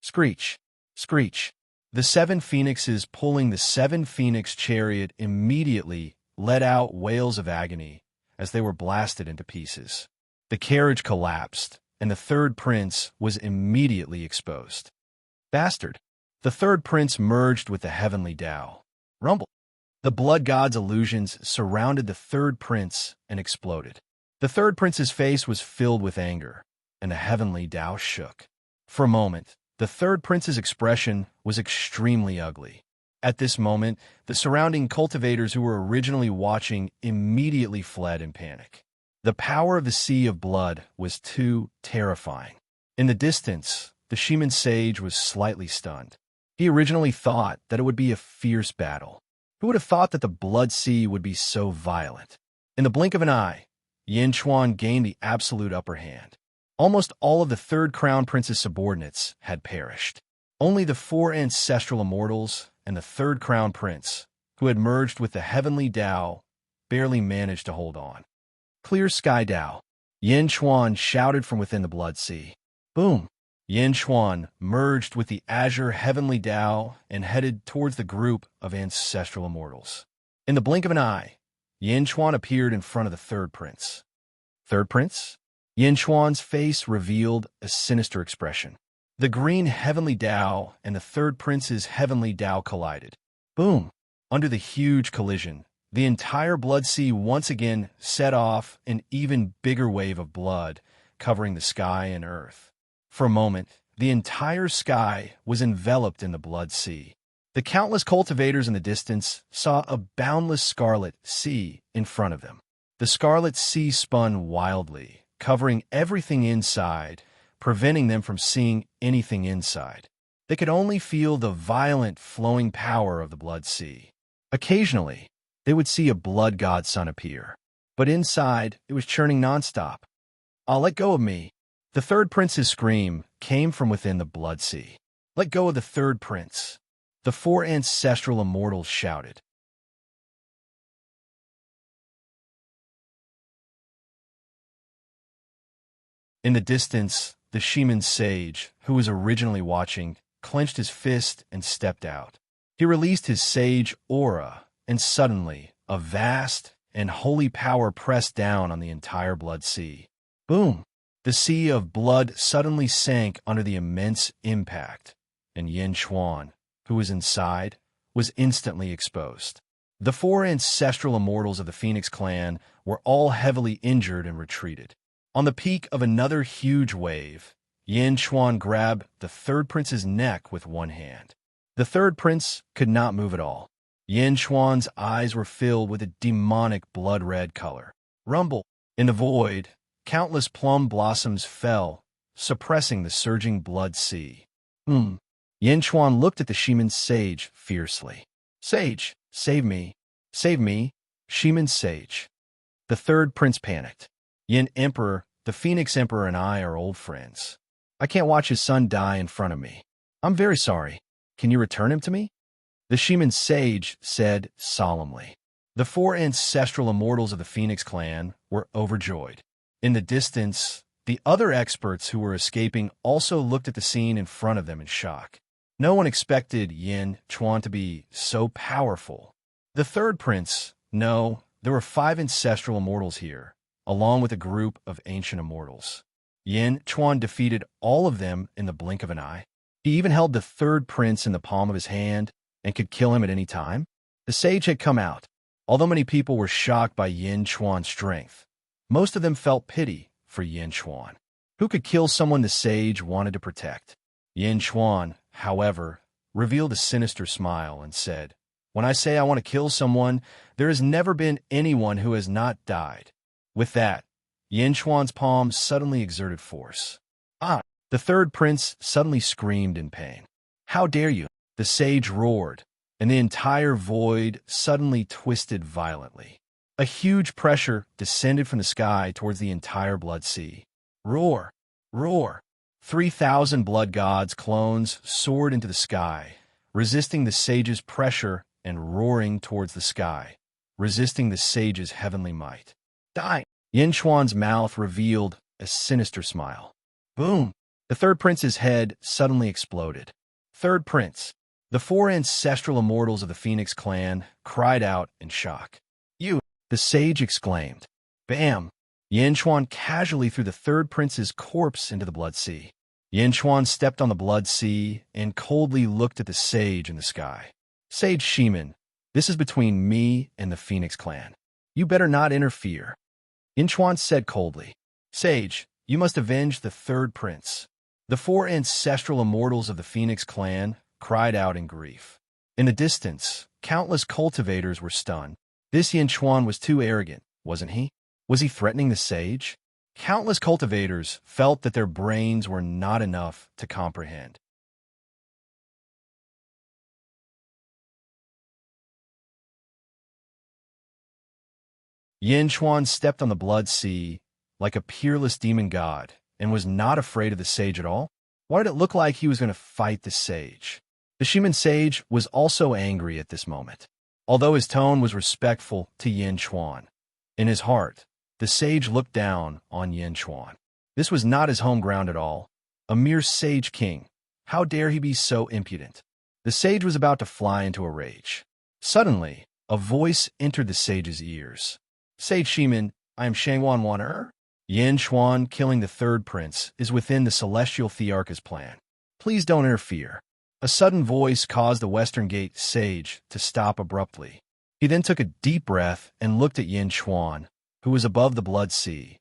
Screech. Screech. The 7 phoenixes pulling the 7 phoenix chariot immediately let out wails of agony as they were blasted into pieces. The carriage collapsed, and the third prince was immediately exposed. Bastard! The third prince merged with the heavenly Tao. Rumble! The blood god's illusions surrounded the third prince and exploded. The third prince's face was filled with anger, and the heavenly Tao shook. For a moment, the third prince's expression was extremely ugly. At this moment, the surrounding cultivators who were originally watching immediately fled in panic. The power of the sea of blood was too terrifying. In the distance, the Shaman sage was slightly stunned. He originally thought that it would be a fierce battle. Who would have thought that the blood sea would be so violent? In the blink of an eye, Yin Chuan gained the absolute upper hand. Almost all of the third crown prince's subordinates had perished. Only the 4 ancestral immortals and the third crown prince, who had merged with the heavenly Tao, barely managed to hold on. Clear sky Tao. Yin Chuan shouted from within the blood sea. Boom! Yin Chuan merged with the azure heavenly Tao and headed towards the group of ancestral immortals. In the blink of an eye, Yin Chuan appeared in front of the third prince. Third prince? Yin Chuan's face revealed a sinister expression. The green heavenly Tao and the third prince's heavenly Tao collided. Boom! Under the huge collision, the entire blood sea once again set off an even bigger wave of blood, covering the sky and earth. For a moment, the entire sky was enveloped in the blood sea. The countless cultivators in the distance saw a boundless scarlet sea in front of them. The scarlet sea spun wildly, covering everything inside, preventing them from seeing anything inside. They could only feel the violent, flowing power of the blood sea. Occasionally, they would see a blood god sun appear, but inside it was churning nonstop. "I'll let go of me." The third prince's scream came from within the blood sea. "Let go of the third prince." The four ancestral immortals shouted. In the distance, the shaman sage, who was originally watching, clenched his fist and stepped out. He released his sage aura, and suddenly, a vast and holy power pressed down on the entire blood sea. Boom! The sea of blood suddenly sank under the immense impact, and Yin Chuan, who was inside, was instantly exposed. The four ancestral immortals of the Phoenix clan were all heavily injured and retreated. On the peak of another huge wave, Yin Chuan grabbed the third prince's neck with one hand. The third prince could not move at all. Yin Chuan's eyes were filled with a demonic blood-red color. Rumble! In the void, countless plum blossoms fell, suppressing the surging blood sea. Yin Chuan looked at the shaman sage fiercely. "Sage, save me. Save me, shaman sage." The third prince panicked. "Yin Emperor, the Phoenix Emperor and I are old friends. I can't watch his son die in front of me. I'm very sorry. Can you return him to me?" The shaman sage said solemnly. The four ancestral immortals of the Phoenix clan were overjoyed. In the distance, the other experts who were escaping also looked at the scene in front of them in shock. No one expected Yin Chuan to be so powerful. The third prince, no, there were 5 ancestral immortals here, along with a group of ancient immortals. Yin Chuan defeated all of them in the blink of an eye. He even held the third prince in the palm of his hand and could kill him at any time. The sage had come out. Although many people were shocked by Yin Chuan's strength, most of them felt pity for Yin Chuan, who could kill someone the sage wanted to protect. Yin Chuan, however, revealed a sinister smile and said, "When I say I want to kill someone, there has never been anyone who has not died." With that, Yin Chuan's palm suddenly exerted force. "Ah!" The third prince suddenly screamed in pain. "How dare you!" The sage roared, and the entire void suddenly twisted violently. A huge pressure descended from the sky towards the entire blood sea. Roar! Roar! 3,000 blood gods' clones soared into the sky, resisting the sage's pressure and roaring towards the sky, resisting the sage's heavenly might. "Die!" Yin Chuan's mouth revealed a sinister smile. Boom! The third prince's head suddenly exploded. Third prince. The 4 ancestral immortals of the Phoenix clan cried out in shock. "You!" The sage exclaimed. Bam! Yin Chuan casually threw the third prince's corpse into the blood sea. Yin Chuan stepped on the blood sea and coldly looked at the sage in the sky. "Sage Shaman, this is between me and the Phoenix clan. You better not interfere." Yin Chuan said coldly. "Sage, you must avenge the third prince." The 4 ancestral immortals of the Phoenix clan cried out in grief. In the distance, countless cultivators were stunned. This Yin Chuan was too arrogant, wasn't he? Was he threatening the sage? Countless cultivators felt that their brains were not enough to comprehend. Yin Chuan stepped on the blood sea like a peerless demon god and was not afraid of the sage at all. Why did it look like he was going to fight the sage? The shaman sage was also angry at this moment. Although his tone was respectful to Yin Chuan, in his heart, the sage looked down on Yin Chuan. This was not his home ground at all. A mere sage king. How dare he be so impudent? The sage was about to fly into a rage. Suddenly, a voice entered the sage's ears. Sage Shimin, I am Shangwan Waner. Yin Chuan killing the third prince is within the celestial Thearcha's plan. Please don't interfere. A sudden voice caused the Western Gate sage to stop abruptly. He then took a deep breath and looked at Yin Chuan, who was above the Blood Sea,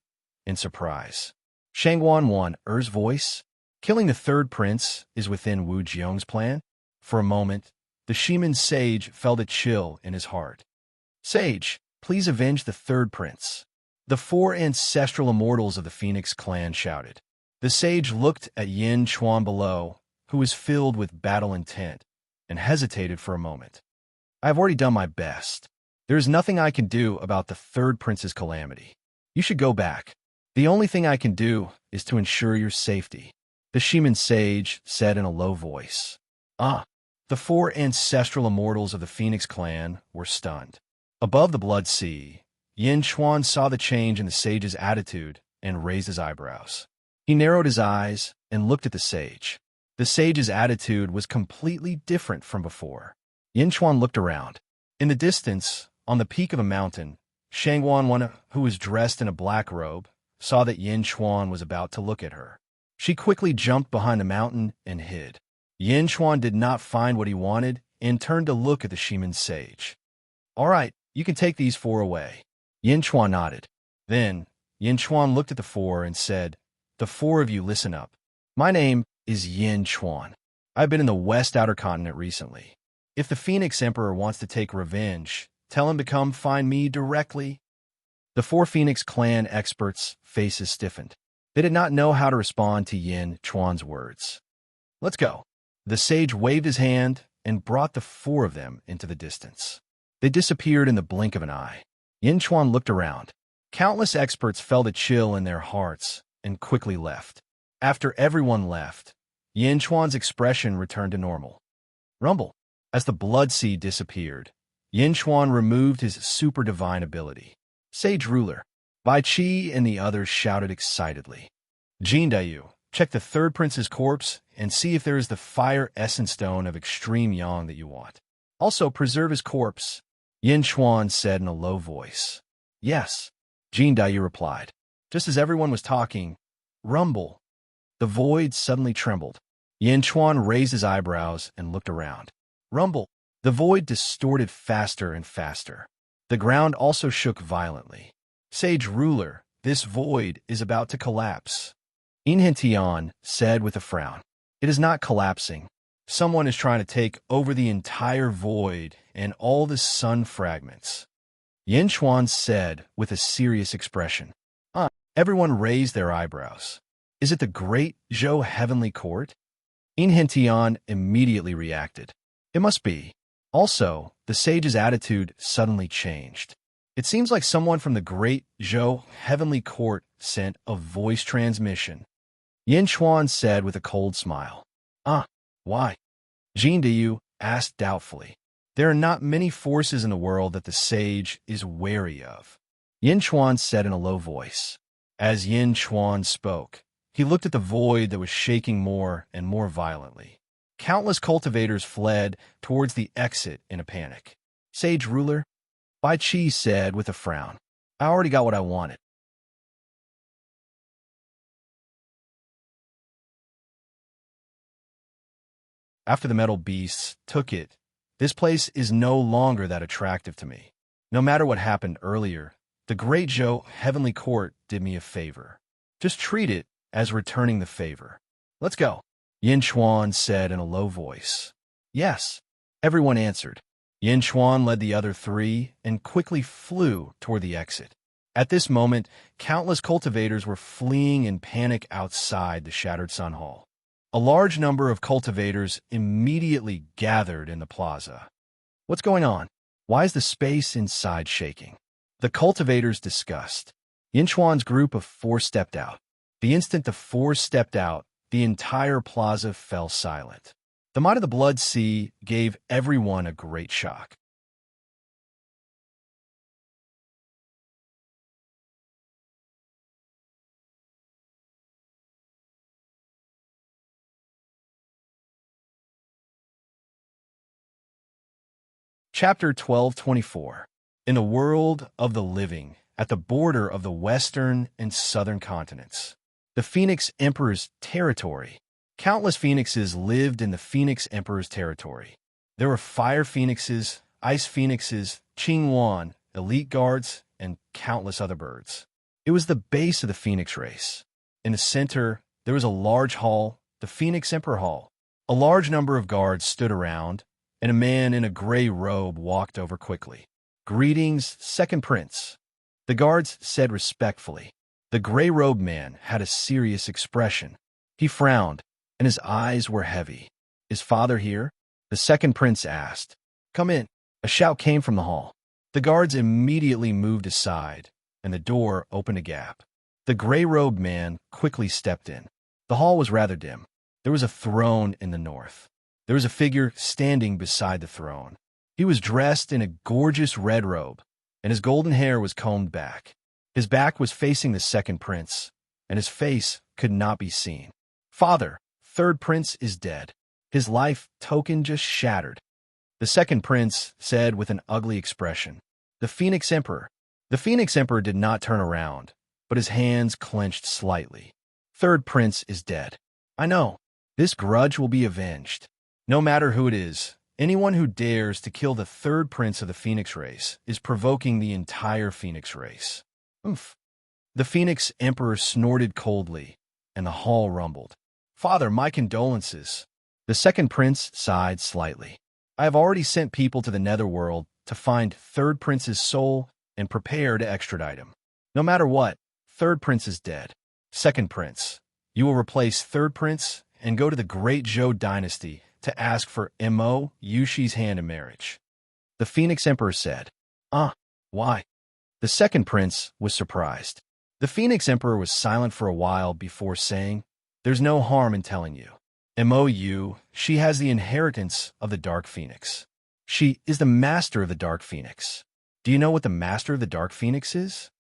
in surprise. Shangwan Waner's voice? Killing the third prince is within Wu Jiong's plan? For a moment, the Shimin sage felt a chill in his heart. Sage, please avenge the third prince. The four ancestral immortals of the Phoenix clan shouted. The sage looked at Yin Chuan below, who was filled with battle intent, and hesitated for a moment. I have already done my best. There is nothing I can do about the third prince's calamity. You should go back. The only thing I can do is to ensure your safety, the Shimin sage said in a low voice. The four ancestral immortals of the Phoenix clan were stunned. Above the Blood Sea, Yin Chuan saw the change in the sage's attitude and raised his eyebrows. He narrowed his eyes and looked at the sage. The sage's attitude was completely different from before. Yin Chuan looked around. In the distance, on the peak of a mountain, Shangwan, who was dressed in a black robe, saw that Yin Chuan was about to look at her. She quickly jumped behind the mountain and hid. Yin Chuan did not find what he wanted and turned to look at the Shimin sage. All right, you can take these four away. Yin Chuan nodded. Then, Yin Chuan looked at the four and said, The four of you listen up. My name is Yin Chuan. I've been in the West Outer Continent recently. If the Phoenix Emperor wants to take revenge, tell him to come find me directly. The four Phoenix clan experts' faces stiffened. They did not know how to respond to Yin Chuan's words. Let's go. The sage waved his hand and brought the four of them into the distance. They disappeared in the blink of an eye. Yin Chuan looked around. Countless experts felt a chill in their hearts and quickly left. After everyone left, Yin Chuan's expression returned to normal. Rumble. As the Blood Sea disappeared, Yin Chuan removed his super divine ability. Sage Ruler. Bai Qi and the others shouted excitedly. Jin Dayu, check the third prince's corpse and see if there is the fire essence stone of extreme yang that you want. Also, preserve his corpse. Yin Chuan said in a low voice. Yes, Jin Dayu replied. Just as everyone was talking, rumble. The void suddenly trembled. Yin Chuan raised his eyebrows and looked around. Rumble. The void distorted faster and faster. The ground also shook violently. Sage Ruler, this void is about to collapse. Inhentian said with a frown. It is not collapsing. Someone is trying to take over the entire void and all the sun fragments. Yin Chuan said with a serious expression. Everyone raised their eyebrows. Is it the great Zhou Heavenly Court? Inhentian immediately reacted. It must be. Also, the sage's attitude suddenly changed. It seems like someone from the great Zhou Heavenly Court sent a voice transmission. Yin Chuan said with a cold smile. Why? Jin Dayu asked doubtfully. There are not many forces in the world that the sage is wary of. Yin Chuan said in a low voice. As Yin Chuan spoke, he looked at the void that was shaking more and more violently. Countless cultivators fled towards the exit in a panic. Sage Ruler, Bai Qi said with a frown. I already got what I wanted. After the metal beasts took it, this place is no longer that attractive to me. No matter what happened earlier, the Great Zhou Heavenly Court did me a favor. Just treat it as returning the favor. Let's go. Yin Chuan said in a low voice. Yes, everyone answered. Yin Chuan led the other three and quickly flew toward the exit. At this moment, countless cultivators were fleeing in panic outside the Shattered Sun Hall. A large number of cultivators immediately gathered in the plaza. What's going on? Why is the space inside shaking? The cultivators discussed. Yin Chuan's group of four stepped out. The instant the four stepped out, the entire plaza fell silent. The might of the Blood Sea gave everyone a great shock. Chapter 1224. In the world of the living, at the border of the western and southern continents, the Phoenix Emperor's territory. Countless phoenixes lived in the Phoenix Emperor's territory. There were fire phoenixes, ice phoenixes, Qingwan, elite guards, and countless other birds. It was the base of the phoenix race. In the center, there was a large hall, the Phoenix Emperor Hall. A large number of guards stood around, and a man in a gray robe walked over quickly. "Greetings, Second Prince," the guards said respectfully. The gray-robed man had a serious expression. He frowned, and his eyes were heavy. "Is father here?" the second prince asked. "Come in." A shout came from the hall. The guards immediately moved aside, and the door opened a gap. The gray-robed man quickly stepped in. The hall was rather dim. There was a throne in the north. There was a figure standing beside the throne. He was dressed in a gorgeous red robe, and his golden hair was combed back. His back was facing the second prince, and his face could not be seen. "Father, third prince is dead. His life token just shattered," the second prince said with an ugly expression. The Phoenix Emperor. The Phoenix Emperor did not turn around, but his hands clenched slightly. "Third prince is dead. I know. This grudge will be avenged. No matter who it is, anyone who dares to kill the third prince of the Phoenix race is provoking the entire Phoenix race." Oomph. The Phoenix Emperor snorted coldly, and the hall rumbled. "Father, my condolences." The second prince sighed slightly. "I have already sent people to the netherworld to find third prince's soul and prepare to extradite him. No matter what, third prince is dead. Second prince, you will replace third prince and go to the Great Zhou dynasty to ask for Mo Yushi's hand in marriage." The Phoenix Emperor said. Why?" The second prince was surprised. The Phoenix Emperor was silent for a while before saying, "There's no harm in telling you. Mo, she has the inheritance of the Dark Phoenix. She is the master of the Dark Phoenix. Do you know what the master of the Dark Phoenix is?"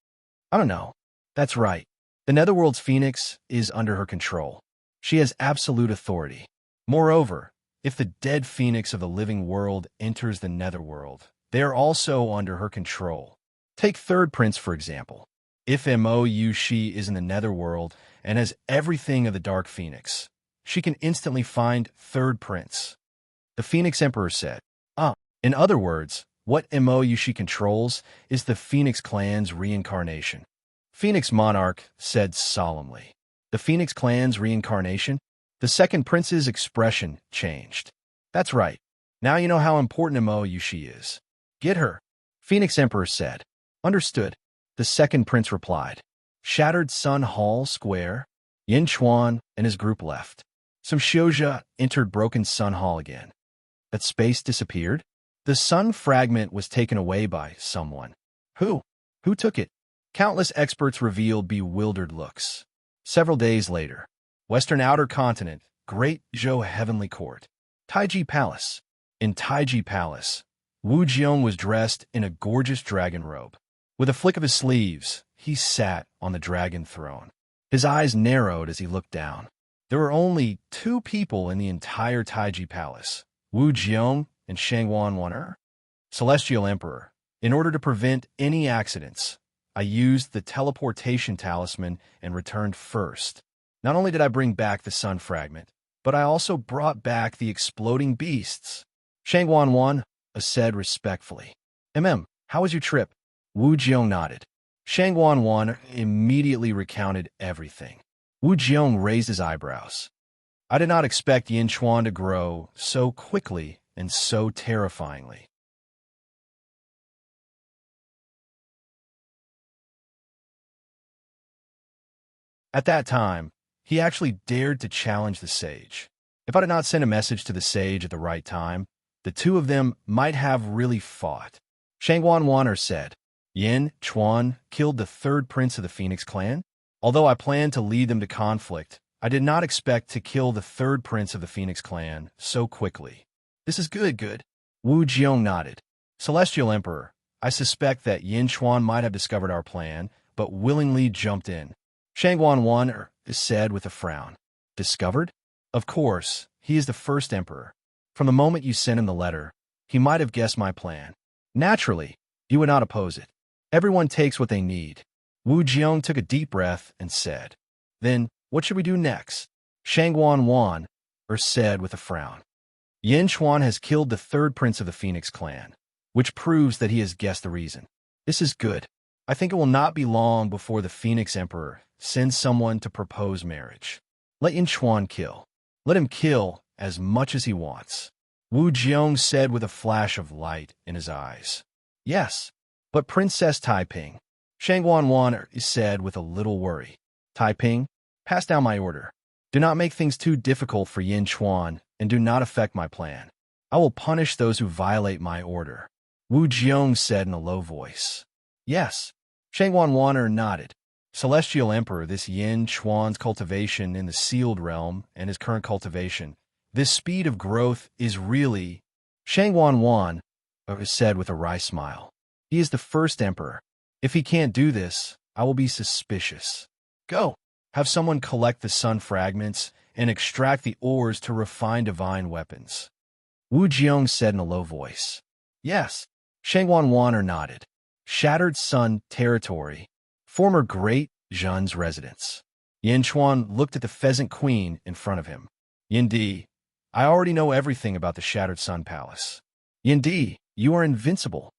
"I don't know." "That's right. The Netherworld's Phoenix is under her control. She has absolute authority. Moreover, if the dead Phoenix of the living world enters the Netherworld, they are also under her control. Take Third Prince, for example. If Mo Yushi is in the Netherworld and has everything of the Dark Phoenix, she can instantly find Third Prince." The Phoenix Emperor said. In other words, what Mo Yushi controls is the Phoenix clan's reincarnation. Phoenix Monarch said solemnly. "The Phoenix clan's reincarnation?" The second prince's expression changed. "That's right. Now you know how important Mo Yushi is. Get her," Phoenix Emperor said. "Understood," the second prince replied. Shattered Sun Hall Square. Yin Chuan and his group left. Some Shouja entered Broken Sun Hall again. That space disappeared? The sun fragment was taken away by someone. Who? Who took it? Countless experts revealed bewildered looks. Several days later, Western Outer Continent, Great Zhou Heavenly Court, Taiji Palace. In Taiji Palace, Wu Jiong was dressed in a gorgeous dragon robe. With a flick of his sleeves, he sat on the dragon throne. His eyes narrowed as he looked down. There were only two people in the entire Taiji Palace, Wu Jiong and Shangwan Wan'er. Celestial Emperor, in order to prevent any accidents, I used the teleportation talisman and returned first. Not only did I bring back the sun fragment, but I also brought back the exploding beasts. Shangwan Wan said respectfully. How was your trip?" Wu Jiong nodded. Shangwan Wan immediately recounted everything. Wu Jiong raised his eyebrows. "I did not expect Yin Chuan to grow so quickly and so terrifyingly." At that time, he actually dared to challenge the sage. If I did not send a message to the sage at the right time, the two of them might have really fought. Shangwan Wan'er said, "Yin Chuan killed the third prince of the Phoenix clan? Although I planned to lead them to conflict, I did not expect to kill the third prince of the Phoenix clan so quickly." "This is good." Wu Jiong nodded. "Celestial Emperor, I suspect that Yin Chuan might have discovered our plan, but willingly jumped in." Shangwan Wan'er said with a frown. "Discovered? Of course, he is the first emperor. From the moment you sent him the letter, he might have guessed my plan. Naturally, you would not oppose it. Everyone takes what they need. Wu Jiong took a deep breath and said, "Then, what should we do next?" Shangguan Wan, said with a frown. Yin Chuan has killed the third prince of the Phoenix clan, which proves that he has guessed the reason. This is good. I think it will not be long before the Phoenix Emperor sends someone to propose marriage. Let Yin Chuan kill. Let him kill as much as he wants. Wu Jiong said with a flash of light in his eyes. Yes, but Princess Taiping, Shangguan Wan said with a little worry. Taiping, pass down my order. Do not make things too difficult for Yin Chuan and do not affect my plan. I will punish those who violate my order. Wu Jiong said in a low voice. Yes. Shangguan Wan nodded. Celestial Emperor, this Yin Chuan's cultivation in the sealed realm and his current cultivation, this speed of growth is really... Shangguan Wan said with a wry smile. He is the first emperor. If he can't do this, I will be suspicious. Go. Have someone collect the sun fragments and extract the ores to refine divine weapons. Wu Jiong said in a low voice. Yes. Shangguan Wan nodded. Shattered Sun territory. Former Great Zhen's residence. Yin Chuan looked at the pheasant queen in front of him. Yin Di, I already know everything about the Shattered Sun Palace. Yin Di, you are invincible.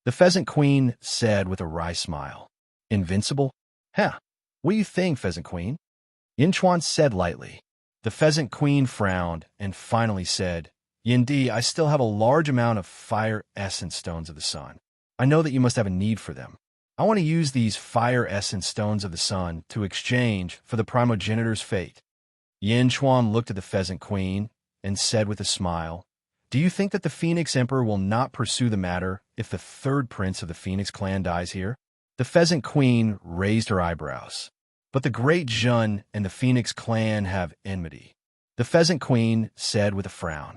The pheasant queen said with a wry smile. Invincible? Huh. What do you think, pheasant queen? Yin Chuan said lightly. The pheasant queen frowned and finally said, Yin Di, I still have a large amount of fire essence stones of the sun. I know that you must have a need for them. I want to use these fire essence stones of the sun to exchange for the primogenitor's fate. Yin Chuan looked at the pheasant queen and said with a smile, Do you think that the Phoenix Emperor will not pursue the matter if the third prince of the Phoenix clan dies here? The pheasant queen raised her eyebrows. But the Great Zhen and the Phoenix clan have enmity. The pheasant queen said with a frown.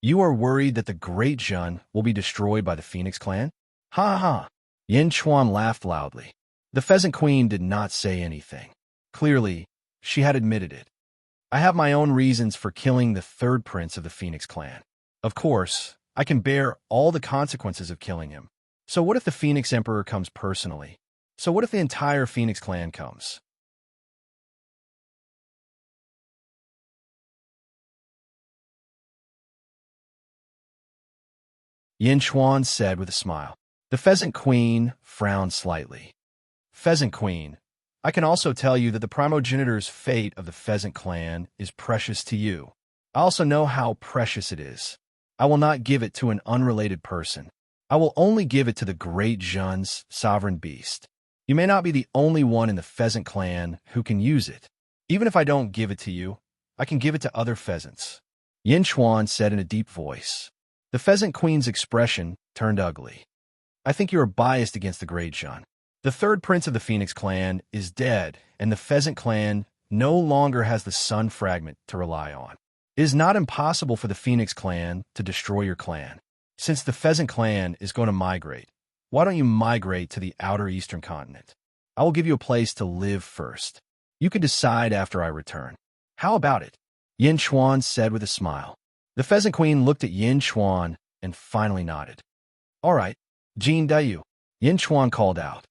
You are worried that the Great Zhen will be destroyed by the Phoenix clan? Ha ha! Yin Chuan laughed loudly. The pheasant queen did not say anything. Clearly, she had admitted it. I have my own reasons for killing the third prince of the Phoenix clan. Of course, I can bear all the consequences of killing him. So what if the Phoenix Emperor comes personally? So what if the entire Phoenix clan comes? Yin Chuan said with a smile. The pheasant queen frowned slightly. Pheasant queen, I can also tell you that the primogenitor's fate of the pheasant clan is precious to you. I also know how precious it is. I will not give it to an unrelated person. I will only give it to the Great Zhen's sovereign beast. You may not be the only one in the pheasant clan who can use it. Even if I don't give it to you, I can give it to other pheasants. Yin Chuan said in a deep voice. The pheasant queen's expression turned ugly. I think you are biased against the Great Zhen. The third prince of the Phoenix clan is dead, and the pheasant clan no longer has the sun fragment to rely on. It is not impossible for the Phoenix clan to destroy your clan. Since the pheasant clan is going to migrate, why don't you migrate to the outer eastern continent? I will give you a place to live first. You can decide after I return. How about it? Yin Chuan said with a smile. The pheasant queen looked at Yin Chuan and finally nodded. All right, Jin Dayu. Yin Chuan called out.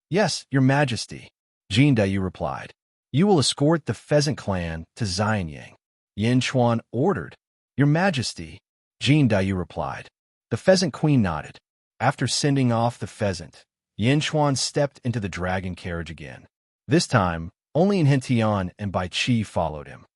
Yes, your majesty. Jin Dayu replied. You will escort the pheasant clan to Xianyang. Yin Chuan ordered. Your majesty. Jin Dayu replied. The pheasant queen nodded. After sending off the pheasant, Yin Chuan stepped into the dragon carriage again. This time, only Yin Tian and Bai Qi followed him.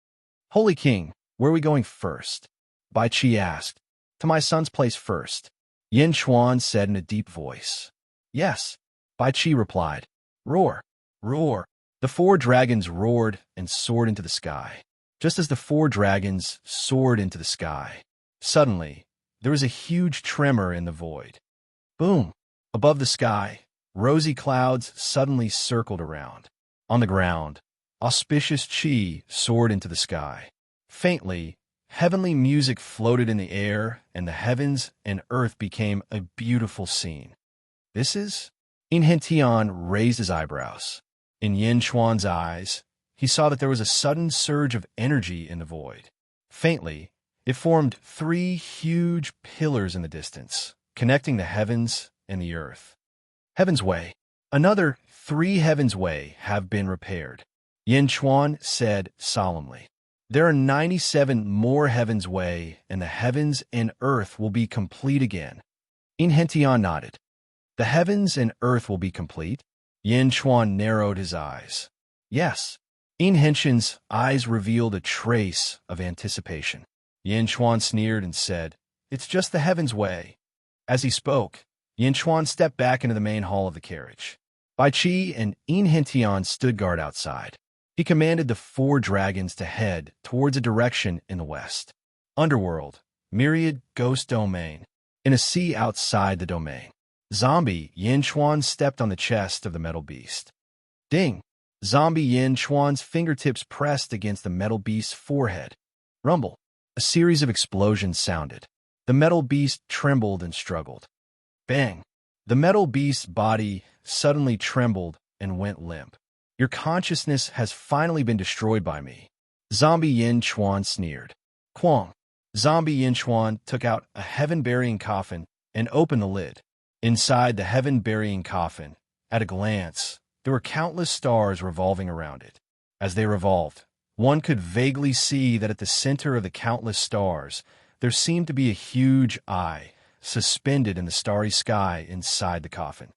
Holy King, where are we going first? Bai Qi asked. To my son's place first. Yin Chuan said in a deep voice. Yes. Bai Qi replied. Roar, roar. The four dragons roared and soared into the sky. Just as the four dragons soared into the sky, suddenly, there was a huge tremor in the void. Boom! Above the sky, rosy clouds suddenly circled around. On the ground, auspicious qi soared into the sky. Faintly, heavenly music floated in the air, and the heavens and earth became a beautiful scene. This is? Yin Tian raised his eyebrows. In Yin Chuan's eyes, he saw that there was a sudden surge of energy in the void. Faintly, It formed three huge pillars in the distance, connecting the heavens and the earth. Heaven's Way. Another 3 Heaven's Way have been repaired, Yin Chuan said solemnly. There are 97 more Heaven's Way, and the heavens and earth will be complete again. Inhentian nodded. The heavens and earth will be complete? Yin Chuan narrowed his eyes. Yes. Inhentian's eyes revealed a trace of anticipation. Yin Chuan sneered and said, "It's just the Heaven's Way." As he spoke, Yin Chuan stepped back into the main hall of the carriage. Bai Qi and Inhentian stood guard outside. He commanded the 4 dragons to head towards a direction in the west. Underworld, myriad ghost domain. In a sea outside the domain. Zombie Yin Chuan stepped on the chest of the metal beast. Ding! Zombie Yin Chuan's fingertips pressed against the metal beast's forehead. Rumble. A series of explosions sounded. The metal beast trembled and struggled. Bang! The metal beast's body suddenly trembled and went limp. Your consciousness has finally been destroyed by me. Zombie Yin Chuan sneered. Quang. Zombie Yin Chuan took out a heaven-burying coffin and opened the lid. Inside the heaven-burying coffin, at a glance, there were countless stars revolving around it. As they revolved, one could vaguely see that at the center of the countless stars, there seemed to be a huge eye, suspended in the starry sky inside the coffin.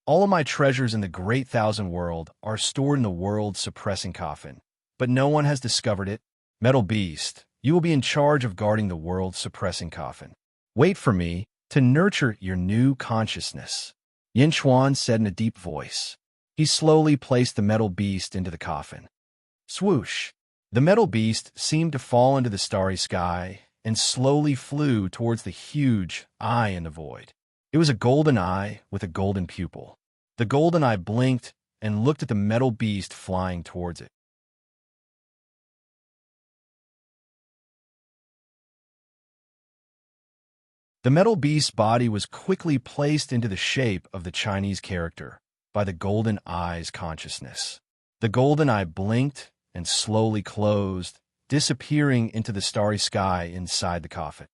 All of my treasures in the Great Thousand World are stored in the world-suppressing coffin, but no one has discovered it. Metal Beast, you will be in charge of guarding the world-suppressing coffin. Wait for me to nurture your new consciousness, Yin Chuan said in a deep voice. He slowly placed the metal beast into the coffin. Swoosh! The metal beast seemed to fall into the starry sky and slowly flew towards the huge eye in the void. It was a golden eye with a golden pupil. The golden eye blinked and looked at the metal beast flying towards it. The metal beast's body was quickly placed into the shape of the Chinese character by the golden eye's consciousness. The golden eye blinked and slowly closed, disappearing into the starry sky inside the coffin.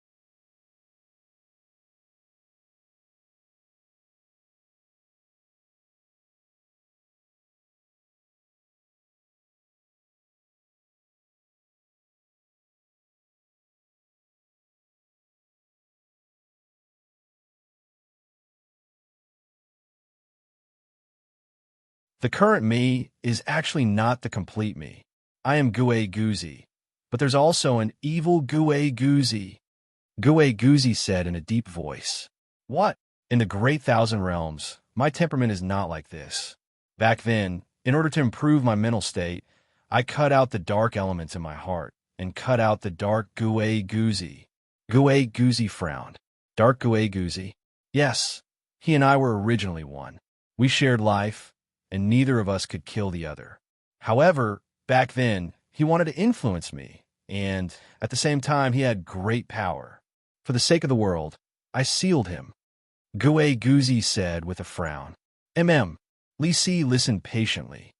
The current me is actually not the complete me. I am Gue Guzi, but there's also an evil Gue Guzi. Gue Guzi said in a deep voice. What? In the Great Thousand Realms, my temperament is not like this. Back then, in order to improve my mental state, I cut out the dark elements in my heart and cut out the dark Gue Guzi. Gue Guzi frowned. Dark Gue Guzi? Yes, he and I were originally one. We shared life, and neither of us could kill the other. However, back then, he wanted to influence me, and at the same time, he had great power. For the sake of the world, I sealed him. Gue Guzi said with a frown. Li Si listened patiently.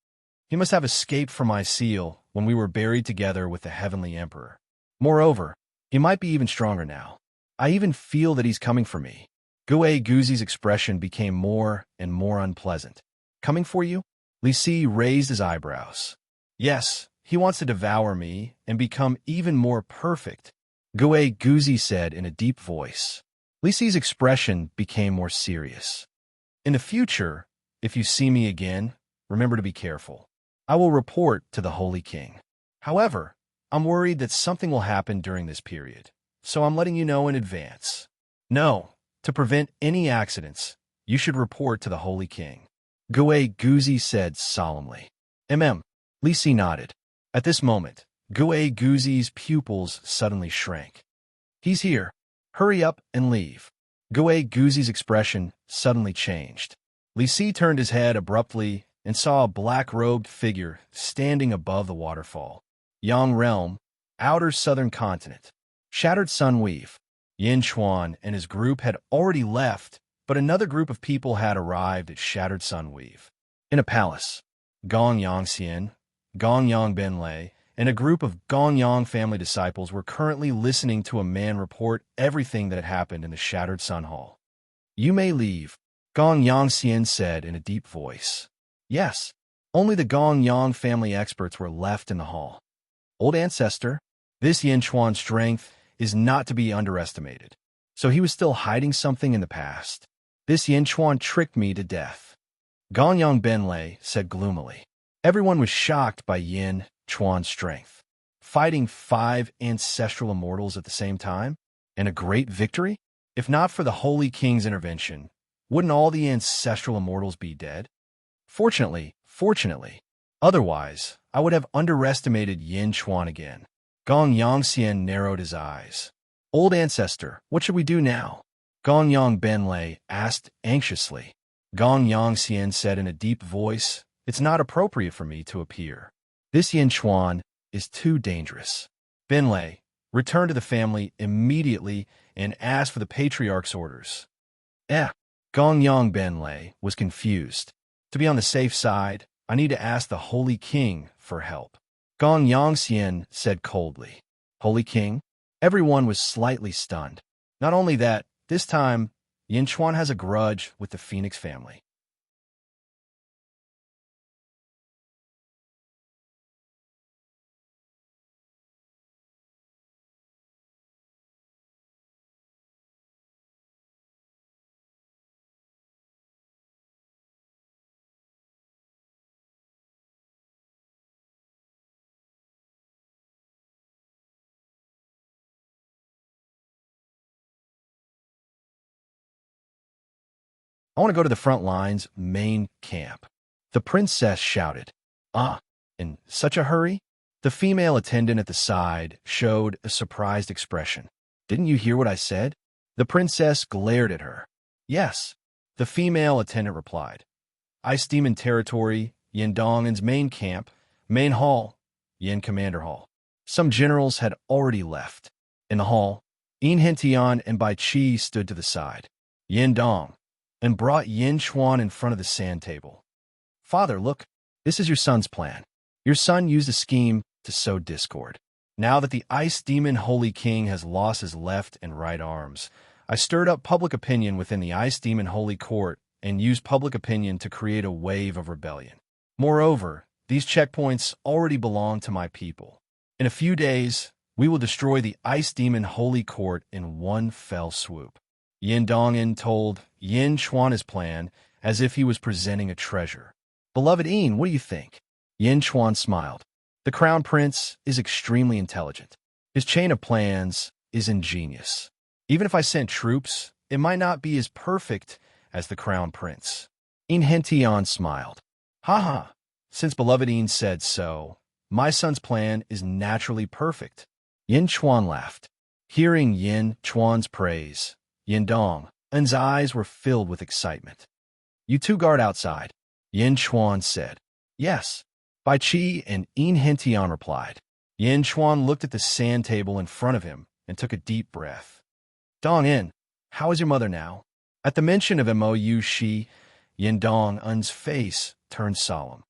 He must have escaped from my seal when we were buried together with the Heavenly Emperor. Moreover, he might be even stronger now. I even feel that he's coming for me. Gue Guzi's expression became more and more unpleasant. Coming for you? Li Si raised his eyebrows. Yes, he wants to devour me and become even more perfect, Gue Guzi said in a deep voice. Li Si's expression became more serious. In the future, if you see me again, remember to be careful. I will report to the Holy King. However, I'm worried that something will happen during this period, so I'm letting you know in advance. No, to prevent any accidents, you should report to the Holy King. Gue Guzi said solemnly. Li Si nodded. At this moment, Gue Guzi's pupils suddenly shrank. He's here. Hurry up and leave. Gue Guzi's expression suddenly changed. Li Si turned his head abruptly and saw a black-robed figure standing above the waterfall. Yang Realm, outer southern continent. Shattered Sun Weave. Yin Chuan and his group had already left, but another group of people had arrived at Shattered Sun Weave. In a palace, Gong Yangxian, Gong Yang Benlei, and a group of Gong family disciples were currently listening to a man report everything that had happened in the shattered Sun Hall. "You may leave," Gong Xian said in a deep voice. Yes, only the Gong family experts were left in the hall. Old ancestor, this Yin Chuan's strength is not to be underestimated. So he was still hiding something in the past. This Yin Chuan tricked me to death, Gong Benlei said gloomily. Everyone was shocked by Yin Chuan's strength. Fighting 5 ancestral immortals at the same time? And a great victory? If not for the Holy King's intervention, wouldn't all the ancestral immortals be dead? Fortunately. Otherwise, I would have underestimated Yin Chuan again. Gong Yongxian narrowed his eyes. Old ancestor, what should we do now? Gong Benlei asked anxiously. Gong Yongxian said in a deep voice, It's not appropriate for me to appear. This Yin Chuan is too dangerous. Benlei, return to the family immediately and ask for the patriarch's orders. Gong Benlei was confused. To be on the safe side, I need to ask the Holy King for help. Gong Yongxian said coldly. Holy King? Everyone was slightly stunned. Not only that, this time, Yin Chuan has a grudge with the Phoenix family. I want to go to the front lines, main camp. The princess shouted. In such a hurry? The female attendant at the side showed a surprised expression. Didn't you hear what I said? The princess glared at her. Yes, the female attendant replied. Ice Demon Territory, Yin Dongan's main camp, main hall, Yin Commander Hall. Some generals had already left. In the hall, Yin Hentian and Bai Qi stood to the side. Yin Dong, and brought Yin Chuan in front of the sand table. Father, look, this is your son's plan. Your son used a scheme to sow discord. Now that the Ice Demon Holy King has lost his left and right arms, I stirred up public opinion within the Ice Demon Holy Court and used public opinion to create a wave of rebellion. Moreover, these checkpoints already belong to my people. In a few days, we will destroy the Ice Demon Holy Court in one fell swoop. Yin Dongan told Yin Chuan his plan as if he was presenting a treasure. Beloved Yin, what do you think? Yin Chuan smiled. The Crown Prince is extremely intelligent. His chain of plans is ingenious. Even if I sent troops, it might not be as perfect as the Crown Prince. Yin Hentian smiled. Since beloved Yin said so, my son's plan is naturally perfect. Yin Chuan laughed. Hearing Yin Chuan's praise, Yin Dong's eyes were filled with excitement. You two guard outside, Yin Chuan said. Yes, Bai Qi and Yin Hentian replied. Yin Chuan looked at the sand table in front of him and took a deep breath. Dong-in, how is your mother now? At the mention of Mou Shi, Yin Dong's face turned solemn.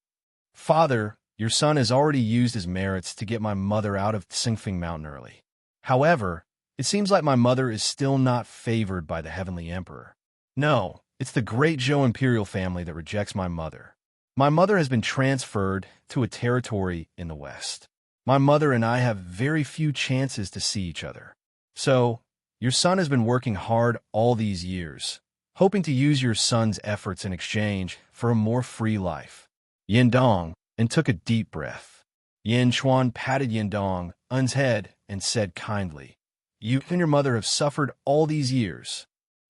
Father, your son has already used his merits to get my mother out of Xingfeng Mountain early. However, it seems like my mother is still not favored by the Heavenly Emperor. No, it's the great Zhou imperial family that rejects my mother. My mother has been transferred to a territory in the west. My mother and I have very few chances to see each other. So, your son has been working hard all these years, hoping to use your son's efforts in exchange for a more free life. Yin Dong and took a deep breath. Yin Chuan patted Yin Dong's head and said kindly, You and your mother have suffered all these years.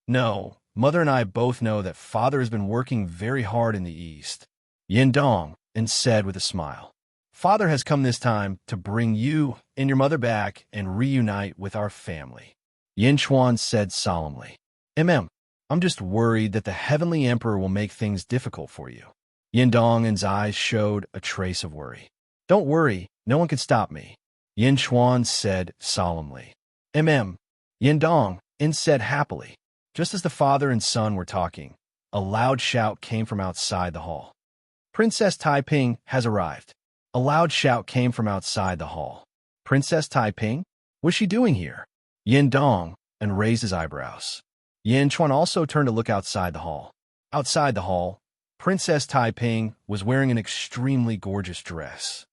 No, mother and I both know that father has been working very hard in the east. Yin Dong and said with a smile, Father has come this time to bring you and your mother back and reunite with our family. Yin Chuan said solemnly, I'm just worried that the Heavenly Emperor will make things difficult for you. Yin Dong's eyes showed a trace of worry. Don't worry, no one can stop me, Yin Chuan said solemnly. Yin Dong said happily. Just as the father and son were talking, a loud shout came from outside the hall. Princess Taiping has arrived. A loud shout came from outside the hall. Princess Taiping? What's she doing here? Yin Dong, and raised his eyebrows. Yin Chuan also turned to look outside the hall. Outside the hall, Princess Taiping was wearing an extremely gorgeous dress.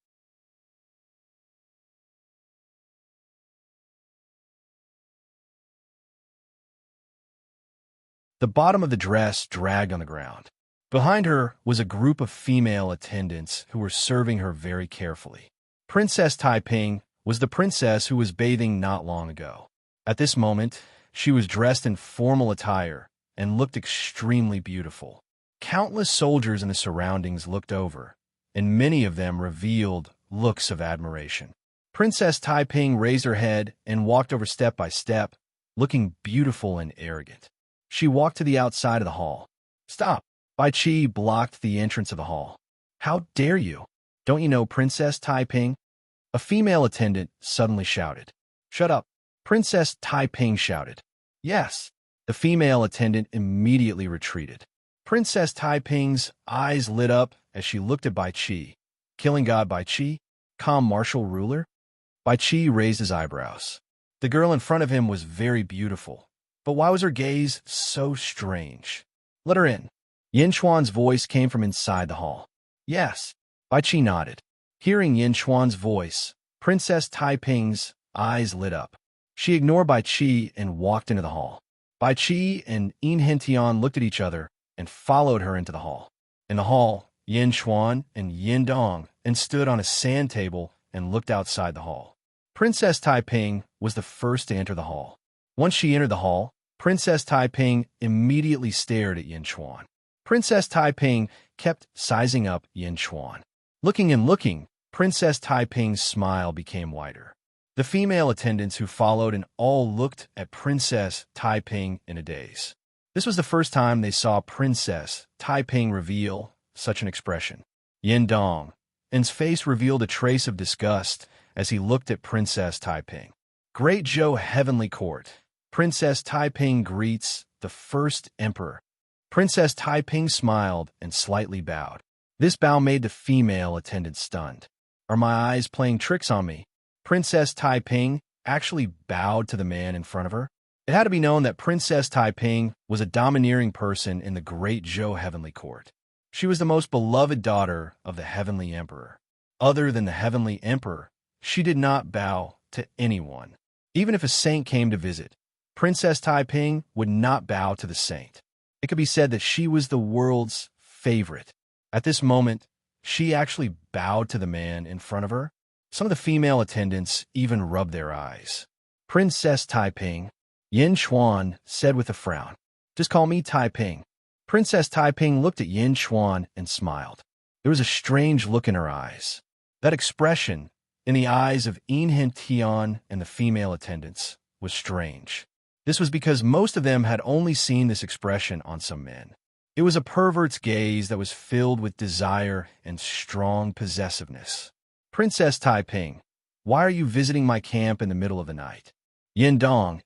The bottom of the dress dragged on the ground. Behind her was a group of female attendants who were serving her very carefully. Princess Taiping was the princess who was bathing not long ago. At this moment, she was dressed in formal attire and looked extremely beautiful. Countless soldiers in the surroundings looked over, and many of them revealed looks of admiration. Princess Taiping raised her head and walked over step by step, looking beautiful and arrogant. She walked to the outside of the hall. Stop! Bai Qi blocked the entrance of the hall. How dare you? Don't you know Princess Taiping? A female attendant suddenly shouted. Shut up! Princess Taiping shouted. Yes. The female attendant immediately retreated. Princess Taiping's eyes lit up as she looked at Bai Qi. Killing God Bai Qi? Calm martial ruler? Bai Qi raised his eyebrows. The girl in front of him was very beautiful, but why was her gaze so strange? Let her in. Yin Chuan's voice came from inside the hall. Yes. Bai Qi nodded. Hearing Yin Chuan's voice, Princess Taiping's eyes lit up. She ignored Bai Qi and walked into the hall. Bai Qi and Enchanting looked at each other and followed her into the hall. In the hall, Yin Chuan and Yin Dong stood on a sand table and looked outside the hall. Princess Taiping was the first to enter the hall. Once she entered the hall, Princess Taiping immediately stared at Yin Chuan. Princess Taiping kept sizing up Yin Chuan. Looking and looking, Princess Taiping's smile became wider. The female attendants who followed and all looked at Princess Taiping in a daze. This was the first time they saw Princess Taiping reveal such an expression. Yin Dong's face revealed a trace of disgust as he looked at Princess Taiping. Great Zhou Heavenly Court. Princess Taiping greets the first emperor. Princess Taiping smiled and slightly bowed. This bow made the female attendant stunned. Are my eyes playing tricks on me? Princess Taiping actually bowed to the man in front of her. It had to be known that Princess Taiping was a domineering person in the Great Zhou Heavenly Court. She was the most beloved daughter of the Heavenly Emperor. Other than the Heavenly Emperor, she did not bow to anyone. Even if a saint came to visit, Princess Taiping would not bow to the saint. It could be said that she was the world's favorite. At this moment, she actually bowed to the man in front of her. Some of the female attendants even rubbed their eyes. Princess Taiping, Yin Chuan said with a frown. Just call me Taiping. Princess Taiping looked at Yin Chuan and smiled. There was a strange look in her eyes. That expression in the eyes of Enchanting and the female attendants was strange. This was because most of them had only seen this expression on some men. It was a pervert's gaze that was filled with desire and strong possessiveness. Princess Taiping, why are you visiting my camp in the middle of the night? Yin Dong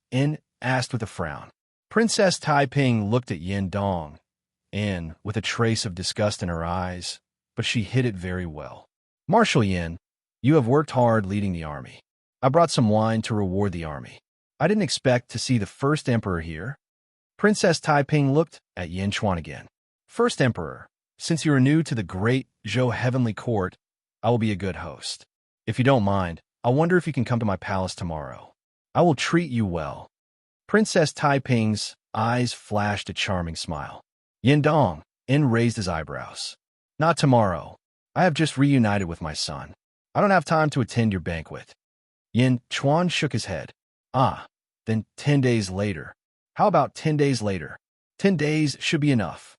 asked with a frown. Princess Taiping looked at Yin Dong with a trace of disgust in her eyes, but she hid it very well. Marshal Yin, you have worked hard leading the army. I brought some wine to reward the army. I didn't expect to see the first emperor here. Princess Taiping looked at Yin Chuan again. First emperor, since you are new to the Great Zhou Heavenly Court, I will be a good host. If you don't mind, I wonder if you can come to my palace tomorrow. I will treat you well. Princess Taiping's eyes flashed a charming smile. Yin Dong raised his eyebrows. Not tomorrow. I have just reunited with my son. I don't have time to attend your banquet. Yin Chuan shook his head. Ah, then 10 days later. How about 10 days later? 10 days should be enough.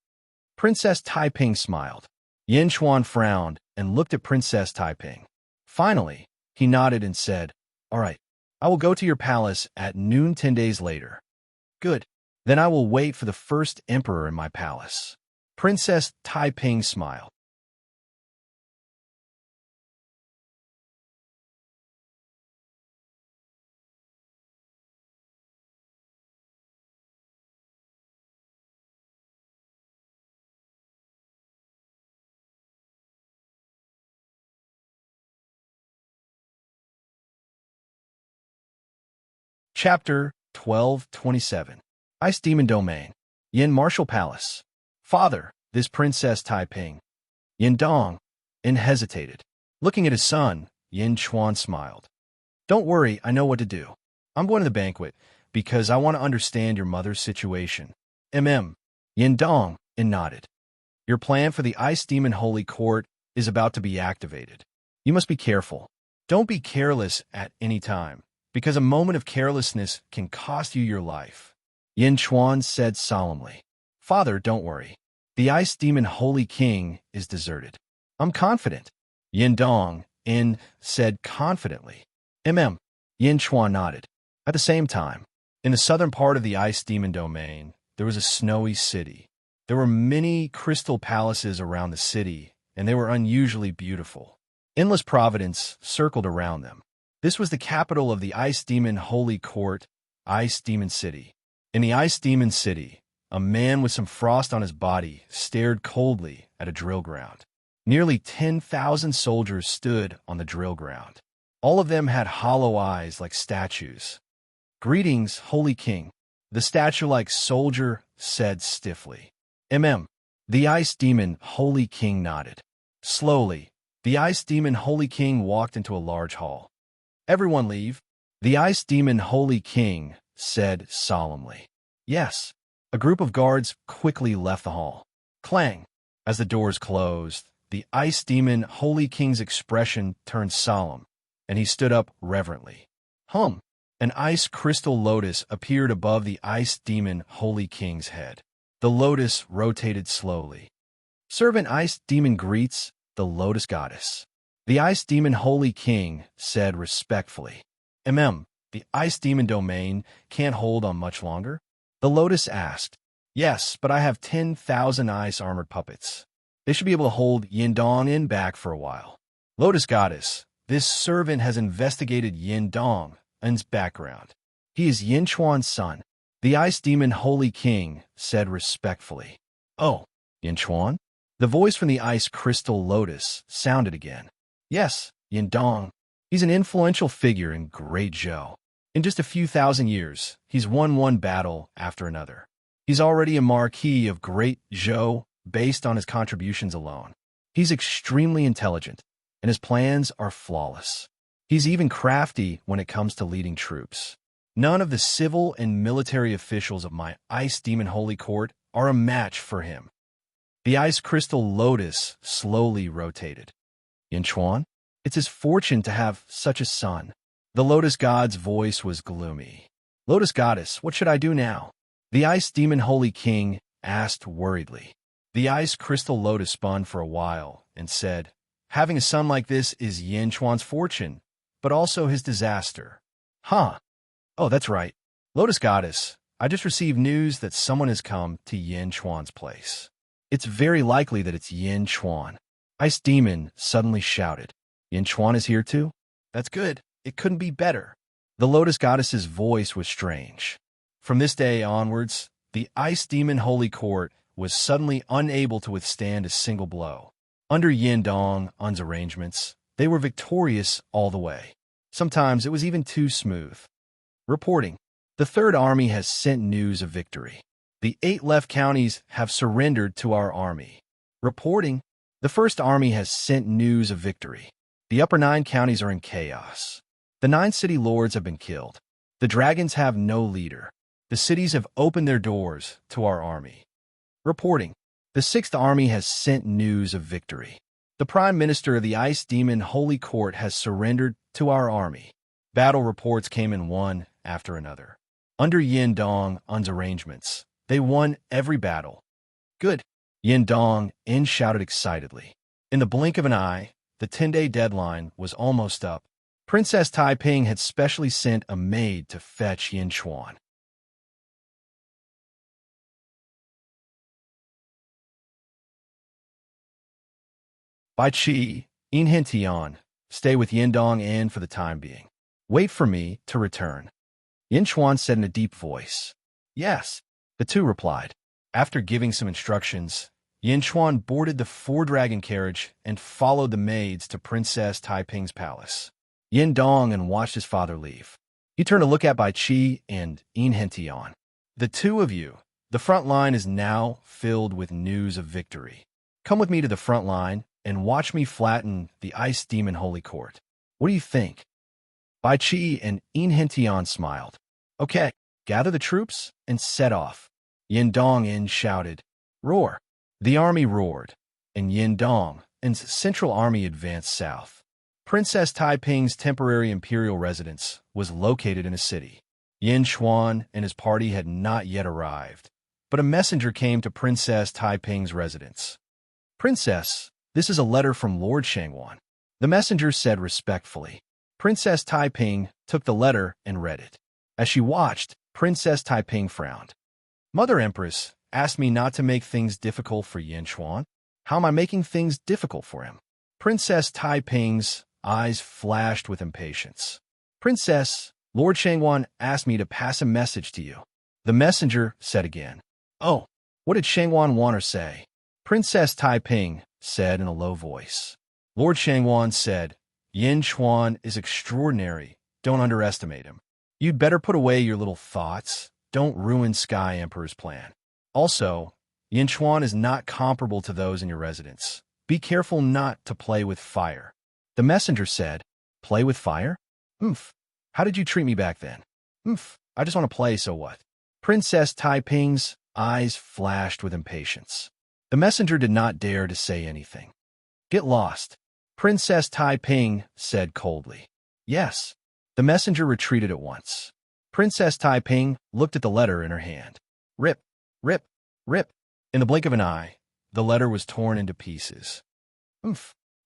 Princess Taiping smiled. Yin Chuan frowned and looked at Princess Taiping. Finally, he nodded and said, All right, I will go to your palace at noon 10 days later. Good. Then I will wait for the first emperor in my palace. Princess Taiping smiled. Chapter 1227. Ice Demon Domain. Yin Martial Palace. Father, this Princess Taiping. Yin Dong hesitated. Looking at his son, Yin Chuan smiled. Don't worry, I know what to do. I'm going to the banquet because I want to understand your mother's situation. Yin Dong nodded. Your plan for the Ice Demon Holy Court is about to be activated. You must be careful. Don't be careless at any time, because a moment of carelessness can cost you your life. Yin Chuan said solemnly. Father, don't worry. The Ice Demon Holy King is deserted. I'm confident. Yin Dong said confidently. Yin Chuan nodded. At the same time, in the southern part of the Ice Demon Domain, there was a snowy city. There were many crystal palaces around the city, and they were unusually beautiful. Endless providence circled around them. This was the capital of the Ice Demon Holy Court, Ice Demon City. In the Ice Demon City, a man with some frost on his body stared coldly at a drill ground. Nearly 10,000 soldiers stood on the drill ground. All of them had hollow eyes like statues. Greetings, Holy King, the statue-like soldier said stiffly. The Ice Demon Holy King nodded. Slowly, the Ice Demon Holy King walked into a large hall. Everyone leave, the Ice Demon Holy King said solemnly. Yes. A group of guards quickly left the hall. Clang! As the doors closed, the Ice Demon Holy King's expression turned solemn, and he stood up reverently. An ice crystal lotus appeared above the Ice Demon Holy King's head. The lotus rotated slowly. Servant Ice Demon greets the Lotus Goddess. The Ice Demon Holy King said respectfully. The Ice Demon Domain can't hold on much longer? The Lotus asked. Yes, but I have 10,000 ice-armored puppets. They should be able to hold Yin Dong back for a while. Lotus Goddess, this servant has investigated Yin Dong's background. He is Yin Chuan's son. The Ice Demon Holy King said respectfully. Oh, Yin Chuan? The voice from the Ice Crystal Lotus sounded again. Yes, Yin Dong. He's an influential figure in Great Zhou. In just a few thousand years, he's won one battle after another. He's already a marquis of Great Zhou based on his contributions alone. He's extrememely intelligent, and his plans are flawless. He's even crafty when it comes to leading troops. None of the civil and military officials of my Ice Demon Holy Court are a match for him. The Ice Crystal Lotus slowly rotated. Yin Chuan, it's his fortune to have such a son. The Lotus God's voice was gloomy. Lotus Goddess, what should I do now? The Ice Demon Holy King asked worriedly. The Ice Crystal Lotus spun for a while and said, having a son like this is Yin Chuan's fortune, but also his disaster. Oh, that's right. Lotus Goddess, I just received news that someone has come to Yin Chuan's place. It's very likely that it's Yin Chuan. Ice Demon suddenly shouted. Yin Chuan is here too? That's good. It couldn't be better. The Lotus Goddess's voice was strange. From this day onwards, the Ice Demon Holy Court was suddenly unable to withstand a single blow. Under Yin Dong's arrangements, they were victorious all the way. Sometimes it was even too smooth. Reporting. The Third Army has sent news of victory. The 8 left counties have surrendered to our army. Reporting. The First Army has sent news of victory. The upper 9 counties are in chaos. The 9 city lords have been killed. The dragons have no leader. The cities have opened their doors to our army. Reporting. The Sixth Army has sent news of victory. The Prime Minister of the Ice Demon Holy Court has surrendered to our army. Battle reports came in one after another. Under Yin Dong's arrangements, they won every battle. Good. Yin Dong shouted excitedly. In the blink of an eye, the 10-day deadline was almost up. Princess Taiping had specially sent a maid to fetch Yin Chuan. Bai Qi, Yin Tian, stay with Yin Dong for the time being. Wait for me to return. Yin Chuan said in a deep voice. Yes, the two replied. After giving some instructions, Yin Chuan boarded the 4-dragon carriage and followed the maids to Princess Taiping's palace. Yin Dong watched his father leave. You turn to look at Bai Qi and Enchanting. The two of you. The front line is now filled with news of victory. Come with me to the front line and watch me flatten the Ice Demon Holy Court. What do you think? Bai Qi and Enchanting smiled. Okay, gather the troops and set off. Yin Dong shouted. Roar. The army roared, and Yin Dong's central army advanced south. Princess Taiping's temporary imperial residence was located in a city. Yin Xuan and his party had not yet arrived, but a messenger came to Princess Taiping's residence. Princess, this is a letter from Lord Shangwan. The messenger said respectfully. Princess Taiping took the letter and read it. As she watched, Princess Taiping frowned. Mother Empress asked me not to make things difficult for Yin Xuan. How am I making things difficult for him? Princess Taiping's eyes flashed with impatience. Princess, Lord Shangwan asked me to pass a message to you. The messenger said again. Oh, what did Shangwan want her say? Princess Taiping said in a low voice. Lord Shangwan said, Yin Xuan is extraordinary. Don't underestimate him. You'd better put away your little thoughts. Don't ruin Sky Emperor's plan. Also, Yin Xuan is not comparable to those in your residence. Be careful not to play with fire. The messenger said, Play with fire? How did you treat me back then? I just want to play, so what? Princess Taiping's eyes flashed with impatience. The messenger did not dare to say anything. Get lost. Princess Taiping said coldly. Yes. The messenger retreated at once. Princess Taiping looked at the letter in her hand. Rip, rip, rip. In the blink of an eye, the letter was torn into pieces.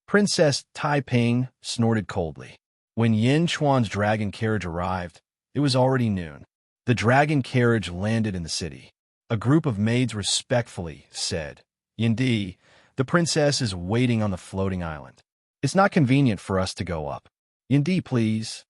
Princess Taiping snorted coldly. When Yin Xuan's dragon carriage arrived, it was already noon. The dragon carriage landed in the city. A group of maids respectfully said, Yindi, the princess is waiting on the floating island. It's not convenient for us to go up. Yindi, please.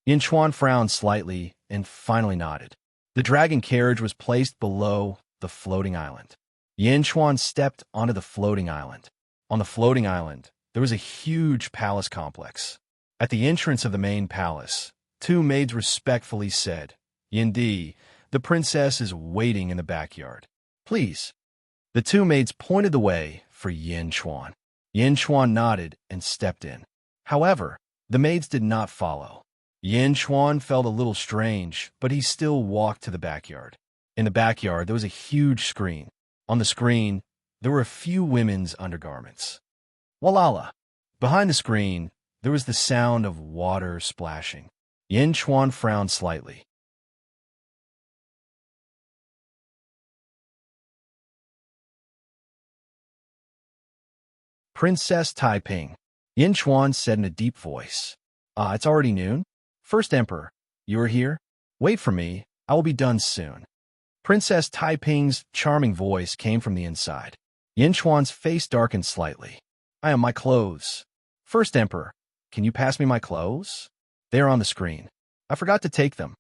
Yin Xuan frowned slightly and finally nodded. The dragon carriage was placed below the floating island. Yin Xuan stepped onto the floating island. On the floating island, there was a huge palace complex. At the entrance of the main palace, two maids respectfully said, Yindi, the princess is waiting in the backyard. Please. The two maids pointed the way for Yin Xuan. Yin Xuan nodded and stepped in. However, the maids did not follow. Yin Xuan felt a little strange, but he still walked to the backyard. In the backyard, there was a huge screen. On the screen, there were a few women's undergarments. Walala. Behind the screen, there was the sound of water splashing. Yin Xuan frowned slightly. Princess Taiping. Yin Xuan said in a deep voice. It's already noon. First Emperor, you are here? Wait for me. I will be done soon. Princess Taiping's charming voice came from the inside. Yin Xuan's face darkened slightly. I am my clothes. First Emperor, can you pass me my clothes? They are on the screen. I forgot to take them.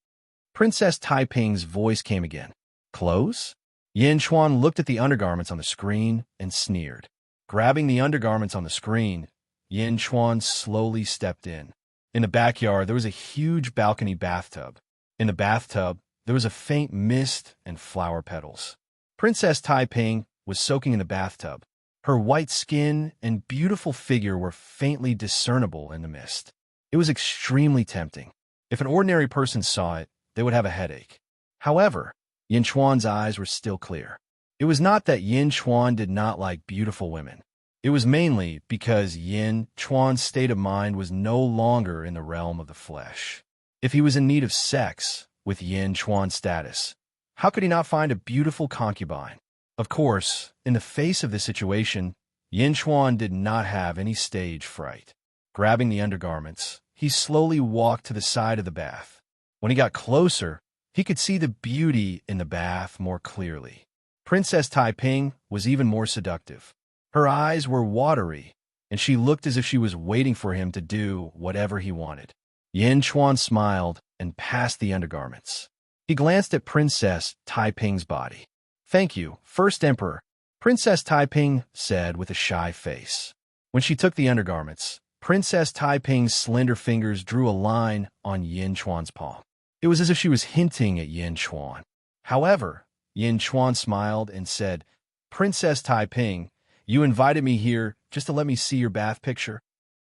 Princess Taiping's voice came again. Clothes? Yin Xuan looked at the undergarments on the screen and sneered. Grabbing the undergarments on the screen, Yin Xuan slowly stepped in. In the backyard, there was a huge balcony bathtub. In the bathtub, there was a faint mist and flower petals. Princess Taiping was soaking in the bathtub. Her white skin and beautiful figure were faintly discernible in the mist. It was extremely tempting. If an ordinary person saw it, they would have a headache. However, Yin Xuan's eyes were still clear. It was not that Yin Xuan did not like beautiful women. It was mainly because Yin Xuan's state of mind was no longer in the realm of the flesh. If he was in need of sex with Yin Xuan's status, how could he not find a beautiful concubine? Of course, in the face of this situation, Yin Xuan did not have any stage fright. Grabbing the undergarments, he slowly walked to the side of the bath. When he got closer, he could see the beauty in the bath more clearly. Princess Taiping was even more seductive. Her eyes were watery, and she looked as if she was waiting for him to do whatever he wanted. Yin Xuan smiled and passed the undergarments. He glanced at Princess Taiping's body. Thank you, First Emperor, Princess Taiping said with a shy face. When she took the undergarments, Princess Taiping's slender fingers drew a line on Yin Xuan's palm. It was as if she was hinting at Yin Chuan. However, Yin Chuan smiled and said, Princess Taiping, you invited me here just to let me see your bath picture?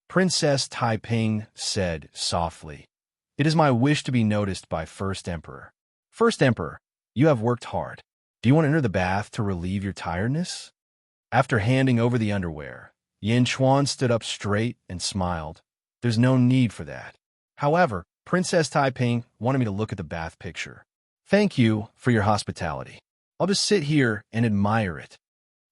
Princess Taiping said softly, It is my wish to be noticed by First Emperor. First Emperor, you have worked hard. Do you want to enter the bath to relieve your tiredness? After handing over the underwear, Yin Chuan stood up straight and smiled. There's no need for that. However, Princess Taiping wanted me to look at the bath picture. Thank you for your hospitality. I'll just sit here and admire it.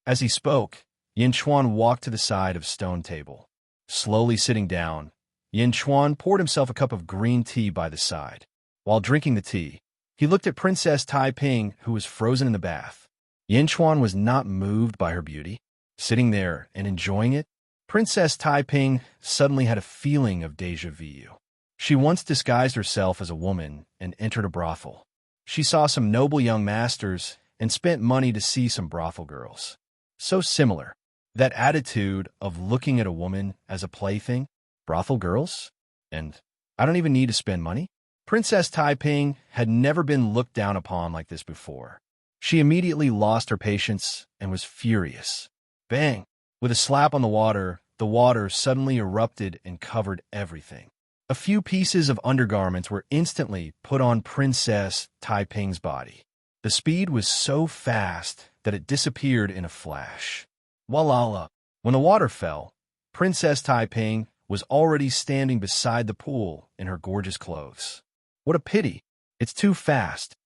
As he spoke, Yin Chuan walked to the side of stone table. Slowly sitting down, Yin Chuan poured himself a cup of green tea by the side. While drinking the tea, he looked at Princess Taiping, who was frozen in the bath. Yin Chuan was not moved by her beauty. Sitting there and enjoying it, Princess Taiping suddenly had a feeling of déjà vu. She once disguised herself as a woman and entered a brothel. She saw some noble young masters and spent money to see some brothel girls. So similar. That attitude of looking at a woman as a plaything, brothel girls, and I don't even need to spend money. Princess Taiping had never been looked down upon like this before. She immediately lost her patience and was furious. Bang! With a slap on the water suddenly erupted and covered everything. A few pieces of undergarments were instantly put on Princess Taiping's body. The speed was so fast that it disappeared in a flash. Voila! When the water fell, Princess Taiping was already standing beside the pool in her gorgeous clothes. What a pity! It's too fast.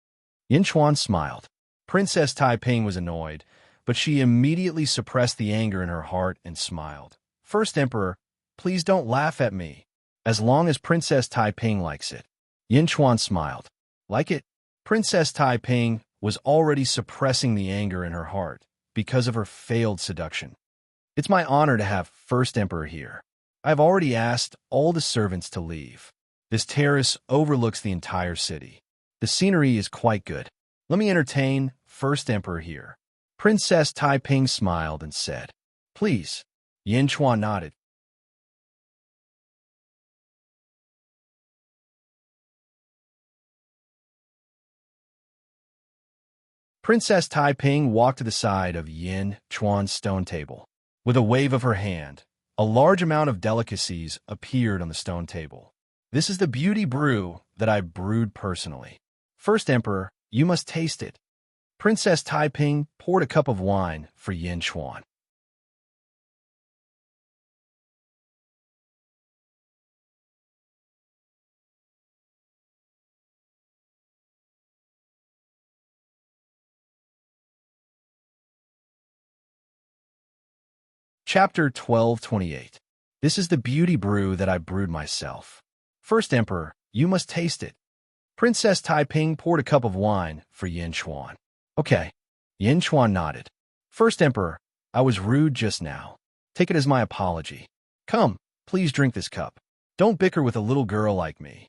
Yin Chuan smiled. Princess Taiping was annoyed, but she immediately suppressed the anger in her heart and smiled. First Emperor, please don't laugh at me. As long as Princess Taiping likes it. Yin Chuan smiled. Like it? Princess Taiping was already suppressing the anger in her heart because of her failed seduction. It's my honor to have First Emperor here. I've already asked all the servants to leave. This terrace overlooks the entire city. The scenery is quite good. Let me entertain First Emperor here. Princess Taiping smiled and said, Please. Yin Chuan nodded. Princess Taiping walked to the side of Yin Chuan's stone table. With a wave of her hand, a large amount of delicacies appeared on the stone table. This is the beauty brew that I brewed personally. First Emperor, you must taste it. Princess Taiping poured a cup of wine for Yin Chuan. Chapter 1228. This is the beauty brew that I brewed myself. First Emperor, you must taste it. Princess Taiping poured a cup of wine for Yin Chuan. Okay. Yin Chuan nodded. First Emperor, I was rude just now. Take it as my apology. Come, please drink this cup. Don't bicker with a little girl like me.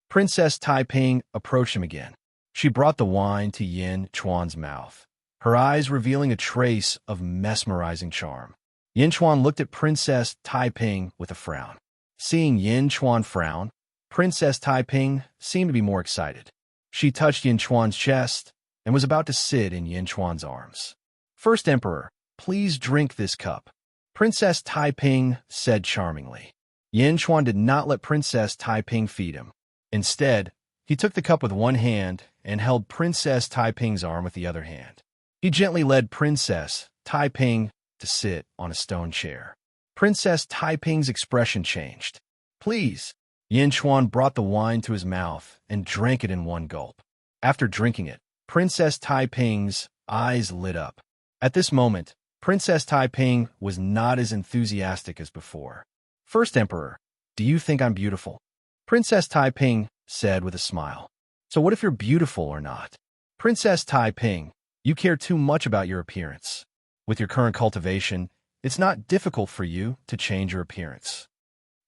Princess Taiping approached him again. She brought the wine to Yin Chuan's mouth, her eyes revealing a trace of mesmerizing charm. Yin Chuan looked at Princess Taiping with a frown. Seeing Yin Chuan frown, Princess Taiping seemed to be more excited. She touched Yin Chuan's chest and was about to sit in Yin Chuan's arms. First Emperor, please drink this cup. Princess Taiping said charmingly. Yin Chuan did not let Princess Taiping feed him. Instead, he took the cup with one hand and held Princess Taiping's arm with the other hand. He gently led Princess Taiping to sit on a stone chair. Princess Taiping's expression changed. Please. Yin Chuan brought the wine to his mouth and drank it in one gulp. After drinking it, Princess Taiping's eyes lit up. At this moment, Princess Taiping was not as enthusiastic as before. First Emperor, do you think I'm beautiful? Princess Taiping said with a smile. So what if you're beautiful or not? Princess Taiping, you care too much about your appearance. With your current cultivation, it's not difficult for you to change your appearance.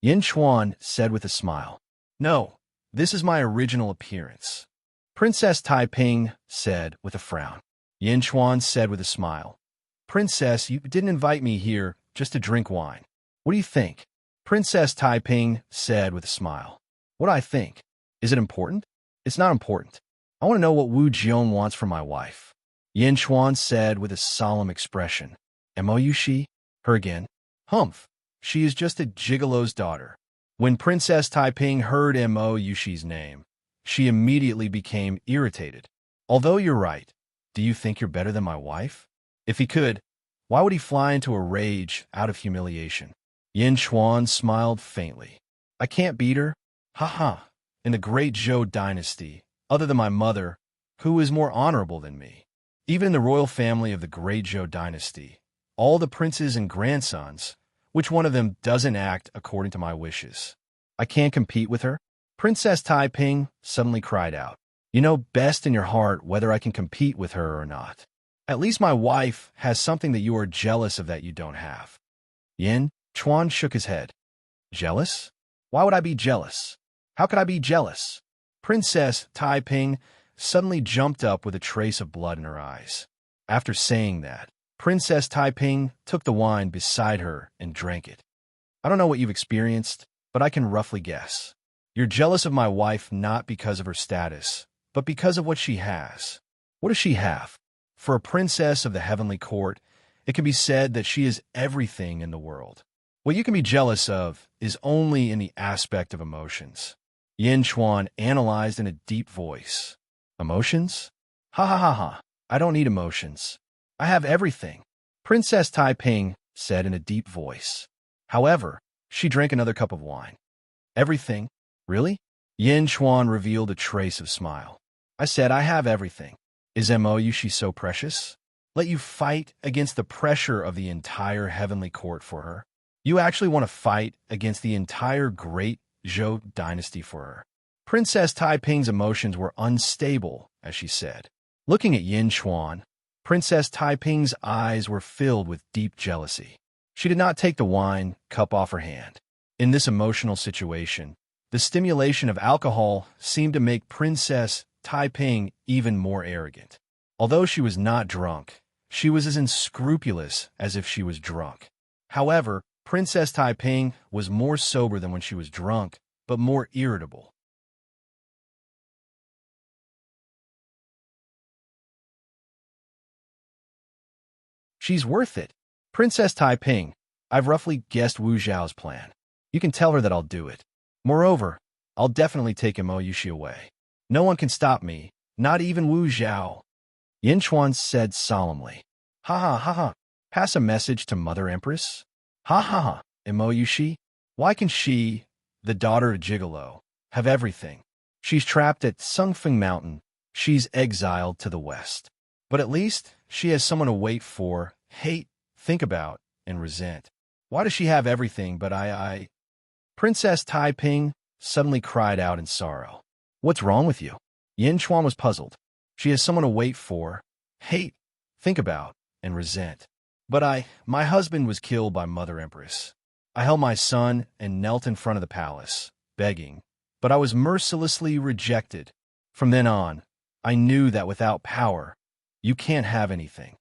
Yin Chuan said with a smile. No, this is my original appearance. Princess Taiping said with a frown. Yin Chuan said with a smile. Princess, you didn't invite me here just to drink wine. What do you think? Princess Taiping said with a smile. What do I think? Is it important? It's not important. I want to know what Wu Jian wants from my wife. Yin Chuan said with a solemn expression. Mo Yushi? Her again? Humph. She is just a gigolo's daughter. When Princess Taiping heard Mo Yushi's name, she immediately became irritated. Although you're right, do you think you're better than my wife? If he could, why would he fly into a rage out of humiliation? Yin Chuan smiled faintly. I can't beat her? Ha ha. In the great Zhou dynasty, other than my mother, who is more honorable than me? Even in the royal family of the great Zhou dynasty, all the princes and grandsons, which one of them doesn't act according to my wishes? I can't compete with her? Princess Taiping suddenly cried out. You know best in your heart whether I can compete with her or not. At least my wife has something that you are jealous of that you don't have. Yin Chuan shook his head. Jealous? Why would I be jealous? How could I be jealous? Princess Taiping suddenly jumped up with a trace of blood in her eyes. After saying that, Princess Taiping took the wine beside her and drank it. I don't know what you've experienced, but I can roughly guess. You're jealous of my wife not because of her status, but because of what she has. What does she have? For a princess of the heavenly court, it can be said that she is everything in the world. What you can be jealous of is only in the aspect of emotions. Yin Chuan analyzed in a deep voice. Emotions? Ha ha ha ha. I don't need emotions. I have everything. Princess Taiping said in a deep voice. However, she drank another cup of wine. Everything? Really? Yin Chuan revealed a trace of smile. I said I have everything. Is Mo Yushi so precious? Let you fight against the pressure of the entire heavenly court for her? You actually want to fight against the entire great Zhou dynasty for her? Princess Taiping's emotions were unstable, as she said. Looking at Yin Chuan, Princess Taiping's eyes were filled with deep jealousy. She did not take the wine cup off her hand. In this emotional situation, the stimulation of alcohol seemed to make Princess Taiping even more arrogant. Although she was not drunk, she was as unscrupulous as if she was drunk. However, Princess Taiping was more sober than when she was drunk, but more irritable. She's worth it. Princess Taiping, I've roughly guessed Wu Zhao's plan. You can tell her that I'll do it. Moreover, I'll definitely take Mo Yushi away. No one can stop me, not even Wu Zhao. Yin Chuan said solemnly. Ha ha ha ha. Pass a message to Mother Empress? Ha ha ha. Mo Yushi? Why can she, the daughter of Gigolo, have everything? She's trapped at Sungfeng Mountain. She's exiled to the west. But at least she has someone to wait for, hate, think about, and resent. Why does she have everything but I? Princess Taiping suddenly cried out in sorrow. What's wrong with you? Yin Chuan was puzzled. She has someone to wait for, hate, think about, and resent. But my husband was killed by Mother Empress. I held my son and knelt in front of the palace, begging, but I was mercilessly rejected. From then on, I knew that without power, you can't have anything.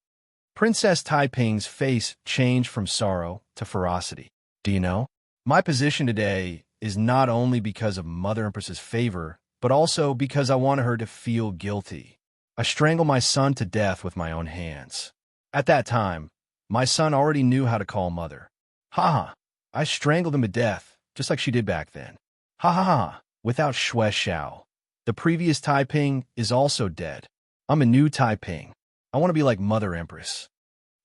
Princess Taiping's face changed from sorrow to ferocity. Do you know? My position today is not only because of Mother Empress's favor, but also because I wanted her to feel guilty. I strangled my son to death with my own hands. At that time, my son already knew how to call mother. Ha ha. I strangled him to death, just like she did back then. Ha ha ha. Without Xue Xiao. The previous Taiping is also dead. I'm a new Taiping. I want to be like Mother Empress.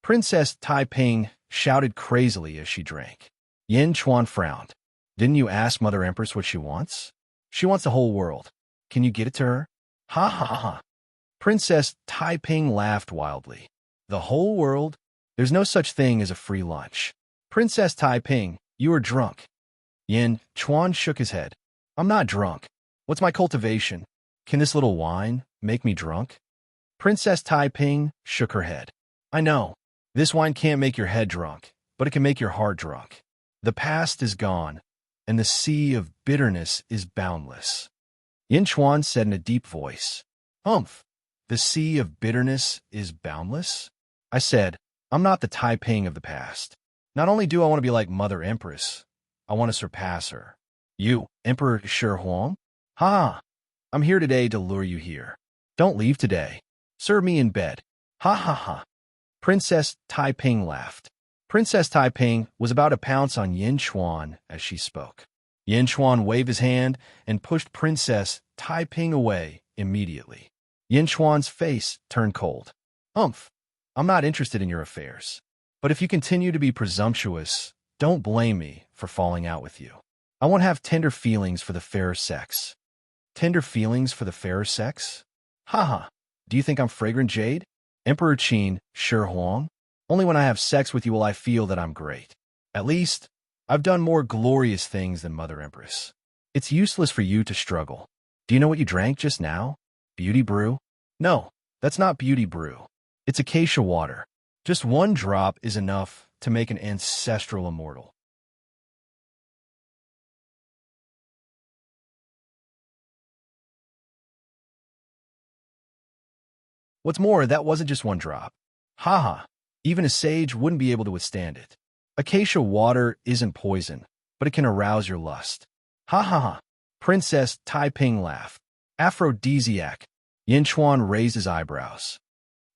Princess Taiping shouted crazily as she drank. Yin Chuan frowned. Didn't you ask Mother Empress what she wants? She wants the whole world. Can you get it to her? Ha ha ha. Princess Taiping laughed wildly. The whole world? There's no such thing as a free lunch. Princess Taiping, you are drunk. Yin Chuan shook his head. I'm not drunk. What's my cultivation? Can this little wine make me drunk? Princess Taiping shook her head. I know. This wine can't make your head drunk, but it can make your heart drunk. The past is gone, and the sea of bitterness is boundless. Yin Chuan said in a deep voice. Humph. The sea of bitterness is boundless? I said, I'm not the Taiping of the past. Not only do I want to be like Mother Empress, I want to surpass her. You, Emperor Shi Huang? Ha! I'm here today to lure you here. Don't leave today. Serve me in bed. Ha ha ha. Princess Taiping laughed. Princess Taiping was about to pounce on Yin Chuan as she spoke. Yin Chuan waved his hand and pushed Princess Taiping away immediately. Yin Chuan's face turned cold. Umph, I'm not interested in your affairs. But if you continue to be presumptuous, don't blame me for falling out with you. I won't have tender feelings for the fairer sex. Tender feelings for the fairer sex? Haha, do you think I'm fragrant jade? Emperor Qin, Shi Huang? Only when I have sex with you will I feel that I'm great. At least, I've done more glorious things than Mother Empress. It's useless for you to struggle. Do you know what you drank just now? Beauty brew? No, that's not beauty brew. It's acacia water. Just one drop is enough to make an ancestral immortal. What's more, that wasn't just one drop. Haha, even a sage wouldn't be able to withstand it. Acacia water isn't poison, but it can arouse your lust. Ha ha ha. Princess Taiping laughed. Aphrodisiac. Yin Chuan raised his eyebrows.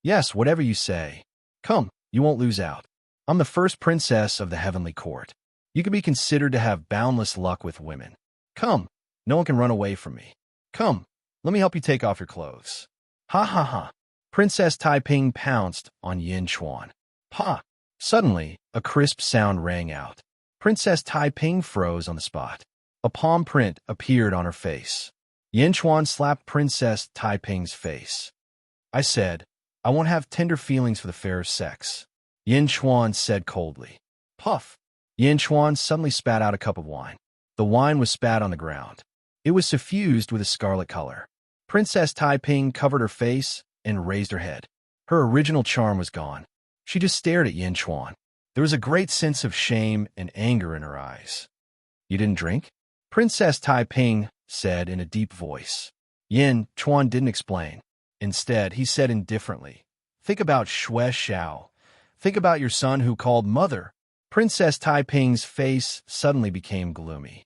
Yes, whatever you say. Come, you won't lose out. I'm the first princess of the heavenly court. You can be considered to have boundless luck with women. Come, no one can run away from me. Come, let me help you take off your clothes. Ha ha ha. Princess Taiping pounced on Yin Chuan. Pa! Suddenly, a crisp sound rang out. Princess Taiping froze on the spot. A palm print appeared on her face. Yin Chuan slapped Princess Taiping's face. I said, I won't have tender feelings for the fairer sex. Yin Chuan said coldly. Puff! Yin Chuan suddenly spat out a cup of wine. The wine was spat on the ground. It was suffused with a scarlet color. Princess Taiping covered her face and raised her head. Her original charm was gone. She just stared at Yin Chuan. There was a great sense of shame and anger in her eyes. You didn't drink? Princess Taiping said in a deep voice. Yin Chuan didn't explain. Instead, he said indifferently, think about Xue Xiao. Think about your son who called mother. Princess Taiping's face suddenly became gloomy.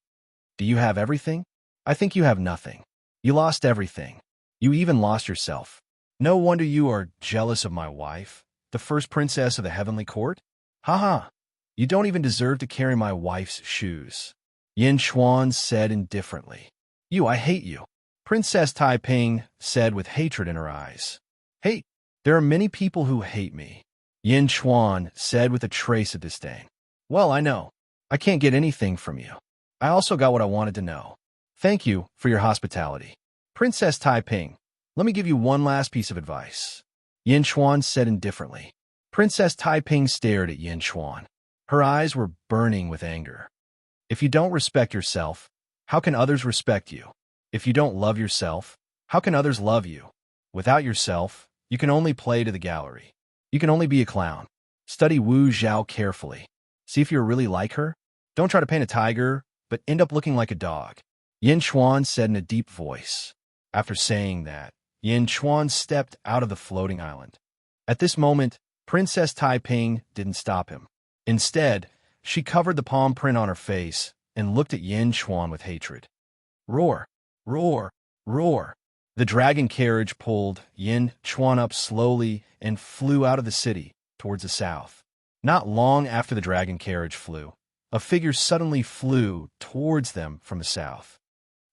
Do you have everything? I think you have nothing. You lost everything. You even lost yourself. No wonder you are jealous of my wife, the first princess of the heavenly court? Ha! You don't even deserve to carry my wife's shoes. Yin Chuan said indifferently. I hate you. Princess Taiping said with hatred in her eyes. Hate? There are many people who hate me. Yin Chuan said with a trace of disdain. Well, I know. I can't get anything from you. I also got what I wanted to know. Thank you for your hospitality. Princess Taiping, let me give you one last piece of advice. Yin Chuan said indifferently. Princess Taiping stared at Yin Chuan. Her eyes were burning with anger. If you don't respect yourself, how can others respect you? If you don't love yourself, how can others love you? Without yourself, you can only play to the gallery. You can only be a clown. Study Wu Zhao carefully. See if you're really like her. Don't try to paint a tiger, but end up looking like a dog. Yin Chuan said in a deep voice. After saying that, Yin Chuan stepped out of the floating island. At this moment, Princess Taiping didn't stop him. Instead, she covered the palm print on her face and looked at Yin Chuan with hatred. Roar! Roar! Roar! The dragon carriage pulled Yin Chuan up slowly and flew out of the city towards the south. Not long after the dragon carriage flew, a figure suddenly flew towards them from the south.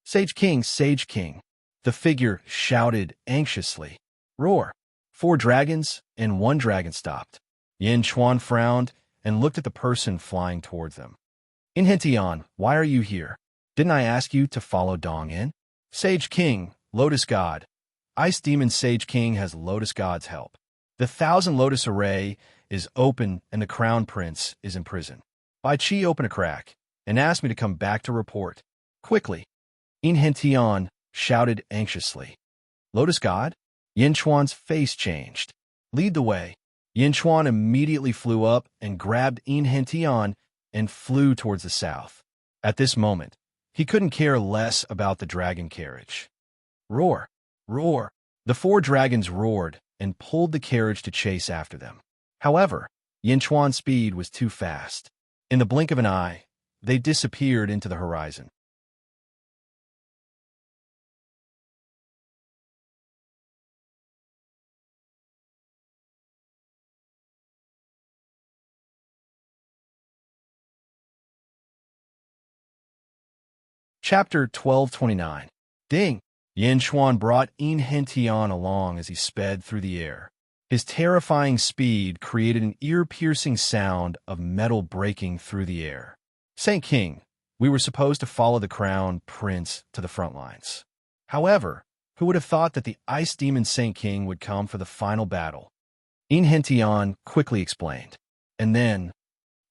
Sage King! Sage King! The figure shouted anxiously. Roar! 4 dragons and 1 dragon stopped. Yin Chuan frowned and looked at the person flying towards them. Inhentian, why are you here? Didn't I ask you to follow Dong in? Sage King, Lotus God. Ice Demon Sage King has Lotus God's help. The 1,000 Lotus Array is open and the Crown Prince is in prison. Bai Qi opened a crack and asked me to come back to report. Quickly. Inhentian shouted anxiously. Lotus God? Yin Chuan's face changed. Lead the way. Yin Chuan immediately flew up and grabbed Inhentian and flew towards the south. At this moment, he couldn't care less about the dragon carriage. Roar! Roar! The 4 dragons roared and pulled the carriage to chase after them. However, Yin Chuan's speed was too fast. In the blink of an eye, they disappeared into the horizon. Chapter 1229. Ding! Yin Chuan brought Enchanting along as he sped through the air. His terrifying speed created an ear-piercing sound of metal breaking through the air. Saint King, we were supposed to follow the crown prince to the front lines. However, who would have thought that the ice demon Saint King would come for the final battle? Enchanting quickly explained. And then,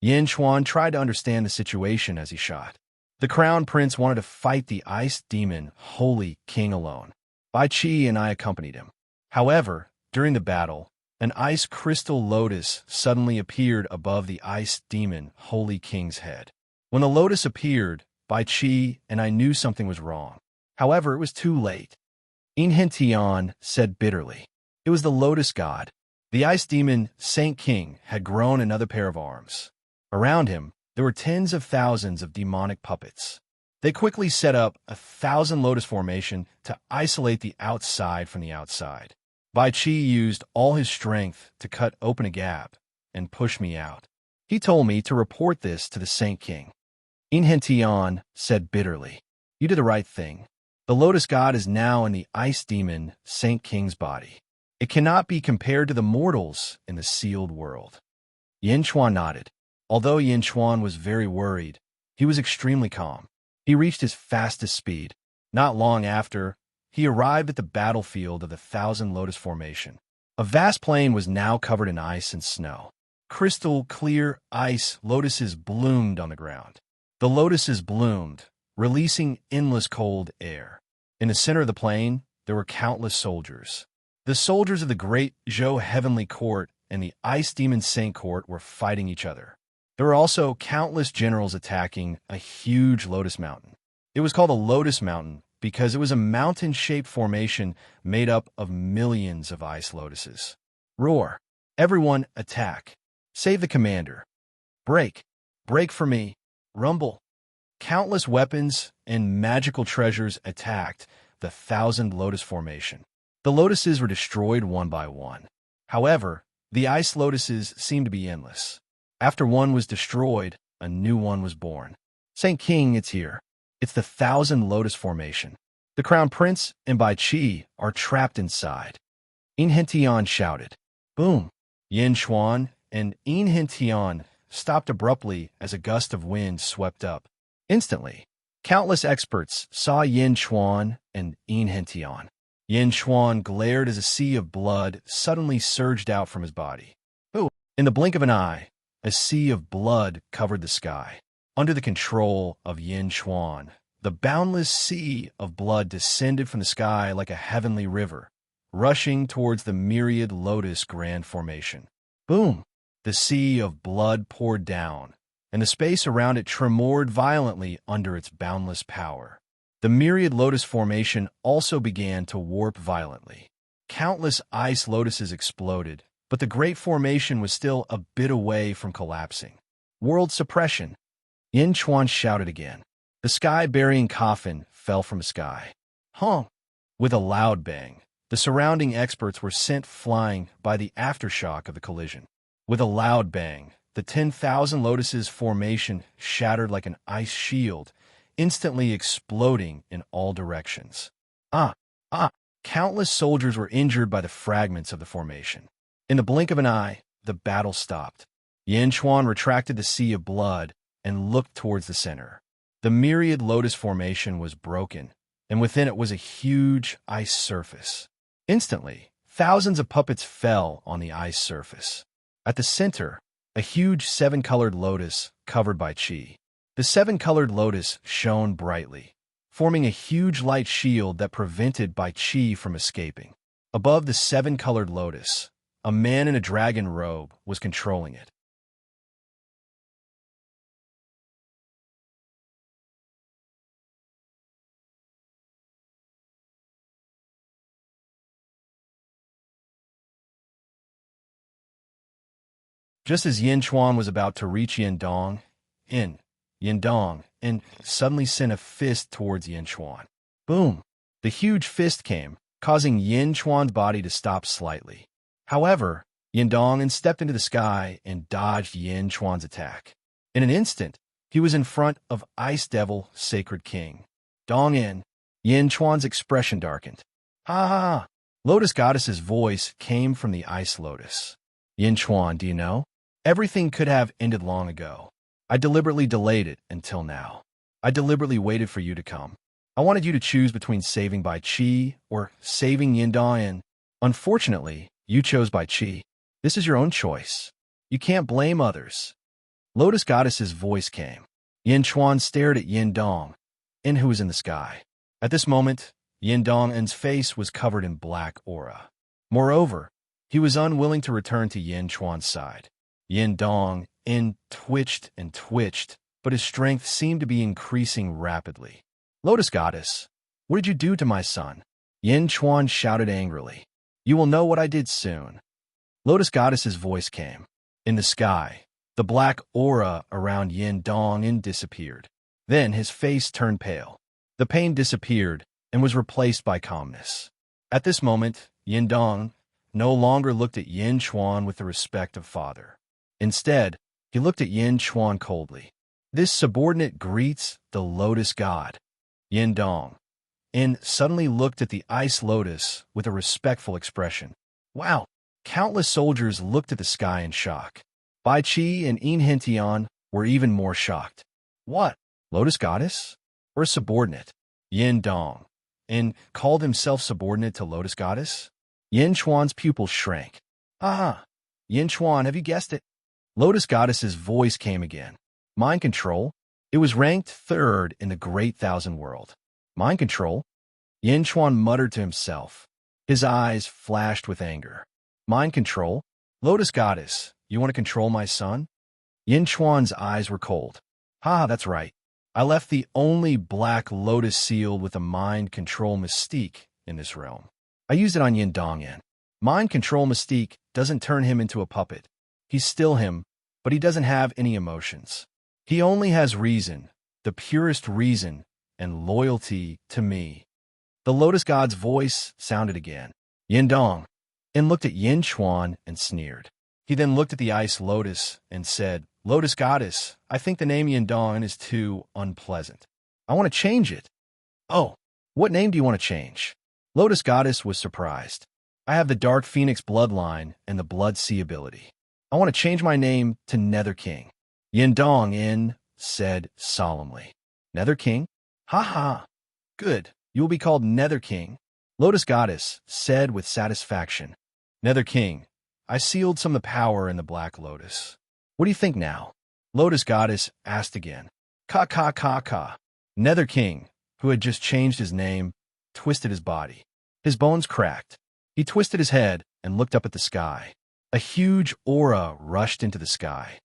Yin Chuan tried to understand the situation as he shot. The crown prince wanted to fight the ice demon Holy King alone. Bai Qi and I accompanied him. However, during the battle, an ice crystal lotus suddenly appeared above the ice demon Holy King's head. When the lotus appeared, Bai Qi and I knew something was wrong. However, it was too late. Enchanting said bitterly. It was the lotus god. The ice demon Saint King had grown another pair of arms. Around him, there were tens of thousands of demonic puppets. They quickly set up 1,000 lotus formation to isolate the outside from the outside. Bai Qi used all his strength to cut open a gap and push me out. He told me to report this to the Saint King. Enchanting said bitterly, "You did the right thing. The lotus god is now in the ice demon Saint King's body. It cannot be compared to the mortals in the sealed world." Yin Chuan nodded. Although Yin Chuan was very worried, he was extremely calm. He reached his fastest speed. Not long after, he arrived at the battlefield of the 1,000 Lotus Formation. A vast plain was now covered in ice and snow. Crystal clear ice lotuses bloomed on the ground. The lotuses bloomed, releasing endless cold air. In the center of the plain, there were countless soldiers. The soldiers of the Great Zhou Heavenly Court and the Ice Demon Saint Court were fighting each other. There were also countless generals attacking a huge lotus mountain. It was called a lotus mountain because it was a mountain-shaped formation made up of millions of ice lotuses. Roar! Everyone attack! Save the commander! Break! Break for me! Rumble! Countless weapons and magical treasures attacked the 1,000 lotus formation. The lotuses were destroyed one by one. However, the ice lotuses seemed to be endless. After one was destroyed, a new one was born. Saint King, it's here. It's the 1,000 Lotus Formation. The Crown Prince and Bai Qi are trapped inside. Enchanting shouted. Boom! Yin Chuan and Enchanting stopped abruptly as a gust of wind swept up. Instantly, countless experts saw Yin Chuan and Enchanting. Yin Chuan glared as a sea of blood suddenly surged out from his body. Boom! In the blink of an eye, a sea of blood covered the sky. Under the control of Yin Chuan, the boundless sea of blood descended from the sky like a heavenly river, rushing towards the myriad lotus grand formation. Boom! The sea of blood poured down, and the space around it tremored violently under its boundless power. The myriad lotus formation also began to warp violently. Countless ice lotuses exploded, but the great formation was still a bit away from collapsing. World suppression! Yin Chuan shouted again. The sky-burying coffin fell from the sky. Honk! With a loud bang, the surrounding experts were sent flying by the aftershock of the collision. With a loud bang, the 10,000 lotuses formation shattered like an ice shield, instantly exploding in all directions. Countless soldiers were injured by the fragments of the formation. In the blink of an eye, the battle stopped. Yin Chuan retracted the sea of blood and looked towards the center. The myriad lotus formation was broken, and within it was a huge ice surface. Instantly, thousands of puppets fell on the ice surface. At the center, a huge 7-colored lotus covered by Qi. The 7-colored lotus shone brightly, forming a huge light shield that prevented Bai Qi from escaping. Above the 7-colored lotus, a man in a dragon robe was controlling it. Just as Yin Chuan was about to reach Yindong, and suddenly sent a fist towards Yin Chuan. Boom! The huge fist came, causing Yin Chuan's body to stop slightly. However, Yindong stepped into the sky and dodged Yin Chuan's attack. In an instant, he was in front of Ice Devil Sacred King. Dong in. Yin Chuan's expression darkened. Ha ha ha. Lotus Goddess's voice came from the ice lotus. Yin Chuan, do you know? Everything could have ended long ago. I deliberately delayed it until now. I deliberately waited for you to come. I wanted you to choose between saving Bai Qi or saving Yin Dong. Unfortunately, you chose Bai Qi. This is your own choice. You can't blame others. Lotus Goddess's voice came. Yin Chuan stared at Yin Dong, who was in the sky. At this moment, Yin Dong's face was covered in black aura. Moreover, he was unwilling to return to Yin Chuan's side. Yin Dong twitched and twitched, but his strength seemed to be increasing rapidly. Lotus Goddess, what did you do to my son? Yin Chuan shouted angrily. You will know what I did soon. Lotus Goddess's voice came. In the sky, the black aura around Yin Dong disappeared. Then his face turned pale. The pain disappeared and was replaced by calmness. At this moment, Yin Dong no longer looked at Yin Chuan with the respect of father. Instead, he looked at Yin Chuan coldly. This subordinate greets the lotus god. Yin Dong suddenly looked at the ice lotus with a respectful expression. Wow! Countless soldiers looked at the sky in shock. Bai Qi and Enchanting were even more shocked. What? Lotus Goddess? Or a subordinate? Yin Dong called himself subordinate to Lotus Goddess? Yin Chuan's pupils shrank. Ah! Yin Chuan, have you guessed it? Lotus Goddess's voice came again. Mind control? It was ranked third in the Great Thousand World. Mind control? Yin Chuan muttered to himself. His eyes flashed with anger. Mind control? Lotus Goddess, you want to control my son? Yin Chuan's eyes were cold. Ha, that's right. I left the only black lotus sealed with a mind control mystique in this realm. I used it on Yin Dong. Mind control mystique doesn't turn him into a puppet. He's still him, but he doesn't have any emotions. He only has reason, the purest reason, and loyalty to me. The lotus god's voice sounded again. Yin Dong, looked at Yin Chuan and sneered. He then looked at the ice lotus and said, Lotus Goddess, I think the name Yin Dong is too unpleasant. I want to change it. Oh, what name do you want to change? Lotus Goddess was surprised. I have the Dark Phoenix bloodline and the Blood Sea ability. I want to change my name to Nether King. Yin Dong said solemnly. Nether King? Ha ha. Good. You will be called Nether King. Lotus Goddess said with satisfaction. Nether King, I sealed some of the power in the Black Lotus. What do you think now? Lotus Goddess asked again. Ka ka ka ka. Nether King, who had just changed his name, twisted his body. His bones cracked. He twisted his head and looked up at the sky. A huge aura rushed into the sky.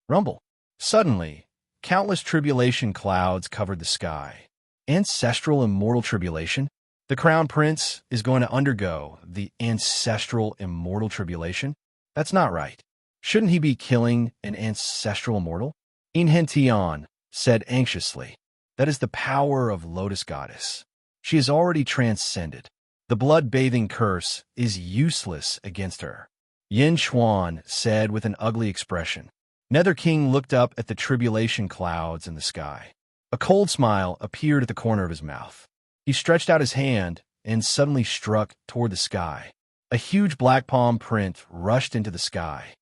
Rumble. Suddenly, countless tribulation clouds covered the sky. Ancestral immortal tribulation? The Crown Prince is going to undergo the ancestral immortal tribulation? That's not right. Shouldn't he be killing an ancestral immortal? Enchanting said anxiously. That is the power of Lotus Goddess. She is already transcended. The blood-bathing curse is useless against her. Yin Chuan said with an ugly expression. Nether King looked up at the tribulation clouds in the sky. A cold smile appeared at the corner of his mouth. He stretched out his hand and suddenly struck toward the sky. A huge black palm print rushed into the sky.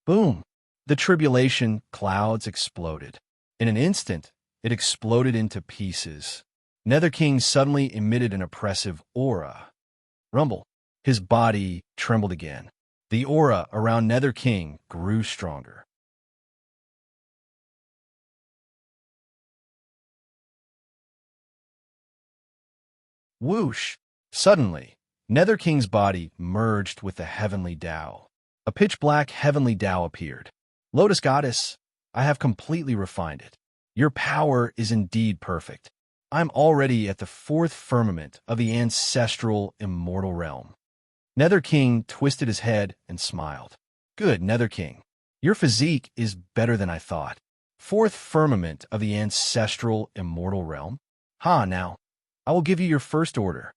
Boom! The tribulation clouds exploded. In an instant, it exploded into pieces. Nether King suddenly emitted an oppressive aura. Rumble. His body trembled again. The aura around Nether King grew stronger. Whoosh! Suddenly, Nether King's body merged with the heavenly Tao. A pitch-black heavenly Tao appeared. Lotus Goddess, I have completely refined it. Your power is indeed perfect. I'm already at the fourth firmament of the ancestral immortal realm. Nether King twisted his head and smiled. Good, Nether King. Your physique is better than I thought. Fourth firmament of the ancestral immortal realm? Ha, now. I will give you your first order.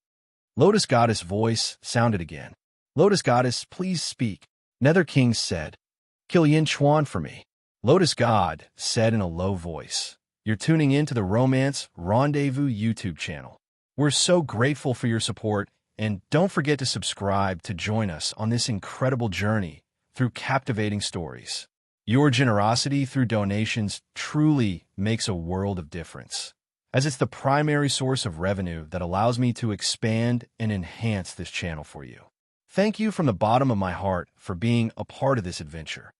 Lotus Goddess' voice sounded again. Lotus Goddess, please speak. Nether King said. Kill Yin Chuan for me. Lotus God said in a low voice. You're tuning in to the Romance Rendezvous YouTube channel. We're so grateful for your support, and don't forget to subscribe to join us on this incredible journey through captivating stories. Your generosity through donations truly makes a world of difference, as it's the primary source of revenue that allows me to expand and enhance this channel for you. Thank you from the bottom of my heart for being a part of this adventure.